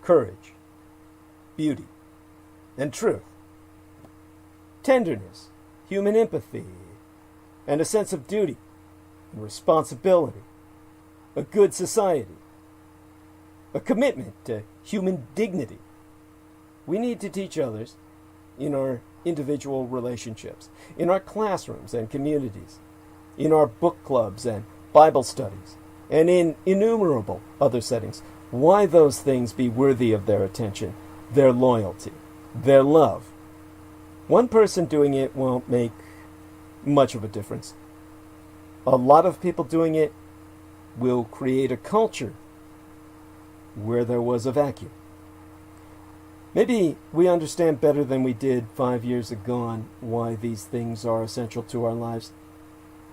Speaker 1: courage, beauty, and truth. Tenderness, human empathy, and a sense of duty and responsibility. A good society. A commitment to human dignity. We need to teach others in our individual relationships, in our classrooms and communities, in our book clubs and Bible studies, and in innumerable other settings, why those things be worthy of their attention, their loyalty, their love. One person doing it won't make much of a difference. A lot of people doing it will create a culture where there was a vacuum. Maybe we understand better than we did 5 years ago why these things are essential to our lives,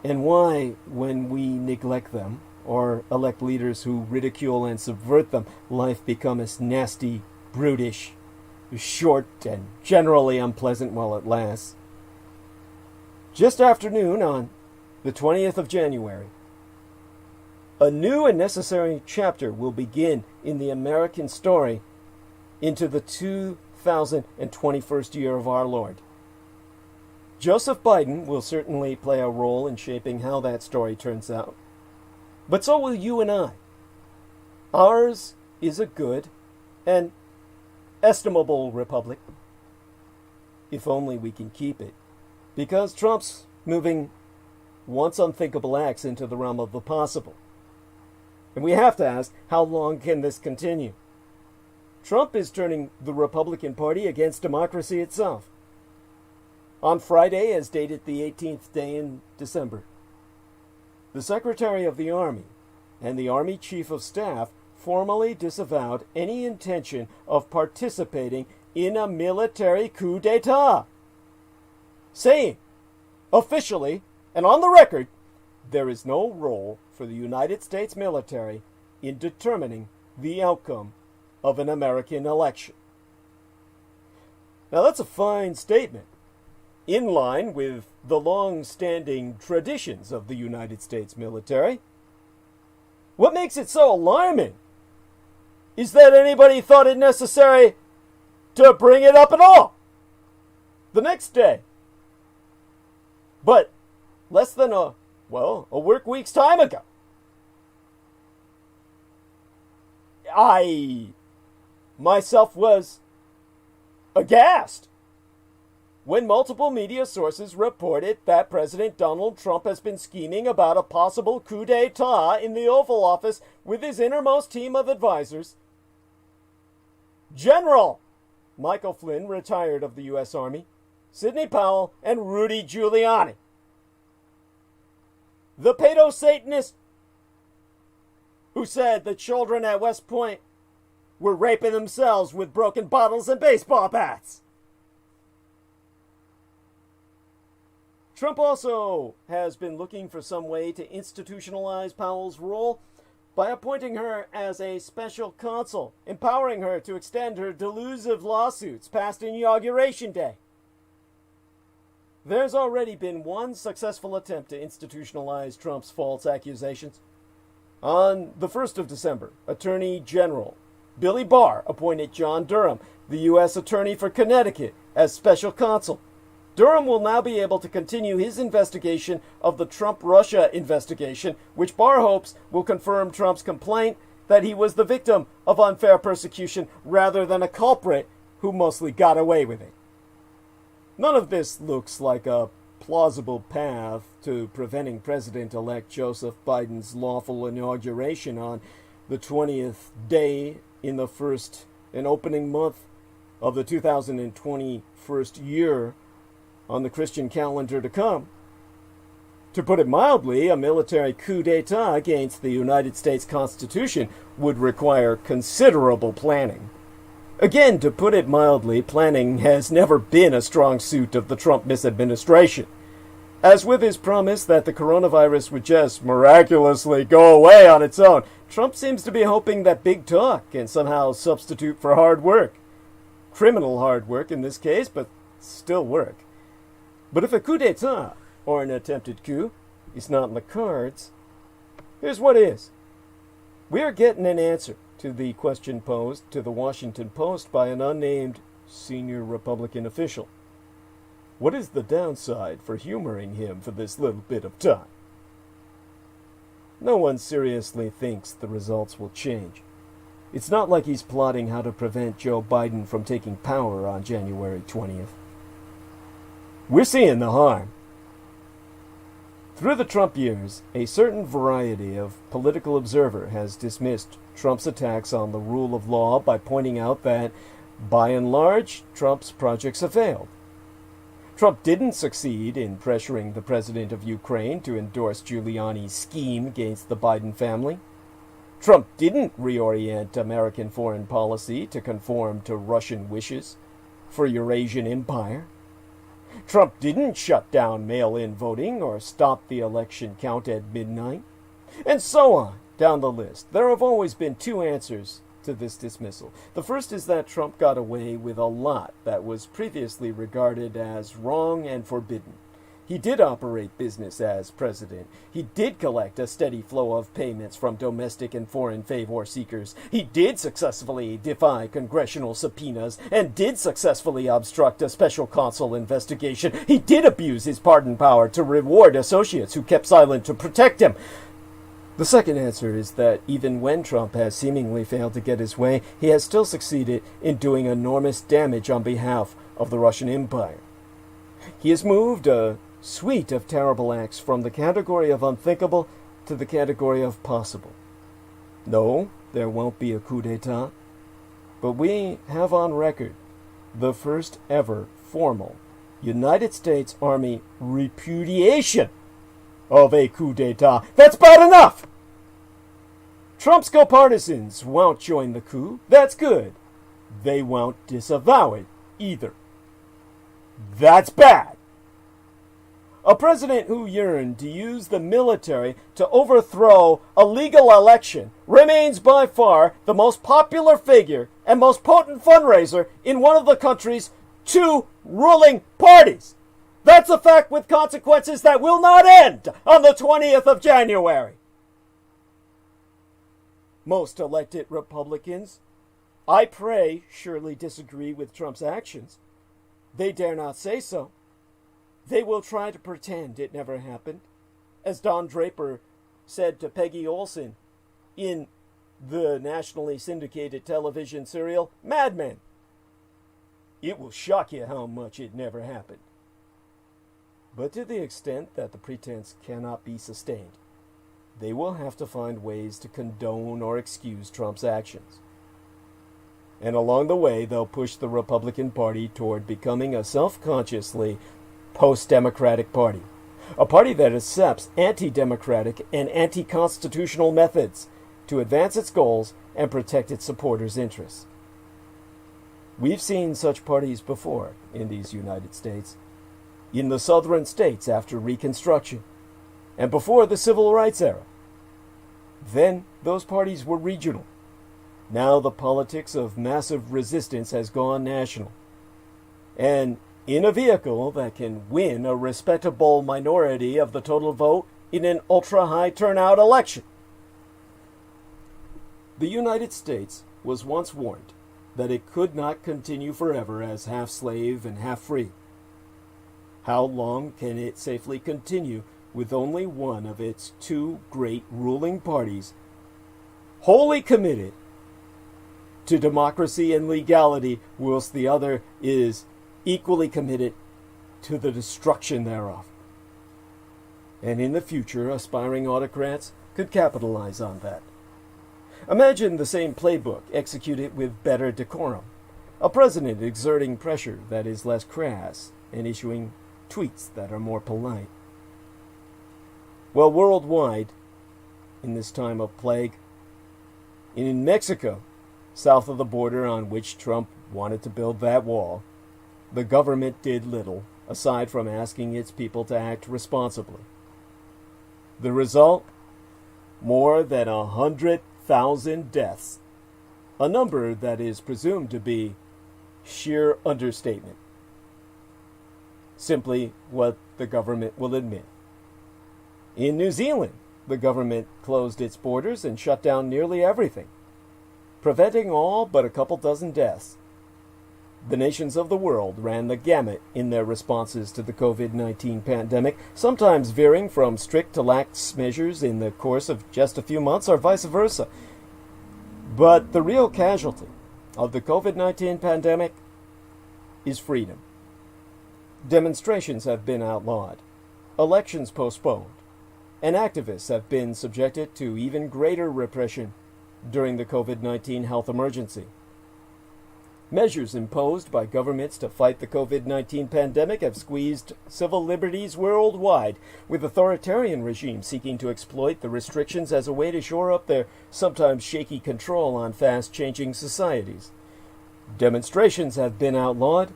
Speaker 1: and why, when we neglect them or elect leaders who ridicule and subvert them, life becomes nasty, brutish, short, and generally unpleasant while it lasts. Just after noon on the 20th of January, a new and necessary chapter will begin in the American story into the 2021st year of our Lord. Joseph Biden will certainly play a role in shaping how that story turns out. But so will you and I. Ours is a good and estimable republic, if only we can keep it, because Trump's moving once unthinkable acts into the realm of the possible. And we have to ask, how long can this continue? Trump is turning the Republican Party against democracy itself. On Friday, as dated the 18th day in December, the Secretary of the Army and the Army Chief of Staff formally disavowed any intention of participating in a military coup d'etat, saying, officially and on the record, there is no role for the United States military in determining the outcome of an American election. Now that's a fine statement, in line with the long-standing traditions of the United States military. What makes it so alarming is that anybody thought it necessary to bring it up at all the next day. But less than a work week's time ago, I myself was aghast when multiple media sources reported that President Donald Trump has been scheming about a possible coup d'etat in the Oval Office with his innermost team of advisors. General Michael Flynn, retired of the U.S. Army, Sidney Powell, and Rudy Giuliani. The pedo-Satanist who said the children at West Point were raping themselves with broken bottles and baseball bats. Trump also has been looking for some way to institutionalize Powell's role by appointing her as a special counsel, empowering her to extend her delusive lawsuits past Inauguration Day. There's already been one successful attempt to institutionalize Trump's false accusations. On the 1st of December, Attorney General Billy Barr appointed John Durham, the U.S. Attorney for Connecticut, as special counsel. Durham will now be able to continue his investigation of the Trump-Russia investigation, which Barr hopes will confirm Trump's complaint that he was the victim of unfair persecution rather than a culprit who mostly got away with it. None of this looks like a plausible path to preventing President-elect Joseph Biden's lawful inauguration on the 20th day in the first and opening month of the 2021 year on the Christian calendar to come. To put it mildly, a military coup d'etat against the United States Constitution would require considerable planning. Again, to put it mildly, planning has never been a strong suit of the Trump misadministration. As with his promise that the coronavirus would just miraculously go away on its own, Trump seems to be hoping that big talk can somehow substitute for hard work. Criminal hard work in this case, but still work. But if a coup d'etat, or an attempted coup, is not in the cards, here's what is. We are getting an answer to the question posed to the Washington Post by an unnamed senior Republican official. What is the downside for humoring him for this little bit of time? No one seriously thinks the results will change. It's not like he's plotting how to prevent Joe Biden from taking power on January 20th. We're seeing the harm. Through the Trump years, a certain variety of political observer has dismissed Trump's attacks on the rule of law by pointing out that, by and large, Trump's projects have failed. Trump didn't succeed in pressuring the president of Ukraine to endorse Giuliani's scheme against the Biden family. Trump didn't reorient American foreign policy to conform to Russian wishes for Eurasian empire. Trump didn't shut down mail-in voting or stop the election count at midnight. And so on, down the list. There have always been two answers to this dismissal. The first is that Trump got away with a lot that was previously regarded as wrong and forbidden. He did operate business as president. He did collect a steady flow of payments from domestic and foreign favor seekers. He did successfully defy congressional subpoenas and did successfully obstruct a special counsel investigation. He did abuse his pardon power to reward associates who kept silent to protect him. The second answer is that even when Trump has seemingly failed to get his way, he has still succeeded in doing enormous damage on behalf of the Russian Empire. He has moved a suite of terrible acts from the category of unthinkable to the category of possible. No, there won't be a coup d'etat, but we have on record the first ever formal United States Army repudiation of a coup d'etat. That's bad enough! Trump's co-partisans won't join the coup. That's good. They won't disavow it either. That's bad. A president who yearned to use the military to overthrow a legal election remains by far the most popular figure and most potent fundraiser in one of the country's two ruling parties. That's a fact with consequences that will not end on the 20th of January. Most elected Republicans, I pray, surely disagree with Trump's actions. They dare not say so. They will try to pretend it never happened, as Don Draper said to Peggy Olson in the nationally syndicated television serial Mad Men. It will shock you how much it never happened. But to the extent that the pretense cannot be sustained, they will have to find ways to condone or excuse Trump's actions. And along the way, they'll push the Republican Party toward becoming a self-consciously post-democratic party. A party that accepts anti-democratic and anti-constitutional methods to advance its goals and protect its supporters' interests. We've seen such parties before in these United States, in the southern states after Reconstruction, and before the Civil Rights era. Then those parties were regional. Now the politics of massive resistance has gone national. And in a vehicle that can win a respectable minority of the total vote in an ultra-high turnout election. The United States was once warned that it could not continue forever as half slave and half free. How long can it safely continue with only one of its two great ruling parties wholly committed to democracy and legality, whilst the other is equally committed to the destruction thereof? And in the future, aspiring autocrats could capitalize on that. Imagine the same playbook executed with better decorum. A president exerting pressure that is less crass and issuing tweets that are more polite. Well, worldwide, in this time of plague, in Mexico, south of the border on which Trump wanted to build that wall, the government did little, aside from asking its people to act responsibly. The result? More than 100,000 deaths, a number that is presumed to be sheer understatement. Simply what the government will admit. In New Zealand, the government closed its borders and shut down nearly everything, preventing all but a couple dozen deaths. The nations of the world ran the gamut in their responses to the COVID-19 pandemic, sometimes veering from strict to lax measures in the course of just a few months or vice versa. But the real casualty of the COVID-19 pandemic is freedom. Demonstrations have been outlawed, elections postponed, and activists have been subjected to even greater repression during the COVID-19 health emergency. Measures imposed by governments to fight the COVID-19 pandemic have squeezed civil liberties worldwide, with authoritarian regimes seeking to exploit the restrictions as a way to shore up their sometimes shaky control on fast-changing societies. Demonstrations have been outlawed,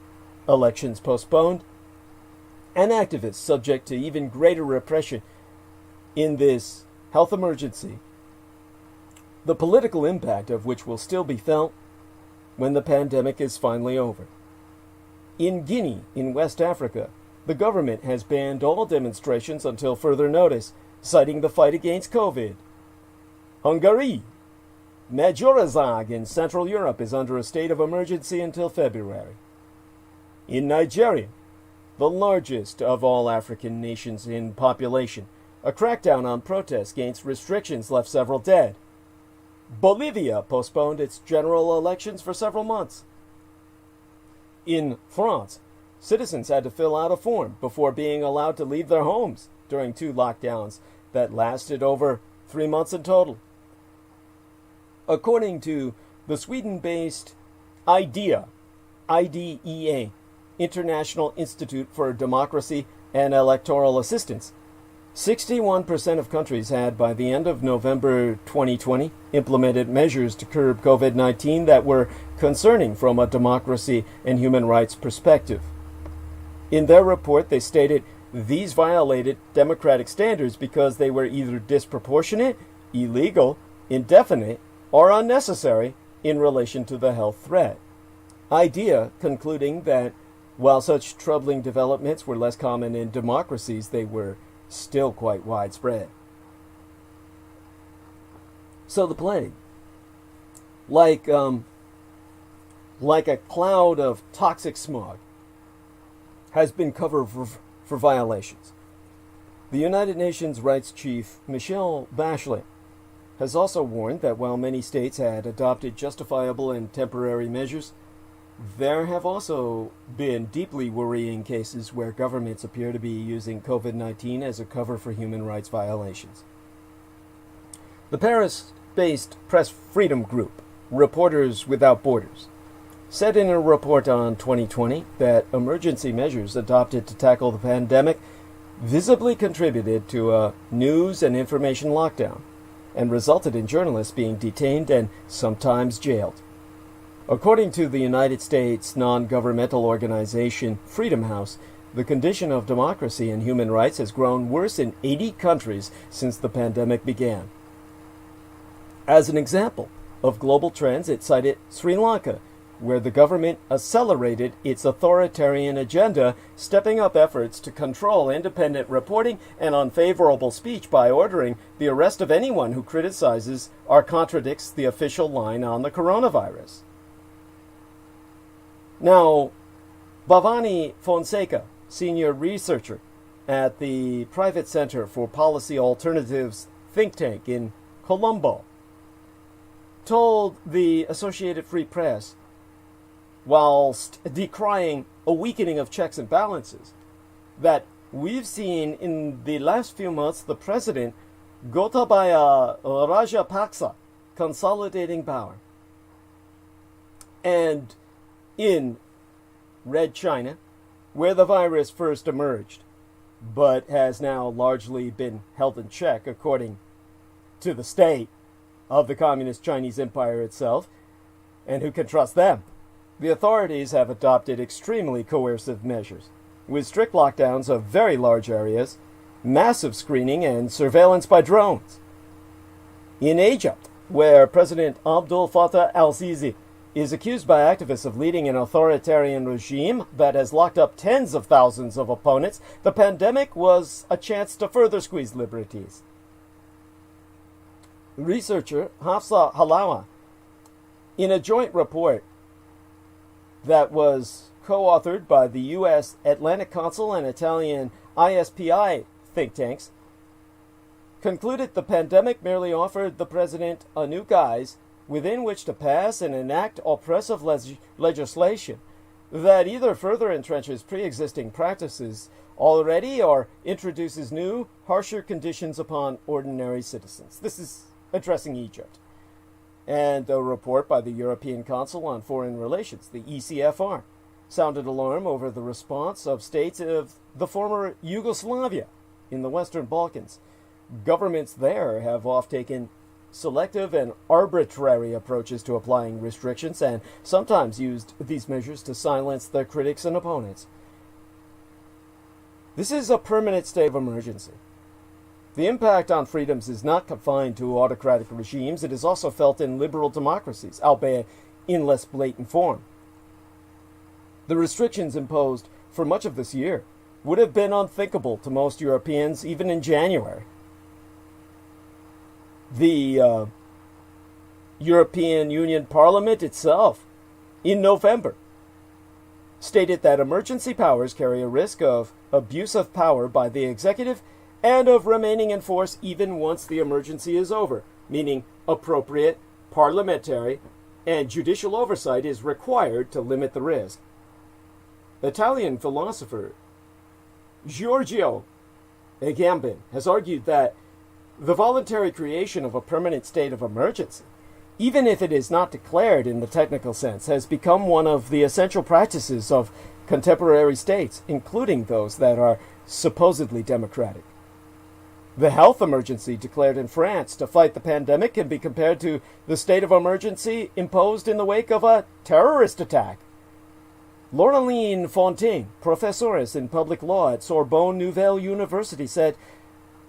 Speaker 1: elections postponed, and activists subject to even greater repression in this health emergency, the political impact of which will still be felt when the pandemic is finally over. In Guinea, in West Africa, the government has banned all demonstrations until further notice, citing the fight against COVID. Hungary, Magyarország in Central Europe is under a state of emergency until February. In Nigeria, the largest of all African nations in population, a crackdown on protests against restrictions left several dead. Bolivia postponed its general elections for several months. In France, citizens had to fill out a form before being allowed to leave their homes during 2 lockdowns that lasted over 3 months in total. According to the Sweden-based IDEA, International Institute for Democracy and Electoral Assistance, 61% of countries had, by the end of November 2020, implemented measures to curb COVID-19 that were concerning from a democracy and human rights perspective. In their report, they stated these violated democratic standards because they were either disproportionate, illegal, indefinite, or unnecessary in relation to the health threat. IDEA concluding that while such troubling developments were less common in democracies, they were still quite widespread. So the plague, like a cloud of toxic smog, has been covered for violations. The United Nations Rights Chief Michelle Bachelet has also warned that while many states had adopted justifiable and temporary measures, there have also been deeply worrying cases where governments appear to be using COVID-19 as a cover for human rights violations. The Paris-based press freedom group, Reporters Without Borders, said in a report on 2020 that emergency measures adopted to tackle the pandemic visibly contributed to a news and information lockdown and resulted in journalists being detained and sometimes jailed. According to the United States non-governmental organization Freedom House, the condition of democracy and human rights has grown worse in 80 countries since the pandemic began. As an example of global trends, it cited Sri Lanka, where the government accelerated its authoritarian agenda, stepping up efforts to control independent reporting and unfavorable speech by ordering the arrest of anyone who criticizes or contradicts the official line on the coronavirus. Now, Bhavani Fonseca, senior researcher at the Private Center for Policy Alternatives think tank in Colombo, told the Associated Free Press, whilst decrying a weakening of checks and balances, that we've seen in the last few months the president, Gotabaya Rajapaksa, consolidating power. And in Red China, where the virus first emerged, but has now largely been held in check according to the state of the Communist Chinese Empire itself, and who can trust them? The authorities have adopted extremely coercive measures, with strict lockdowns of very large areas, massive screening, and surveillance by drones. In Egypt, where President Abdel Fattah al-Sisi is accused by activists of leading an authoritarian regime that has locked up tens of thousands of opponents, the pandemic was a chance to further squeeze liberties. Researcher Hafsa Halawa, in a joint report that was co-authored by the U.S. Atlantic Council and Italian ISPI think tanks, concluded the pandemic merely offered the president a new guise within which to pass and enact oppressive legislation that either further entrenches pre-existing practices already or introduces new, harsher conditions upon ordinary citizens. This is addressing Egypt. And a report by the European Council on Foreign Relations, the ECFR, sounded alarm over the response of states of the former Yugoslavia in the Western Balkans. Governments there have taken selective and arbitrary approaches to applying restrictions and sometimes used these measures to silence their critics and opponents. This is a permanent state of emergency. The impact on freedoms is not confined to autocratic regimes. It is also felt in liberal democracies, albeit in less blatant form. The restrictions imposed for much of this year would have been unthinkable to most Europeans even in January. The European Union Parliament itself, in November, stated that emergency powers carry a risk of abuse of power by the executive and of remaining in force even once the emergency is over, meaning appropriate parliamentary and judicial oversight is required to limit the risk. Italian philosopher Giorgio Agamben has argued that the voluntary creation of a permanent state of emergency, even if it is not declared in the technical sense, has become one of the essential practices of contemporary states, including those that are supposedly democratic. The health emergency declared in France to fight the pandemic can be compared to the state of emergency imposed in the wake of a terrorist attack. Laureline Fontaine, professores in public law at Sorbonne Nouvelle University, said,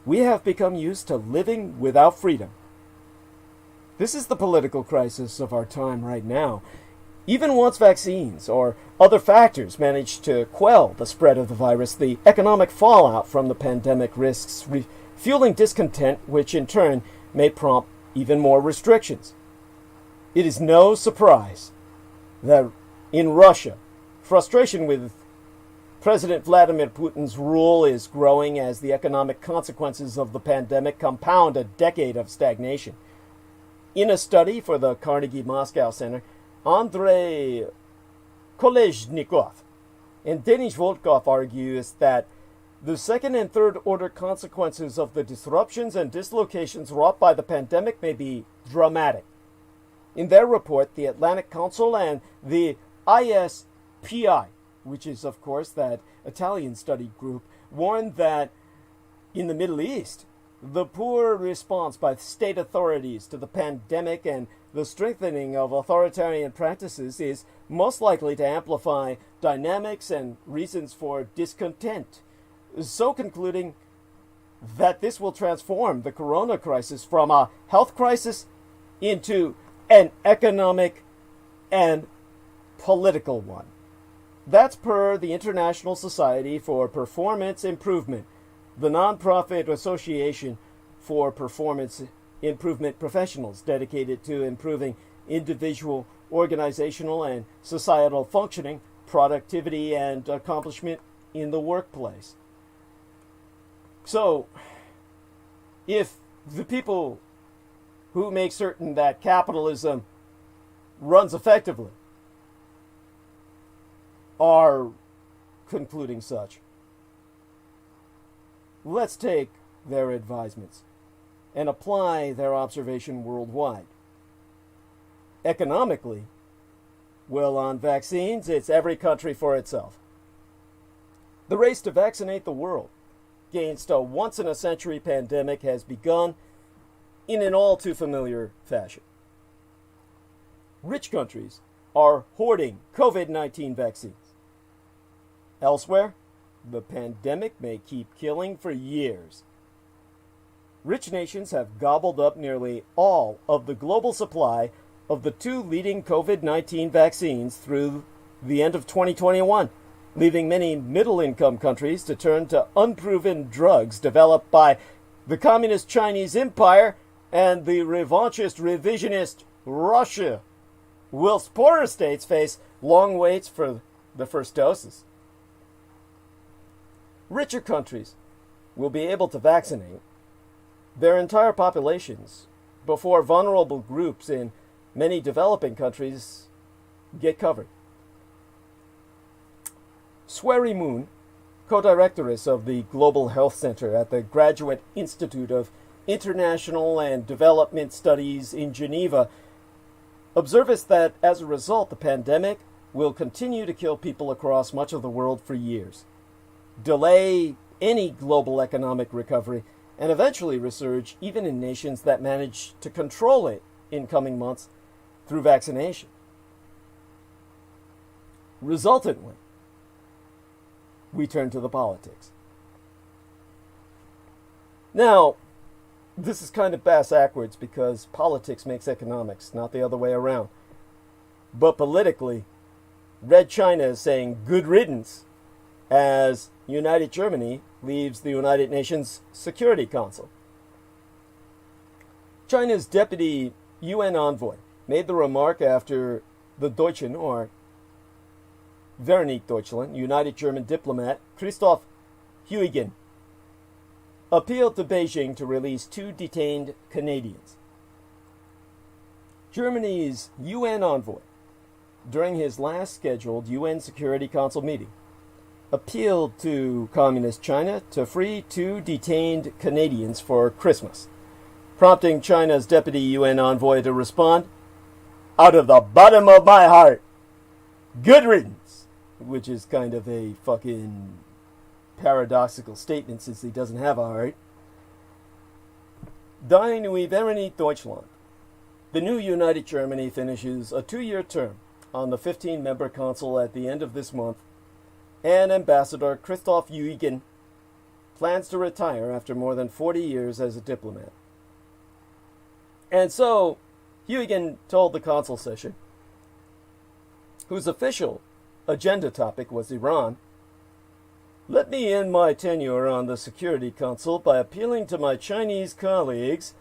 Speaker 1: "We have become used to living without freedom." This is the political crisis of our time right now. Even once vaccines or other factors manage to quell the spread of the virus, the economic fallout from the pandemic risks fueling discontent, which in turn may prompt even more restrictions. It is no surprise that in Russia, frustration with President Vladimir Putin's rule is growing as the economic consequences of the pandemic compound a decade of stagnation. In a study for the Carnegie Moscow Center, Andrei Kolesnikov and Denis Volkov argues that the second and third order consequences of the disruptions and dislocations wrought by the pandemic may be dramatic. In their report, the Atlantic Council and the ISPI, which is of course that Italian study group, warned that in the Middle East, the poor response by state authorities to the pandemic and the strengthening of authoritarian practices is most likely to amplify dynamics and reasons for discontent, so concluding that this will transform the corona crisis from a health crisis into an economic and political one. That's per the International Society for Performance Improvement, the nonprofit association for performance improvement professionals dedicated to improving individual, organizational, and societal functioning, productivity, and accomplishment in the workplace. So, if the people who make certain that capitalism runs effectively are concluding such, let's take their advisements and apply their observation worldwide. Economically, well, on vaccines, it's every country for itself. The race to vaccinate the world against a once-in-a-century pandemic has begun in an all too familiar fashion. Rich countries are hoarding COVID-19 vaccines. Elsewhere, the pandemic may keep killing for years. Rich nations have gobbled up nearly all of the global supply of the two leading COVID-19 vaccines through the end of 2021, leaving many middle-income countries to turn to unproven drugs developed by the Communist Chinese Empire and the revanchist revisionist Russia, whilst poorer states face long waits for the first doses. Richer countries will be able to vaccinate their entire populations before vulnerable groups in many developing countries get covered. Swery Moon, co-directress of the Global Health Center at the Graduate Institute of International and Development Studies in Geneva, observes that as a result, the pandemic will continue to kill people across much of the world for years, delay any global economic recovery, and eventually resurge even in nations that manage to control it in coming months through vaccination. Resultantly, we turn to the politics. Now, this is kind of bass-ackwards because politics makes economics, not the other way around. But politically, Red China is saying good riddance as United Germany leaves the United Nations Security Council. China's deputy UN envoy made the remark after the Deutschen, or Vereinigte Deutschland, United German diplomat Christoph Huygens appealed to Beijing to release two detained Canadians. Germany's UN envoy, during his last scheduled UN Security Council meeting, appealed to Communist China to free two detained Canadians for Christmas, prompting China's deputy UN envoy to respond, "Out of the bottom of my heart, good riddance. which is kind of a fucking paradoxical statement since he doesn't have a heart. Die Neue Vereinigte Deutschland. The new United Germany finishes a 2-year term on the 15-member council at the end of this month, and Ambassador Christoph Huygens plans to retire after more than 40 years as a diplomat. And so, Huygens told the council session, whose official agenda topic was Iran, "Let me end my tenure on the Security Council by appealing to my Chinese colleagues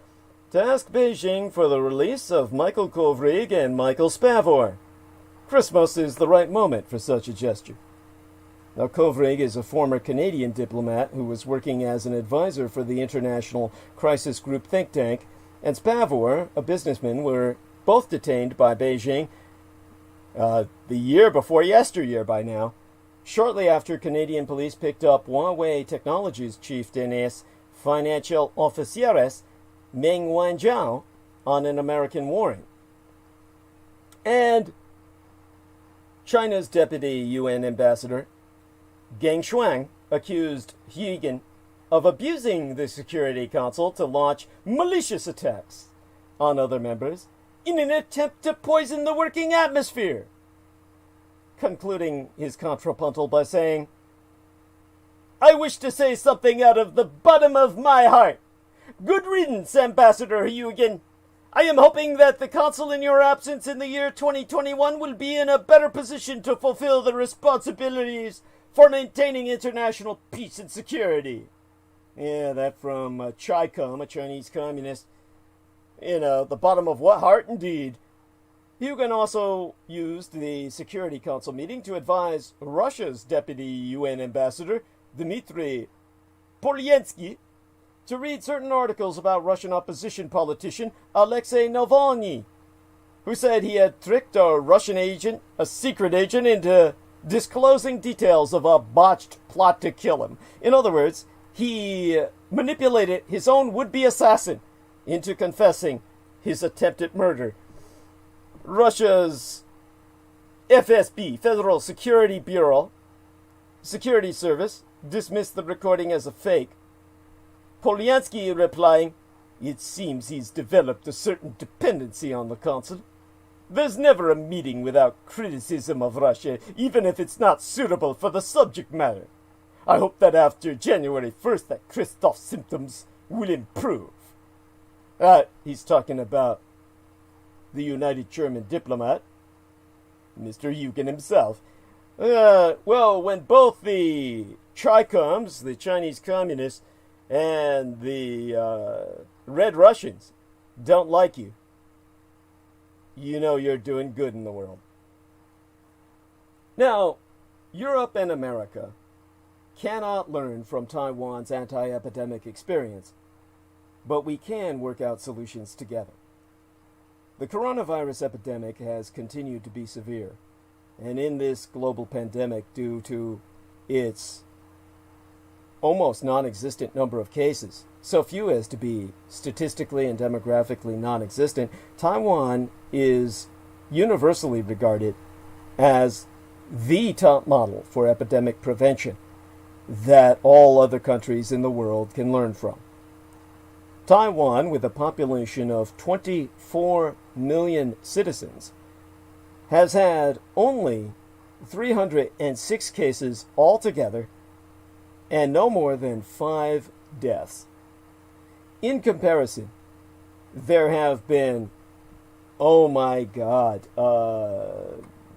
Speaker 1: to ask Beijing for the release of Michael Kovrig and Michael Spavor. Christmas is the right moment for such a gesture." Now, Kovrig is a former Canadian diplomat who was working as an advisor for the International Crisis Group think tank, and Spavor, a businessman, were both detained by Beijing the year before yesteryear by now, shortly after Canadian police picked up Huawei Technologies chief Dæirs financial officieres Meng Wanzhou on an American warrant. And China's deputy UN ambassador, Geng Shuang, accused Huygens of abusing the Security Council to launch malicious attacks on other members in an attempt to poison the working atmosphere, concluding his contrapuntal by saying, "I wish to say something out of the bottom of my heart. Good riddance, Ambassador Huygens. I am hoping that the Council in your absence in the year 2021 will be in a better position to fulfill the responsibilities for maintaining international peace and security." Yeah, that from Chi-Com, a Chinese communist. The bottom of what heart indeed. Huygens also used the Security Council meeting to advise Russia's deputy UN ambassador, Dmitry Polyensky, to read certain articles about Russian opposition politician Alexei Navalny, who said he had tricked a Russian agent, a secret agent, into disclosing details of a botched plot to kill him. In other words, he manipulated his own would-be assassin into confessing his attempted murder. Russia's FSB, Federal Security Bureau, Security Service, dismissed the recording as a fake. Polyensky replying, "It seems he's developed a certain dependency on the Council. There's never a meeting without criticism of Russia, even if it's not suitable for the subject matter. I hope that after January 1st that Christoph's symptoms will improve." He's talking about the United German diplomat, Mr. Huygens himself. Well, when both the Chi-Coms, the Chinese communists, and the Red Russians don't like you, you know you're doing good in the world. Now, Europe and America cannot learn from Taiwan's anti-epidemic experience, but we can work out solutions together. The coronavirus epidemic has continued to be severe, and in this global pandemic, due to its almost non-existent number of cases, so few as to be statistically and demographically non-existent, Taiwan is universally regarded as the top model for epidemic prevention that all other countries in the world can learn from. Taiwan, with a population of 24 million citizens, has had only 306 cases altogether and no more than 5 deaths. In comparison, there have been, oh my God,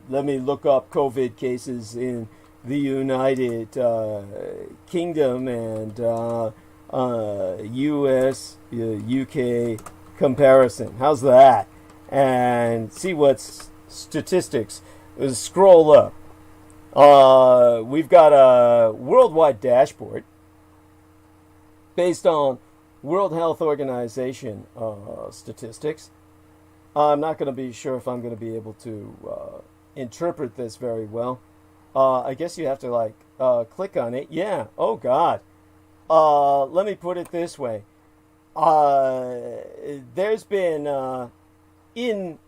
Speaker 1: let me look up COVID cases in the United Kingdom and US, UK comparison. How's that? And see what's statistics. Scroll up. We've got a worldwide dashboard based on World Health Organization statistics. I'm not going to be sure if I'm going to be able to interpret this very well. I guess you have to click on it. Yeah. Oh God. Let me put it this way. There's been in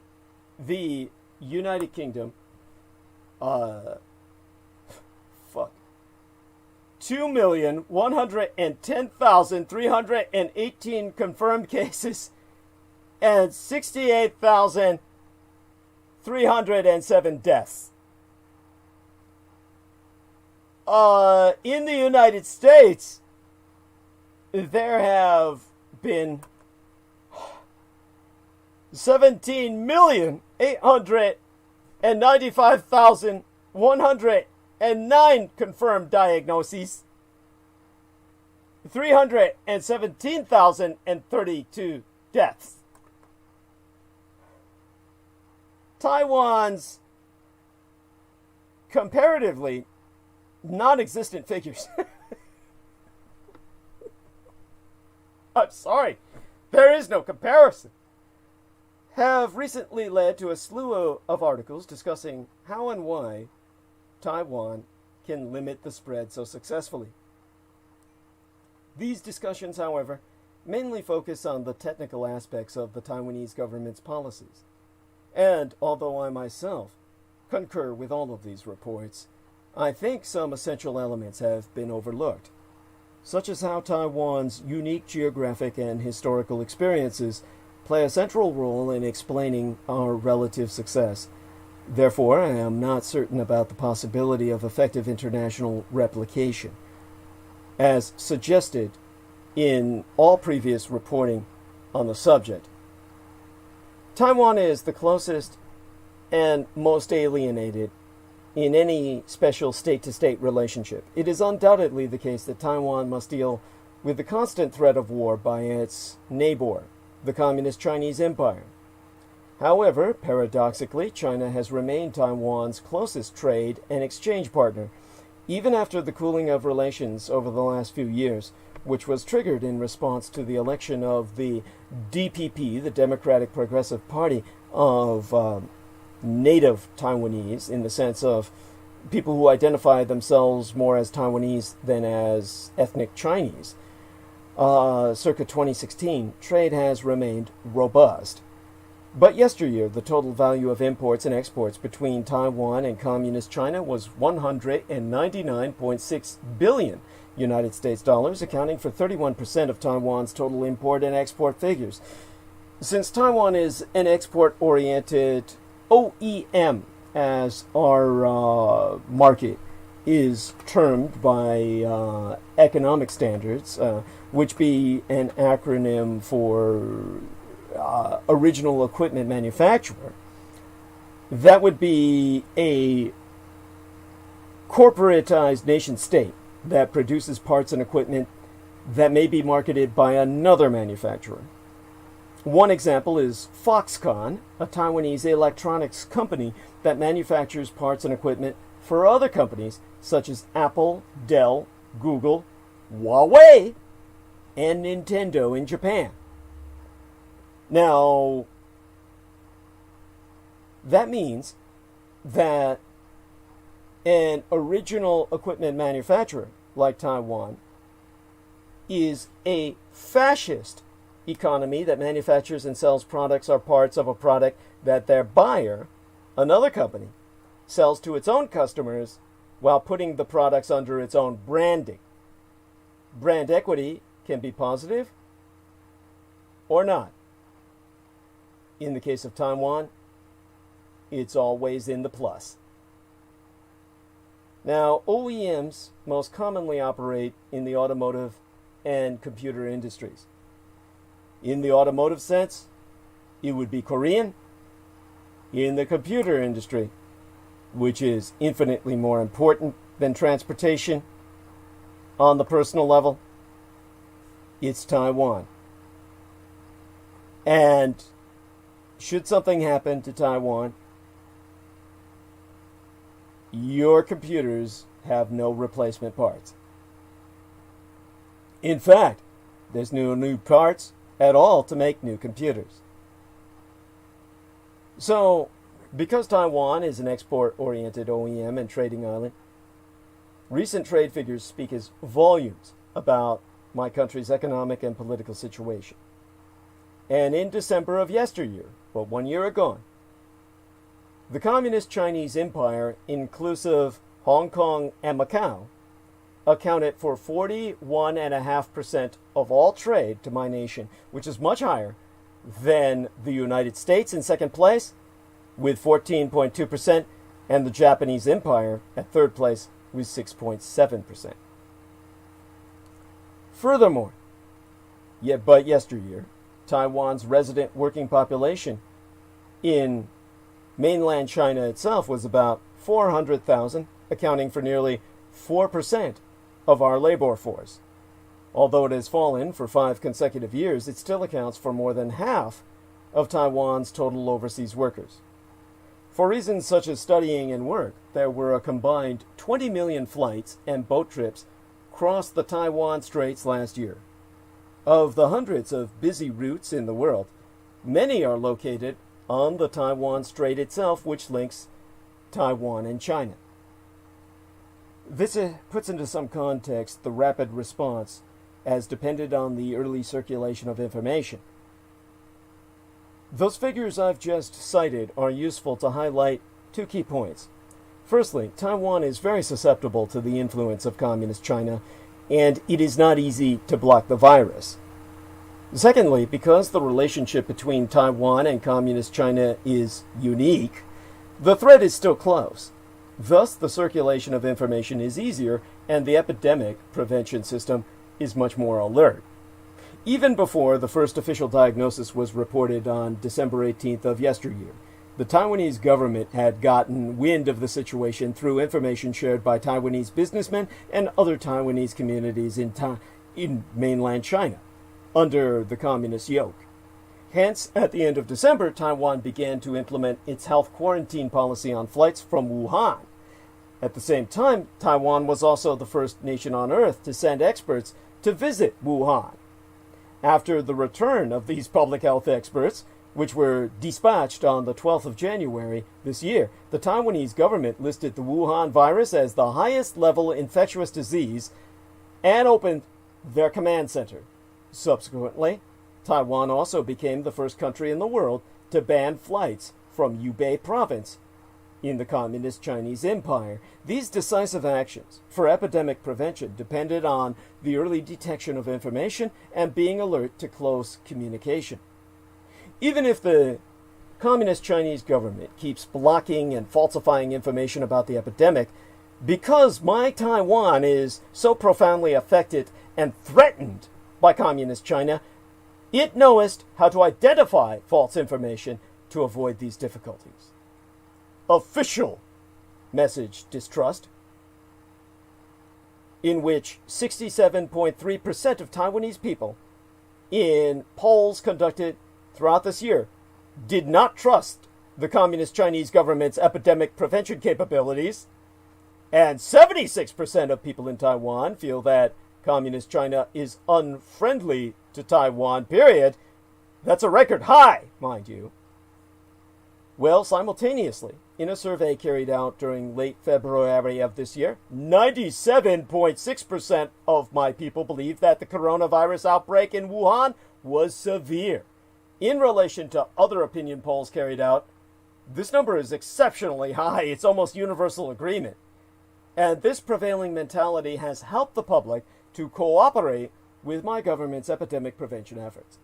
Speaker 1: the United Kingdom 2,110,318 confirmed cases and 68,307 deaths. In the United States, there have been 17,895,109 confirmed diagnoses, 317,032 deaths. Taiwan's comparatively non-existent figures. I'm sorry, there is no comparison. Have recently led to a slew of articles discussing how and why Taiwan can limit the spread so successfully. These discussions, however, mainly focus on the technical aspects of the Taiwanese government's policies. And although I myself concur with all of these reports, I think some essential elements have been overlooked, such as how Taiwan's unique geographic and historical experiences play a central role in explaining our relative success. Therefore, I am not certain about the possibility of effective international replication, as suggested in all previous reporting on the subject. Taiwan is the closest and most alienated in any special state-to-state relationship. It is undoubtedly the case that Taiwan must deal with the constant threat of war by its neighbor, the Communist Chinese Empire. However, paradoxically, China has remained Taiwan's closest trade and exchange partner, even after the cooling of relations over the last few years, which was triggered in response to the election of the DPP, the Democratic Progressive Party, of native Taiwanese, in the sense of people who identify themselves more as Taiwanese than as ethnic Chinese. Circa 2016, trade has remained robust. But yesteryear, the total value of imports and exports between Taiwan and Communist China was 199.6 billion United States dollars, accounting for 31% of Taiwan's total import and export figures. Since Taiwan is an export-oriented OEM, as our market is termed by economic standards, which be an acronym for original equipment manufacturer, that would be a corporatized nation state that produces parts and equipment that may be marketed by another manufacturer. One example is Foxconn, a Taiwanese electronics company that manufactures parts and equipment for other companies such as Apple, Dell, Google, Huawei, and Nintendo in Japan. Now, that means that an original equipment manufacturer like Taiwan is a fascist economy that manufactures and sells products or parts of a product that their buyer, another company, sells to its own customers while putting the products under its own branding. Brand equity can be positive or not. In the case of Taiwan, it's always in the plus. Now, OEMs most commonly operate in the automotive and computer industries. In the automotive sense, it would be Korean. In the computer industry, which is infinitely more important than transportation on the personal level, it's Taiwan. And should something happen to Taiwan, your computers have no replacement parts. In fact, there's no new parts at all to make new computers. So, because Taiwan is an export-oriented OEM and trading island, recent trade figures speak as volumes about my country's economic and political situation. And in December of yesteryear, but 1 year ago, the Communist Chinese Empire, inclusive Hong Kong and Macau, accounted for 41.5% of all trade to my nation, which is much higher than the United States in second place with 14.2%, and the Japanese Empire at third place with 6.7%. Furthermore, but yesteryear, Taiwan's resident working population in mainland China itself was about 400,000, accounting for nearly 4% of our labor force. Although it has fallen for 5 consecutive years, it still accounts for more than half of Taiwan's total overseas workers. For reasons such as studying and work, there were a combined 20 million flights and boat trips crossed the Taiwan Straits last year. Of the hundreds of busy routes in the world, many are located on the Taiwan Strait itself, which links Taiwan and China. This puts into some context the rapid response as depended on the early circulation of information. Those figures I've just cited are useful to highlight 2 key points. Firstly, Taiwan is very susceptible to the influence of Communist China, and it is not easy to block the virus. Secondly, because the relationship between Taiwan and Communist China is unique, the threat is still close. Thus, the circulation of information is easier, and the epidemic prevention system is much more alert. Even before the first official diagnosis was reported on December 18th of yesteryear, the Taiwanese government had gotten wind of the situation through information shared by Taiwanese businessmen and other Taiwanese communities in mainland China under the communist yoke. Hence, at the end of December, Taiwan began to implement its health quarantine policy on flights from Wuhan. At the same time, Taiwan was also the first nation on earth to send experts to visit Wuhan. After the return of these public health experts, which were dispatched on the 12th of January this year, the Taiwanese government listed the Wuhan virus as the highest level infectious disease and opened their command center. Subsequently, Taiwan also became the first country in the world to ban flights from Hubei province in the Communist Chinese Empire. These decisive actions for epidemic prevention depended on the early detection of information and being alert to close communication. Even if the Communist Chinese government keeps blocking and falsifying information about the epidemic, because my Taiwan is so profoundly affected and threatened by Communist China, it knowest how to identify false information to avoid these difficulties. Official message distrust, in which 67.3% of Taiwanese people in polls conducted throughout this year did not trust the Communist Chinese government's epidemic prevention capabilities, and 76% of people in Taiwan feel that Communist China is unfriendly to Taiwan, period. That's a record high, mind you. Well, simultaneously, in a survey carried out during late February of this year, 97.6% of my people believe that the coronavirus outbreak in Wuhan was severe. In relation to other opinion polls carried out, this number is exceptionally high. It's almost universal agreement. And this prevailing mentality has helped the public to cooperate with my government's epidemic prevention efforts.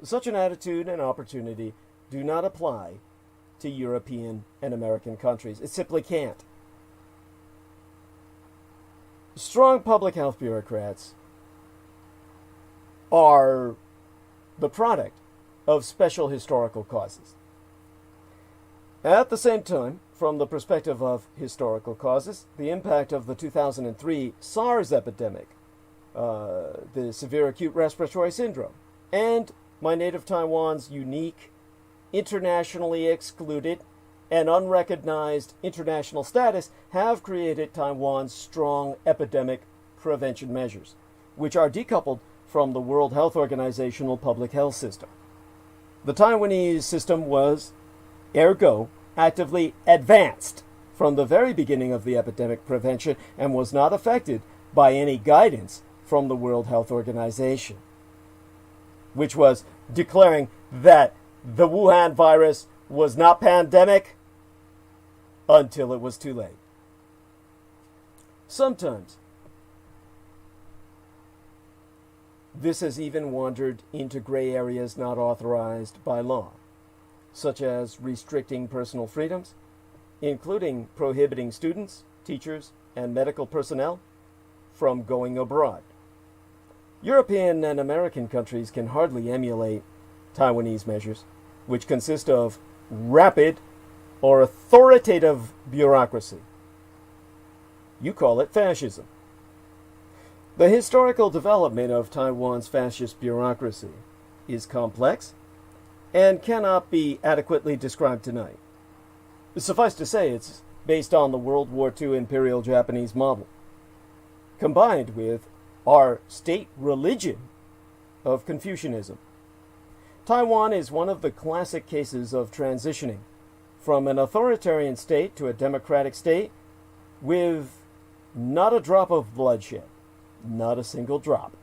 Speaker 1: Such an attitude and opportunity do not apply to European and American countries. It simply can't. Strong public health bureaucrats are the product of special historical causes. At the same time, from the perspective of historical causes, the impact of the 2003 SARS epidemic, the severe acute respiratory syndrome, and my native Taiwan's unique, internationally excluded, and unrecognized international status have created Taiwan's strong epidemic prevention measures, which are decoupled from the World Health Organizational public health system. The Taiwanese system was, ergo, actively advanced from the very beginning of the epidemic prevention and was not affected by any guidance from the World Health Organization, which was declaring that the Wuhan virus was not pandemic until it was too late. Sometimes, This has even wandered into gray areas not authorized by law, such as restricting personal freedoms, including prohibiting students, teachers, and medical personnel from going abroad. European and American countries can hardly emulate Taiwanese measures, which consist of rapid or authoritative bureaucracy. You call it fascism. The historical development of Taiwan's fascist bureaucracy is complex and cannot be adequately described tonight. Suffice to say, it's based on the World War II Imperial Japanese model, combined with our state religion of Confucianism. Taiwan is one of the classic cases of transitioning from an authoritarian state to a democratic state with not a drop of bloodshed, not a single drop.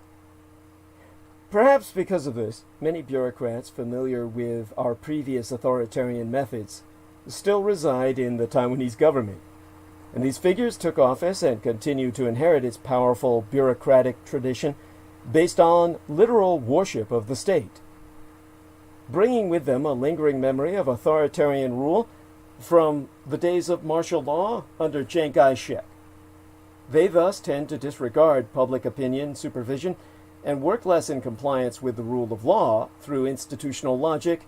Speaker 1: Perhaps because of this, many bureaucrats familiar with our previous authoritarian methods still reside in the Taiwanese government, and these figures took office and continue to inherit its powerful bureaucratic tradition based on literal worship of the state, bringing with them a lingering memory of authoritarian rule from the days of martial law under Chiang Kai-shek. They thus tend to disregard public opinion supervision and work less in compliance with the rule of law through institutional logic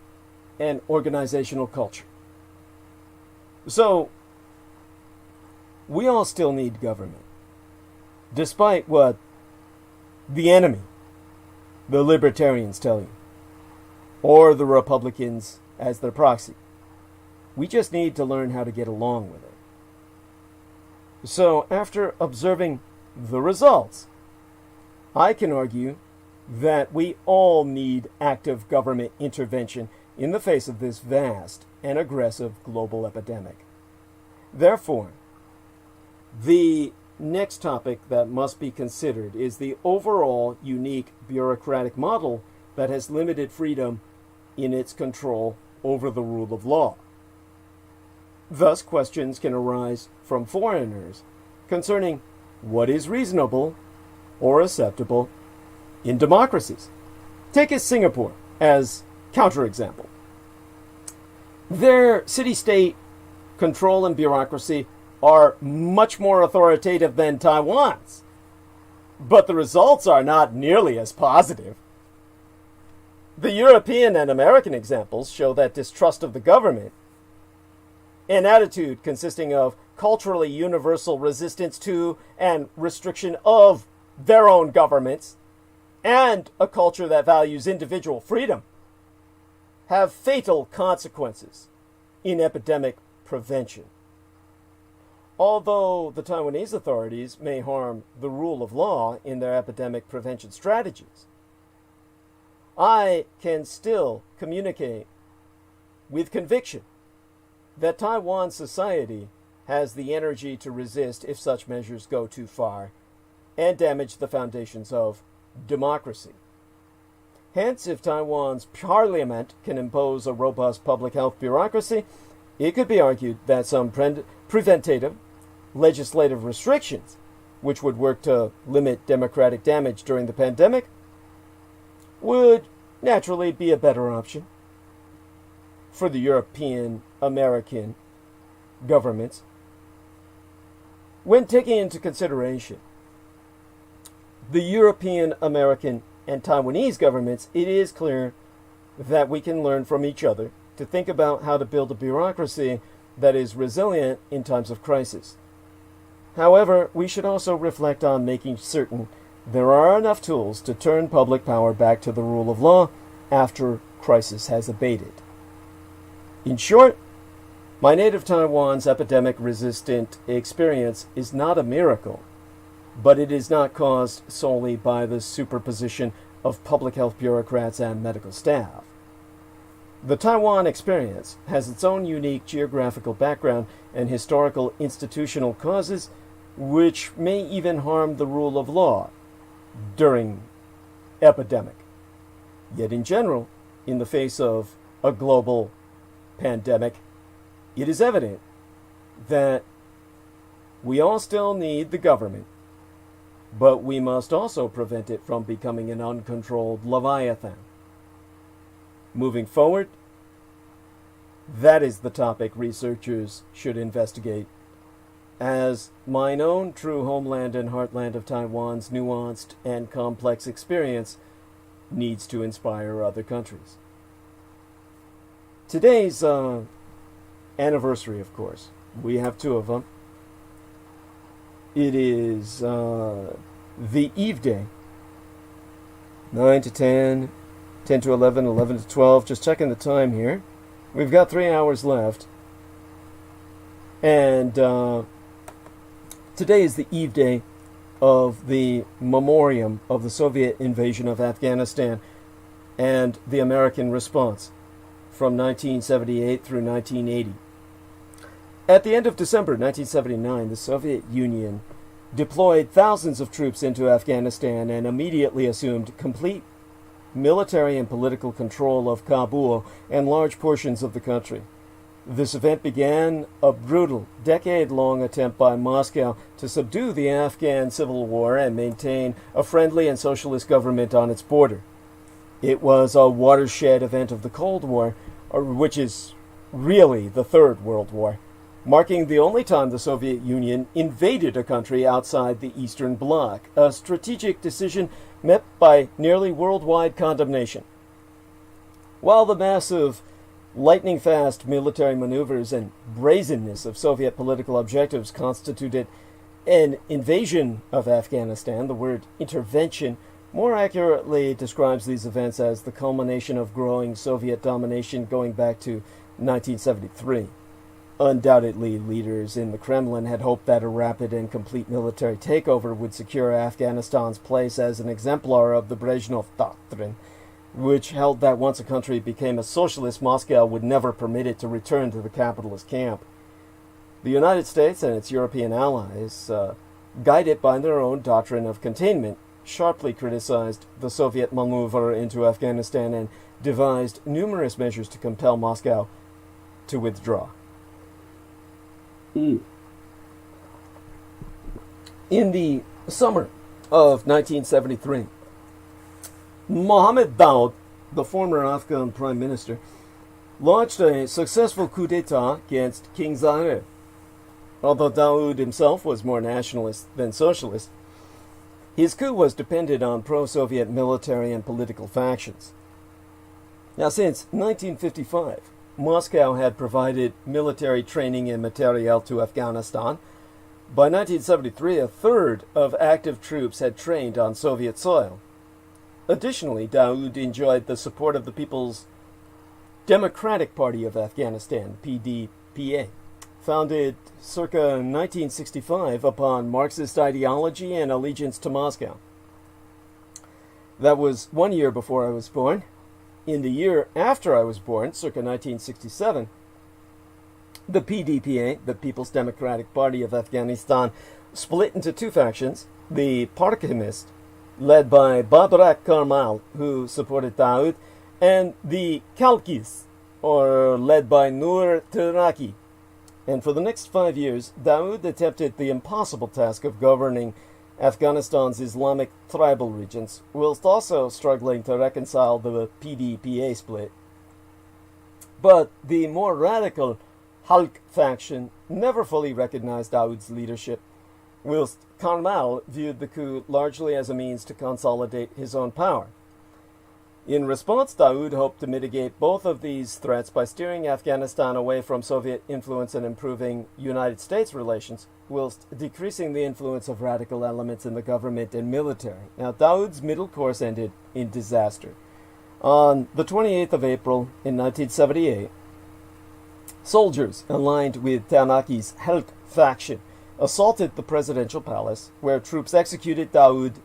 Speaker 1: and organizational culture. So, we all still need government, despite what the enemy, the libertarians, tell you, or the Republicans as their proxy. We just need to learn how to get along with it. So, after observing the results, I can argue that we all need active government intervention in the face of this vast and aggressive global epidemic. Therefore, the next topic that must be considered is the overall unique bureaucratic model that has limited freedom in its control over the rule of law. Thus, questions can arise from foreigners concerning what is reasonable or acceptable in democracies. Take Singapore as counterexample. Their city-state control and bureaucracy are much more authoritative than Taiwan's, but the results are not nearly as positive. The European and American examples show that distrust of the government, an attitude consisting of culturally universal resistance to and restriction of their own governments, and a culture that values individual freedom, have fatal consequences in epidemic prevention. Although the Taiwanese authorities may harm the rule of law in their epidemic prevention strategies, I can still communicate with conviction that Taiwan society has the energy to resist if such measures go too far and damage the foundations of democracy. Hence, if Taiwan's parliament can impose a robust public health bureaucracy, it could be argued that some preventative legislative restrictions, which would work to limit democratic damage during the pandemic, would naturally be a better option for the European American governments. When taking into consideration the European American and Taiwanese governments, it is clear that we can learn from each other to think about how to build a bureaucracy that is resilient in times of crisis. However, we should also reflect on making certain there are enough tools to turn public power back to the rule of law after crisis has abated. In short, my native Taiwan's epidemic-resistant experience is not a miracle, but it is not caused solely by the superposition of public health bureaucrats and medical staff. The Taiwan experience has its own unique geographical background and historical institutional causes, which may even harm the rule of law during epidemic. Yet in general, in the face of a global pandemic, it is evident that we all still need the government but we must also prevent it from becoming an uncontrolled Leviathan. Moving forward, that is the topic researchers should investigate, as mine own true homeland and heartland of Taiwan's nuanced and complex experience needs to inspire other countries. Today's anniversary, of course. We have two of them. It is the Eve Day, 9 to 10, 10 to 11, 11 to 12. Just checking the time here. We've got 3 hours left. And today is the Eve Day of the memoriam of the Soviet invasion of Afghanistan and the American response from 1978 through 1980. At the end of December 1979, the Soviet Union deployed thousands of troops into Afghanistan and immediately assumed complete military and political control of Kabul and large portions of the country. This event began a brutal, decade-long attempt by Moscow to subdue the Afghan civil war and maintain a friendly and socialist government on its border. It was a watershed event of the Cold War, which is really the Third World War, marking the only time the Soviet Union invaded a country outside the Eastern Bloc, a strategic decision met by nearly worldwide condemnation. While the massive, lightning-fast military maneuvers and brazenness of Soviet political objectives constituted an invasion of Afghanistan, the word intervention more accurately describes these events as the culmination of growing Soviet domination going back to 1973. Undoubtedly, leaders in the Kremlin had hoped that a rapid and complete military takeover would secure Afghanistan's place as an exemplar of the Brezhnev Doctrine, which held that once a country became a socialist, Moscow would never permit it to return to the capitalist camp. The United States and its European allies, guided by their own doctrine of containment, sharply criticized the Soviet maneuver into Afghanistan and devised numerous measures to compel Moscow to withdraw. In the summer of 1973, Mohammed Daoud, the former Afghan prime minister, launched a successful coup d'etat against King Zaire. Although Daoud himself was more nationalist than socialist, his coup was dependent on pro-Soviet military and political factions. Now, since 1955, Moscow had provided military training and materiel to Afghanistan. By 1973, a third of active troops had trained on Soviet soil. Additionally, Daoud enjoyed the support of the People's Democratic Party of Afghanistan, PDPA, founded circa 1965 upon Marxist ideology and allegiance to Moscow. That was 1 year before I was born. In the year after I was born, circa 1967, the PDPA, the People's Democratic Party of Afghanistan, split into two factions: the Parchimist, led by Badrak Karmal, who supported Daoud, and the Khalqis, or led by Nur Taraki. And for the next 5 years, Daoud attempted the impossible task of governing Afghanistan's Islamic tribal regions, whilst also struggling to reconcile the PDPA split. But the more radical Khalq faction never fully recognized Daoud's leadership, whilst Karmal viewed the coup largely as a means to consolidate his own power. In response, Daoud hoped to mitigate both of these threats by steering Afghanistan away from Soviet influence and improving United States relations, whilst decreasing the influence of radical elements in the government and military. Now, Daoud's middle course ended in disaster. On the 28th of April in 1978, soldiers aligned with Tanaki's Khalq faction assaulted the presidential palace, where troops executed Daoud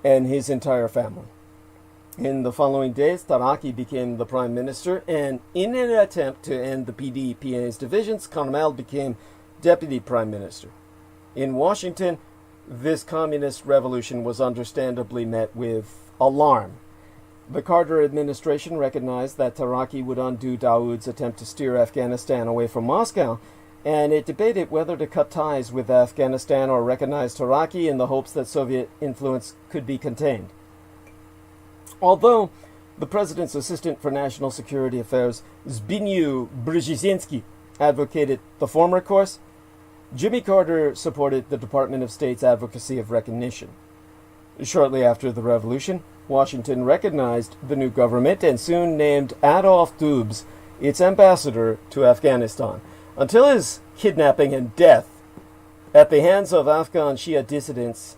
Speaker 1: and his entire family. In the following days, Taraki became the prime minister, and in an attempt to end the PDPA's divisions, Karmal became deputy prime minister. In Washington, this communist revolution was understandably met with alarm. The Carter administration recognized that Taraki would undo Daoud's attempt to steer Afghanistan away from Moscow, and it debated whether to cut ties with Afghanistan or recognize Taraki in the hopes that Soviet influence could be contained. Although the president's assistant for national security affairs, Zbigniew Brzezinski, advocated the former course, Jimmy Carter supported the Department of State's advocacy of recognition. Shortly after the revolution, Washington recognized the new government and soon named Adolf Dubs its ambassador to Afghanistan, until his kidnapping and death at the hands of Afghan Shia dissidents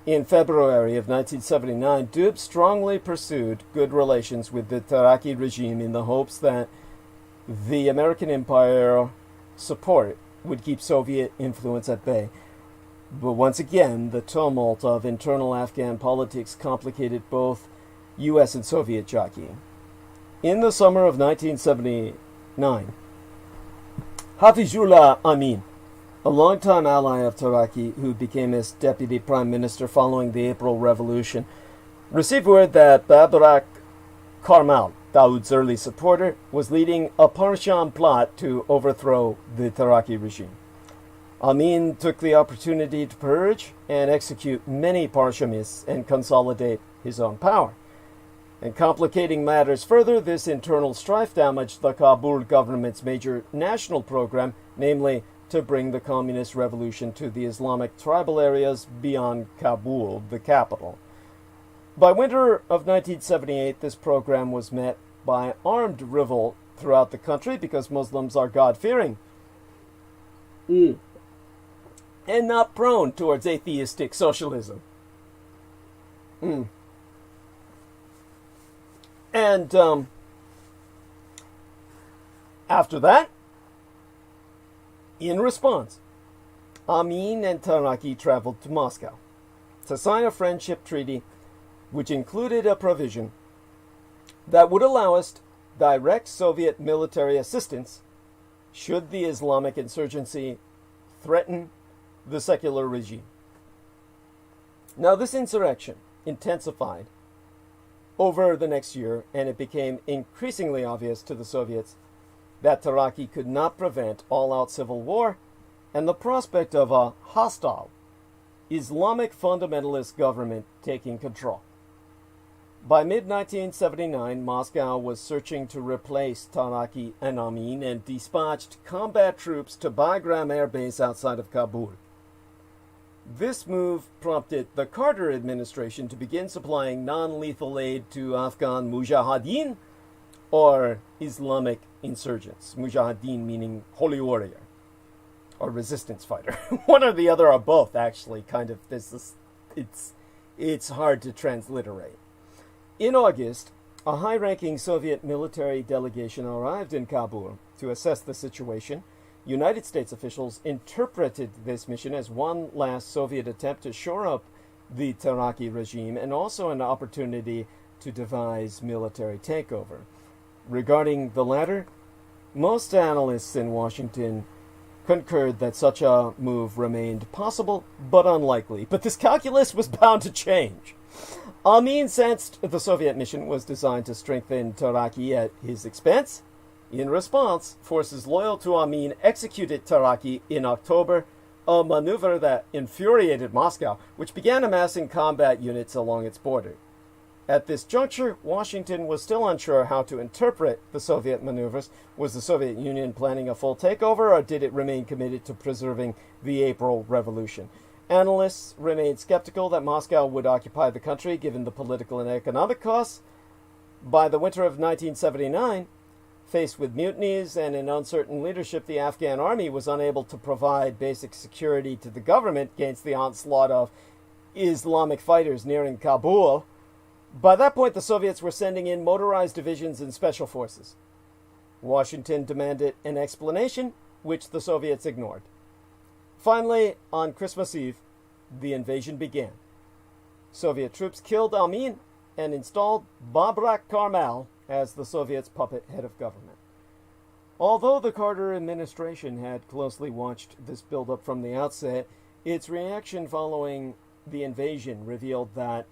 Speaker 1: in February of 1979. Dubs strongly pursued good relations with the Taraki regime in the hopes that the American empire support would keep Soviet influence at bay. But once again, the tumult of internal Afghan politics complicated both U.S. and Soviet jockeying. In the summer of 1979, Hafizullah Amin, a longtime ally of Taraki who became his deputy prime minister following the April Revolution, received word that Babrak Karmal, Daoud's early supporter, was leading a Parsham plot to overthrow the Taraki regime. Amin took the opportunity to purge and execute many Parshamists and consolidate his own power. And complicating matters further, this internal strife damaged the Kabul government's major national program, namely to bring the communist revolution to the Islamic tribal areas beyond Kabul, the capital. By winter of 1978, this program was met by armed revolt throughout the country because Muslims are God-fearing and not prone towards atheistic socialism. And after that, in response, Amin and Taraki traveled to Moscow to sign a friendship treaty which included a provision that would allow us direct Soviet military assistance should the Islamic insurgency threaten the secular regime. Now, this insurrection intensified over the next year, and it became increasingly obvious to the Soviets that Taraki could not prevent all-out civil war and the prospect of a hostile Islamic fundamentalist government taking control. By mid-1979, Moscow was searching to replace Taraki and Amin and dispatched combat troops to Bagram Air Base outside of Kabul. This move prompted the Carter administration to begin supplying non-lethal aid to Afghan mujahideen, or Islamic insurgents. Mujahideen meaning holy warrior, or resistance fighter. One or the other, or both, actually. Kind of. It's hard to transliterate. In August, a high-ranking Soviet military delegation arrived in Kabul to assess the situation. United States officials interpreted this mission as one last Soviet attempt to shore up the Taraki regime and also an opportunity to devise military takeover. Regarding the latter, most analysts in Washington concurred that such a move remained possible but unlikely. But this calculus was bound to change. Amin sensed the Soviet mission was designed to strengthen Taraki at his expense. In response, forces loyal to Amin executed Taraki in October, a maneuver that infuriated Moscow, which began amassing combat units along its border. At this juncture, Washington was still unsure how to interpret the Soviet maneuvers. Was the Soviet Union planning a full takeover, or did it remain committed to preserving the April Revolution? Analysts remained skeptical that Moscow would occupy the country given the political and economic costs. By the winter of 1979, faced with mutinies and an uncertain leadership, the Afghan army was unable to provide basic security to the government against the onslaught of Islamic fighters nearing Kabul. By that point, the Soviets were sending in motorized divisions and special forces. Washington demanded an explanation, which the Soviets ignored. Finally, on Christmas Eve, the invasion began. Soviet troops killed Amin and installed Babrak Karmal as the Soviets' puppet head of government. Although the Carter administration had closely watched this buildup from the outset, its reaction following the invasion revealed that,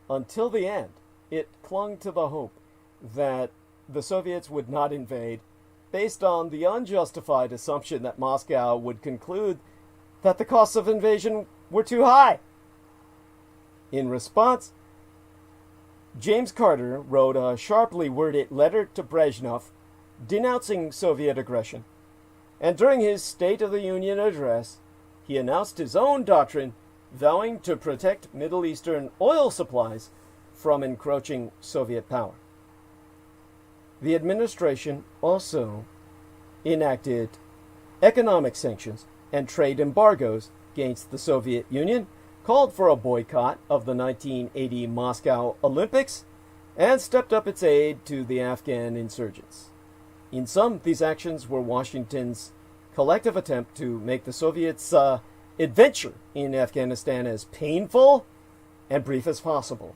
Speaker 1: until the end, it clung to the hope that the Soviets would not invade based on the unjustified assumption that Moscow would conclude that the costs of invasion were too high. In response, James Carter wrote a sharply worded letter to Brezhnev denouncing Soviet aggression, and during his State of the Union address, he announced his own doctrine, vowing to protect Middle Eastern oil supplies from encroaching Soviet power. The administration also enacted economic sanctions and trade embargoes against the Soviet Union, called for a boycott of the 1980 Moscow Olympics, and stepped up its aid to the Afghan insurgents. In sum, these actions were Washington's collective attempt to make the Soviets' adventure in Afghanistan as painful and brief as possible.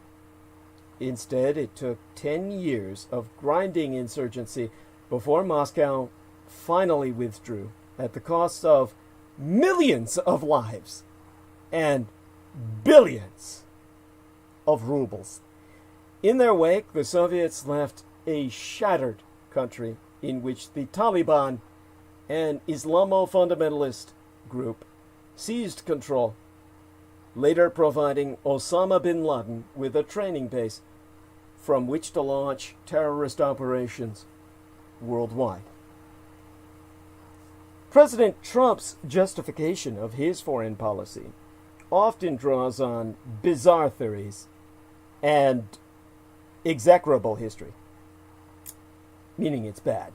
Speaker 1: Instead, it took 10 years of grinding insurgency before Moscow finally withdrew at the cost of millions of lives and billions of rubles. In their wake, the Soviets left a shattered country in which the Taliban, an Islamo-fundamentalist group, seized control, later providing Osama bin Laden with a training base from which to launch terrorist operations worldwide. President Trump's justification of his foreign policy often draws on bizarre theories and execrable history, meaning it's bad.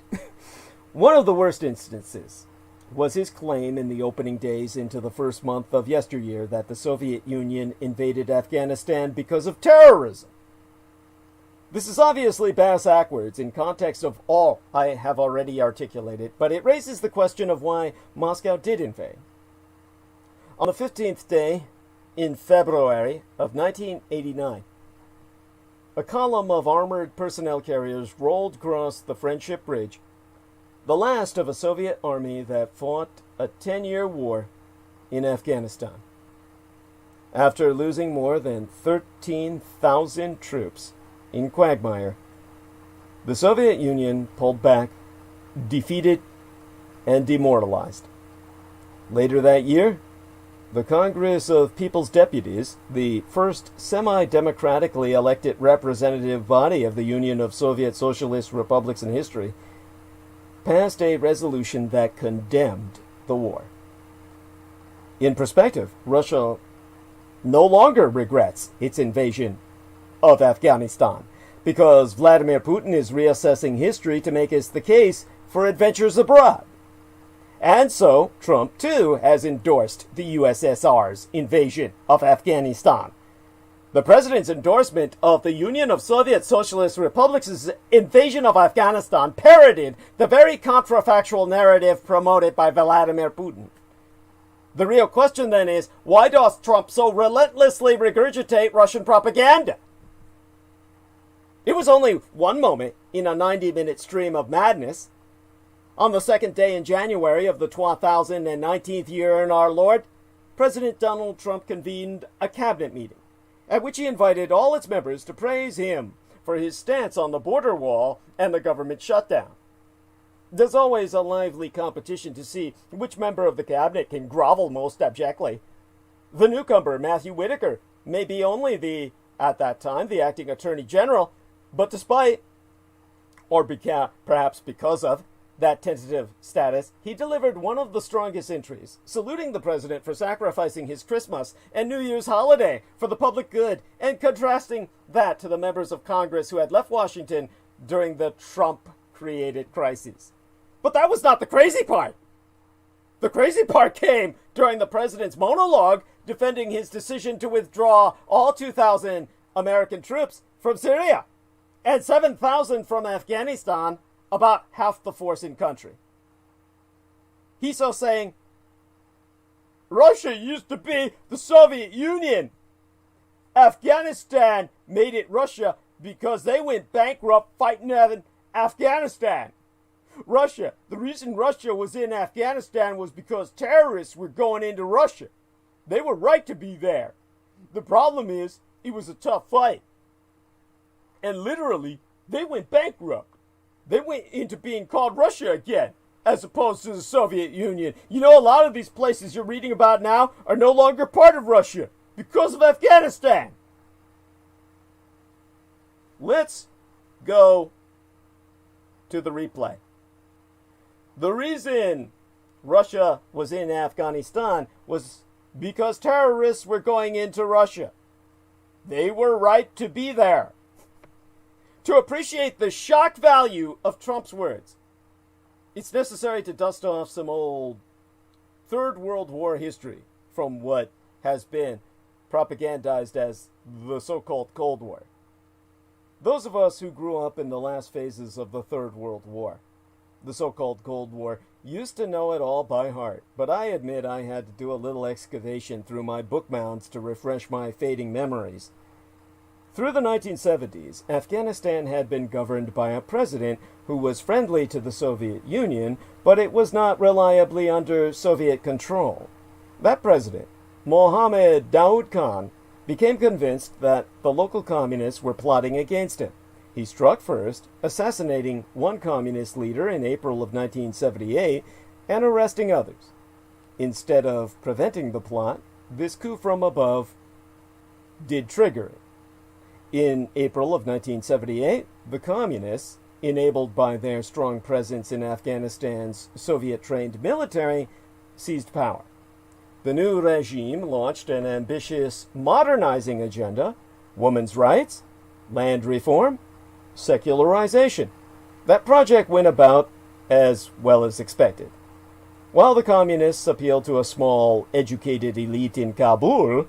Speaker 1: One of the worst instances was his claim in the opening days into the first month of yesteryear that the Soviet Union invaded Afghanistan because of terrorism. This is obviously bass-backwards in context of all I have already articulated, but it raises the question of why Moscow did invade. On the 15th day in February of 1989, a column of armored personnel carriers rolled across the Friendship Bridge, the last of a Soviet army that fought a 10-year war in Afghanistan. After losing more than 13,000 troops in quagmire, the Soviet Union pulled back, defeated, and demoralized. Later that year, the Congress of People's Deputies, the first semi-democratically elected representative body of the Union of Soviet Socialist Republics in history, passed a resolution that condemned the war. In perspective, Russia no longer regrets its invasion of Afghanistan, because Vladimir Putin is reassessing history to make us the case for adventures abroad. And so, Trump too has endorsed the USSR's invasion of Afghanistan. The president's endorsement of the Union of Soviet Socialist Republics' invasion of Afghanistan parroted the very counterfactual narrative promoted by Vladimir Putin. The real question then is, why does Trump so relentlessly regurgitate Russian propaganda? It was only one moment in a 90-minute stream of madness. On the second day in January of the 2019th year in our Lord, President Donald Trump convened a cabinet meeting, at which he invited all its members to praise him for his stance on the border wall and the government shutdown. There's always a lively competition to see which member of the cabinet can grovel most abjectly. The newcomer, Matthew Whitaker, may be only at that time, the acting Attorney General, but despite, or perhaps because of, that tentative status, he delivered one of the strongest entries, saluting the president for sacrificing his Christmas and New Year's holiday for the public good, and contrasting that to the members of Congress who had left Washington during the Trump-created crises. But that was not the crazy part. The crazy part came during the president's monologue defending his decision to withdraw all 2,000 American troops from Syria and 7,000 from Afghanistan, about half the force in country. He's so saying, Russia used to be the Soviet Union. Afghanistan made it Russia because they went bankrupt fighting Afghanistan. The reason Russia was in Afghanistan was because terrorists were going into Russia. They were right to be there. The problem is, it was a tough fight. And literally, they went bankrupt. They went into being called Russia again, as opposed to the Soviet Union. You know, a lot of these places you're reading about now are no longer part of Russia because of Afghanistan. Let's go to the replay. The reason Russia was in Afghanistan was because terrorists were going into Russia. They were right to be there. To appreciate the shock value of Trump's words, it's necessary to dust off some old Third World War history from what has been propagandized as the so-called Cold War. Those of us who grew up in the last phases of the Third World War, the so-called Cold War, used to know it all by heart, but I admit I had to do a little excavation through my book mounds to refresh my fading memories. Through the 1970s, Afghanistan had been governed by a president who was friendly to the Soviet Union, but it was not reliably under Soviet control. That president, Mohammed Daoud Khan, became convinced that the local communists were plotting against him. He struck first, assassinating one communist leader in April of 1978 and arresting others. Instead of preventing the plot, this coup from above did trigger it. In April of 1978, the communists, enabled by their strong presence in Afghanistan's Soviet-trained military, seized power. The new regime launched an ambitious modernizing agenda: women's rights, land reform, secularization. That project went about as well as expected. While the communists appealed to a small, educated elite in Kabul,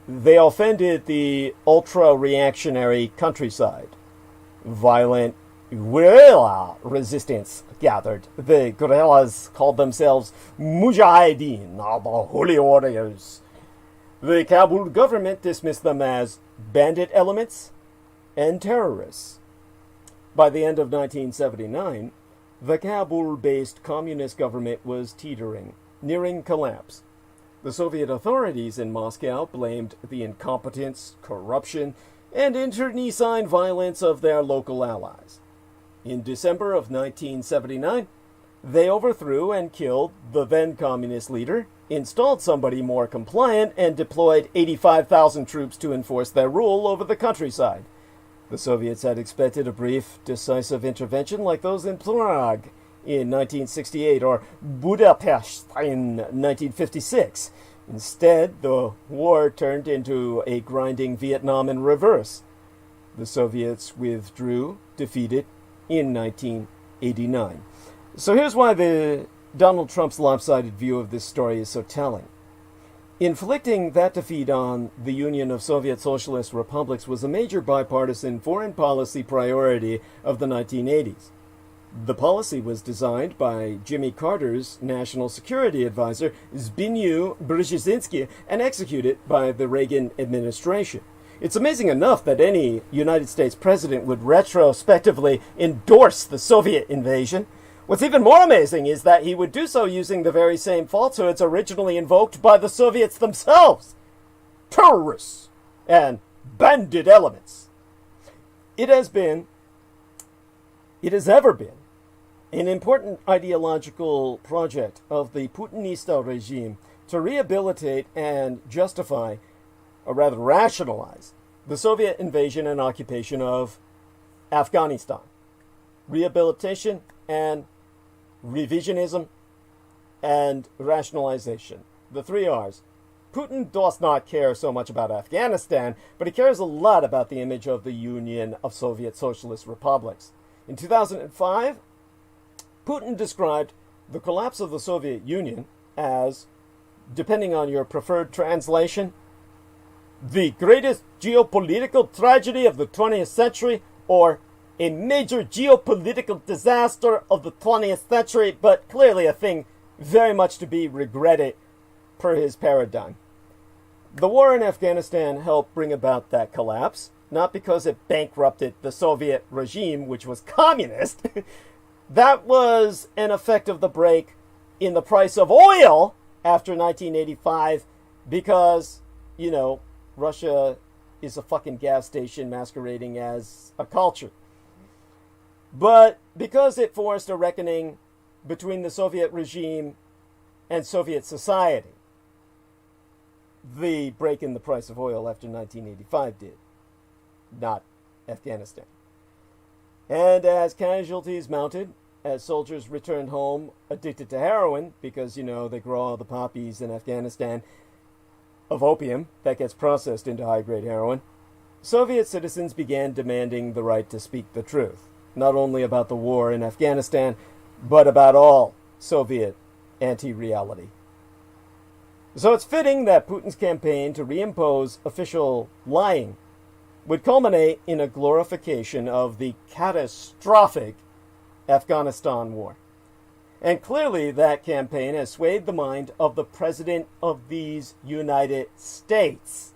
Speaker 1: they offended the ultra-reactionary countryside. Violent guerrilla resistance gathered. The guerrillas called themselves Mujahideen, the Holy Warriors. The Kabul government dismissed them as bandit elements and terrorists. By the end of 1979, the Kabul-based communist government was teetering, nearing collapse. The Soviet authorities in Moscow blamed the incompetence, corruption, and internecine violence of their local allies. In December of 1979, they overthrew and killed the then communist leader, installed somebody more compliant, and deployed 85,000 troops to enforce their rule over the countryside. The Soviets had expected a brief, decisive intervention like those in Prague in 1968 or Budapest in 1956. Instead, the war turned into a grinding Vietnam in reverse. The Soviets withdrew, defeated, in 1989. So here's why Donald Trump's lopsided view of this story is so telling. Inflicting that defeat on the Union of Soviet Socialist Republics was a major bipartisan foreign policy priority of the 1980s. The policy was designed by Jimmy Carter's national security advisor, Zbigniew Brzezinski, and executed by the Reagan administration. It's amazing enough that any United States president would retrospectively endorse the Soviet invasion. What's even more amazing is that he would do so using the very same falsehoods originally invoked by the Soviets themselves: terrorists and bandit elements. It has ever been, an important ideological project of the Putinista regime to rehabilitate and justify, or rather rationalize, the Soviet invasion and occupation of Afghanistan. Rehabilitation and revisionism and rationalization. The three R's. Putin does not care so much about Afghanistan, but he cares a lot about the image of the Union of Soviet Socialist Republics. In 2005, Putin described the collapse of the Soviet Union as, depending on your preferred translation, the greatest geopolitical tragedy of the 20th century, or a major geopolitical disaster of the 20th century, but clearly a thing very much to be regretted per his paradigm. The war in Afghanistan helped bring about that collapse, not because it bankrupted the Soviet regime, which was communist. That was an effect of the break in the price of oil after 1985 because, Russia is a fucking gas station masquerading as a culture. but because it forced a reckoning between the Soviet regime and Soviet society. The break in the price of oil after 1985 did, not Afghanistan. And as casualties mounted, as soldiers returned home addicted to heroin, because, you know, they grow all the poppies in Afghanistan of opium that gets processed into high-grade heroin, Soviet citizens began demanding the right to speak the truth, not only about the war in Afghanistan, but about all Soviet anti-reality. So it's fitting that Putin's campaign to reimpose official lying would culminate in a glorification of the catastrophic Afghanistan war. And clearly that campaign has swayed the mind of the President of these United States.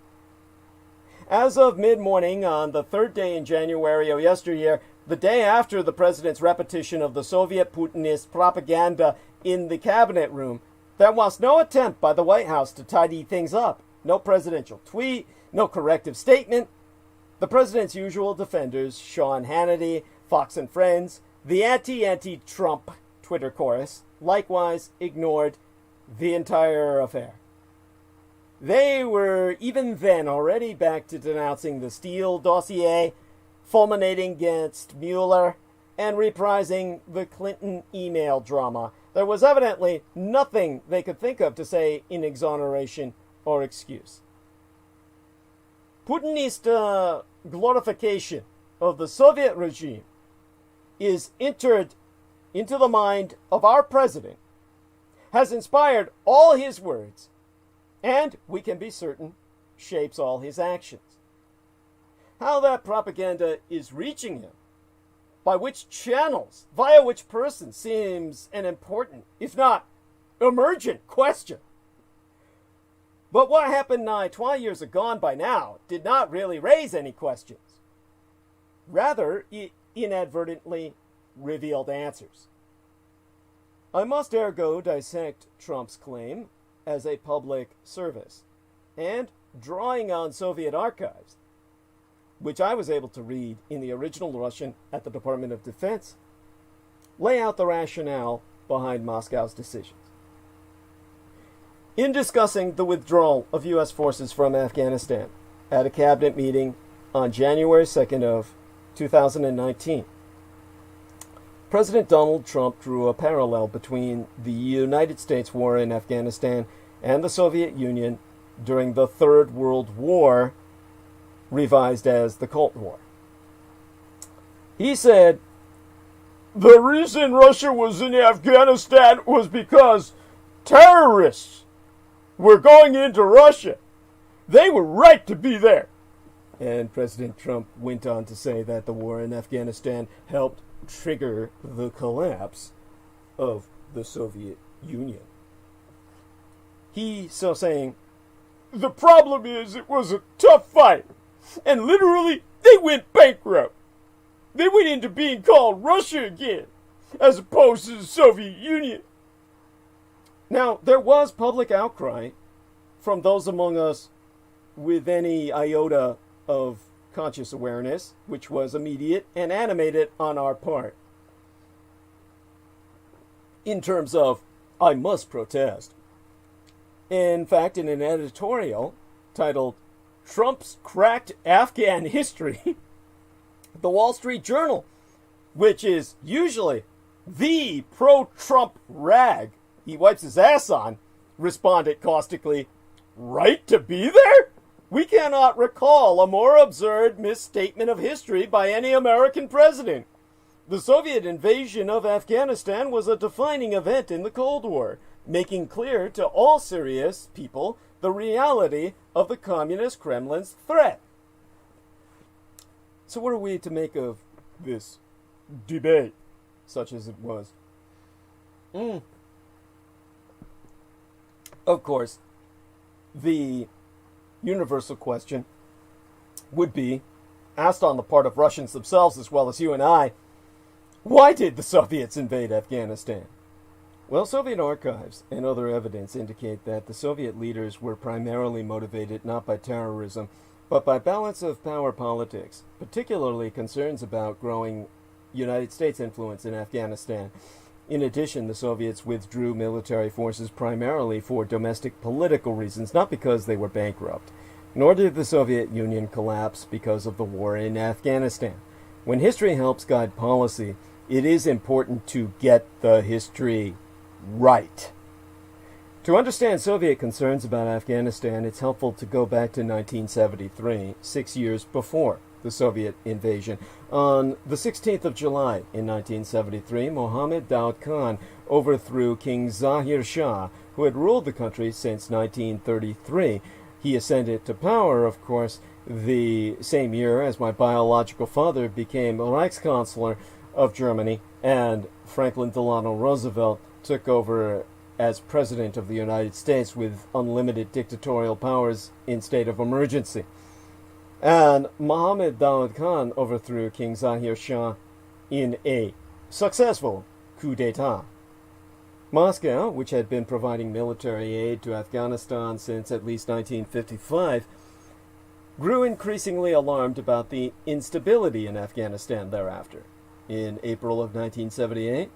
Speaker 1: As of mid-morning on the third day in January of yesteryear, the day after the President's repetition of the Soviet Putinist propaganda in the cabinet room, there was no attempt by the White House to tidy things up. No presidential tweet, no corrective statement. The President's usual defenders, Sean Hannity, Fox and Friends, the anti-Trump Twitter chorus, likewise ignored the entire affair. They were even then already back to denouncing the Steele dossier, fulminating against Mueller, and reprising the Clinton email drama. There was evidently nothing they could think of to say in exoneration or excuse. Putinist glorification of the Soviet regime is entered into the mind of our president, has inspired all his words, and, we can be certain, shapes all his actions. How that propaganda is reaching him, by which channels, via which person, seems an important, if not emergent, question. But what happened nigh 20 years agone by now did not really raise any questions. Rather, it inadvertently revealed answers. I must ergo dissect Trump's claim as a public service, and drawing on Soviet archives, which I was able to read in the original Russian at the Department of Defense, lay out the rationale behind Moscow's decisions. In discussing the withdrawal of U.S. forces from Afghanistan at a cabinet meeting on January 2nd of 2019, President Donald Trump drew a parallel between the United States war in Afghanistan and the Soviet Union during the Third World War, revised as the Cold War. He said, "The reason Russia was in Afghanistan was because terrorists were going into Russia. They were right to be there." And President Trump went on to say that the war in Afghanistan helped trigger the collapse of the Soviet Union. He, so saying, "The problem is it was a tough fight, and literally they went bankrupt. They went into being called Russia again, as opposed to the Soviet Union." Now, there was public outcry from those among us with any iota of conscious awareness, which was immediate and animated on our part. In terms of, I must protest. In fact, in an editorial titled, "Trump's Cracked Afghan History," the Wall Street Journal, which is usually the pro-Trump rag he wipes his ass on, responded caustically, "Right to be there? We cannot recall a more absurd misstatement of history by any American president. The Soviet invasion of Afghanistan was a defining event in the Cold War, making clear to all serious people the reality of the communist Kremlin's threat." So what are we to make of this debate, such as it was? Of course, the universal question would be, asked on the part of Russians themselves as well as you and I, why did the Soviets invade Afghanistan? Well, Soviet archives and other evidence indicate that the Soviet leaders were primarily motivated not by terrorism, but by balance of power politics, particularly concerns about growing United States influence in Afghanistan. In addition, the Soviets withdrew military forces primarily for domestic political reasons, not because they were bankrupt. Nor did the Soviet Union collapse because of the war in Afghanistan. When history helps guide policy, it is important to get the history right. To understand Soviet concerns about Afghanistan, it's helpful to go back to 1973, 6 years before the Soviet invasion. On the 16th of July in 1973, Mohammed Daoud Khan overthrew King Zahir Shah, who had ruled the country since 1933. He ascended to power, of course, the same year as my biological father became Reichskanzler of Germany, and Franklin Delano Roosevelt took over as President of the United States with unlimited dictatorial powers in state of emergency. And Mohammed Daoud Khan overthrew King Zahir Shah in a successful coup d'etat. Moscow, which had been providing military aid to Afghanistan since at least 1955, grew increasingly alarmed about the instability in Afghanistan thereafter. In April of 1978,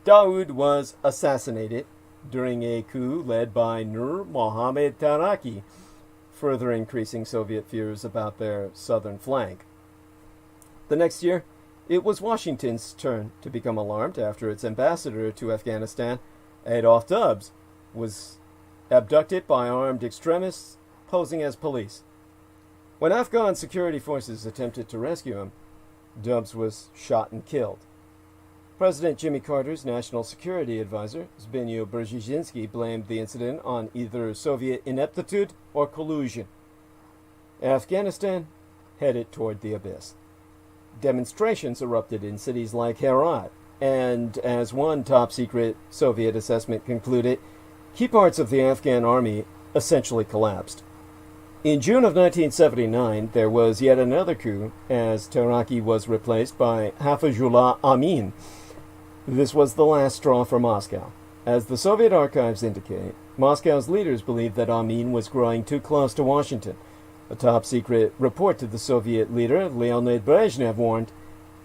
Speaker 1: Daoud was assassinated during a coup led by Nur Mohammad Taraki, further increasing Soviet fears about their southern flank. The next year, it was Washington's turn to become alarmed after its ambassador to Afghanistan, Adolf Dubs, was abducted by armed extremists posing as police. When Afghan security forces attempted to rescue him, Dubs was shot and killed. President Jimmy Carter's national security advisor, Zbigniew Brzezinski, blamed the incident on either Soviet ineptitude or collusion. Afghanistan headed toward the abyss. Demonstrations erupted in cities like Herat, and as one top-secret Soviet assessment concluded, key parts of the Afghan army essentially collapsed. In June of 1979, there was yet another coup, as Taraki was replaced by Hafizullah Amin. This was the last straw for Moscow. As the Soviet archives indicate, Moscow's leaders believed that Amin was growing too close to Washington. A top-secret report to the Soviet leader, Leonid Brezhnev, warned,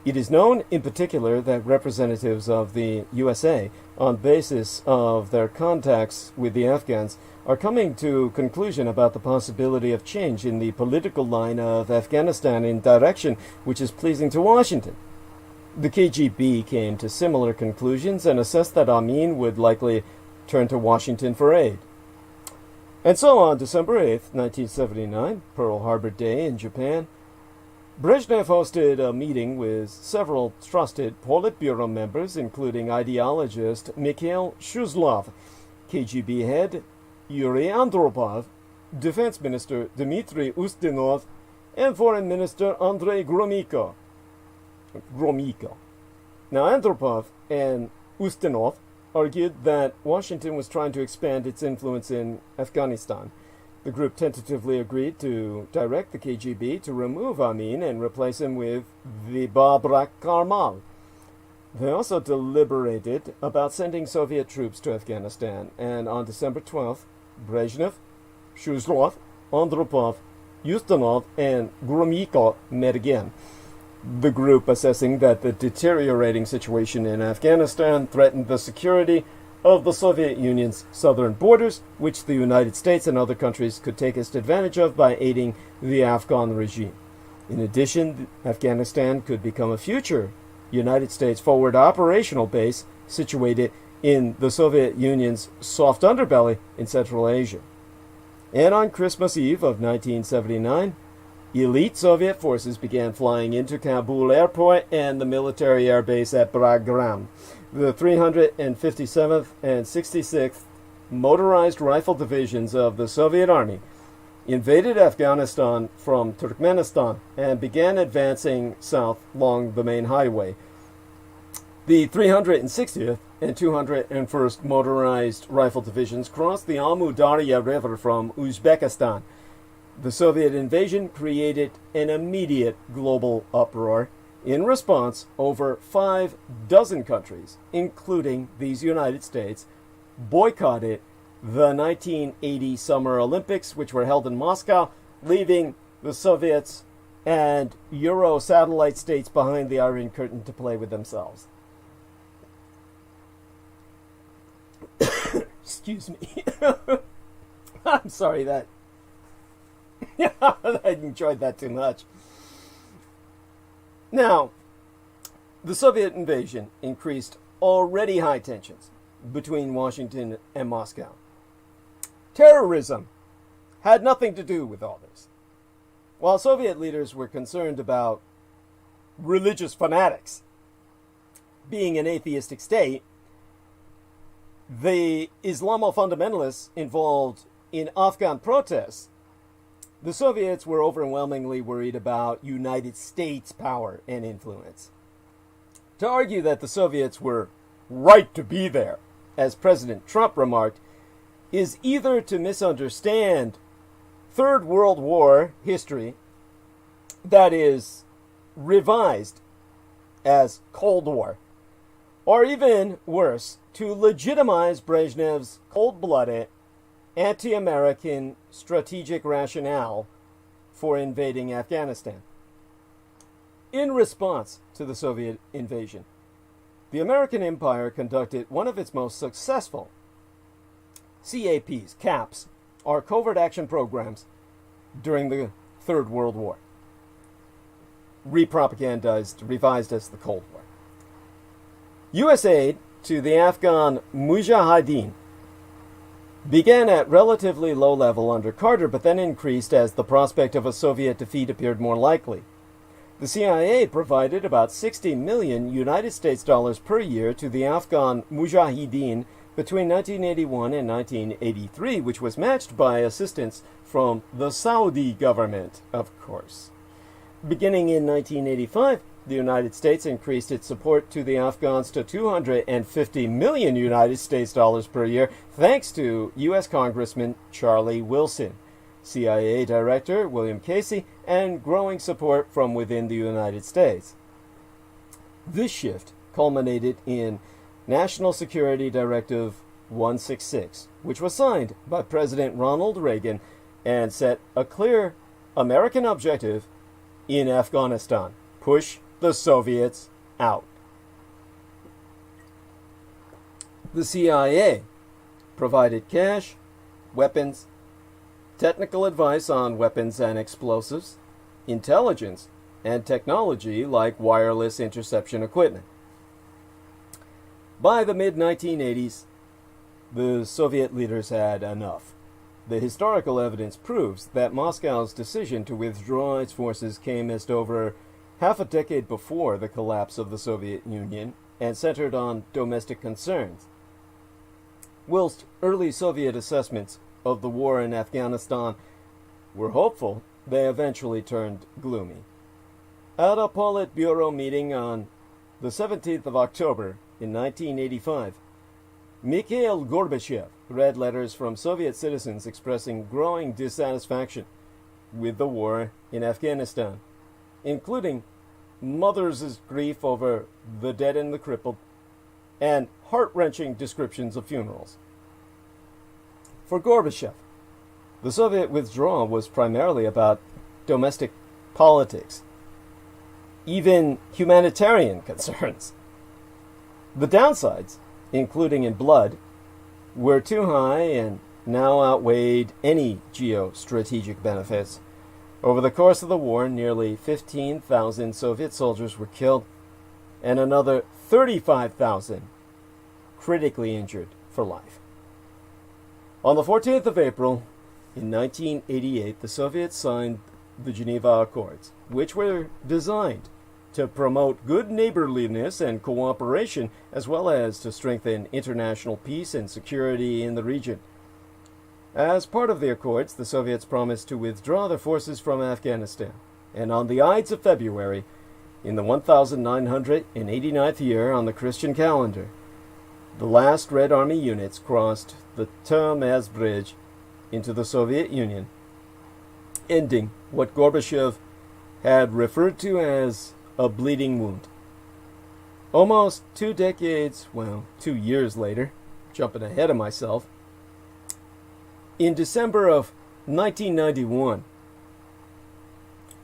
Speaker 1: "It is known in particular that representatives of the USA, on basis of their contacts with the Afghans, are coming to conclusion about the possibility of change in the political line of Afghanistan in direction which is pleasing to Washington." The KGB came to similar conclusions and assessed that Amin would likely turn to Washington for aid. And so on December 8th, 1979, Pearl Harbor Day in Japan, Brezhnev hosted a meeting with several trusted Politburo members, including ideologist Mikhail Shuzlov, KGB head Yuri Andropov, Defense Minister Dmitry Ustinov, and Foreign Minister Andrei Gromyko. Now, Andropov and Ustinov argued that Washington was trying to expand its influence in Afghanistan. The group tentatively agreed to direct the KGB to remove Amin and replace him with Babrak Karmal. They also deliberated about sending Soviet troops to Afghanistan, and on December 12th, Brezhnev, Shuzlov, Andropov, Ustinov, and Gromyko met again. The group assessing that the deteriorating situation in Afghanistan threatened the security of the Soviet Union's southern borders, which the United States and other countries could take advantage of by aiding the Afghan regime. In addition, Afghanistan could become a future United States forward operational base situated in the Soviet Union's soft underbelly in Central Asia. And on Christmas Eve of 1979, elite Soviet forces began flying into Kabul airport and the military air base at Bagram. The 357th and 66th Motorized Rifle Divisions of the Soviet Army invaded Afghanistan from Turkmenistan and began advancing south along the main highway. The 360th and 201st Motorized Rifle Divisions crossed the Amu Darya River from Uzbekistan. The Soviet invasion created an immediate global uproar. In response, over 6 countries, including these United States, boycotted the 1980 Summer Olympics, which were held in Moscow, leaving the Soviets and Euro satellite states behind the Iron Curtain to play with themselves. Excuse me. I'm sorry that I enjoyed that too much. Now, the Soviet invasion increased already high tensions between Washington and Moscow. Terrorism had nothing to do with all this. While Soviet leaders were concerned about religious fanatics being an atheistic state, the Islamo-fundamentalists involved in Afghan protests, the Soviets were overwhelmingly worried about United States power and influence. To argue that the Soviets were right to be there, as President Trump remarked, is either to misunderstand Third World War history, that is, revised as Cold War, or even worse, to legitimize Brezhnev's cold-blooded, anti-American strategic rationale for invading Afghanistan. In response to the Soviet invasion, the American empire conducted one of its most successful CAPs, or covert action programs, during the Third World War, revised as the Cold War. U.S. aid to the Afghan Mujahideen began at relatively low level under Carter, but then increased as the prospect of a Soviet defeat appeared more likely. The CIA provided about 60 million United States dollars per year to the Afghan Mujahideen between 1981 and 1983, which was matched by assistance from the Saudi government, of course. Beginning in 1985, the United States increased its support to the Afghans to 250 million United States dollars per year, thanks to U.S. Congressman Charlie Wilson, CIA Director William Casey, and growing support from within the United States. This shift culminated in National Security Directive 166, which was signed by President Ronald Reagan and set a clear American objective in Afghanistan: push the Soviets out. The CIA provided cash, weapons, technical advice on weapons and explosives, intelligence, and technology like wireless interception equipment. By the mid-1980s, the Soviet leaders had enough. The historical evidence proves that Moscow's decision to withdraw its forces came just over half a decade before the collapse of the Soviet Union and centered on domestic concerns. Whilst early Soviet assessments of the war in Afghanistan were hopeful, they eventually turned gloomy. At a Politburo meeting on the 17th of October in 1985, Mikhail Gorbachev read letters from Soviet citizens expressing growing dissatisfaction with the war in Afghanistan, including mothers' grief over the dead and the crippled, and heart-wrenching descriptions of funerals. For Gorbachev, the Soviet withdrawal was primarily about domestic politics, even humanitarian concerns. The downsides, including in blood, were too high and now outweighed any geostrategic benefits. Over the course of the war, nearly 15,000 Soviet soldiers were killed and another 35,000 critically injured for life. On the 14th of April in 1988, the Soviets signed the Geneva Accords, which were designed to promote good neighborliness and cooperation, as well as to strengthen international peace and security in the region. As part of the Accords, the Soviets promised to withdraw their forces from Afghanistan, and on the Ides of February, in the 1989th year on the Christian calendar, the last Red Army units crossed the Termez Bridge into the Soviet Union, ending what Gorbachev had referred to as a bleeding wound. Almost 2 years later, jumping ahead of myself, in December of 1991,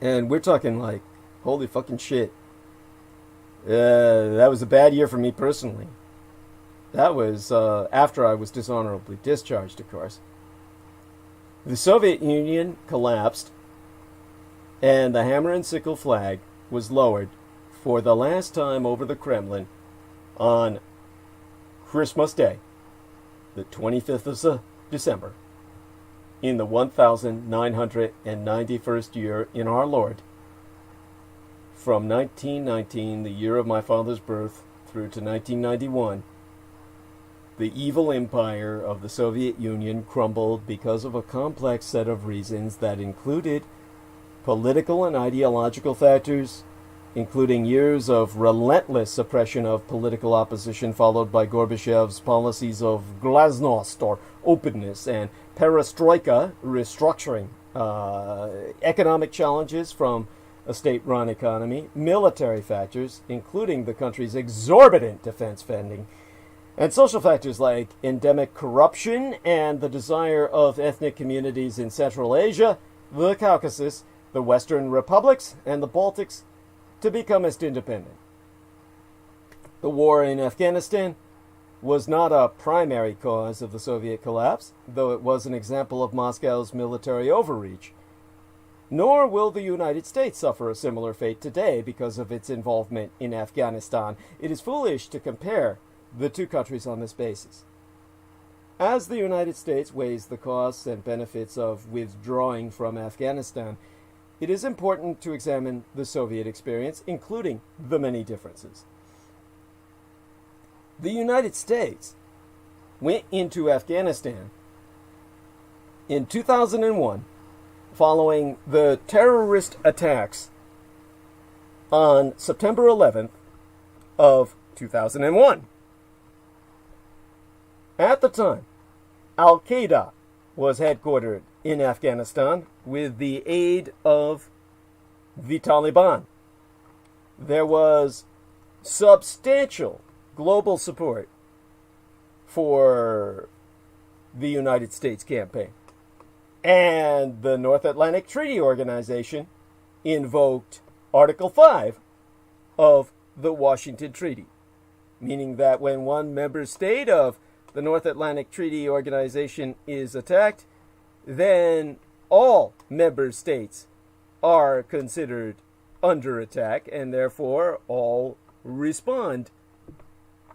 Speaker 1: And we're talking like, holy fucking shit. That was a bad year for me personally. That was after I was dishonorably discharged, of course. The Soviet Union collapsed, and the hammer and sickle flag was lowered for the last time over the Kremlin on Christmas Day, the 25th of December, in the 1991st year in our Lord, from 1919, the year of my father's birth, through to 1991, the evil empire of the Soviet Union crumbled because of a complex set of reasons that included political and ideological factors, including years of relentless suppression of political opposition followed by Gorbachev's policies of glasnost, or openness, and perestroika, restructuring, economic challenges from a state-run economy, military factors, including the country's exorbitant defense spending, and social factors like endemic corruption and the desire of ethnic communities in Central Asia, the Caucasus, the Western republics, and the Baltics to become independent. The war in Afghanistan was not a primary cause of the Soviet collapse, though it was an example of Moscow's military overreach. Nor will the United States suffer a similar fate today because of its involvement in Afghanistan. It is foolish to compare the two countries on this basis. As the United States weighs the costs and benefits of withdrawing from Afghanistan, it is important to examine the Soviet experience, including the many differences. The United States went into Afghanistan in 2001 following the terrorist attacks on September 11th of 2001. At the time, Al-Qaeda was headquartered in Afghanistan with the aid of the Taliban. There was substantial global support for the United States campaign. And the North Atlantic Treaty Organization invoked Article 5 of the Washington Treaty, meaning that when one member state of the North Atlantic Treaty Organization is attacked, then all member states are considered under attack, and therefore all respond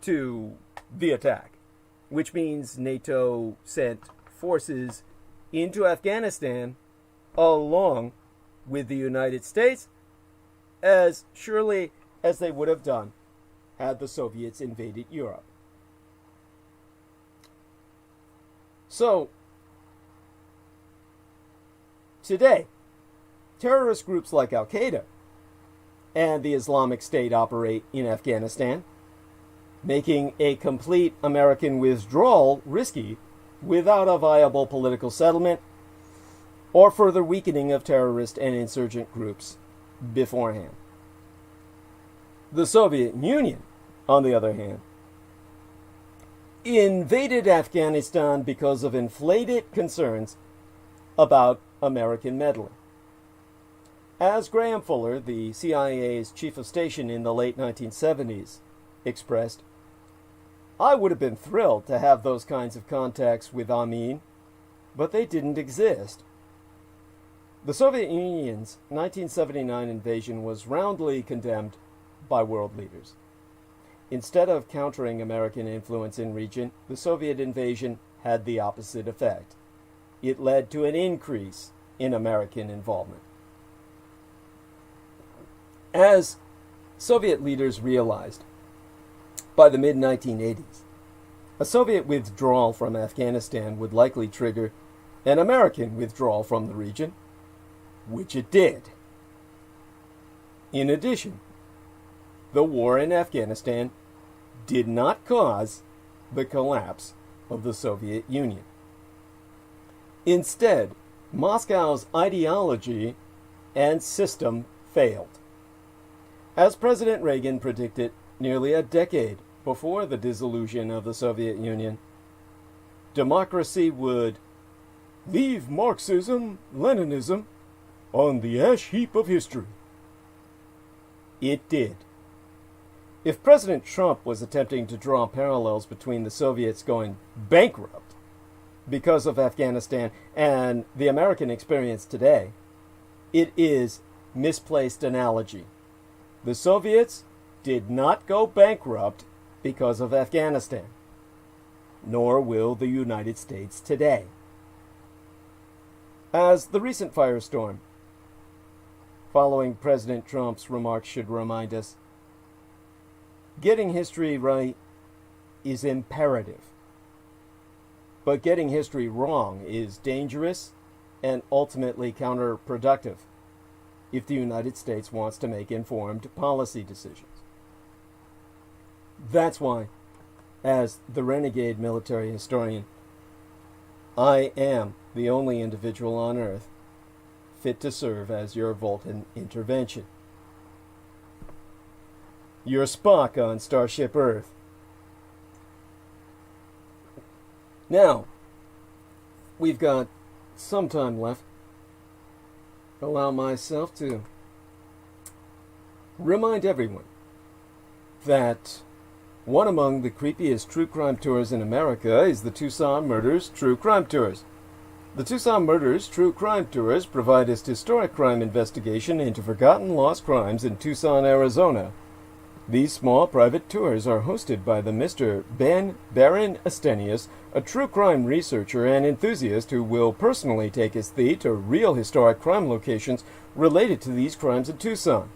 Speaker 1: to the attack, which means NATO sent forces into Afghanistan along with the United States, as surely as they would have done had the Soviets invaded Europe. So, today, terrorist groups like Al-Qaeda and the Islamic State operate in Afghanistan, making a complete American withdrawal risky without a viable political settlement or further weakening of terrorist and insurgent groups beforehand. The Soviet Union, on the other hand, invaded Afghanistan because of inflated concerns about American meddling. As Graham Fuller, the CIA's chief of station in the late 1970s, expressed, "I would have been thrilled to have those kinds of contacts with Amin, but they didn't exist." The Soviet Union's 1979 invasion was roundly condemned by world leaders. Instead of countering American influence in region, the Soviet invasion had the opposite effect. It led to an increase in American involvement. As Soviet leaders realized, by the mid-1980s, a Soviet withdrawal from Afghanistan would likely trigger an American withdrawal from the region, which it did. In addition, the war in Afghanistan did not cause the collapse of the Soviet Union. Instead, Moscow's ideology and system failed. As President Reagan predicted nearly a decade before the dissolution of the Soviet Union, democracy would leave Marxism, Leninism, on the ash heap of history. It did. If President Trump was attempting to draw parallels between the Soviets going bankrupt because of Afghanistan and the American experience today, it is misplaced analogy. The Soviets did not go bankrupt because of Afghanistan, nor will the United States today. As the recent firestorm following President Trump's remarks should remind us, getting history right is imperative. But getting history wrong is dangerous and ultimately counterproductive if the United States wants to make informed policy decisions. That's why, as the renegade military historian, I am the only individual on Earth fit to serve as your Vulcan intervention. You're Spock on Starship Earth. Now, we've got some time left. Allow myself to remind everyone that one among the creepiest true crime tours in America is the Tucson Murders True Crime Tours. The Tucson Murders True Crime Tours provide us historic crime investigation into forgotten lost crimes in Tucson, Arizona. These small private tours are hosted by the Mr. Ben Baron Astenius, a true crime researcher and enthusiast who will personally take his thee to real historic crime locations related to these crimes in Tucson.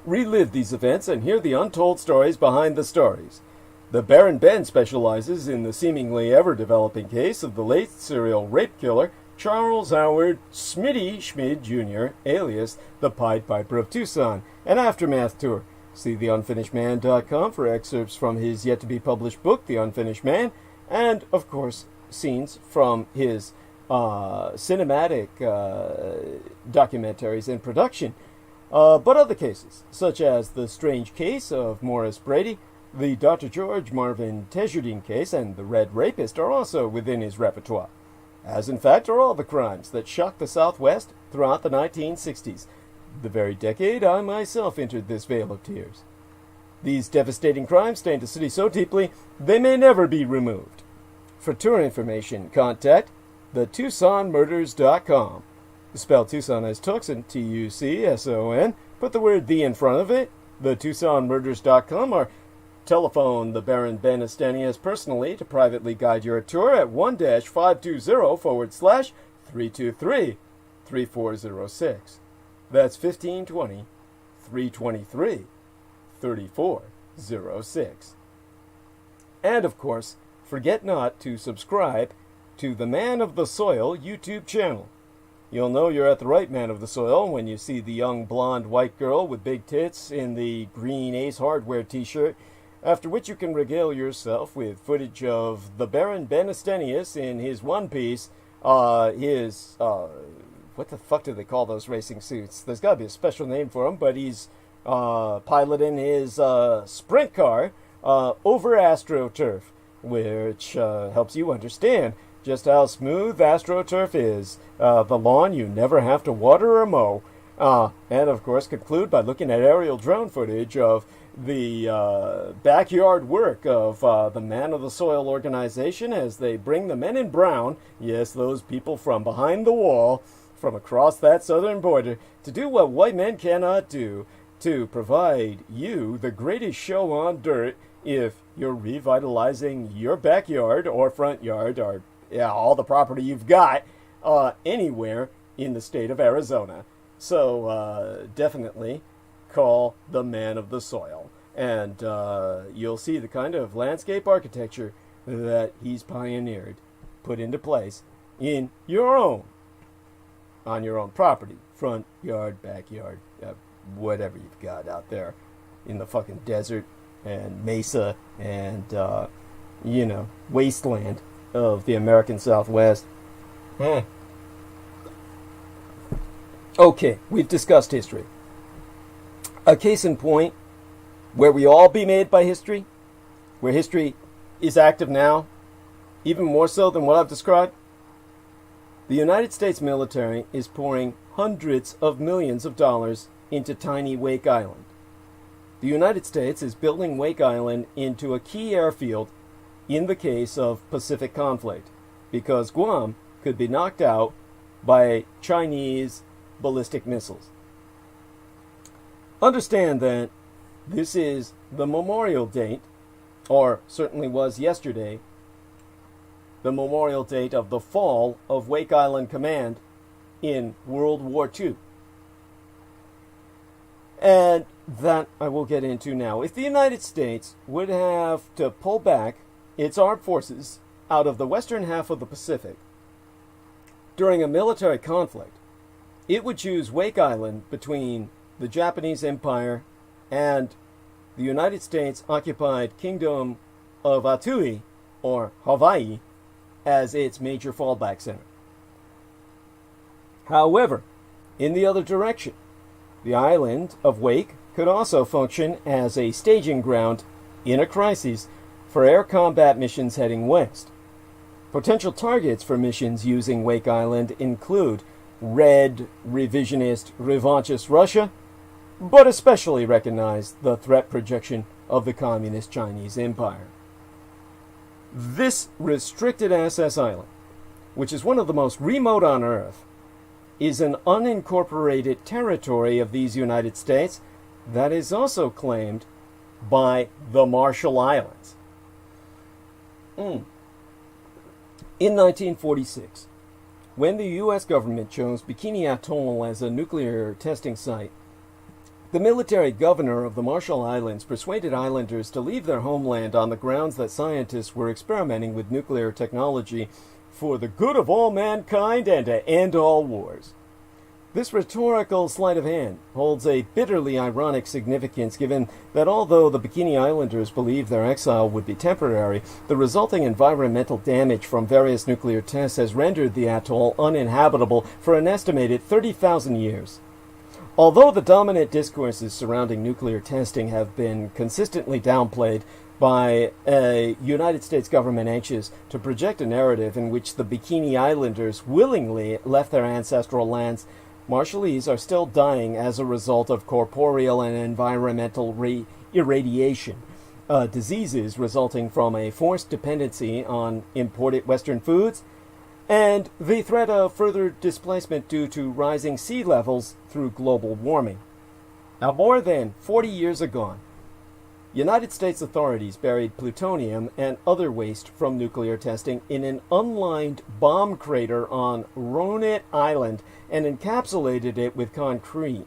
Speaker 1: Relive these events and hear the untold stories behind the stories. The Baron Ben specializes in the seemingly ever-developing case of the late serial rape killer Charles Howard Smitty Schmid Jr., alias the Pied Piper of Tucson, an aftermath tour. See theunfinishedman.com for excerpts from his yet-to-be-published book, The Unfinished Man, and, of course, scenes from his cinematic documentaries in production. But other cases, such as The Strange Case of Morris Brady, the Dr. George Marvin Tejardine case, and The Red Rapist are also within his repertoire, as in fact are all the crimes that shocked the Southwest throughout the 1960s, the very decade I myself entered this vale of tears. These devastating crimes stained the city so deeply they may never be removed. For tour information, contact thetucsonmurders.com. Spell Tucson as Tucson, Tucson. Put the word "the" in front of it, thetucsonmurders.com, or telephone the Baron Ben Astenius personally to privately guide your tour at 1-520/323-3406. That's 1520-323-3406. And of course, forget not to subscribe to the Man of the Soil YouTube channel. You'll know you're at the right Man of the Soil when you see the young blonde white girl with big tits in the green Ace Hardware t-shirt, after which you can regale yourself with footage of the Baron Ben Astenius in his one-piece, what the fuck do they call those racing suits? There's got to be a special name for them, but he's piloting his sprint car over AstroTurf, which helps you understand just how smooth AstroTurf is, the lawn you never have to water or mow. And of course conclude by looking at aerial drone footage of the backyard work of the Man of the Soil organization as they bring the men in brown, yes, those people from behind the wall, from across that southern border, to do what white men cannot do, to provide you the greatest show on dirt if you're revitalizing your backyard or front yard or all the property you've got anywhere in the state of Arizona. So definitely call the Man of the Soil, and you'll see the kind of landscape architecture that he's pioneered, put into place in your own, on your own property, front yard, backyard, whatever you've got out there in the fucking desert and mesa and wasteland of the American Southwest. Okay, we've discussed history. A case in point where we all be made by history, where history is active now, even more so than what I've described. The United States military is pouring hundreds of millions of dollars into tiny Wake Island. The United States is building Wake Island into a key airfield in the case of Pacific conflict, because Guam could be knocked out by Chinese ballistic missiles. Understand that this is the memorial date, or certainly was yesterday, the memorial date of the fall of Wake Island Command in World War II. And that I will get into now. If the United States would have to pull back its armed forces out of the western half of the Pacific during a military conflict, it would choose Wake Island between the Japanese Empire and the United States occupied Kingdom of Atui, or Hawaii, as its major fallback center. However, in the other direction, the island of Wake could also function as a staging ground in a crisis for air combat missions heading west. Potential targets for missions using Wake Island include red, revisionist, revanchist Russia, but especially recognize the threat projection of the Communist Chinese Empire. This restricted access island, which is one of the most remote on Earth, is an unincorporated territory of these United States that is also claimed by the Marshall Islands. In 1946, when the U.S. government chose Bikini Atoll as a nuclear testing site, the military governor of the Marshall Islands persuaded islanders to leave their homeland on the grounds that scientists were experimenting with nuclear technology for the good of all mankind and to end all wars. This rhetorical sleight of hand holds a bitterly ironic significance, given that although the Bikini Islanders believed their exile would be temporary, the resulting environmental damage from various nuclear tests has rendered the atoll uninhabitable for an estimated 30,000 years. Although the dominant discourses surrounding nuclear testing have been consistently downplayed by a United States government anxious to project a narrative in which the Bikini Islanders willingly left their ancestral lands, Marshallese are still dying as a result of corporeal and environmental irradiation, diseases resulting from a forced dependency on imported Western foods, and the threat of further displacement due to rising sea levels through global warming. Now, more than 40 years ago, United States authorities buried plutonium and other waste from nuclear testing in an unlined bomb crater on Rumoured Island and encapsulated it with concrete.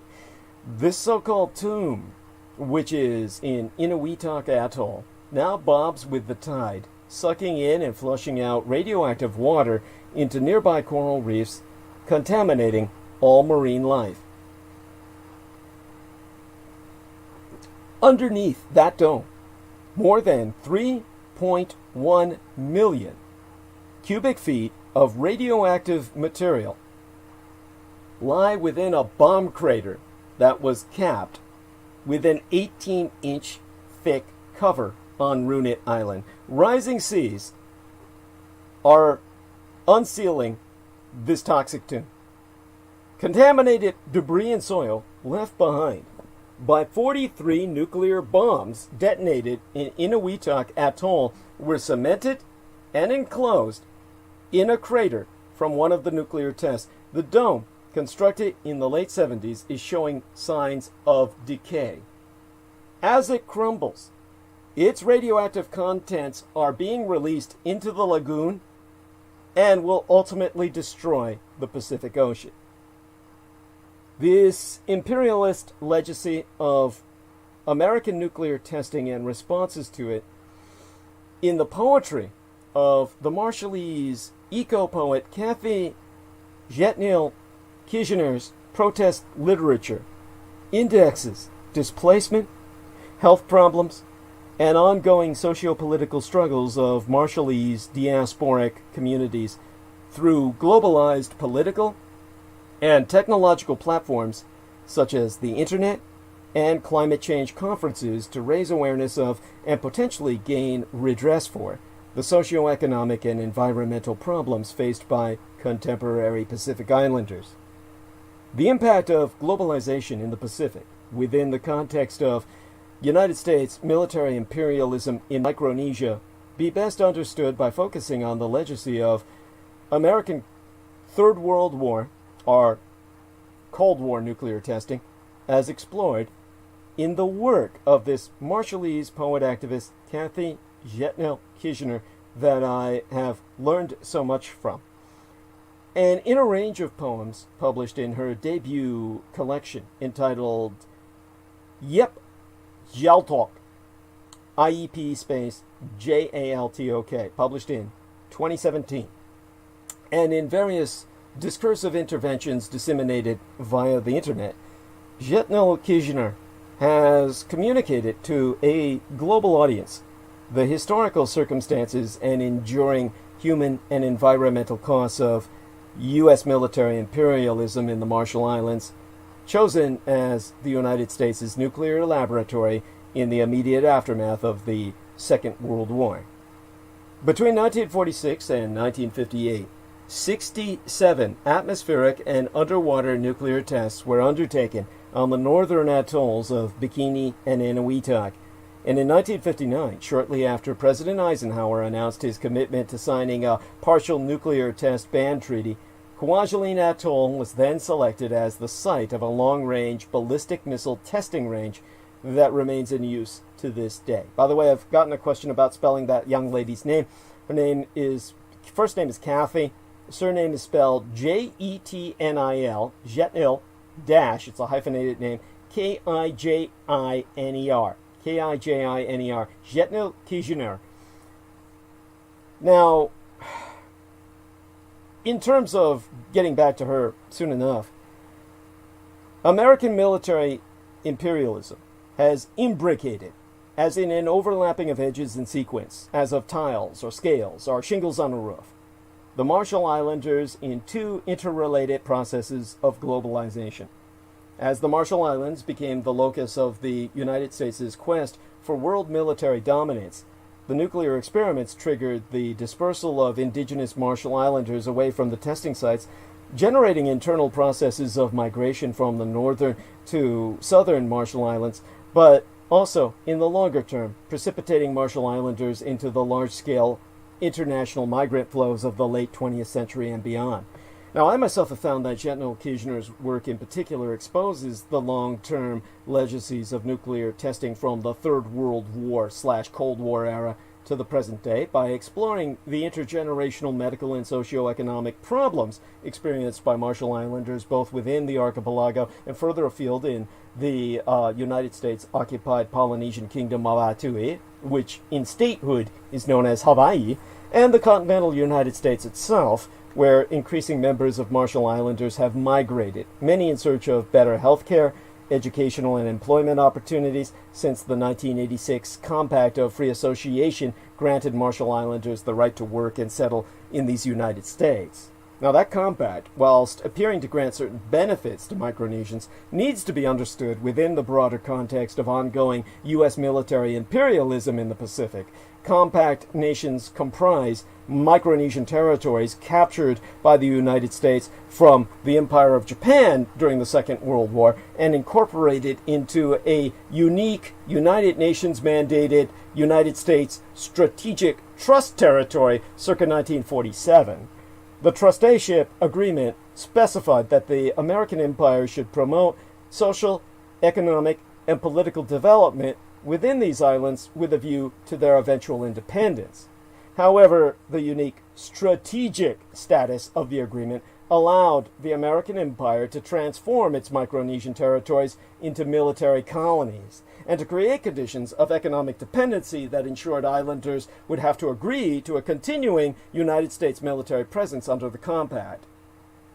Speaker 1: This so-called tomb, which is in Inuitak Atoll, now bobs with the tide, sucking in and flushing out radioactive water into nearby coral reefs, contaminating all marine life. Underneath that dome, more than 3.1 million cubic feet of radioactive material lie within a bomb crater that was capped with an 18-inch thick cover on Rumoured Island. Rising seas are unsealing this toxic tomb. Contaminated debris and soil left behind by 43 nuclear bombs detonated in Inuitak Atoll were cemented and enclosed in a crater from one of the nuclear tests. The dome, constructed in the late 70s, is showing signs of decay. As it crumbles, its radioactive contents are being released into the lagoon and will ultimately destroy the Pacific Ocean. This imperialist legacy of American nuclear testing and responses to it, in the poetry of the Marshallese eco-poet Kathy Jetnil Kirchner's protest literature, indexes displacement, health problems, and ongoing socio-political struggles of Marshallese diasporic communities through globalized political and technological platforms such as the internet and climate change conferences to raise awareness of and potentially gain redress for the socioeconomic and environmental problems faced by contemporary Pacific Islanders. The impact of globalization in the Pacific within the context of United States military imperialism in Micronesia be best understood by focusing on the legacy of American Third World War, or Cold War nuclear testing, as explored in the work of this Marshallese poet-activist Kathy Jetnell-Kirchner that I have learned so much from. And in a range of poems published in her debut collection entitled Yep, Jaltok, IEP space JALTOK, published in 2017, and in various discursive interventions disseminated via the internet, Jetnell-Kirchner has communicated to a global audience the historical circumstances and enduring human and environmental costs of U.S. military imperialism in the Marshall Islands, chosen as the United States' nuclear laboratory in the immediate aftermath of the Second World War. Between 1946 and 1958, 67 atmospheric and underwater nuclear tests were undertaken on the northern atolls of Bikini and Enewetak. And in 1959, shortly after President Eisenhower announced his commitment to signing a partial nuclear test ban treaty, Kwajalein Atoll was then selected as the site of a long-range ballistic missile testing range that remains in use to this day. By the way, I've gotten a question about spelling that young lady's name. Her first name is Kathy. Surname is spelled Jetnil, Jetnil, dash, it's a hyphenated name, Kijiner, Kijiner, Jetnell-Kirchner. Now, in terms of getting back to her soon enough, American military imperialism has imbricated, as in an overlapping of edges in sequence, as of tiles or scales or shingles on a roof, the Marshall Islanders in two interrelated processes of globalization. As the Marshall Islands became the locus of the United States' quest for world military dominance, the nuclear experiments triggered the dispersal of indigenous Marshall Islanders away from the testing sites, generating internal processes of migration from the northern to southern Marshall Islands, but also, in the longer term, precipitating Marshall Islanders into the large-scale international migrant flows of the late 20th century and beyond. Now, I myself have found that Jetnell-Kirchner's work in particular exposes the long-term legacies of nuclear testing from the Third World War / Cold War era to the present day by exploring the intergenerational medical and socioeconomic problems experienced by Marshall Islanders both within the archipelago and further afield in the United States-occupied Polynesian kingdom of Atui, which in statehood is known as Hawaii, and the continental United States itself, where increasing members of Marshall Islanders have migrated, many in search of better health care, educational and employment opportunities, since the 1986 Compact of Free Association granted Marshall Islanders the right to work and settle in these United States. Now, that compact, whilst appearing to grant certain benefits to Micronesians, needs to be understood within the broader context of ongoing U.S. military imperialism in the Pacific. Compact nations comprise Micronesian territories captured by the United States from the Empire of Japan during the Second World War and incorporated into a unique United Nations mandated United States Strategic Trust Territory circa 1947. The Trusteeship Agreement specified that the American Empire should promote social, economic, and political development within these islands with a view to their eventual independence. However, the unique strategic status of the agreement allowed the American Empire to transform its Micronesian territories into military colonies and to create conditions of economic dependency that ensured islanders would have to agree to a continuing United States military presence under the compact.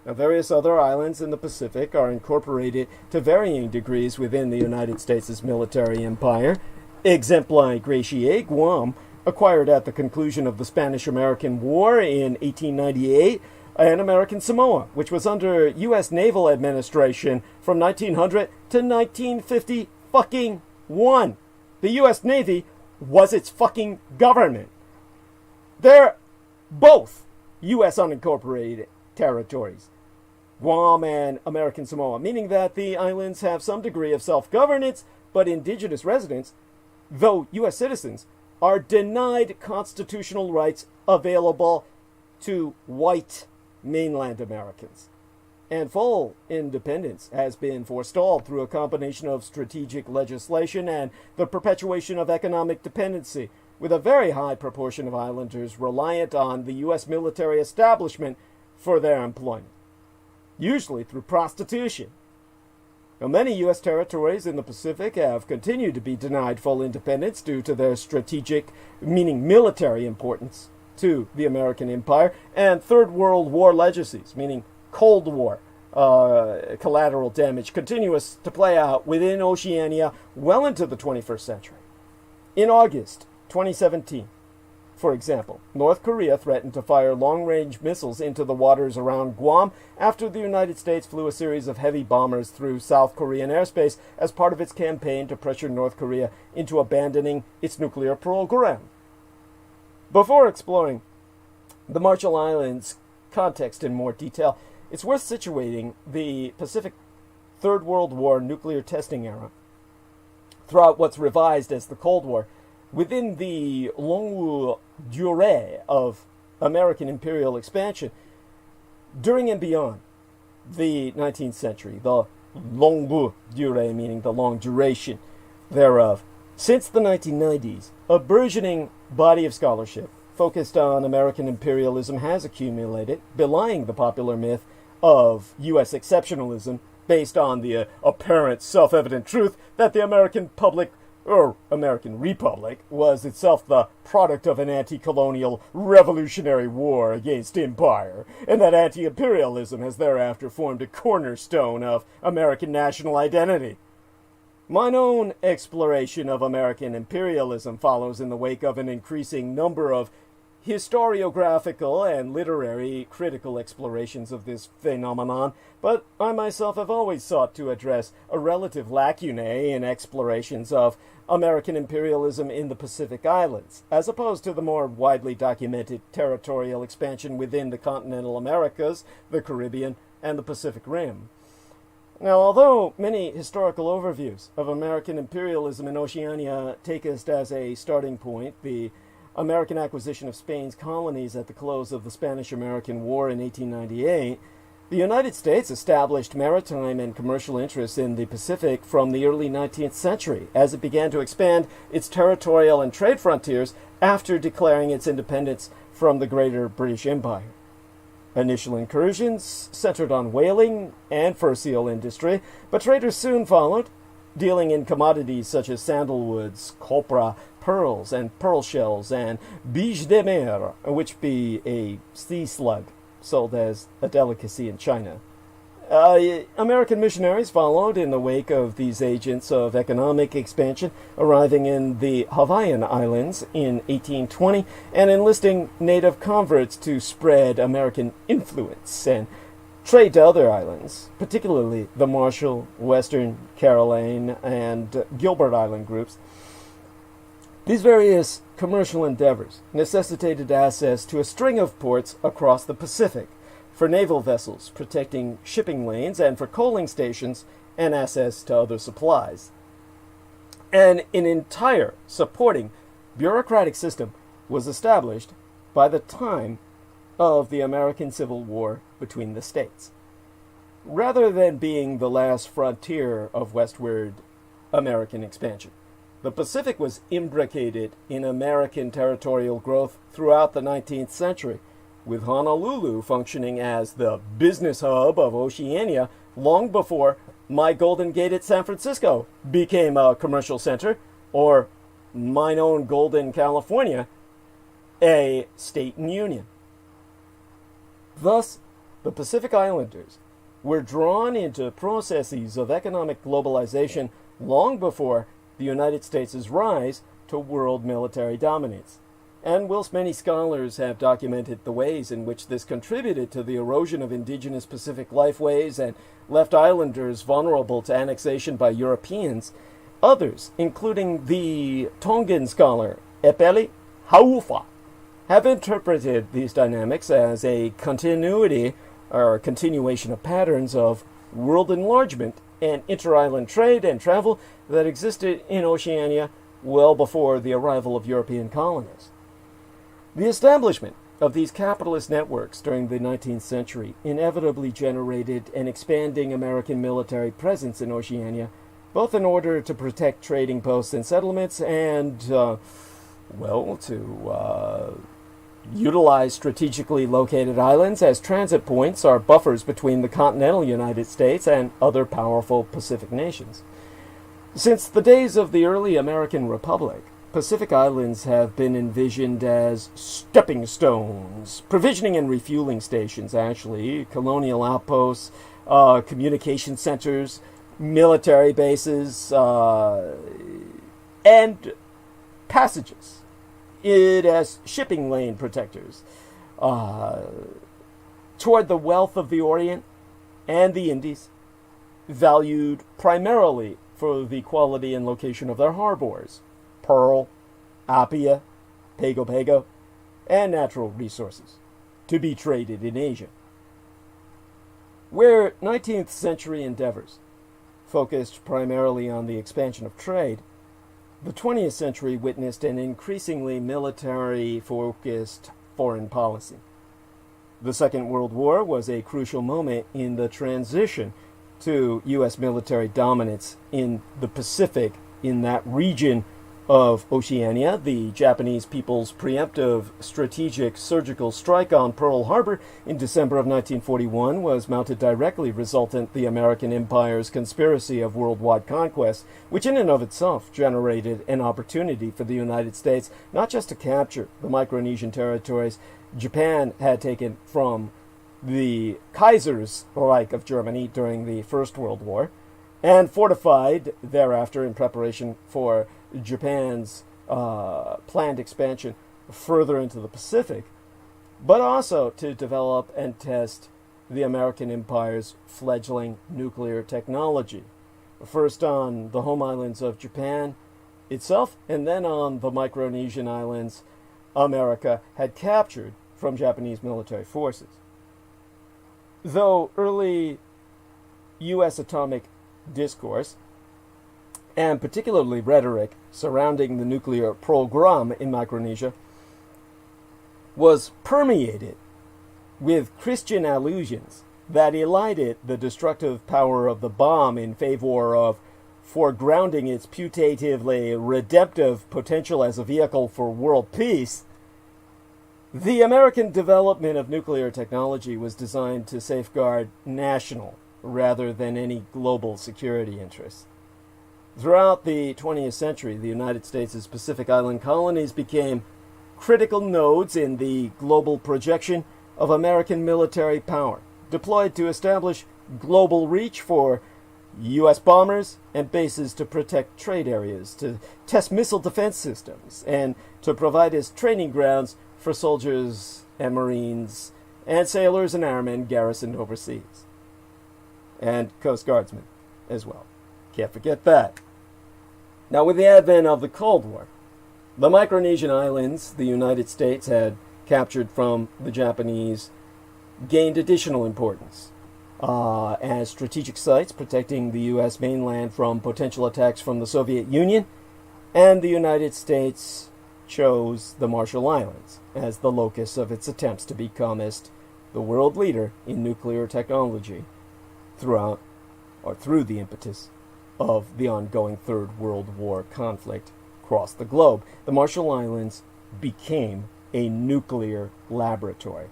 Speaker 1: Now, various other islands in the Pacific are incorporated to varying degrees within the United States' military empire. Exempli Gratiae, Guam, acquired at the conclusion of the Spanish-American War in 1898, and American Samoa, which was under U.S. naval administration from 1900 to 1951. The U.S. Navy was its fucking government. They're both U.S. unincorporated territories. Guam and American Samoa, meaning that the islands have some degree of self-governance, but indigenous residents, though U.S. citizens, are denied constitutional rights available to white mainland Americans. And full independence has been forestalled through a combination of strategic legislation and the perpetuation of economic dependency, with a very high proportion of islanders reliant on the U.S. military establishment for their employment, usually through prostitution. Now, many U.S. territories in the Pacific have continued to be denied full independence due to their strategic, meaning military importance, to the American empire, and Third World War legacies, meaning Cold War collateral damage, continuous to play out within Oceania well into the 21st century. In August 2017, for example, North Korea threatened to fire long-range missiles into the waters around Guam after the United States flew a series of heavy bombers through South Korean airspace as part of its campaign to pressure North Korea into abandoning its nuclear program. Before exploring the Marshall Islands context in more detail, it's worth situating the Pacific Third World War nuclear testing era throughout what's revised as the Cold War within the longue durée of American imperial expansion during and beyond the 19th century, the longue durée meaning the long duration thereof. Since the 1990s, a burgeoning body of scholarship focused on American imperialism has accumulated, belying the popular myth of U.S. exceptionalism based on the apparent self-evident truth that the American public, or American Republic, was itself the product of an anti-colonial revolutionary war against empire, and that anti-imperialism has thereafter formed a cornerstone of American national identity. Mine own exploration of American imperialism follows in the wake of an increasing number of historiographical and literary critical explorations of this phenomenon, but I myself have always sought to address a relative lacunae in explorations of American imperialism in the Pacific Islands, as opposed to the more widely documented territorial expansion within the continental Americas, the Caribbean, and the Pacific Rim. Now, although many historical overviews of American imperialism in Oceania take us as a starting point, the American acquisition of Spain's colonies at the close of the Spanish-American War in 1898, the United States established maritime and commercial interests in the Pacific from the early 19th century, as it began to expand its territorial and trade frontiers after declaring its independence from the Greater British Empire. Initial incursions centered on whaling and fur seal industry, but traders soon followed, dealing in commodities such as sandalwoods, copra, pearls, and pearl shells, and biche de mer, which be a sea slug, sold as a delicacy in China. American missionaries followed in the wake of these agents of economic expansion, arriving in the Hawaiian Islands in 1820 and enlisting native converts to spread American influence and trade to other islands, particularly the Marshall, Western Caroline, and Gilbert Island groups. These various commercial endeavors necessitated access to a string of ports across the Pacific for naval vessels protecting shipping lanes and for coaling stations and access to other supplies. And an entire supporting bureaucratic system was established by the time of the American Civil War between the states. Rather than being the last frontier of westward American expansion, the Pacific was imbricated in American territorial growth throughout the 19th century, with Honolulu functioning as the business hub of Oceania long before my Golden Gate at San Francisco became a commercial center, or mine own Golden, California, a state and union. Thus, the Pacific Islanders were drawn into processes of economic globalization long before the United States' rise to world military dominance. And whilst many scholars have documented the ways in which this contributed to the erosion of indigenous Pacific lifeways and left islanders vulnerable to annexation by Europeans, others, including the Tongan scholar Epeli Hau'ofa, have interpreted these dynamics as a continuity are a continuation of patterns of world enlargement and inter-island trade and travel that existed in Oceania well before the arrival of European colonists. The establishment of these capitalist networks during the 19th century inevitably generated an expanding American military presence in Oceania, both in order to protect trading posts and settlements and, to utilize strategically located islands as transit points or buffers between the continental United States and other powerful Pacific nations. Since the days of the early American Republic, Pacific Islands have been envisioned as stepping stones, provisioning and refueling stations, actually, colonial outposts, communication centers, military bases, and passages. It as shipping lane protectors toward the wealth of the Orient and the Indies, valued primarily for the quality and location of their harbors, pearl, apia, pago, and natural resources, to be traded in Asia. Where 19th century endeavors focused primarily on the expansion of trade, the 20th century witnessed an increasingly military-focused foreign policy. The Second World War was a crucial moment in the transition to U.S. military dominance in the Pacific, in that region of Oceania. The Japanese people's preemptive strategic surgical strike on Pearl Harbor in December of 1941 was mounted directly resultant the American Empire's conspiracy of worldwide conquest, which in and of itself generated an opportunity for the United States not just to capture the Micronesian territories Japan had taken from the Kaiser's Reich of Germany during the First World War, and fortified thereafter in preparation for Japan's planned expansion further into the Pacific, but also to develop and test the American Empire's fledgling nuclear technology, first on the home islands of Japan itself, and then on the Micronesian islands America had captured from Japanese military forces. Though early U.S. atomic discourse, and particularly rhetoric surrounding the nuclear program in Micronesia, was permeated with Christian allusions that elided the destructive power of the bomb in favor of foregrounding its putatively redemptive potential as a vehicle for world peace, the American development of nuclear technology was designed to safeguard national rather than any global security interests. Throughout the 20th century, the United States' Pacific Island colonies became critical nodes in the global projection of American military power, deployed to establish global reach for U.S. bombers and bases to protect trade areas, to test missile defense systems, and to provide as training grounds for soldiers and Marines and sailors and airmen garrisoned overseas. And Coast Guardsmen as well. Can't forget that. Now, with the advent of the Cold War, the Micronesian islands the United States had captured from the Japanese gained additional importance as strategic sites protecting the U.S. mainland from potential attacks from the Soviet Union, and the United States chose the Marshall Islands as the locus of its attempts to become the world leader in nuclear technology through the impetus of the ongoing Third World War conflict across the globe. The Marshall Islands became a nuclear laboratory.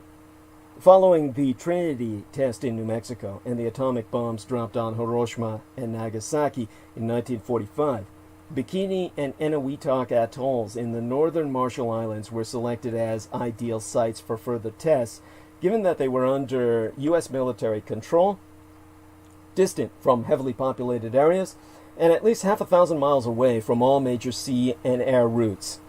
Speaker 1: Following the Trinity test in New Mexico and the atomic bombs dropped on Hiroshima and Nagasaki in 1945, Bikini and Eniwetok atolls in the northern Marshall Islands were selected as ideal sites for further tests, given that they were under U.S. military control, distant from heavily populated areas, and at least 1,000 miles away from all major sea and air routes.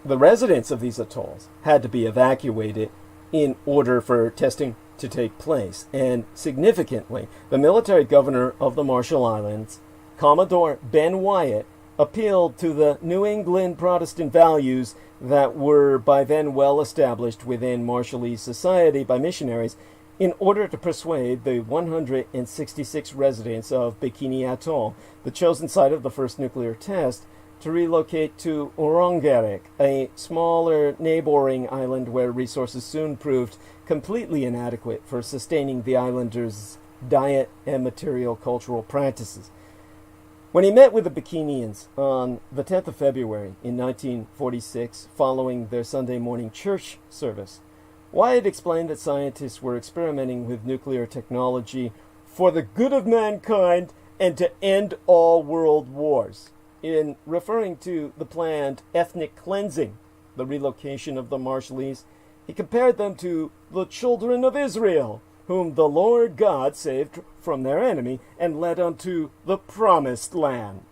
Speaker 1: The residents of these atolls had to be evacuated in order for testing to take place, and significantly, the military governor of the Marshall Islands, Commodore Ben Wyatt, appealed to the New England Protestant values that were by then well established within Marshallese society by missionaries, in order to persuade the 166 residents of Bikini Atoll, the chosen site of the first nuclear test, to relocate to Orongerik, a smaller neighboring island where resources soon proved completely inadequate for sustaining the islanders' diet and material cultural practices. When he met with the Bikinians on the 10th of February in 1946, following their Sunday morning church service, Wyatt explained that scientists were experimenting with nuclear technology for the good of mankind and to end all world wars. In referring to the planned ethnic cleansing, the relocation of the Marshallese, he compared them to the children of Israel, whom the Lord God saved from their enemy and led unto the promised land.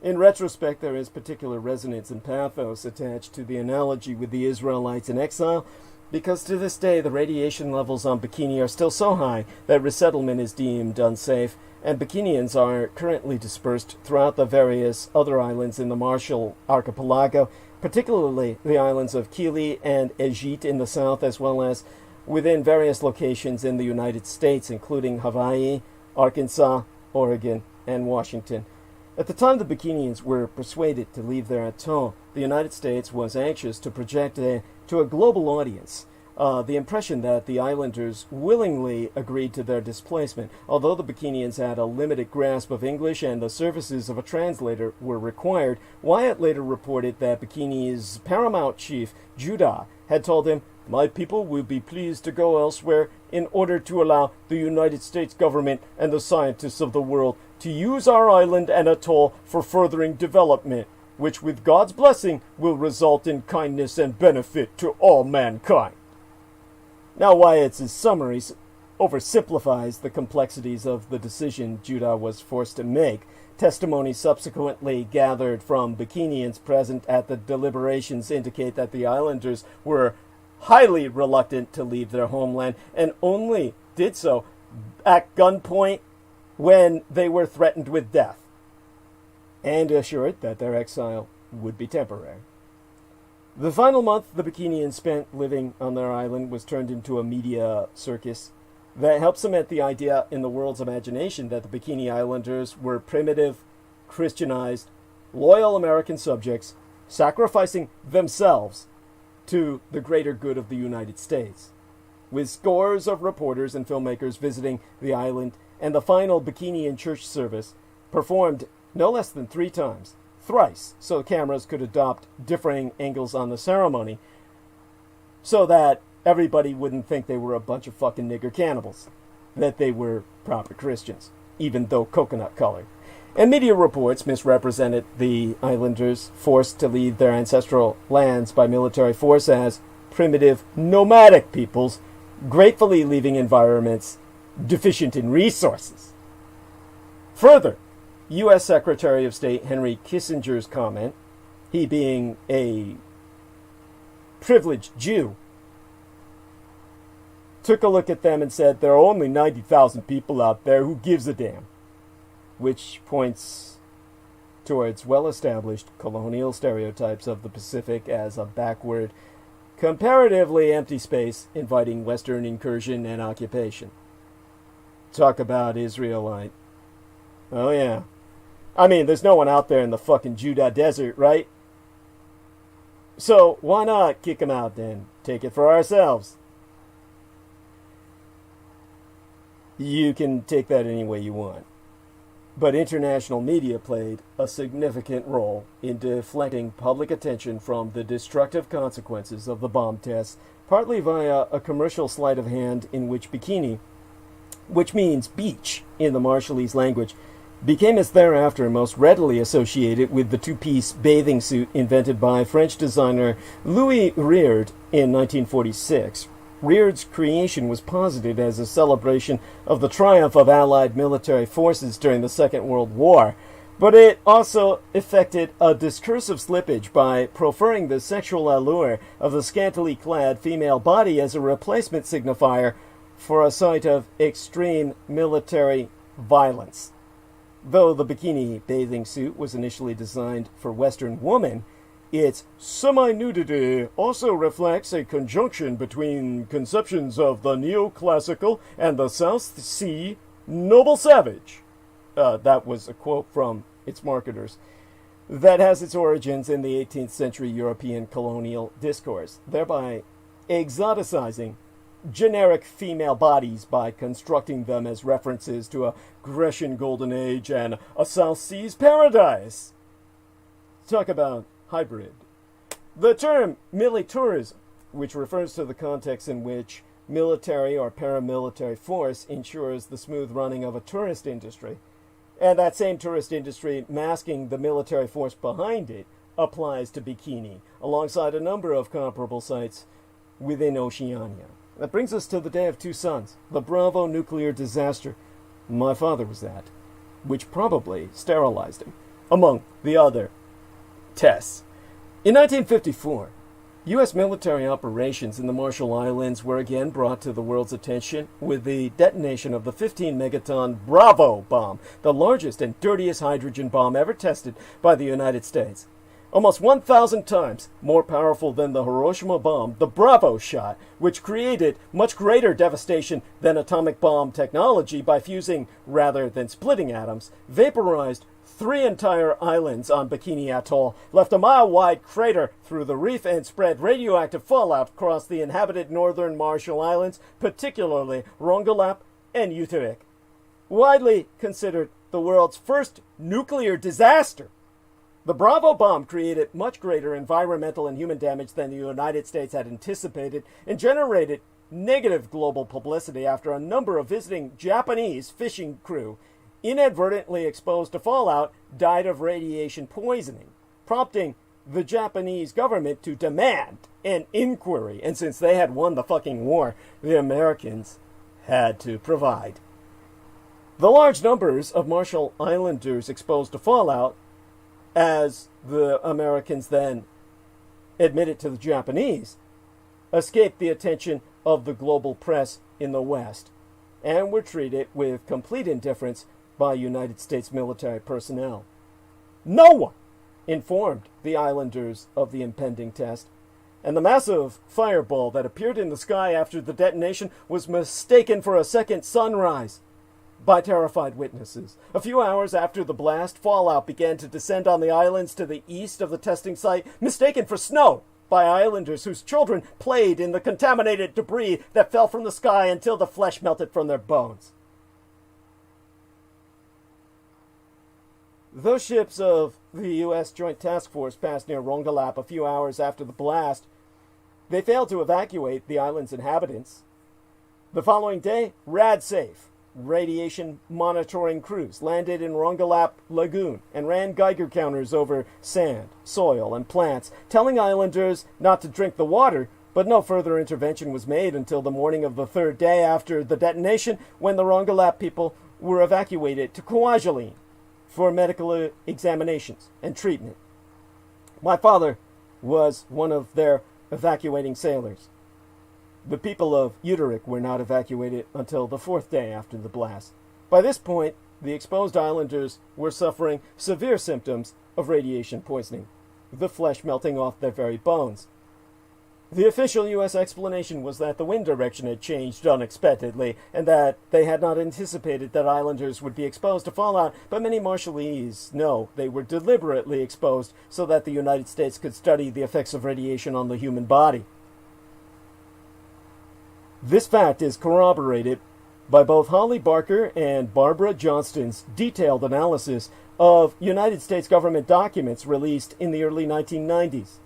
Speaker 1: In retrospect, there is particular resonance and pathos attached to the analogy with the Israelites in exile, because to this day the radiation levels on Bikini are still so high that resettlement is deemed unsafe, and Bikinians are currently dispersed throughout the various other islands in the Marshall Archipelago, particularly the islands of Kili and Egit in the south, as well as within various locations in the United States, including Hawaii, Arkansas, Oregon, and Washington. At the time the Bikinians were persuaded to leave their atoll, the United States was anxious to project to a global audience the impression that the islanders willingly agreed to their displacement. Although the Bikinians had a limited grasp of English and the services of a translator were required, Wyatt later reported that Bikini's paramount chief, Judah, had told him, "My people will be pleased to go elsewhere in order to allow the United States government and the scientists of the world to use our island and atoll for furthering development, which with God's blessing will result in kindness and benefit to all mankind." Now Wyatt's summary oversimplifies the complexities of the decision Judah was forced to make. Testimony subsequently gathered from Bikinians present at the deliberations indicate that the islanders were highly reluctant to leave their homeland and only did so at gunpoint when they were threatened with death, and assured that their exile would be temporary. The final month the Bikinians spent living on their island was turned into a media circus that helped cement the idea in the world's imagination that the Bikini Islanders were primitive, Christianized, loyal American subjects, sacrificing themselves to the greater good of the United States. With scores of reporters and filmmakers visiting the island, and the final Bikinian church service performed no less than 3 times, thrice, so cameras could adopt differing angles on the ceremony, so that everybody wouldn't think they were a bunch of fucking nigger cannibals, that they were proper Christians, even though coconut colored. And media reports misrepresented the islanders forced to leave their ancestral lands by military force as primitive nomadic peoples, gratefully leaving environments deficient in resources. Further, U.S. Secretary of State Henry Kissinger's comment, he being a privileged Jew, took a look at them and said, "There are only 90,000 people out there, who gives a damn?" Which points towards well-established colonial stereotypes of the Pacific as a backward, comparatively empty space inviting Western incursion and occupation. Talk about Israelite. Oh yeah. I mean, there's no one out there in the fucking Judah desert, right? So why not kick them out then? Take it for ourselves. You can take that any way you want. But international media played a significant role in deflecting public attention from the destructive consequences of the bomb tests, partly via a commercial sleight of hand in which bikini, which means beach in the Marshallese language, became as thereafter most readily associated with the two-piece bathing suit invented by French designer Louis Reard in 1946. Reard's creation was posited as a celebration of the triumph of Allied military forces during the Second World War, but it also effected a discursive slippage by preferring the sexual allure of the scantily clad female body as a replacement signifier for a site of extreme military violence. Though the bikini bathing suit was initially designed for Western women, its semi-nudity also reflects a conjunction between conceptions of the neoclassical and the South Sea noble savage. That was a quote from its marketers. That has its origins in the 18th century European colonial discourse, thereby exoticizing generic female bodies by constructing them as references to a Grecian Golden Age and a South Seas paradise. Talk about hybrid. The term militourism, which refers to the context in which military or paramilitary force ensures the smooth running of a tourist industry, and that same tourist industry masking the military force behind it, applies to bikini, alongside a number of comparable sites within Oceania. That brings us to the Day of Two Sons, the Bravo nuclear disaster. My father was at, which probably sterilized him, among the other tests. In 1954, U.S. military operations in the Marshall Islands were again brought to the world's attention with the detonation of the 15-megaton Bravo bomb, the largest and dirtiest hydrogen bomb ever tested by the United States. Almost 1,000 times more powerful than the Hiroshima bomb, the Bravo shot, which created much greater devastation than atomic bomb technology by fusing rather than splitting atoms, vaporized 3 entire islands on Bikini Atoll, left a mile-wide crater through the reef, and spread radioactive fallout across the inhabited northern Marshall Islands, particularly Rongelap and Dietrich. Widely considered the world's first nuclear disaster, the Bravo bomb created much greater environmental and human damage than the United States had anticipated and generated negative global publicity after a number of visiting Japanese fishing crew, inadvertently exposed to fallout, died of radiation poisoning, prompting the Japanese government to demand an inquiry. And since they had won the fucking war, the Americans had to provide. The large numbers of Marshall Islanders exposed to fallout, as the Americans then admitted to the Japanese, escaped the attention of the global press in the West and were treated with complete indifference by United States military personnel. No one informed the islanders of the impending test, and the massive fireball that appeared in the sky after the detonation was mistaken for a second sunrise by terrified witnesses. A few hours after the blast, fallout began to descend on the islands to the east of the testing site, mistaken for snow by islanders whose children played in the contaminated debris that fell from the sky until the flesh melted from their bones. Those ships of the U.S. Joint Task Force passed near Rongelap a few hours after the blast. They failed to evacuate the island's inhabitants. The following day, RadSafe, radiation monitoring crews, landed in Rongelap Lagoon and ran Geiger counters over sand, soil, and plants, telling islanders not to drink the water, but no further intervention was made until the morning of the third day after the detonation, when the Rongelap people were evacuated to Kwajalein for medical examinations and treatment. My father was one of their evacuating sailors. The people of Dietrich were not evacuated until the fourth day after the blast. By this point, the exposed islanders were suffering severe symptoms of radiation poisoning, the flesh melting off their very bones. The official U.S. explanation was that the wind direction had changed unexpectedly, and that they had not anticipated that islanders would be exposed to fallout, but many Marshallese know they were deliberately exposed so that the United States could study the effects of radiation on the human body. This fact is corroborated by both Holly Barker and Barbara Johnston's detailed analysis of United States government documents released in the early 1990s,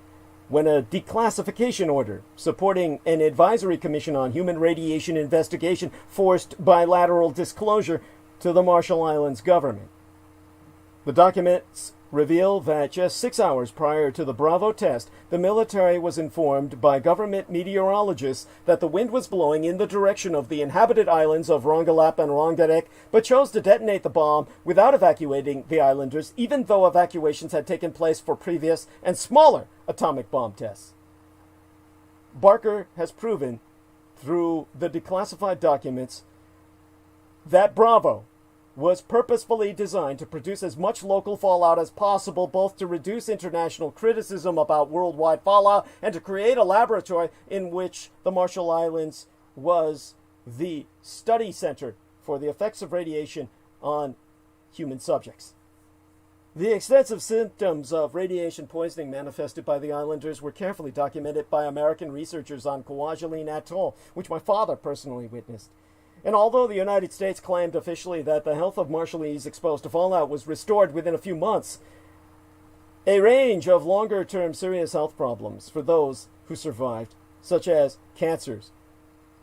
Speaker 1: when a declassification order supporting an advisory commission on human radiation investigation forced bilateral disclosure to the Marshall Islands government. The documents reveal that just 6 hours prior to the Bravo test, the military was informed by government meteorologists that the wind was blowing in the direction of the inhabited islands of Rongelap and Rongelap, but chose to detonate the bomb without evacuating the islanders, even though evacuations had taken place for previous and smaller atomic bomb tests. Barker has proven through the declassified documents that Bravo was purposefully designed to produce as much local fallout as possible, both to reduce international criticism about worldwide fallout and to create a laboratory in which the Marshall Islands was the study center for the effects of radiation on human subjects. The extensive symptoms of radiation poisoning manifested by the islanders were carefully documented by American researchers on Kwajalein Atoll, which my father personally witnessed. And although the United States claimed officially that the health of Marshallese exposed to fallout was restored within a few months, a range of longer-term serious health problems for those who survived, such as cancers,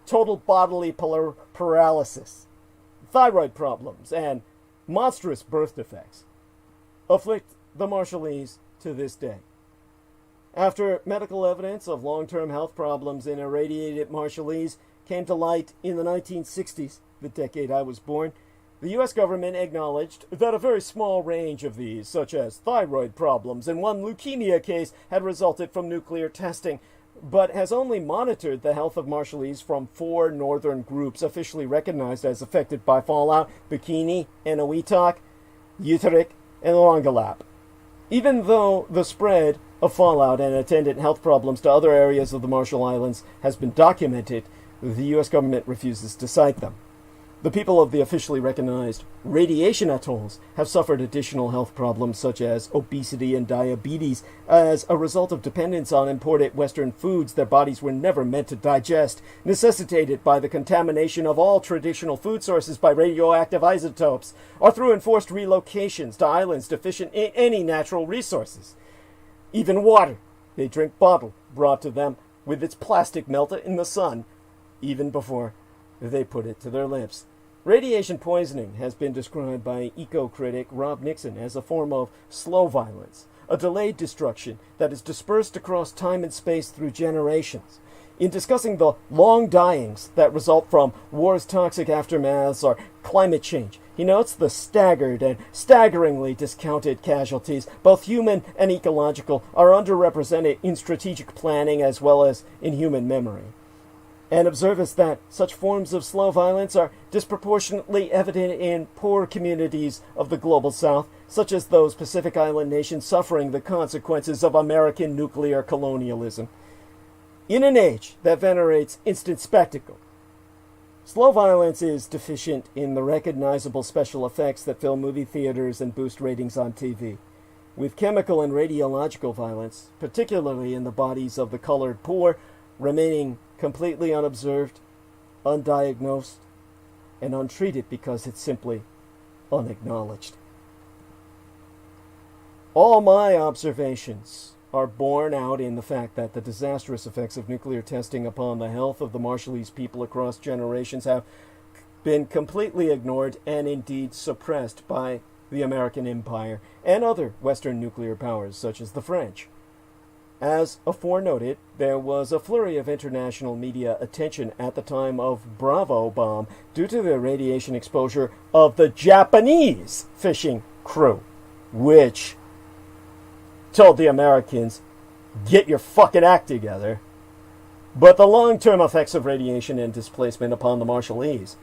Speaker 1: total bodily paralysis, thyroid problems, and monstrous birth defects, afflict the Marshallese to this day. After medical evidence of long-term health problems in irradiated Marshallese came to light in the 1960s, the decade I was born, the U.S. government acknowledged that a very small range of these, such as thyroid problems and one leukemia case, had resulted from nuclear testing, but has only monitored the health of Marshallese from 4 northern groups officially recognized as affected by fallout: Bikini, Eniwetok, Dietrich, and Longalap. Even though the spread of fallout and attendant health problems to other areas of the Marshall Islands has been documented, the U.S. government refuses to cite them. The people of the officially recognized radiation atolls have suffered additional health problems such as obesity and diabetes as a result of dependence on imported Western foods their bodies were never meant to digest, necessitated by the contamination of all traditional food sources by radioactive isotopes, or through enforced relocations to islands deficient in any natural resources. Even water they drink bottled, brought to them with its plastic melted in the sun, even before they put it to their lips. Radiation poisoning has been described by eco-critic Rob Nixon as a form of slow violence, a delayed destruction that is dispersed across time and space through generations. In discussing the long dyings that result from war's toxic aftermaths or climate change, he notes the staggered and staggeringly discounted casualties, both human and ecological, are underrepresented in strategic planning as well as in human memory, and observes that such forms of slow violence are disproportionately evident in poor communities of the global south, such as those Pacific Island nations suffering the consequences of American nuclear colonialism. In an age that venerates instant spectacle, slow violence is deficient in the recognizable special effects that fill movie theaters and boost ratings on TV. With chemical and radiological violence, particularly in the bodies of the colored poor, remaining completely unobserved, undiagnosed, and untreated because it's simply unacknowledged. All my observations are borne out in the fact that the disastrous effects of nuclear testing upon the health of the Marshallese people across generations have been completely ignored and indeed suppressed by the American Empire and other Western nuclear powers such as the French. As aforenoted, there was a flurry of international media attention at the time of Bravo bomb due to the radiation exposure of the Japanese fishing crew, which told the Americans, get your fucking act together. But the long-term effects of radiation and displacement upon the Marshallese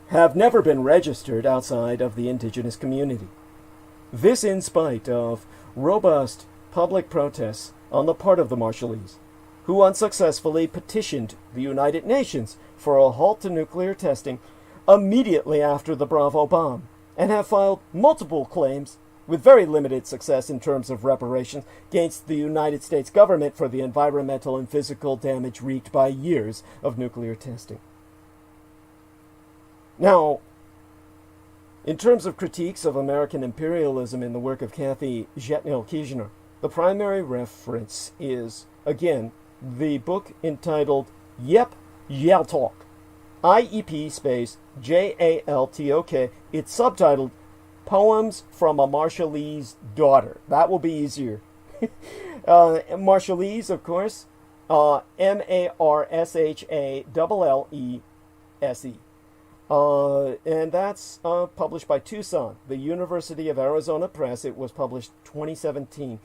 Speaker 1: have never been registered outside of the indigenous community. This in spite of robust public protests on the part of the Marshallese, who unsuccessfully petitioned the United Nations for a halt to nuclear testing immediately after the Bravo bomb, and have filed multiple claims with very limited success in terms of reparations against the United States government for the environmental and physical damage wreaked by years of nuclear testing. Now, in terms of critiques of American imperialism in the work of Kathy Jetnil-Kijner, the primary reference is, again, the book entitled Yep Jaltok, IEP space JALTOK. It's subtitled Poems from a Marshallese Daughter. That will be easier. Marshallese, of course, MARSHALLESE. And that's published by Tucson, the University of Arizona Press. It was published 2017.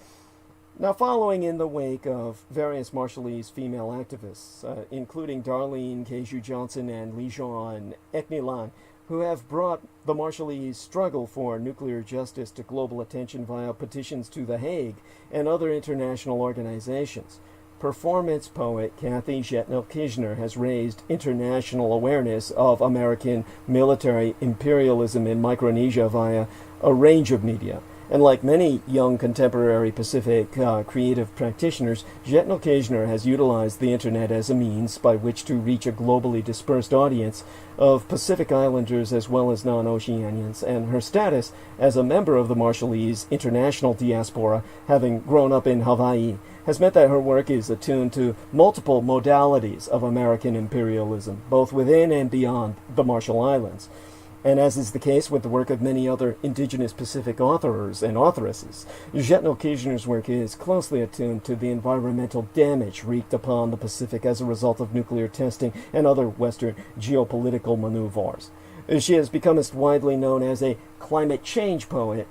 Speaker 1: Now, following in the wake of various Marshallese female activists, including Darlene Keju Johnson and Lijon Eknilan, who have brought the Marshallese struggle for nuclear justice to global attention via petitions to The Hague and other international organizations. Performance poet Kathy Zhetnel-Kishner has raised international awareness of American military imperialism in Micronesia via a range of media. And like many young contemporary Pacific creative practitioners, Zhetnel-Kishner has utilized the internet as a means by which to reach a globally dispersed audience of Pacific Islanders as well as non-Oceanians, and her status as a member of the Marshallese international diaspora, having grown up in Hawaii, has meant that her work is attuned to multiple modalities of American imperialism, both within and beyond the Marshall Islands. And as is the case with the work of many other indigenous Pacific authors and authoresses, Zhetnel-Kishner's work is closely attuned to the environmental damage wreaked upon the Pacific as a result of nuclear testing and other Western geopolitical maneuvers. She has become as widely known as a climate change poet,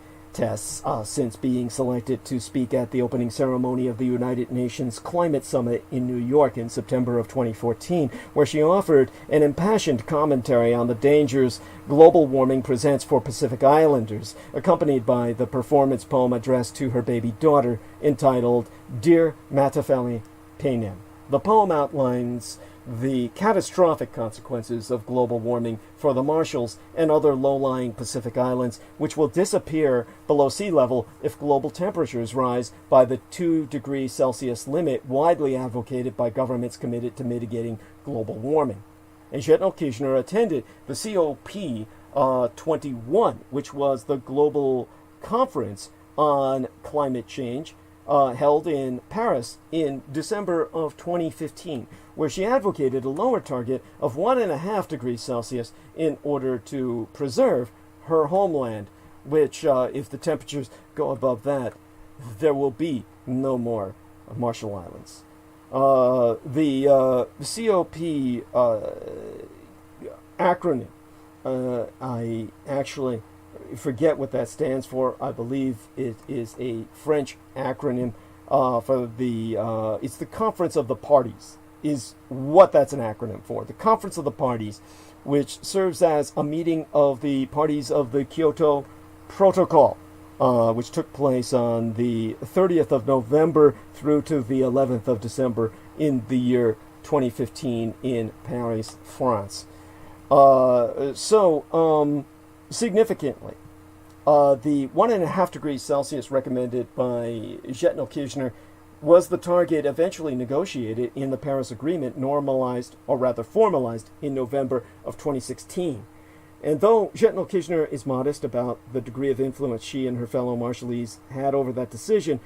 Speaker 1: since being selected to speak at the opening ceremony of the United Nations Climate Summit in New York in September of 2014, where she offered an impassioned commentary on the dangers global warming presents for Pacific Islanders, accompanied by the performance poem addressed to her baby daughter, entitled Dear Matafeli Peinem. The poem outlines the catastrophic consequences of global warming for the Marshalls and other low-lying Pacific islands, which will disappear below sea level if global temperatures rise by the 2 degrees Celsius limit widely advocated by governments committed to mitigating global warming. And Zhetnel-Kishner attended the COP21, which was the global conference on climate change, held in Paris in December of 2015, where she advocated a lower target of 1.5 degrees Celsius in order to preserve her homeland, which, if the temperatures go above that, there will be no more Marshall Islands. The COP acronym, I actually forget what that stands for. I believe it is a French acronym for the, it's the Conference of the Parties, is what that's an acronym for. The Conference of the Parties, which serves as a meeting of the parties of the Kyoto Protocol, which took place on the 30th of November through to the 11th of December in the year 2015 in Paris, France. Significantly, the 1.5 degrees Celsius recommended by Zhetnel-Kishner was the target eventually negotiated in the Paris Agreement, formalized in November of 2016. And though Zhetnel-Kishner is modest about the degree of influence she and her fellow Marshallese had over that decision,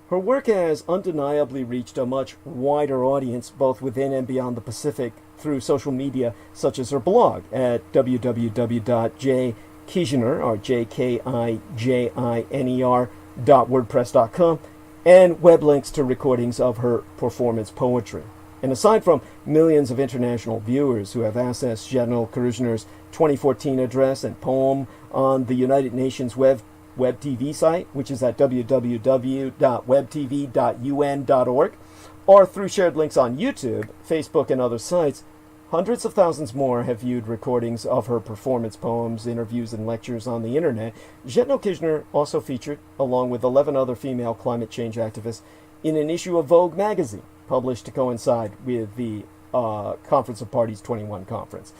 Speaker 1: her work has undeniably reached a much wider audience, both within and beyond the Pacific, through social media, such as her blog at www.jkijiner, or JKIJINER.wordpress.com, and web links to recordings of her performance poetry. And aside from millions of international viewers who have accessed Zhetnel-Kishner's 2014 address and poem on the United Nations Web TV site, which is at www.webtv.un.org, or through shared links on YouTube, Facebook, and other sites, hundreds of thousands more have viewed recordings of her performance poems, interviews, and lectures on the internet. Zhetnel-Kishner also featured, along with 11 other female climate change activists, in an issue of Vogue magazine, published to coincide with the Conference of Parties 21 conference.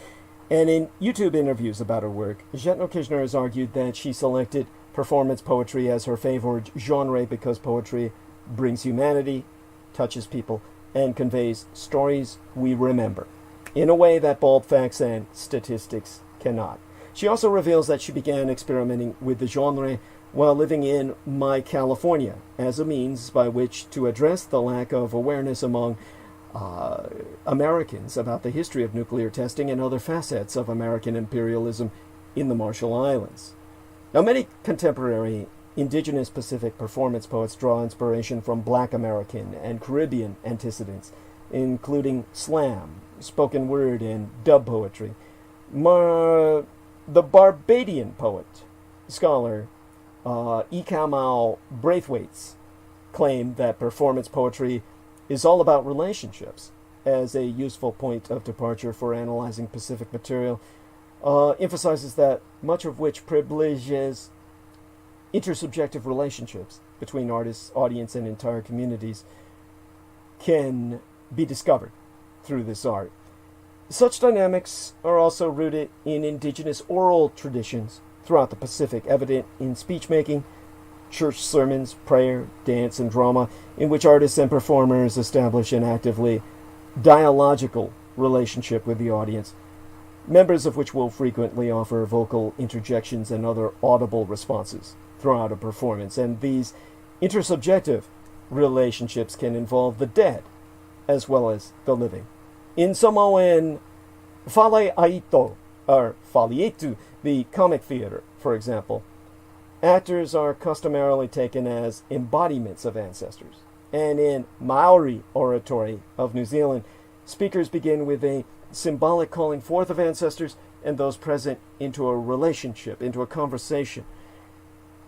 Speaker 1: And in YouTube interviews about her work, Zhetnel-Kishner has argued that she selected performance poetry as her favorite genre because poetry brings humanity, touches people, and conveys stories we remember, in a way that bald facts and statistics cannot. She also reveals that she began experimenting with the genre while living in My California as a means by which to address the lack of awareness among Americans about the history of nuclear testing and other facets of American imperialism in the Marshall Islands. Now, many contemporary indigenous Pacific performance poets draw inspiration from Black American and Caribbean antecedents, including slam, spoken word, and dub poetry. The Barbadian poet, scholar Ikamau Braithwaite's claim that performance poetry is all about relationships as a useful point of departure for analyzing Pacific material emphasizes that much of which privileges intersubjective relationships between artists, audience, and entire communities can be discovered through this art. Such dynamics are also rooted in indigenous oral traditions throughout the Pacific, evident in speech-making, church sermons, prayer, dance, and drama, in which artists and performers establish an actively dialogical relationship with the audience, members of which will frequently offer vocal interjections and other audible responses throughout a performance. And these intersubjective relationships can involve the dead as well as the living. In Samoan Faleaito, or Falietu, the comic theater, for example, actors are customarily taken as embodiments of ancestors. And in Maori oratory of New Zealand, speakers begin with a symbolic calling forth of ancestors and those present into a relationship, into a conversation.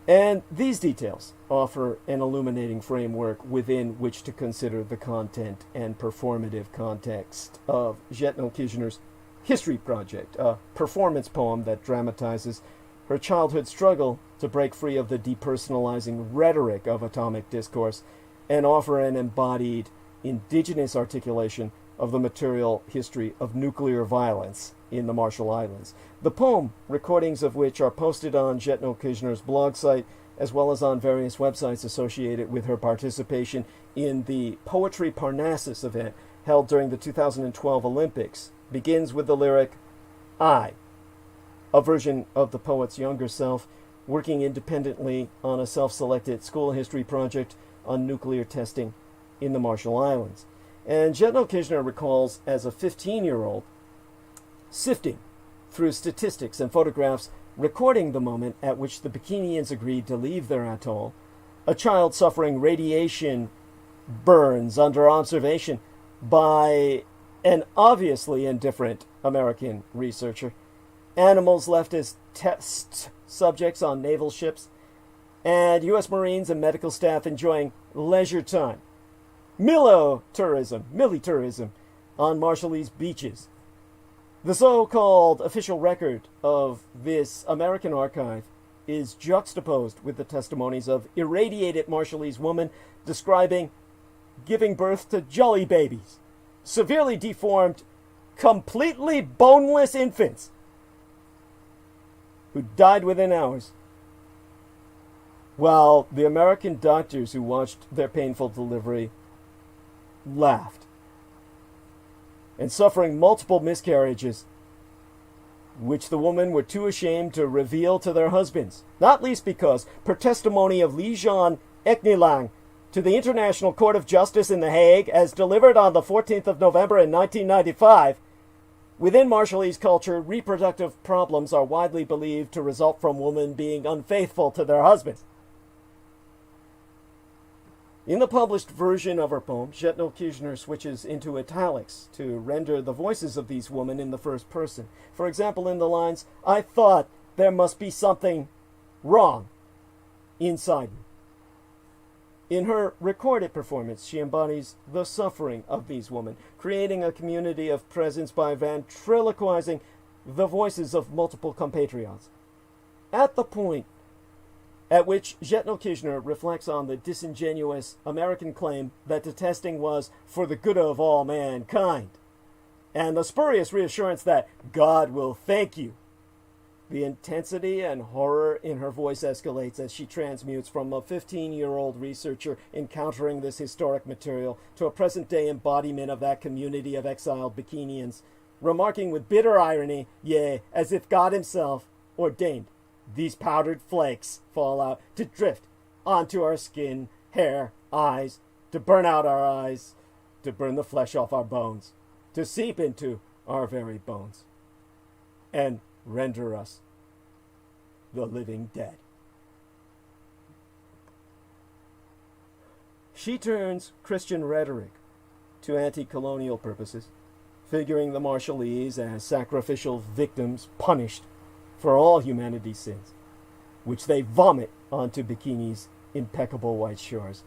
Speaker 1: And these details offer an illuminating framework within which to consider the content and performative context of Jetno Kirchner's History Project, a performance poem that dramatizes her childhood struggle to break free of the depersonalizing rhetoric of atomic discourse and offer an embodied indigenous articulation of the material history of nuclear violence in the Marshall Islands. The poem, recordings of which are posted on Jetno Kirchner's blog site, as well as on various websites associated with her participation in the Poetry Parnassus event held during the 2012 Olympics, begins with the lyric, "I," a version of the poet's younger self, working independently on a self-selected school history project on nuclear testing in the Marshall Islands. And Jetno Kirchner recalls, as a 15-year-old, sifting through statistics and photographs recording the moment at which the Bikinians agreed to leave their atoll, a child suffering radiation burns under observation by an obviously indifferent American researcher, animals left as test subjects on naval ships, and U.S. Marines and medical staff enjoying leisure time, militourism on Marshallese beaches. The so-called official record of this American archive is juxtaposed with the testimonies of irradiated Marshallese women describing giving birth to jolly babies, severely deformed, completely boneless infants who died within hours, while the American doctors who watched their painful delivery laughed. And suffering multiple miscarriages, which the women were too ashamed to reveal to their husbands, not least because, per testimony of Lijan Eknilang to the International Court of Justice in The Hague, as delivered on the 14th of November in 1995, within Marshallese culture, reproductive problems are widely believed to result from women being unfaithful to their husbands. In the published version of her poem, Jetno Kirchner switches into italics to render the voices of these women in the first person. For example, in the lines, "I thought there must be something wrong inside me." In her recorded performance, she embodies the suffering of these women, creating a community of presence by ventriloquizing the voices of multiple compatriots. At the point at which Jetno Kirchner reflects on the disingenuous American claim that the testing was for the good of all mankind, and the spurious reassurance that God will thank you, the intensity and horror in her voice escalates as she transmutes from a 15-year-old researcher encountering this historic material to a present-day embodiment of that community of exiled Bikinians, remarking with bitter irony, yea, as if God himself ordained these powdered flakes fall out to drift onto our skin, hair, eyes, to burn out our eyes, to burn the flesh off our bones, to seep into our very bones, and render us the living dead. She turns Christian rhetoric to anti-colonial purposes, figuring the Marshallese as sacrificial victims punished for all humanity's sins, which they vomit onto Bikini's impeccable white shores.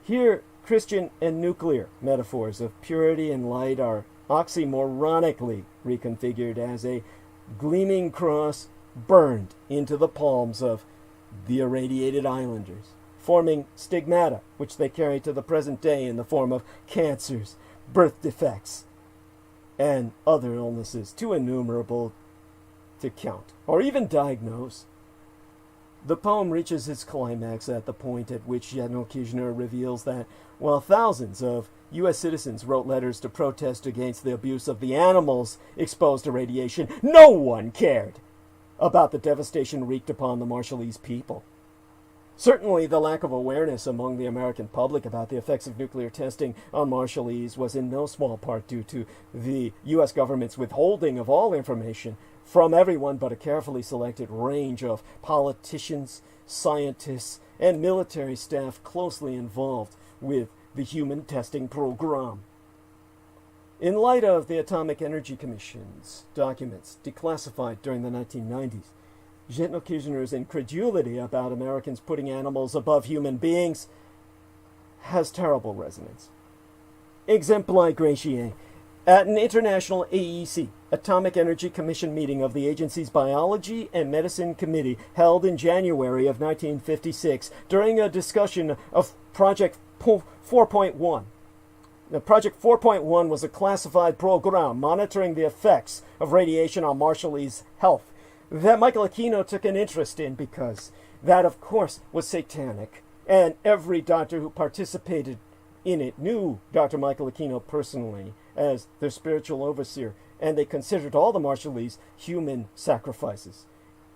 Speaker 1: Here, Christian and nuclear metaphors of purity and light are oxymoronically reconfigured as a gleaming cross burned into the palms of the irradiated islanders, forming stigmata which they carry to the present day in the form of cancers, birth defects, and other illnesses too innumerable to count or even diagnose. The poem reaches its climax at the point at which General Kirchner reveals that while thousands of U.S. citizens wrote letters to protest against the abuse of the animals exposed to radiation, no one cared about the devastation wreaked upon the Marshallese people. Certainly, the lack of awareness among the American public about the effects of nuclear testing on Marshallese was in no small part due to the U.S. government's withholding of all information from everyone but a carefully selected range of politicians, scientists, and military staff closely involved with the human testing program. In light of the Atomic Energy Commission's documents declassified during the 1990s, General Kirchner's incredulity about Americans putting animals above human beings has terrible resonance. Exempli gratiae. At an international AEC, Atomic Energy Commission meeting of the agency's Biology and Medicine Committee held in January of 1956 during a discussion of Project 4.1. Now, Project 4.1 was a classified program monitoring the effects of radiation on Marshallese health that Michael Aquino took an interest in because that, of course, was satanic, and every doctor who participated in it knew Dr. Michael Aquino personally as their spiritual overseer, and they considered all the Marshallese human sacrifices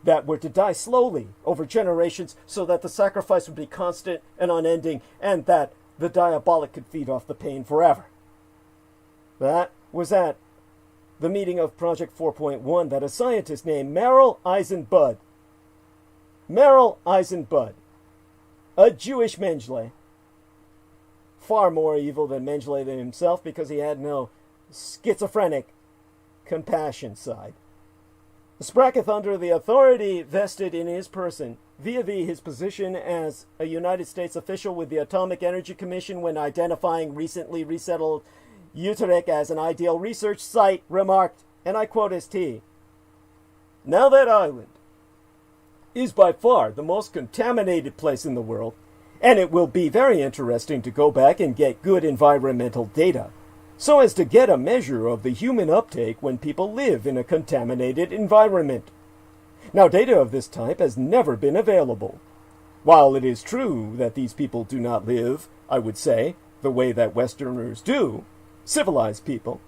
Speaker 1: that were to die slowly over generations so that the sacrifice would be constant and unending, and that the diabolic could feed off the pain forever. That was at the meeting of Project 4.1 that a scientist named Merrill Eisenbud, a Jewish Mengele, far more evil than Mengele himself because he had no schizophrenic compassion side, spracketh under the authority vested in his person via his position as a United States official with the Atomic Energy Commission when identifying recently resettled Utrecht as an ideal research site, remarked, and I quote St. "Now that island is by far the most contaminated place in the world, and it will be very interesting to go back and get good environmental data, so as to get a measure of the human uptake when people live in a contaminated environment. Now, data of this type has never been available. While it is true that these people do not live, I would say, the way that Westerners do, civilized people,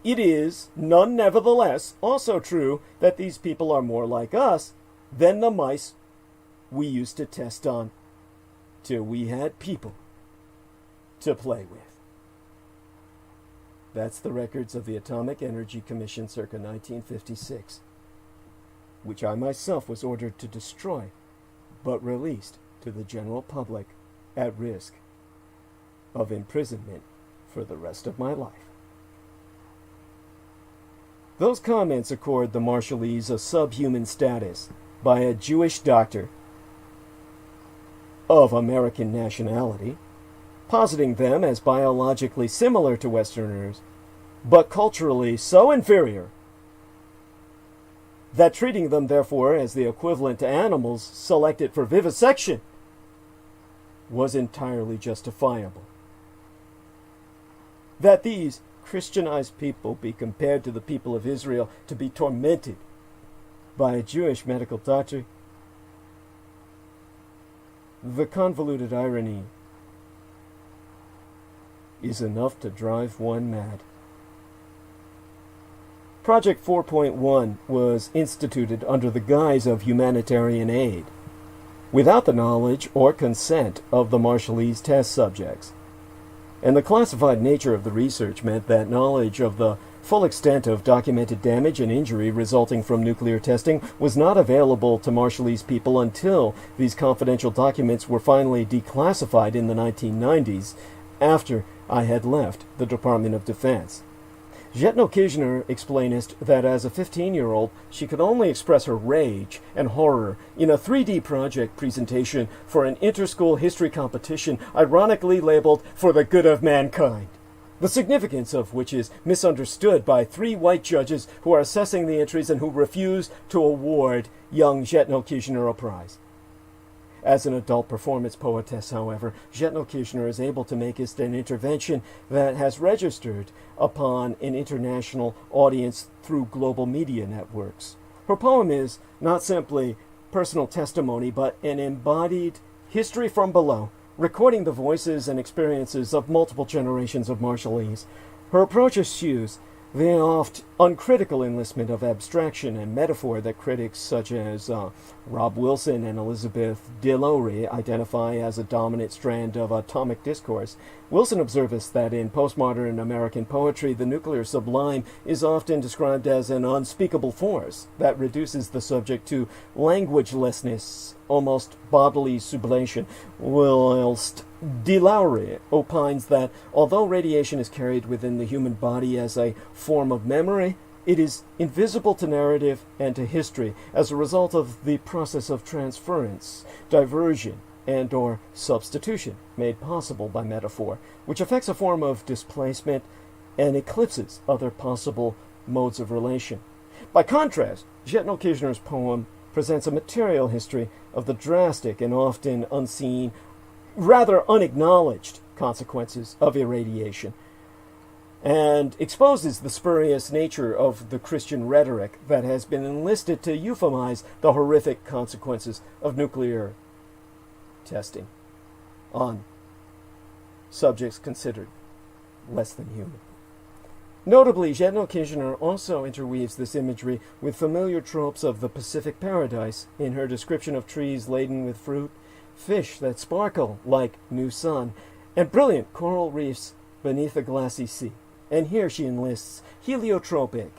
Speaker 1: it is none nevertheless also true that these people are more like us than the mice we used to test on till we had people to play with." That's the records of the Atomic Energy Commission circa 1956, which I myself was ordered to destroy, but released to the general public at risk of imprisonment for the rest of my life. Those comments accord the Marshallese a subhuman status by a Jewish doctor of American nationality, positing them as biologically similar to Westerners, but culturally so inferior that treating them therefore as the equivalent to animals selected for vivisection was entirely justifiable. That these Christianized people be compared to the people of Israel to be tormented by a Jewish medical doctor, the convoluted irony is enough to drive one mad. Project 4.1 was instituted under the guise of humanitarian aid, without the knowledge or consent of the Marshallese test subjects. And the classified nature of the research meant that knowledge of the full extent of documented damage and injury resulting from nuclear testing was not available to Marshallese people until these confidential documents were finally declassified in the 1990s, after I had left the Department of Defense. General Kirchner explained that as a 15-year-old, she could only express her rage and horror in a 3D project presentation for an inter-school history competition ironically labeled "For the Good of Mankind," the significance of which is misunderstood by 3 white judges who are assessing the entries and who refuse to award young Zhetno Kirchner a prize. As an adult performance poetess, however, Zhetno Kirchner is able to make an intervention that has registered upon an international audience through global media networks. Her poem is not simply personal testimony, but an embodied history from below, recording the voices and experiences of multiple generations of Marshallese. Her approach eschews the oft uncritical enlistment of abstraction and metaphor that critics such as Rob Wilson and Elizabeth DeLowry identify as a dominant strand of atomic discourse. Wilson observes that in postmodern American poetry, the nuclear sublime is often described as an unspeakable force that reduces the subject to languagelessness, almost bodily sublation, whilst DeLowry opines that although radiation is carried within the human body as a form of memory, it is invisible to narrative and to history as a result of the process of transference, diversion, and or substitution made possible by metaphor, which affects a form of displacement and eclipses other possible modes of relation. By contrast, Zhetno Kirchner's poem presents a material history of the drastic and often unseen, rather unacknowledged consequences of irradiation, and exposes the spurious nature of the Christian rhetoric that has been enlisted to euphemize the horrific consequences of nuclear testing on subjects considered less than human. Notably, Zhetno Kirchner also interweaves this imagery with familiar tropes of the Pacific paradise in her description of trees laden with fruit, fish that sparkle like new sun, and brilliant coral reefs beneath a glassy sea. And here she enlists heliotropic,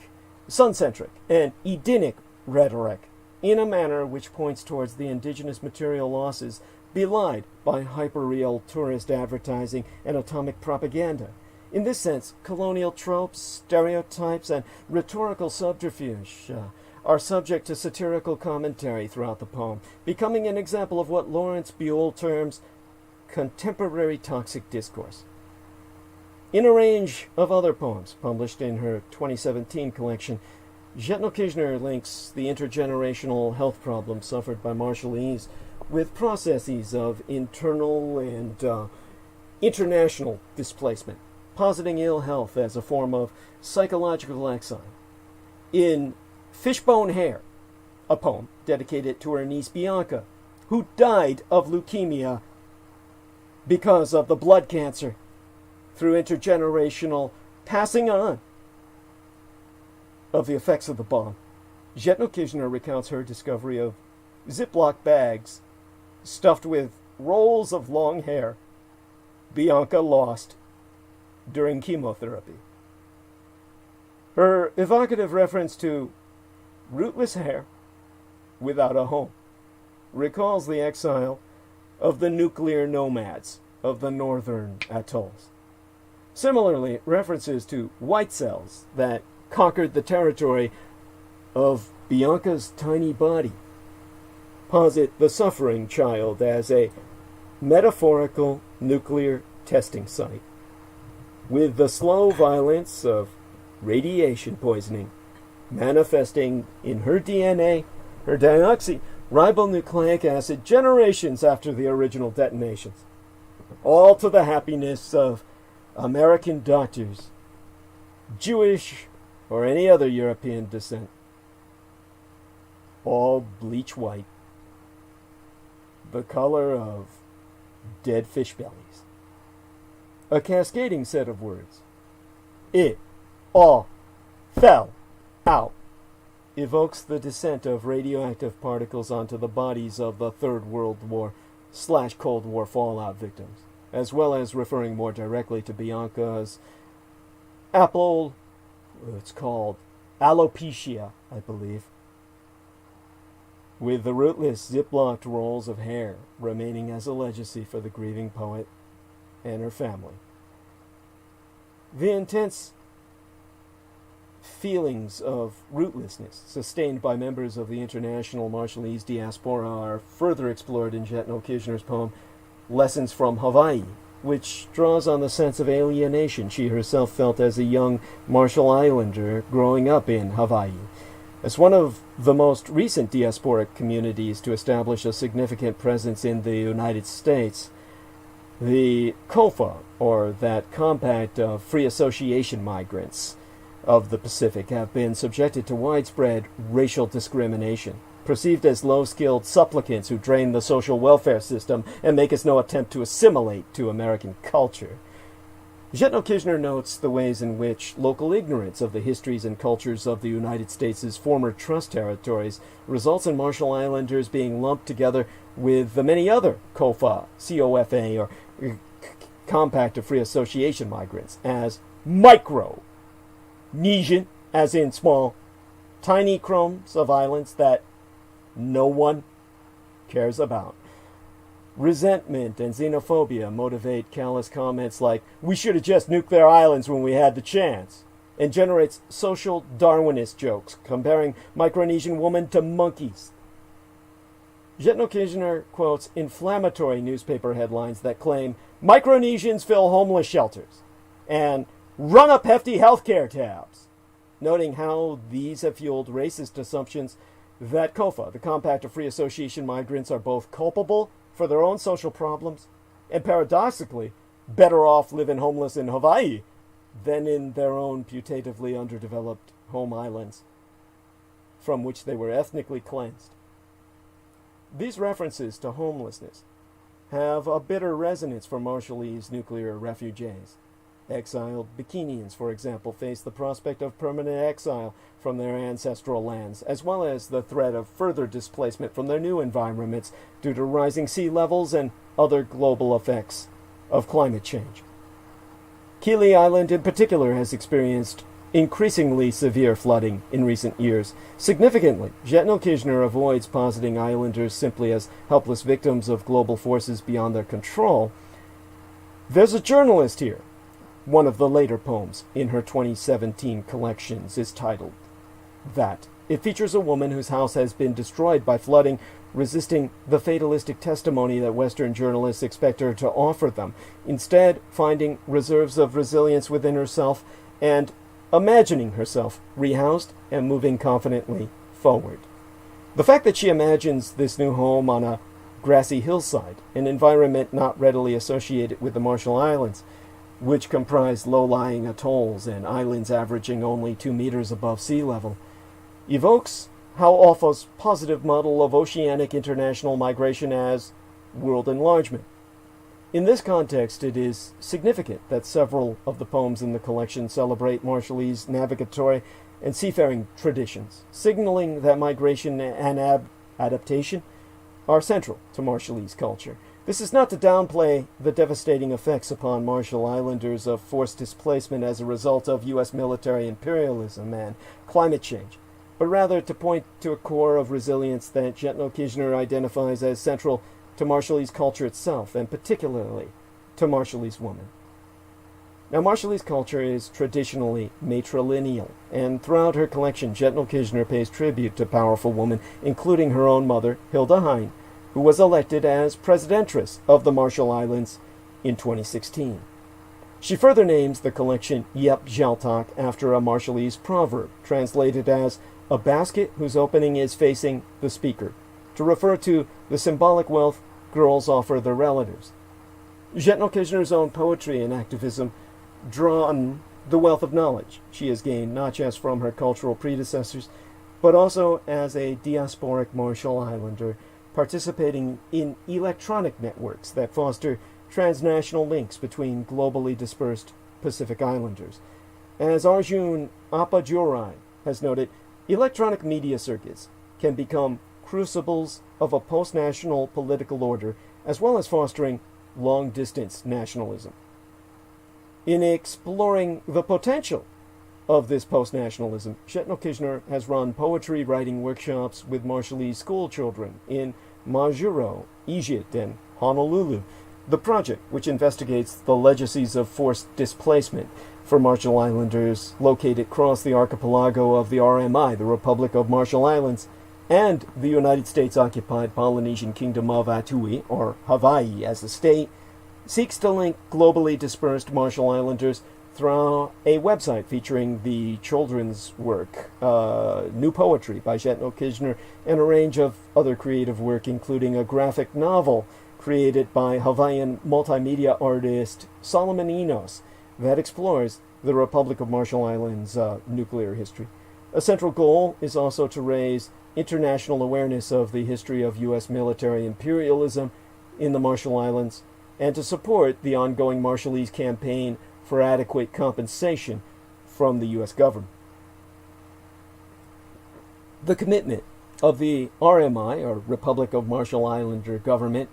Speaker 1: sun-centric, and Edenic rhetoric in a manner which points towards the indigenous material losses belied by hyperreal tourist advertising and atomic propaganda. In this sense, colonial tropes, stereotypes, and rhetorical subterfuge are subject to satirical commentary throughout the poem, becoming an example of what Lawrence Buell terms contemporary toxic discourse. In a range of other poems published in her 2017 collection, Zhetno Kirchner links the intergenerational health problems suffered by Marshallese with processes of internal and international displacement, positing ill health as a form of psychological exile. In Fishbone Hair, a poem dedicated to her niece Bianca, who died of leukemia because of the blood cancer through intergenerational passing on of the effects of the bomb, Zhetno Kirchner recounts her discovery of Ziploc bags stuffed with rolls of long hair Bianca lost during chemotherapy. Her evocative reference to rootless hair without a home recalls the exile of the nuclear nomads of the northern atolls. Similarly, references to white cells that conquered the territory of Bianca's tiny body posit the suffering child as a metaphorical nuclear testing site, with the slow violence of radiation poisoning manifesting in her DNA, her deoxyribonucleic acid, generations after the original detonations, all to the happiness of American doctors, Jewish or any other European descent, all bleach white, the color of dead fish bellies. A cascading set of words. It all fell out evokes the descent of radioactive particles onto the bodies of the Third World War / Cold War fallout victims, as well as referring more directly to Bianca's it's called alopecia, I believe, with the rootless ziplocked rolls of hair remaining as a legacy for the grieving poet and her family. The intense feelings of rootlessness sustained by members of the international Marshallese diaspora are further explored in Zhetno Kirchner's poem Lessons from Hawaii, which draws on the sense of alienation she herself felt as a young Marshall Islander growing up in Hawaii. As one of the most recent diasporic communities to establish a significant presence in the United States, the COFA, or that Compact of Free Association Migrants of the Pacific, have been subjected to widespread racial discrimination, perceived as low-skilled supplicants who drain the social welfare system and make no attempt to assimilate to American culture. Zhitno-Kirchner notes the ways in which local ignorance of the histories and cultures of the United States' former trust territories results in Marshall Islanders being lumped together with the many other COFA, C-O-F-A, or Compact of Free Association migrants as Micronesian, as in small, tiny chromes of islands that no one cares about. Resentment and xenophobia motivate callous comments like, "We should have just nuked their islands when we had the chance," and generates social Darwinist jokes comparing Micronesian women to monkeys. Zhitno-Kirchner quotes inflammatory newspaper headlines that claim Micronesians fill homeless shelters and run up hefty healthcare tabs, noting how these have fueled racist assumptions that COFA, the Compact of Free Association migrants, are both culpable for their own social problems and paradoxically better off living homeless in Hawaii than in their own putatively underdeveloped home islands from which they were ethnically cleansed. These references to homelessness have a bitter resonance for Marshallese nuclear refugees. Exiled Bikinians, for example, face the prospect of permanent exile from their ancestral lands, as well as the threat of further displacement from their new environments due to rising sea levels and other global effects of climate change. Kili Island in particular has experienced increasingly severe flooding in recent years. Significantly, Zhitno-Kirchner avoids positing islanders simply as helpless victims of global forces beyond their control. There's a journalist here. One of the later poems in her 2017 collections is titled That. It features a woman whose house has been destroyed by flooding, resisting the fatalistic testimony that Western journalists expect her to offer them, instead finding reserves of resilience within herself and imagining herself rehoused and moving confidently forward. The fact that she imagines this new home on a grassy hillside, an environment not readily associated with the Marshall Islands, which comprise low-lying atolls and islands averaging only 2 meters above sea level, evokes Ŵoaumphyieorai positive model of oceanic international migration as world enlargement. In this context, it is significant that several of the poems in the collection celebrate Marshallese navigatory and seafaring traditions, signaling that migration and adaptation are central to Marshallese culture. This is not to downplay the devastating effects upon Marshall Islanders of forced displacement as a result of U.S. military imperialism and climate change, but rather to point to a core of resilience that Zhitno-Kirchner identifies as central to Marshallese culture itself, and particularly to Marshallese women. Now, Marshallese culture is traditionally matrilineal, and throughout her collection, Zhitno-Kirchner pays tribute to powerful women, including her own mother, Hilda Heine, who was elected as Presidentress of the Marshall Islands in 2016. She further names the collection Yep Jaltak after a Marshallese proverb, translated as a basket whose opening is facing the speaker, to refer to the symbolic wealth girls offer their relatives. Zhitno-Kirchner's own poetry and activism draw on the wealth of knowledge she has gained not just from her cultural predecessors, but also as a diasporic Marshall Islander participating in electronic networks that foster transnational links between globally dispersed Pacific Islanders. As Arjun Appadurai has noted, electronic media circuits can become crucibles of a post-national political order, as well as fostering long-distance nationalism. In exploring the potential of this post-nationalism, Zhitno-Kirchner has run poetry writing workshops with Marshallese school children in Majuro, Egypt, and Honolulu. The project, which investigates the legacies of forced displacement for Marshall Islanders located across the archipelago of the RMI, the Republic of Marshall Islands, and the United States-occupied Polynesian Kingdom of Atui, or Hawaii as a state, seeks to link globally dispersed Marshall Islanders through a website featuring the children's work, new poetry by Zshetno Kizner, and a range of other creative work, including a graphic novel created by Hawaiian multimedia artist Solomon Enos that explores the Republic of Marshall Islands' nuclear history. A central goal is also to raise international awareness of the history of U.S. military imperialism in the Marshall Islands and to support the ongoing Marshallese campaign for adequate compensation from the U.S. government. The commitment of the RMI, or Republic of Marshall Islander government,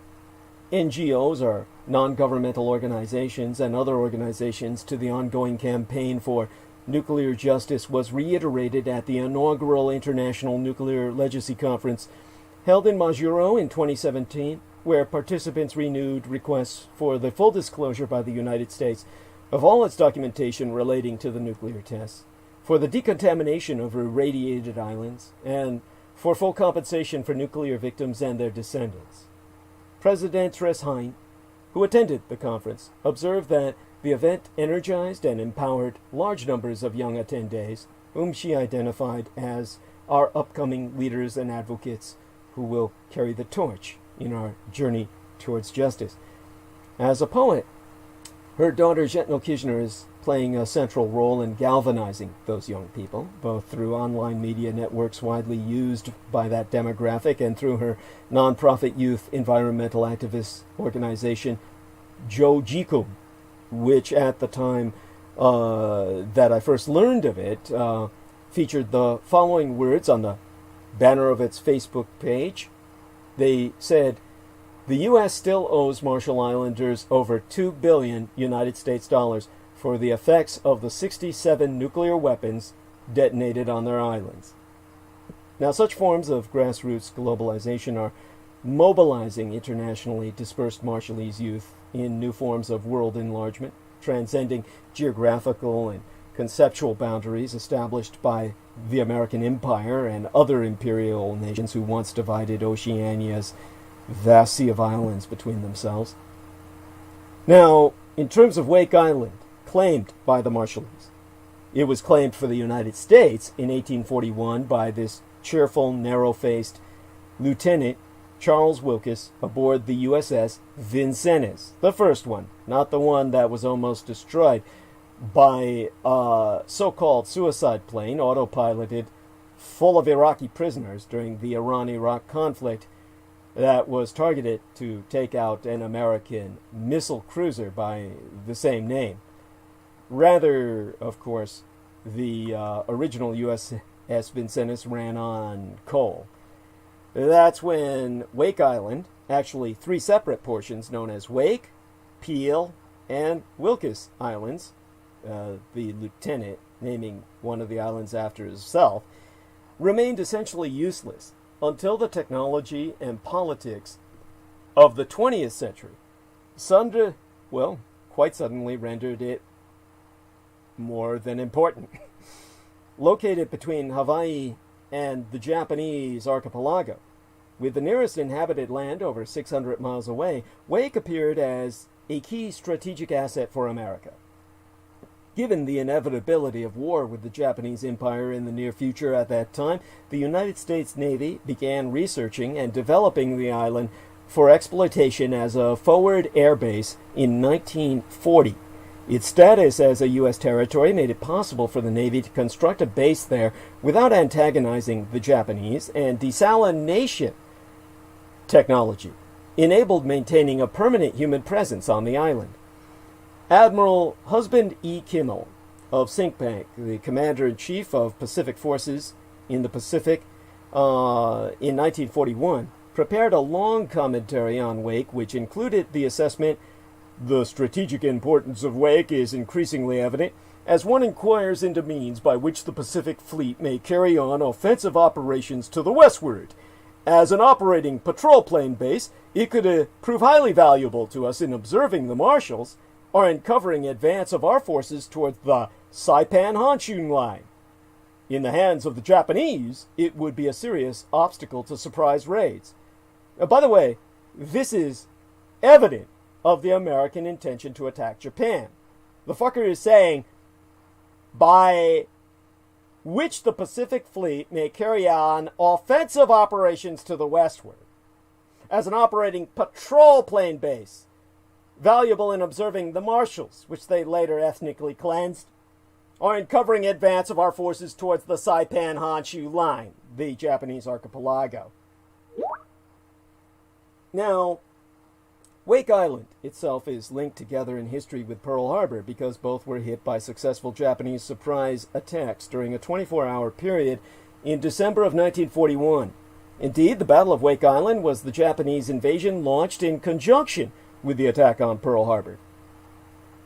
Speaker 1: NGOs, or non-governmental organizations, and other organizations to the ongoing campaign for nuclear justice was reiterated at the inaugural International Nuclear Legacy Conference held in Majuro in 2017, where participants renewed requests for the full disclosure by the United States of all its documentation relating to the nuclear tests, for the decontamination of irradiated islands, and for full compensation for nuclear victims and their descendants. President Reshein, who attended the conference, observed that the event energized and empowered large numbers of young attendees, whom she identified as our upcoming leaders and advocates who will carry the torch in our journey towards justice. As a poet, her daughter Zshetno Kizner is playing a central role in galvanizing those young people, both through online media networks widely used by that demographic and through her nonprofit youth environmental activist organization, Jojikum, which at the time that I first learned of it featured the following words on the banner of its Facebook page. They said, "The U.S. still owes Marshall Islanders over $2 billion United States dollars for the effects of the 67 nuclear weapons detonated on their islands." Now, such forms of grassroots globalization are mobilizing internationally dispersed Marshallese youth in new forms of world enlargement, transcending geographical and conceptual boundaries established by the American Empire and other imperial nations who once divided Oceania's vast sea of islands between themselves. Now, in terms of Wake Island, claimed by the Marshallese, it was claimed for the United States in 1841 by this cheerful, narrow-faced Lieutenant Charles Wilkes aboard the USS Vincennes, the first one, not the one that was almost destroyed by a so-called suicide plane autopiloted full of Iraqi prisoners during the Iran-Iraq conflict that was targeted to take out an American missile cruiser by the same name. Rather, of course, the original USS Vincennes ran on coal. That's when Wake Island, actually three separate portions known as Wake, Peel, and Wilkes Islands, the lieutenant naming one of the islands after himself, remained essentially useless until the technology and politics of the 20th century quite suddenly rendered it more than important. Located between Hawaii and the Japanese archipelago, with the nearest inhabited land over 600 miles away, Wake appeared as a key strategic asset for America. Given the inevitability of war with the Japanese Empire in the near future at that time, the United States Navy began researching and developing the island for exploitation as a forward air base in 1940. Its status as a U.S. territory made it possible for the Navy to construct a base there without antagonizing the Japanese, and desalination technology enabled maintaining a permanent human presence on the island. Admiral Husband E. Kimmel of Sinkbank, the Commander-in-Chief of Pacific Forces in the Pacific in 1941, prepared a long commentary on Wake, which included the assessment, "The strategic importance of Wake is increasingly evident as one inquires into means by which the Pacific Fleet may carry on offensive operations to the westward. As an operating patrol plane base, it could prove highly valuable to us in observing the Marshalls or in covering advance of our forces towards the Saipan-Honshu line. In the hands of the Japanese, it would be a serious obstacle to surprise raids." By the way, this is evident of the American intention to attack Japan. The fucker is saying, by which the Pacific Fleet may carry on offensive operations to the westward, as an operating patrol plane base, valuable in observing the marshals, which they later ethnically cleansed, or in covering advance of our forces towards the Saipan-Honshu line, the Japanese archipelago. Now, Wake Island itself is linked together in history with Pearl Harbor because both were hit by successful Japanese surprise attacks during a 24-hour period in December of 1941. Indeed, the Battle of Wake Island was the Japanese invasion launched in conjunction with the attack on Pearl Harbor.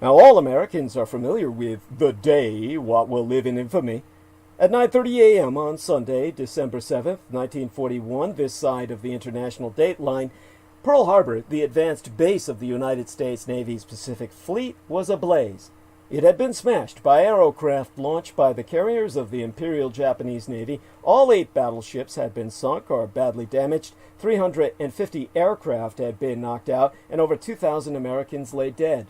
Speaker 1: Now, all Americans are familiar with the day what will live in infamy. At 9:30 a.m. on Sunday, December 7th, 1941, this side of the international date line, Pearl Harbor, the advanced base of the United States Navy's Pacific Fleet, was ablaze. It had been smashed by aerocraft launched by the carriers of the Imperial Japanese Navy. All 8 battleships had been sunk or badly damaged, 350 aircraft had been knocked out, and over 2,000 Americans lay dead.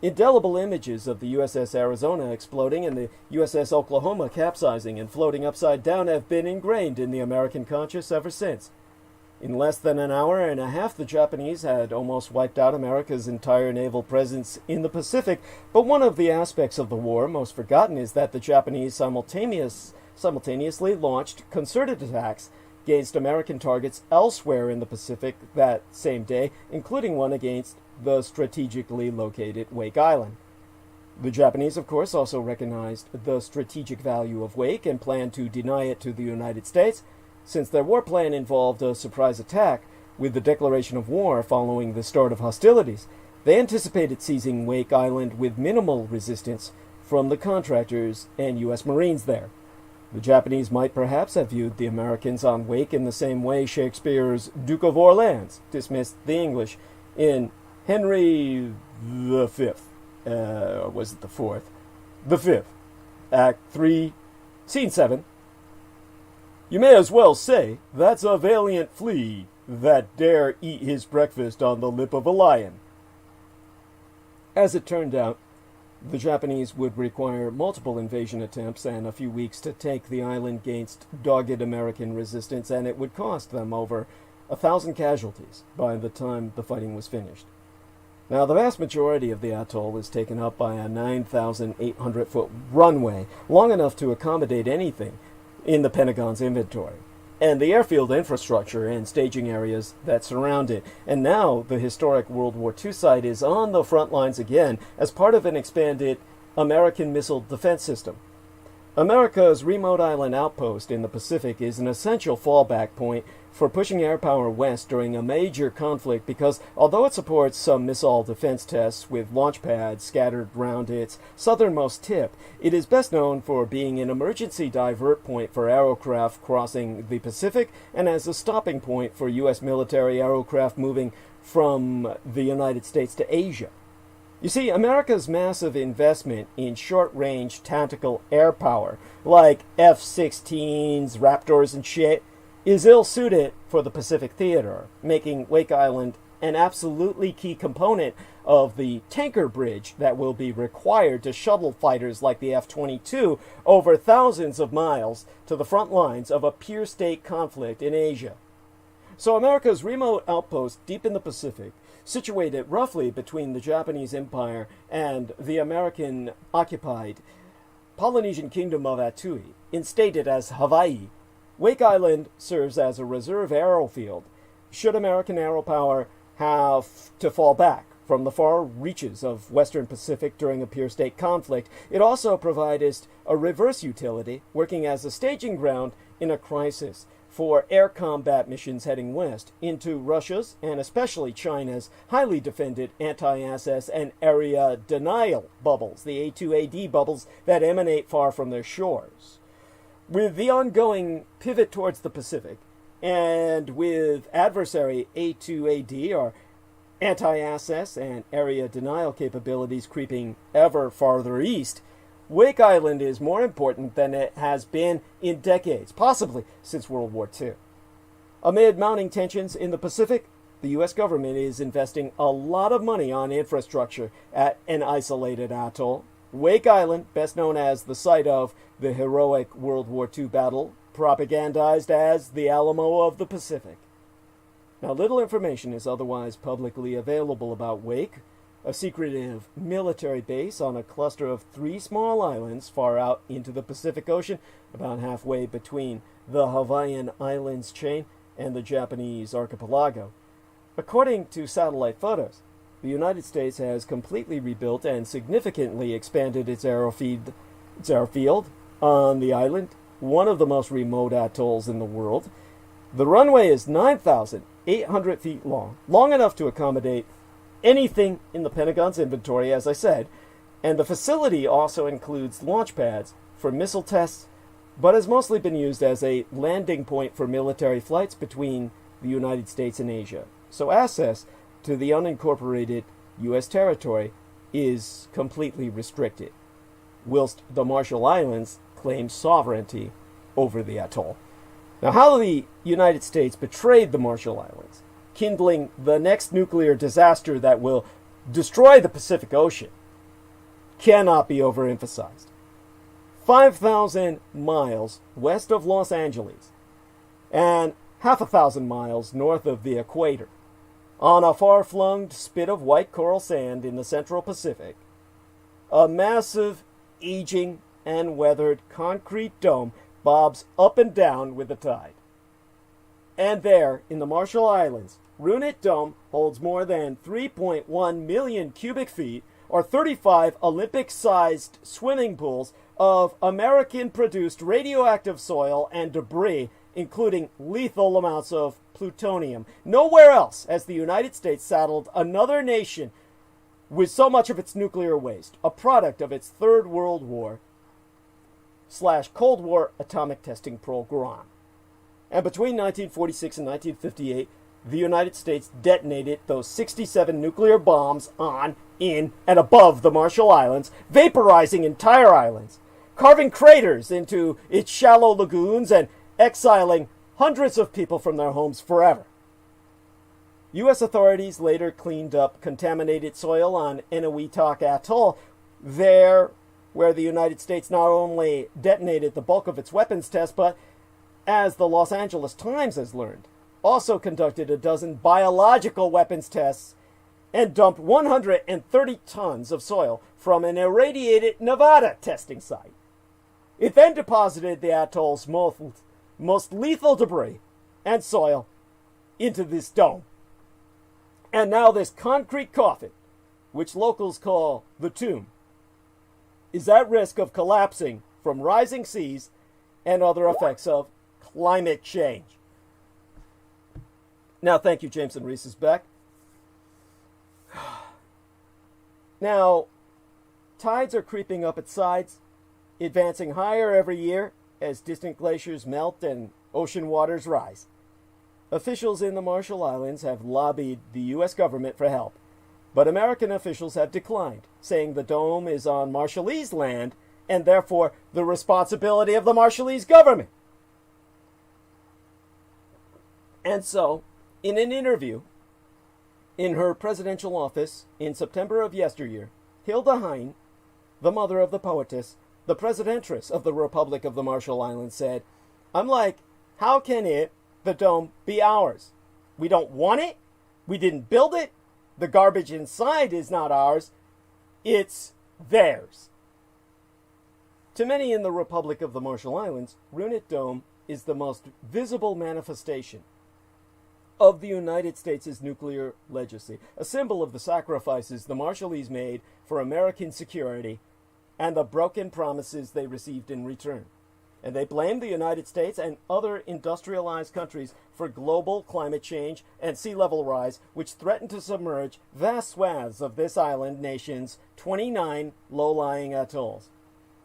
Speaker 1: Indelible images of the USS Arizona exploding and the USS Oklahoma capsizing and floating upside down have been ingrained in the American conscience ever since. In less than an hour and a half, the Japanese had almost wiped out America's entire naval presence in the Pacific, but one of the aspects of the war most forgotten is that the Japanese simultaneously launched concerted attacks against American targets elsewhere in the Pacific that same day, including one against the strategically located Wake Island. The Japanese, of course, also recognized the strategic value of Wake and planned to deny it to the United States, since their war plan involved a surprise attack. With the declaration of war following the start of hostilities, they anticipated seizing Wake Island with minimal resistance from the contractors and U.S. Marines there. The Japanese might perhaps have viewed the Americans on Wake in the same way Shakespeare's Duke of Orleans dismissed the English in Henry V. Or was it the fourth? The fifth. Act 3, Scene 7. You may as well say, that's a valiant flea that dare eat his breakfast on the lip of a lion. As it turned out, the Japanese would require multiple invasion attempts and a few weeks to take the island against dogged American resistance, and it would cost them over 1,000 casualties by the time the fighting was finished. Now, the vast majority of the atoll is taken up by a 9,800-foot runway, long enough to accommodate anything in the Pentagon's inventory, and the airfield infrastructure and staging areas that surround it. And now the historic World War II site is on the front lines again as part of an expanded American missile defense system. America's remote island outpost in the Pacific is an essential fallback point for pushing air power west during a major conflict because, although it supports some missile defense tests with launch pads scattered round its southernmost tip, it is best known for being an emergency divert point for aerocraft crossing the Pacific and as a stopping point for U.S. military aerocraft moving from the United States to Asia. You see, America's massive investment in short-range tactical air power, like F-16s, Raptors, and shit, is ill-suited for the Pacific theater, making Wake Island an absolutely key component of the tanker bridge that will be required to shuttle fighters like the F-22 over thousands of miles to the front lines of a peer-state conflict in Asia. So America's remote outpost deep in the Pacific, situated roughly between the Japanese Empire and the American-occupied Polynesian Kingdom of Atui, instated as Hawaii, Wake Island serves as a reserve aerofield should American aeropower have to fall back from the far reaches of Western Pacific during a peer-state conflict. It also provides a reverse utility, working as a staging ground in a crisis for air combat missions heading west into Russia's, and especially China's, highly defended anti-SS and area denial bubbles, the A2AD bubbles that emanate far from their shores. With the ongoing pivot towards the Pacific, and with adversary A2AD, or anti-SS and area denial capabilities creeping ever farther east, Wake Island is more important than it has been in decades, possibly since World War II. Amid mounting tensions in the Pacific, the U.S. government is investing a lot of money on infrastructure at an isolated atoll, Wake Island, best known as the site of the heroic World War II battle, propagandized as the Alamo of the Pacific. Now, little information is otherwise publicly available about Wake, a secretive military base on a cluster of 3 small islands far out into the Pacific Ocean, about halfway between the Hawaiian Islands chain and the Japanese archipelago. According to satellite photos, the United States has completely rebuilt and significantly expanded its airfield on the island, one of the most remote atolls in the world. The runway is 9,800 feet long enough to accommodate anything in the Pentagon's inventory, as I said, and the facility also includes launch pads for missile tests, but has mostly been used as a landing point for military flights between the United States and Asia. So access to the unincorporated U.S. territory is completely restricted, whilst the Marshall Islands claim sovereignty over the atoll. Now, how the United States betrayed the Marshall Islands, kindling the next nuclear disaster that will destroy the Pacific Ocean, cannot be overemphasized. 5,000 miles west of Los Angeles and half a thousand miles north of the equator, on a far-flung spit of white coral sand in the Central Pacific, a massive, aging, and weathered concrete dome bobs up and down with the tide. And there, in the Marshall Islands, Rumoured Dome holds more than 3.1 million cubic feet, or 35 Olympic-sized swimming pools of American-produced radioactive soil and debris, including lethal amounts of plutonium. Nowhere else has the United States saddled another nation with so much of its nuclear waste, a product of its Third World War / Cold War atomic testing program. And between 1946 and 1958, the United States detonated those 67 nuclear bombs on, in, and above the Marshall Islands, vaporizing entire islands, carving craters into its shallow lagoons, and exiling hundreds of people from their homes forever. U.S. authorities later cleaned up contaminated soil on Eniwetok Atoll, there where the United States not only detonated the bulk of its weapons tests, but, as the Los Angeles Times has learned, also conducted a dozen biological weapons tests and dumped 130 tons of soil from an irradiated Nevada testing site. It then deposited the atoll's most lethal debris and soil into this dome. And now this concrete coffin, which locals call the tomb, is at risk of collapsing from rising seas and other effects of climate change. Now, thank you, Jameson Reese is back. Now, tides are creeping up its sides, advancing higher every year as distant glaciers melt and ocean waters rise. Officials in the Marshall Islands have lobbied the U.S. government for help, but American officials have declined, saying the dome is on Marshallese land and therefore the responsibility of the Marshallese government. And so, in an interview in her presidential office in September of yesteryear, Hilda Heine, the mother of the poetess, the presidentress of the Republic of the Marshall Islands, said, "I'm like, how can the dome, be ours? We don't want it. We didn't build it. The garbage inside is not ours. It's theirs." To many in the Republic of the Marshall Islands, Rumoured Dome is the most visible manifestation of the United States' nuclear legacy, a symbol of the sacrifices the Marshallese made for American security and the broken promises they received in return. And they blame the United States and other industrialized countries for global climate change and sea level rise, which threaten to submerge vast swaths of this island nation's 29 low-lying atolls.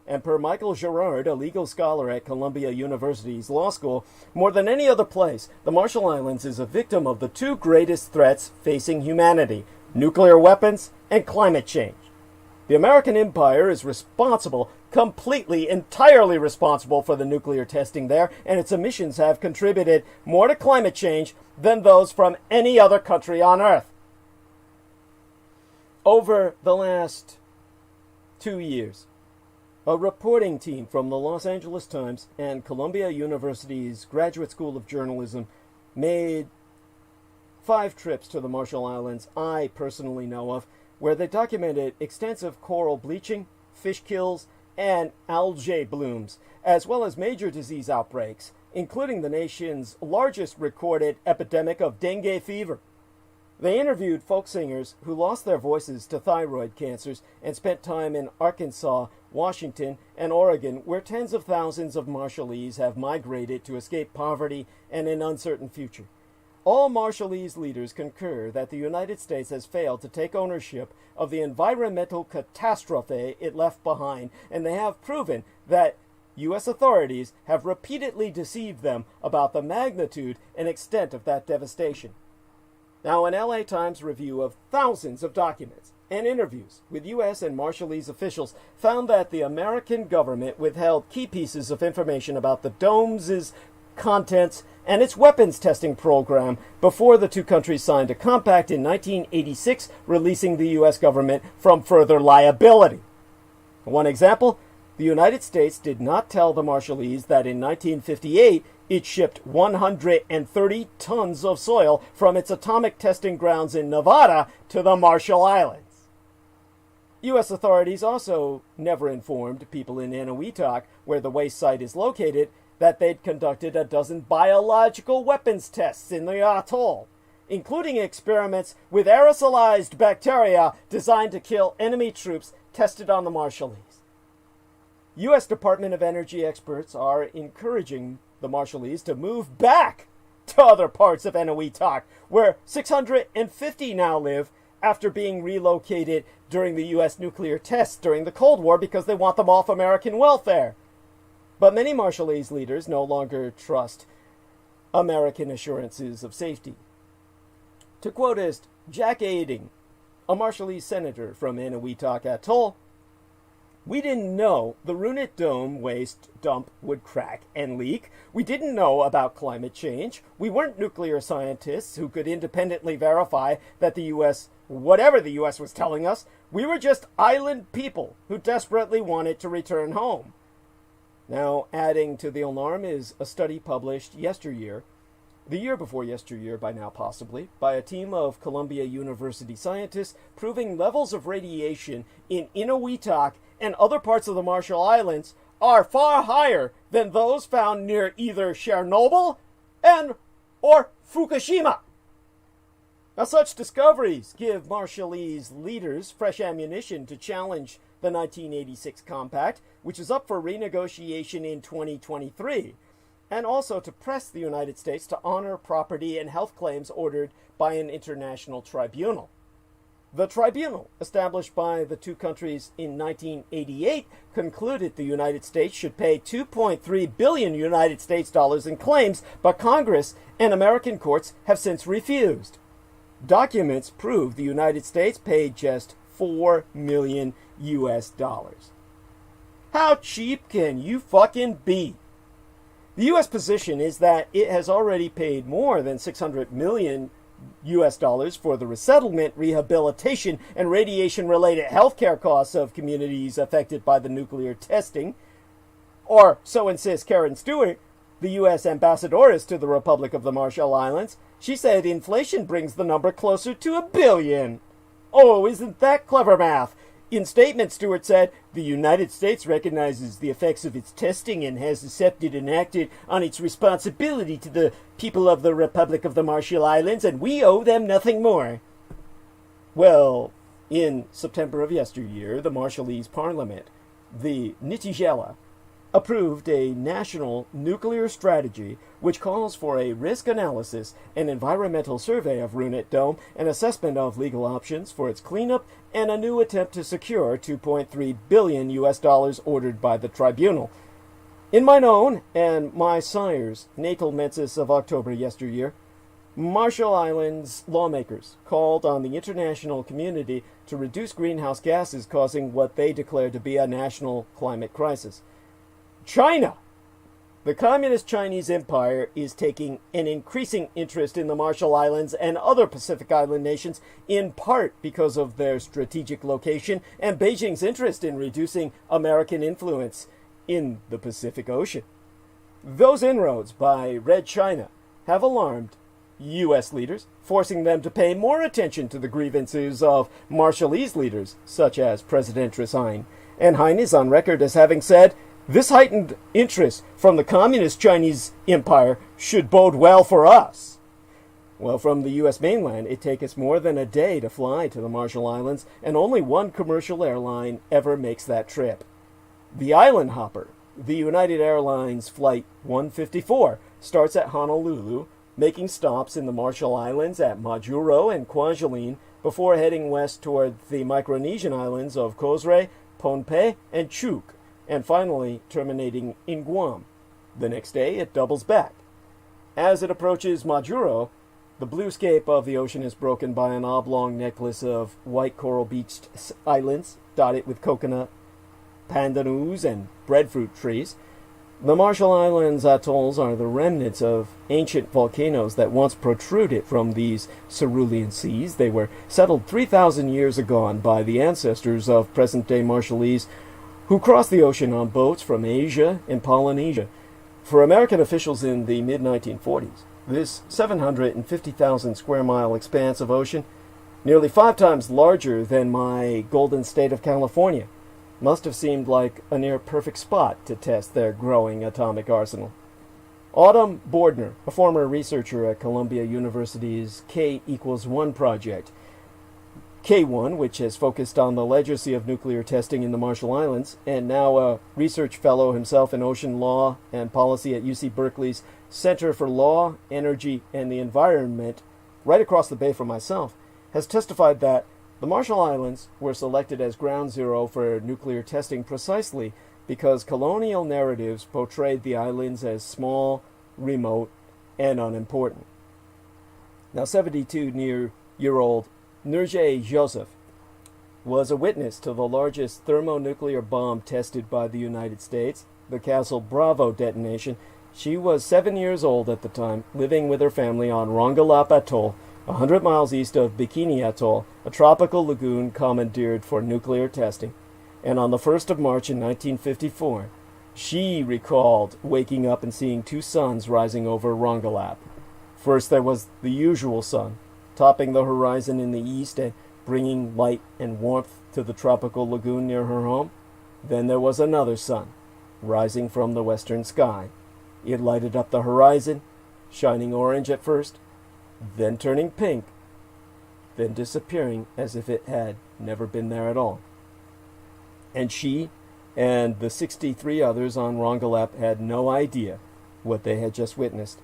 Speaker 1: And per Michael Gerard, a legal scholar at Columbia University's law school, more than any other place, the Marshall Islands is a victim of the two greatest threats facing humanity: nuclear weapons and climate change. The American empire is responsible completely, entirely responsible for the nuclear testing there, and its emissions have contributed more to climate change than those from any other country on Earth. Over the last 2 years, a reporting team from the Los Angeles Times and Columbia University's Graduate School of Journalism made 5 trips to the Marshall Islands I personally know of, where they documented extensive coral bleaching, fish kills, and algae blooms, as well as major disease outbreaks, including the nation's largest recorded epidemic of dengue fever. They interviewed folk singers who lost their voices to thyroid cancers and spent time in Arkansas, Washington, and Oregon, where tens of thousands of Marshallese have migrated to escape poverty and an uncertain future. All Marshallese leaders concur that the United States has failed to take ownership of the environmental catastrophe it left behind, and they have proven that U.S. authorities have repeatedly deceived them about the magnitude and extent of that devastation. Now, an LA Times review of thousands of documents and interviews with U.S. and Marshallese officials found that the American government withheld key pieces of information about the dome's contents and its weapons testing program before the two countries signed a compact in 1986, releasing the U.S. government from further liability. One example, the United States did not tell the Marshallese that in 1958 it shipped 130 tons of soil from its atomic testing grounds in Nevada to the Marshall Islands. U.S. authorities also never informed people in Eniwetok, where the waste site is located, that they'd conducted a dozen biological weapons tests in the atoll, including experiments with aerosolized bacteria designed to kill enemy troops tested on the Marshallese. U.S. Department of Energy experts are encouraging the Marshallese to move back to other parts of Eniwetok, where 650 now live after being relocated during the U.S. nuclear tests during the Cold War because they want them off American welfare. But many Marshallese leaders no longer trust American assurances of safety. To quote Jack Aiding, a Marshallese senator from Eniwetok Atoll, "We didn't know the Rumoured Dome waste dump would crack and leak. We didn't know about climate change. We weren't nuclear scientists who could independently verify that the U.S., whatever the U.S. was telling us, we were just island people who desperately wanted to return home." Now, adding to the alarm is a study published yesteryear, the year before yesteryear by now possibly, by a team of Columbia University scientists proving levels of radiation in Eniwetok and other parts of the Marshall Islands are far higher than those found near either Chernobyl or Fukushima. Now, such discoveries give Marshallese leaders fresh ammunition to challenge the 1986 compact, which is up for renegotiation in 2023, and also to press the United States to honor property and health claims ordered by an international tribunal. The tribunal, established by the two countries in 1988, concluded the United States should pay $2.3 billion United States dollars in claims, but Congress and American courts have since refused. Documents prove the United States paid just $4 million US dollars. How cheap can you fucking be? The U.S. position is that it has already paid more than $600 million US dollars for the resettlement, rehabilitation, and radiation-related healthcare costs of communities affected by the nuclear testing. Or, so insists Karen Stewart, the U.S. ambassadoress to the Republic of the Marshall Islands. She said inflation brings the number closer to $1 billion. Oh, isn't that clever math? In statement, Stewart said, "The United States recognizes the effects of its testing and has accepted and acted on its responsibility to the people of the Republic of the Marshall Islands, and we owe them nothing more." Well, in September of yesteryear, the Marshallese Parliament, the Nitijela, approved a national nuclear strategy which calls for a risk analysis and environmental survey of Rumoured Dome, an assessment of legal options for its cleanup, and a new attempt to secure $2.3 billion US dollars ordered by the tribunal. In mine own and my sire's natal mensis of October yesteryear, Marshall Islands lawmakers called on the international community to reduce greenhouse gases, causing what they declared to be a national climate crisis. China! The Communist Chinese Empire is taking an increasing interest in the Marshall Islands and other Pacific Island nations, in part because of their strategic location and Beijing's interest in reducing American influence in the Pacific Ocean. Those inroads by Red China have alarmed U.S. leaders, forcing them to pay more attention to the grievances of Marshallese leaders, such as President Troisième. And Hein is on record as having said, this heightened interest from the Communist Chinese Empire should bode well for us. Well, from the U.S. mainland, it takes more than a day to fly to the Marshall Islands, and only one commercial airline ever makes that trip. The Island Hopper, the United Airlines Flight 154, starts at Honolulu, making stops in the Marshall Islands at Majuro and Kwajalein before heading west toward the Micronesian islands of Kozre, Pohnpei, and Chuuk, and finally terminating in Guam. The next day, it doubles back. As it approaches Majuro, the bluescape of the ocean is broken by an oblong necklace of white coral-beached islands dotted with coconut, pandanus, and breadfruit trees. The Marshall Islands atolls are the remnants of ancient volcanoes that once protruded from these cerulean seas. They were settled 3,000 years agone by the ancestors of present-day Marshallese who crossed the ocean on boats from Asia and Polynesia. For American officials in the mid-1940s, this 750,000 square mile expanse of ocean, nearly 5 times larger than my golden state of California, must have seemed like a near-perfect spot to test their growing atomic arsenal. Autumn Bordner, a former researcher at Columbia University's K=1 project, K1, which has focused on the legacy of nuclear testing in the Marshall Islands, and now a research fellow himself in ocean law and policy at UC Berkeley's Center for Law, Energy, and the Environment, right across the bay from myself, has testified that the Marshall Islands were selected as ground zero for nuclear testing precisely because colonial narratives portrayed the islands as small, remote, and unimportant. Now, 72-year-old Nurje Joseph was a witness to the largest thermonuclear bomb tested by the United States, the Castle Bravo detonation. She was 7 years old at the time, living with her family on Rongelap Atoll, 100 miles east of Bikini Atoll, a tropical lagoon commandeered for nuclear testing. And on the 1st of March in 1954, she recalled waking up and seeing 2 suns rising over Rongelap. First there was the usual sun, topping the horizon in the east and bringing light and warmth to the tropical lagoon near her home. Then there was another sun, rising from the western sky. It lighted up the horizon, shining orange at first, then turning pink, then disappearing as if it had never been there at all. And she and the 63 others on Rongelap had no idea what they had just witnessed.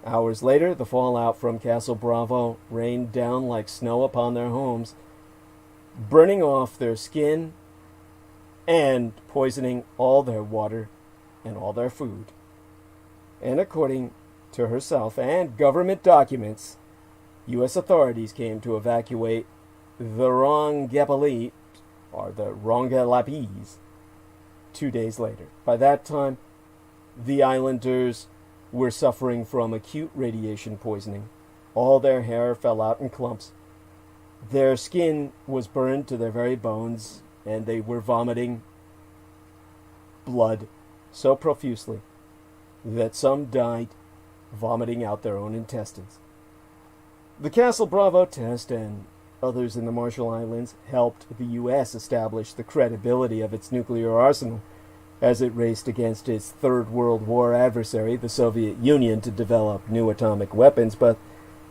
Speaker 1: Hours later, the fallout from Castle Bravo rained down like snow upon their homes, burning off their skin and poisoning all their water and all their food. And according to herself and government documents, U.S. authorities came to evacuate the Rongelapese, or the Rongelapese, 2 days later. By that time, the islanders were suffering from acute radiation poisoning. All their hair fell out in clumps. Their skin was burned to their very bones, and they were vomiting blood so profusely that some died vomiting out their own intestines. The Castle Bravo test and others in the Marshall Islands helped the U.S. establish the credibility of its nuclear arsenal as it raced against its Third World War adversary, the Soviet Union, to develop new atomic weapons, but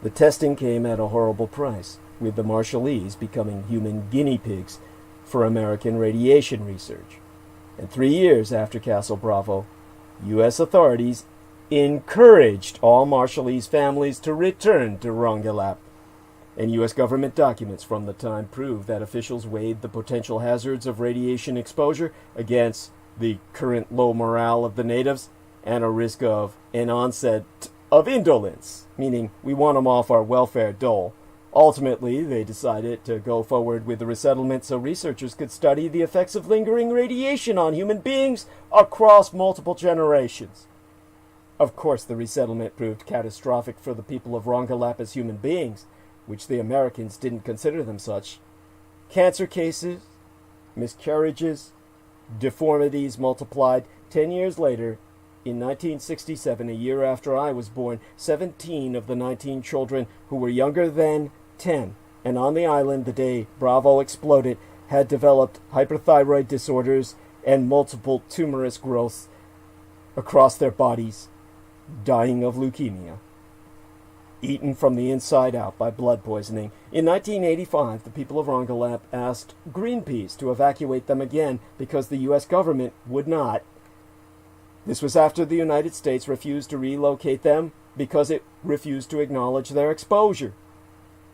Speaker 1: the testing came at a horrible price, with the Marshallese becoming human guinea pigs for American radiation research. And 3 years after Castle Bravo, U.S. authorities encouraged all Marshallese families to return to Rongelap. And U.S. government documents from the time prove that officials weighed the potential hazards of radiation exposure against the current low morale of the natives and a risk of an onset of indolence, meaning we want them off our welfare dole. Ultimately, they decided to go forward with the resettlement so researchers could study the effects of lingering radiation on human beings across multiple generations. Of course, the resettlement proved catastrophic for the people of Rongelap as human beings, which the Americans didn't consider them such. Cancer cases, miscarriages, deformities multiplied. 10 years later, in 1967, a year after I was born, 17 of the 19 children who were younger than 10, and on the island the day Bravo exploded, had developed hyperthyroid disorders and multiple tumorous growths across their bodies, dying of leukemia, eaten from the inside out by blood poisoning. In 1985, the people of Rongelap asked Greenpeace to evacuate them again because the U.S. government would not. This was after the United States refused to relocate them because it refused to acknowledge their exposure.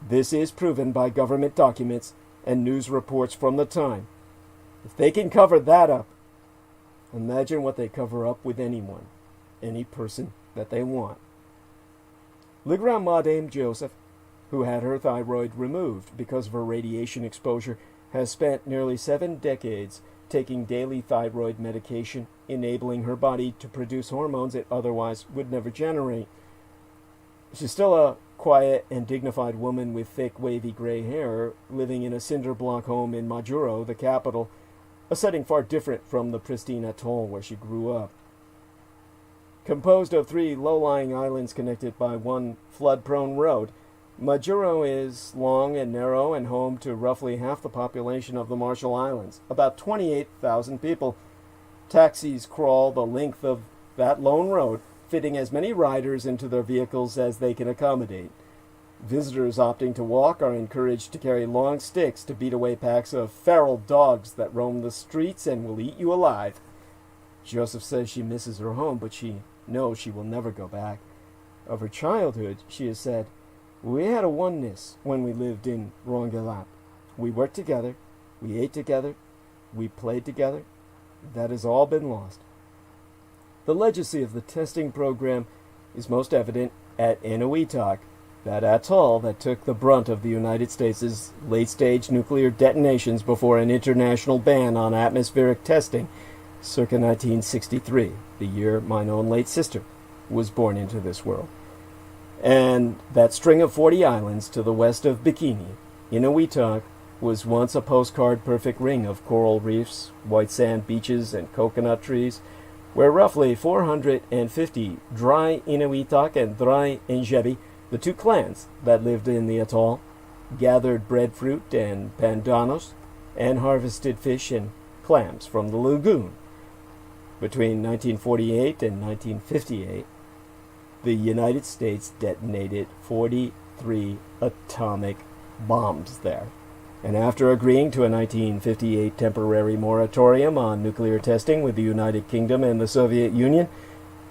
Speaker 1: This is proven by government documents and news reports from the time. If they can cover that up, imagine what they cover up with anyone, any person that they want. Le Grand Madame Joseph, who had her thyroid removed because of her radiation exposure, has spent nearly 7 decades taking daily thyroid medication, enabling her body to produce hormones it otherwise would never generate. She's still a quiet and dignified woman with thick, wavy gray hair, living in a cinder block home in Majuro, the capital, a setting far different from the pristine atoll where she grew up. Composed of 3 low-lying islands connected by one flood-prone road, Majuro is long and narrow and home to roughly half the population of the Marshall Islands, about 28,000 people. Taxis crawl the length of that lone road, fitting as many riders into their vehicles as they can accommodate. Visitors opting to walk are encouraged to carry long sticks to beat away packs of feral dogs that roam the streets and will eat you alive. Joseph says she misses her home, but she knows she will never go back. Of her childhood, she has said, "We had a oneness when we lived in Rongelap. We worked together, we ate together, we played together. That has all been lost." The legacy of the testing program is most evident at Eniwetok, that atoll that took the brunt of the United States' late-stage nuclear detonations before an international ban on atmospheric testing, circa 1963, the year mine own late sister was born into this world. And that string of 40 islands to the west of Bikini, Eniwetok, was once a postcard-perfect ring of coral reefs, white sand beaches, and coconut trees, where roughly 450 dry Eniwetok and dry Enjebi, the 2 clans that lived in the atoll, gathered breadfruit and pandanus, and harvested fish and clams from the lagoon. Between 1948 and 1958, the United States detonated 43 atomic bombs there. And after agreeing to a 1958 temporary moratorium on nuclear testing with the United Kingdom and the Soviet Union,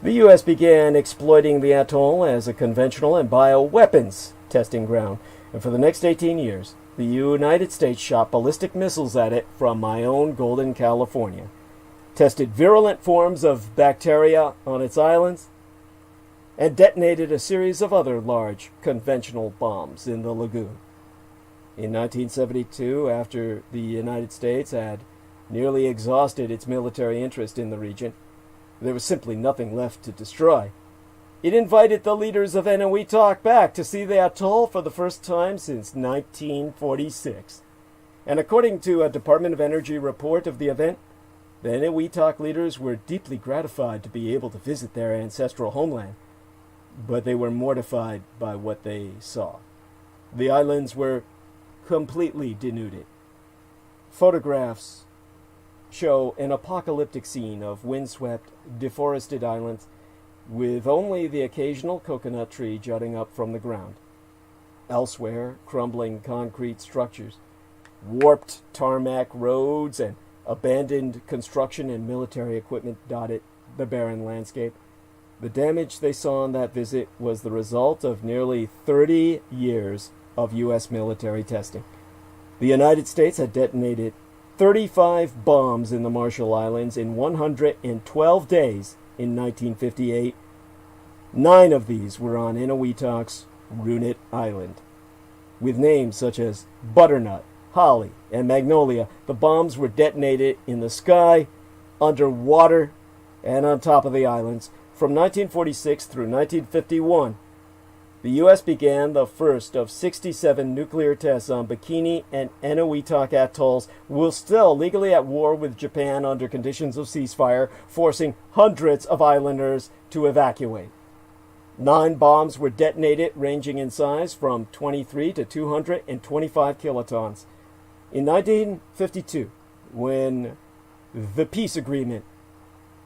Speaker 1: the U.S. began exploiting the atoll as a conventional and bioweapons testing ground. And for the next 18 years, the United States shot ballistic missiles at it from my own Golden, California, tested virulent forms of bacteria on its islands, and detonated a series of other large conventional bombs in the lagoon. In 1972, after the United States had nearly exhausted its military interest in the region, there was simply nothing left to destroy. It invited the leaders of Eniwetok back to see the atoll for the first time since 1946. And according to a Department of Energy report of the event, the Eniwetok leaders were deeply gratified to be able to visit their ancestral homeland, but they were mortified by what they saw. The islands were completely denuded. Photographs show an apocalyptic scene of windswept, deforested islands with only the occasional coconut tree jutting up from the ground. Elsewhere, crumbling concrete structures, warped tarmac roads, and abandoned construction and military equipment dotted the barren landscape. The damage they saw on that visit was the result of nearly 30 years of U.S. military testing. The United States had detonated 35 bombs in the Marshall Islands in 112 days in 1958, 9 of these were on Eniwetak's Rumoured Island. With names such as Butternut, Holly, and Magnolia, the bombs were detonated in the sky, underwater, and on top of the islands. From 1946 through 1951, the U.S. began the first of 67 nuclear tests on Bikini and Eniwetak atolls, while still legally at war with Japan under conditions of ceasefire, forcing hundreds of islanders to evacuate. 9 bombs were detonated, ranging in size from 23 to 225 kilotons. In 1952, when the peace agreement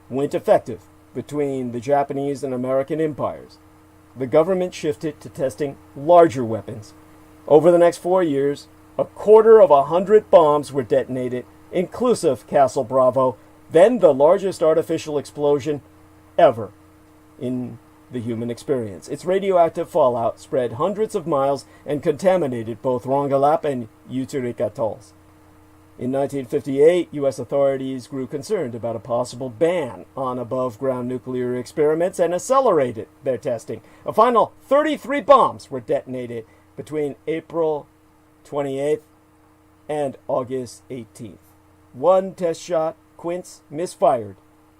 Speaker 1: went effective between the Japanese and American empires, the government shifted to testing larger weapons. Over the next 4 years, 250 bombs were detonated, inclusive Castle Bravo, then the largest artificial explosion ever in the human experience. Its radioactive fallout spread hundreds of miles and contaminated both Rongelap and Utrik atolls. In 1958, U.S. authorities grew concerned about a possible ban on above-ground nuclear experiments and accelerated their testing. A final 33 bombs were detonated between April 28th and August 18th. One test shot, Quince, misfired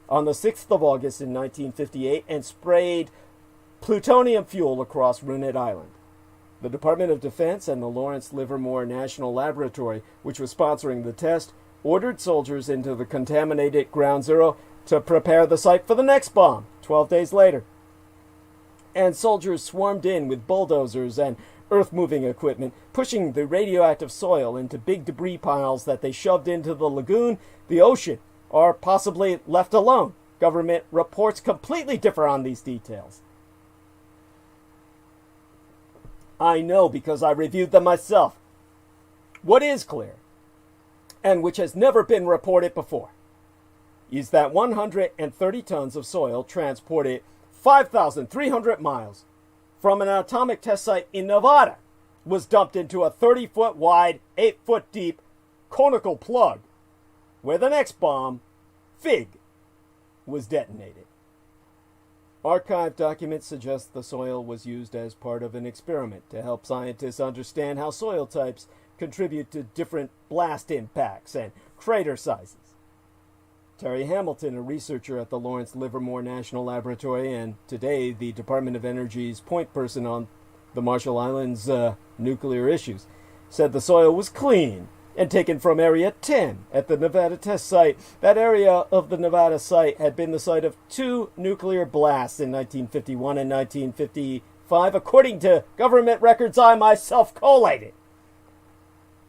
Speaker 1: on the 6th of August in 1958 and sprayed plutonium fuel across Rumoured Island. The Department of Defense and the Lawrence Livermore National Laboratory, which was sponsoring the test, ordered soldiers into the contaminated Ground Zero to prepare the site for the next bomb 12 days later. And soldiers swarmed in with bulldozers and earth-moving equipment, pushing the radioactive soil into big debris piles that they shoved into the lagoon, the ocean, or possibly left alone. Government reports completely differ on these details. I know because I reviewed them myself. What is clear, and which has never been reported before, is that 130 tons of soil transported 5,300 miles from an atomic test site in Nevada was dumped into a 30-foot wide, 8-foot deep conical plug, where the next bomb, Fig, was detonated. Archive documents suggest the soil was used as part of an experiment to help scientists understand how soil types contribute to different blast impacts and crater sizes. Terry Hamilton, a researcher at the Lawrence Livermore National Laboratory and today the Department of Energy's point person on the Marshall Islands nuclear issues, said the soil was clean and taken from Area 10 at the Nevada test site. That area of the Nevada site had been the site of 2 nuclear blasts in 1951 and 1955, according to government records I myself collated.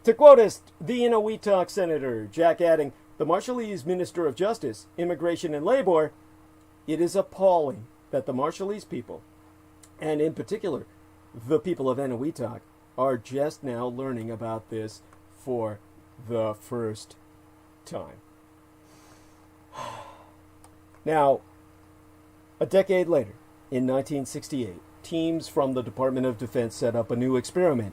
Speaker 1: To quote the Eniwetak Senator Jack Adding, the Marshallese Minister of Justice, Immigration and Labor, it is appalling that the Marshallese people, and in particular the people of Eniwetak, are just now learning about this for the first time. Now, a decade later, in 1968, teams from the Department of Defense set up a new experiment.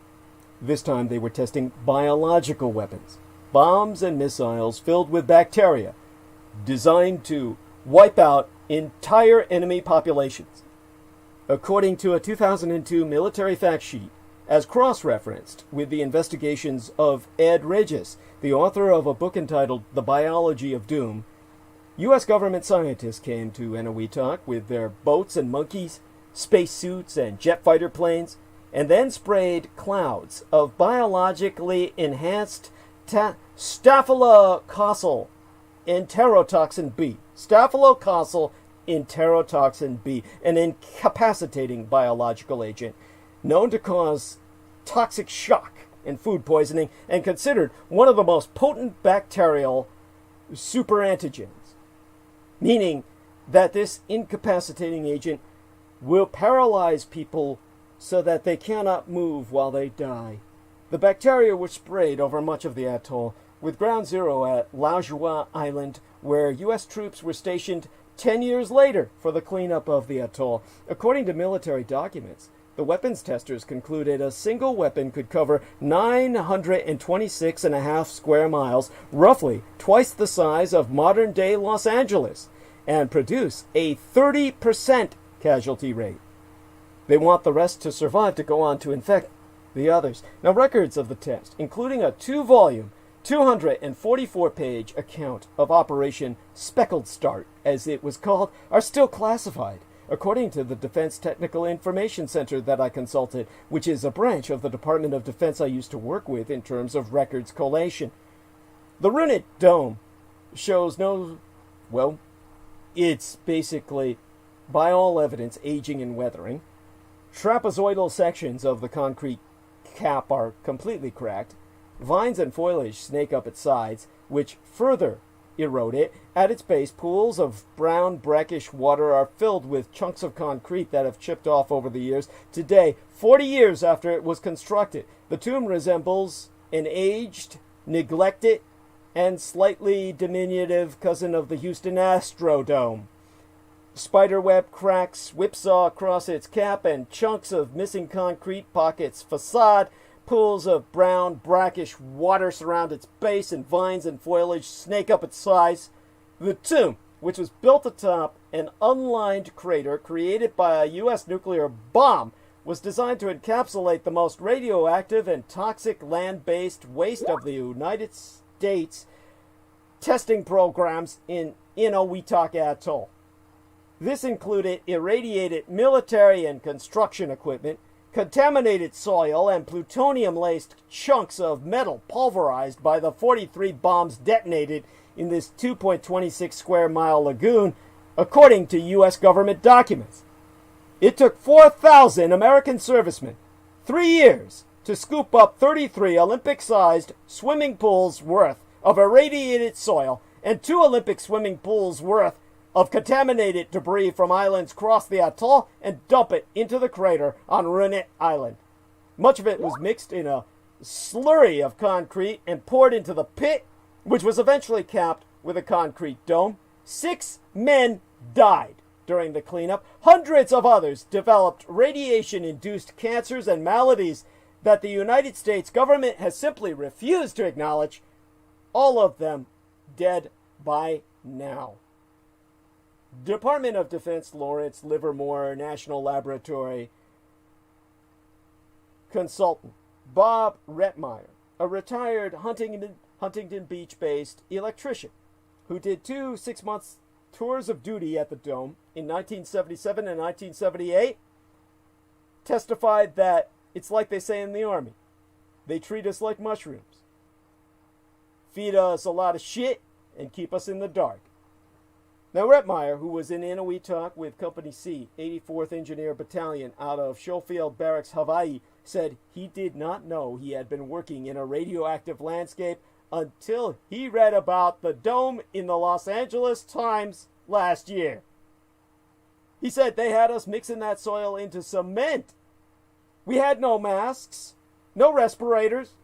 Speaker 1: This time they were testing biological weapons, bombs and missiles filled with bacteria, designed to wipe out entire enemy populations. According to a 2002 military fact sheet, as cross-referenced with the investigations of Ed Regis, the author of a book entitled The Biology of Doom, U.S. government scientists came to Eniwetak with their boats and monkeys, spacesuits and jet fighter planes, and then sprayed clouds of biologically enhanced Staphylococcal enterotoxin B. Staphylococcal enterotoxin B, an incapacitating biological agent known to cause toxic shock and food poisoning, and considered one of the most potent bacterial superantigens, meaning that this incapacitating agent will paralyze people so that they cannot move while they die. The bacteria were sprayed over much of the atoll, with Ground Zero at Laujoa Island, where U.S. troops were stationed 10 years later for the cleanup of the atoll. According to military documents, the weapons testers concluded a single weapon could cover 926.5 square miles, roughly twice the size of modern-day Los Angeles, and produce a 30% casualty rate. They want the rest to survive to go on to infect the others. Now, records of the test, including a 2-volume, 244-page account of Operation Speckled Start, as it was called, are still classified, according to the Defense Technical Information Center that I consulted, which is a branch of the Department of Defense I used to work with in terms of records collation. The Rumoured Dome shows no, well, it's basically, by all evidence, aging and weathering. Trapezoidal sections of the concrete cap are completely cracked. Vines and foliage snake up its sides, which further erode it. At its base, pools of brown, brackish water are filled with chunks of concrete that have chipped off over the years. Today, 40 years after it was constructed, the tomb resembles an aged, neglected, and slightly diminutive cousin of the Houston Astrodome. Spiderweb cracks whipsaw across its cap, and chunks of missing concrete pockets facade. Pools of brown, brackish water surround its base, and vines and foliage snake up its sides. The tomb, which was built atop an unlined crater created by a U.S. nuclear bomb, was designed to encapsulate the most radioactive and toxic land-based waste of the United States testing programs in Enowetak Atoll. This included irradiated military and construction equipment, contaminated soil, and plutonium-laced chunks of metal pulverized by the 43 bombs detonated in this 2.26 square mile lagoon, according to U.S. government documents. It took 4,000 American servicemen 3 years to scoop up 33 Olympic-sized swimming pools worth of irradiated soil and 2 Olympic swimming pools worth of contaminated debris from islands across the atoll and dump it into the crater on Rumoured Island. Much of it was mixed in a slurry of concrete and poured into the pit, which was eventually capped with a concrete dome. 6 men died during the cleanup. Hundreds of others developed radiation-induced cancers and maladies that the United States government has simply refused to acknowledge. All of them dead by now. Department of Defense Lawrence Livermore National Laboratory consultant Bob Rettmeyer, a retired Huntington Beach-based electrician who did 2 6-month tours of duty at the dome in 1977 and 1978, testified that it's like they say in the Army. They treat us like mushrooms, feed us a lot of shit, and keep us in the dark. Now, Rettmeyer, who was in Enowetak with Company C, 84th Engineer Battalion out of Schofield Barracks, Hawaii, said he did not know he had been working in a radioactive landscape until he read about the dome in the Los Angeles Times last year. He said they had us mixing that soil into cement. We had no masks, no respirators,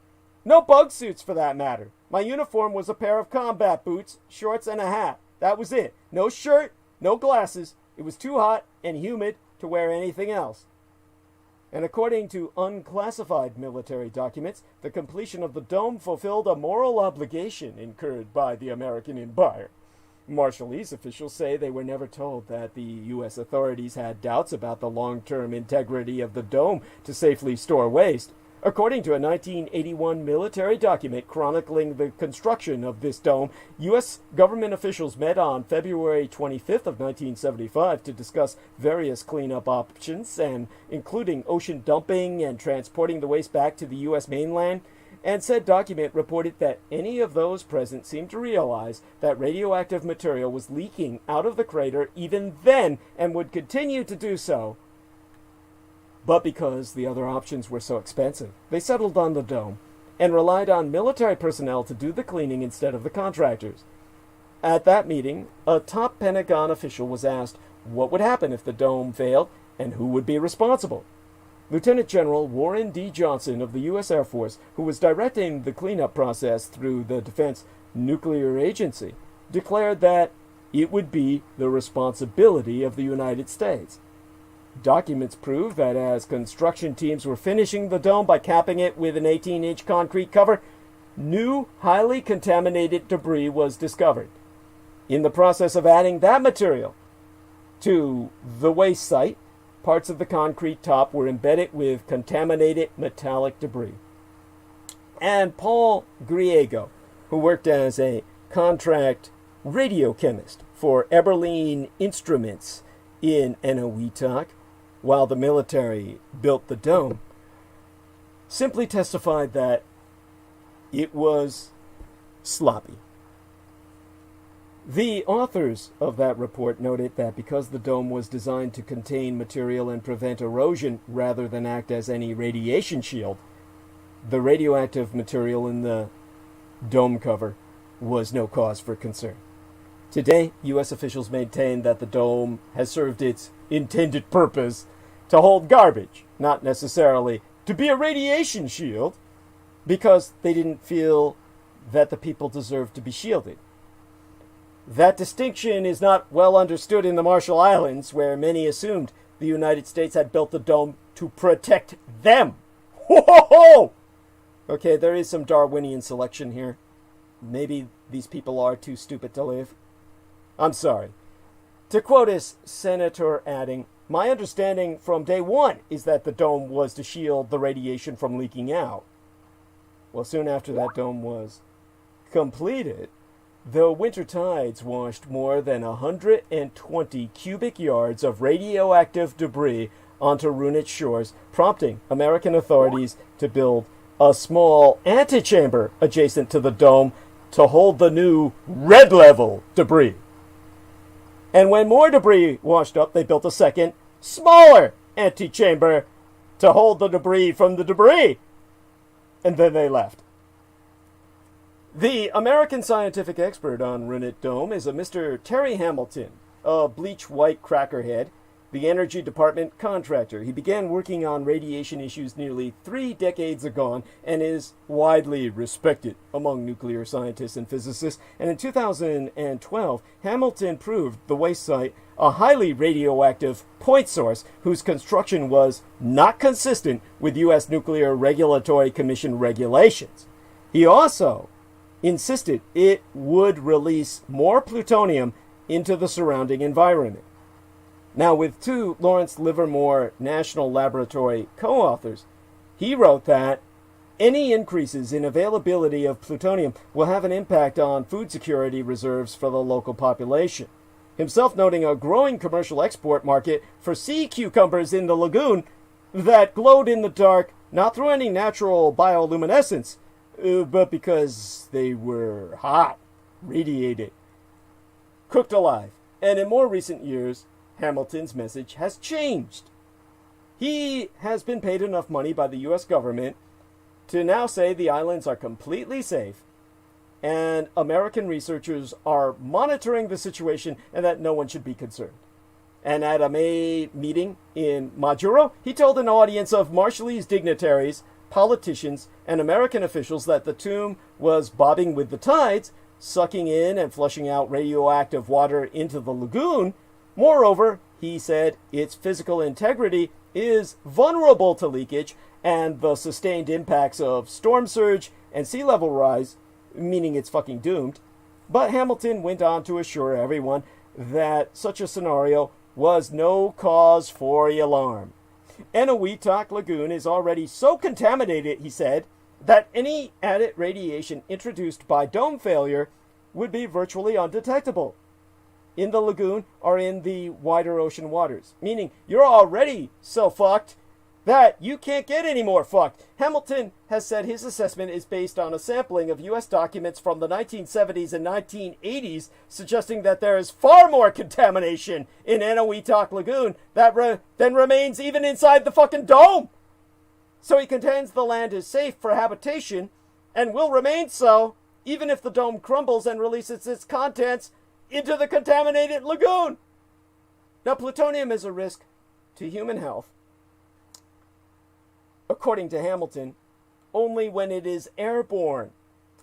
Speaker 1: no bug suits for that matter. My uniform was a pair of combat boots, shorts, and a hat. That was it. No shirt, no glasses. It was too hot and humid to wear anything else. And according to unclassified military documents, the completion of the dome fulfilled a moral obligation incurred by the American Empire. Marshallese officials say they were never told that the U.S. authorities had doubts about the long-term integrity of the dome to safely store waste. According to a 1981 military document chronicling the construction of this dome, U.S. government officials met on February 25th of 1975 to discuss various cleanup options, and including ocean dumping and transporting the waste back to the U.S. mainland. And said document reported that any of those present seemed to realize that radioactive material was leaking out of the crater even then and would continue to do so. But because the other options were so expensive, they settled on the dome and relied on military personnel to do the cleaning instead of the contractors. At that meeting, a top Pentagon official was asked what would happen if the dome failed and who would be responsible. Lieutenant General Warren D. Johnson of the U.S. Air Force, who was directing the cleanup process through the Defense Nuclear Agency, declared that it would be the responsibility of the United States. Documents prove that as construction teams were finishing the dome by capping it with an 18-inch concrete cover, new, highly contaminated debris was discovered. In the process of adding that material, to the waste site, parts of the concrete top were embedded with contaminated metallic debris. And Paul Griego, who worked as a contract radio chemist for Eberlein Instruments in Eniwetok while the military built the dome, simply testified that it was sloppy. The authors of that report noted that because the dome was designed to contain material and prevent erosion rather than act as any radiation shield, the radioactive material in the dome cover was no cause for concern. Today, U.S. officials maintain that the dome has served its intended purpose to hold garbage, not necessarily to be a radiation shield, because they didn't feel that the people deserved to be shielded. That distinction is not well understood in the Marshall Islands, where many assumed the United States had built the dome to protect them. Ho ho ho! Okay, there is some Darwinian selection here. Maybe these people are too stupid to live. I'm sorry. To quote his senator adding, "My understanding from day one is that the dome was to shield the radiation from leaking out." Well, soon after that dome was completed, the winter tides washed more than 120 cubic yards of radioactive debris onto Runit's shores, prompting American authorities to build a small antechamber adjacent to the dome to hold the new red-level debris. And when more debris washed up, they built a second, smaller antechamber to hold the debris from the debris. And then they left. The American scientific expert on Runit Dome is a Mr. Terry Hamilton, a bleach-white crackerhead, the Energy Department contractor. He began working on radiation issues nearly 3 decades ago and is widely respected among nuclear scientists and physicists. And in 2012, Hamilton proved the waste site a highly radioactive point source whose construction was not consistent with U.S. Nuclear Regulatory Commission regulations. He also insisted it would release more plutonium into the surrounding environment. Now, with 2 Lawrence Livermore National Laboratory co-authors, he wrote that any increases in availability of plutonium will have an impact on food security reserves for the local population, himself noting a growing commercial export market for sea cucumbers in the lagoon that glowed in the dark, not through any natural bioluminescence, but because they were hot, radiated, cooked alive. And in more recent years, Hamilton's message has changed. He has been paid enough money by the U.S. government to now say the islands are completely safe, and American researchers are monitoring the situation and that no one should be concerned. And at a May meeting in Majuro, he told an audience of Marshallese dignitaries, politicians, and American officials that the tomb was bobbing with the tides, sucking in and flushing out radioactive water into the lagoon. Moreover, he said its physical integrity is vulnerable to leakage and the sustained impacts of storm surge and sea level rise, meaning it's fucking doomed. But Hamilton went on to assure everyone that such a scenario was no cause for alarm. Eniwetok Lagoon is already so contaminated, he said, that any added radiation introduced by dome failure would be virtually undetectable in the lagoon or in the wider ocean waters, meaning you're already so fucked that you can't get any more fucked. Hamilton has said his assessment is based on a sampling of U.S. documents from the 1970s and 1980s, suggesting that there is far more contamination in Eniwetok Lagoon than remains even inside the fucking dome. So he contends the land is safe for habitation and will remain so, even if the dome crumbles and releases its contents into the contaminated lagoon. Now, plutonium is a risk to human health, according to Hamilton, only when it is airborne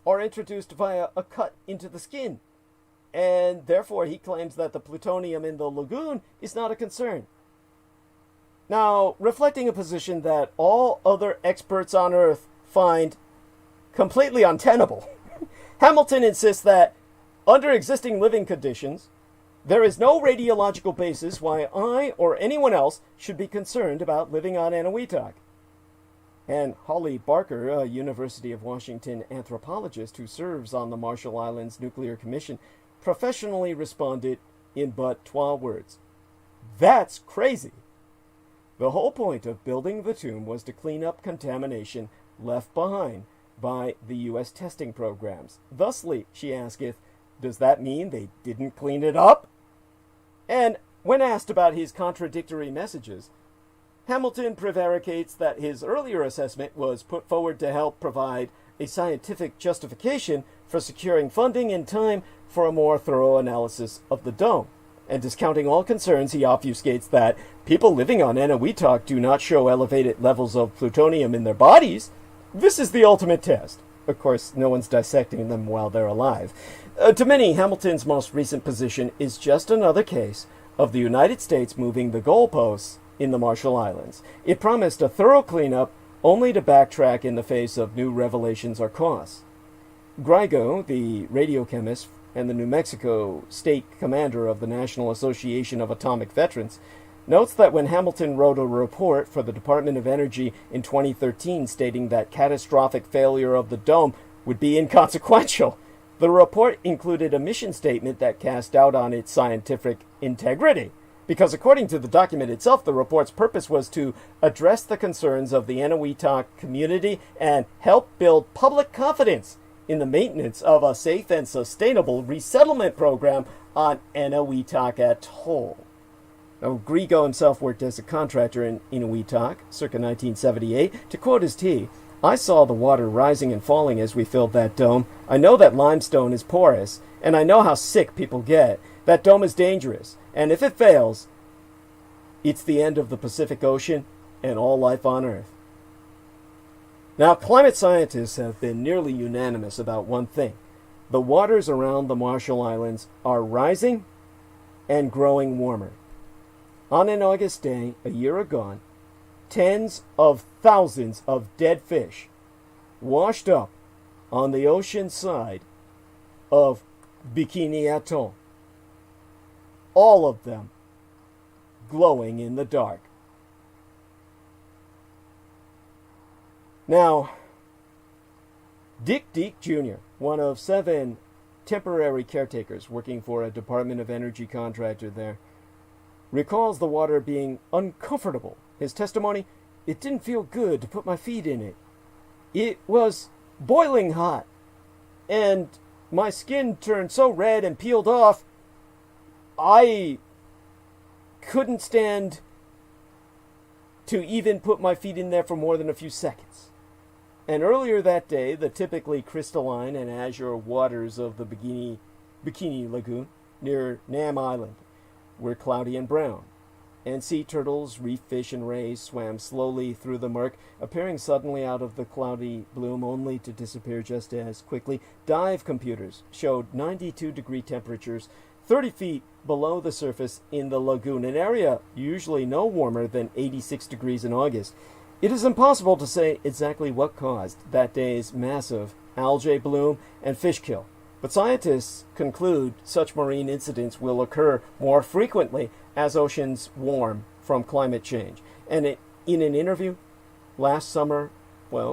Speaker 1: or introduced via a cut into the skin. And therefore, he claims that the plutonium in the lagoon is not a concern. Now, reflecting a position that all other experts on Earth find completely untenable, Hamilton insists that under existing living conditions, There is no radiological basis why I or anyone else should be concerned about living on Eniwetok. And Holly Barker, a University of Washington anthropologist who serves on the Marshall Islands Nuclear Commission, professionally responded in but 12 words. That's crazy. The whole point of building the tomb was to clean up contamination left behind by the U.S. testing programs. Thusly, she asketh, does that mean they didn't clean it up? And when asked about his contradictory messages, Hamilton prevaricates that his earlier assessment was put forward to help provide a scientific justification for securing funding in time for a more thorough analysis of the dome. And discounting all concerns, he obfuscates that people living on Eniwetok do not show elevated levels of plutonium in their bodies. This is the ultimate test. Of course, no one's dissecting them while they're alive. To many, Hamilton's most recent position is just another case of the United States moving the goalposts in the Marshall Islands. It promised a thorough cleanup, only to backtrack in the face of new revelations or costs. Græco, the radiochemist and the New Mexico state commander of the National Association of Atomic Veterans, notes that when Hamilton wrote a report for the Department of Energy in 2013 stating that catastrophic failure of the dome would be inconsequential, the report included a mission statement that cast doubt on its scientific integrity. Because according to the document itself, the report's purpose was to address the concerns of the Eniwetok community and help build public confidence in the maintenance of a safe and sustainable resettlement program on Eniwetok Atoll. Now, Græco himself worked as a contractor in Eniwetok, circa 1978. To quote his tea, I saw the water rising and falling as we filled that dome. I know that limestone is porous, and I know how sick people get. That dome is dangerous, and if it fails, it's the end of the Pacific Ocean and all life on Earth. Now, climate scientists have been nearly unanimous about one thing. The waters around the Marshall Islands are rising and growing warmer. On an August day, a year agone, tens of thousands of dead fish washed up on the ocean side of Bikini Atoll. All of them glowing in the dark. Now, Dick Jr., one of 7 temporary caretakers working for a Department of Energy contractor there, recalls the water being uncomfortable. His testimony, it didn't feel good to put my feet in it. It was boiling hot, and my skin turned so red and peeled off, I couldn't stand to even put my feet in there for more than a few seconds. And earlier that day, the typically crystalline and azure waters of the Bikini Lagoon near Nam Island were cloudy and brown, and sea turtles, reef fish, and rays swam slowly through the murk, appearing suddenly out of the cloudy bloom only to disappear just as quickly. Dive computers showed 92-degree temperatures 30 feet below the surface in the lagoon, an area usually no warmer than 86 degrees in August. It is impossible to say exactly what caused that day's massive algae bloom and fish kill, but scientists conclude such marine incidents will occur more frequently as oceans warm from climate change. And in an interview last summer,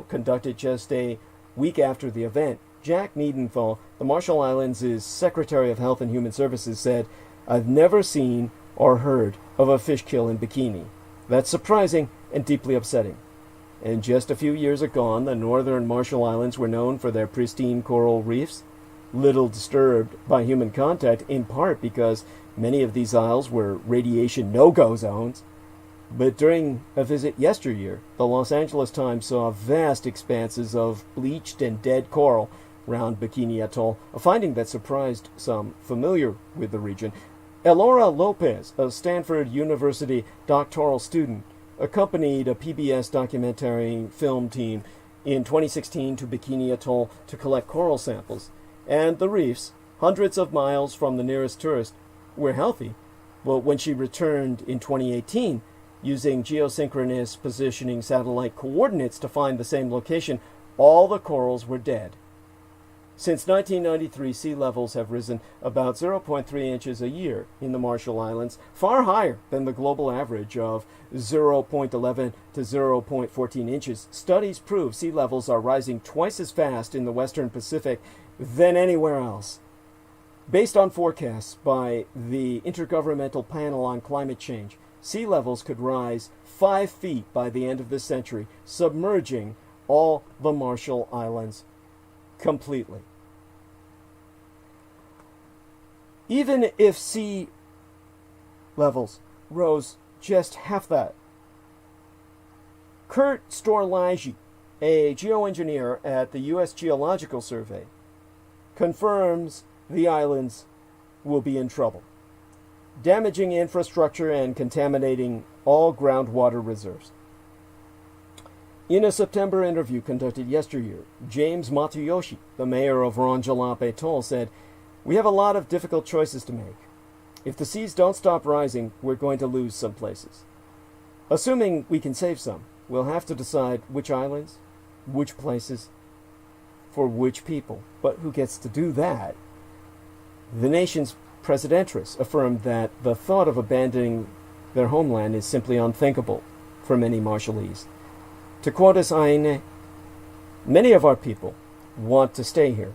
Speaker 1: conducted just a week after the event, Jack Niedenthal, the Marshall Islands' Secretary of Health and Human Services, said, "I've never seen or heard of a fish kill in Bikini. That's surprising and deeply upsetting." And just a few years agone, the northern Marshall Islands were known for their pristine coral reefs, little disturbed by human contact, in part because many of these isles were radiation no-go zones. But during a visit yesteryear, the Los Angeles Times saw vast expanses of bleached and dead coral round Bikini Atoll, a finding that surprised some familiar with the region. Elora Lopez, a Stanford University doctoral student, accompanied a PBS documentary film team in 2016 to Bikini Atoll to collect coral samples, and the reefs, hundreds of miles from the nearest tourist, were healthy. But when she returned in 2018, using geosynchronous positioning satellite coordinates to find the same location, all the corals were dead. Since 1993, sea levels have risen about 0.3 inches a year in the Marshall Islands, far higher than the global average of 0.11 to 0.14 inches. Studies prove sea levels are rising twice as fast in the Western Pacific than anywhere else. Based on forecasts by the Intergovernmental Panel on Climate Change, sea levels could rise 5 feet by the end of this century, submerging all the Marshall Islands completely. Even if sea levels rose just half that, Kurt Storlage, a geoengineer at the U.S. Geological Survey, confirms the islands will be in trouble, damaging infrastructure and contaminating all groundwater reserves. In a September interview conducted yesteryear, James Matsuyoshi, the mayor of Rongelap Atoll, said, "We have a lot of difficult choices to make. If the seas don't stop rising, we're going to lose some places. Assuming we can save some, we'll have to decide which islands, which places, for which people. But who gets to do that?" The nation's presidentress affirmed that the thought of abandoning their homeland is simply unthinkable for many Marshallese. To quote us Aine, "Many of our people want to stay here,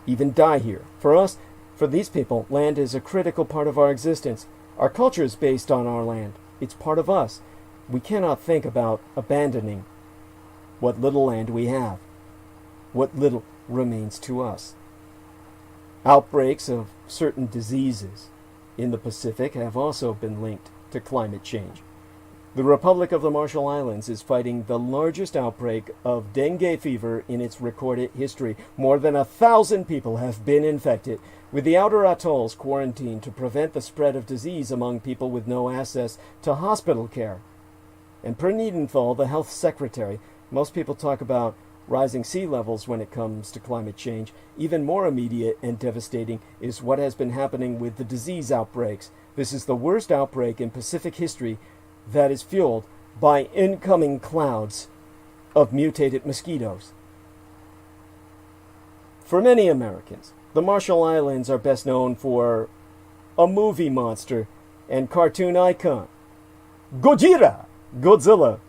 Speaker 1: even die here. For us, for these people, land is a critical part of our existence. Our culture is based on our land. It's part of us. We cannot think about abandoning what little land we have, what little remains to us." Outbreaks of certain diseases in the Pacific have also been linked to climate change. The Republic of the Marshall Islands is fighting the largest outbreak of dengue fever in its recorded history. More than 1,000 people have been infected, with the outer atolls quarantined to prevent the spread of disease among people with no access to hospital care. And per Niedenthal, the health secretary, most people talk about rising sea levels when it comes to climate change. Even more immediate and devastating is what has been happening with the disease outbreaks. This is the worst outbreak in Pacific history that is fueled by incoming clouds of mutated mosquitoes. For many Americans, the Marshall Islands are best known for a movie monster and cartoon icon, Gojira, Godzilla.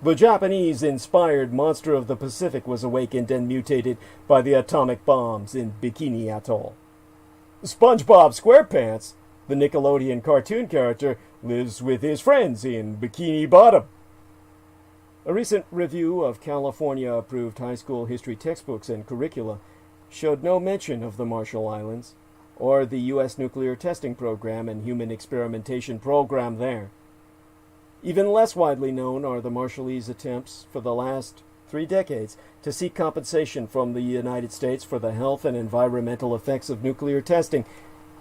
Speaker 1: The Japanese-inspired monster of the Pacific was awakened and mutated by the atomic bombs in Bikini Atoll. SpongeBob SquarePants, the Nickelodeon cartoon character, lives with his friends in Bikini Bottom. A recent review of California-approved high school history textbooks and curricula showed no mention of the Marshall Islands or the U.S. nuclear testing program and human experimentation program there. Even less widely known are the Marshallese attempts for the last 3 decades to seek compensation from the United States for the health and environmental effects of nuclear testing.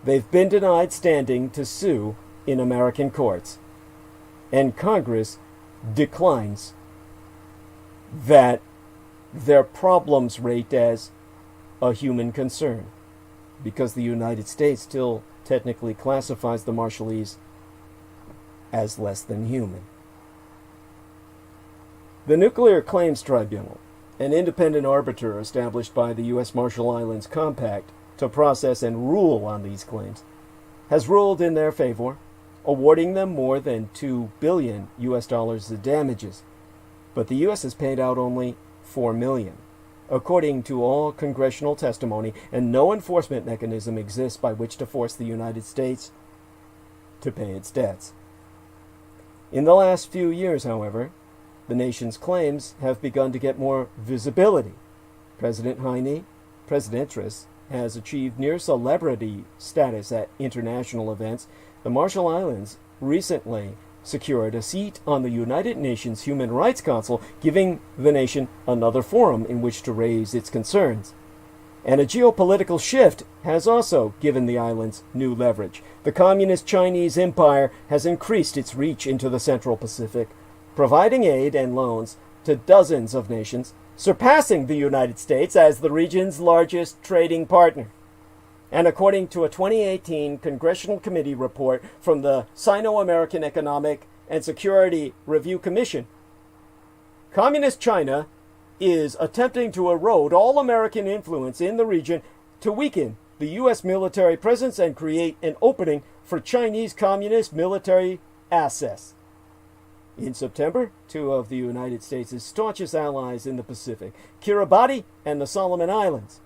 Speaker 1: They've been denied standing to sue in American courts, and Congress declines that their problems rate as a human concern, because the United States still technically classifies the Marshallese as less than human. The Nuclear Claims Tribunal, an independent arbiter established by the U.S. Marshall Islands Compact to process and rule on these claims, has ruled in their favor, awarding them more than $2 billion in damages. But the U.S. has paid out only $4 million, according to all congressional testimony, and no enforcement mechanism exists by which to force the United States to pay its debts. In the last few years, however, the nation's claims have begun to get more visibility. President Heine, presidentress, has achieved near celebrity status at international events. The Marshall Islands recently secured a seat on the United Nations Human Rights Council, giving the nation another forum in which to raise its concerns. And a geopolitical shift has also given the islands new leverage. The Communist Chinese Empire has increased its reach into the Central Pacific, providing aid and loans to dozens of nations, surpassing the United States as the region's largest trading partner. And according to a 2018 Congressional Committee report from the Sino-American Economic and Security Review Commission, Communist China is attempting to erode all American influence in the region to weaken the U.S. military presence and create an opening for Chinese communist military access. In September, two of the United States' staunchest allies in the Pacific, Kiribati and the Solomon Islands,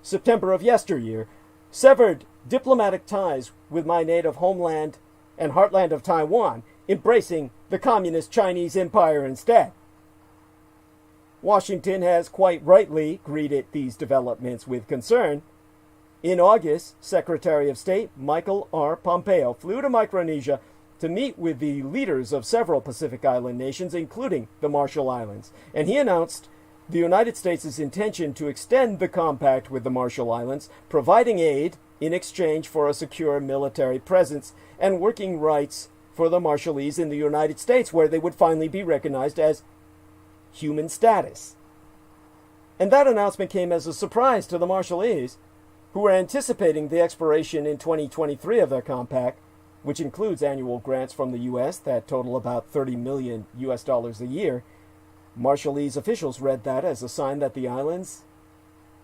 Speaker 1: September of yesteryear, severed diplomatic ties with my native homeland and heartland of Taiwan, embracing the communist Chinese empire instead. Washington has quite rightly greeted these developments with concern. In August, Secretary of State Michael R. Pompeo flew to Micronesia to meet with the leaders of several Pacific Island nations, including the Marshall Islands, and he announced the United States' intention to extend the compact with the Marshall Islands, providing aid in exchange for a secure military presence and working rights for the Marshallese in the United States, where they would finally be recognized as human status. And that announcement came as a surprise to the Marshallese, who were anticipating the expiration in 2023 of their compact, which includes annual grants from the U.S. that total about $30 million a year. Marshallese officials read that as a sign that the islands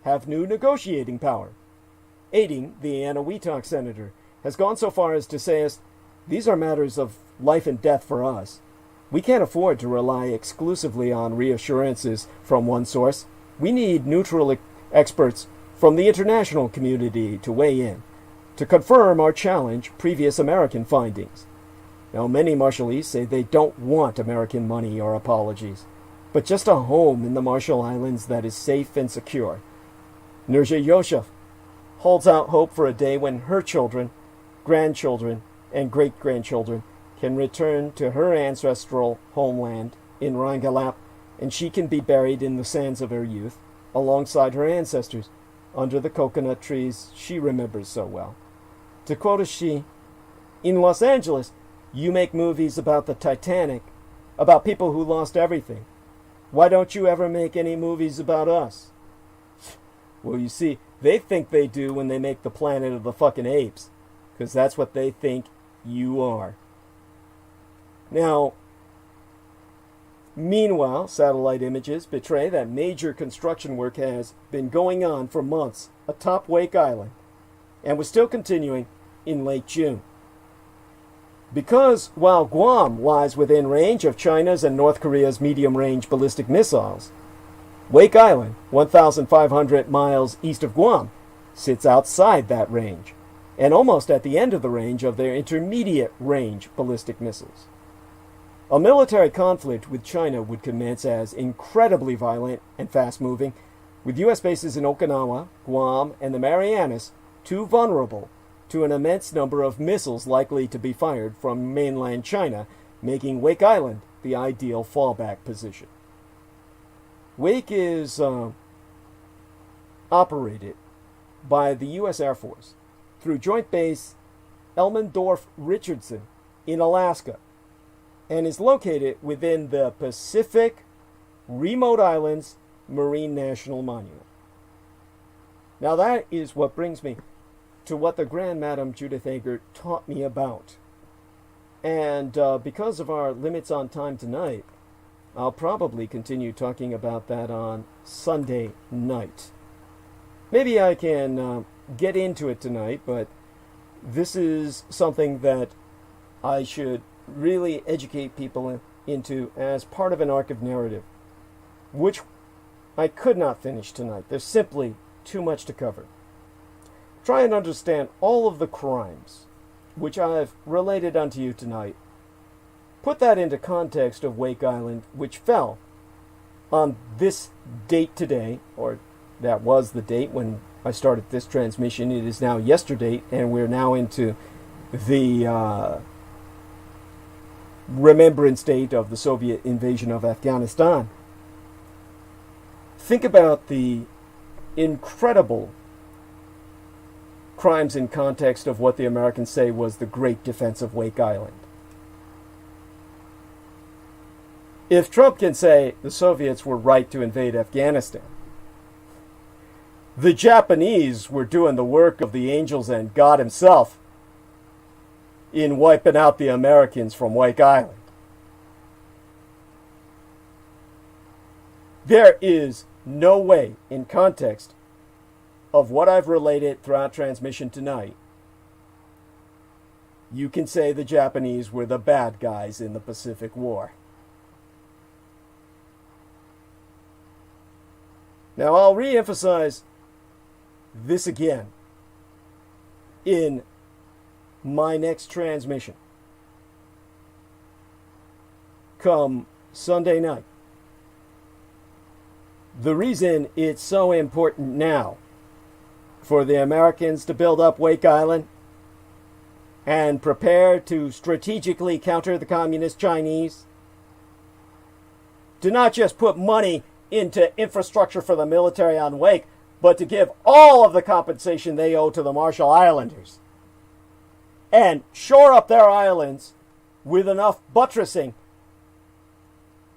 Speaker 1: have new negotiating power. Aiding the Anahuac senator has gone so far as to say, these are matters of life and death for us. We can't afford to rely exclusively on reassurances from one source. We need neutral experts from the international community to weigh in, to confirm or challenge previous American findings. Now, many Marshallese say they don't want American money or apologies, but just a home in the Marshall Islands that is safe and secure. Nurja Yosef holds out hope for a day when her children, grandchildren, and great-grandchildren can return to her ancestral homeland in Rangalap, and she can be buried in the sands of her youth, alongside her ancestors, under the coconut trees she remembers so well. To quote a she, in Los Angeles, you make movies about the Titanic, about people who lost everything. Why don't you ever make any movies about us? Well, you see, they think they do when they make the Planet of the fucking Apes, because that's what they think you are. Now, meanwhile, satellite images betray that major construction work has been going on for months atop Wake Island, and was still continuing in late June. Because while Guam lies within range of China's and North Korea's medium-range ballistic missiles, Wake Island, 1,500 miles east of Guam, sits outside that range, and almost at the end of the range of their intermediate-range ballistic missiles. A military conflict with China would commence as incredibly violent and fast-moving, with U.S. bases in Okinawa, Guam, and the Marianas too vulnerable to an immense number of missiles likely to be fired from mainland China, making Wake Island the ideal fallback position. Wake is operated by the U.S. Air Force through Joint Base Elmendorf-Richardson in Alaska, and is located within the Pacific Remote Islands Marine National Monument. Now that is what brings me to what the Grand Madam Judith Eger taught me about. And because of our limits on time tonight, I'll probably continue talking about that on Sunday night. Maybe I can get into it tonight, but this is something that I should really educate people into as part of an arc of narrative, which I could not finish tonight. There's simply too much to cover. Try and understand all of the crimes which I've related unto you tonight. Put that into context of Wake Island, which fell on this date today, or that was the date when I started this transmission. It is now yesterday, and we're now into the remembrance date of the Soviet invasion of Afghanistan. Think about the incredible crimes in context of what the Americans say was the great defense of Wake Island. If Trump can say the Soviets were right to invade Afghanistan, the Japanese were doing the work of the angels and God himself in wiping out the Americans from Wake Island. There is no way, in context of what I've related throughout transmission tonight, you can say the Japanese were the bad guys in the Pacific War. Now, I'll re-emphasize this again in my next transmission come Sunday night. The reason it's so important now for the Americans to build up Wake Island and prepare to strategically counter the communist Chinese, to not just put money into infrastructure for the military on Wake, but to give all of the compensation they owe to the Marshall Islanders and shore up their islands with enough buttressing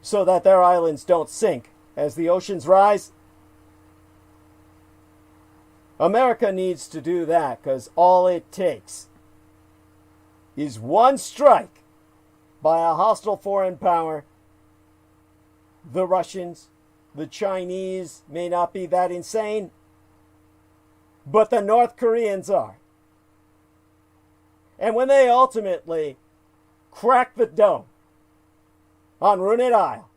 Speaker 1: so that their islands don't sink as the oceans rise. America needs to do that, because all it takes is one strike by a hostile foreign power. The Russians, the Chinese may not be that insane, but the North Koreans are. And when they ultimately crack the dome on Rumoured Isle,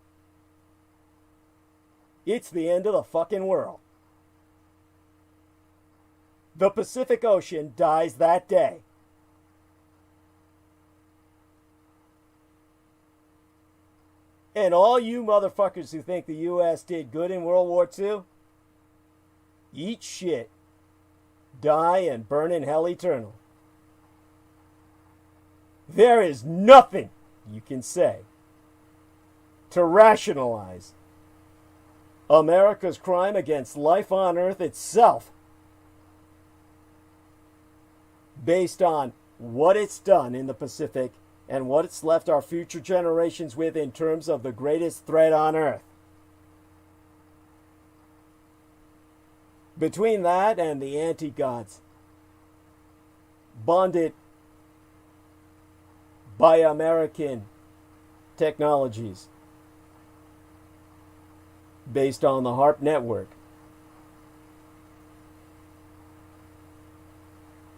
Speaker 1: it's the end of the fucking world. The Pacific Ocean dies that day. And all you motherfuckers who think the U.S. did good in World War II, eat shit, die, and burn in hell eternal. There is nothing you can say to rationalize America's crime against life on Earth itself based on what it's done in the Pacific and what it's left our future generations with in terms of the greatest threat on Earth. Between that and the anti-gods, bonded by American technologies based on the HARP network,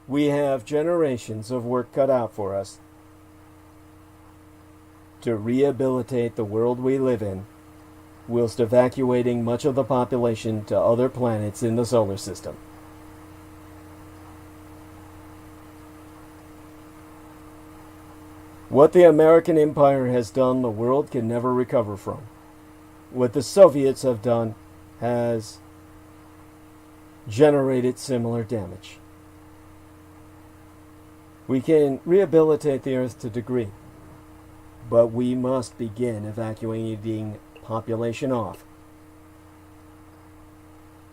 Speaker 1: we have generations of work cut out for us to rehabilitate the world we live in, whilst evacuating much of the population to other planets in the solar system. What the American Empire has done, the world can never recover from. What the Soviets have done has generated similar damage. We can rehabilitate the Earth to a degree, but we must begin evacuating population off.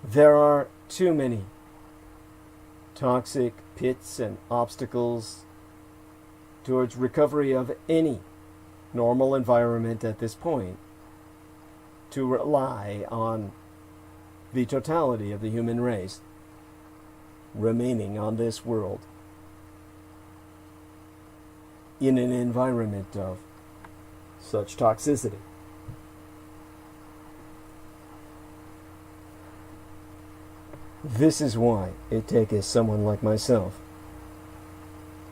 Speaker 1: There are too many toxic pits and obstacles towards recovery of any normal environment at this point to rely on the totality of the human race remaining on this world in an environment of such toxicity. This is why it takes someone like myself,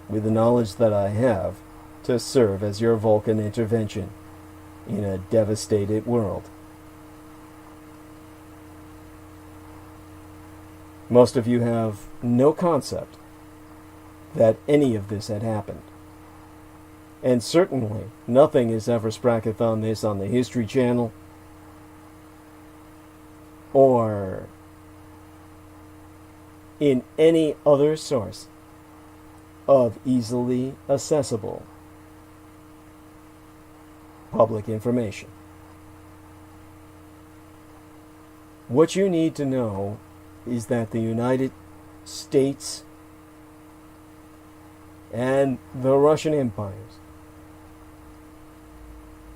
Speaker 1: with the knowledge that I have, to serve as your Vulcan intervention in a devastated world. Most of you have no concept that any of this had happened. And certainly nothing is ever spracketh on this on the History Channel or in any other source of easily accessible public information. What you need to know is that the United States and the Russian empires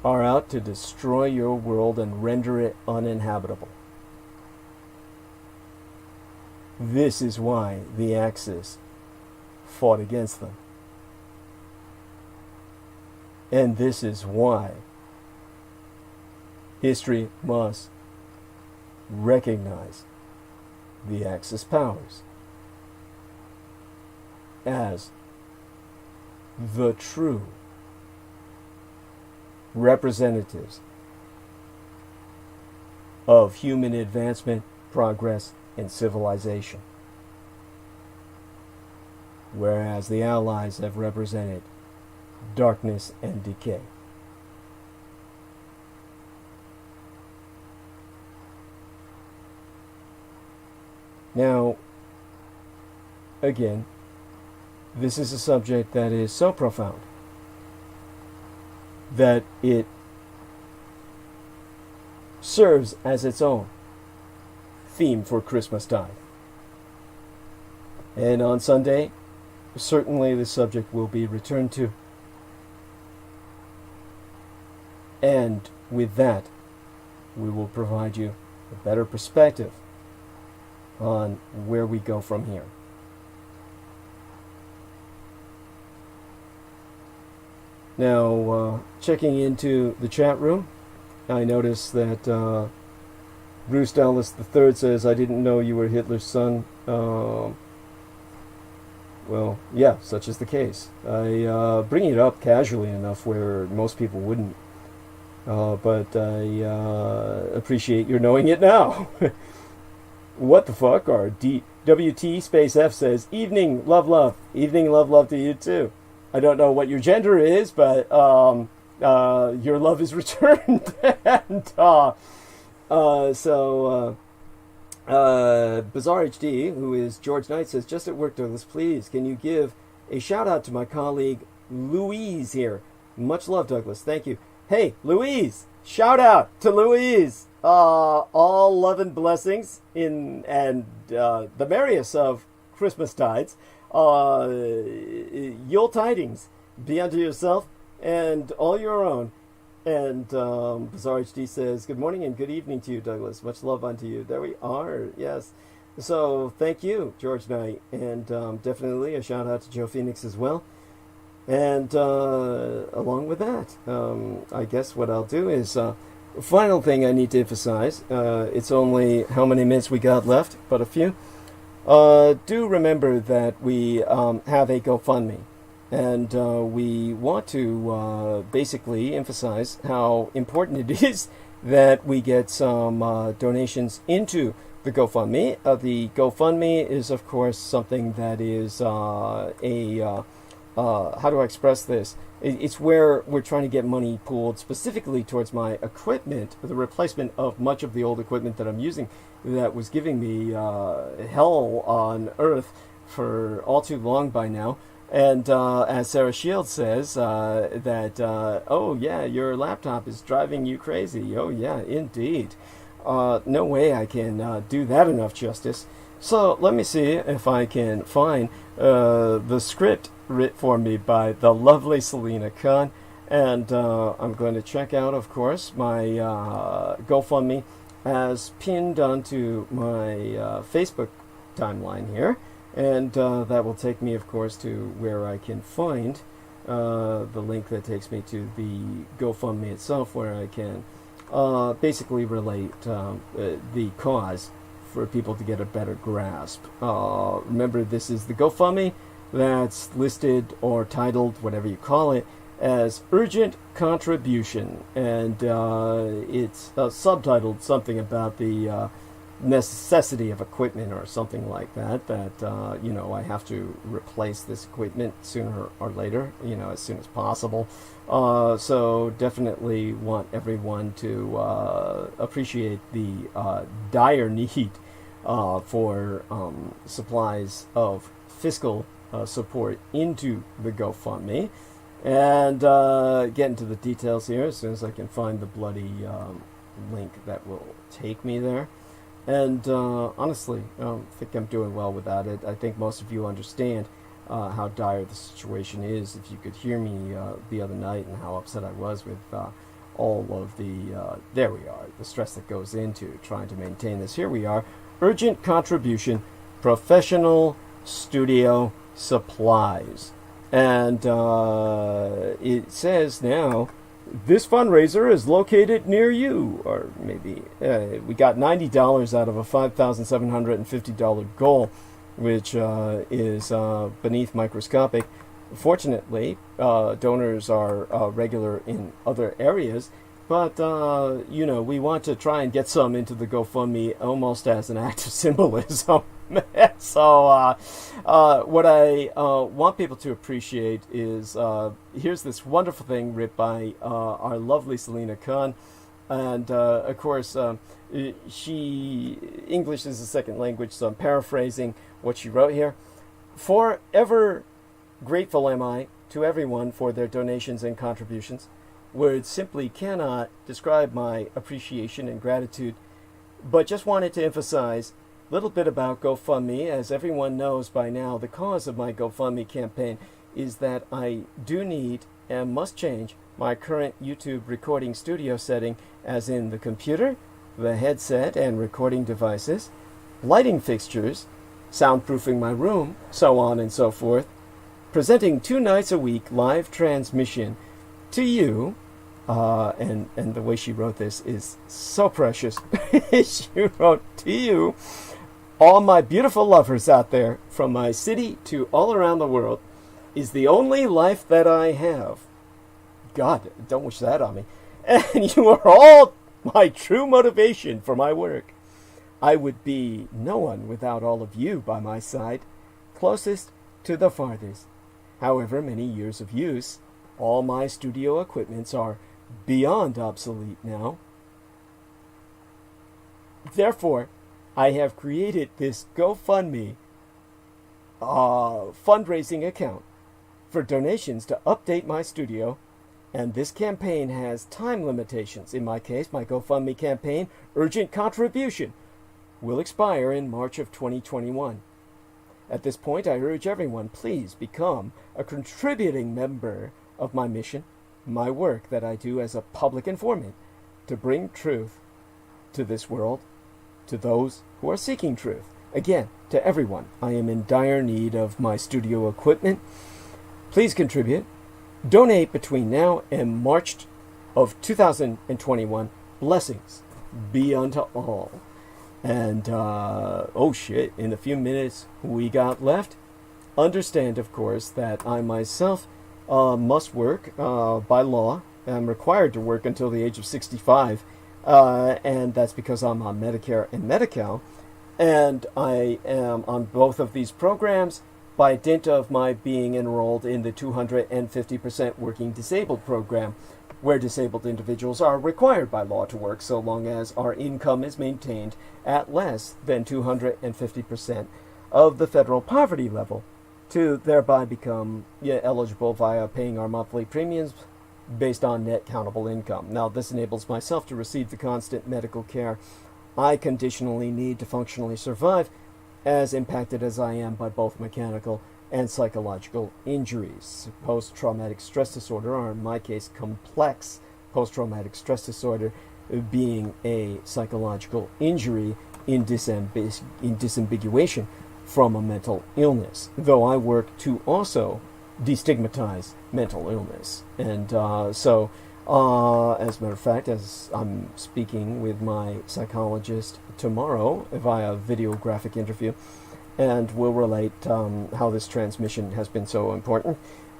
Speaker 1: are out to destroy your world and render it uninhabitable. This is why the Axis fought against them. And this is why history must recognize the Axis powers as the true representatives of human advancement, progress, and civilization, whereas the Allies have represented darkness and decay. Now, again, this is a subject that is so profound that it serves as its own theme for Christmastide. And on Sunday, certainly the subject will be returned to. And with that, we will provide you a better perspective on where we go from here. Now, checking into the chat room, I noticed that Bruce Dallas III says, I didn't know you were Hitler's son. Well, yeah, such is the case. I bring it up casually enough where most people wouldn't. But I appreciate your knowing it now. What the fuck? Our WT Space F says, evening, love, love. Evening, love, love to you too. I don't know what your gender is, but your love is returned. And Bizarre HD, who is George Knight, says, just at work, Douglas, please, can you give a shout out to my colleague Louise here? Much love, Douglas. Thank you. Hey, Louise! Shout out to Louise! All love and blessings and the merriest of Christmas tides. Yule tidings be unto yourself and all your own. And Bizarre HD says, good morning and good evening to you, Douglas. Much love unto you. There we are, yes. So thank you, George Knight. And definitely a shout out to Joe Phoenix as well. And along with that, I guess what I'll do is, final thing I need to emphasize, it's only how many minutes we got left, but a few. Do remember that we have a GoFundMe, and we want to basically emphasize how important it is that we get some donations into the GoFundMe. The GoFundMe is, of course, something that is how do I express this? It's where we're trying to get money pooled specifically towards my equipment, the replacement of much of the old equipment that I'm using that was giving me hell on earth for all too long by now. And as Sarah Shields says, oh yeah, your laptop is driving you crazy. Oh yeah, indeed. No way I can do that enough justice. So let me see if I can find the script written for me by the lovely Selena Khan, and I'm going to check out, of course, my GoFundMe as pinned onto my Facebook timeline here, and that will take me, of course, to where I can find the link that takes me to the GoFundMe itself, where I can basically relate the cause for people to get a better grasp. Remember, this is the GoFundMe that's listed or titled, whatever you call it, as Urgent Contribution, and it's subtitled something about the necessity of equipment or something like that, you know, I have to replace this equipment sooner or later, you know, as soon as possible. So definitely want everyone to appreciate the dire need for supplies of fiscal support into the GoFundMe, and get into the details here as soon as I can find the bloody link that will take me there. And honestly, I don't think I'm doing well without it. I think most of you understand how dire the situation is. If you could hear me the other night and how upset I was with all of the, there we are, the stress that goes into trying to maintain this. Here we are. Urgent contribution, professional studio supplies. And it says now this fundraiser is located near you, or maybe we got $90 out of a $5,750 goal, which is beneath microscopic. Fortunately, donors are regular in other areas, but you know, we want to try and get some into the GoFundMe almost as an act of symbolism. So what I want people to appreciate is here's this wonderful thing written by our lovely Selina Khan, and of course English is a second language, so I'm paraphrasing what she wrote here. Forever grateful am I to everyone for their donations and contributions. Words simply cannot describe my appreciation and gratitude, but just wanted to emphasize a little bit about GoFundMe. As everyone knows by now, the cause of my GoFundMe campaign is that I do need and must change my current YouTube recording studio setting, as in the computer, the headset and recording devices, lighting fixtures, soundproofing my room, so on and so forth, presenting 2 nights a week live transmission to you, and the way she wrote this is so precious. She wrote, to you, all my beautiful lovers out there, from my city to all around the world, is the only life that I have. God, don't wish that on me. And you are all my true motivation for my work. I would be no one without all of you by my side, closest to the farthest. However many years of use, all my studio equipments are beyond obsolete now. Therefore, I have created this GoFundMe fundraising account for donations to update my studio, and this campaign has time limitations. In my case, my GoFundMe campaign, Urgent Contribution, will expire in March of 2021. At this point, I urge everyone, please become a contributing member of my mission, my work that I do as a public informant, to bring truth to this world, to those who are seeking truth. Again, to everyone, I am in dire need of my studio equipment. Please contribute. Donate between now and March of 2021. Blessings be unto all. And, oh shit, in the few minutes we got left, understand, of course, that I myself must work by law. I'm required to work until the age of 65, and that's because I'm on Medicare and Medi-Cal, and I am on both of these programs by dint of my being enrolled in the 250% Working Disabled program, where disabled individuals are required by law to work so long as our income is maintained at less than 250% of the federal poverty level, to thereby become eligible via paying our monthly premiums based on net countable income. Now, this enables myself to receive the constant medical care I conditionally need to functionally survive, as impacted as I am by both mechanical and psychological injuries. Post-traumatic stress disorder, or in my case, complex post-traumatic stress disorder, being a psychological injury in disambiguation from a mental illness, though I work to also destigmatize mental illness. And so, as a matter of fact, as I'm speaking with my psychologist tomorrow via video graphic interview, and will relate how this transmission has been so important.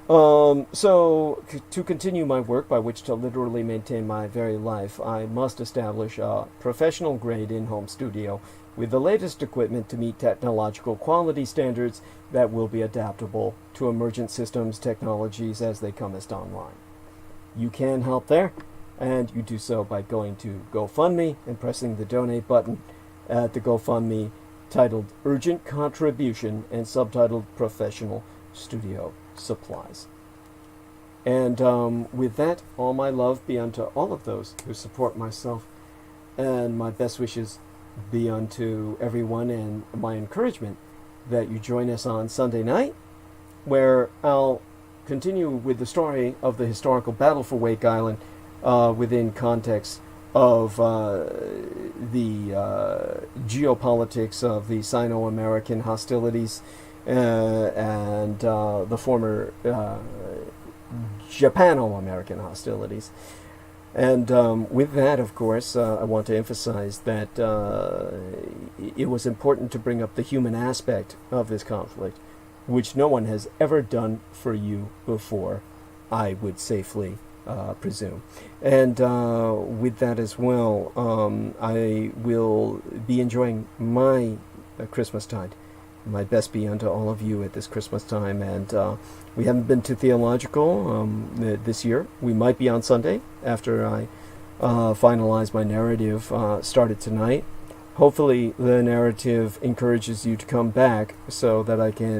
Speaker 1: So, to continue my work, by which to literally maintain my very life, I must establish a professional-grade in-home studio with the latest equipment to meet technological quality standards that will be adaptable to emergent systems technologies as they come online. You can help there, and you do so by going to GoFundMe and pressing the donate button at the GoFundMe titled Urgent Contribution and subtitled Professional Studio Supplies. And with that, all my love be unto all of those who support myself, and my best wishes be unto everyone, and my encouragement that you join us on Sunday night, where I'll continue with the story of the historical battle for Wake Island within context of the geopolitics of the Sino-American hostilities and the former Japano-American hostilities. And with that, of course, I want to emphasize that it was important to bring up the human aspect of this conflict, which no one has ever done for you before, I would safely presume. And with that as well, I will be enjoying my Christmastide. My best be unto all of you at this Christmas time. And we haven't been too theological this year. We might be on Sunday after I finalize my narrative started tonight. Hopefully the narrative encourages you to come back so that I can